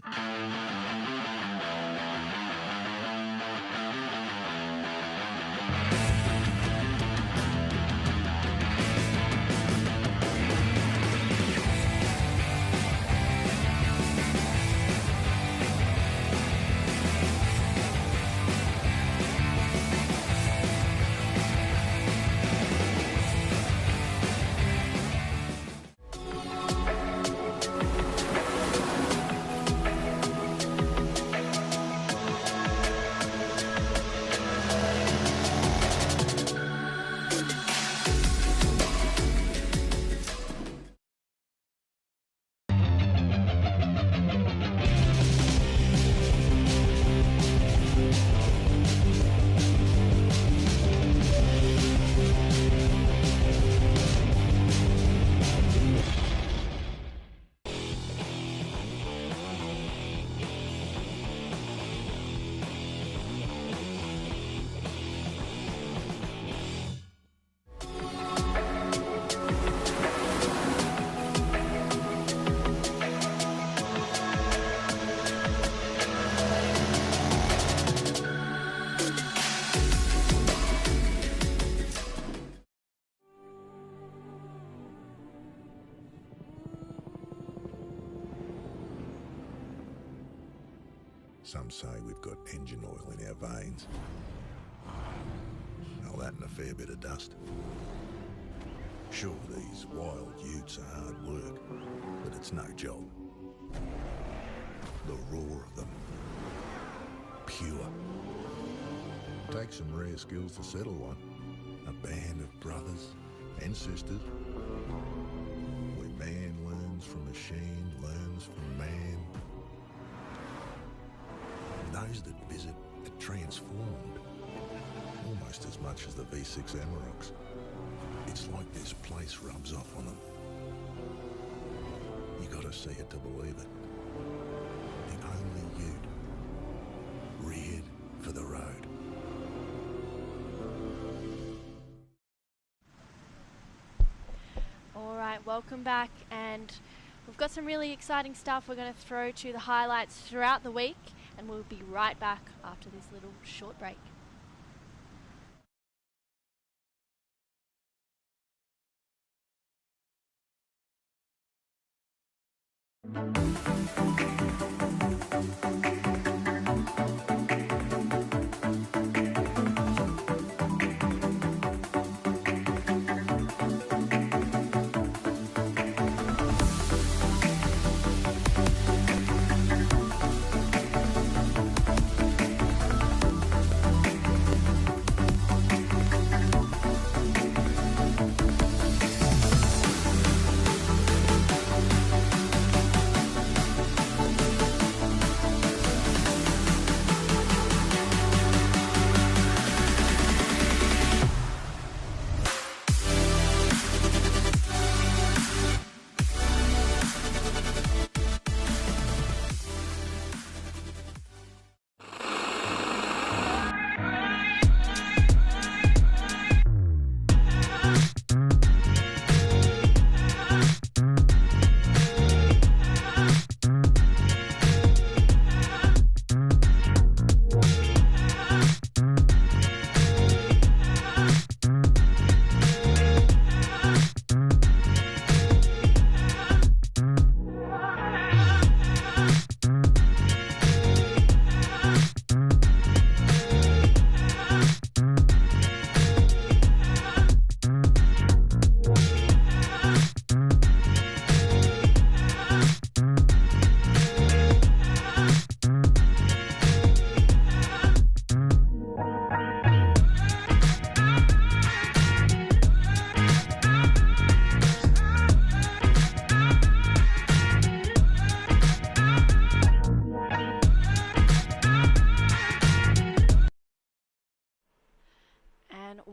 Some say we've got engine oil in our veins. All that and a fair bit of dust. Sure, these wild utes are hard work, but it's no job. The roar of them. Pure. Takes some rare skills to settle one. A band of brothers and sisters. Where man learns from machine, learns from man. Those that visit are transformed, almost as much as the V6 Amaroks. It's like this place rubs off on them. You gotta see it to believe it. The only ute, reared for the road. Alright, welcome back, and we've got some really exciting stuff we're going to throw to the highlights throughout the week. And we'll be right back after this little short break.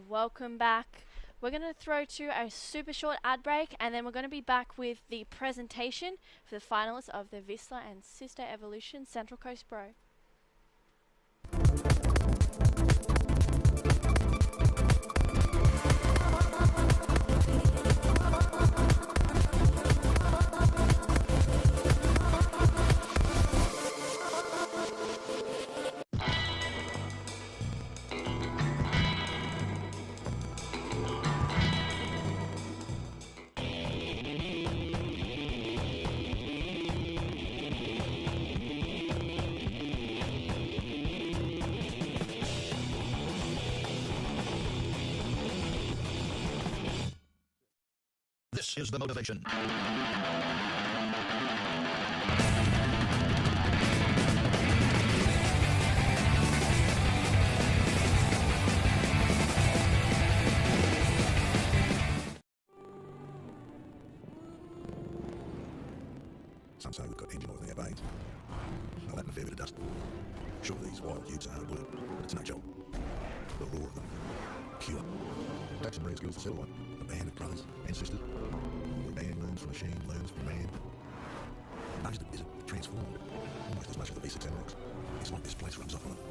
Welcome back. We're going to throw to a super short ad break, and then we're going to be back with the presentation for the finalists of the Vissla and Sisstrevolution Central Coast Pro. This is the motivation. Some say we've got engine oil in our veins. Well, that and a fair bit of dust. Sure, these wild utes are hard work, but it's no job. The roar of them, pure. Takes some rare skills to settle on. A band of brothers and sisters. Where man learns from machine, learns from man. Knows that isn't transformed, almost as much as the Vissla Sisstrevolution. It's like this place rubs off on them.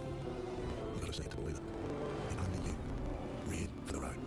You got to see it to believe it. And only you, reared for the road.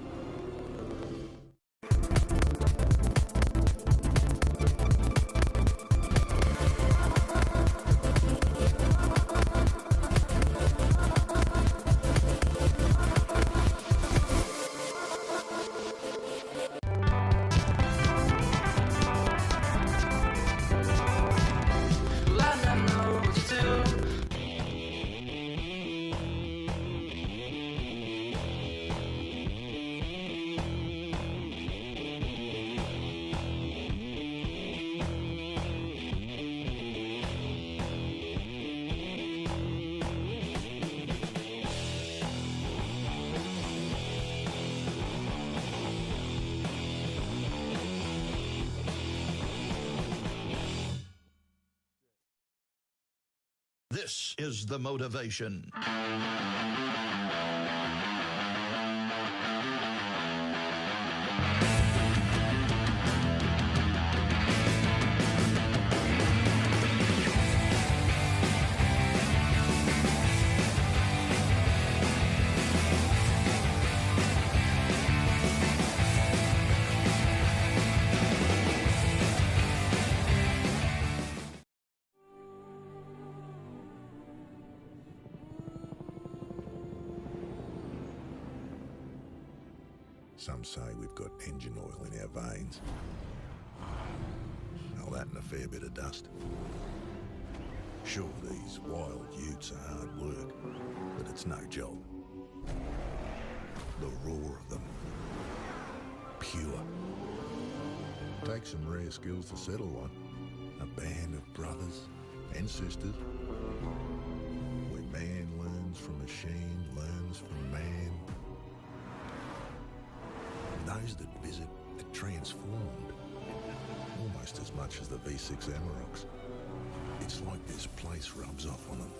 This is the motivation. Some say we've got engine oil in our veins. All that and a fair bit of dust. Sure, these wild utes are hard work, but it's no job. The roar of them, pure. Takes some rare skills to settle on. A band of brothers and sisters. Where man learns from machine, learns from man. Those that visit are transformed, almost as much as the V6 Amaroks. It's like this place rubs off on them.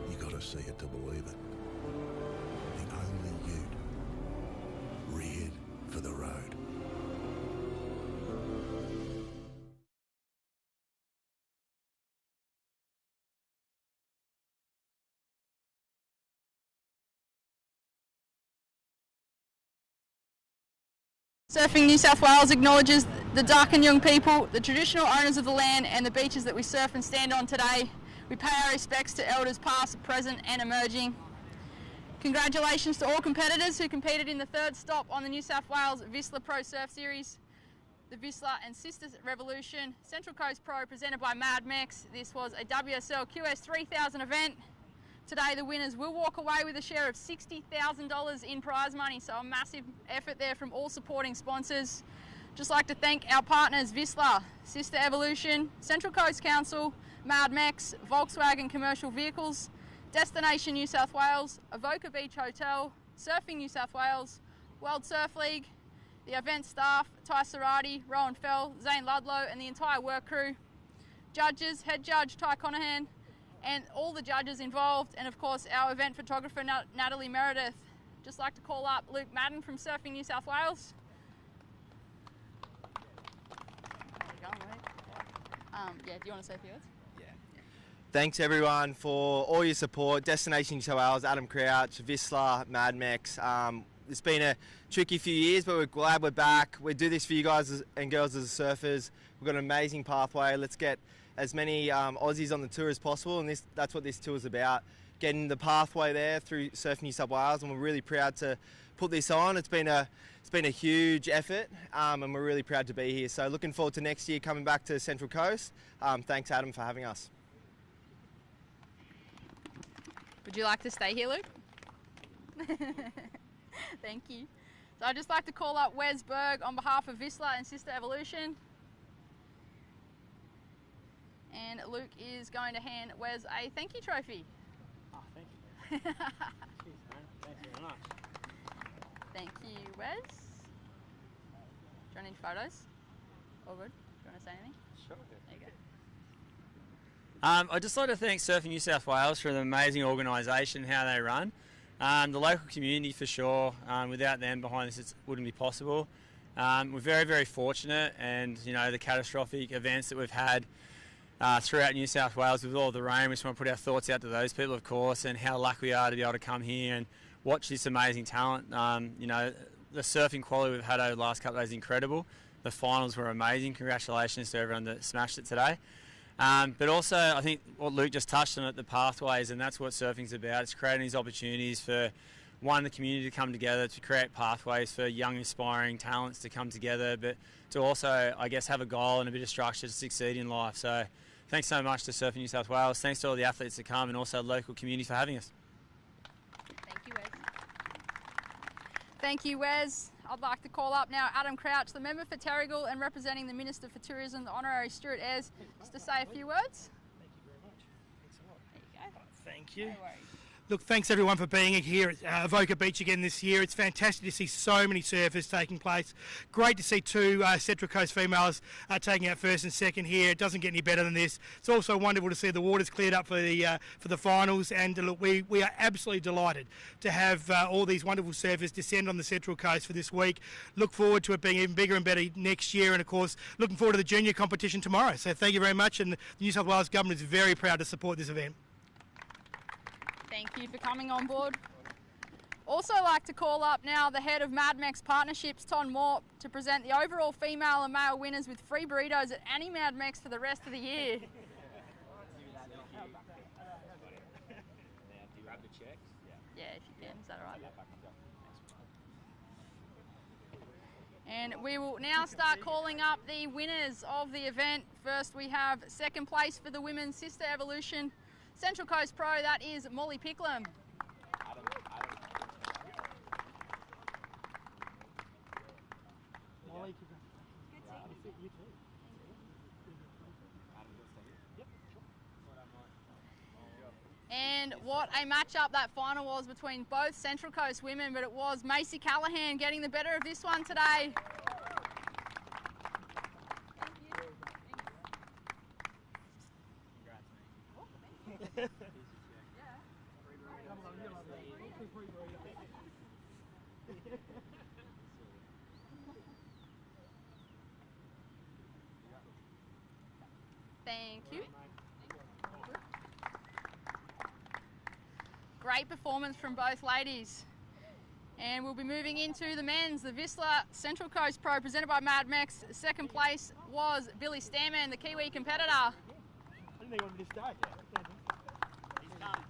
You gotta see it to believe it. The only ute, reared for the road. Surfing New South Wales acknowledges the Darkin young people, the traditional owners of the land and the beaches that we surf and stand on today. We pay our respects to elders past, present and emerging. Congratulations to all competitors who competed in the third stop on the New South Wales Vissla Pro Surf Series, the Vissla and Sisstrevolution Central Coast Pro presented by Mad Max. This was a WSL QS 3000 event. Today the winners will walk away with a share of $60,000 in prize money, so a massive effort there from all supporting sponsors. Just like to thank our partners Vissla Sisstrevolution, Central Coast Council, Mad Max, Volkswagen Commercial Vehicles, Destination New South Wales, Avoca Beach Hotel, Surfing New South Wales, World Surf League, the event staff, Ty Sarati, Rowan Fell, Zane Ludlow and the entire work crew, judges, head judge Ty Callahan, and all the judges involved, and of course our event photographer Natalie Meredith. Just like to call up Luke Madden from Surfing New South Wales. Yeah, do you want to say a few words? Thanks everyone for all your support. Destination New South Wales, Adam Crouch, Vissla, Mad Max. It's been a tricky few years, but we're glad we're back. We do this for you guys and girls as surfers. We've got an amazing pathway. Let's get as many Aussies on the tour as possible, and that's what this tour is about. Getting the pathway there through Surfing New South Wales, and we're really proud to put this on. It's been a huge effort, and we're really proud to be here. So looking forward to next year coming back to Central Coast. Thanks Adam for having us. Would you like to stay here, Luke? Thank you. So I'd just like to call up Wes Berg on behalf of Vissla and Sisstrevolution. And Luke is going to hand Wes a thank you trophy. Oh, thank you. Cheers, man. Thanks very much. Thank you, Wes. Do you want any photos? All good? Do you want to say anything? Sure. There you go. I'd just like to thank Surfing New South Wales for the amazing organisation, how they run. The local community for sure. Without them behind us, it wouldn't be possible. We're very, very fortunate, and you know the catastrophic events that we've had throughout New South Wales with all the rain. We just want to put our thoughts out to those people, of course, and how lucky we are to be able to come here and watch this amazing talent. You know, the surfing quality we've had over the last couple of days is incredible. The finals were amazing. Congratulations to everyone that smashed it today. But also, I think what Luke just touched on, the pathways, and that's what surfing's about. It's creating these opportunities for, one, the community to come together, to create pathways for young, aspiring talents to come together, but to also, I guess, have a goal and a bit of structure to succeed in life. So thanks so much to Surfing New South Wales. Thanks to all the athletes that come, and also the local community for having us. Thank you, Wes. Thank you, Wes. I'd like to call up now Adam Crouch, the member for Terrigal and representing the Minister for Tourism, the Honorary Stuart Ayres, just to say a few words. Thank you very much. Thanks a lot. There you go. Thank you. No worries. Look, thanks everyone for being here at Avoca Beach again this year. It's fantastic to see so many surfers taking place. Great to see two Central Coast females taking out first and second here. It doesn't get any better than this. It's also wonderful to see the waters cleared up for the finals. And look, we are absolutely delighted to have all these wonderful surfers descend on the Central Coast for this week. Look forward to it being even bigger and better next year. And of course, looking forward to the junior competition tomorrow. So thank you very much. And the New South Wales Government is very proud to support this event. Thank you for coming on board. Also like to call up now the head of MadMex Partnerships, Ton Moore, to present the overall female and male winners with free burritos at any MadMex for the rest of the year. Do you grab the checks? Yeah, if you can, is that all right? And we will now start calling up the winners of the event. First we have second place for the women's Sisstrevolution Central Coast Pro, that is Molly Picklum. Molly, And what a matchup that final was between both Central Coast women, but it was Macy Callahan getting the better of this one today. Thank you. Great performance from both ladies. And we'll be moving into the men's, the Vissla Central Coast Pro presented by MadMex. Second place was Billy Stairmand, the Kiwi competitor. I didn't think it would be this day. He's done.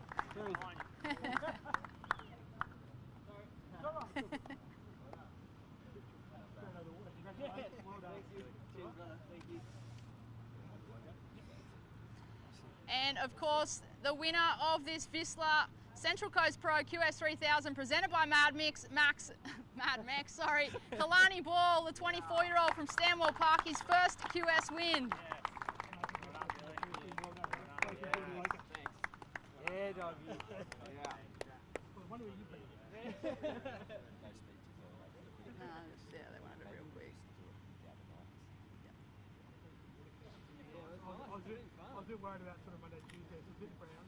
And of course, the winner of this Vissla Central Coast Pro QS 3000 presented by MadMex, Kalani Ball, the 24-year-old from Stanwell Park, his first QS win. Yeah, doggy. Yeah. Yeah, they wanted it real quick. I was a bit worried about sort of Monday, Tuesday. It's a bit brown.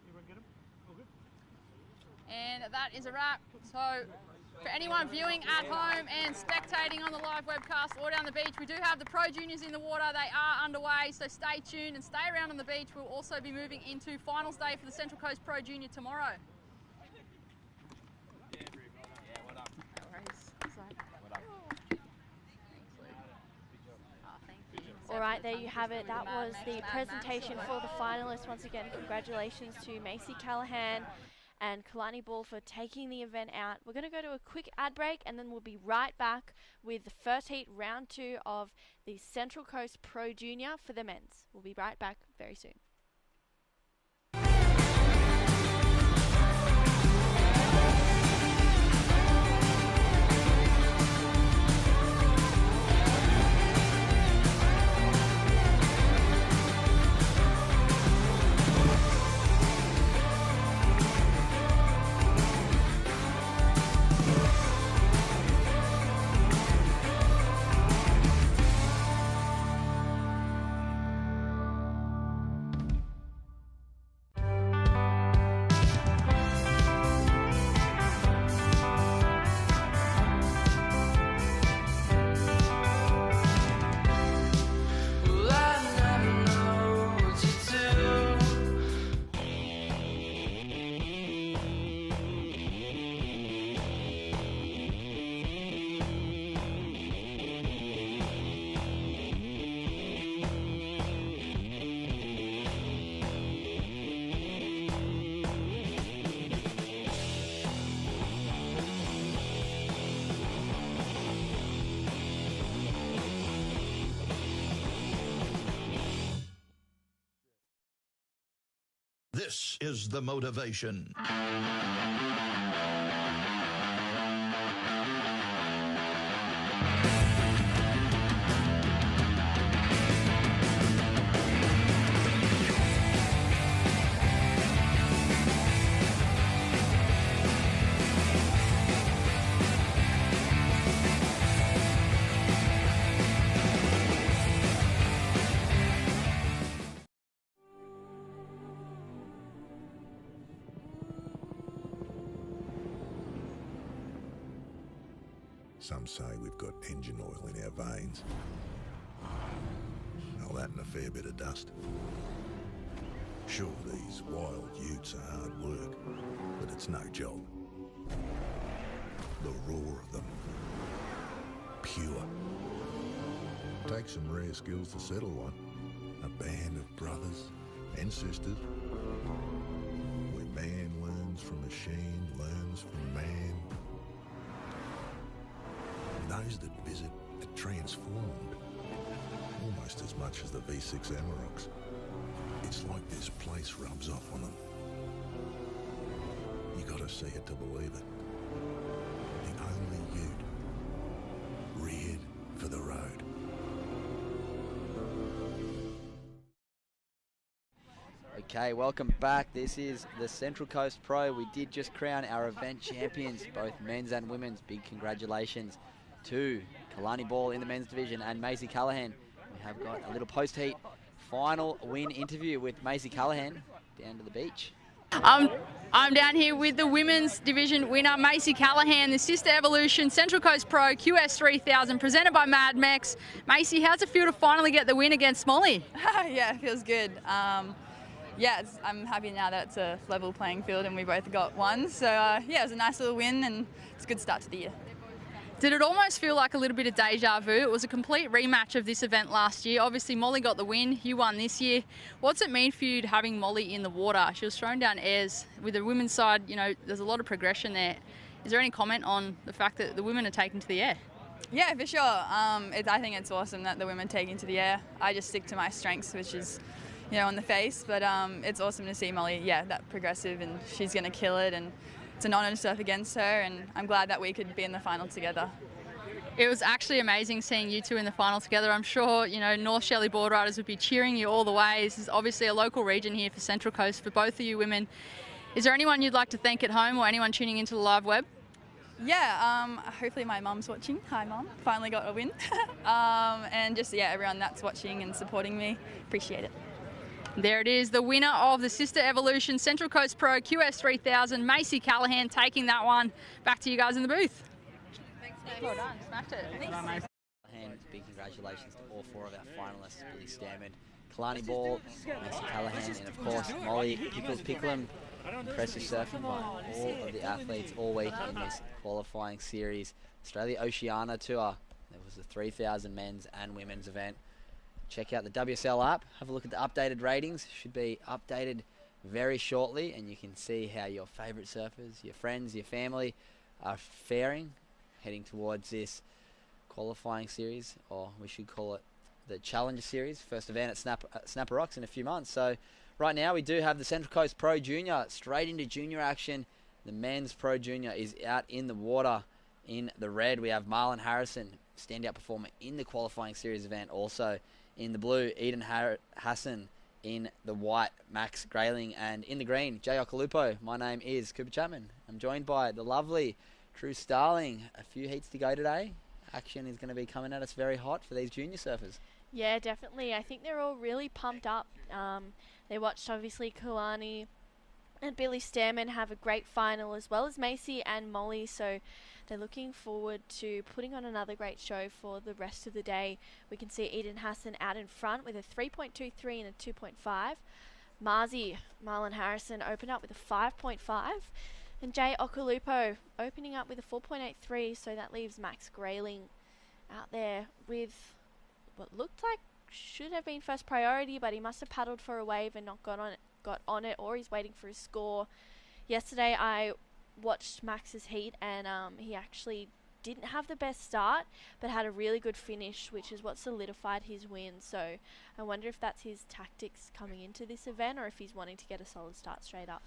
Everyone get them? All good? And that is a wrap. So for anyone viewing at home and spectating on the live webcast or down the beach, we do have the Pro Juniors in the water. They are underway, so stay tuned and stay around on the beach. We'll also be moving into finals day for the Central Coast Pro Junior tomorrow. All right, there you have it. That was the presentation for the finalists. Once again, congratulations to Macy Callahan and Kalani Ball for taking the event out. We're going to go to a quick ad break and then we'll be right back with the first heat, round 2 of the Central Coast Pro Junior for the men's. We'll be right back very soon. This is the motivation. Some say we've got engine oil in our veins. All that and a fair bit of dust. Sure, these wild utes are hard work, but it's no job. The roar of them. Pure. Takes some rare skills to settle one. A band of brothers and sisters. Where man learns from machine, learns from man. Those that visit are transformed, almost as much as the V6 Amaroks. It's like this place rubs off on them. You gotta see it to believe it. The only ute, reared for the road. Okay, welcome back. This is the Central Coast Pro. We did just crown our event champions, both men's and women's. Big congratulations to Kalani Ball in the men's division and Maisie Callahan. We have got a little post-heat final win interview with Maisie Callahan down to the beach. I'm down here with the women's division winner, Maisie Callahan, the Sisstrevolution Central Coast Pro QS 3000, presented by Mad Mex. Maisie, how's it feel to finally get the win against Molly? Yeah, it feels good. Yeah, I'm happy now that it's a level playing field and we both got one. So yeah, it was a nice little win and it's a good start to the year. Did it almost feel like a little bit of deja vu? It was a complete rematch of this event last year. Obviously, Molly got the win. You won this year. What's it mean for you having Molly in the water? She was throwing down airs. With the women's side, you know, there's a lot of progression there. Is there any comment on the fact that the women are taking to the air? Yeah, for sure. I think it's awesome that the women take into the air. I just stick to my strengths, which is, you know, on the face. But it's awesome to see Molly, yeah, that progressive, and she's going to kill it. And it's an honour to surf against her, and I'm glad that we could be in the final together. It was actually amazing seeing you two in the final together. I'm sure, you know, North Shelley board riders would be cheering you all the way. This is obviously a local region here for Central Coast for both of you women. Is there anyone you'd like to thank at home or anyone tuning into the live web? Yeah, hopefully my mum's watching. Hi, Mum. Finally got a win. And just, yeah, everyone that's watching and supporting me. Appreciate it. There it is, the winner of the Sisstrevolution Central Coast Pro QS 3000, Maisie Callahan, taking that one. Back to you guys in the booth. Thanks, well done, smashed it. Callahan, big congratulations to all four of our finalists, Billy Stairmand, Kalani Ball, Maisie Callahan, and of course Molly Picklum. Impressive surfing by all of the athletes all week in this qualifying series. Australia Oceania Tour. There was a 3,000 men's and women's event. Check out the WSL app, have a look at the updated ratings. Should be updated very shortly, and you can see how your favourite surfers, your friends, your family are faring heading towards this qualifying series, or we should call it the Challenger Series, first event at Snapper Rocks in a few months. So right now we do have the Central Coast Pro Junior straight into junior action. The men's Pro Junior is out in the water in the red. We have Marlon Harrison, standout performer in the qualifying series event, also in the blue, Eden Hassan. In the white, Max Grayling. And in the green, Jay Okalupo. My name is Cooper Chapman. I'm joined by the lovely True Starling. A few heats to go today. Action is going to be coming at us very hot for these junior surfers. Yeah, definitely. I think they're all really pumped up. They watched, obviously, Kalani and Billy Stairmand have a great final, as well as Maisie and Molly. So they're looking forward to putting on another great show for the rest of the day. We can see Eden Hassan out in front with a 3.23 and a 2.5. Marlon Harrison opened up with a 5.5. And Jay Okalupo opening up with a 4.83. So that leaves Max Grayling out there with what looked like should have been first priority, but he must have paddled for a wave and not got on it, or he's waiting for his score. Yesterday I watched Max's heat, and he actually didn't have the best start, but had a really good finish, which is what solidified his win. So I wonder if that's his tactics coming into this event, or if he's wanting to get a solid start straight up.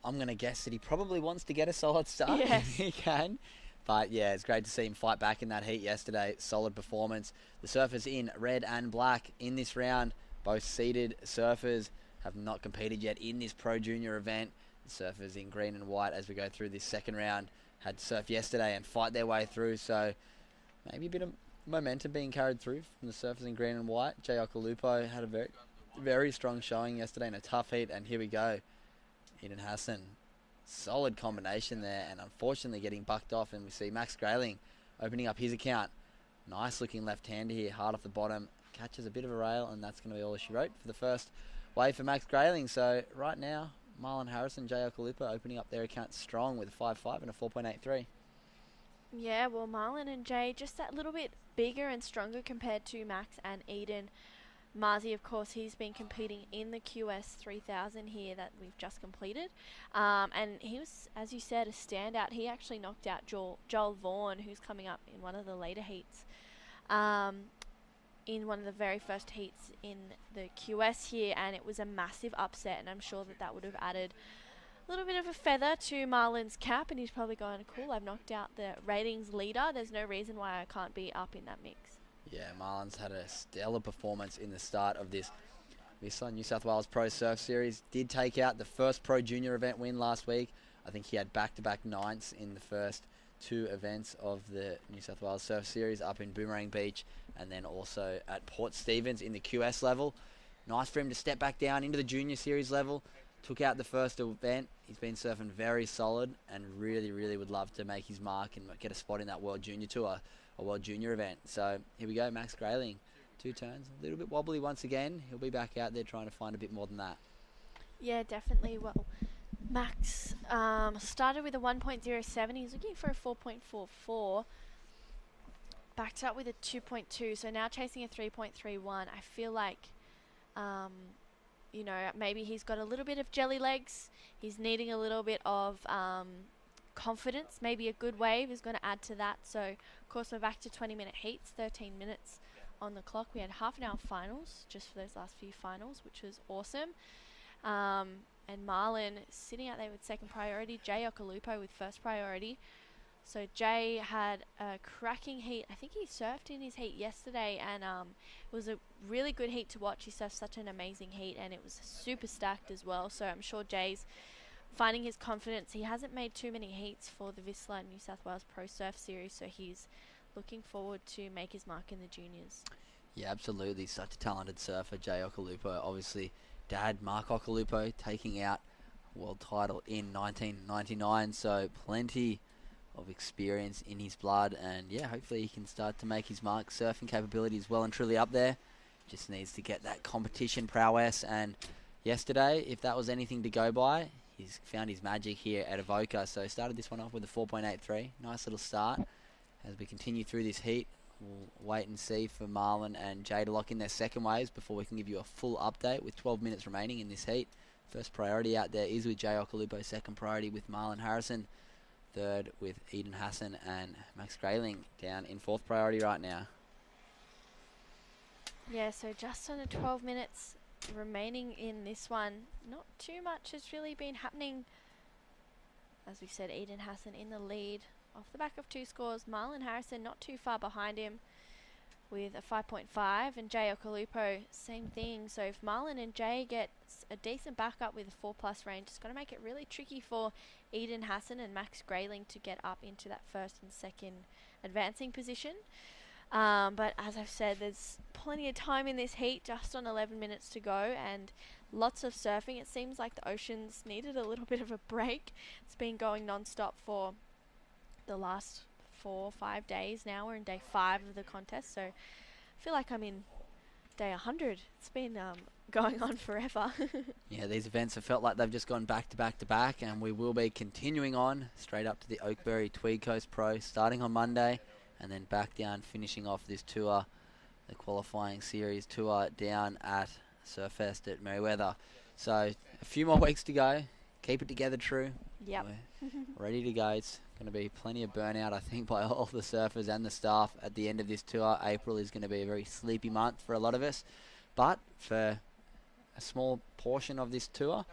I'm going to guess that he probably wants to get a solid start. Yes. He can. But yeah, it's great to see him fight back in that heat yesterday. Solid performance. The surfers in red and black in this round. Both seeded surfers have not competed yet in this Pro Junior event. The surfers in green and white, as we go through this second round, had to surf yesterday and fight their way through. So maybe a bit of momentum being carried through from the surfers in green and white. Jay Okalupo had a very, very strong showing yesterday in a tough heat. And here we go. Eden Hassan, solid combination there, and unfortunately getting bucked off, and we see Max Grayling opening up his account. Nice looking left-hander here, hard off the bottom, catches a bit of a rail, and that's going to be all she wrote for the first wave for Max Grayling. So right now, Marlon Harrison, Jay Okalupo opening up their account strong with a 5.5 and a 4.83. Yeah, well, Marlon and Jay just that little bit bigger and stronger compared to Max and Eden. Marzi, of course, he's been competing in the QS 3000 here that we've just completed. And he was, as you said, a standout. He actually knocked out Joel Vaughan, who's coming up in one of the later heats. In one of the very first heats in the QS here, and it was a massive upset, and I'm sure that would have added a little bit of a feather to Marlon's cap, and he's probably going, cool, I've knocked out the ratings leader. There's no reason why I can't be up in that mix. Yeah, Marlon's had a stellar performance in the start of this Vissla New South Wales Pro Surf Series. Did take out the first Pro Junior event win last week. I think he had back-to-back ninths in the first two events of the New South Wales Surf Series up in Boomerang Beach and then also at Port Stephens in the QS level. Nice for him to step back down into the Junior Series level. Took out the first event. He's been surfing very solid and really, really would love to make his mark and get a spot in that World Junior Tour. A World Junior event. So here we go, Max Grayling. 2 turns, a little bit wobbly once again. He'll be back out there trying to find a bit more than that. Yeah, definitely. Well, Max started with a 1.07. He's looking for a 4.44. Backed up with a 2.2. So now chasing a 3.31. I feel like, maybe he's got a little bit of jelly legs. He's needing a little bit of confidence. Maybe a good wave is going to add to that. So of course we're back to 20-minute heats, 13 minutes on the clock. We had half an hour finals just for those last few finals, which was awesome. And Marlon sitting out there with second priority, Jay Okalupo with first priority. So Jay had a cracking heat. I think he surfed in his heat yesterday, and it was a really good heat to watch. He surfed such an amazing heat, and it was super stacked as well. So I'm sure Jay's finding his confidence. He hasn't made too many heats for the Vissla New South Wales Pro Surf Series, so he's looking forward to make his mark in the juniors. Yeah, absolutely. Such a talented surfer, Jay Okalupo. Obviously, Dad, Mark Okalupo, taking out world title in 1999, so plenty of experience in his blood, and yeah, hopefully he can start to make his mark. Surfing capability is well and truly up there. Just needs to get that competition prowess, and yesterday, if that was anything to go by, he's found his magic here at Avoca. So started this one off with a 4.83. Nice little start. As we continue through this heat, we'll wait and see for Marlon and Jay to lock in their second waves before we can give you a full update with 12 minutes remaining in this heat. First priority out there is with Jay Okalupo. Second priority with Marlon Harrison. Third with Eden Hassan and Max Grayling down in fourth priority right now. Yeah, so just under 12 minutes remaining in this one. Not too much has really been happening. As we said, Eden Hassan in the lead off the back of 2 scores. Marlon Harrison not too far behind him with a 5.5, and Jay Okalupo same thing. So if Marlon and Jay get a decent backup with a 4+ range, it's going to make it really tricky for Eden Hassan and Max Grayling to get up into that first and second advancing position. But as I've said, there's plenty of time in this heat, just on 11 minutes to go, and lots of surfing. It seems like the oceans needed a little bit of a break. It's been going non-stop for the last 4 or 5 days now. We're in day 5 of the contest, so I feel like I'm in day 100. It's been going on forever. Yeah, these events have felt like they've just gone back to back to back, and we will be continuing on straight up to the Oakberry Tweed Coast Pro starting on Monday, and then back down finishing off this tour, the qualifying series tour down at Surfest at Merriweather. So a few more weeks to go. Keep it together, True. Yep. We're ready to go. It's Going to be plenty of burnout, I think, by all the surfers and the staff at the end of this tour. April is going to be a very sleepy month for a lot of us. But for a small portion of this tour,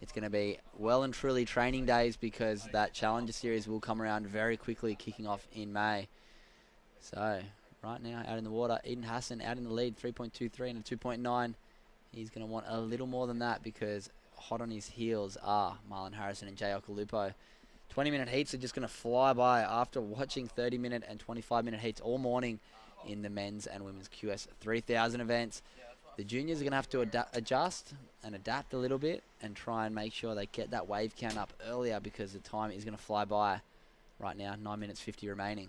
it's going to be well and truly training days, because that Challenger Series will come around very quickly, kicking off in May. So right now, out in the water, Eden Hassan out in the lead, 3.23 and a 2.9. He's going to want a little more than that, because hot on his heels are Marlon Harrison and Jay Okalupo. 20-minute heats are just going to fly by after watching 30-minute and 25-minute heats all morning in the men's and women's QS 3000 events. The juniors are going to have to adjust and adapt a little bit and try and make sure they get that wave count up earlier, because the time is going to fly by right now. 9 minutes 50 remaining.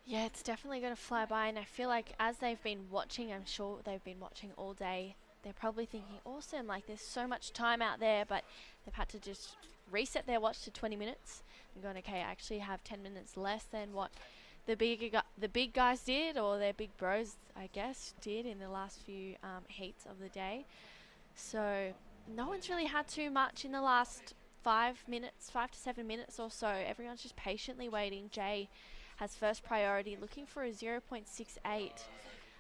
Yeah, it's definitely going to fly by, and I feel like as they've been watching, I'm sure they've been watching all day, they're probably thinking, awesome, like there's so much time out there, but they've had to just reset their watch to 20 minutes and going, okay, I actually have 10 minutes less than what the big guys did, or their big bros, I guess, did in the last few heats of the day. So no one's really had too much in the last 5 to 7 minutes or so. Everyone's just patiently waiting. Jay has first priority, looking for a 0.68.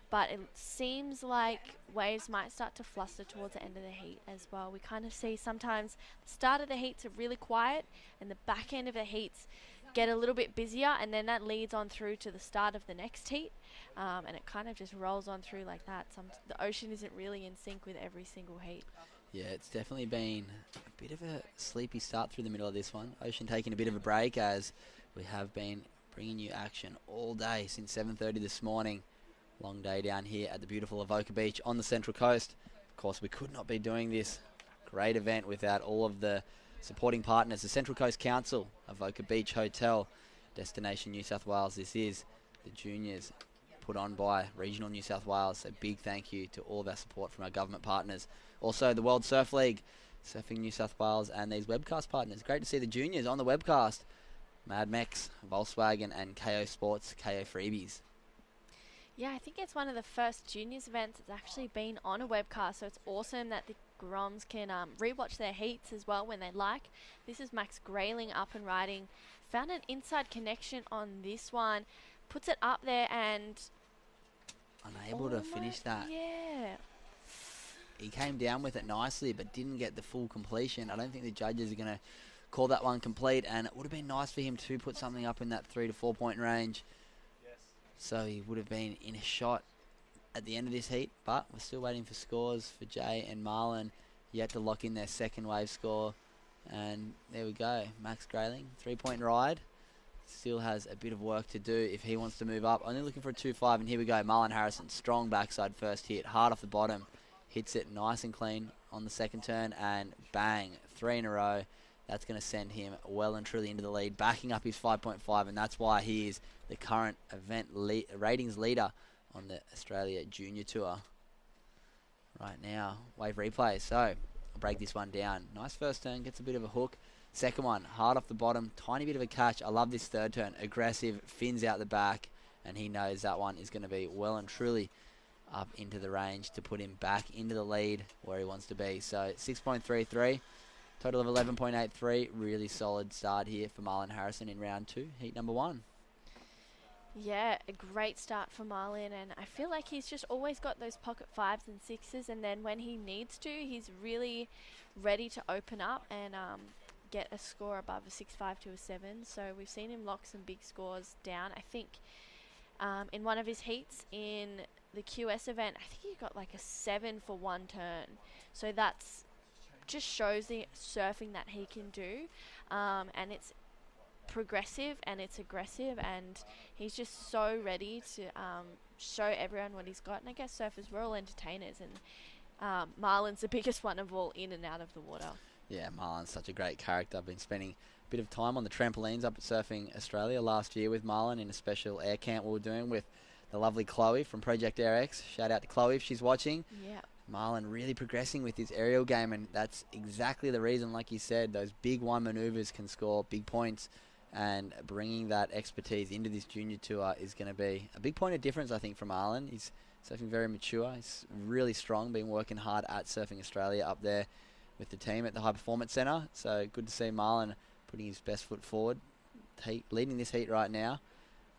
But it seems like waves might start to fluster towards the end of the heat as well. We kind of see sometimes the start of the heats are really quiet, and the back end of the heats get a little bit busier, and then that leads on through to the start of the next heat, and it kind of just rolls on through like that. The ocean isn't really in sync with every single heat. Yeah, it's definitely been a bit of a sleepy start through the middle of this one. Ocean taking a bit of a break, as we have been bringing you action all day since 7:30 this morning. Long day down here at the beautiful Avoca Beach on the Central Coast. Of course, we could not be doing this great event without all of the supporting partners. The Central Coast Council, Avoca Beach Hotel, Destination New South Wales. This is the juniors put on by Regional New South Wales. So big thank you to all of our support from our government partners. Also the World Surf League, Surfing New South Wales, and these webcast partners. Great to see the juniors on the webcast. Mad Mex, Volkswagen, and KO Sports, KO Freebies. Yeah, I think it's one of the first juniors events that's actually been on a webcast, so it's awesome that the Groms can rewatch their heats as well when they like. This is Max Grayling up and riding. Found an inside connection on this one. Puts it up there and... unable to finish that. Yeah. He came down with it nicely, but didn't get the full completion. I don't think the judges are going to call that one complete, and it would have been nice for him to put something up in that 3 to 4 point range. So he would have been in a shot at the end of this heat, but we're still waiting for scores for Jay and Marlon yet to lock in their second wave score. And there we go, Max Grayling, 3 point ride. Still has a bit of work to do if he wants to move up. Only looking for a 2.5, and here we go, Marlon Harrison, strong backside first hit, hard off the bottom. Hits it nice and clean on the second turn, and bang, 3 in a row. That's going to send him well and truly into the lead, backing up his 5.5, and that's why he is the current event ratings leader on the Australia Junior Tour. Right now, wave replay. So, I'll break this one down. Nice first turn, gets a bit of a hook. Second one, hard off the bottom, tiny bit of a catch. I love this third turn. Aggressive, fins out the back, and he knows that one is going to be well and truly up into the range to put him back into the lead where he wants to be. So, 6.33. Total of 11.83. Really solid start here for Marlon Harrison in round 2, heat number 1. Yeah, a great start for Marlon, and I feel like he's just always got those pocket 5s and 6s, and then when he needs to, he's really ready to open up and get a score above a 6.5 to a 7. So we've seen him lock some big scores down. I think in one of his heats in the QS event, I think he got like a 7 for one turn. So that's just shows the surfing that he can do, and it's progressive and it's aggressive, and he's just so ready to show everyone what he's got. And I guess surfers, we're all entertainers, and Marlon's the biggest one of all, in and out of the water. Yeah, Marlon's such a great character. I've been spending a bit of time on the trampolines up at Surfing Australia last year with Marlon in a special air camp we were doing with the lovely Chloe from Project Air X. Shout out to Chloe if she's watching. Yeah. Marlon really progressing with his aerial game, and that's exactly the reason, like you said, those big one maneuvers can score big points, and bringing that expertise into this junior tour is going to be a big point of difference, I think, for Marlon. He's surfing very mature. He's really strong, been working hard at Surfing Australia up there with the team at the High Performance Centre. So good to see Marlon putting his best foot forward, leading this heat right now.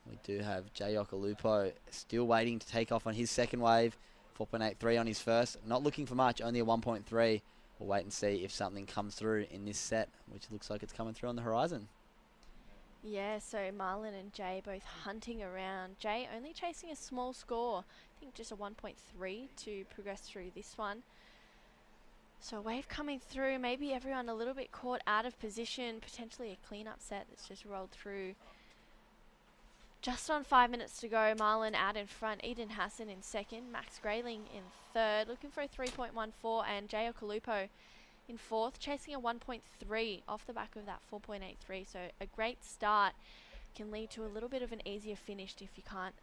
We do have Jay Okalupo still waiting to take off on his second wave. 4.83 on his first. Not looking for much, only a 1.3. We'll wait and see if something comes through in this set, which looks like it's coming through on the horizon. Yeah, so Marlon and Jay both hunting around. Jay only chasing a small score. I think just a 1.3 to progress through this one. So a wave coming through, maybe everyone a little bit caught out of position, potentially a clean-up set that's just rolled through. Just on 5 minutes to go, Marlon out in front, Eden Hassan in second, Max Grayling in third, looking for a 3.14, and Jay Okalupo in fourth, chasing a 1.3 off the back of that 4.83. So a great start can lead to a little bit of an easier finish if you can't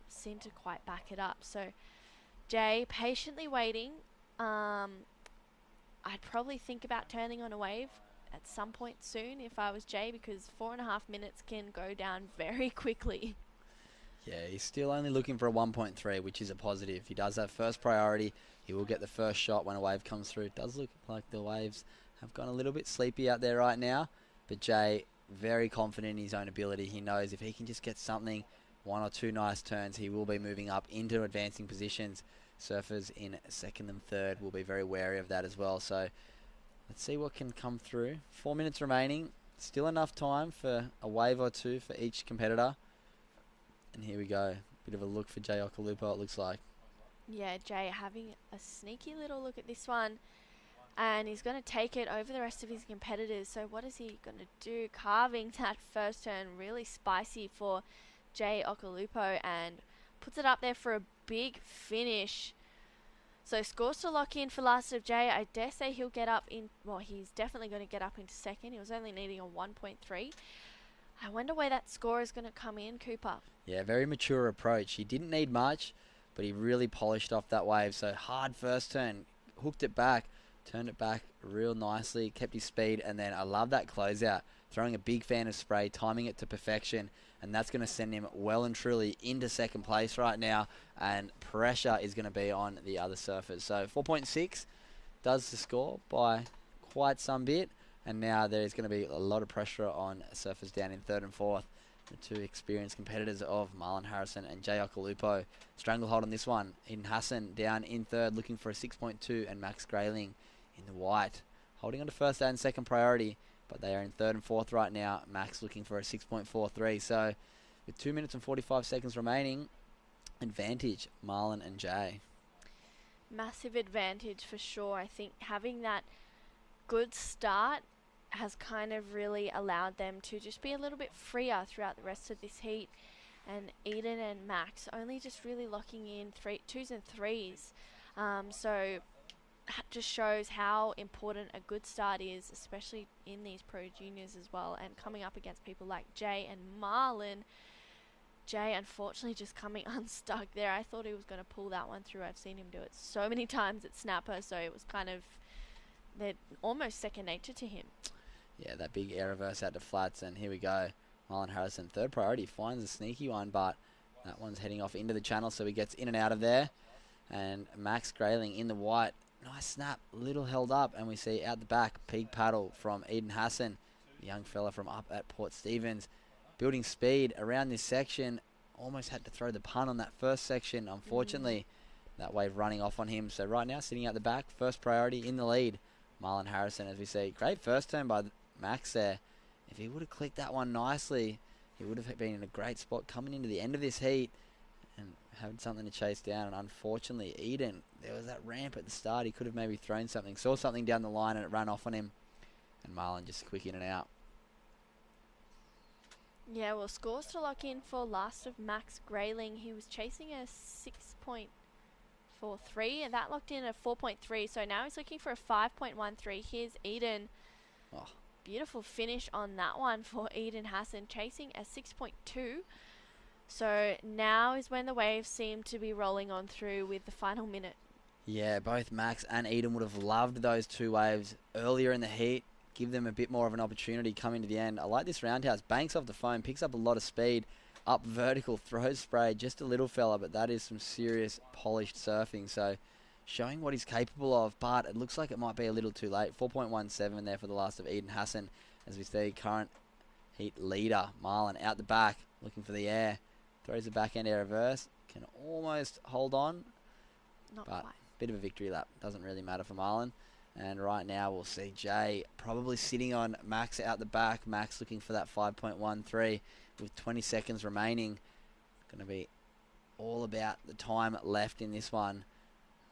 seem to quite back it up. So Jay patiently waiting. I'd probably think about turning on a wave at some point soon if I was Jay, because 4.5 minutes can go down very quickly. Yeah, he's still only looking for a 1.3, which is a positive. He does have first priority. He will get the first shot when a wave comes through. It does look like the waves have gone a little bit sleepy out there right now, but Jay, very confident in his own ability. He knows if he can just get something, 1 or 2 nice turns, he will be moving up into advancing positions. Surfers in second and third will be very wary of that as well. So let's see what can come through. 4 minutes remaining. Still enough time for a wave or two for each competitor. And here we go. Bit of a look for Jay Okalupo, it looks like. Yeah, Jay having a sneaky little look at this one. And he's going to take it over the rest of his competitors. So what is he going to do? Carving that first turn really spicy for Jay Okalupo and puts it up there for a big finish. So scores to lock in for last of Jay. I dare say he'll get up in, well, he's definitely going to get up into second. He was only needing a 1.3. I wonder where that score is going to come in, Cooper. Yeah, very mature approach. He didn't need much, but he really polished off that wave. So hard first turn, hooked it back, turned it back real nicely, kept his speed, and then I love that closeout. Throwing a big fan of spray, timing it to perfection, and that's going to send him well and truly into second place right now, and pressure is going to be on the other surfers. So 4.6 does the score by quite some bit, and now there's going to be a lot of pressure on surfers down in third and fourth. The two experienced competitors of Marlon Harrison and Jay Okalupo. Stranglehold on this one. Eden Hassan down in third, looking for a 6.2, and Max Grayling in the white, holding on to first and second priority, but they are in third and fourth right now. Max looking for a 6.43. So with 2 minutes and 45 seconds remaining, advantage Marlon and Jay. Massive advantage for sure. I think having that good start has kind of really allowed them to just be a little bit freer throughout the rest of this heat. And Eden and Max only just really locking in 2s and 3s. So that just shows how important a good start is, especially in these pro juniors as well, and coming up against people like Jay and Marlon. Jay unfortunately just coming unstuck there. I thought he was going to pull that one through. I've seen him do it so many times at Snapper, so it was kind of almost second nature to him. Yeah, that big air reverse out to flats, and here we go. Marlon Harrison, third priority, finds a sneaky one, but that one's heading off into the channel, so he gets in and out of there. And Max Grayling in the white. Nice snap, little held up, and we see out the back, peak paddle from Eden Hassan, the young fella from up at Port Stephens. Building speed around this section. Almost had to throw the pun on that first section, unfortunately. That wave running off on him. So right now, sitting out the back, first priority in the lead. Marlon Harrison, as we see. Great first turn by Max there. If he would have clicked that one nicely, he would have been in a great spot coming into the end of this heat and had something to chase down. And unfortunately, Eden, there was that ramp at the start. He could have maybe thrown something, saw something down the line, and it ran off on him. And Marlon just quick in and out. Yeah, well, scores to lock in for last of Max Grayling. He was chasing a 6.43, and that locked in a 4.3. So now he's looking for a 5.13. Here's Eden. Oh. Beautiful finish on that one for Eden Hassan, chasing a 6.2. So now is when the waves seem to be rolling on through with the final minute. Yeah, both Max and Eden would have loved those two waves earlier in the heat. Give them a bit more of an opportunity coming to the end. I like this roundhouse. Banks off the foam, picks up a lot of speed. Up vertical, throws spray. Just a little fella, but that is some serious polished surfing. So showing what he's capable of, but it looks like it might be a little too late. 4.17 there for the last of Eden Hassan. as we see current heat leader Marlon out the back, looking for the air. Throws the backhand air reverse. Can almost hold on. Not but quite. Bit of a victory lap. Doesn't really matter for Marlon. And right now we'll see Jay probably sitting on Max out the back. Max looking for that 5.13 with 20 seconds remaining. Going to be all about the time left in this one.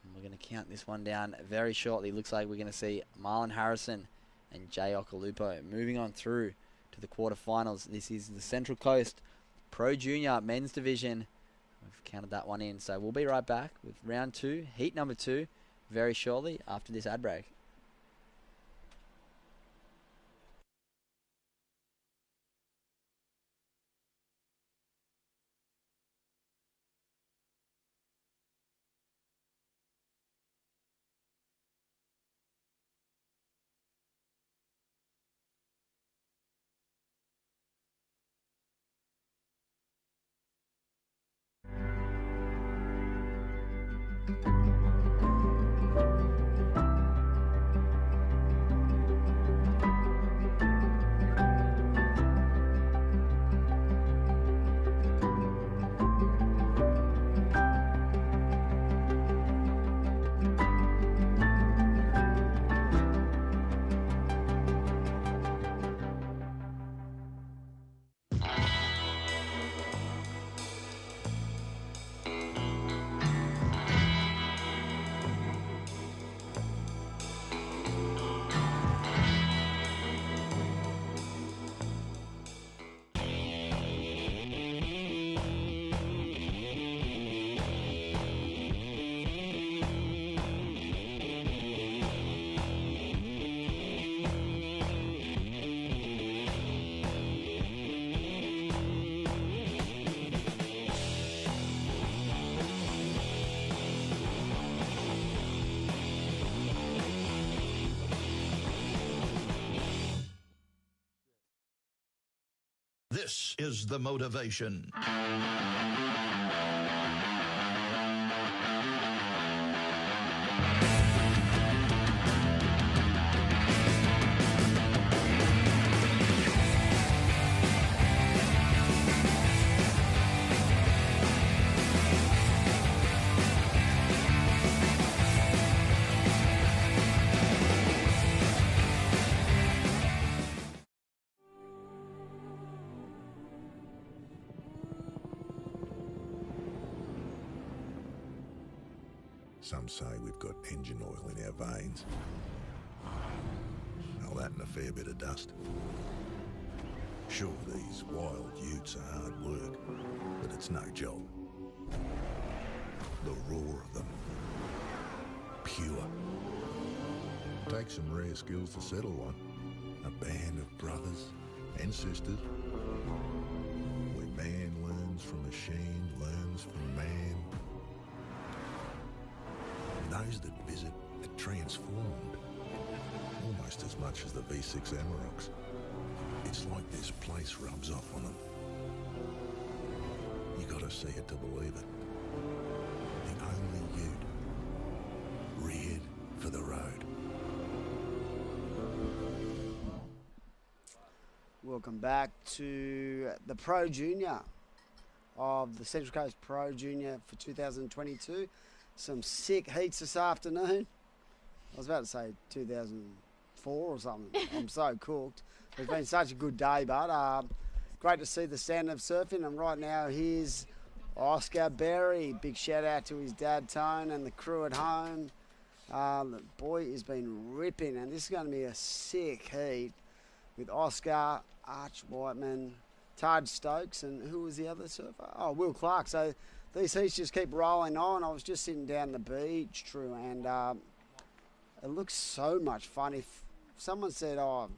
And we're going to count this one down very shortly. Looks like we're going to see Marlon Harrison and Jay Okalupo moving on through to the quarterfinals. This is the Central Coast Pro Junior Men's Division. We've counted that one in. So we'll be right back with round 2, heat number 2, very shortly after this ad break. This is the motivation. Some say we've got engine oil in our veins. Well, that and a fair bit of dust. Sure, these wild utes are hard work, but it's no job. The roar of them. Pure. Takes some rare skills to settle one. A band of brothers and sisters. Where man learns from machine, learns from man. Those that visit are transformed, almost as much as the V6 Amaroks. It's like this place rubs off on them. You gotta see it to believe it. The only ute, reared for the road. Welcome back to the Pro Junior of the Central Coast Pro Junior for 2022. Some sick heats this afternoon. I was about to say 2004 or something. I'm so cooked. It's been such a good day, but great to see the standard of surfing. And right now, here's Oscar Berry. Big shout out to his dad, Tone, and the crew at home. The boy has been ripping, and this is going to be a sick heat with Oscar, Arch Whiteman, Taj Stokes, and who was the other surfer? Oh, Will Clark. So these heats just keep rolling on. I was just sitting down the beach, True, and it looks so much fun. If someone said, oh,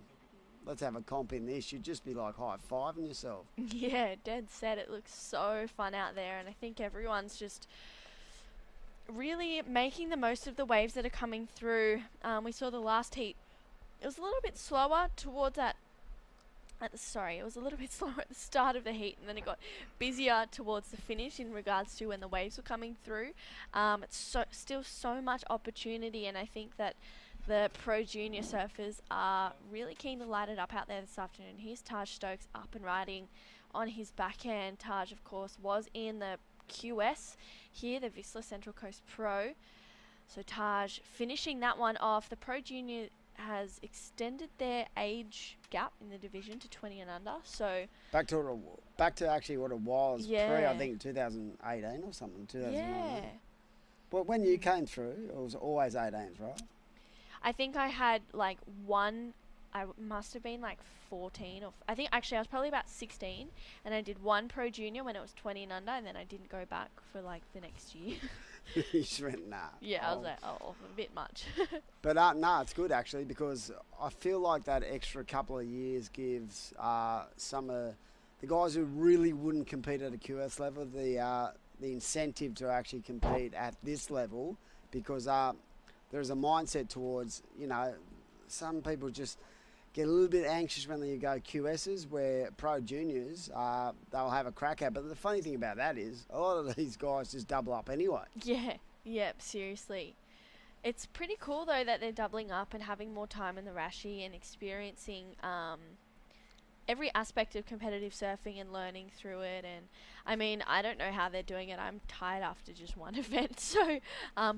let's have a comp in this, you'd just be like high-fiving yourself. Yeah, dead set. It looks so fun out there, and I think everyone's just really making the most of the waves that are coming through. We saw the last heat. It was a little bit slower towards that. It was a little bit slower at the start of the heat, and then it got busier towards the finish in regards to when the waves were coming through. It's still so much opportunity, and I think that the pro junior surfers are really keen to light it up out there this afternoon. Here's Taj Stokes up and riding on his backhand. Taj, of course, was in the QS here, the Vissla Central Coast Pro. So Taj finishing that one off. The pro junior has extended their age gap in the division to 20 and under. So back to actually what it was pre, I think 2018 or something. 2019. Yeah. But when you came through, it was always 18s, right? I think I had like one. I must have been like 14 or I think actually I was probably about 16, and I did one pro junior when it was 20 and under, and then I didn't go back for like the next year. You just went, nah. Yeah, I was like, oh, a bit much. But no, it's good actually, because I feel like that extra couple of years gives some of the guys who really wouldn't compete at a QS level the incentive to actually compete at this level, because there's a mindset towards, you know, some people just get a little bit anxious when they go QSs, where pro juniors, they'll have a crack at. But the funny thing about that is a lot of these guys just double up anyway. Yeah, yep, seriously. It's pretty cool, though, that they're doubling up and having more time in the Rashi and experiencing every aspect of competitive surfing and learning through it. And, I mean, I don't know how they're doing it. I'm tired after just one event. So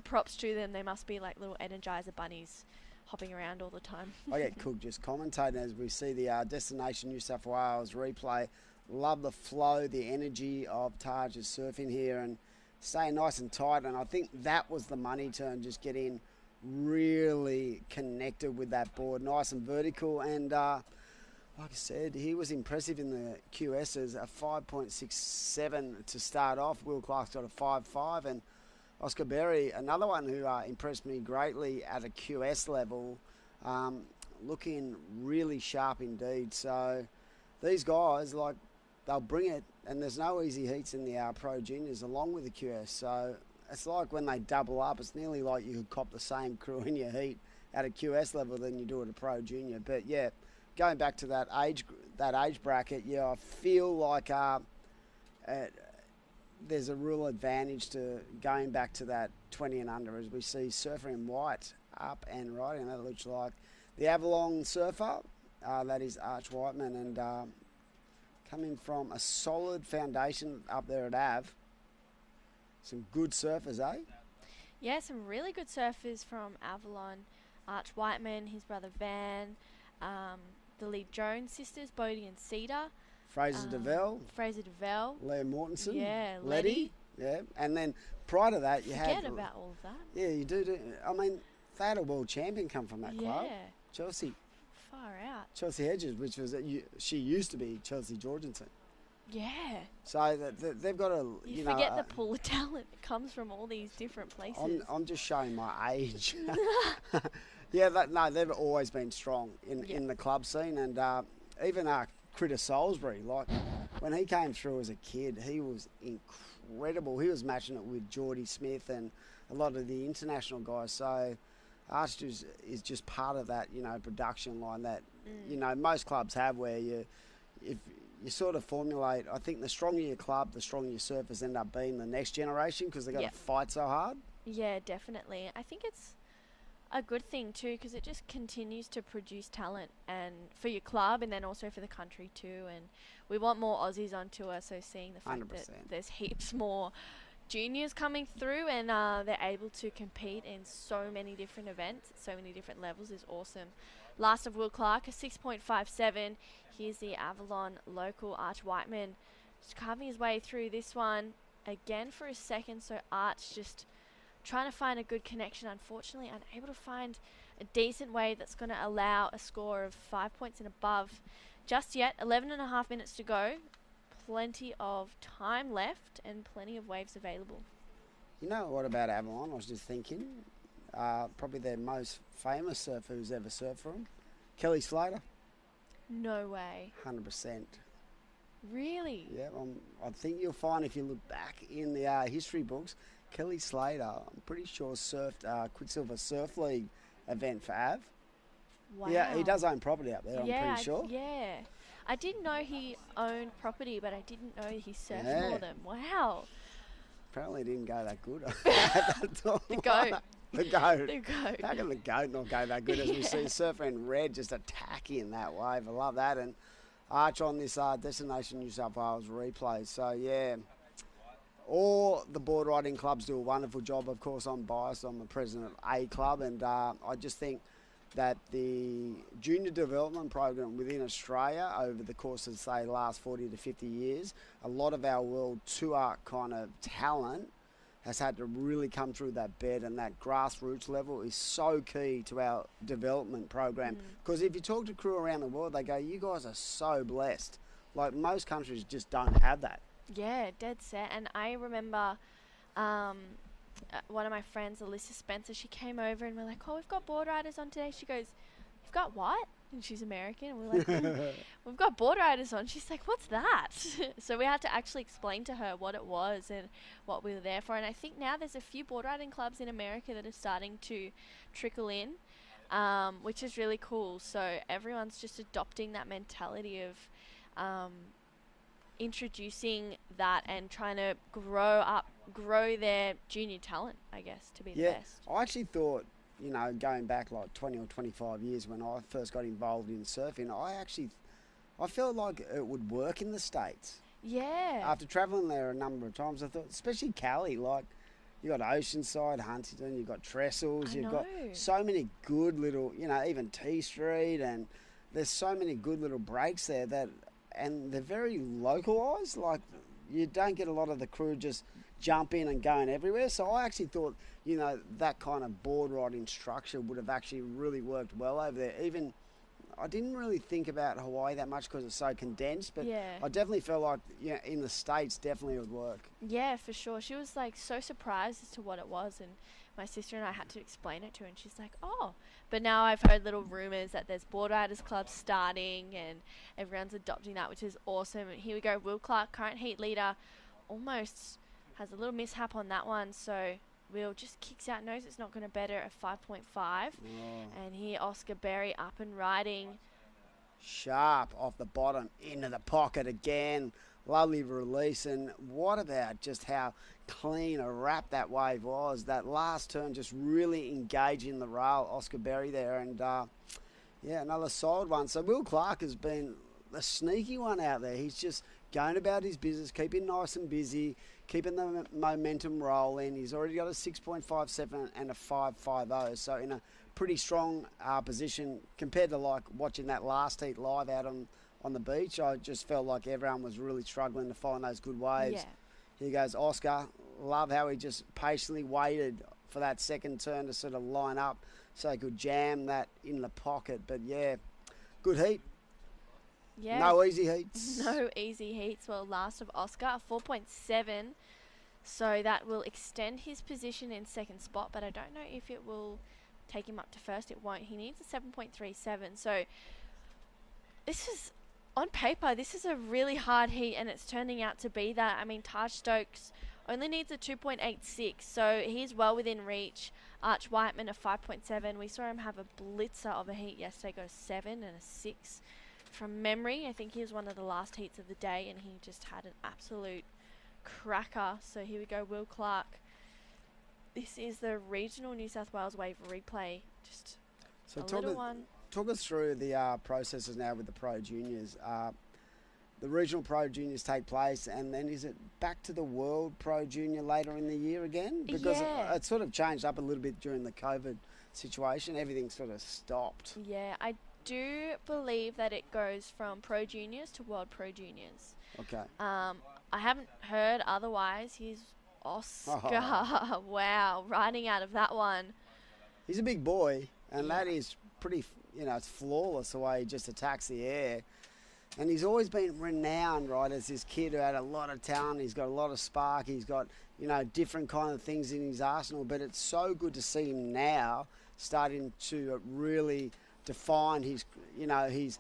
props to them. They must be like little Energizer bunnies hopping around all the time. I get cooked just commentating as we see the Destination New South Wales replay. Love the flow, the energy of Taj's surfing here and staying nice and tight. And I think that was the money turn, just getting really connected with that board, nice and vertical. And like I said, he was impressive in the QSs, a 5.67 to start off. Will Clark's got a 5.5, and Oscar Berry, another one who impressed me greatly at a QS level, looking really sharp indeed. So these guys, like, they'll bring it, and there's no easy heats in the pro juniors along with the QS. So it's like when they double up, it's nearly like you could cop the same crew in your heat at a QS level than you do at a pro junior. But yeah, going back to that age bracket, yeah, I feel like there's a real advantage to going back to that 20 and under, as we see Surfer in White up and riding. That looks like the Avalon surfer, that is Arch Whiteman, and coming from a solid foundation up there at Av. Some good surfers, eh? Yeah, some really good surfers from Avalon. Arch Whiteman, his brother Van, the Lee Jones sisters, Bodie and Cedar. Fraser DeVell. Leah Mortensen. Yeah, Letty. Yeah, and then prior to that, you had... Forget about all of that. Yeah, you do. I mean, they had a world champion come from that club. Yeah. Chelsea. Far out. Chelsea Hedges, which was... she used to be Chelsea Georgensen. Yeah. So they've got a... You forget the pool of talent that comes from all these different places. I'm just showing my age. Yeah, they've always been strong in the club scene, and even... Critter Salisbury, like when he came through as a kid, he was incredible. He was matching it with Geordie Smith and a lot of the international guys. So Arch is just part of that, you know, production line that you know most clubs have, where if you sort of formulate. I think the stronger your club, the stronger your surfers end up being the next generation, because they got to fight so hard. Yeah, definitely. I think it's a good thing too, because it just continues to produce talent, and for your club and then also for the country too. And we want more Aussies on tour, so seeing the fact 100%. that there's heaps more juniors coming through and they're able to compete in so many different events, so many different levels, is awesome. Last of Will Clark, a 6.57. Here's the Avalon local, Arch Whiteman, just carving his way through this one again for a second. So Arch just trying to find a good connection, unfortunately unable to find a decent wave that's going to allow a score of 5 points and above just yet. 11.5 minutes to go, plenty of time left and plenty of waves available. You know what about Avalon? I was just thinking, probably their most famous surfer who's ever surfed for them, Kelly Slater. No way. 100%. Really? Yeah, I think you'll find if you look back in the history books, Kelly Slater, I'm pretty sure, surfed Quicksilver Surf League event for Av. Wow. Yeah, he does own property up there, I'm pretty sure. Yeah. I didn't know he owned property, but I didn't know he surfed for them. Wow. Apparently it didn't go that good. The goat. The goat. The goat. How can the goat not go that good? As we see Surfer in red just attacking that wave. I love that. And Arch on this Destination New South Wales replay. So, yeah. All the board riding clubs do a wonderful job. Of course, I'm biased. I'm the president of a club. And I just think that the junior development program within Australia over the course of, say, the last 40 to 50 years, a lot of our world tour kind of talent has had to really come through that bed, and that grassroots level is so key to our development program. Because if you talk to crew around the world, they go, you guys are so blessed. Like, most countries just don't have that. Yeah, dead set. And I remember one of my friends, Alyssa Spencer, she came over and we're like, oh, we've got board riders on today. She goes, you've got what? And she's American. And we're like, we've got board riders on. She's like, what's that? So we had to actually explain to her what it was and what we were there for. And I think now there's a few board riding clubs in America that are starting to trickle in, which is really cool. So everyone's just adopting that mentality of introducing that and trying to grow their junior talent, I guess, to be the best. I actually thought, you know, going back like 20 or 25 years when I first got involved in surfing, I felt like it would work in the States. Yeah. After travelling there a number of times, I thought, especially Cali, like, you got Oceanside, Huntington, you've got Trestles, you've got so many good little, you know, even T Street, and there's so many good little breaks there that, and they're very localised. Like, you don't get a lot of the crew just jump in and going everywhere. So I actually thought, you know, that kind of board riding structure would have actually really worked well over there. Even, I didn't really think about Hawaii that much because it's so condensed, but I definitely felt like, you know, in the States definitely it would work. Yeah, for sure. She was like so surprised as to what it was, and my sister and I had to explain it to her, and she's like, oh. But now I've heard little rumours that there's board riders clubs starting and everyone's adopting that, which is awesome. And here we go. Will Clark, current heat leader, almost has a little mishap on that one, so Will just kicks out, knows it's not going to better at 5.5. And here Oscar Berry up and riding. Sharp off the bottom, into the pocket again. Lovely release. And what about just how clean a wrap that wave was? That last turn just really engaging the rail, Oscar Berry there. And yeah, another solid one. So Will Clark has been a sneaky one out there. He's just going about his business, keeping nice and busy, keeping the momentum rolling. He's already got a 6.57 and a 5.50, so in a pretty strong position compared to like watching that last heat live out on the beach. I just felt like everyone was really struggling to find those good waves. Here goes Oscar. Love how he just patiently waited for that second turn to sort of line up so he could jam that in the pocket. But yeah, good heat. Yeah. No easy heats. No easy heats. Well, last of Oscar, a 4.7. So that will extend his position in second spot, but I don't know if it will take him up to first. It won't. He needs a 7.37. So this is, on paper, this is a really hard heat, and it's turning out to be that. I mean, Taj Stokes only needs a 2.86, so he's well within reach. Arch Whiteman, a 5.7. We saw him have a blitzer of a heat yesterday, got a 7 and a 6. From memory, I think he was one of the last heats of the day, and he just had an absolute cracker. So here we go, Will Clark. This is the regional New South Wales wave replay. Just so a little one. Talk us through the processes now with the Pro Juniors. The regional Pro Juniors take place, and then is it back to the World Pro Junior later in the year again? Because it sort of changed up a little bit during the COVID situation. Everything sort of stopped. Yeah, I do believe that it goes from Pro Juniors to World Pro Juniors. Okay. I haven't heard otherwise. He's Oscar. Wow, riding out of that one. He's a big boy, and that is pretty, you know, it's flawless the way he just attacks the air. And he's always been renowned, right, as this kid who had a lot of talent. He's got a lot of spark. He's got, you know, different kind of things in his arsenal. But it's so good to see him now starting to really define his, you know, his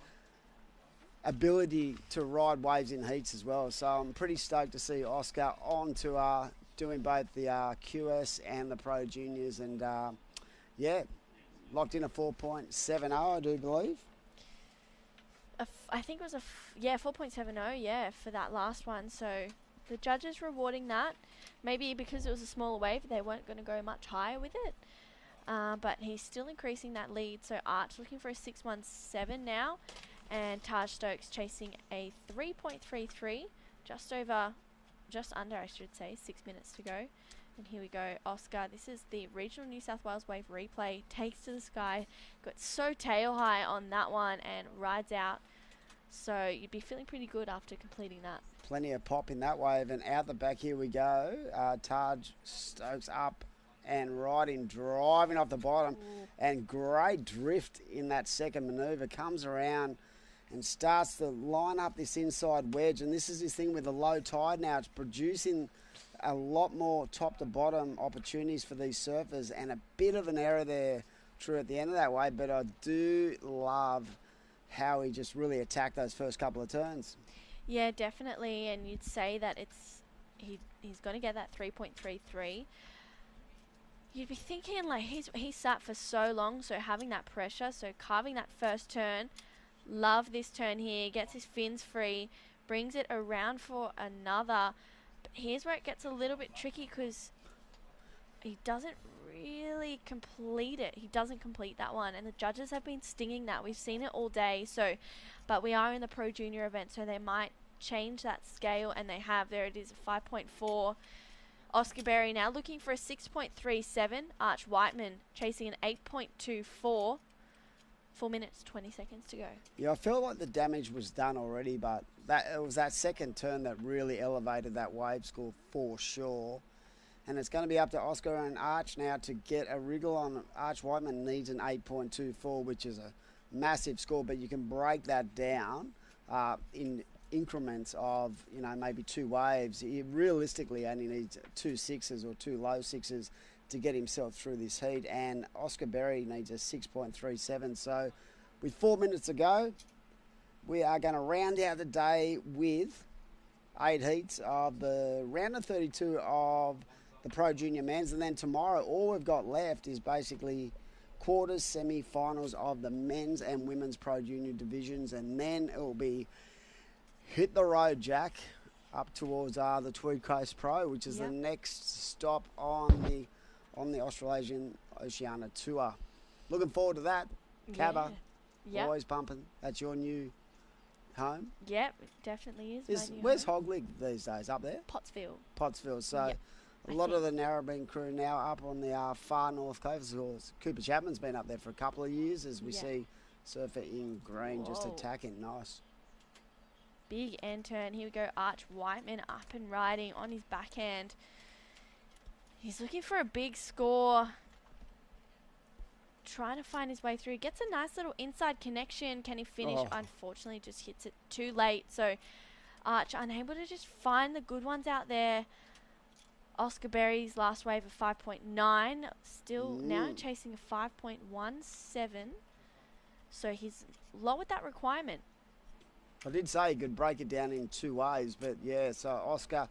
ability to ride waves in heats as well. So I'm pretty stoked to see Oscar on to doing both the QS and the Pro Juniors. And, yeah, locked in a 4.70, I do believe. I think it was 4.70, for that last one. So the judges rewarding that. Maybe because it was a smaller wave, they weren't going to go much higher with it. but he's still increasing that lead. So Arch looking for a 6.17 now, and Taj Stokes chasing a 3.33, just under, I should say, 6 minutes to go. And here we go, Oscar. This is the Regional New South Wales Wave replay. Takes to the sky, got so tail high on that one and rides out. So you'd be feeling pretty good after completing that. Plenty of pop in that wave, and out the back here we go. Taj Stokes up and riding, driving off the bottom. Ooh. And great drift in that second manoeuvre. Comes around and starts to line up this inside wedge. And this is his thing with the low tide now. It's producing a lot more top to bottom opportunities for these surfers, and a bit of an error there, True, at the end of that wave. But I do love how he just really attacked those first couple of turns. Yeah, definitely. And you'd say that he's going to get that 3.33. You'd be thinking, like, he's sat for so long, so having that pressure, so carving that first turn. Love this turn here. Gets his fins free, brings it around for another. But here's where it gets a little bit tricky, because he doesn't really complete it. He doesn't complete that one, and the judges have been stinging that. We've seen it all day. So, but we are in the Pro Junior event, so they might change that scale, and they have. There it is, a 5.4. Oscar Berry now looking for a 6.37. Arch Whiteman chasing an 8.24. 4 minutes, 20 seconds to go. Yeah, I felt like the damage was done already, but it was that second turn that really elevated that wave score for sure. And it's going to be up to Oscar and Arch now to get a wriggle on. Arch Whiteman needs an 8.24, which is a massive score, but you can break that down in increments of, maybe 2 waves. He realistically only needs 2 sixes or 2 low sixes to get himself through this heat, and Oscar Berry needs a 6.37. So with 4 minutes to go, we are going to round out the day with 8 heats of the round of 32 of the Pro Junior Men's, and then tomorrow all we've got left is basically quarters, semi-finals of the men's and women's Pro Junior divisions, and then it will be hit the road, Jack, up towards the Tweed Coast Pro, which is the next stop on the Australasian Oceania Tour. Looking forward to that. Cabba, always pumping. That's your new home? Yep, it definitely is. Where's Hog League these days? Up there? Pottsville. So a lot of the Narrabeen crew now up on the far north coast. Cooper Chapman's been up there for a couple of years, as we see Surfer in green just attacking. Nice. Big end turn. Here we go. Arch Whiteman up and riding on his backhand. He's looking for a big score. Trying to find his way through. Gets a nice little inside connection. Can he finish? Unfortunately, just hits it too late. So Arch unable to just find the good ones out there. Oscar Berry's last wave of 5.9. Still now chasing a 5.17. So he's low with that requirement. I did say he could break it down in 2 ways, but yeah, so Oscar,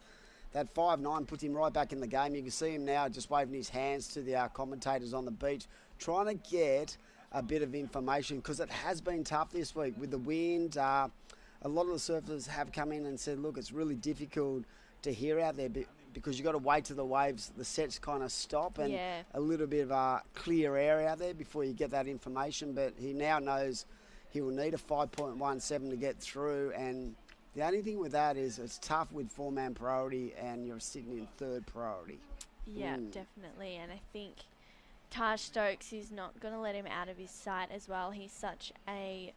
that 5.9 puts him right back in the game. You can see him now just waving his hands to the commentators on the beach, trying to get a bit of information, because it has been tough this week with the wind. A lot of the surfers have come in and said, look, it's really difficult to hear out there because you've got to wait till the waves, the sets kind of stop, and a little bit of a clear air out there before you get that information. But he now knows he will need a 5.17 to get through, and the only thing with that is it's tough with 4-man priority and you're sitting in 3rd priority. Yeah, definitely. And I think Taj Stokes is not going to let him out of his sight as well. He's such a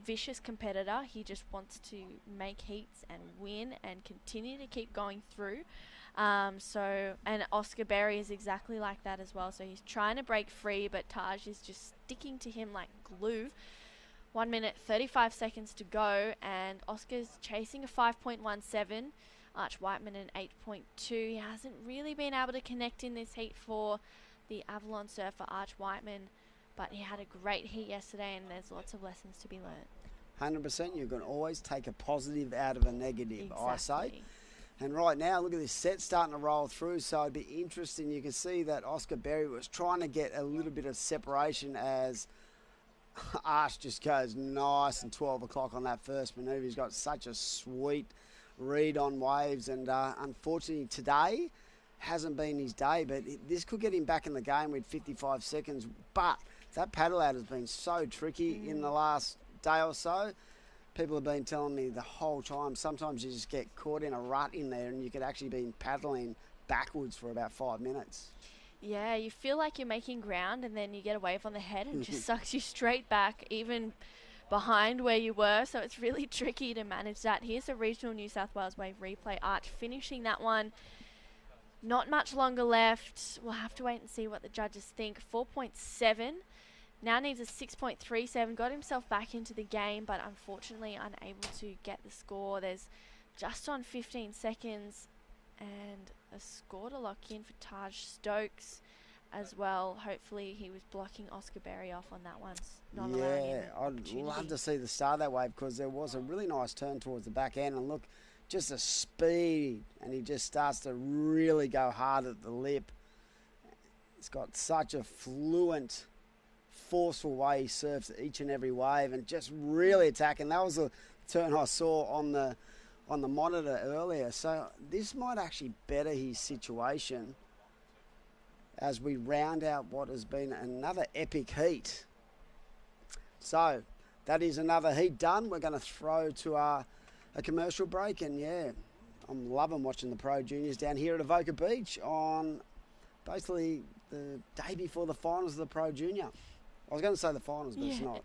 vicious competitor. He just wants to make heats and win and continue to keep going through. And Oscar Berry is exactly like that as well. So he's trying to break free, but Taj is just sticking to him like glue. 1 minute, 35 seconds to go, and Oscar's chasing a 5.17. Arch Whiteman an 8.2. He hasn't really been able to connect in this heat for the Avalon surfer Arch Whiteman, but he had a great heat yesterday, and there's lots of lessons to be learnt. 100%. You can always take a positive out of a negative, I say. And right now, look at this set starting to roll through, so it'd be interesting. You can see that Oscar Berry was trying to get a little bit of separation as Arch just goes nice and 12 o'clock on that first manoeuvre. He's got such a sweet read on waves, and unfortunately today hasn't been his day, but this could get him back in the game with 55 seconds. But that paddle out has been so tricky in the last day or so. People have been telling me the whole time, sometimes you just get caught in a rut in there and you could actually be paddling backwards for about 5 minutes. Yeah, you feel like you're making ground and then you get a wave on the head and it just sucks you straight back, even behind where you were. So it's really tricky to manage that. Here's a regional New South Wales wave replay. Arch finishing that one. Not much longer left. We'll have to wait and see what the judges think. 4.7. Now needs a 6.37. Got himself back into the game, but unfortunately unable to get the score. There's just on 15 seconds and a score to lock in for Taj Stokes as well. Hopefully he was blocking Oscar Berry off on that one. Not allowing him an I'd opportunity. love to see the start of that wave because there was a really nice turn towards the back end, and look, just the speed, and he just starts to really go hard at the lip. He's got such a fluent, forceful way he surfs each and every wave and just really attacking. That was a turn I saw on the monitor earlier. So this might actually better his situation as we round out what has been another epic heat. So that is another heat done. We're going to throw to a commercial break, and yeah, I'm loving watching the Pro Juniors down here at Avoca Beach on basically the day before the finals of the Pro Junior. I was going to say the finals, but it's not.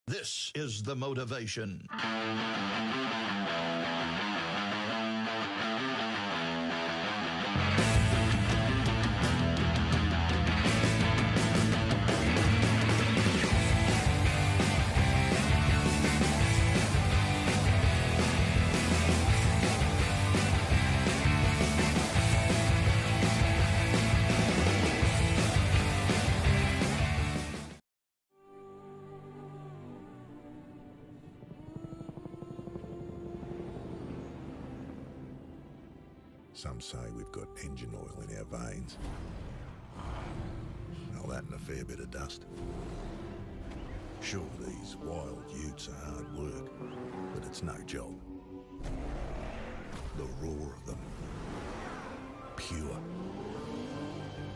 This is the motivation. Some say we've got engine oil in our veins. Now that and a fair bit of dust. Sure, these wild utes are hard work, but it's no job. The roar of them. Pure.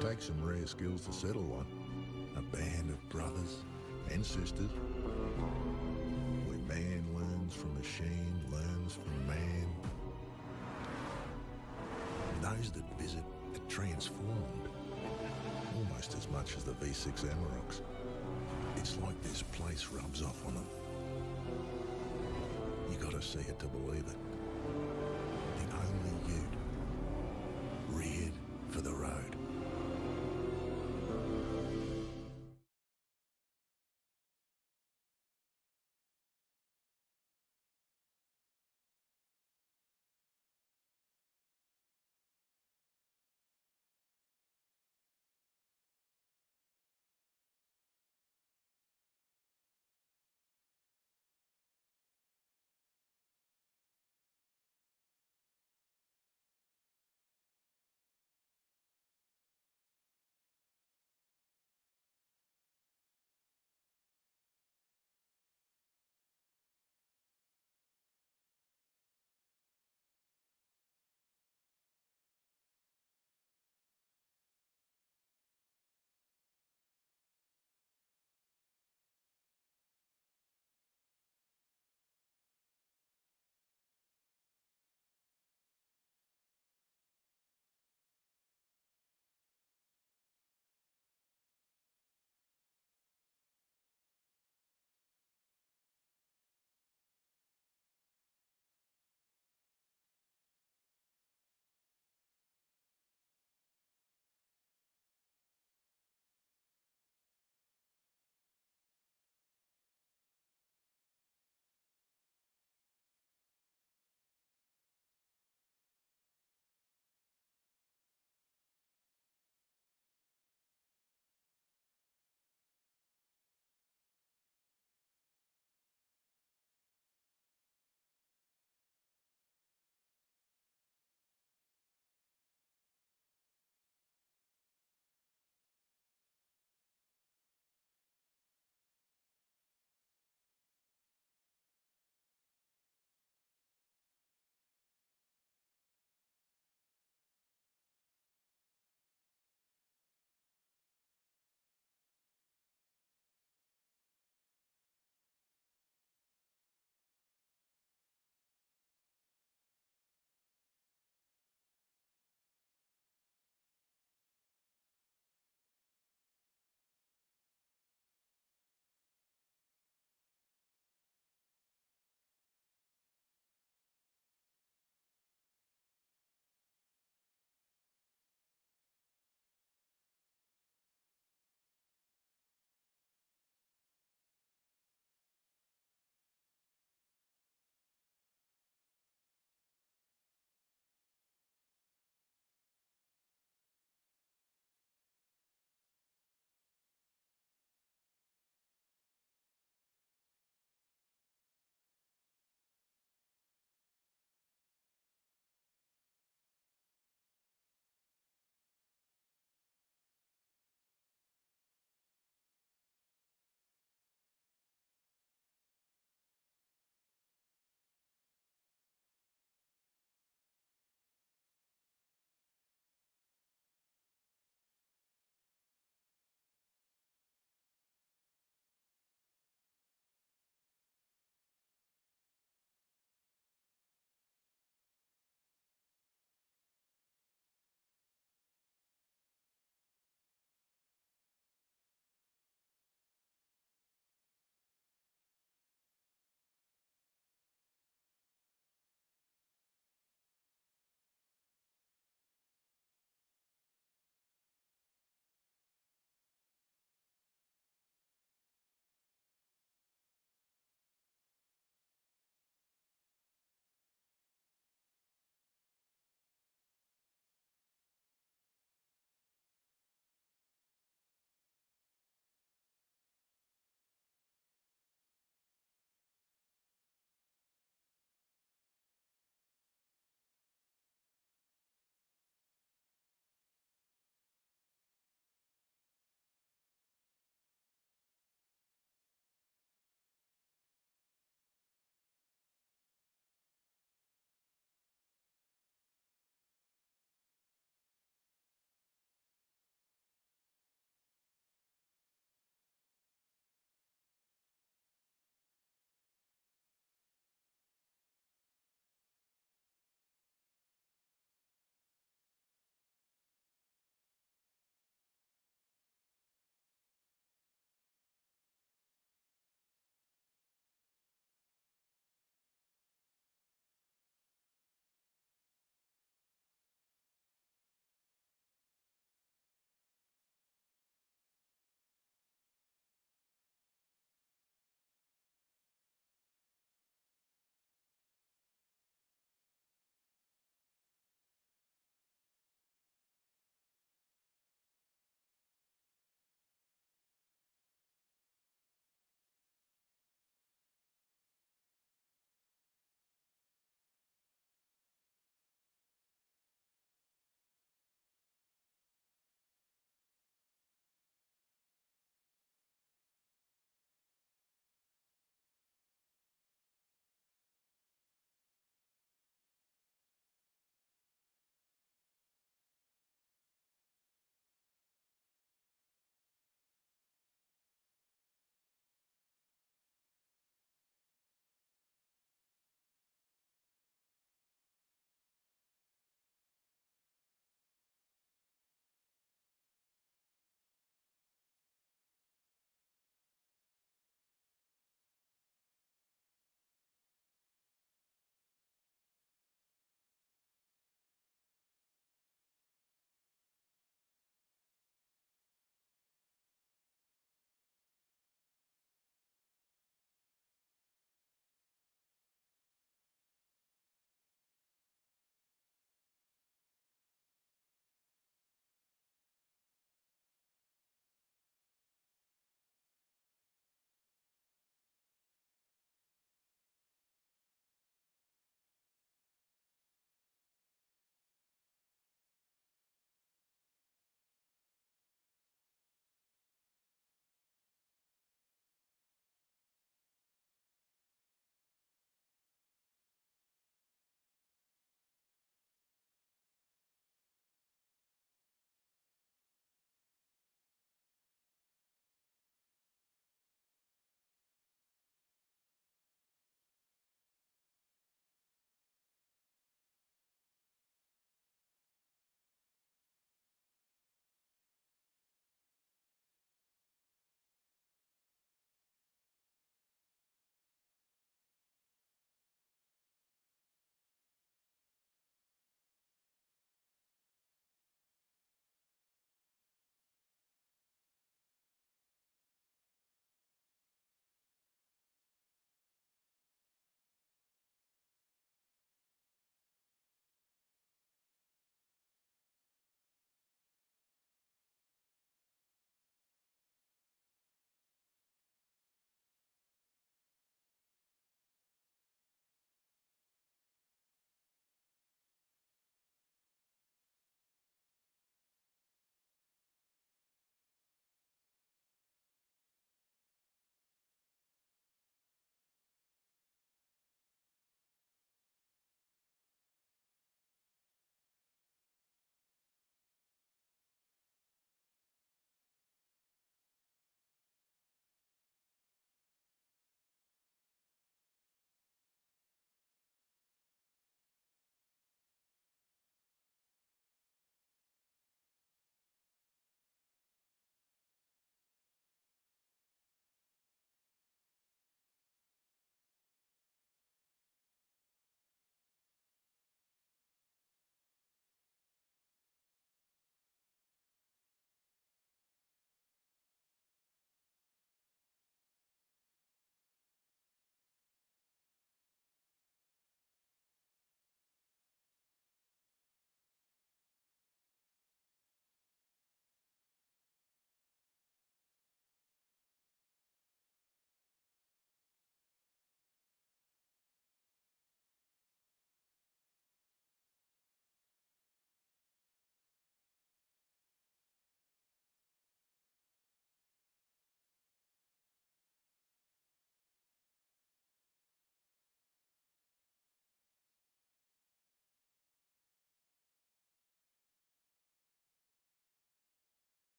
Takes some rare skills to settle one. A band of brothers and sisters. Where man learns from machine, learns from man. Those that visit are transformed, almost as much as the V6 Amaroks. It's like this place rubs off on them. You gotta see it to believe it. The only ute reared for the road.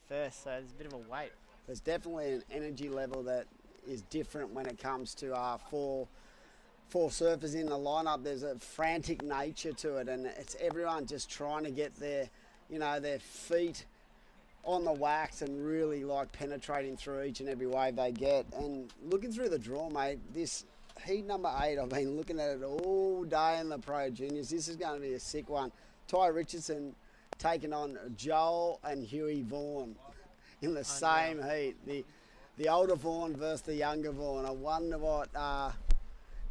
first, so there's a bit of a wait. There's definitely an energy level that is different when it comes to four surfers in the lineup. There's a frantic nature to it, and it's everyone just trying to get their feet on the wax and really like penetrating through each and every wave they get. And looking through the draw, mate, this heat number 8, I've been looking at it all day in the Pro Juniors. This is going to be a sick one. Ty Richardson taking on Joel and Huey Vaughan in the same heat. The older Vaughan versus the younger Vaughan. I wonder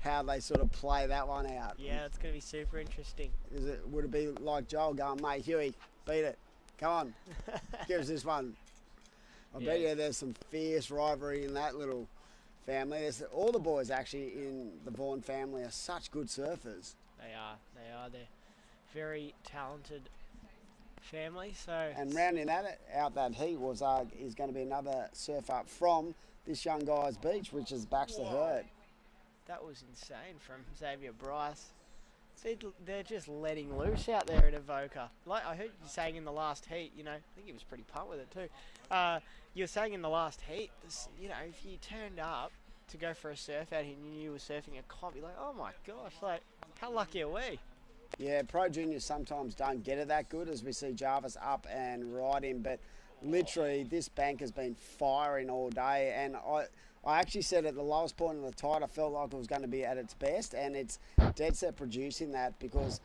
how they sort of play that one out. Yeah, it's going to be super interesting. Would it be like Joel going, mate, Huey, beat it. Come on, give us this one. I bet you there's some fierce rivalry in that little family. All the boys actually in the Vaughan family are such good surfers. They are. They're very talented family. And rounding out that heat is going to be another surf up from this young guy's beach, which is Baxter Hurt. That was insane from Xavier Bryce. They're just letting loose out there at Avoca. Like I heard you saying in the last heat, I think he was pretty pumped with it too. You were saying in the last heat, if you turned up to go for a surf out here and you knew you were surfing a comp, you're like, oh my gosh, like how lucky are we? Yeah, Pro Juniors sometimes don't get it that good, as we see Jarvis up and riding, but literally this bank has been firing all day, and I actually said at the lowest point of the tide, I felt like it was going to be at its best, and it's dead set producing that because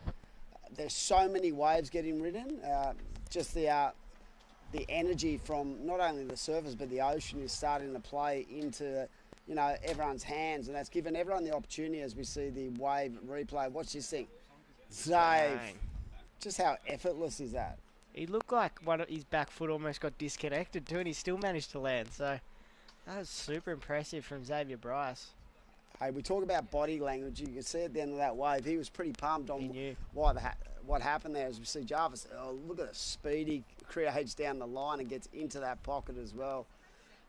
there's so many waves getting ridden. Just the energy from not only the surface but the ocean is starting to play into everyone's hands, and that's given everyone the opportunity as we see the wave replay. Watch this thing. Save. Just how effortless is that? He looked like his back foot almost got disconnected too, and he still managed to land. So that was super impressive from Xavier Bryce. Hey, we talk about body language. You can see at the end of that wave, he was pretty pumped on what happened there. As we see Jarvis, look at the speed he creates down the line and gets into that pocket as well.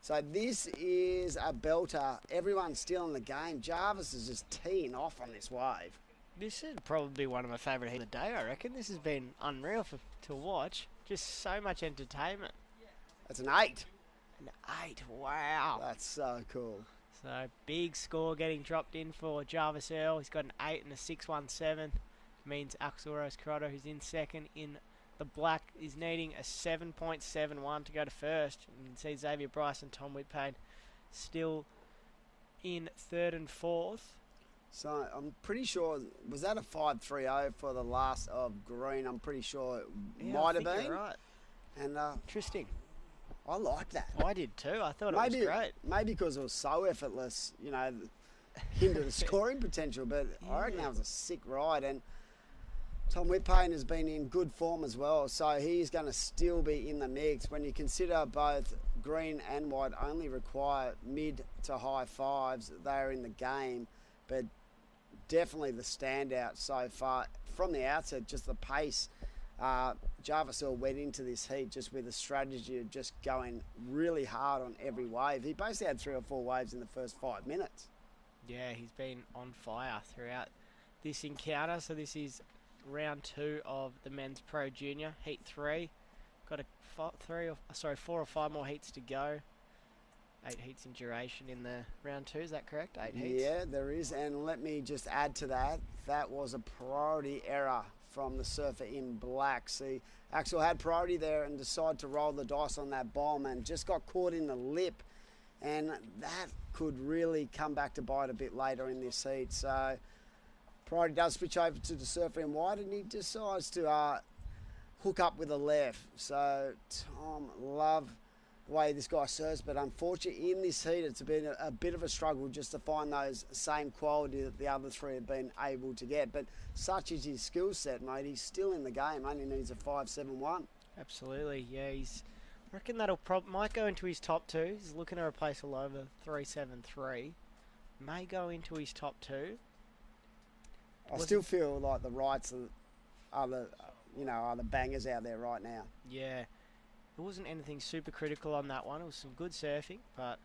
So this is a belter. Everyone's still in the game. Jarvis is just teeing off on this wave. This is probably one of my favourite heats of the day, I reckon. This has been unreal to watch. Just so much entertainment. That's an 8. An 8, wow. That's so cool. So, big score getting dropped in for Jarvis Earl. He's got an 8 and a 6.17. Means Axel Rose-Corrado, who's in second in the black, is needing a 7.71 to go to first. You can see Xavier Bryce and Tom Whitpain still in third and fourth. So I'm pretty sure, was that a 5.30 for the last of green? I'm pretty sure it might have been. You're right. And interesting. I like that. I did too. I thought it was great. Maybe because it was so effortless, hindered the scoring potential. But I reckon that was a sick ride. And Tom Whitpain has been in good form as well, so he's going to still be in the mix. When you consider both green and white only require mid to high 5s, they're in the game. But definitely the standout so far from the outset, just the pace. Jarvis Earl went into this heat just with a strategy of just going really hard on every wave. He basically had 3 or 4 waves in the first 5 minutes. Yeah, he's been on fire throughout this encounter. So this is round 2 of the men's Pro Junior, heat 3. Got 4 or 5 more heats to go. 8 heats in duration in the round 2, is that correct? 8 heats? Yeah, there is, and let me just add to that, that was a priority error from the surfer in black. See, Axel had priority there and decided to roll the dice on that bomb and just got caught in the lip, and that could really come back to bite a bit later in this heat. So priority does switch over to the surfer in white, and he decides to hook up with a left. So Tom, love the way this guy surfs, but unfortunately in this heat it's been a bit of a struggle just to find those same quality that the other 3 have been able to get. But such is his skill set, mate. He's still in the game, only needs a 5.71. Absolutely, yeah. I reckon that'll might go into his top 2. He's looking to replace a Lover 3.73. May go into his top 2. I still feel like the rights are the bangers out there right now. Yeah. There wasn't anything super critical on that one. It was some good surfing, but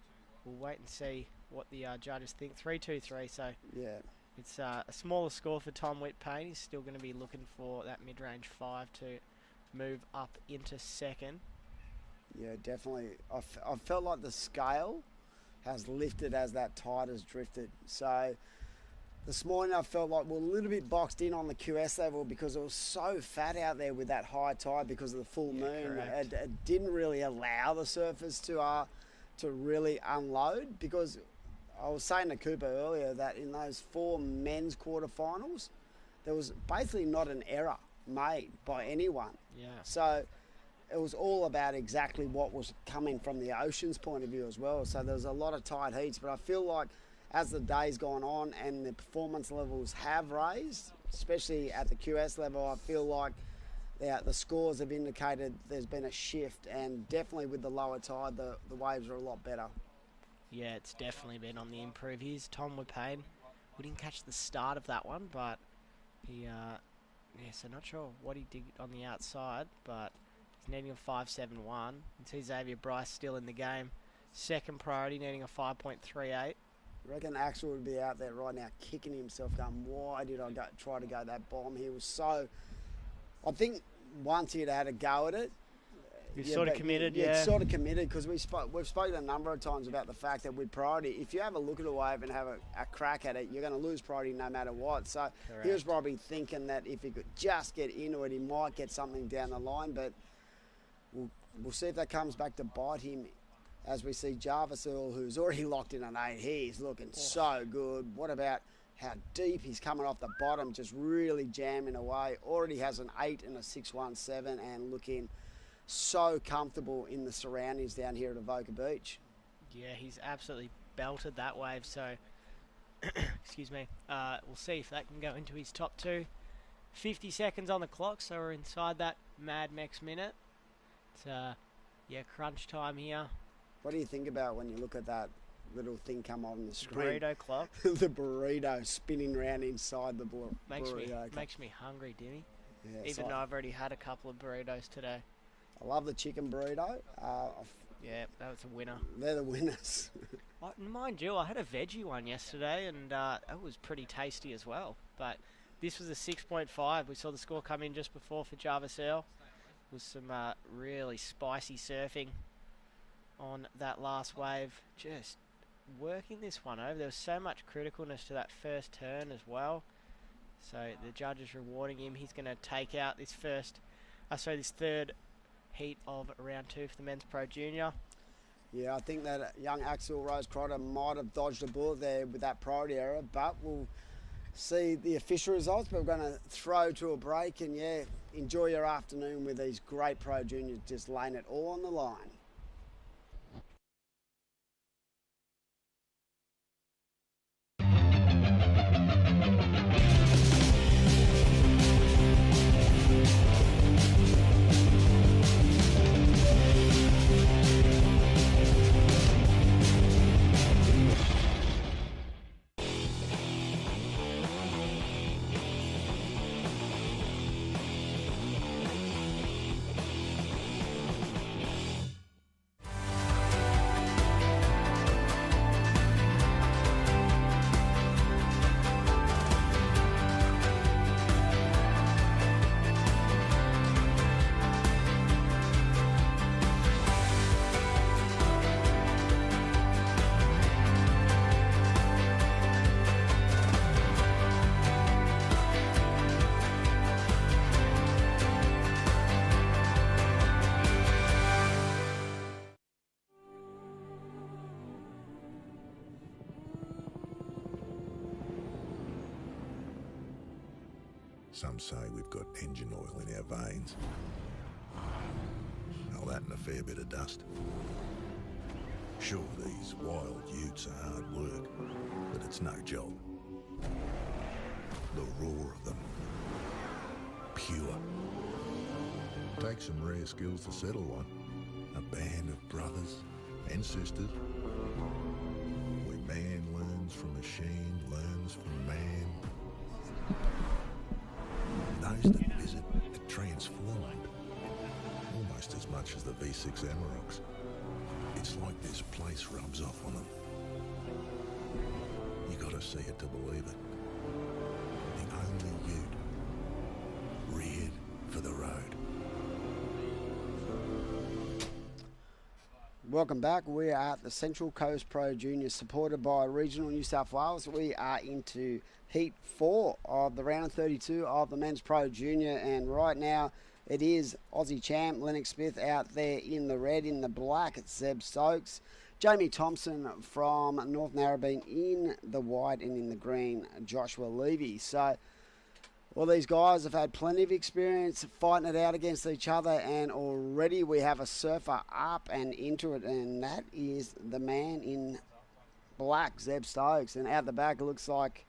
we'll wait and see what the judges think. 3.23, so yeah, it's a smaller score for Tom Whitpain. He's still going to be looking for that mid-range 5 to move up into second. Yeah, definitely. I felt like the scale has lifted as that tide has drifted. So this morning I felt like we're a little bit boxed in on the QS level because it was so fat out there with that high tide because of the full moon. It didn't really allow the surfers to really unload, because I was saying to Cooper earlier that in those 4 men's quarterfinals, there was basically not an error made by anyone. Yeah. So it was all about exactly what was coming from the ocean's point of view as well. So there was a lot of tight heats, but I feel like as the day's gone on and the performance levels have raised, especially at the QS level, I feel like the scores have indicated there's been a shift, and definitely with the lower tide, the waves are a lot better. Yeah, it's definitely been on the improve. Here's Tom Wipane. We didn't catch the start of that one, but he, so not sure what he did on the outside, but he's needing a 5.71. You can see Xavier Bryce still in the game. Second priority, needing a 5.38. I reckon Axel would be out there right now kicking himself, going, why did I try to go that bomb? He was so... I think once he'd had a go at it... You've sort of committed, yeah. Sort of committed, because we've spoken a number of times about the fact that with priority, if you have a look at a wave and have a crack at it, you're going to lose priority no matter what. So he was probably thinking that if he could just get into it, he might get something down the line, but we'll see if that comes back to bite him. As we see Jarvis Earl, who's already locked in an 8, he's looking so good. What about how deep he's coming off the bottom, just really jamming away. Already has an 8 and a 6.17 and looking so comfortable in the surroundings down here at Avoca Beach. Yeah, he's absolutely belted that wave, so excuse me. We'll see if that can go into his top 2. 50 seconds on the clock, so we're inside that Mad Mex minute. It's crunch time here. What do you think about when you look at that little thing come on the screen? Burrito clock. The burrito spinning around inside the burrito. Makes me hungry, Dimmy. Yeah, even though I've already had a couple of burritos today. I love the chicken burrito. Yeah, that was a winner. They're the winners. Mind you, I had a veggie one yesterday, and it was pretty tasty as well. But this was a 6.5. We saw the score come in just before for Jarvis Earl. With some really spicy surfing on that last wave. Just working this one over. There was so much criticalness to that first turn as well. So the judge is rewarding him. He's going to take out this this third heat of round 2 for the men's pro junior. Yeah, I think that young Axel Rose-Crotter might have dodged a bullet there with that priority error, but we'll see the official results. But we're going to throw to a break, and enjoy your afternoon with these great pro juniors just laying it all on the line. Some say we've got engine oil in our veins. All that and a fair bit of dust. Sure, these wild utes are hard work, but it's no job. The roar of them. Pure. Takes some rare skills to settle one. A band of brothers and sisters. Where man learns from machine, learns from man. Those that visit are transformed, almost as much as the V6 Amaroks. It's like this place rubs off on them. You gotta see it to believe it. The only ute reared for the road. Welcome back. We are at the Central Coast Pro Junior, supported by Regional New South Wales. We are into Heat 4 of the round of 32 of the Men's Pro Junior, and right now it is Aussie champ Lennox Smith out there in the red. In the black, it's Zeb Stokes. Jamie Thompson from North Narrabeen in the white, and in the green, Joshua Levy. So all these guys have had plenty of experience fighting it out against each other, and already we have a surfer up and into it, and that is the man in black, Zeb Stokes. And out the back, it looks like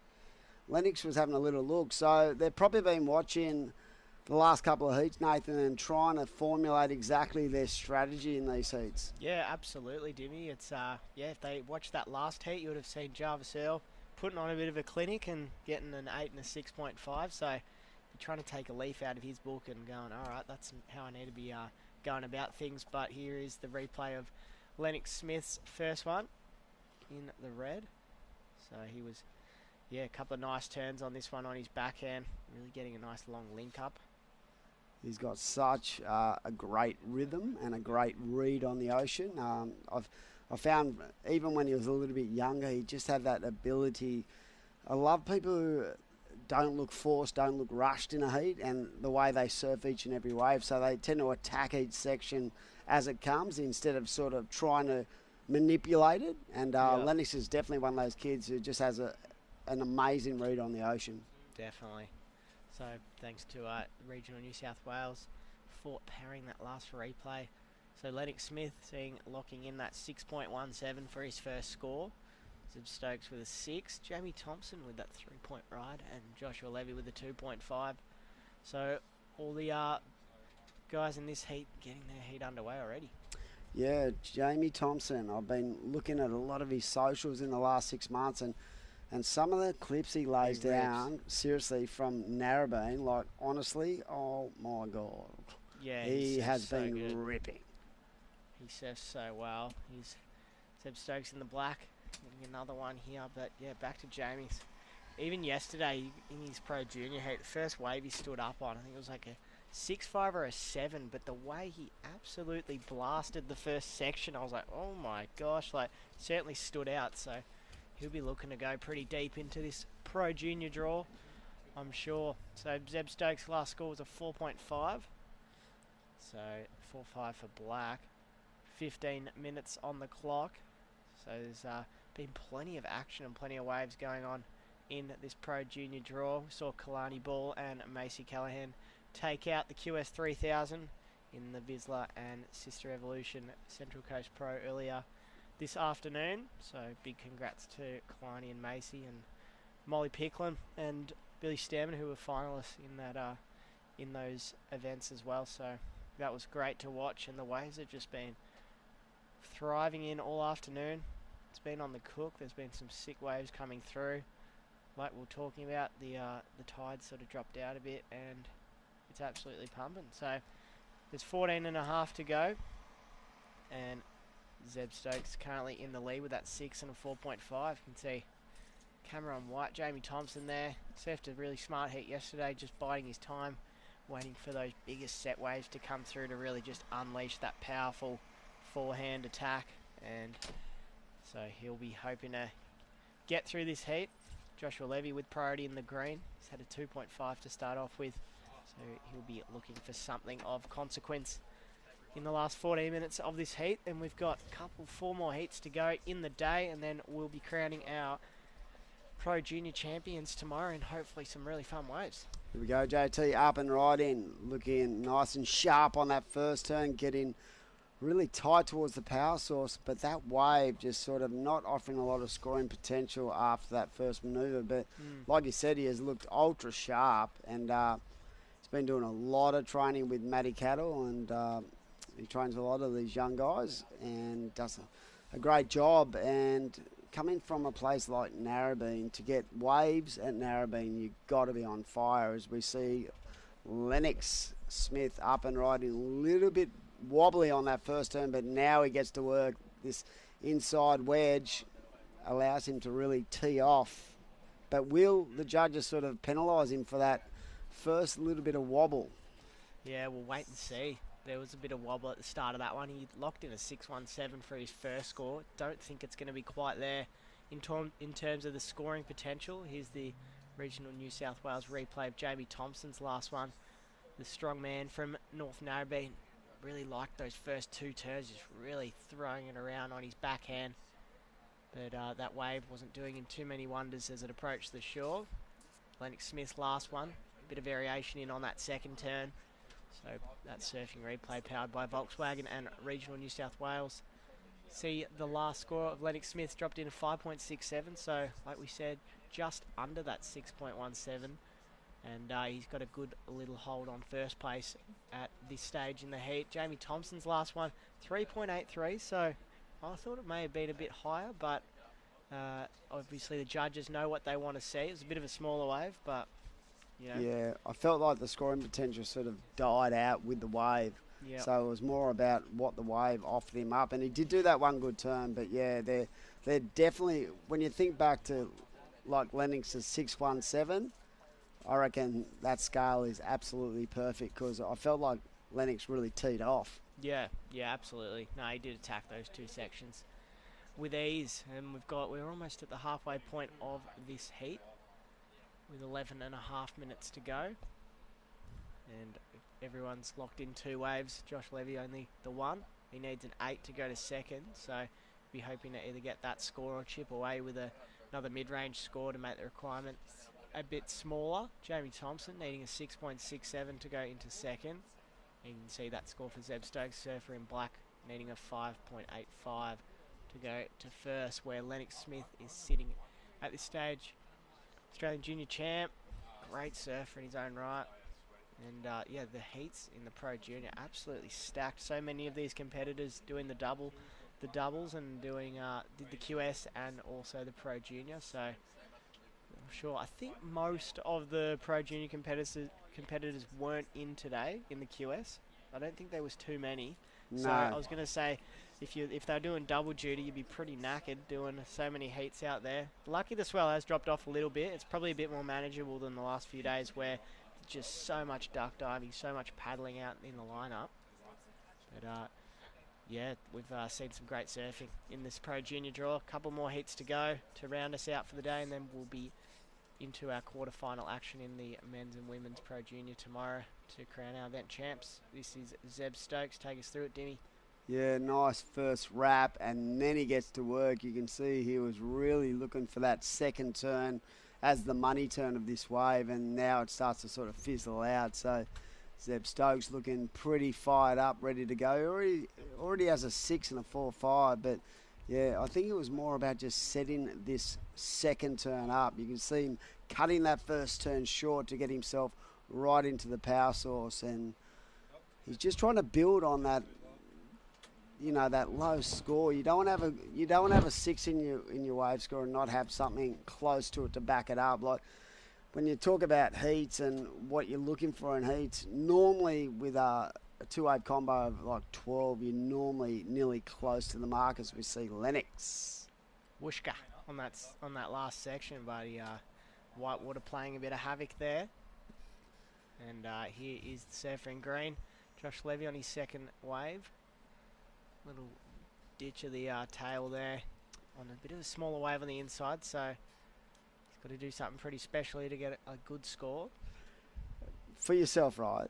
Lennox was having a little look. So they've probably been watching the last couple of heats, Nathan, and trying to formulate exactly their strategy in these heats. Yeah, absolutely, Dimmy. It's if they watched that last heat, you would have seen Jarvis Earl putting on a bit of a clinic and getting an 8 and a 6.5. So you're trying to take a leaf out of his book and going, all right, that's how I need to be going about things. But here is the replay of Lennox Smith's first one in the red. So he was, a couple of nice turns on this one on his backhand, really getting a nice long link up. He's got such a great rhythm and a great read on the ocean. I found even when he was a little bit younger, he just had that ability. I love people who don't look forced, don't look rushed in a heat, and the way they surf each and every wave. So they tend to attack each section as it comes instead of sort of trying to manipulate it. And Lennox is definitely one of those kids who just has an amazing read on the ocean. Definitely. So thanks to Regional New South Wales for powering that last replay. So Lennox Smith locking in that 6.17 for his first score. Zeb Stokes with a 6. Jamie Thompson with that 3-point ride. And Joshua Levy with a 2.5. So all the guys in this heat getting their heat underway already. Yeah, Jamie Thompson. I've been looking at a lot of his socials in the last 6 months, and some of the clips he lays down, seriously, from Narrabeen, like, honestly, oh my God. Yeah, he has been good. ripping. He surfs so well. He's Zeb Stokes in the black. Getting another one here, but yeah, back to Jamie's. Even yesterday in his Pro Junior heat, the first wave he stood up on, I think it was like a 6.5 or a 7, but the way he absolutely blasted the first section, I was like, oh my gosh, like, certainly stood out. So he'll be looking to go pretty deep into this Pro Junior draw, I'm sure. So Zeb Stokes' last score was a 4.5. So 4.5 for black. 15 minutes on the clock. So there's been plenty of action and plenty of waves going on in this Pro Junior draw. We saw Kalani Ball and Macy Callahan take out the QS 3000 in the Vissla and Sisstrevolution Central Coast Pro earlier this afternoon. So big congrats to Kalani and Macy, and Molly Picklum and Billy Stairmand, who were finalists in that in those events as well. So that was great to watch, and the waves have just been thriving in all afternoon. It's been on the cook. There's been some sick waves coming through. Like we were talking about, the tide sort of dropped out a bit, and it's absolutely pumping. So there's 14.5 to go, and Zeb Stokes currently in the lead with that 6 and a 4.5. You can see Cameron White, Jamie Thompson there. Surfed a really smart heat yesterday, just biding his time, waiting for those biggest set waves to come through to really just unleash that powerful forehand attack. And so he'll be hoping to get through this heat. Joshua Levy with priority in the green. He's had a 2.5 to start off with, so he'll be looking for something of consequence in the last 14 minutes of this heat. And we've got four more heats to go in the day, and then we'll be crowning our Pro Junior champions tomorrow, and hopefully some really fun waves. Here we go, JT up and right in, looking nice and sharp on that first turn, getting really tight towards the power source, but that wave just sort of not offering a lot of scoring potential after that first manoeuvre. But like you said, he has looked ultra sharp, and he's been doing a lot of training with Matty Cattle, and he trains a lot of these young guys and does a great job. And coming from a place like Narrabeen, to get waves at Narrabeen, you've got to be on fire, as we see Lennox Smith up and riding a little bit wobbly on that first turn, but now he gets to work. This inside wedge allows him to really tee off. But will the judges sort of penalise him for that first little bit of wobble? Yeah, we'll wait and see. there was a bit of wobble at the start of that one. He locked in a 6.17 for his first score. Don't think it's going to be quite there in terms of the scoring potential. Here's the regional New South Wales replay of Jamie Thompson's last one. The strong man from North Narrabeen really liked those first 2 turns, just really throwing it around on his backhand. But that wave wasn't doing him too many wonders as it approached the shore. Lennox Smith's last one, a bit of variation in on that second turn. So that surfing replay powered by Volkswagen and Regional New South Wales. See the last score of Lennox Smith dropped in a 5.67, so like we said, just under that 6.17. And he's got a good little hold on first place at this stage in the heat. Jamie Thompson's last one, 3.83, so I thought it may have been a bit higher, but obviously the judges know what they want to see. It was a bit of a smaller wave, but, you know. Yeah, I felt like the scoring potential sort of died out with the wave. Yep. So it was more about what the wave offered him up. And he did do that one good turn, but yeah, they're definitely, when you think back to like Lennox's 6.17, I reckon that scale is absolutely perfect because I felt like Lennox really teed off. Yeah, absolutely. No, he did attack those 2 sections with ease, and we're almost at the halfway point of this heat with 11 and a half minutes to go, and everyone's locked in 2 waves. Josh Levy only the 1. He needs an 8 to go to second, so be hoping to either get that score or chip away with another mid-range score to make the requirement a bit smaller. Jamie Thompson needing a 6.67 to go into second. You can see that score for Zeb Stokes, surfer in black, needing a 5.85 to go to first, where Lennox Smith is sitting at this stage. Australian Junior Champ, great surfer in his own right. And the heats in the Pro Junior absolutely stacked. So many of these competitors doing the doubles and doing did the QS and also the Pro Junior. So I'm sure, I think most of the Pro Junior competitors weren't in today in the QS. I don't think there was too many. No. So I was going to say, if they're doing double duty, you'd be pretty knackered doing so many heats out there. Lucky the swell has dropped off a little bit. It's probably a bit more manageable than the last few days where just so much duck diving, so much paddling out in the lineup. But we've seen some great surfing in this Pro Junior draw. A couple more heats to go to round us out for the day, and then we'll be into our quarterfinal action in the men's and women's Pro Junior tomorrow to crown our event champs. This is Zeb Stokes. Take us through it, Dimmy. Yeah, nice first wrap, and then he gets to work. You can see he was really looking for that second turn as the money turn of this wave, and now it starts to sort of fizzle out. So Zeb Stokes looking pretty fired up, ready to go. Already has a 6 and a 4.5, but yeah, I think it was more about just setting this second turn up. You can see him cutting that first turn short to get himself right into the power source, and he's just trying to build on that, that low score. You don't want to have a 6 in your wave score and not have something close to it to back it up. Like when you talk about heats and what you're looking for in heats, normally with a 2-wave combo of like 12, you're normally nearly close to the mark, as we see Lennox. Whooshka on that last section, but Whitewater playing a bit of havoc there. And here is the surfer in green, Josh Levy on his second wave. Little ditch of the tail there on a bit of a smaller wave on the inside, so he's got to do something pretty special here to get a good score. For yourself, right,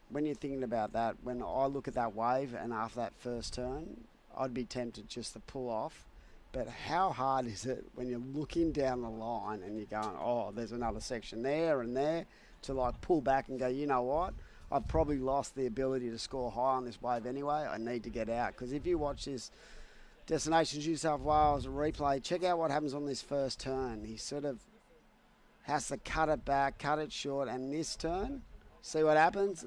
when you're thinking about that, when I look at that wave and after that first turn, I'd be tempted just to pull off. But how hard is it when you're looking down the line and you're going, oh, there's another section there and there, to like pull back and go, you know what? I've probably lost the ability to score high on this wave anyway. I need to get out. Because if you watch this Destinations New South Wales replay, check out what happens on this first turn. He sort of has to cut it back, cut it short, and this turn, see what happens?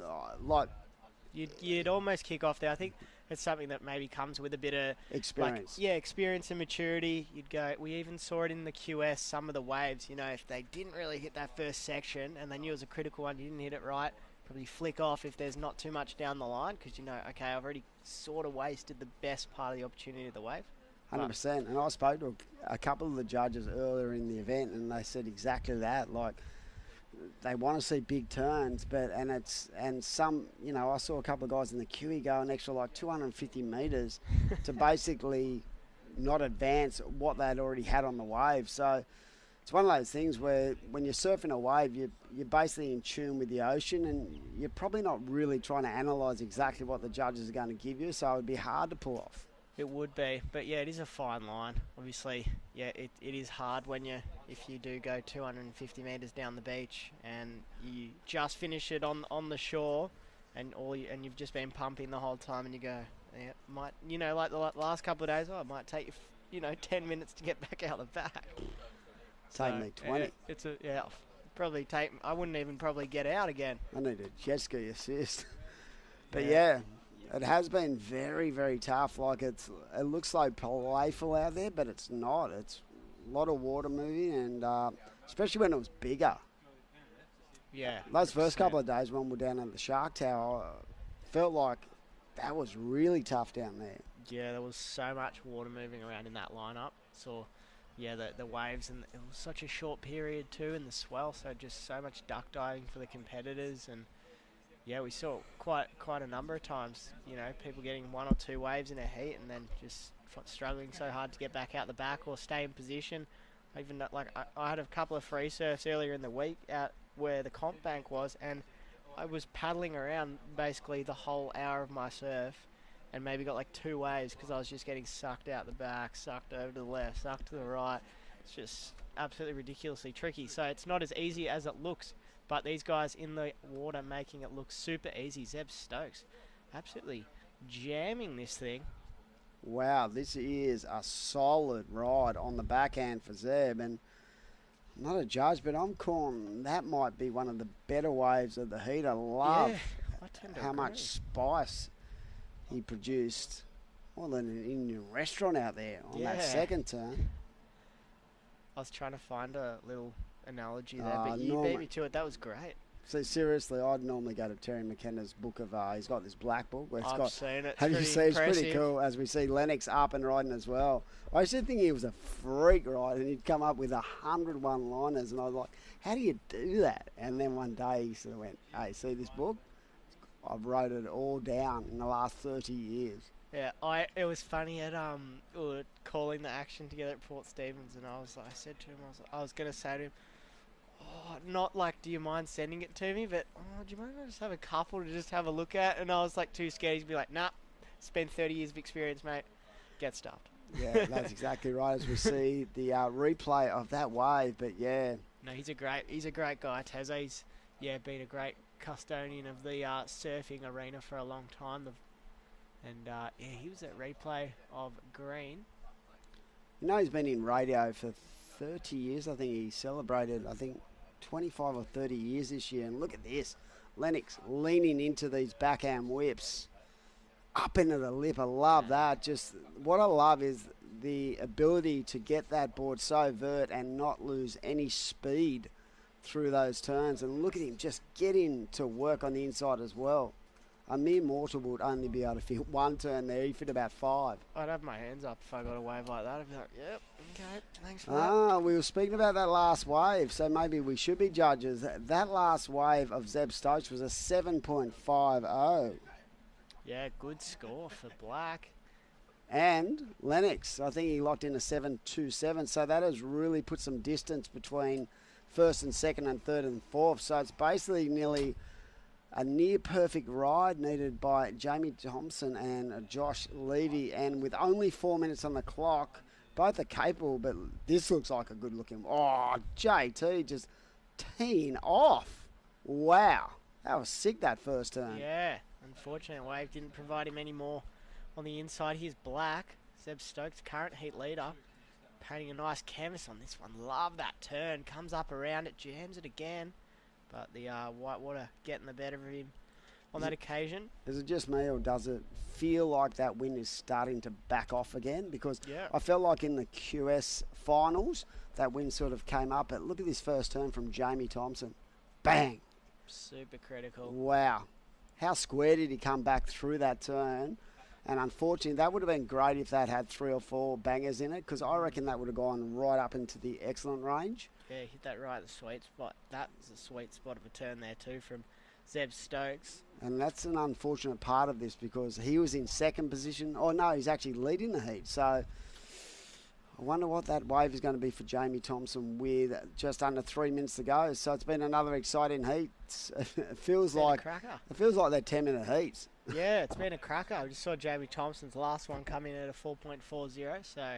You'd almost kick off there. I think it's something that maybe comes with a bit of experience. Experience and maturity. You'd go. We even saw it in the QS. Some of the waves, if they didn't really hit that first section and they knew it was a critical one, you didn't hit it right, probably flick off if there's not too much down the line, because okay, I've already sort of wasted the best part of the opportunity of the wave. 100%. And I spoke to a couple of the judges earlier in the event, and they said exactly that. Like, they want to see big turns, and some, I saw a couple of guys in the QE go an extra like 250 metres to basically not advance what they'd already had on the wave. So it's one of those things where when you're surfing a wave, you're basically in tune with the ocean, and you're probably not really trying to analyse exactly what the judges are going to give you, so it would be hard to pull off. It would be, but yeah, it is a fine line. Obviously, yeah, it is hard if you do go 250 metres down the beach and you just finish it on the shore, and you've just been pumping the whole time, and you go, yeah, might, like the last couple of days, it might take you 10 minutes to get back out the back. Take me 20. Probably take. I wouldn't even probably get out again. I need a jet ski assist. But yeah, it has been very, very tough. Like it looks like playful out there, but it's not. It's a lot of water moving, and especially when it was bigger. Yeah. Those first couple of days when we were down at the Shark Tower, felt like that was really tough down there. Yeah, there was so much water moving around in that lineup. So, yeah, the waves, and it was such a short period too, and the swell, so just so much duck diving for the competitors, and yeah, we saw quite a number of times, people getting 1 or 2 waves in a heat and then just struggling so hard to get back out the back or stay in position. Even I had a couple of free surfs earlier in the week out where the comp bank was, and I was paddling around basically the whole hour of my surf and maybe got like 2 waves because I was just getting sucked out the back, sucked over to the left, sucked to the right. It's just absolutely ridiculously tricky. So it's not as easy as it looks. But these guys in the water making it look super easy. Zeb Stokes absolutely jamming this thing. Wow, this is a solid ride on the backhand for Zeb. And I'm not a judge, but I'm calling that might be one of the better waves of the heat. I love how much spice he produced. More than an Indian restaurant out there on that second turn. I was trying to find a little analogy there, but you beat me to it. That was great. So seriously, I'd normally go to Terry McKenna's book of. He's got this black book where it's I've seen it. Have you seen? It's pretty cool. As we see Lennox up and riding as well. I used to think he was a freak rider, and he'd come up with 100 one-liners, and I was like, "How do you do that?" And then one day he sort of went, "Hey, see this book? I've wrote it all down in the last 30 years." Yeah, it was funny at we were calling the action together at Port Stephens, and I said to him, I was gonna say to him, not like, do you mind sending it to me, but do you mind if I just have a couple to just have a look at? And I was like too scared. He'd be like, nah, spend 30 years of experience, mate. Get stuffed. Yeah, that's exactly right. As we see the replay of that wave, but yeah. No, he's a great guy. Tazo's been a great custodian of the surfing arena for a long time. He was at replay of Green. He's been in radio for 30 years. I think he celebrated, 25 or 30 years this year. And look at this. Lennox leaning into these backhand whips. Up into the lip. I love that. Just what I love is the ability to get that board so vert and not lose any speed through those turns. And look at him just getting to work on the inside as well. A mere mortal would only be able to fit one turn there. He fit about 5. I'd have my hands up if I got a wave like that. I'd be like, yep, okay, thanks for that. We were speaking about that last wave, so maybe we should be judges. That last wave of Zeb Stokes was a 7.50. Yeah, good score for Black. And Lennox, I think he locked in a 7.27, so that has really put some distance between first and second and third and fourth. So it's basically nearly a near perfect ride needed by Jamie Thompson and Josh Levy, and with only 4 minutes on the clock, both are capable, but this looks like a good looking. Oh, JT just teeing off. Wow, that was sick, that first turn. Yeah, unfortunately wave didn't provide him any more on the inside. Here's Black, Zeb Stokes, current heat leader, painting a nice canvas on this one. Love that turn, comes up around it, jams it again. But the white water getting the better of him on that occasion. Is it just me, or does it feel like that wind is starting to back off again? Because I felt like in the QS finals, that wind sort of came up. But look at this first turn from Jamie Thompson. Bang! Super critical. Wow. How square did he come back through that turn? And unfortunately, that would have been great if that had 3 or 4 bangers in it, because I reckon that would have gone right up into the excellent range. Yeah, hit that right at the sweet spot. That was a sweet spot of a turn there too from Zeb Stokes. And that's an unfortunate part of this because he was in second position. Oh, no, he's actually leading the heat. So I wonder what that wave is going to be for Jamie Thompson with just under 3 minutes to go. So it's been another exciting heat. It feels like they're 10-minute heats. Yeah, it's been a cracker. I just saw Jamie Thompson's last one come in at a 4.40, so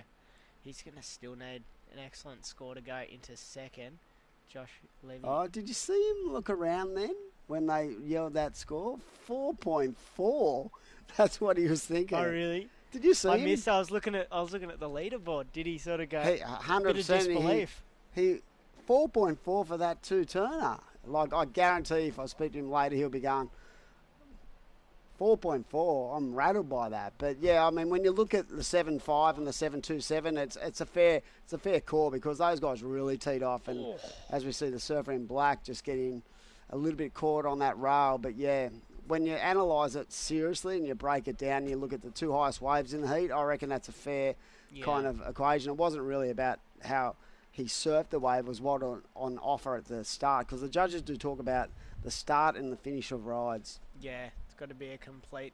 he's going to still need an excellent score to go into second. Josh Levy. Oh, did you see him look around then when they yelled that score? 4.4. That's what he was thinking. Oh, really? Did you see him? I missed. I was looking at the leaderboard. Did he sort of go? Hey, 100%. Bit of disbelief. He 4.4 for that two-turner. Like, I guarantee if I speak to him later, he'll be going 4.4. I'm rattled by that. But yeah, I mean, when you look at the 7.5 and the 7.27, it's a fair call because those guys really teed off, and as we see the surfer in black just getting a little bit caught on that rail. But yeah, when you analyse it seriously and you break it down, you look at the two highest waves in the heat, I reckon that's a fair kind of equation. It wasn't really about how he surfed the wave, it was what on offer at the start, because the judges do talk about the start and the finish of rides. Yeah, it's got to be a complete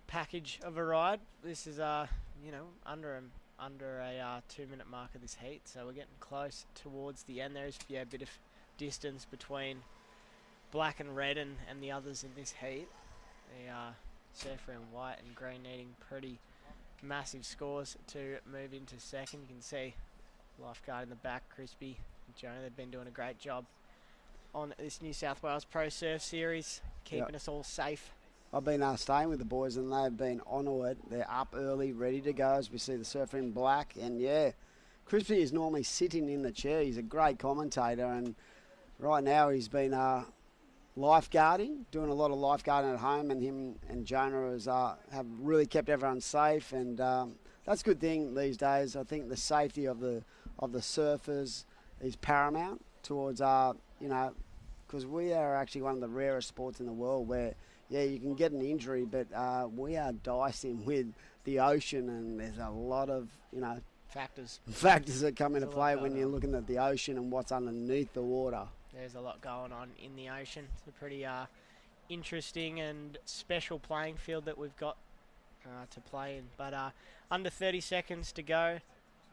package of a ride. This is under a 2-minute mark of this heat, so we're getting close towards the end. There's a bit of distance between black and red and the others in this heat. The surfer in white and green needing pretty massive scores to move into second. You can see lifeguard in the back, Crispy and Jonah. They've been doing a great job on this New South Wales Pro Surf Series, keeping us all safe. I've been staying with the boys and they've been onto it. They're up early, ready to go as we see the surfer in black. And yeah, Crispy is normally sitting in the chair. He's a great commentator, and right now he's been lifeguarding, doing a lot of lifeguarding at home, and him and Jonah have really kept everyone safe, and that's a good thing these days. I think the safety of the surfers is paramount towards because we are actually one of the rarest sports in the world where you can get an injury, but we are dicing with the ocean, and there's a lot of factors that come into play when you're looking at the ocean and what's underneath the water. There's a lot going on in the ocean. It's a pretty interesting and special playing field that we've got to play in. But under 30 seconds to go.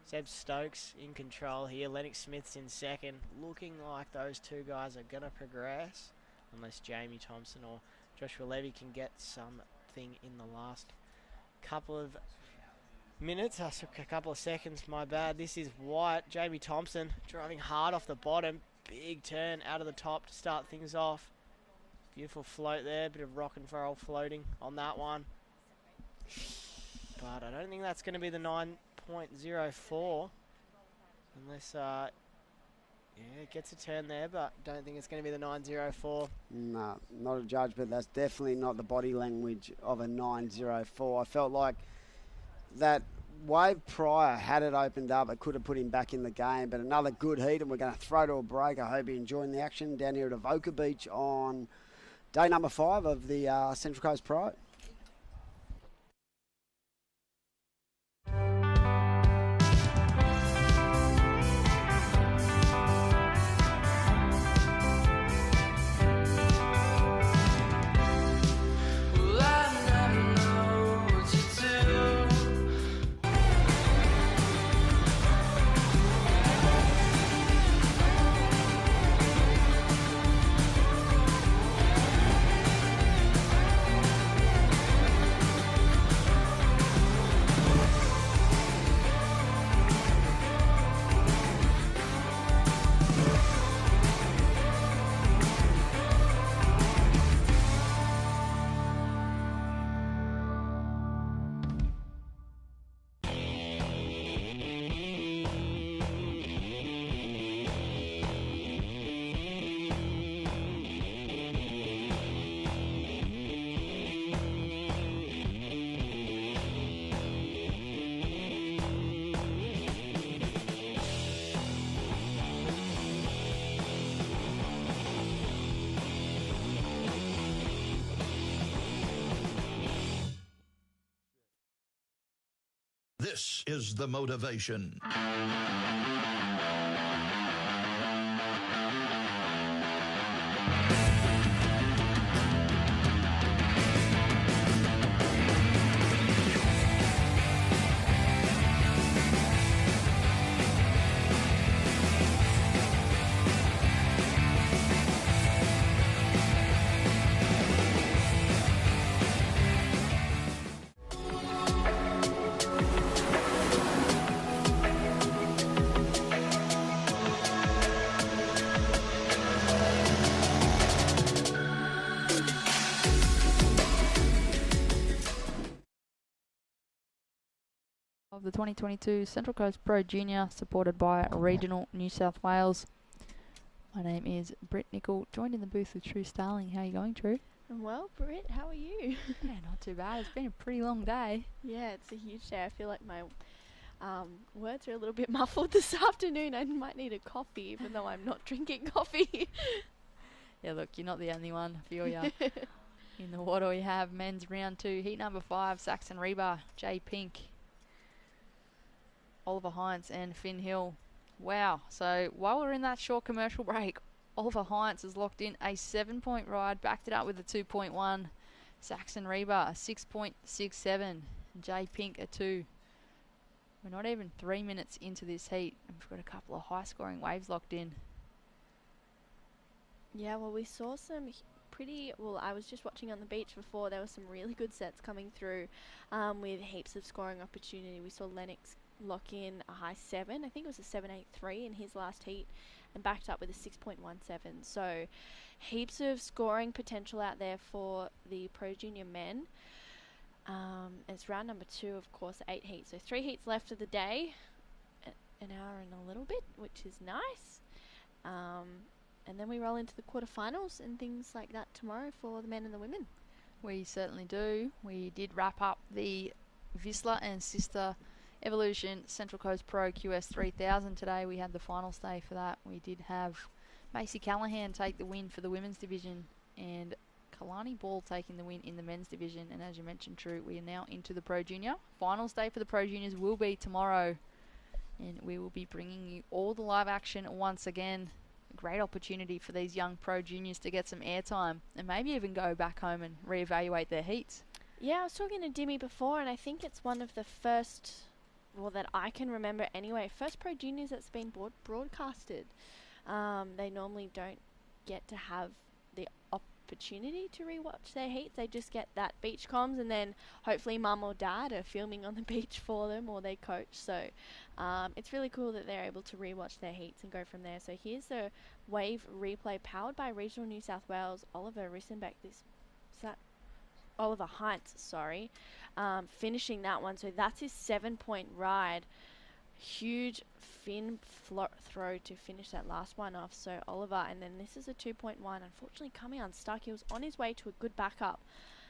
Zeb Stokes in control here. Lennox Smith's in second. Looking like those two guys are going to progress unless Jamie Thompson or Joshua Levy can get something in the last couple of minutes. A couple of seconds, my bad. This is white. Jamie Thompson driving hard off the bottom. Big turn out of the top to start things off. Beautiful float there. Bit of rock and roll floating on that one. But I don't think that's going to be the 9.04. Unless, it gets a turn there, but don't think it's going to be the 9.04. No, not a judge, but that's definitely not the body language of a 9.04. I felt like that wave prior, had it opened up, it could have put him back in the game. But another good heat, and we're going to throw to a break. I hope you're enjoying the action down here at Avoca Beach on day number 5 of the Central Coast Pro. This is the motivation. of the 2022 Central Coast Pro Junior, supported by Regional New South Wales. My name is Britt Nicol, joined in the booth with True Starling. How are you going, True? Well, Britt, how are you? Yeah, not too bad. It's been a pretty long day. Yeah, it's a huge day. I feel like my words are a little bit muffled this afternoon. I might need a coffee, even though I'm not drinking coffee. Yeah, look, you're not the only one. I feel ya. In the water we have men's round 2, heat number 5, Saxon Reba, Jay Pink, Oliver Hines and Finn Hill. Wow, so while we're in that short commercial break, Oliver Hines has locked in a 7-point ride, backed it up with a 2.1. Saxon Reba a 6.67, and Jay Pink a 2. We're not even 3 minutes into this heat, and we've got a couple of high-scoring waves locked in. Yeah, well, we saw some I was just watching on the beach before. There were some really good sets coming through with heaps of scoring opportunity. We saw Lennox lock in a high 7. I think it was a 7.83 in his last heat, and backed up with a 6.17. So heaps of scoring potential out there for the Pro Junior men. It's round number 2, of course, 8 heats. So 3 heats left of the day, an hour and a little bit, which is nice. And then we roll into the quarterfinals and things like that tomorrow for the men and the women. We certainly do. We did wrap up the Vissla and Sisstrevolution Central Coast Pro QS 3000 today. We had the finals day for that. We did have Macy Callahan take the win for the women's division, and Kalani Ball taking the win in the men's division. And as you mentioned, True, we are now into the Pro Junior. Finals day for the Pro Juniors will be tomorrow, and we will be bringing you all the live action once again. A great opportunity for these young Pro Juniors to get some airtime and maybe even go back home and reevaluate their heats. Yeah, I was talking to Dimmy before, and I think it's one of the first, well, that I can remember anyway, first Pro Juniors that's been broadcasted. They normally don't get to have the opportunity to rewatch their heats. They just get that beach comms, and then hopefully mum or dad are filming on the beach for them, or they coach. So it's really cool that they're able to rewatch their heats and go from there. So here's the wave replay powered by Regional New South Wales. Oliver Hines, sorry, finishing that one. So that's his 7-point ride. Huge fin throw to finish that last one off. So Oliver, and then this is a 2.1. Unfortunately coming unstuck. He was on his way to a good backup,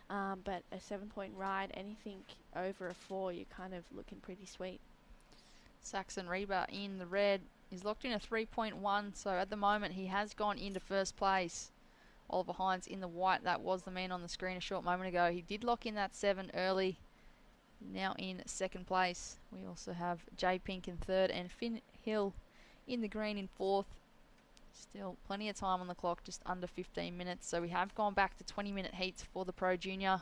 but a 7-point ride, anything over a 4, you're kind of looking pretty sweet. Saxon Reba in the red is locked in a 3.1, so at the moment he has gone into first place. Oliver Hines in the white, that was the man on the screen a short moment ago. He did lock in that 7 early. Now in second place. We also have Jay Pink in third and Finn Hill in the green in fourth. Still plenty of time on the clock, just under 15 minutes. So we have gone back to 20-minute heats for the Pro Junior.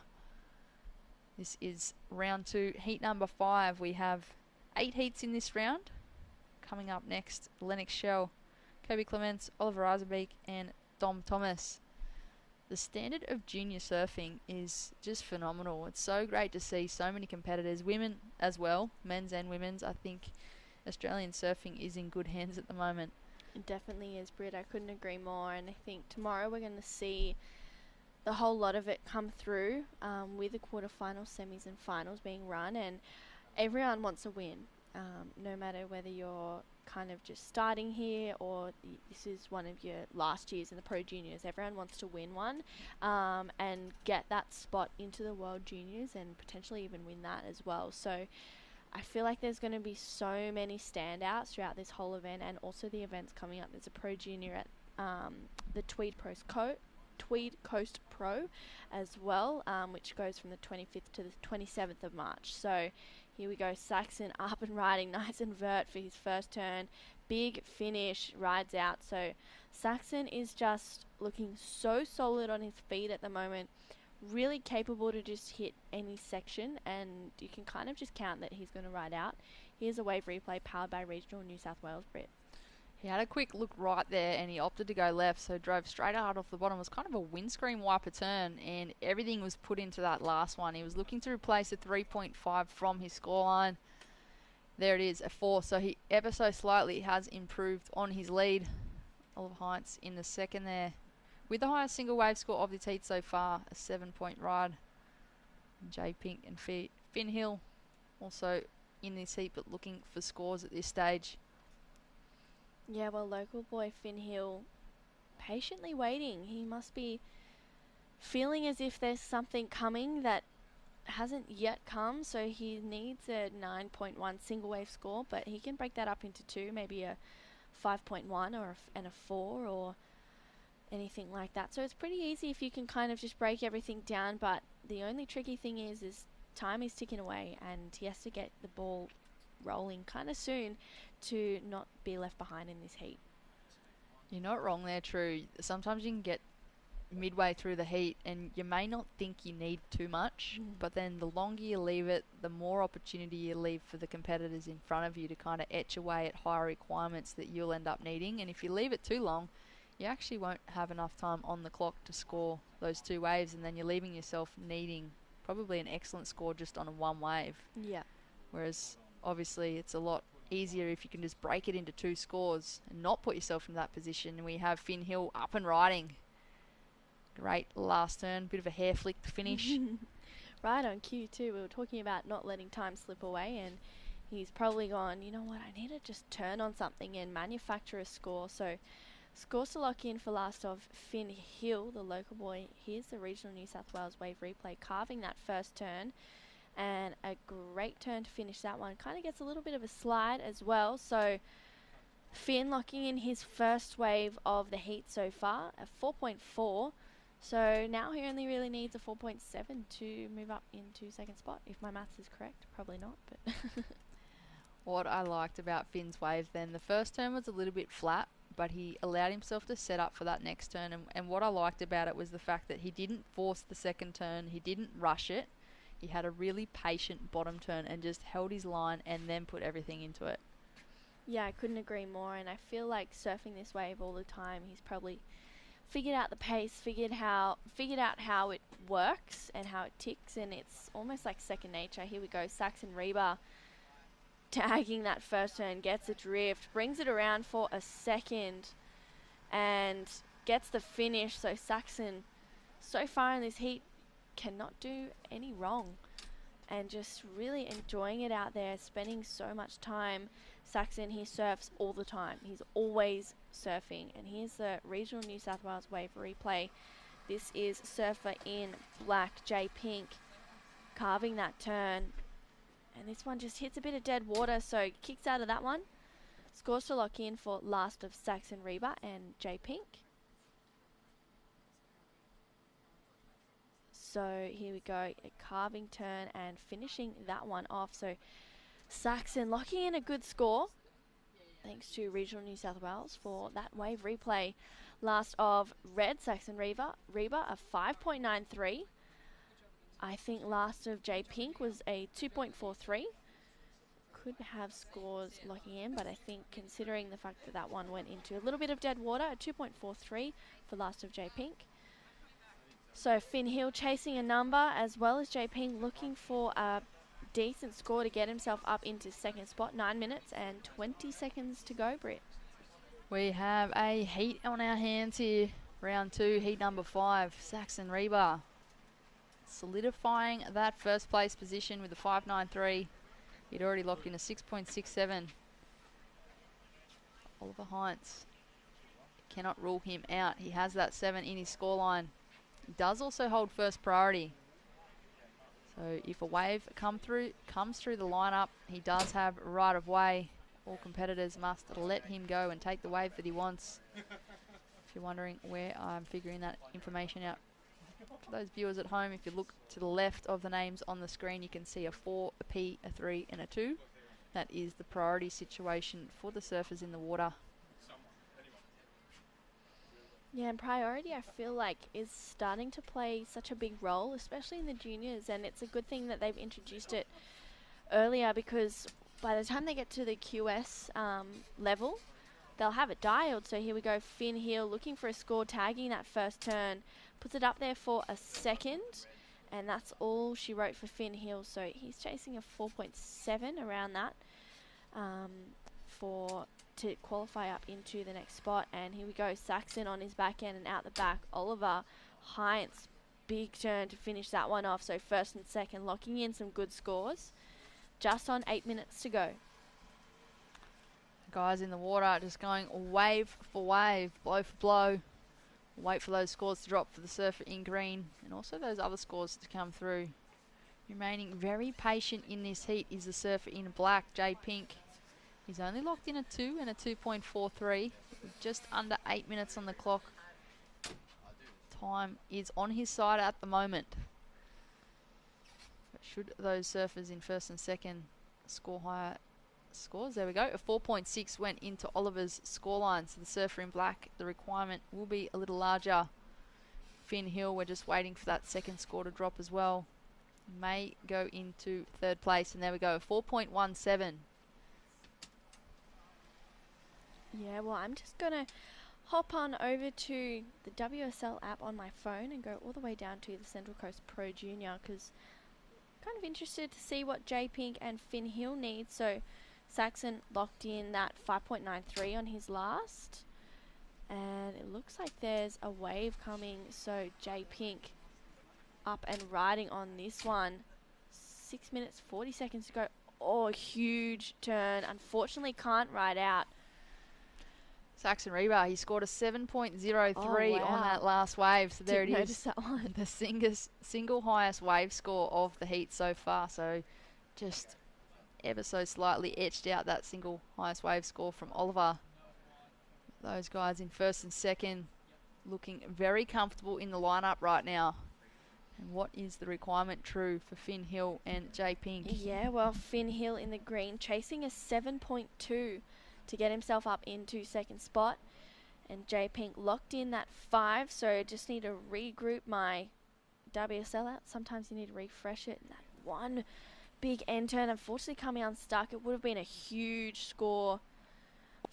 This is round 2, heat number 5. We have 8 heats in this round. Coming up next, Lennox Shell, Kobe Clements, Oliver Eisenbeek and Dom Thomas. The standard of junior surfing is just phenomenal. It's so great to see so many competitors, women as well, men's and women's. I think Australian surfing is in good hands at the moment. It definitely is, Britt. I couldn't agree more. And I think tomorrow we're going to see the whole lot of it come through with the quarterfinals, semis and finals being run. And everyone wants a win, no matter whether you're kind of just starting here or this is one of your last years in the Pro Juniors. Everyone wants to win one and get that spot into the World Juniors and potentially even win that as well. So I feel like there's going to be so many standouts throughout this whole event, and also the events coming up. There's a Pro Junior at the Tweed Coast Pro as well, which goes from the 25th to the 27th of March. So here we go, Saxon up and riding nice and vert for his first turn. Big finish, rides out. So Saxon is just looking so solid on his feet at the moment. Really capable to just hit any section, and you can kind of just count that he's going to ride out. Here's a wave replay powered by Regional New South Wales, Britt. He had a quick look right there and he opted to go left, so drove straight out off the bottom. It was kind of a windscreen wiper turn, and everything was put into that last one. He was looking to replace a 3.5 from his scoreline. There it is, a 4. So he ever so slightly has improved on his lead. Oliver Hines in the second there, with the highest single wave score of the heat so far, a 7-point ride. Jay Pink and Finn Hill also in this heat, but looking for scores at this stage. Yeah, well, local boy Finn Hill patiently waiting. He must be feeling as if there's something coming that hasn't yet come, so he needs a 9.1 single wave score, but he can break that up into 2, maybe a 5.1 and a 4 or anything like that. So it's pretty easy if you can kind of just break everything down, but the only tricky thing is time is ticking away and he has to get the ball rolling kind of soon to not be left behind in this heat. You're not wrong there, True. Sometimes you can get midway through the heat and you may not think you need too much, but then the longer you leave it, the more opportunity you leave for the competitors in front of you to kind of etch away at higher requirements that you'll end up needing. And if you leave it too long, you actually won't have enough time on the clock to score those 2 waves, and then you're leaving yourself needing probably an excellent score just on a 1 wave. Yeah. Whereas obviously it's a lot easier if you can just break it into 2 scores and not put yourself in that position. And we have Finn Hill up and riding. Great last turn, bit of a hair flick to finish. Right on cue too. We were talking about not letting time slip away, and he's probably gone, you know what, I need to just turn on something and manufacture a score. So scores to lock in for last of Finn Hill, the local boy. Here's the regional New South Wales wave replay, carving that first turn, and a great turn to finish that one. Kind of gets a little bit of a slide as well. So Finn locking in his first wave of the heat so far, a 4.4. So now he only really needs a 4.7 to move up into second spot, if my maths is correct. Probably not, but What I liked about Finn's wave then, the first turn was a little bit flat, but he allowed himself to set up for that next turn. And what I liked about it was the fact that he didn't force the second turn, he didn't rush it. He had a really patient bottom turn and just held his line and then put everything into it. yeah, I couldn't agree more. And I feel like surfing this wave all the time, he's probably figured out the pace, figured out how it works and how it ticks, and it's almost like second nature. Here we go, Saxon Reba tagging that first turn, gets a drift, brings it around for a second and gets the finish. So Saxon, so far in this heat, cannot do any wrong and just really enjoying it out there, spending so much time. Saxon, he surfs all the time. He's always surfing. And here's the regional New South Wales wave replay. This is surfer in black, Jay Pink, carving that turn. And this one just hits a bit of dead water, so kicks out of that one. Scores to lock in for last of Saxon Reba and Jay Pink. So here we go, a carving turn and finishing that one off. So Saxon locking in a good score, thanks to Regional New South Wales for that wave replay. Last of red, Saxon Reba, a 5.93. I think last of Jay Pink was a 2.43. Could have scores locking in, but I think considering the fact that that one went into a little bit of dead water, a 2.43 for last of Jay Pink. So Finn Hill chasing a number, as well as Jay Pink looking for a decent score to get himself up into second spot. 9 minutes and 20 seconds to go, Britt. We have a heat on our hands here. Round 2, heat number 5, Saxon Reba solidifying that first place position with a 5.93. He'd already locked in a 6.67. Oliver Heinz cannot rule him out. He has that 7 in his scoreline. He does also hold first priority. So if a wave comes through the lineup, he does have right of way. All competitors must let him go and take the wave that he wants. If you're wondering where I'm figuring that information out, for those viewers at home, if you look to the left of the names on the screen, you can see a 4, a P, a 3 and a 2. That is the priority situation for the surfers in the water. Yeah, and priority, I feel like, is starting to play such a big role, especially in the juniors, and it's a good thing that they've introduced it earlier, because by the time they get to the QS level, they'll have it dialed. So here we go, Finn Hill looking for a score, tagging that first turn, puts it up there for a second, and that's all she wrote for Finn Hill. So he's chasing a 4.7 around that to qualify up into the next spot. And here we go, Saxon on his back end and out the back. Oliver Heinz, big turn to finish that one off. So first and second locking in some good scores. just on 8 minutes to go. Guys in the water just going wave for wave, blow for blow. Wait for those scores to drop for the surfer in green and also those other scores to come through. Remaining very patient in this heat is the surfer in black, Jay Pink. He's only locked in a 2 and a 2.43 with just under 8 minutes on the clock. Time is on his side at the moment. But should those surfers in first and second score higher scores, there we go. A 4.6 went into Oliver's scoreline, so the surfer in black, the requirement will be a little larger. Finn Hill, we're just waiting for that second score to drop as well. May go into third place, and there we go, 4.17. Yeah, well, I'm just going to hop on over to the WSL app on my phone and go all the way down to the Central Coast Pro Junior, because kind of interested to see what Jay Pink and Finn Hill need. So Saxon locked in that 5.93 on his last, and it looks like there's a wave coming, so Jay Pink up and riding on this one. 6 minutes 40 seconds to go. Oh, huge turn. Unfortunately can't ride out. Saxon Reba, he scored a 7.03 on that last wave, so there it is. That one. The single highest wave score of the heat so far, so just ever so slightly etched out that single highest wave score from Oliver. Those guys in first and second looking very comfortable in the lineup right now. And what is the requirement true for Finn Hill and Jay Pink? Yeah, well, Finn Hill in the green chasing a 7.2 to get himself up into second spot. And Jay Pink locked in that 5, so just need to regroup my WSL out. Sometimes you need to refresh it. And that one big end turn, unfortunately coming unstuck. It would have been a huge score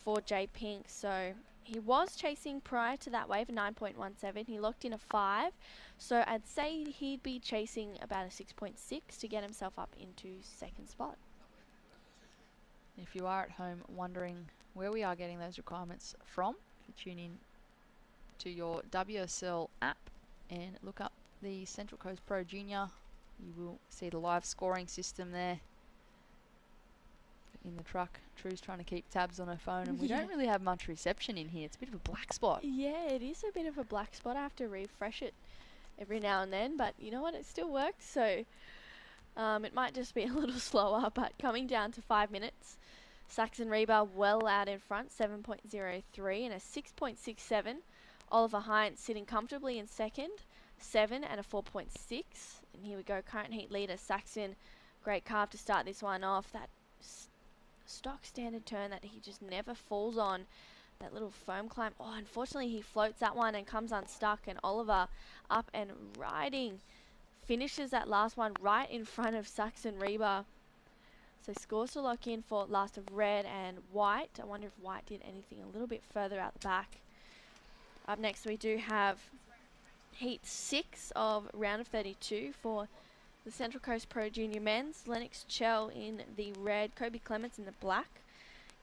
for Jay Pink. So he was chasing prior to that wave, a 9.17. He locked in a 5. So I'd say he'd be chasing about a 6.6 to get himself up into second spot. If you are at home wondering where we are getting those requirements from, you tune in to your WSL app and look up the Central Coast Pro Junior. You will see the live scoring system there. In the truck, True's trying to keep tabs on her phone, and we don't really have much reception in here. It's a bit of a black spot. Yeah, it is a bit of a black spot. I have to refresh it every now and then, but you know what? It still works, so it might just be a little slower, but coming down to 5 minutes. Saxon Reba well out in front, 7.03 and a 6.67. Oliver Hines sitting comfortably in second, 7 and a 4.6. And here we go, current heat leader Saxon. Great carve to start this one off. That stock standard turn that he just never falls on. That little foam climb. Oh, unfortunately he floats that one and comes unstuck. And Oliver up and riding. Finishes that last one right in front of Saxon Reba. So scores to lock in for last of red and white. I wonder if white did anything a little bit further out the back. Up next we do have heat 6 of round of 32 for the Central Coast Pro Junior Men's. Lennox Chell in the red, Kobe Clements in the black.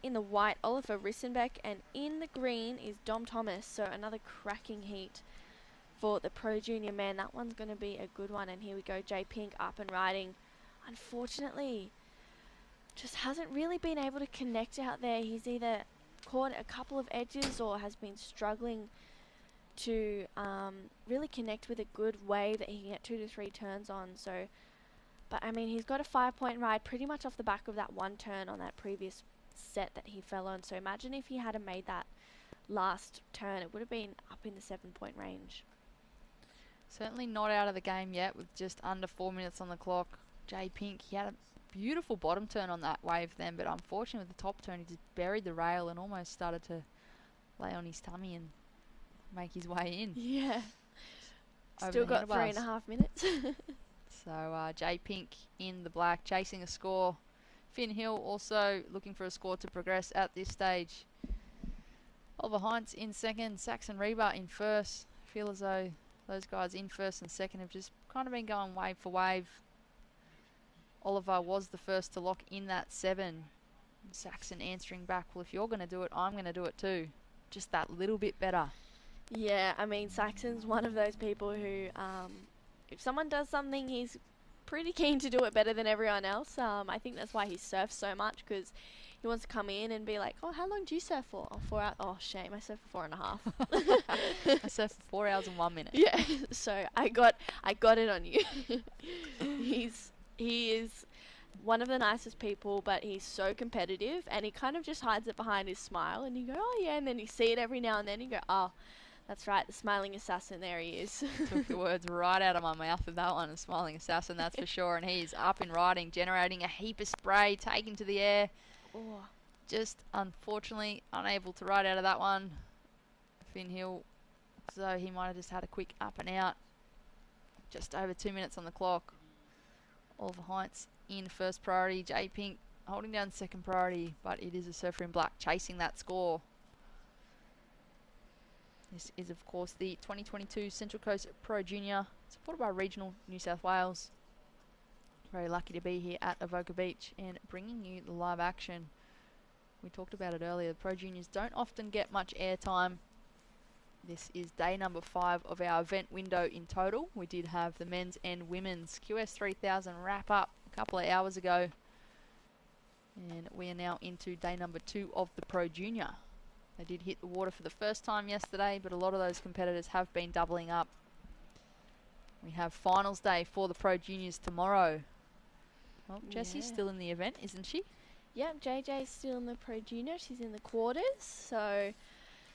In the white, Oliver Rissenbeck, and in the green is Dom Thomas. So another cracking heat for the Pro Junior Men. That one's going to be a good one. And here we go, Jay Pink up and riding. Unfortunately, just hasn't really been able to connect out there. He's either caught a couple of edges or has been struggling to really connect with a good wave that he can get 2 to 3 turns on. So, but I mean, he's got a 5-point ride pretty much off the back of that one turn on that previous set that he fell on. So imagine if he had made that last turn, it would have been up in the 7-point range. Certainly not out of the game yet with just under 4 minutes on the clock. Jay Pink, he had a beautiful bottom turn on that wave then, but unfortunately with the top turn he just buried the rail and almost started to lay on his tummy and make his way in. Yeah. Over Still the got handlebars. 3.5 minutes. So Jay Pink in the black, chasing a score. Finn Hill also looking for a score to progress at this stage. Oliver Hines in second, Saxon Reba in first. Feel as though those guys in first and second have just kind of been going wave for wave. Oliver was the first to lock in that 7. Saxon answering back, well, if you're going to do it, I'm going to do it too. Just that little bit better. Yeah, I mean, Saxon's one of those people who, if someone does something, he's pretty keen to do it better than everyone else. I think that's why he surfs so much, because he wants to come in and be like, oh, how long do you surf for? Oh, 4 hours. Oh, shame, I surf for 4.5. I surfed for 4 hours and 1 minute. Yeah, so I got it on you. He is one of the nicest people, but he's so competitive, and he kind of just hides it behind his smile, and you go, oh yeah, and then you see it every now and then, you go, oh, that's right, the smiling assassin, there he is. Took the words right out of my mouth with that one, a smiling assassin, that's for sure. And he's up and riding, generating a heap of spray, taken to the air. Oh. Just unfortunately unable to ride out of that one. Finn Hill, so he might have just had a quick up and out. Just over 2 minutes on the clock. Oliver Heinz in first priority. Jay Pink holding down second priority, but it is a surfer in black chasing that score. This is, of course, the 2022 Central Coast Pro Junior, supported by Regional New South Wales. Very lucky to be here at Avoca Beach and bringing you the live action. We talked about it earlier. The Pro Juniors don't often get much airtime. This is day number 5 of our event window in total. We did have the men's and women's QS 3000 wrap up a couple of hours ago. And we are now into day number 2 of the Pro Junior. They did hit the water for the first time yesterday, but a lot of those competitors have been doubling up. We have finals day for the Pro Juniors tomorrow. Well, Jessie's still in the event, isn't she? Yep, JJ's still in the Pro Junior. She's in the quarters, so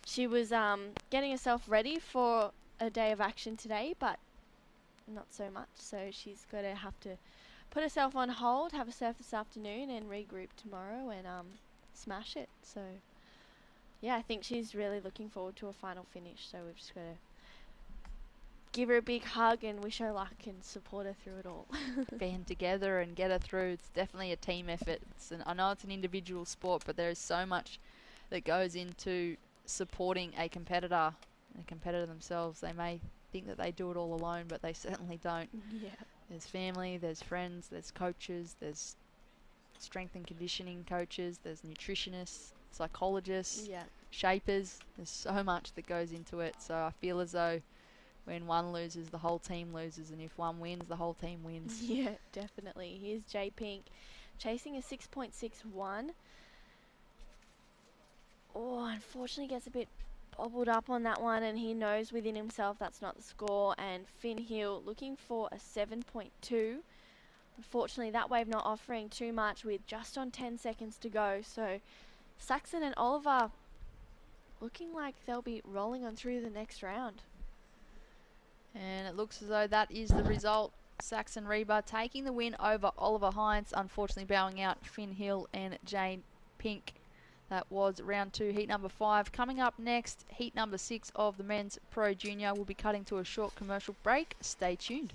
she was getting herself ready for a day of action today, but not so much. So she's going to have to put herself on hold, have a surf this afternoon, and regroup tomorrow and smash it. So yeah, I think she's really looking forward to a final finish. So we've just got to give her a big hug and wish her luck and support her through it all. Band together and get her through. It's definitely a team effort. I know it's an individual sport, but there is so much that goes into supporting a competitor and a competitor themselves. They may think that they do it all alone, but they certainly don't. Yeah. There's family, there's friends, there's coaches, there's strength and conditioning coaches, there's nutritionists, psychologists, shapers. There's so much that goes into it. So I feel as though when one loses, the whole team loses, and if one wins, the whole team wins. Yeah, definitely. Here's Jay Pink chasing a 6.61. Oh, unfortunately gets a bit bobbled up on that one, and he knows within himself that's not the score. And Finn Hill looking for a 7.2. Unfortunately, that wave not offering too much with just on 10 seconds to go. So Saxon and Oliver looking like they'll be rolling on through the next round. And it looks as though that is the result. Saxon Reba taking the win over Oliver Heinz, unfortunately bowing out Finn Hill and Jane Pink. That was round 2, heat number 5. Coming up next, heat number 6 of the men's Pro Junior. We'll be cutting to a short commercial break. Stay tuned.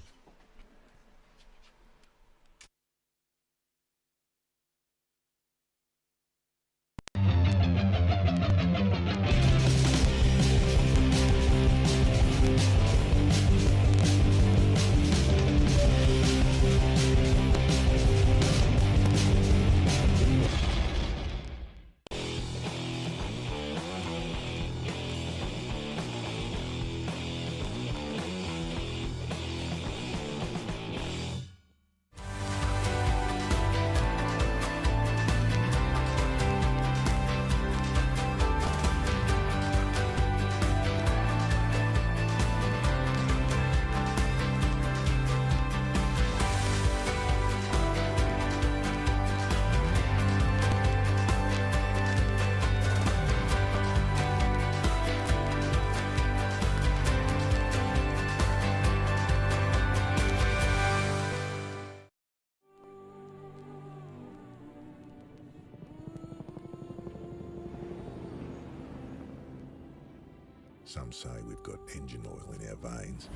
Some say we've got engine oil in our veins.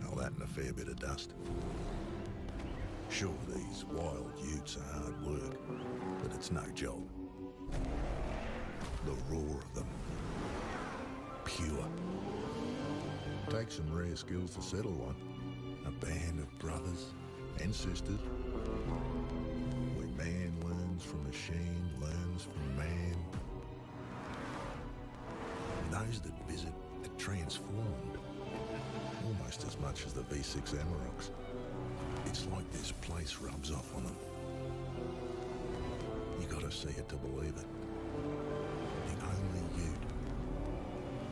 All that and a fair bit of dust. Sure, these wild utes are hard work, but it's no job. The roar of them. Pure. Takes some rare skills to settle one. A band of brothers and sisters. Where man learns from machine, learns from man. And those that visit are transformed. Almost as as much as the V6 Amaroks. It's like this place rubs off on them. You gotta see it to believe it. The only ute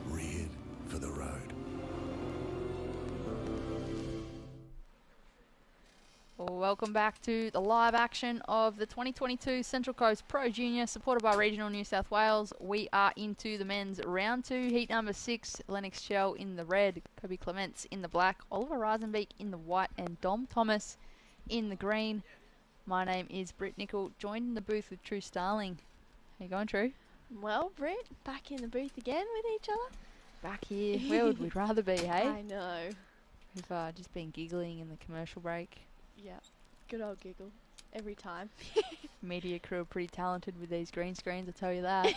reared for the road. Welcome back to the live action of the 2022 Central Coast Pro Junior, supported by Regional New South Wales. We are into the men's round 2, heat number 6. Lennox Shell in the red, Kobe Clements in the black, Oliver Reisenbeek in the white, and Dom Thomas in the green. My name is Britt Nicol, joined in the booth with True Starling. How you going, True? Well, Britt, back in the booth again with each other. Back here. Where would we rather be, hey? I know. We've just been giggling in the commercial break. Yeah, good old giggle every time. Media crew are pretty talented with these green screens, I tell you that.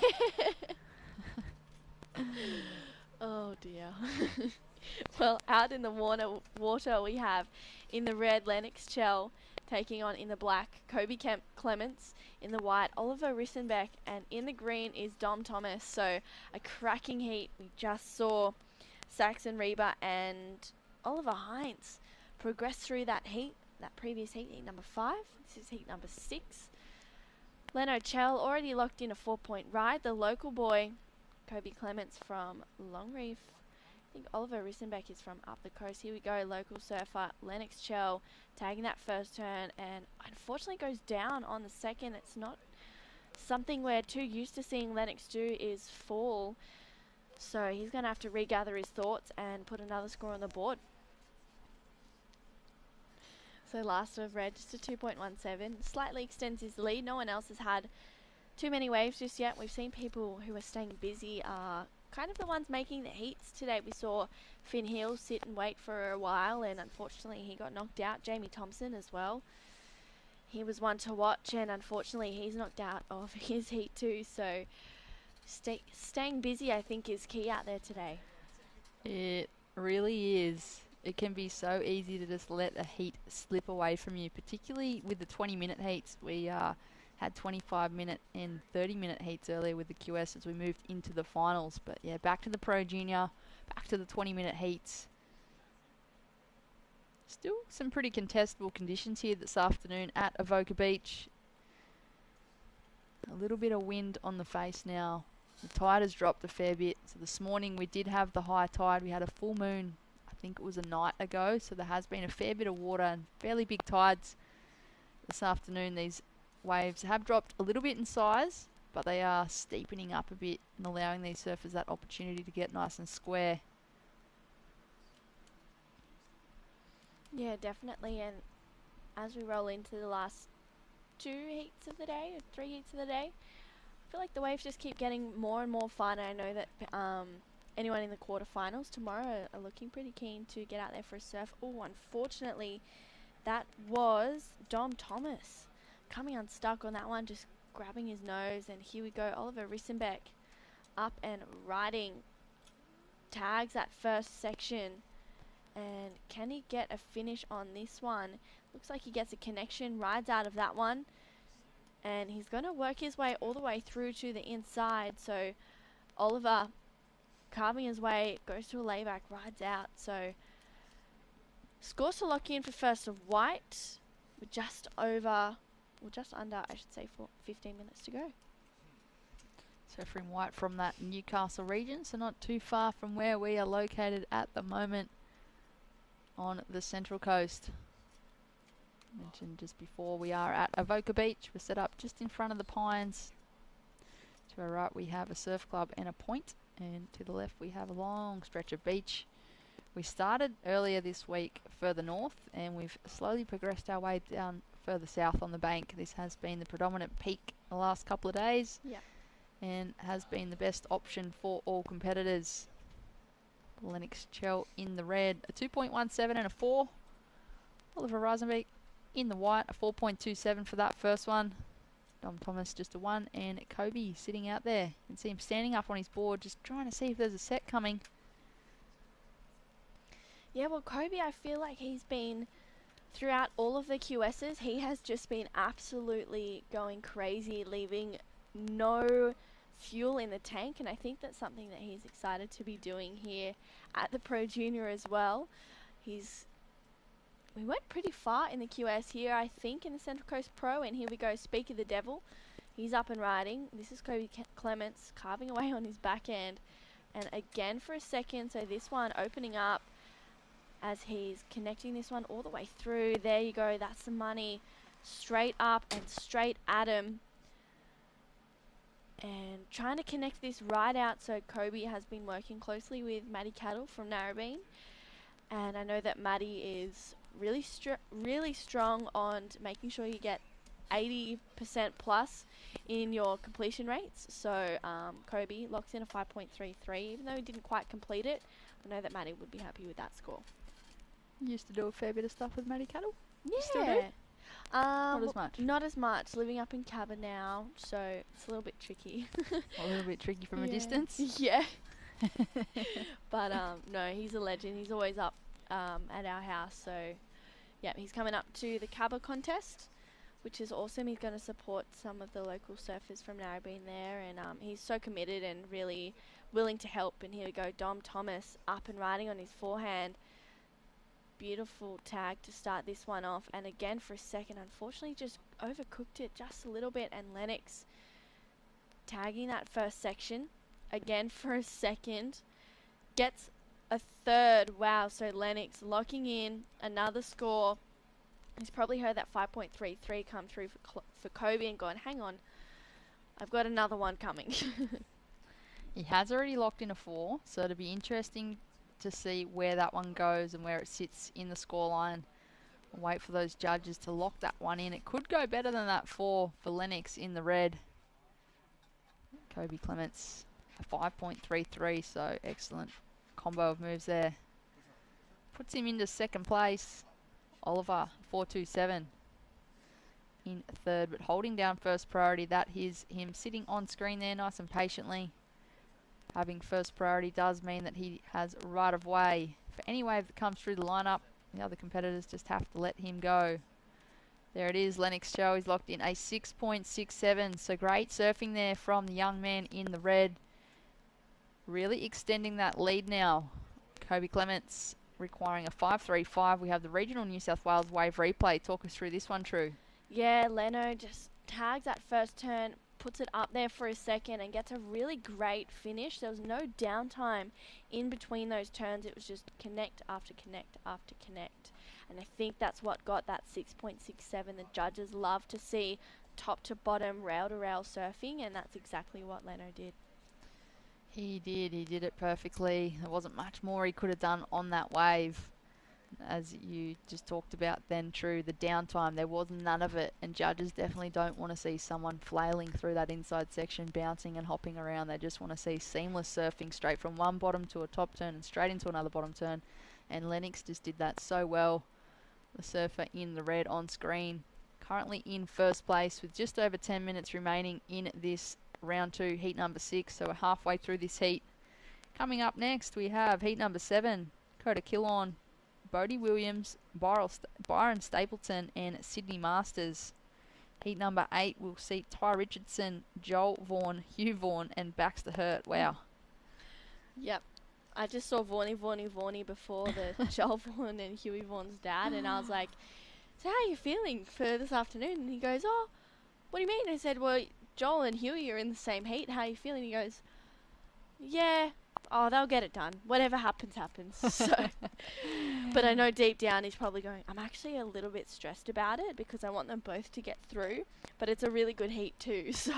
Oh dear. Well, out in the water we have in the red Lennox Shell taking on in the black Kobe Clements, in the white Oliver Rissenbeck, and in the green is Dom Thomas. So a cracking heat. We just saw Saxon Reba and Oliver Hines progress through that heat. That previous heat, heat number 5. This is heat number 6. Leno Chell already locked in a 4-point ride. The local boy, Kobe Clements from Longreef. I think Oliver Rissenbeck is from up the coast. Here we go, local surfer Lennox Chell tagging that first turn, and unfortunately goes down on the second. It's not something we're too used to seeing Lennox do, is fall. So he's going to have to regather his thoughts and put another score on the board. So last of red, just a 2.17. Slightly extends his lead. No one else has had too many waves just yet. We've seen people who are staying busy are kind of the ones making the heats today. We saw Finn Hill sit and wait for a while, and unfortunately he got knocked out. Jamie Thompson as well. He was one to watch, and unfortunately he's knocked out of his heat too. So staying busy, I think, is key out there today. It really is. It can be so easy to just let a heat slip away from you, particularly with the 20-minute heats. We had 25-minute and 30-minute heats earlier with the QS as we moved into the finals. But yeah, back to the Pro Junior, back to the 20-minute heats. Still some pretty contestable conditions here this afternoon at Avoca Beach. A little bit of wind on the face now. The tide has dropped a fair bit. So this morning we did have the high tide. We had a full moon, I think it was a night ago, so there has been a fair bit of water and fairly big tides this afternoon. These waves have dropped a little bit in size, but they are steepening up a bit and allowing these surfers that opportunity to get nice and square. Yeah, definitely. And as we roll into the last 2 heats of the day, or 3 heats of the day, I feel like the waves just keep getting more and more fun. I know that anyone in the quarterfinals tomorrow are looking pretty keen to get out there for a surf. Oh, unfortunately, that was Dom Thomas coming unstuck on that one, just grabbing his nose. And here we go, Oliver Rissenbeck up and riding. Tags that first section. And can he get a finish on this one? Looks like he gets a connection, rides out of that one. And he's going to work his way all the way through to the inside. So Oliver carving his way, goes to a layback, rides out. So scores to lock in for first of white. We're just over, or just under, I should say, 15 minutes to go. Surfing white from that Newcastle region, so not too far from where we are located at the moment on the Central Coast. Mentioned just before, we are at Avoca Beach. We're set up just in front of the pines. To our right we have a surf club and a point, and to the left we have a long stretch of beach. We started earlier this week further north, and we've slowly progressed our way down further south on the bank. This has been the predominant peak the last couple of days, and has been the best option for all competitors. Lennox Chell in the red, a 2.17 and a 4. Oliver Reisenbeek in the white, a 4.27 for that first one. Dom Thomas just a 1, and Kobe sitting out there. You can see him standing up on his board, just trying to see if there's a set coming. Yeah, well, Kobe, I feel like he's been, throughout all of the QSs, he has just been absolutely going crazy, leaving no fuel in the tank, and I think that's something that he's excited to be doing here at the Pro Junior as well. We went pretty far in the QS here, I think, in the Central Coast Pro, and here we go, Speak of the Devil. He's up and riding. This is Kobe Clements carving away on his backhand. And again for a second, so this one opening up as he's connecting this one all the way through. There you go, that's the money. Straight up and straight at him. And trying to connect this right out, so Kobe has been working closely with Maddie Cattle from Narrabeen. And I know that Maddie is really strong on making sure you get 80% plus in your completion rates. So Kobe locks in a 5.33, even though he didn't quite complete it. I know that Maddie would be happy with that score. You used to do a fair bit of stuff with Maddie Cattle? Yeah. You still do? Not as much? Not as much. Living up in Cabba now, so it's a little bit tricky. A little bit tricky from a distance? Yeah. But no, he's a legend. He's always up at our house. So yeah, he's coming up to the Cabba contest, which is awesome. He's going to support some of the local surfers from Narrabeen there, and he's so committed and really willing to help. And here we go, Dom Thomas up and riding on his forehand. Beautiful tag to start this one off, and again for a second, unfortunately just overcooked it just a little bit, and Lennox tagging that first section again for a second, gets a third. Wow, so Lennox locking in another score. He's probably heard that 5.33 come through for Kobe and gone, hang on, I've got another one coming. He has already locked in a 4, so it'll be interesting to see where that one goes and where it sits in the scoreline. We'll wait for those judges to lock that one in. It could go better than that 4 for Lennox in the red. Kobe Clements a 5.33, so excellent combo of moves there. Puts him into second place. Oliver 4.27 in third, but holding down first priority. That is him sitting on screen there nice and patiently. Having first priority does mean that he has right of way for any wave that comes through the lineup. The other competitors just have to let him go. There it is, Lennox Cho. He's locked in a 6.67. So great surfing there from the young man in the red. Really extending that lead now. Kobe Clements requiring a 5.35. We have the regional New South Wales wave replay. Talk us through this one, True. Yeah, Leno just tags that first turn, puts it up there for a second and gets a really great finish. There was no downtime in between those turns. It was just connect after connect after connect. And I think that's what got that 6.67. The judges love to see top to bottom, rail to rail surfing, and that's exactly what Leno did. He did it perfectly. There wasn't much more he could have done on that wave. As you just talked about then, True, the downtime, there was none of it, and judges definitely don't want to see someone flailing through that inside section, bouncing and hopping around. They just want to see seamless surfing straight from one bottom to a top turn and straight into another bottom turn, and Lennox just did that so well. The surfer in the red on screen, currently in first place with just over 10 minutes remaining in this round 2, heat number 6, so we're halfway through this heat. Coming up next, we have heat number 7, Coda Killorn, Bodie Williams, Byron Stapleton and Sydney Masters. Heat number 8 will see Ty Richardson, Joel Vaughan, Hugh Vaughan and Baxter Hurt. Wow. Yep. I just saw Vaughny before the Joel Vaughan and Huey Vaughan's dad, and I was like, so how are you feeling for this afternoon? And he goes, oh, what do you mean? I said, well, Joel and Huey are in the same heat. How are you feeling? He goes, yeah. Oh, they'll get it done. Whatever happens, happens. So, but I know deep down he's probably going, I'm actually a little bit stressed about it because I want them both to get through. But it's a really good heat too, so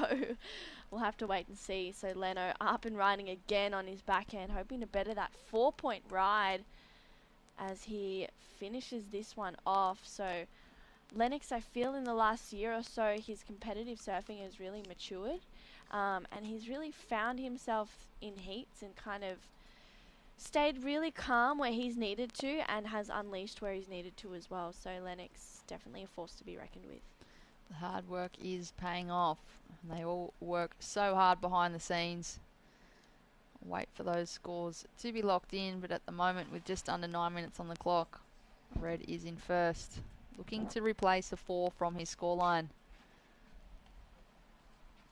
we'll have to wait and see. So Leno up and riding again on his backhand, hoping to better that 4-point ride as he finishes this one off. So Lennox, I feel in the last year or so, his competitive surfing has really matured. And he's really found himself in heats and kind of stayed really calm where he's needed to and has unleashed where he's needed to as well. So Lennox, definitely a force to be reckoned with. The hard work is paying off. They all work so hard behind the scenes. Wait for those scores to be locked in, but at the moment with just under 9 minutes on the clock, Red is in first, looking to replace a 4 from his scoreline.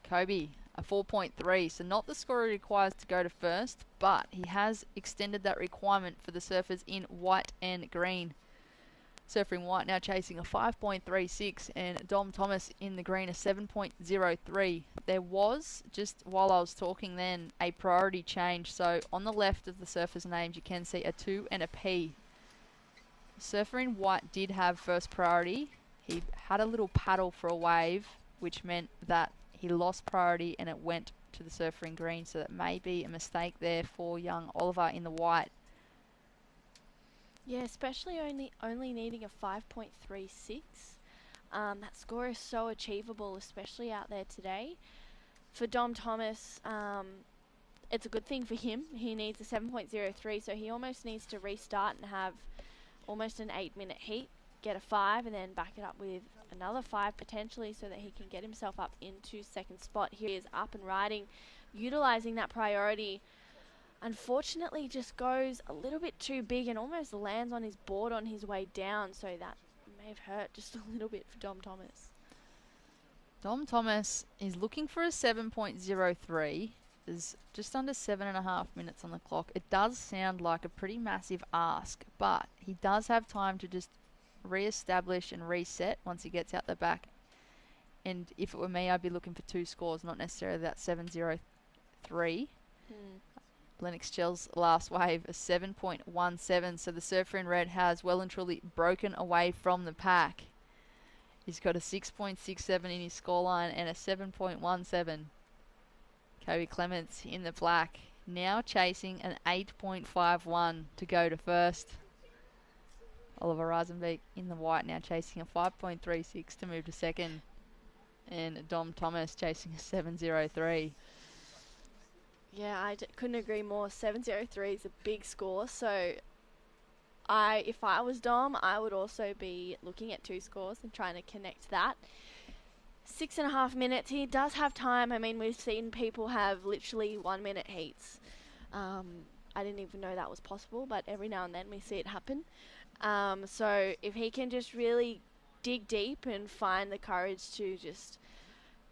Kobe, a 4.3. So not the score he requires to go to first, but he has extended that requirement for the surfers in white and green. Surfer in white now chasing a 5.36, and Dom Thomas in the green a 7.03. There was, just while I was talking then, a priority change. So on the left of the surfers' names you can see a 2 and a P. Surfer in white did have first priority. He had a little paddle for a wave, which meant that he lost priority and it went to the surfer in green. So that may be a mistake there for young Oliver in the white. Yeah, especially only needing a 5.36. That score is so achievable, especially out there today. For Dom Thomas, it's a good thing for him. He needs a 7.03, so he almost needs to restart and have almost an 8-minute heat, get a 5, and then back it up with another 5 potentially, so that he can get himself up into second spot. Here he is up and riding, utilising that priority. Unfortunately, just goes a little bit too big and almost lands on his board on his way down, so that may have hurt just a little bit for Dom Thomas. Dom Thomas is looking for a 7.03. There's just under 7.5 minutes on the clock. It does sound like a pretty massive ask, but he does have time to just re-establish and reset once he gets out the back. And if it were me, I'd be looking for 2 scores, not necessarily that 7.03. Lennox Chell's last wave, a 7.17. So the surfer in red has well and truly broken away from the pack. He's got a 6.67 in his scoreline and a 7.17. Kobe Clements in the black, now chasing an 8.51 to go to first. Oliver Reisenbeek in the white, now chasing a 5.36 to move to second. And Dom Thomas chasing a 7.03. Yeah, I couldn't agree more. 7.03 is a big score, so if I was Dom, I would also be looking at 2 scores and trying to connect that. 6.5 minutes. He does have time. I mean, we've seen people have literally 1-minute heats. I didn't even know that was possible, but every now and then we see it happen. So if he can just really dig deep and find the courage to just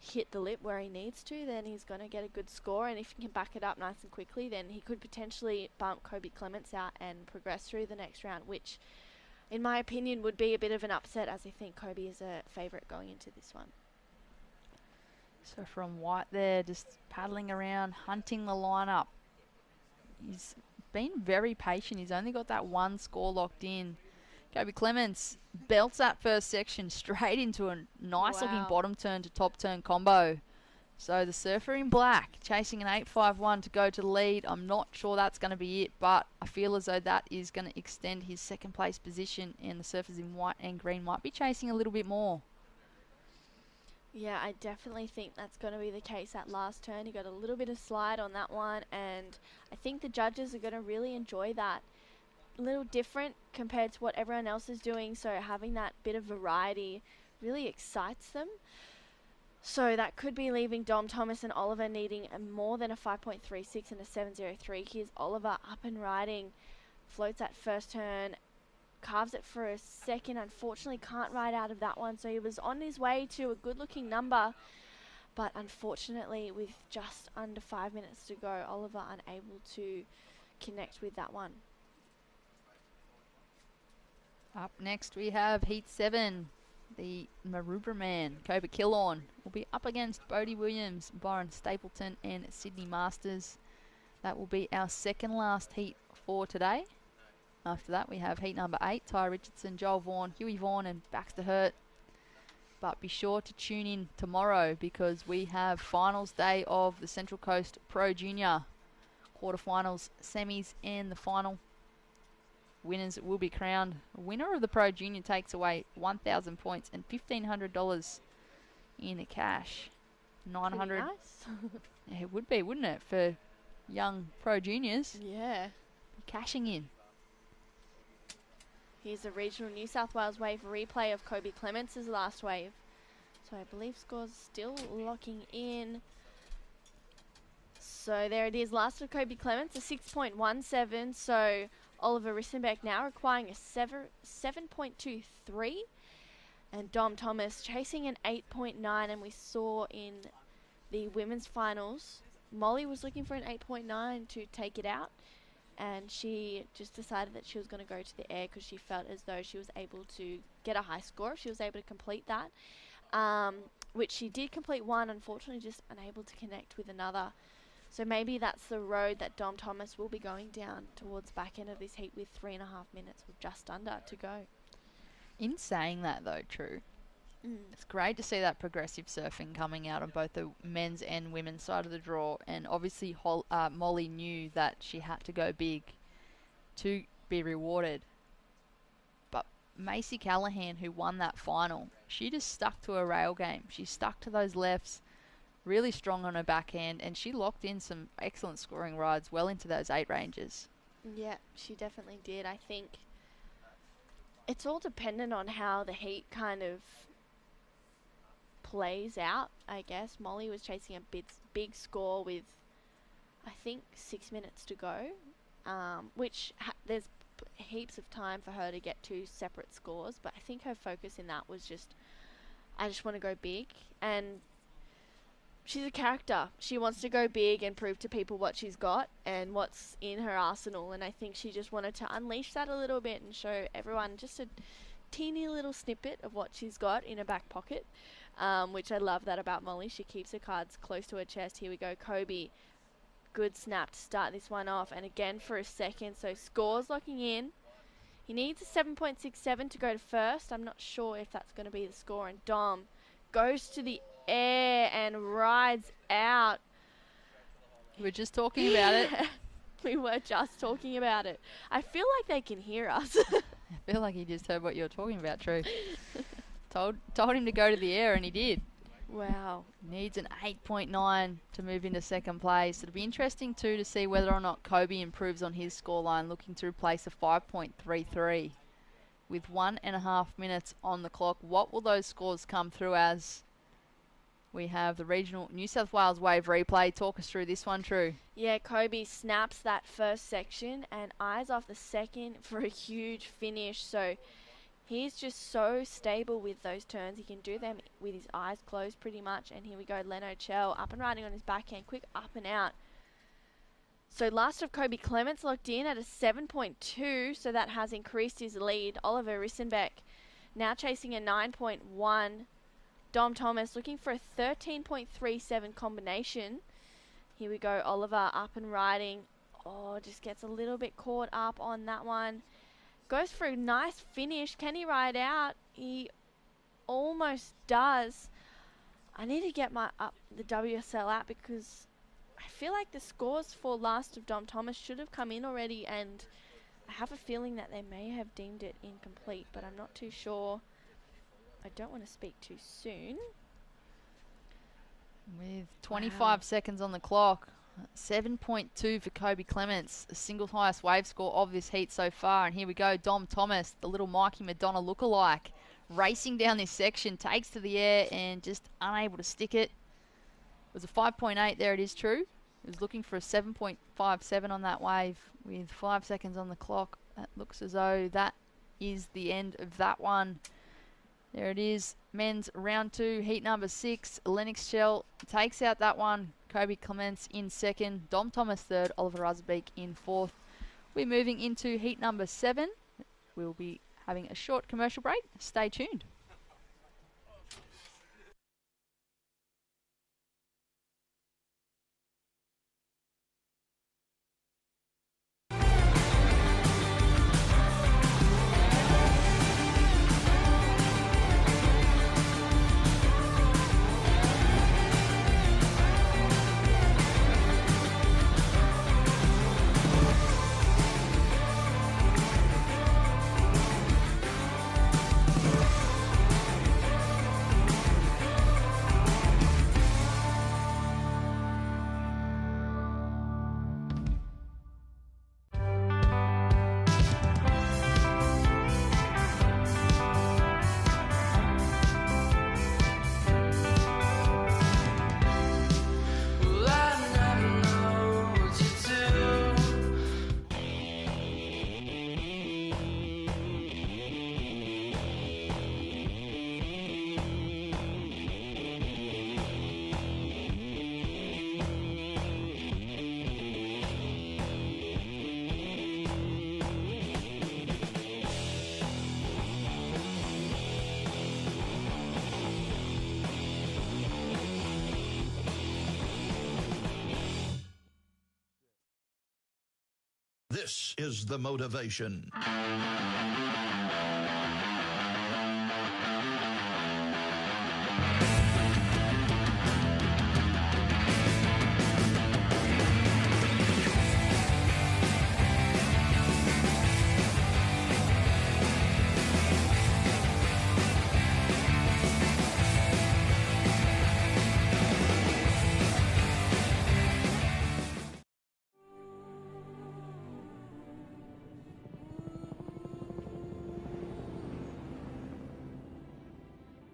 hit the lip where he needs to, then he's going to get a good score. And if he can back it up nice and quickly, then he could potentially bump Kobe Clements out and progress through the next round, which, in my opinion, would be a bit of an upset, as I think Kobe is a favourite going into this one. So from white there, just paddling around, hunting the lineup. He's been very patient. He's only got that 1 score locked in. Kobe Clements belts that first section straight into a nice looking bottom turn to top turn combo. So the surfer in black chasing an 8.51 to go to the lead. I'm not sure that's going to be it, but I feel as though that is going to extend his second place position, and the surfers in white and green might be chasing a little bit more. Yeah, I definitely think that's going to be the case at last turn. He got a little bit of slide on that one, and I think the judges are going to really enjoy that. A little different compared to what everyone else is doing, so having that bit of variety really excites them. So that could be leaving Dom Thomas and Oliver needing more than a 5.36 and a 7.03. Here's Oliver up and riding, floats that first turn, carves it for a second. Unfortunately can't ride out of that one, so he was on his way to a good looking number, but unfortunately with just under 5 minutes to go, Oliver unable to connect with that one. Up next we have Heat 7. The Maroubra man, Kobe Killorn, will be up against Bodie Williams, Byron Stapleton and Sydney Masters. That will be our second last heat for today. After that we have heat number 8, Ty Richardson, Joel Vaughan, Huey Vaughan and Baxter Hurt. But be sure to tune in tomorrow, because we have finals day of the Central Coast Pro Junior. Quarterfinals, semis and the final. Winners will be crowned. The winner of the Pro Junior takes away 1,000 points and $1,500 in cash. 900. Nice. Yeah, it would be, wouldn't it, for young Pro Juniors? Yeah. Cashing in. Here's a regional New South Wales wave replay of Kobe Clements' last wave. So I believe scores still locking in. So there it is, last of Kobe Clements, a 6.17. So Oliver Rissenbeck now requiring a 7.23. And Dom Thomas chasing an 8.9. And we saw in the women's finals, Molly was looking for an 8.9 to take it out, and she just decided that she was going to go to the air because she felt as though she was able to get a high score if she was able to complete that, which she did complete one, unfortunately just unable to connect with another. So maybe that's the road that Dom Thomas will be going down towards the back end of this heat with 3.5 minutes or just under to go. In saying that though, True, it's great to see that progressive surfing coming out on both the men's and women's side of the draw, and obviously Molly knew that she had to go big to be rewarded. But Macy Callahan, who won that final, she just stuck to her rail game. She stuck to those lefts, really strong on her backhand, and she locked in some excellent scoring rides well into those 8 ranges. Yeah, she definitely did. I think it's all dependent on how the heat kind of plays out, I guess. Molly was chasing a big score with, I think, 6 minutes to go, which there's heaps of time for her to get 2 separate scores, but I think her focus in that was just, I just want to go big, and she's a character. She wants to go big and prove to people what she's got and what's in her arsenal. And I think she just wanted to unleash that a little bit and show everyone just a teeny little snippet of what she's got in her back pocket, which I love that about Molly. She keeps her cards close to her chest. Here we go, Kobe. Good snap to start this one off. And again for a second. So scores locking in. He needs a 7.67 to go to first. I'm not sure if that's going to be the score. And Dom goes to the air and rides out. We were just talking about it. We were just talking about it. I feel like they can hear us. I feel like he just heard what you were talking about, True. Told him to go to the air, and he did. Wow. Needs an 8.9 to move into second place. It'll be interesting, too, to see whether or not Kobe improves on his scoreline, looking to replace a 5.33. With 1.5 minutes on the clock, what will those scores come through as? We have the regional New South Wales wave replay. Talk us through this one, True. Yeah, Kobe snaps that first section and eyes off the second for a huge finish. So he's just so stable with those turns. He can do them with his eyes closed pretty much. And here we go, Leno Chell up and riding on his backhand. Quick up and out. So last of Kobe Clements locked in at a 7.2. So that has increased his lead. Oliver Rissenbeck now chasing a 9.1. Dom Thomas looking for a 13.37 combination. Here we go, Oliver up and riding. Oh, just gets a little bit caught up on that one. Goes for a nice finish. Can he ride out? He almost does. I need to get the WSL app because I feel like the scores for last of Dom Thomas should have come in already, and I have a feeling that they may have deemed it incomplete, but I'm not too sure. I don't want to speak too soon. With 25 seconds on the clock, 7.2 for Kobe Clements, the single highest wave score of this heat so far. And here we go, Dom Thomas, the little Mikey Madonna lookalike, racing down this section, takes to the air and just unable to stick it. It was a 5.8, there it is, True. It was looking for a 7.57 on that wave with 5 seconds on the clock. That looks as though that is the end of that one. There it is, men's round 2, heat number 6. Lennox Shell takes out that one. Kobe Clements in second. Dom Thomas third. Oliver Rusbeek in fourth. We're moving into heat number 7. We'll be having a short commercial break. Stay tuned. This is the motivation.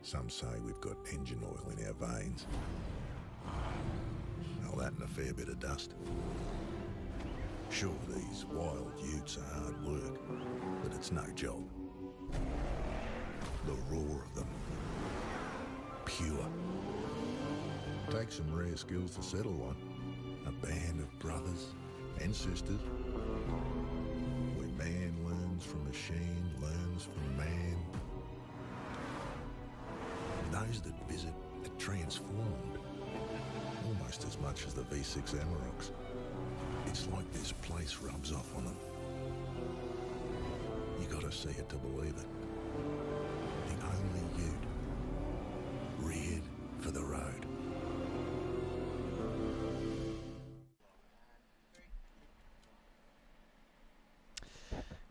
Some say we've got engine oil in our veins. All that and a fair bit of dust. Sure, these wild utes are hard work, but it's no job. The roar of them. Pure. Takes some rare skills to settle one. A band of brothers and sisters. Where man learns from machine, learns from man. Those that visit are transformed, almost as much as the V6 Amaroks. It's like this place rubs off on them. You gotta see it to believe it. The only ute, reared for the road.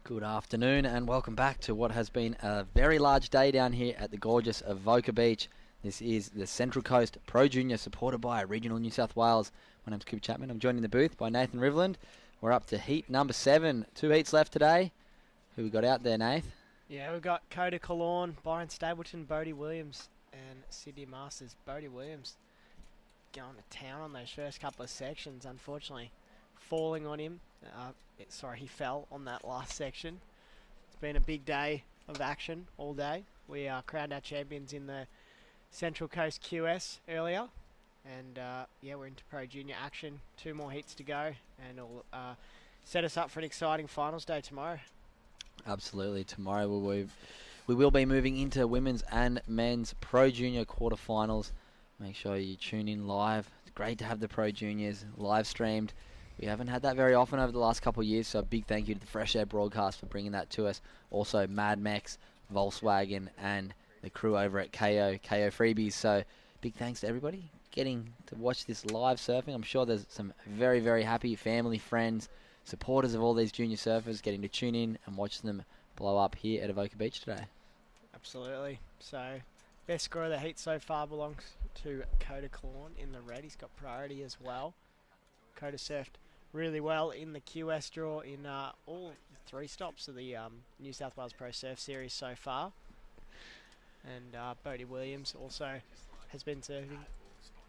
Good afternoon and welcome back to what has been a very large day down here at the gorgeous Avoca Beach. This is the Central Coast Pro Junior supported by Regional New South Wales. My name's Cooper Chapman. I'm joined in the booth by Nathan Rivland. We're up to heat number 7. 2 heats left today. Who we got out there, Nath? Yeah, we've got Callahan, Byron Stapleton, Bodie Williams and Sydney Masters. Bodie Williams going to town on those first couple of sections, unfortunately. Falling on him. He fell on that last section. It's been a big day of action all day. We crowned our champions in the Central Coast QS earlier. And we're into Pro Junior action. 2 more heats to go. And it'll set us up for an exciting finals day tomorrow. Absolutely. Tomorrow we will be moving into women's and men's Pro Junior quarterfinals. Make sure you tune in live. It's great to have the Pro Juniors live streamed. We haven't had that very often over the last couple of years, so a big thank you to the Fresh Air broadcast for bringing that to us. Also, Mad Mex, Volkswagen, and the crew over at KO Freebies. So, big thanks to everybody getting to watch this live surfing. I'm sure there's some very, very happy family, friends, supporters of all these junior surfers getting to tune in and watch them blow up here at Avoca Beach today. Absolutely. So, best score of the heat so far belongs to Callahan in the red. He's got priority as well. Coda surfed really well in the QS draw in all 3 stops of the New South Wales Pro Surf Series so far. And Bodie Williams also has been surfing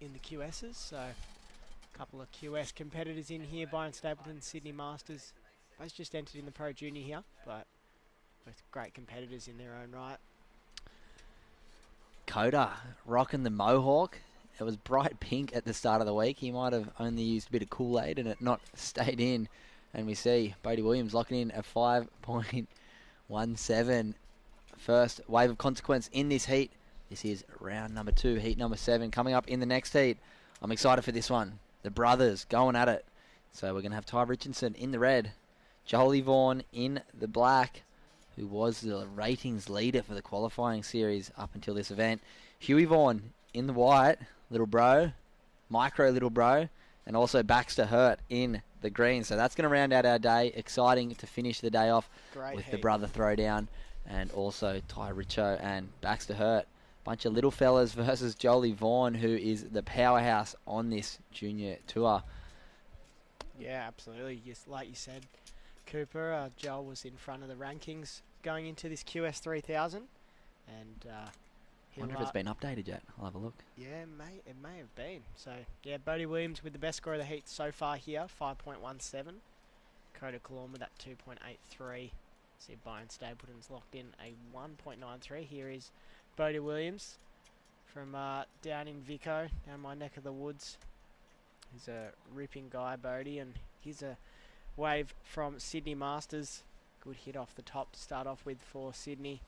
in the QSs. So a couple of QS competitors in here. Byron Stapleton, Sydney Masters. Both just entered in the Pro Junior here, but both great competitors in their own right. Coda rocking the mohawk. It was bright pink at the start of the week. He might have only used a bit of Kool-Aid and it not stayed in. And we see Bodie Williams locking in a 5.17. First wave of consequence in this heat. This is round number 2, heat number 7. Coming up in the next heat. I'm excited for this one. The brothers going at it. So we're going to have Ty Richardson in the red. Jolie Vaughan in the black, who was the ratings leader for the qualifying series up until this event. Huey Vaughan in the white. Little bro, micro little bro, and also Baxter Hurt in the green. So that's going to round out our day. Exciting to finish the day off with the brother throwdown, and also Ty Richo and Baxter Hurt. Bunch of little fellas versus Jolie Vaughan, who is the powerhouse on this junior tour. Yeah, absolutely. Yes, like you said, Cooper, Joel was in front of the rankings going into this QS 3000, and I wonder if it's been updated yet. I'll have a look. Yeah, it may have been. So, yeah, Bodie Williams with the best score of the heat so far here, 5.17. Callahan with that 2.83. See, Byron Stapleton's locked in a 1.93. Here is Bodie Williams from down in Vico, down my neck of the woods. He's a ripping guy, Bodie, and here's a wave from Sydney Masters. Good hit off the top to start off with for Sydney.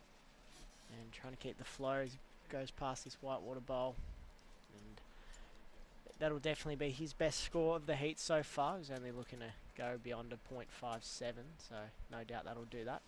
And trying to keep the flow as he goes past this whitewater bowl. And that'll definitely be his best score of the heat so far. He's only looking to go beyond a .57, so no doubt that'll do that.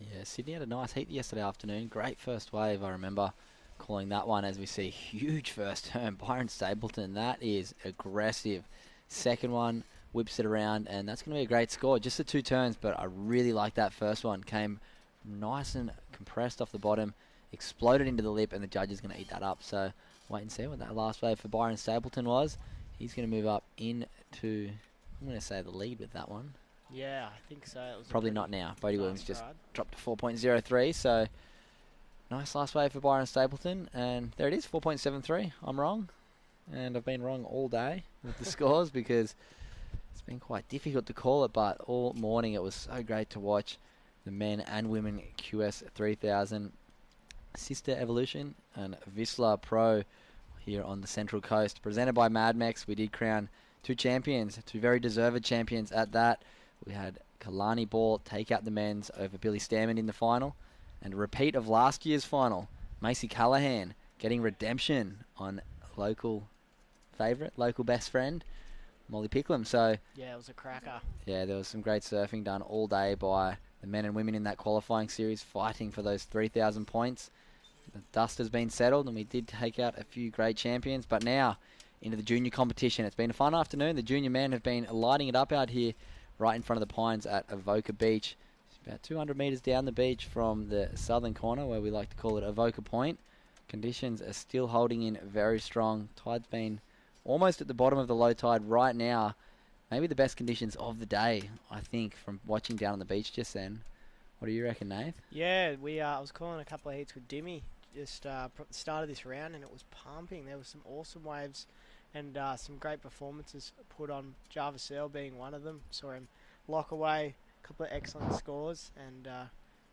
Yeah, Sydney had a nice heat yesterday afternoon. Great first wave, I remember calling that one, as we see huge first turn. Byron Stapleton, that is aggressive. Second one, whips it around, and that's going to be a great score. Just the 2 turns, but I really like that first one. Came nice and compressed off the bottom, exploded into the lip, and the judge is going to eat that up. So wait and see what that last wave for Byron Stapleton was. He's going to move up into, I'm going to say, the lead with that one. Yeah, I think so. It was Probably not now. Bodie nice Williams just ride. dropped to 4.03, so nice last wave for Byron Stapleton. And there it is, 4.73. I'm wrong. And I've been wrong all day with the scores because it's been quite difficult to call it, but all morning it was so great to watch the men and women QS 3000 Sisstrevolution and Vissla Pro here on the Central Coast. Presented by Mad Mex, we did crown 2 champions, 2 very deserved champions at that. We had Kalani Ball take out the men's over Billy Stairmand in the final, and a repeat of last year's final, Macy Callahan getting redemption on local favourite, local best friend, Molly Picklum. So yeah, it was a cracker. yeah, there was some great surfing done all day by the men and women in that qualifying series, fighting for those 3,000 points. The dust has been settled, and we did take out a few great champions, but now into the junior competition. It's been a fun afternoon. The junior men have been lighting it up out here right in front of the pines at Avoca Beach. It's about 200 metres down the beach from the southern corner, where we like to call it Avoca Point. Conditions are still holding in very strong. Tide's been almost at the bottom of the low tide right now. Maybe the best conditions of the day, I think, from watching down on the beach just then. What do you reckon, Nath? Yeah, I was calling a couple of heats with Dimmy just started this round, and it was pumping. There was some awesome waves and some great performances put on. Jarvis Earl being one of them. Saw him lock away a couple of excellent scores, and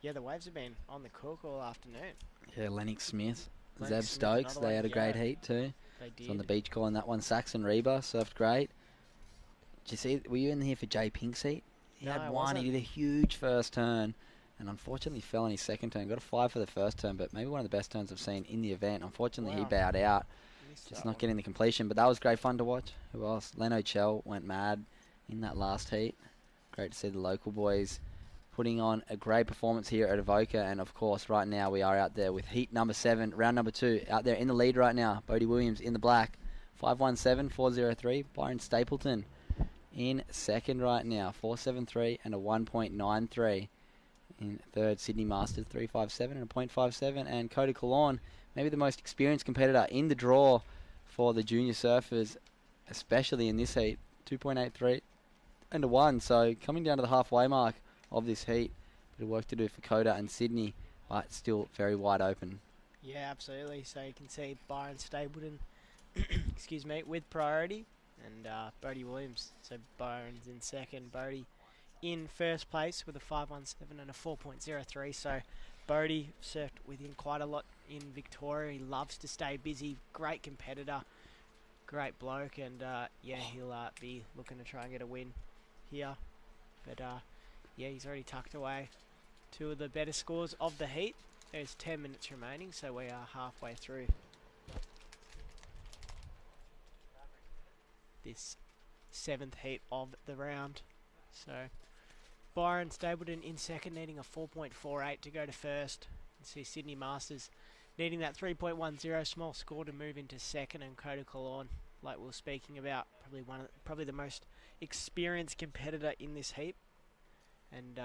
yeah, the waves have been on the cook all afternoon. Yeah, Lennox Smith, Lennox Zeb Smith, Stokes, another they one, had a great yeah. heat too. They It's on the did. beach calling that one. Saxon Reba surfed great. Did you see, were you in here for Jay Pink's heat? He No, had I one, wasn't. he did a huge first turn, and unfortunately fell on his second turn. Got a 5 for the first turn, but maybe one of the best turns I've seen in the event. Unfortunately, he Wow. bowed out, Missed just that not one. getting the completion, but that was great fun to watch. Who else? Leno Chell went mad in that last heat. Great to see the local boys putting on a great performance here at Avoca, and of course right now we are out there with heat number 7, round number 2, out there in the lead right now. Bodie Williams in the black, 517, 403. Byron Stapleton in second right now, 473 and a 1.93. In third, Sydney Masters, 357 and a 0.57. And Cody Callahan, maybe the most experienced competitor in the draw for the junior surfers, especially in this heat, 2.83 and a 1. So coming down to the halfway mark of this heat. Bit of work to do for Coda and Sydney, but still very wide open. Yeah, absolutely. So you can see Byron Stapleton, excuse me, with priority, and Bodie Williams. So Byron's in second, Bodie in first place with a 517 and a 4.03. So Bodie surfed within quite a lot in Victoria. He loves to stay busy. Great competitor, great bloke, and yeah, he'll be looking to try and get a win here. But yeah, he's already tucked away 2 of the better scores of the heat. There's 10 minutes remaining, so we are halfway through this 7th heat of the round. So Byron Stapleton in second, needing a 4.48 to go to first. You see Sydney Masters needing that 3.10 small score to move into second, and Coda Callahan, like we were speaking about, probably the most experienced competitor in this heat. And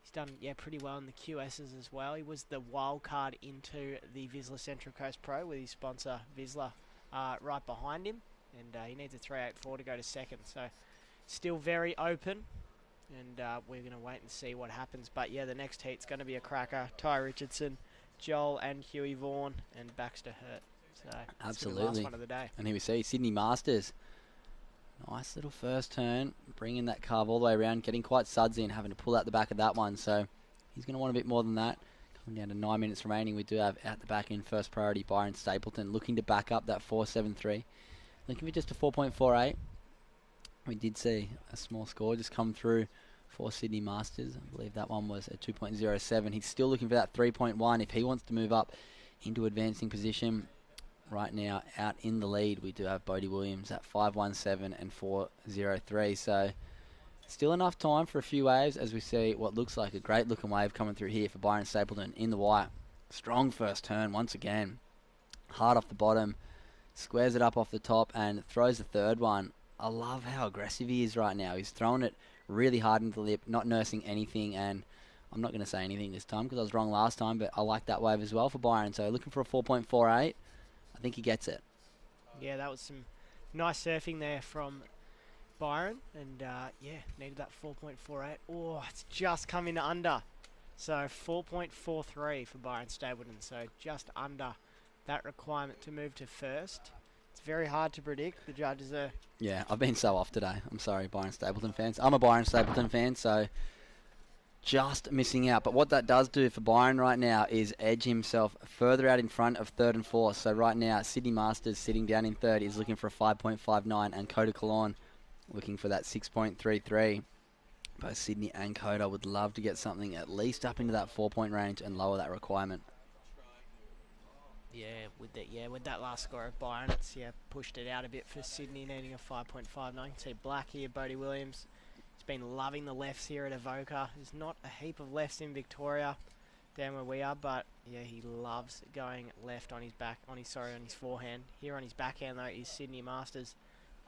he's done pretty well in the QSs as well. He was the wild card into the Vissla Central Coast Pro with his sponsor Vissla right behind him, and he needs a 3.84 to go to second. So still very open, and we're going to wait and see what happens. But yeah, the next heat's going to be a cracker. Ty Richardson, Joel and Huey Vaughan, and Baxter Hurt. So Absolutely. the last one of the day. And here we see Sydney Masters. Nice little first turn, bringing that carve all the way around, getting quite sudsy and having to pull out the back of that one. So he's going to want a bit more than that. Coming down to 9 minutes remaining, we do have out the back in first priority Byron Stapleton, looking to back up that 4.73. Looking for just a 4.48. We did see a small score just come through for Sydney Masters. I believe that one was a 2.07. He's still looking for that 3.1 if he wants to move up into advancing position. right now out in the lead. We do have Bodie Williams at 517 and 403. So still enough time for a few waves as we see what looks like a great looking wave coming through here for Byron Stapleton in the white. Strong first turn once again. Hard off the bottom. Squares it up off the top and throws the third one. I love how aggressive he is right now. He's throwing it really hard into the lip, not nursing anything, and I'm not going to say anything this time because I was wrong last time, but I like that wave as well for Byron. So looking for a 4.48. I think he gets it. Yeah, that was some nice surfing there from Byron, and yeah, needed that 4.48. Oh, it's just come in under. So 4.43 for Byron Stapleton, so just under that requirement to move to first. It's very hard to predict. The judges are... Yeah, I've been so off today. I'm sorry, Byron Stapleton fans. I'm a Byron Stapleton fan, so just missing out. But what that does do for Byron right now is edge himself further out in front of third and fourth. So right now, Sydney Masters sitting down in third is looking for a 5.59, and Coda Callahan looking for that 6.33. Both Sydney and Coda would love to get something at least up into that 4-point range and lower that requirement. With that last score of Byron, it's pushed it out a bit for Sydney, needing a 5.59. You can see black here, Bodie Williams. He's been loving the lefts here at Avoca. There's not a heap of lefts in Victoria down where we are, but yeah, he loves going left on his forehand. Here on his backhand though is Sydney Masters,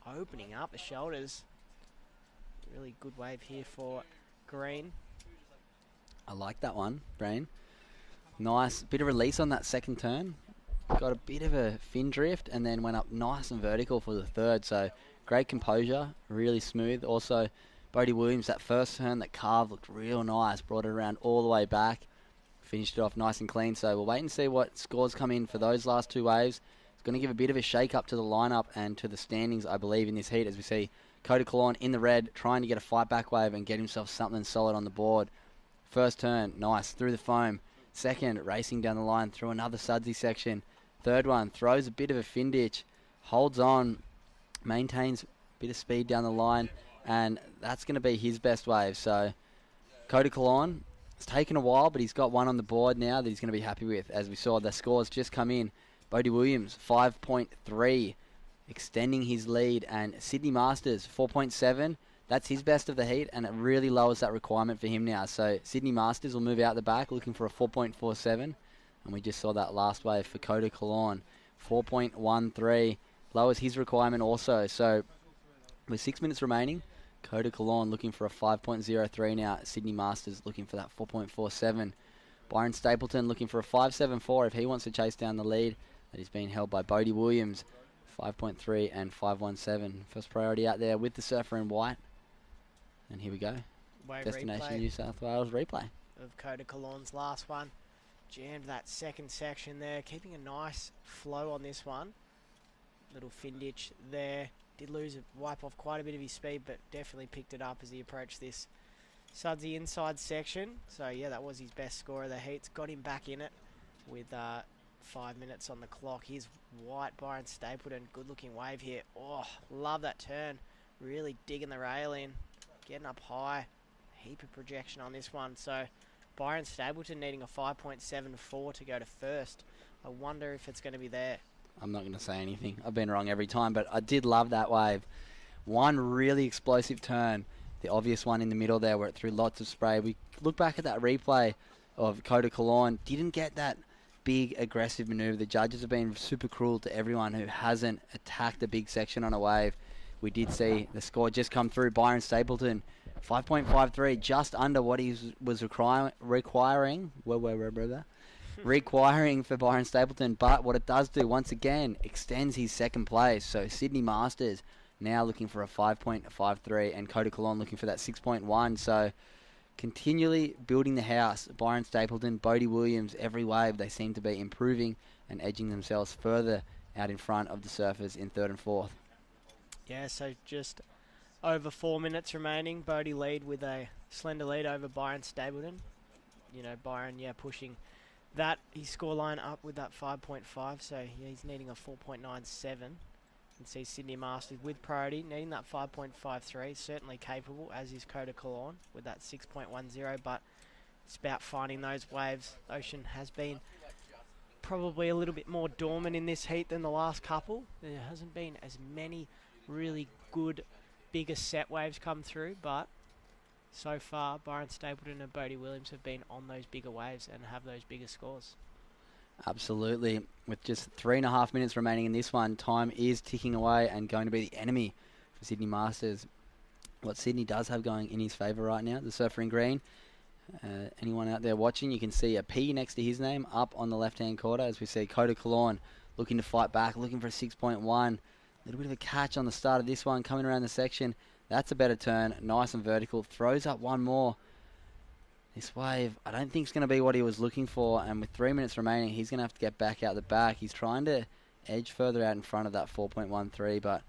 opening up the shoulders. Really good wave here for Green. I like that one, Green. Nice bit of release on that second turn. Got a bit of a fin drift and then went up nice and vertical for the third. So great composure, really smooth. Also, Bodie Williams, that first turn, that carve looked real nice. Brought it around all the way back. Finished it off nice and clean. So we'll wait and see what scores come in for those last two waves. It's going to give a bit of a shake up to the lineup and to the standings, I believe, in this heat, as we see Coda Callahan in the red, trying to get a fight back wave and get himself something solid on the board. First turn, nice, through the foam. Second, racing down the line through another sudsy section. Third one, throws a bit of a fin ditch, holds on, maintains a bit of speed down the line, and that's going to be his best wave. So Coda Callahan, it's taken a while, but he's got one on the board now that he's going to be happy with. As we saw, the scores just come in. Bodie Williams, 5.3, extending his lead, and Sydney Masters, 4.7. That's his best of the heat, and it really lowers that requirement for him now. So Sydney Masters will move out the back, looking for a 4.47. And we just saw that last wave for Coda Callahan, 4.13. Lowers his requirement also. So with 6 minutes remaining, Coda Callahan looking for a 5.03 now. Sydney Masters looking for that 4.47. Byron Stapleton looking for a 5.74 if he wants to chase down the lead. That is being held by Bodie Williams, 5.3 and 5.17. First priority out there with the surfer in white. And here we go. Destination New South Wales replay of Coda Callahan's last one. Jammed that second section there, keeping a nice flow on this one. Little fin ditch there. Did wipe off quite a bit of his speed, but definitely picked it up as he approached this sudsy inside section. So yeah, that was his best score of the heats. Got him back in it with 5 minutes on the clock. Here's white Byron Stapleton. Good looking wave here. Oh, love that turn. Really digging the rail in. Getting up high. Heap of projection on this one. So Byron Stapleton needing a 5.74 to go to first. I wonder if it's going to be there. I'm not going to say anything. I've been wrong every time, but I did love that wave. One really explosive turn. The obvious one in the middle there where it threw lots of spray. We look back at that replay of Coda Callahan. Didn't get that big aggressive maneuver. The judges have been super cruel to everyone who hasn't attacked a big section on a wave. We did see the score just come through. Byron Stapleton, 5.53, just under what he was requiring for Byron Stapleton. But what it does do, once again, extends his second place. So Sydney Masters now looking for a 5.53 and Coda Callahan looking for that 6.1. So continually building the house. Byron Stapleton, Bodie Williams, every wave they seem to be improving and edging themselves further out in front of the surfers in third and fourth. Yeah, so just over 4 minutes remaining. Bodie lead with a slender lead over Byron Stapleton. You know, Byron, pushing that his scoreline up with that 5.5. So yeah, he's needing a 4.97. And see Sydney Masters with priority, needing that 5.53. Certainly capable, as is Coda Callahan with that 6.10. But it's about finding those waves. Ocean has been probably a little bit more dormant in this heat than the last couple. There hasn't been as many really good, bigger set waves come through, but so far Byron Stapleton and Bodie Williams have been on those bigger waves and have those bigger scores. Absolutely. With just 3.5 minutes remaining in this one, time is ticking away and going to be the enemy for Sydney Masters. What Sydney does have going in his favour right now, the surfer in green. Anyone out there watching, you can see a P next to his name up on the left-hand quarter as we see Coda Callahan looking to fight back, looking for a 6.1. A little bit of a catch on the start of this one, coming around the section. That's a better turn, nice and vertical. Throws up one more. This wave, I don't think it's going to be what he was looking for, and with 3 minutes remaining, he's going to have to get back out the back. He's trying to edge further out in front of that 4.13, but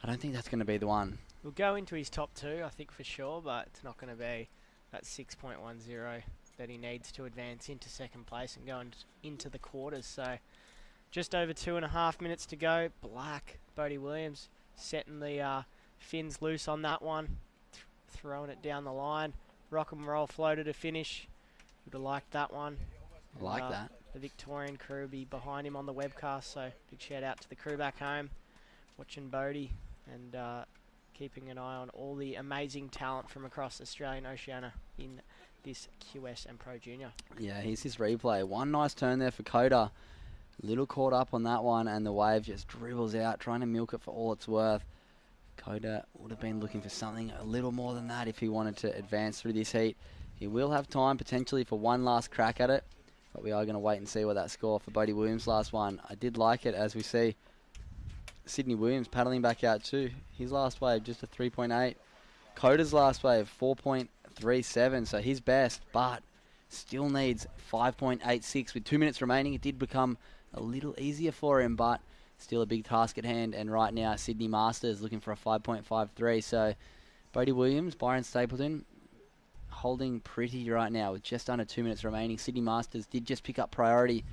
I don't think that's going to be the one. We'll go into his top two, I think for sure, but it's not going to be that 6.10 that he needs to advance into second place and go into the quarters. So just over 2.5 minutes to go. Black, Bodie Williams setting the fins loose on that one, throwing it down the line. Rock and roll floater to finish. Would have liked that one. I like that. The Victorian crew will be behind him on the webcast, so big shout out to the crew back home watching Bodie and keeping an eye on all the amazing talent from across Australian Oceania in this QS and Pro Junior. Yeah, here's his replay. One nice turn there for Coda. Little caught up on that one, and the wave just dribbles out, trying to milk it for all it's worth. Coda would have been looking for something a little more than that if he wanted to advance through this heat. He will have time potentially for one last crack at it, but we are going to wait and see what that score for Bodie Williams' last one. I did like it as we see Sydney Williams paddling back out too. His last wave just a 3.8. Coda's last wave 4.37, so his best, but still needs 5.86 with 2 minutes remaining. It did become a little easier for him, but still a big task at hand. And right now Sydney Masters looking for a 5.53. So Bodie Williams, Byron Stapleton holding pretty right now with just under 2 minutes remaining. Sydney Masters did just pick up priority.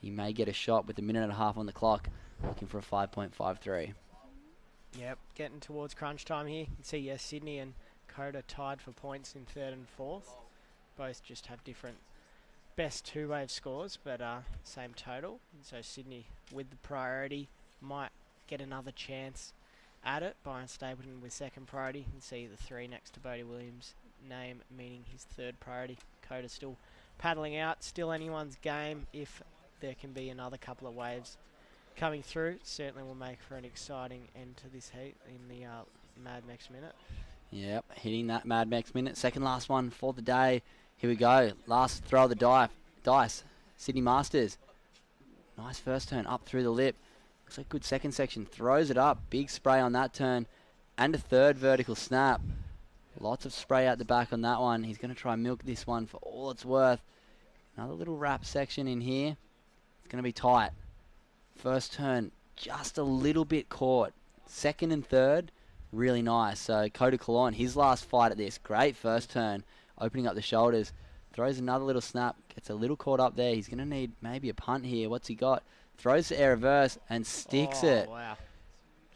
He may get a shot with a minute and a half on the clock, looking for a 5.53. Yep, getting towards crunch time here. You can see, yes, Sydney and Coda tied for points in third and fourth. Both just have different best two-wave scores, but same total. And so Sydney, with the priority, might get another chance at it. Byron Stapleton with second priority. You can see the 3 next to Bodie Williams' name, meaning his third priority. Coda still paddling out. Still anyone's game if there can be another couple of waves coming through. Certainly will make for an exciting end to this heat in the Mad Max minute. Yep, hitting that Mad Max minute. Second last one for the day. Here we go. Last throw of the dice. Sydney Masters. Nice first turn up through the lip. Looks like good second section. Throws it up. Big spray on that turn. And a third vertical snap. Lots of spray out the back on that one. He's going to try and milk this one for all it's worth. Another little wrap section in here. It's going to be tight. First turn, just a little bit caught. Second and third, really nice. So Coda Callahan, his last fight at this. Great first turn, opening up the shoulders. Throws another little snap, gets a little caught up there. He's going to need maybe a punt here. What's he got? Throws the air reverse and sticks it. Wow.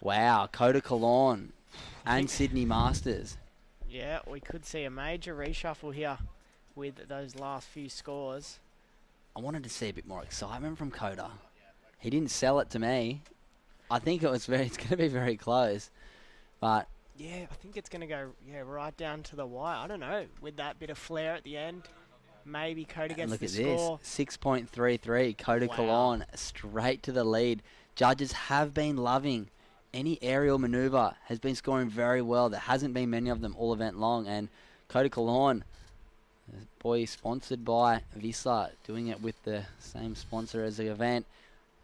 Wow, Coda Callahan and Sydney Masters. Yeah, we could see a major reshuffle here with those last few scores. I wanted to see a bit more excitement from Coda. He didn't sell it to me. I think it's going to be very close. But yeah, I think it's going to go right down to the wire. I don't know, with that bit of flair at the end. Maybe Coda gets the score. Look at this, 6.33. Coda Callahan straight to the lead. Judges have been loving any aerial manoeuvre, has been scoring very well. There hasn't been many of them all event long. And Coda Callahan, boy sponsored by Vissla, doing it with the same sponsor as the event,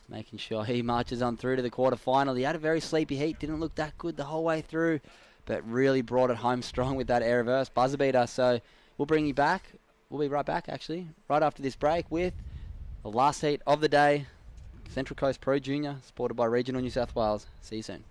making sure he marches on through to the quarterfinal. He had a very sleepy heat, didn't look that good the whole way through, but really brought it home strong with that air reverse buzzer beater. So we'll bring you back. We'll be right back, actually, right after this break with the last heat of the day, Central Coast Pro Junior, supported by Regional New South Wales. See you soon.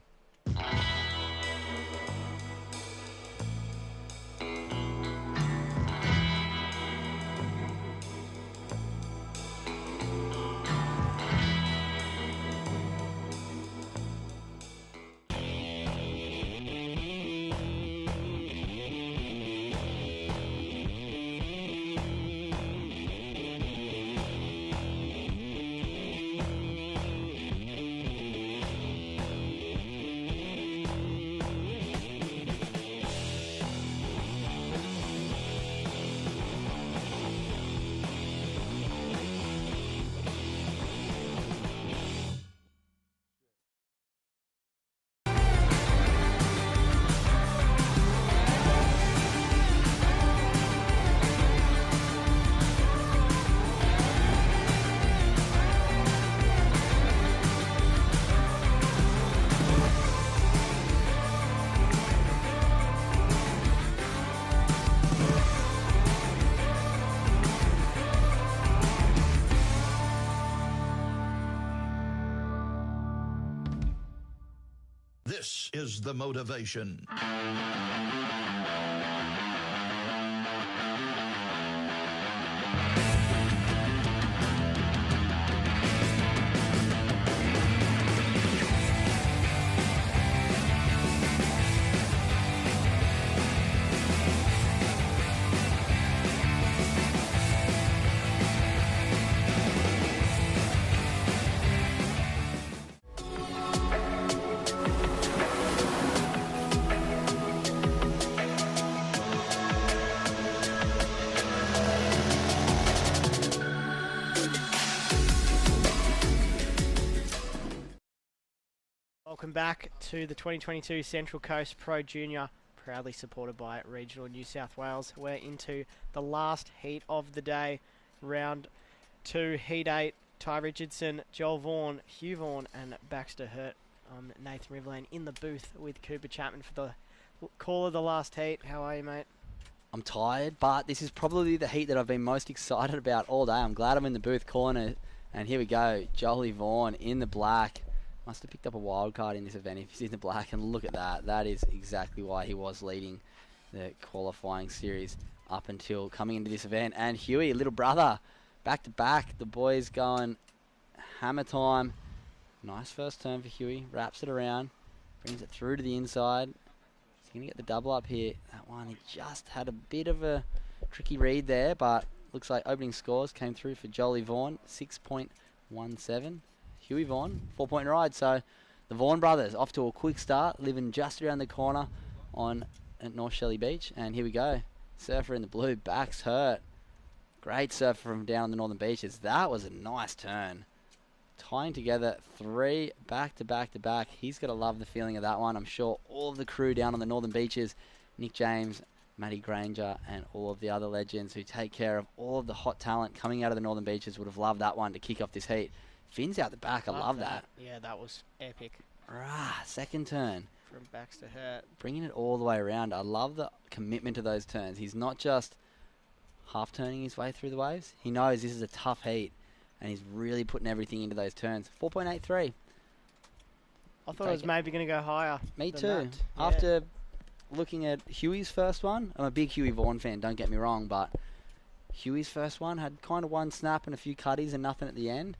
is the motivation. Welcome back to the 2022 Central Coast Pro Junior, proudly supported by Regional New South Wales. We're into the last heat of the day, round 2, heat 8. Ty Richardson, Joel Vaughan, Hugh Vaughan and Baxter Hurt. Nathan Riverland in the booth with Cooper Chapman for the call of the last heat. How are you, mate? I'm tired, but this is probably the heat that I've been most excited about all day. I'm glad I'm in the booth calling it. And here we go, Jolie Vaughan in the black. Must have picked up a wild card in this event if he's in the black, and look at that. That is exactly why he was leading the qualifying series up until coming into this event. And Huey, little brother, back to back. The boys going hammer time. Nice first turn for Huey. Wraps it around, brings it through to the inside. He's going to get the double up here. That one, he just had a bit of a tricky read there, but looks like opening scores came through for Jolie Vaughan, 6.17. Huey Vaughan, 4-point ride. So the Vaughan brothers off to a quick start, living just around the corner at North Shelley Beach. And here we go. Surfer in the blue, backs hurt. Great surfer from down on the Northern Beaches. That was a nice turn. Tying together 3 back to back to back. He's got to love the feeling of that one. I'm sure all of the crew down on the Northern Beaches, Nick James, Matty Granger, and all of the other legends who take care of all of the hot talent coming out of the Northern Beaches would have loved that one to kick off this heat. Fins out the back, I love that. Yeah, that was epic. Second turn. From Baxter Hurt. Bringing it all the way around. I love the commitment to those turns. He's not just half turning his way through the waves. He knows this is a tough heat, and he's really putting everything into those turns. 4.83. I thought it was maybe going to go higher. Me than too. that. Yeah. After looking at Huey's first one, I'm a big Huey Vaughan fan, don't get me wrong, but Huey's first one had kind of one snap and a few cutties and nothing at the end.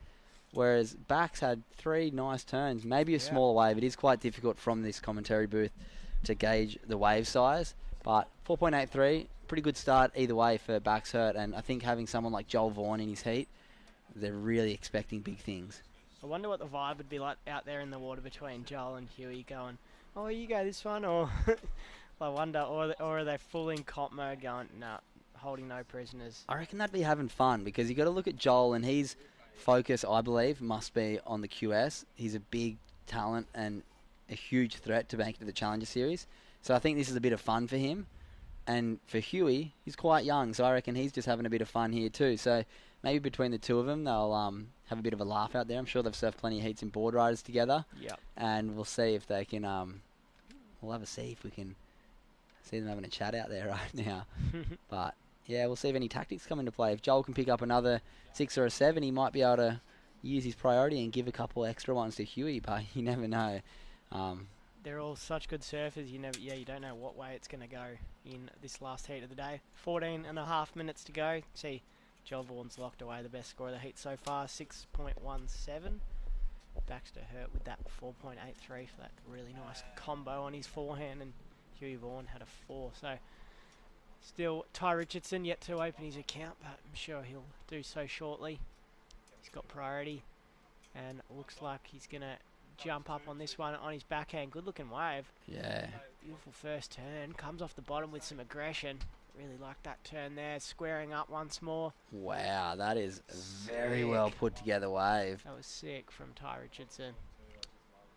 Whereas Bax had 3 nice turns, maybe a smaller wave. It is quite difficult from this commentary booth to gauge the wave size. But 4.83, pretty good start either way for Bax Hurt. And I think having someone like Joel Vaughan in his heat, they're really expecting big things. I wonder what the vibe would be like out there in the water between Joel and Huey going, oh, you go this one, or I wonder, or are they full in comp mode going, nah, holding no prisoners? I reckon they'd be having fun because you got to look at Joel, and his focus, I believe, must be on the QS. He's a big talent and a huge threat to make it to the Challenger Series. So I think this is a bit of fun for him. And for Huey, he's quite young, so I reckon he's just having a bit of fun here too. So maybe between the two of them, they'll have a bit of a laugh out there. I'm sure they've surfed plenty of heats in board riders together. Yep. And we'll see if they can, we'll have a see if we can see them having a chat out there right now. But yeah, we'll see if any tactics come into play. If Joel can pick up another 6 or a 7, he might be able to use his priority and give a couple extra ones to Huey, but you never know. They're all such good surfers. You don't know what way it's going to go in this last heat of the day. 14.5 minutes to go. See, Joel Vaughan's locked away the best score of the heat so far, 6.17. Baxter Hurt with that 4.83 for that really nice combo on his forehand, and Huey Vaughan had a 4. So still, Ty Richardson yet to open his account, but I'm sure he'll do so shortly. He's got priority, and looks like he's going to jump up on this one on his backhand. Good looking wave. Yeah. Beautiful first turn. Comes off the bottom with some aggression. Really like that turn there. Squaring up once more. Wow, that is a very well put together wave. That was sick from Ty Richardson.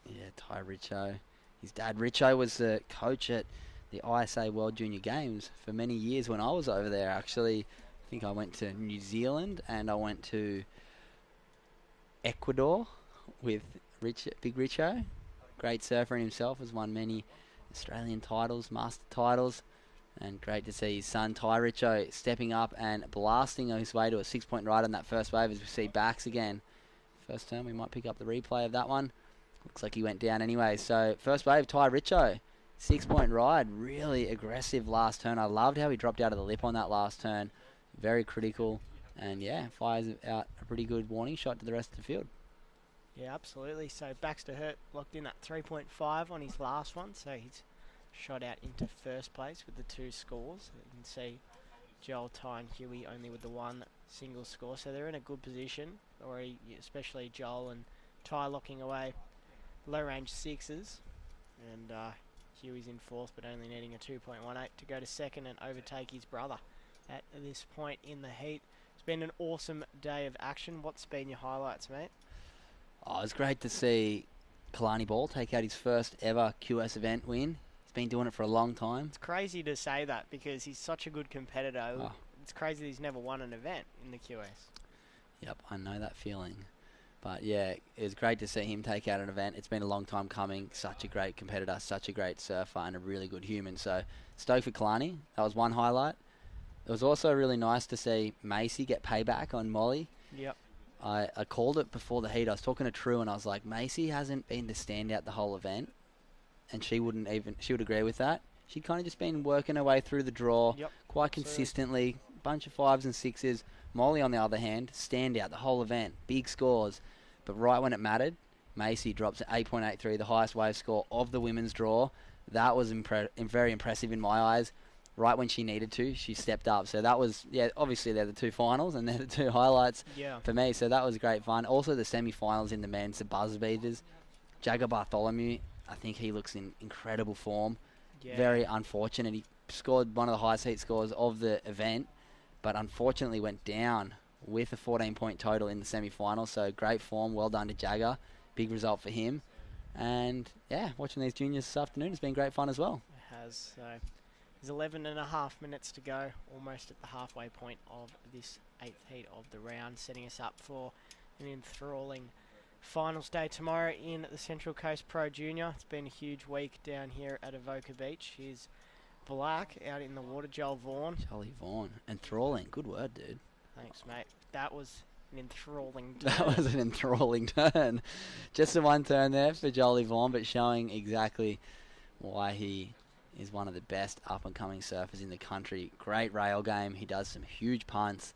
Yeah, Ty Richo. His dad Richo was the coach at the ISA World Junior Games for many years when I was over there. Actually, I think I went to New Zealand and I went to Ecuador with Big Richo. Great surfer in himself, has won many Australian titles, master titles, and great to see his son Ty Richo stepping up and blasting his way to a 6-point ride on that first wave as we see backs again. First turn, we might pick up the replay of that one. Looks like he went down anyway. So first wave, Ty Richo. 6-point ride. Really aggressive last turn. I loved how he dropped out of the lip on that last turn. Very critical. And yeah, fires out a pretty good warning shot to the rest of the field. Yeah, absolutely. So Baxter Hurt locked in at 3.5 on his last one. So he's shot out into first place with the 2 scores. You can see Joel, Ty and Huey only with the 1 single score. So they're in a good position, especially Joel and Ty locking away low range 6s. And Huey's in 4th, but only needing a 2.18 to go to 2nd and overtake his brother at this point in the heat. It's been an awesome day of action. What's been your highlights, mate? Oh, it's great to see Kalani Ball take out his first ever QS event win. He's been doing it for a long time. It's crazy to say that because he's such a good competitor. Oh. It's crazy that he's never won an event in the QS. Yep, I know that feeling. But yeah, it was great to see him take out an event. It's been a long time coming. Such a great competitor, such a great surfer, and a really good human. So stoked for Kalani. That was one highlight. It was also really nice to see Macy get payback on Molly. Yep. I called it before the heat. I was talking to True and I was like, Macy hasn't been the standout the whole event. And she would agree with that. She'd kind of just been working her way through the draw quite consistently. Bunch of 5s and 6s. Molly, on the other hand, standout the whole event. Big scores. But right when it mattered, Macy drops an 8.83, the highest wave score of the women's draw. That was very impressive in my eyes. Right when she needed to, she stepped up. So that was, obviously they're the 2 finals and they're the 2 highlights for me. So that was great fun. Also the semi-finals in the men's, the buzzer beaters. Jagger Bartholomew, I think he looks in incredible form. Yeah. Very unfortunate. He scored one of the highest heat scores of the event, but unfortunately went down with a 14-point total in the semi-final. So great form. Well done to Jagger. Big result for him. And yeah, watching these juniors this afternoon has been great fun as well. It has. So there's 11 and a half minutes to go, almost at the halfway point of this 8th heat of the round, setting us up for an enthralling finals day tomorrow in the Central Coast Pro Junior. It's been a huge week down here at Avoca Beach. Here's Black out in the water, Joel Vaughan. Jolly Vaughan. Enthralling. Good word, dude. Thanks, mate. That was an enthralling turn. That was an enthralling turn. Just the one turn there for Jolly Vaughan, but showing exactly why he is one of the best up-and-coming surfers in the country. Great rail game. He does some huge punts,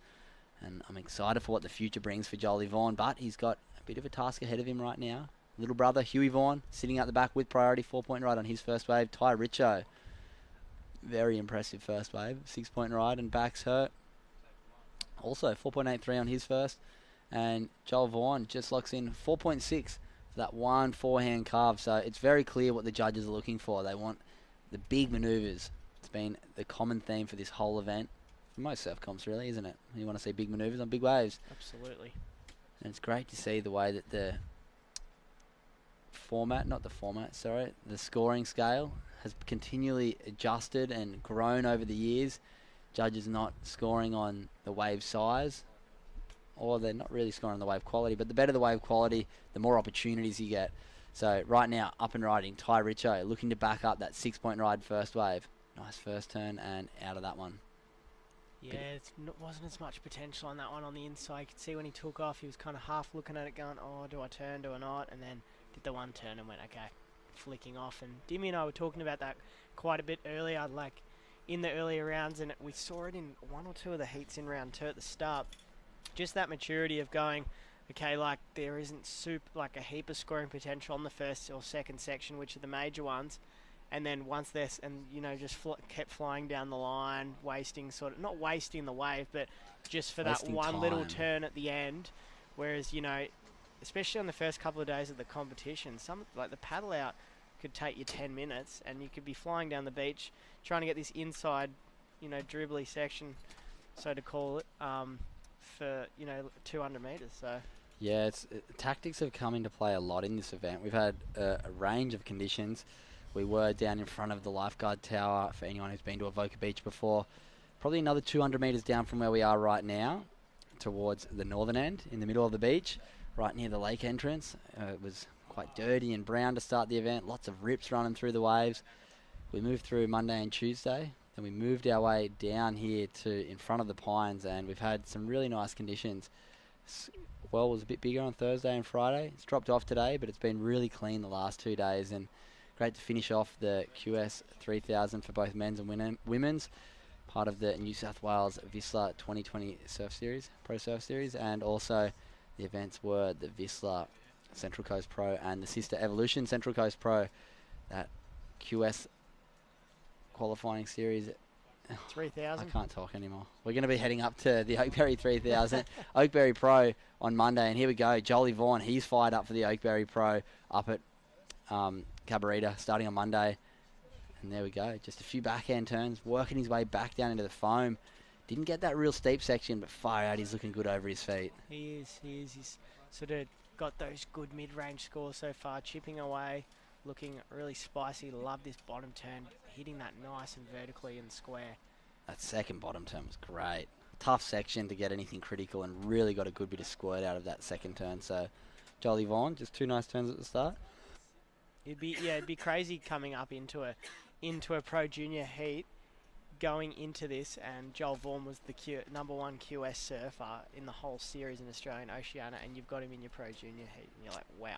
and I'm excited for what the future brings for Jolly Vaughan, but he's got a bit of a task ahead of him right now. Little brother, Huey Vaughan, sitting out the back with priority, 4-point ride on his first wave. Ty Richo, very impressive first wave, 6-point ride, and backs hurt. Also, 4.83 on his first, and Joel Vaughan just locks in 4.6 for that one forehand carve. So it's very clear what the judges are looking for. They want the big manoeuvres. It's been the common theme for this whole event. For most surf comps, really, isn't it? You want to see big manoeuvres on big waves. Absolutely. And it's great to see the way that the the scoring scale has continually adjusted and grown over the years. Judges not scoring on the wave size, or they're not really scoring on the wave quality, but the better the wave quality, the more opportunities you get. So right now, up and riding, Ty Richo looking to back up that 6-point ride first wave. Nice first turn and out of that one. Yeah, it wasn't as much potential on that one on the inside. You could see when he took off, he was kind of half looking at it going, oh, do I turn, do I not? And then did the one turn and went, okay, flicking off. And Dimmy and I were talking about that quite a bit earlier, like in the earlier rounds, and we saw it in 1 or 2 of the heats in round 2 at the start. Just that maturity of going, okay, like there isn't like a heap of scoring potential on the first or second section, which are the major ones, and then once there's, and you know, just kept flying down the line, wasting not wasting the wave, but just for that one little turn at the end. Whereas, you know, especially on the first couple of days of the competition, like the paddle out could take you 10 minutes, and you could be flying down the beach trying to get this inside, you know, dribbly section, so to call it, for, you know, 200 metres. So yeah, tactics have come into play a lot in this event. We've had a range of conditions. We were down in front of the lifeguard tower, for anyone who's been to Avoca Beach before. Probably another 200 metres down from where we are right now, towards the northern end, in the middle of the beach, right near the lake entrance. It was quite dirty and brown to start the event. Lots of rips running through the waves. We moved through Monday and Tuesday, then we moved our way down here to in front of the pines, and we've had some really nice conditions. Well, was a bit bigger on Thursday and Friday. It's dropped off today, but it's been really clean the last 2 days, and great to finish off the QS 3000 for both men's and women's, part of the New South Wales Vissla 2020 Surf Series, Pro Surf Series, and also the events were the Vissla Central Coast Pro and the Sisstrevolution Central Coast Pro, that QS qualifying series. 3000. I can't talk anymore. We're going to be heading up to the Oakberry 3000, Oakberry Pro on Monday, and here we go. Jolie Vaughan, he's fired up for the Oakberry Pro up at Cabarita starting on Monday. And there we go. Just a few backhand turns, working his way back down into the foam. Didn't get that real steep section, but far out, he's looking good over his feet. He is. He's sort of got those good mid-range scores so far, chipping away, looking really spicy. Love this bottom turn, hitting that nice and vertically and square. That second bottom turn was great. Tough section to get anything critical, and really got a good bit of squirt out of that second turn. So, Jolie Vaughan, just 2 nice turns at the start. It'd be crazy coming up into a pro junior heat, going into this, and Joel Vaughan was the #1 QS surfer in the whole series in Australia and Oceania, and you've got him in your pro junior heat, and you're like, wow.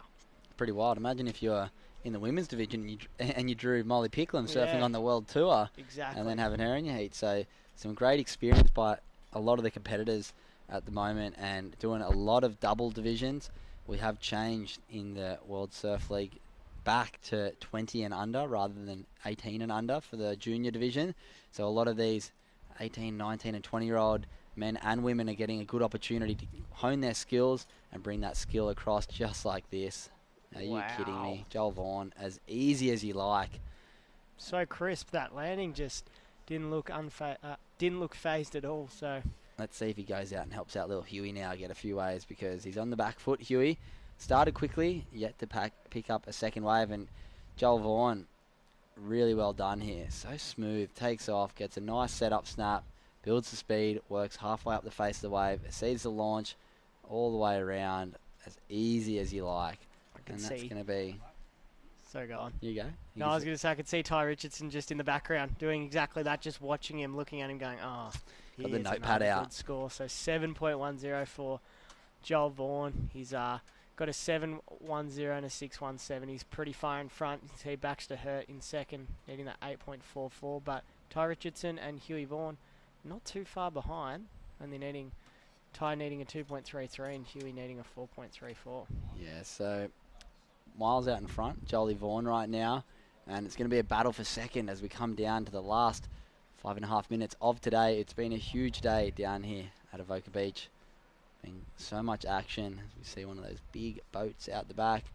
Pretty wild. Imagine if you're in the women's division and you drew Molly Picklum surfing on the world tour. Exactly. And then having her in your heat. So some great experience by a lot of the competitors at the moment, and doing a lot of double divisions. We have changed in the World Surf League back to 20 and under rather than 18 and under for the junior division. So a lot of these 18, 19 and 20-year-old men and women are getting a good opportunity to hone their skills and bring that skill across just like this. Are you kidding me? Joel Vaughan, as easy as you like. So crisp, that landing just didn't look phased at all. So let's see if he goes out and helps out little Huey now get a few waves, because he's on the back foot. Huey started quickly, yet to pick up a second wave, and Joel Vaughan, really well done here. So smooth, takes off, gets a nice setup snap, builds the speed, works halfway up the face of the wave, sees the launch all the way around, as easy as you like. And that's going to be... So go on. You go. No, I was going to say I could see Ty Richardson just in the background doing exactly that, just watching him, looking at him going, oh, got the notepad out. Good score. So 7.10 for Joel Vaughan. He's got a 7.10 and a 6.17. He's pretty far in front. You see Baxter Hurt in second, needing that 8.44. But Ty Richardson and Huey Vaughan not too far behind, only Ty needing a 2.33 and Huey needing a 4.34. Yeah, so miles out in front, Jolie Vaughan right now, and it's going to be a battle for second as we come down to the last 5.5 minutes of today. It's been a huge day down here at Avoca Beach. Been so much action as we see one of those big boats out the back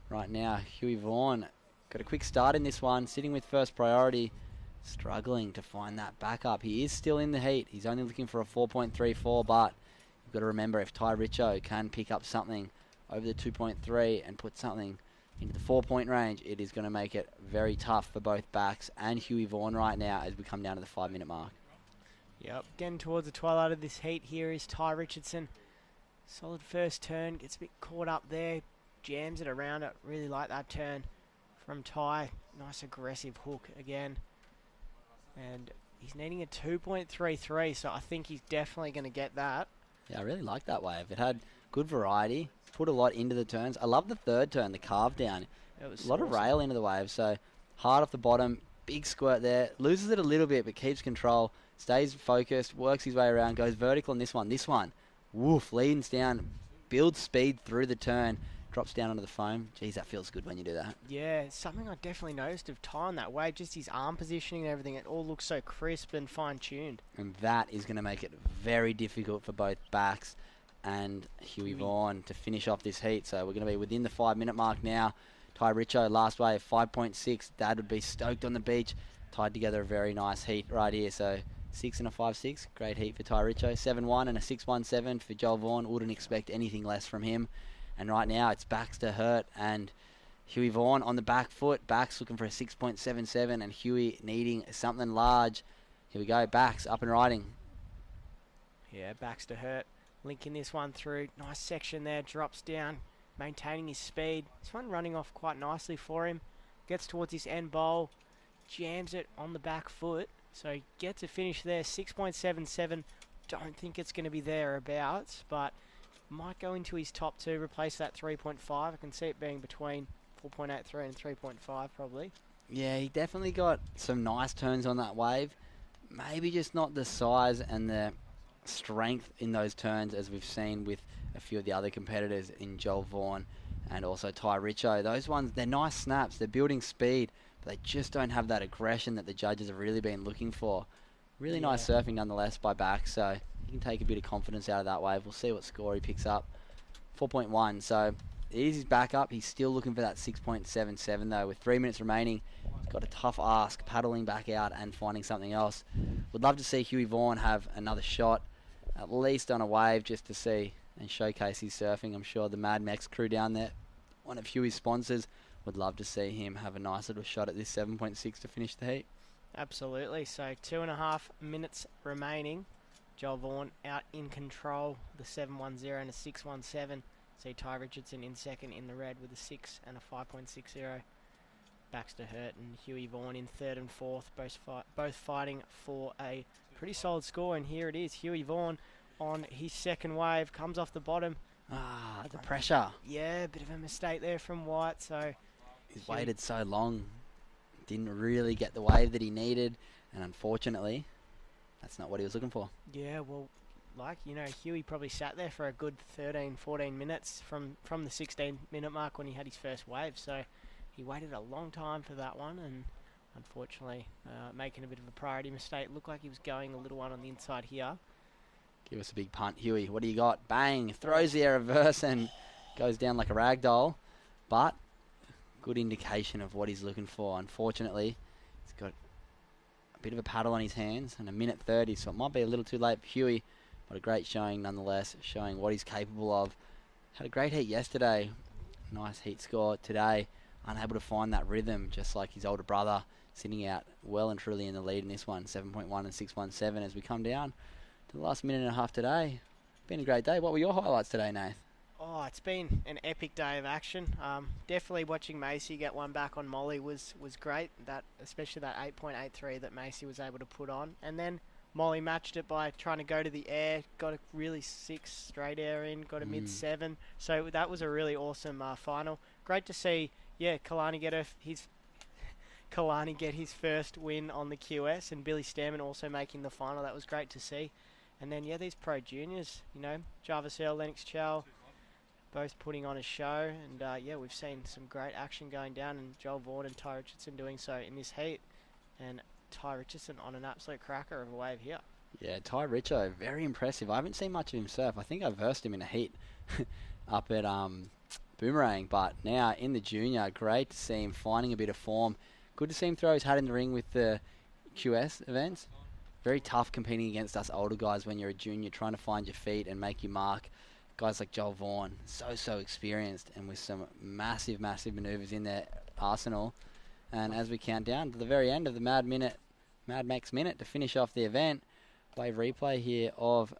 right now. Huey Vaughan got a quick start in this one, sitting with first priority, struggling to find that backup. He is still in the heat. He's only looking for a 4.34, but you've got to remember, if Ty Richo can pick up something over the 2.3 and put something into the 4-point range, it is going to make it very tough for both Bax and Huey Vaughan right now as we come down to the 5-minute mark. Yep, getting towards the twilight of this heat here is Ty Richardson. Solid first turn, gets a bit caught up there, jams it around it. Really like that turn from Ty. Nice aggressive hook again. And he's needing a 2.33, so I think he's definitely going to get that. Yeah, I really like that wave. It had good variety, put a lot into the turns. I love the third turn, the carve down. It was a lot of rail into the wave, so hard off the bottom, big squirt there. Loses it a little bit, but keeps control, stays focused, works his way around, goes vertical on this one. This one, woof, leans down, builds speed through the turn, drops down onto the foam. Geez, that feels good when you do that. Yeah, it's something I definitely noticed of Ty on that wave, just his arm positioning and everything. It all looks so crisp and fine-tuned. And that is going to make it very difficult for both Bax and Huey Vaughan to finish off this heat. So we're going to be within the 5-minute mark now. Ty Richo, last wave, 5.6. Dad would be stoked on the beach. Tied together a very nice heat right here. So 6 and a 5.6. Great heat for Ty Richo. 7.1 and a 6.17 for Joel Vaughan. Wouldn't expect anything less from him. And right now it's Baxter Hurt and Huey Vaughan on the back foot. Bax looking for a 6.77 and Huey needing something large. Here we go. Bax up and riding. Yeah, Baxter Hurt linking this one through. Nice section there. Drops down, maintaining his speed. This one running off quite nicely for him. Gets towards his end bowl. Jams it on the back foot. So he gets a finish there. 6.77. Don't think it's going to be thereabouts, but might go into his top 2, replace that 3.5. I can see it being between 4.83 and 3.5 probably. Yeah, he definitely got some nice turns on that wave. Maybe just not the size and the strength in those turns as we've seen with a few of the other competitors in Joel Vaughan and also Ty Richo. Those ones, they're nice snaps, they're building speed, but they just don't have that aggression that the judges have really been looking for. Really nice surfing nonetheless by back, so he can take a bit of confidence out of that wave. We'll see what score he picks up. 4.1, so it is his backup. He's still looking for that 6.77 though. With 3 minutes remaining, he's got a tough ask, paddling back out and finding something else. Would love to see Huey Vaughan have another shot, at least on a wave, just to see and showcase his surfing. I'm sure the Mad Mex crew down there, one of Huey's sponsors, would love to see him have a nice little shot at this 7.6 to finish the heat. Absolutely. So 2.5 minutes remaining. Joel Vaughan out in control, the 7.10 and a 6.17. See Ty Richardson in second in the red with a 6 and a 5.60. Baxter Hurt and Huey Vaughan in third and fourth, both fighting for a pretty solid score. And here it is, Huey Vaughan on his second wave, comes off the bottom. Ah, the pressure. Yeah, a bit of a mistake there from White. So he's waited so long, didn't really get the wave that he needed, and unfortunately, that's not what he was looking for. Yeah, well, Huey probably sat there for a good 13, 14 minutes from the 16-minute mark when he had his first wave. So he waited a long time for that one, and unfortunately, making a bit of a priority mistake. Looked like he was going a little one on the inside here. Give us a big punt, Huey. What do you got? Bang! Throws the air reverse and goes down like a rag doll. But good indication of what he's looking for. Unfortunately, he's got a bit of a paddle on his hands and a minute 30, so it might be a little too late for Huey. But a great showing nonetheless, showing what he's capable of. Had a great heat yesterday. Nice heat score today. Unable to find that rhythm, just like his older brother, sitting out well and truly in the lead in this one. 7.1 and 6.17 as we come down to the last minute and a half today. Been a great day. What were your highlights today, Nath? Oh, it's been an epic day of action. Definitely watching Macy get one back on Molly was great. That, especially that 8.83 that Macy was able to put on. And then Molly matched it by trying to go to the air, got a really 6 straight air in, got a mid-7. So that was a really awesome final. Great to see, Callahan get his first win on the QS, and Billy Stairmand also making the final. That was great to see. And then, these pro juniors, Jarvis Earl, Lennox Chow, both putting on a show. And, we've seen some great action going down, and Joel Vaughan and Ty Richardson doing so in this heat. And Ty Richardson on an absolute cracker of a wave here. Yeah, Ty Richo, very impressive. I haven't seen much of him surf. I think I versed him in a heat up at Boomerang, but now in the junior, great to see him finding a bit of form. Good to see him throw his hat in the ring with the QS events. Very tough competing against us older guys when you're a junior, trying to find your feet and make your mark. Guys like Joel Vaughan, so experienced, and with some massive manoeuvres in their arsenal. And as we count down to the very end of the Mad Max minute to finish off the event, wave replay here of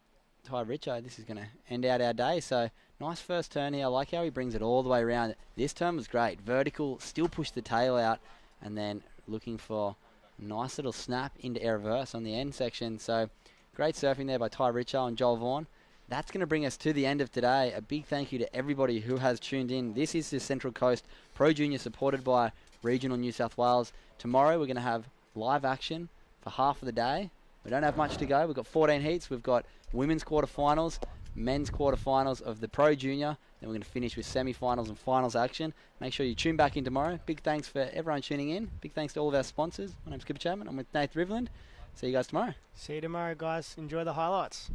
Ty Richo. This is going to end out our day. So nice first turn here. I like how he brings it all the way around. This turn was great. Vertical, still pushed the tail out, and then looking for a nice little snap into air reverse on the end section. So great surfing there by Ty Richo and Joel Vaughan. That's going to bring us to the end of today. A big thank you to everybody who has tuned in. This is the Central Coast Pro Junior supported by Regional New South Wales. Tomorrow we're going to have live action for half of the day. We don't have much to go. We've got 14 heats. We've got women's quarterfinals, men's quarterfinals of the Pro Junior. Then we're going to finish with semi-finals and finals action. Make sure you tune back in tomorrow. Big thanks for everyone tuning in. Big thanks to all of our sponsors. My name's Skipper Chapman. I'm with Nath Riverland. See you guys tomorrow. See you tomorrow, guys. Enjoy the highlights.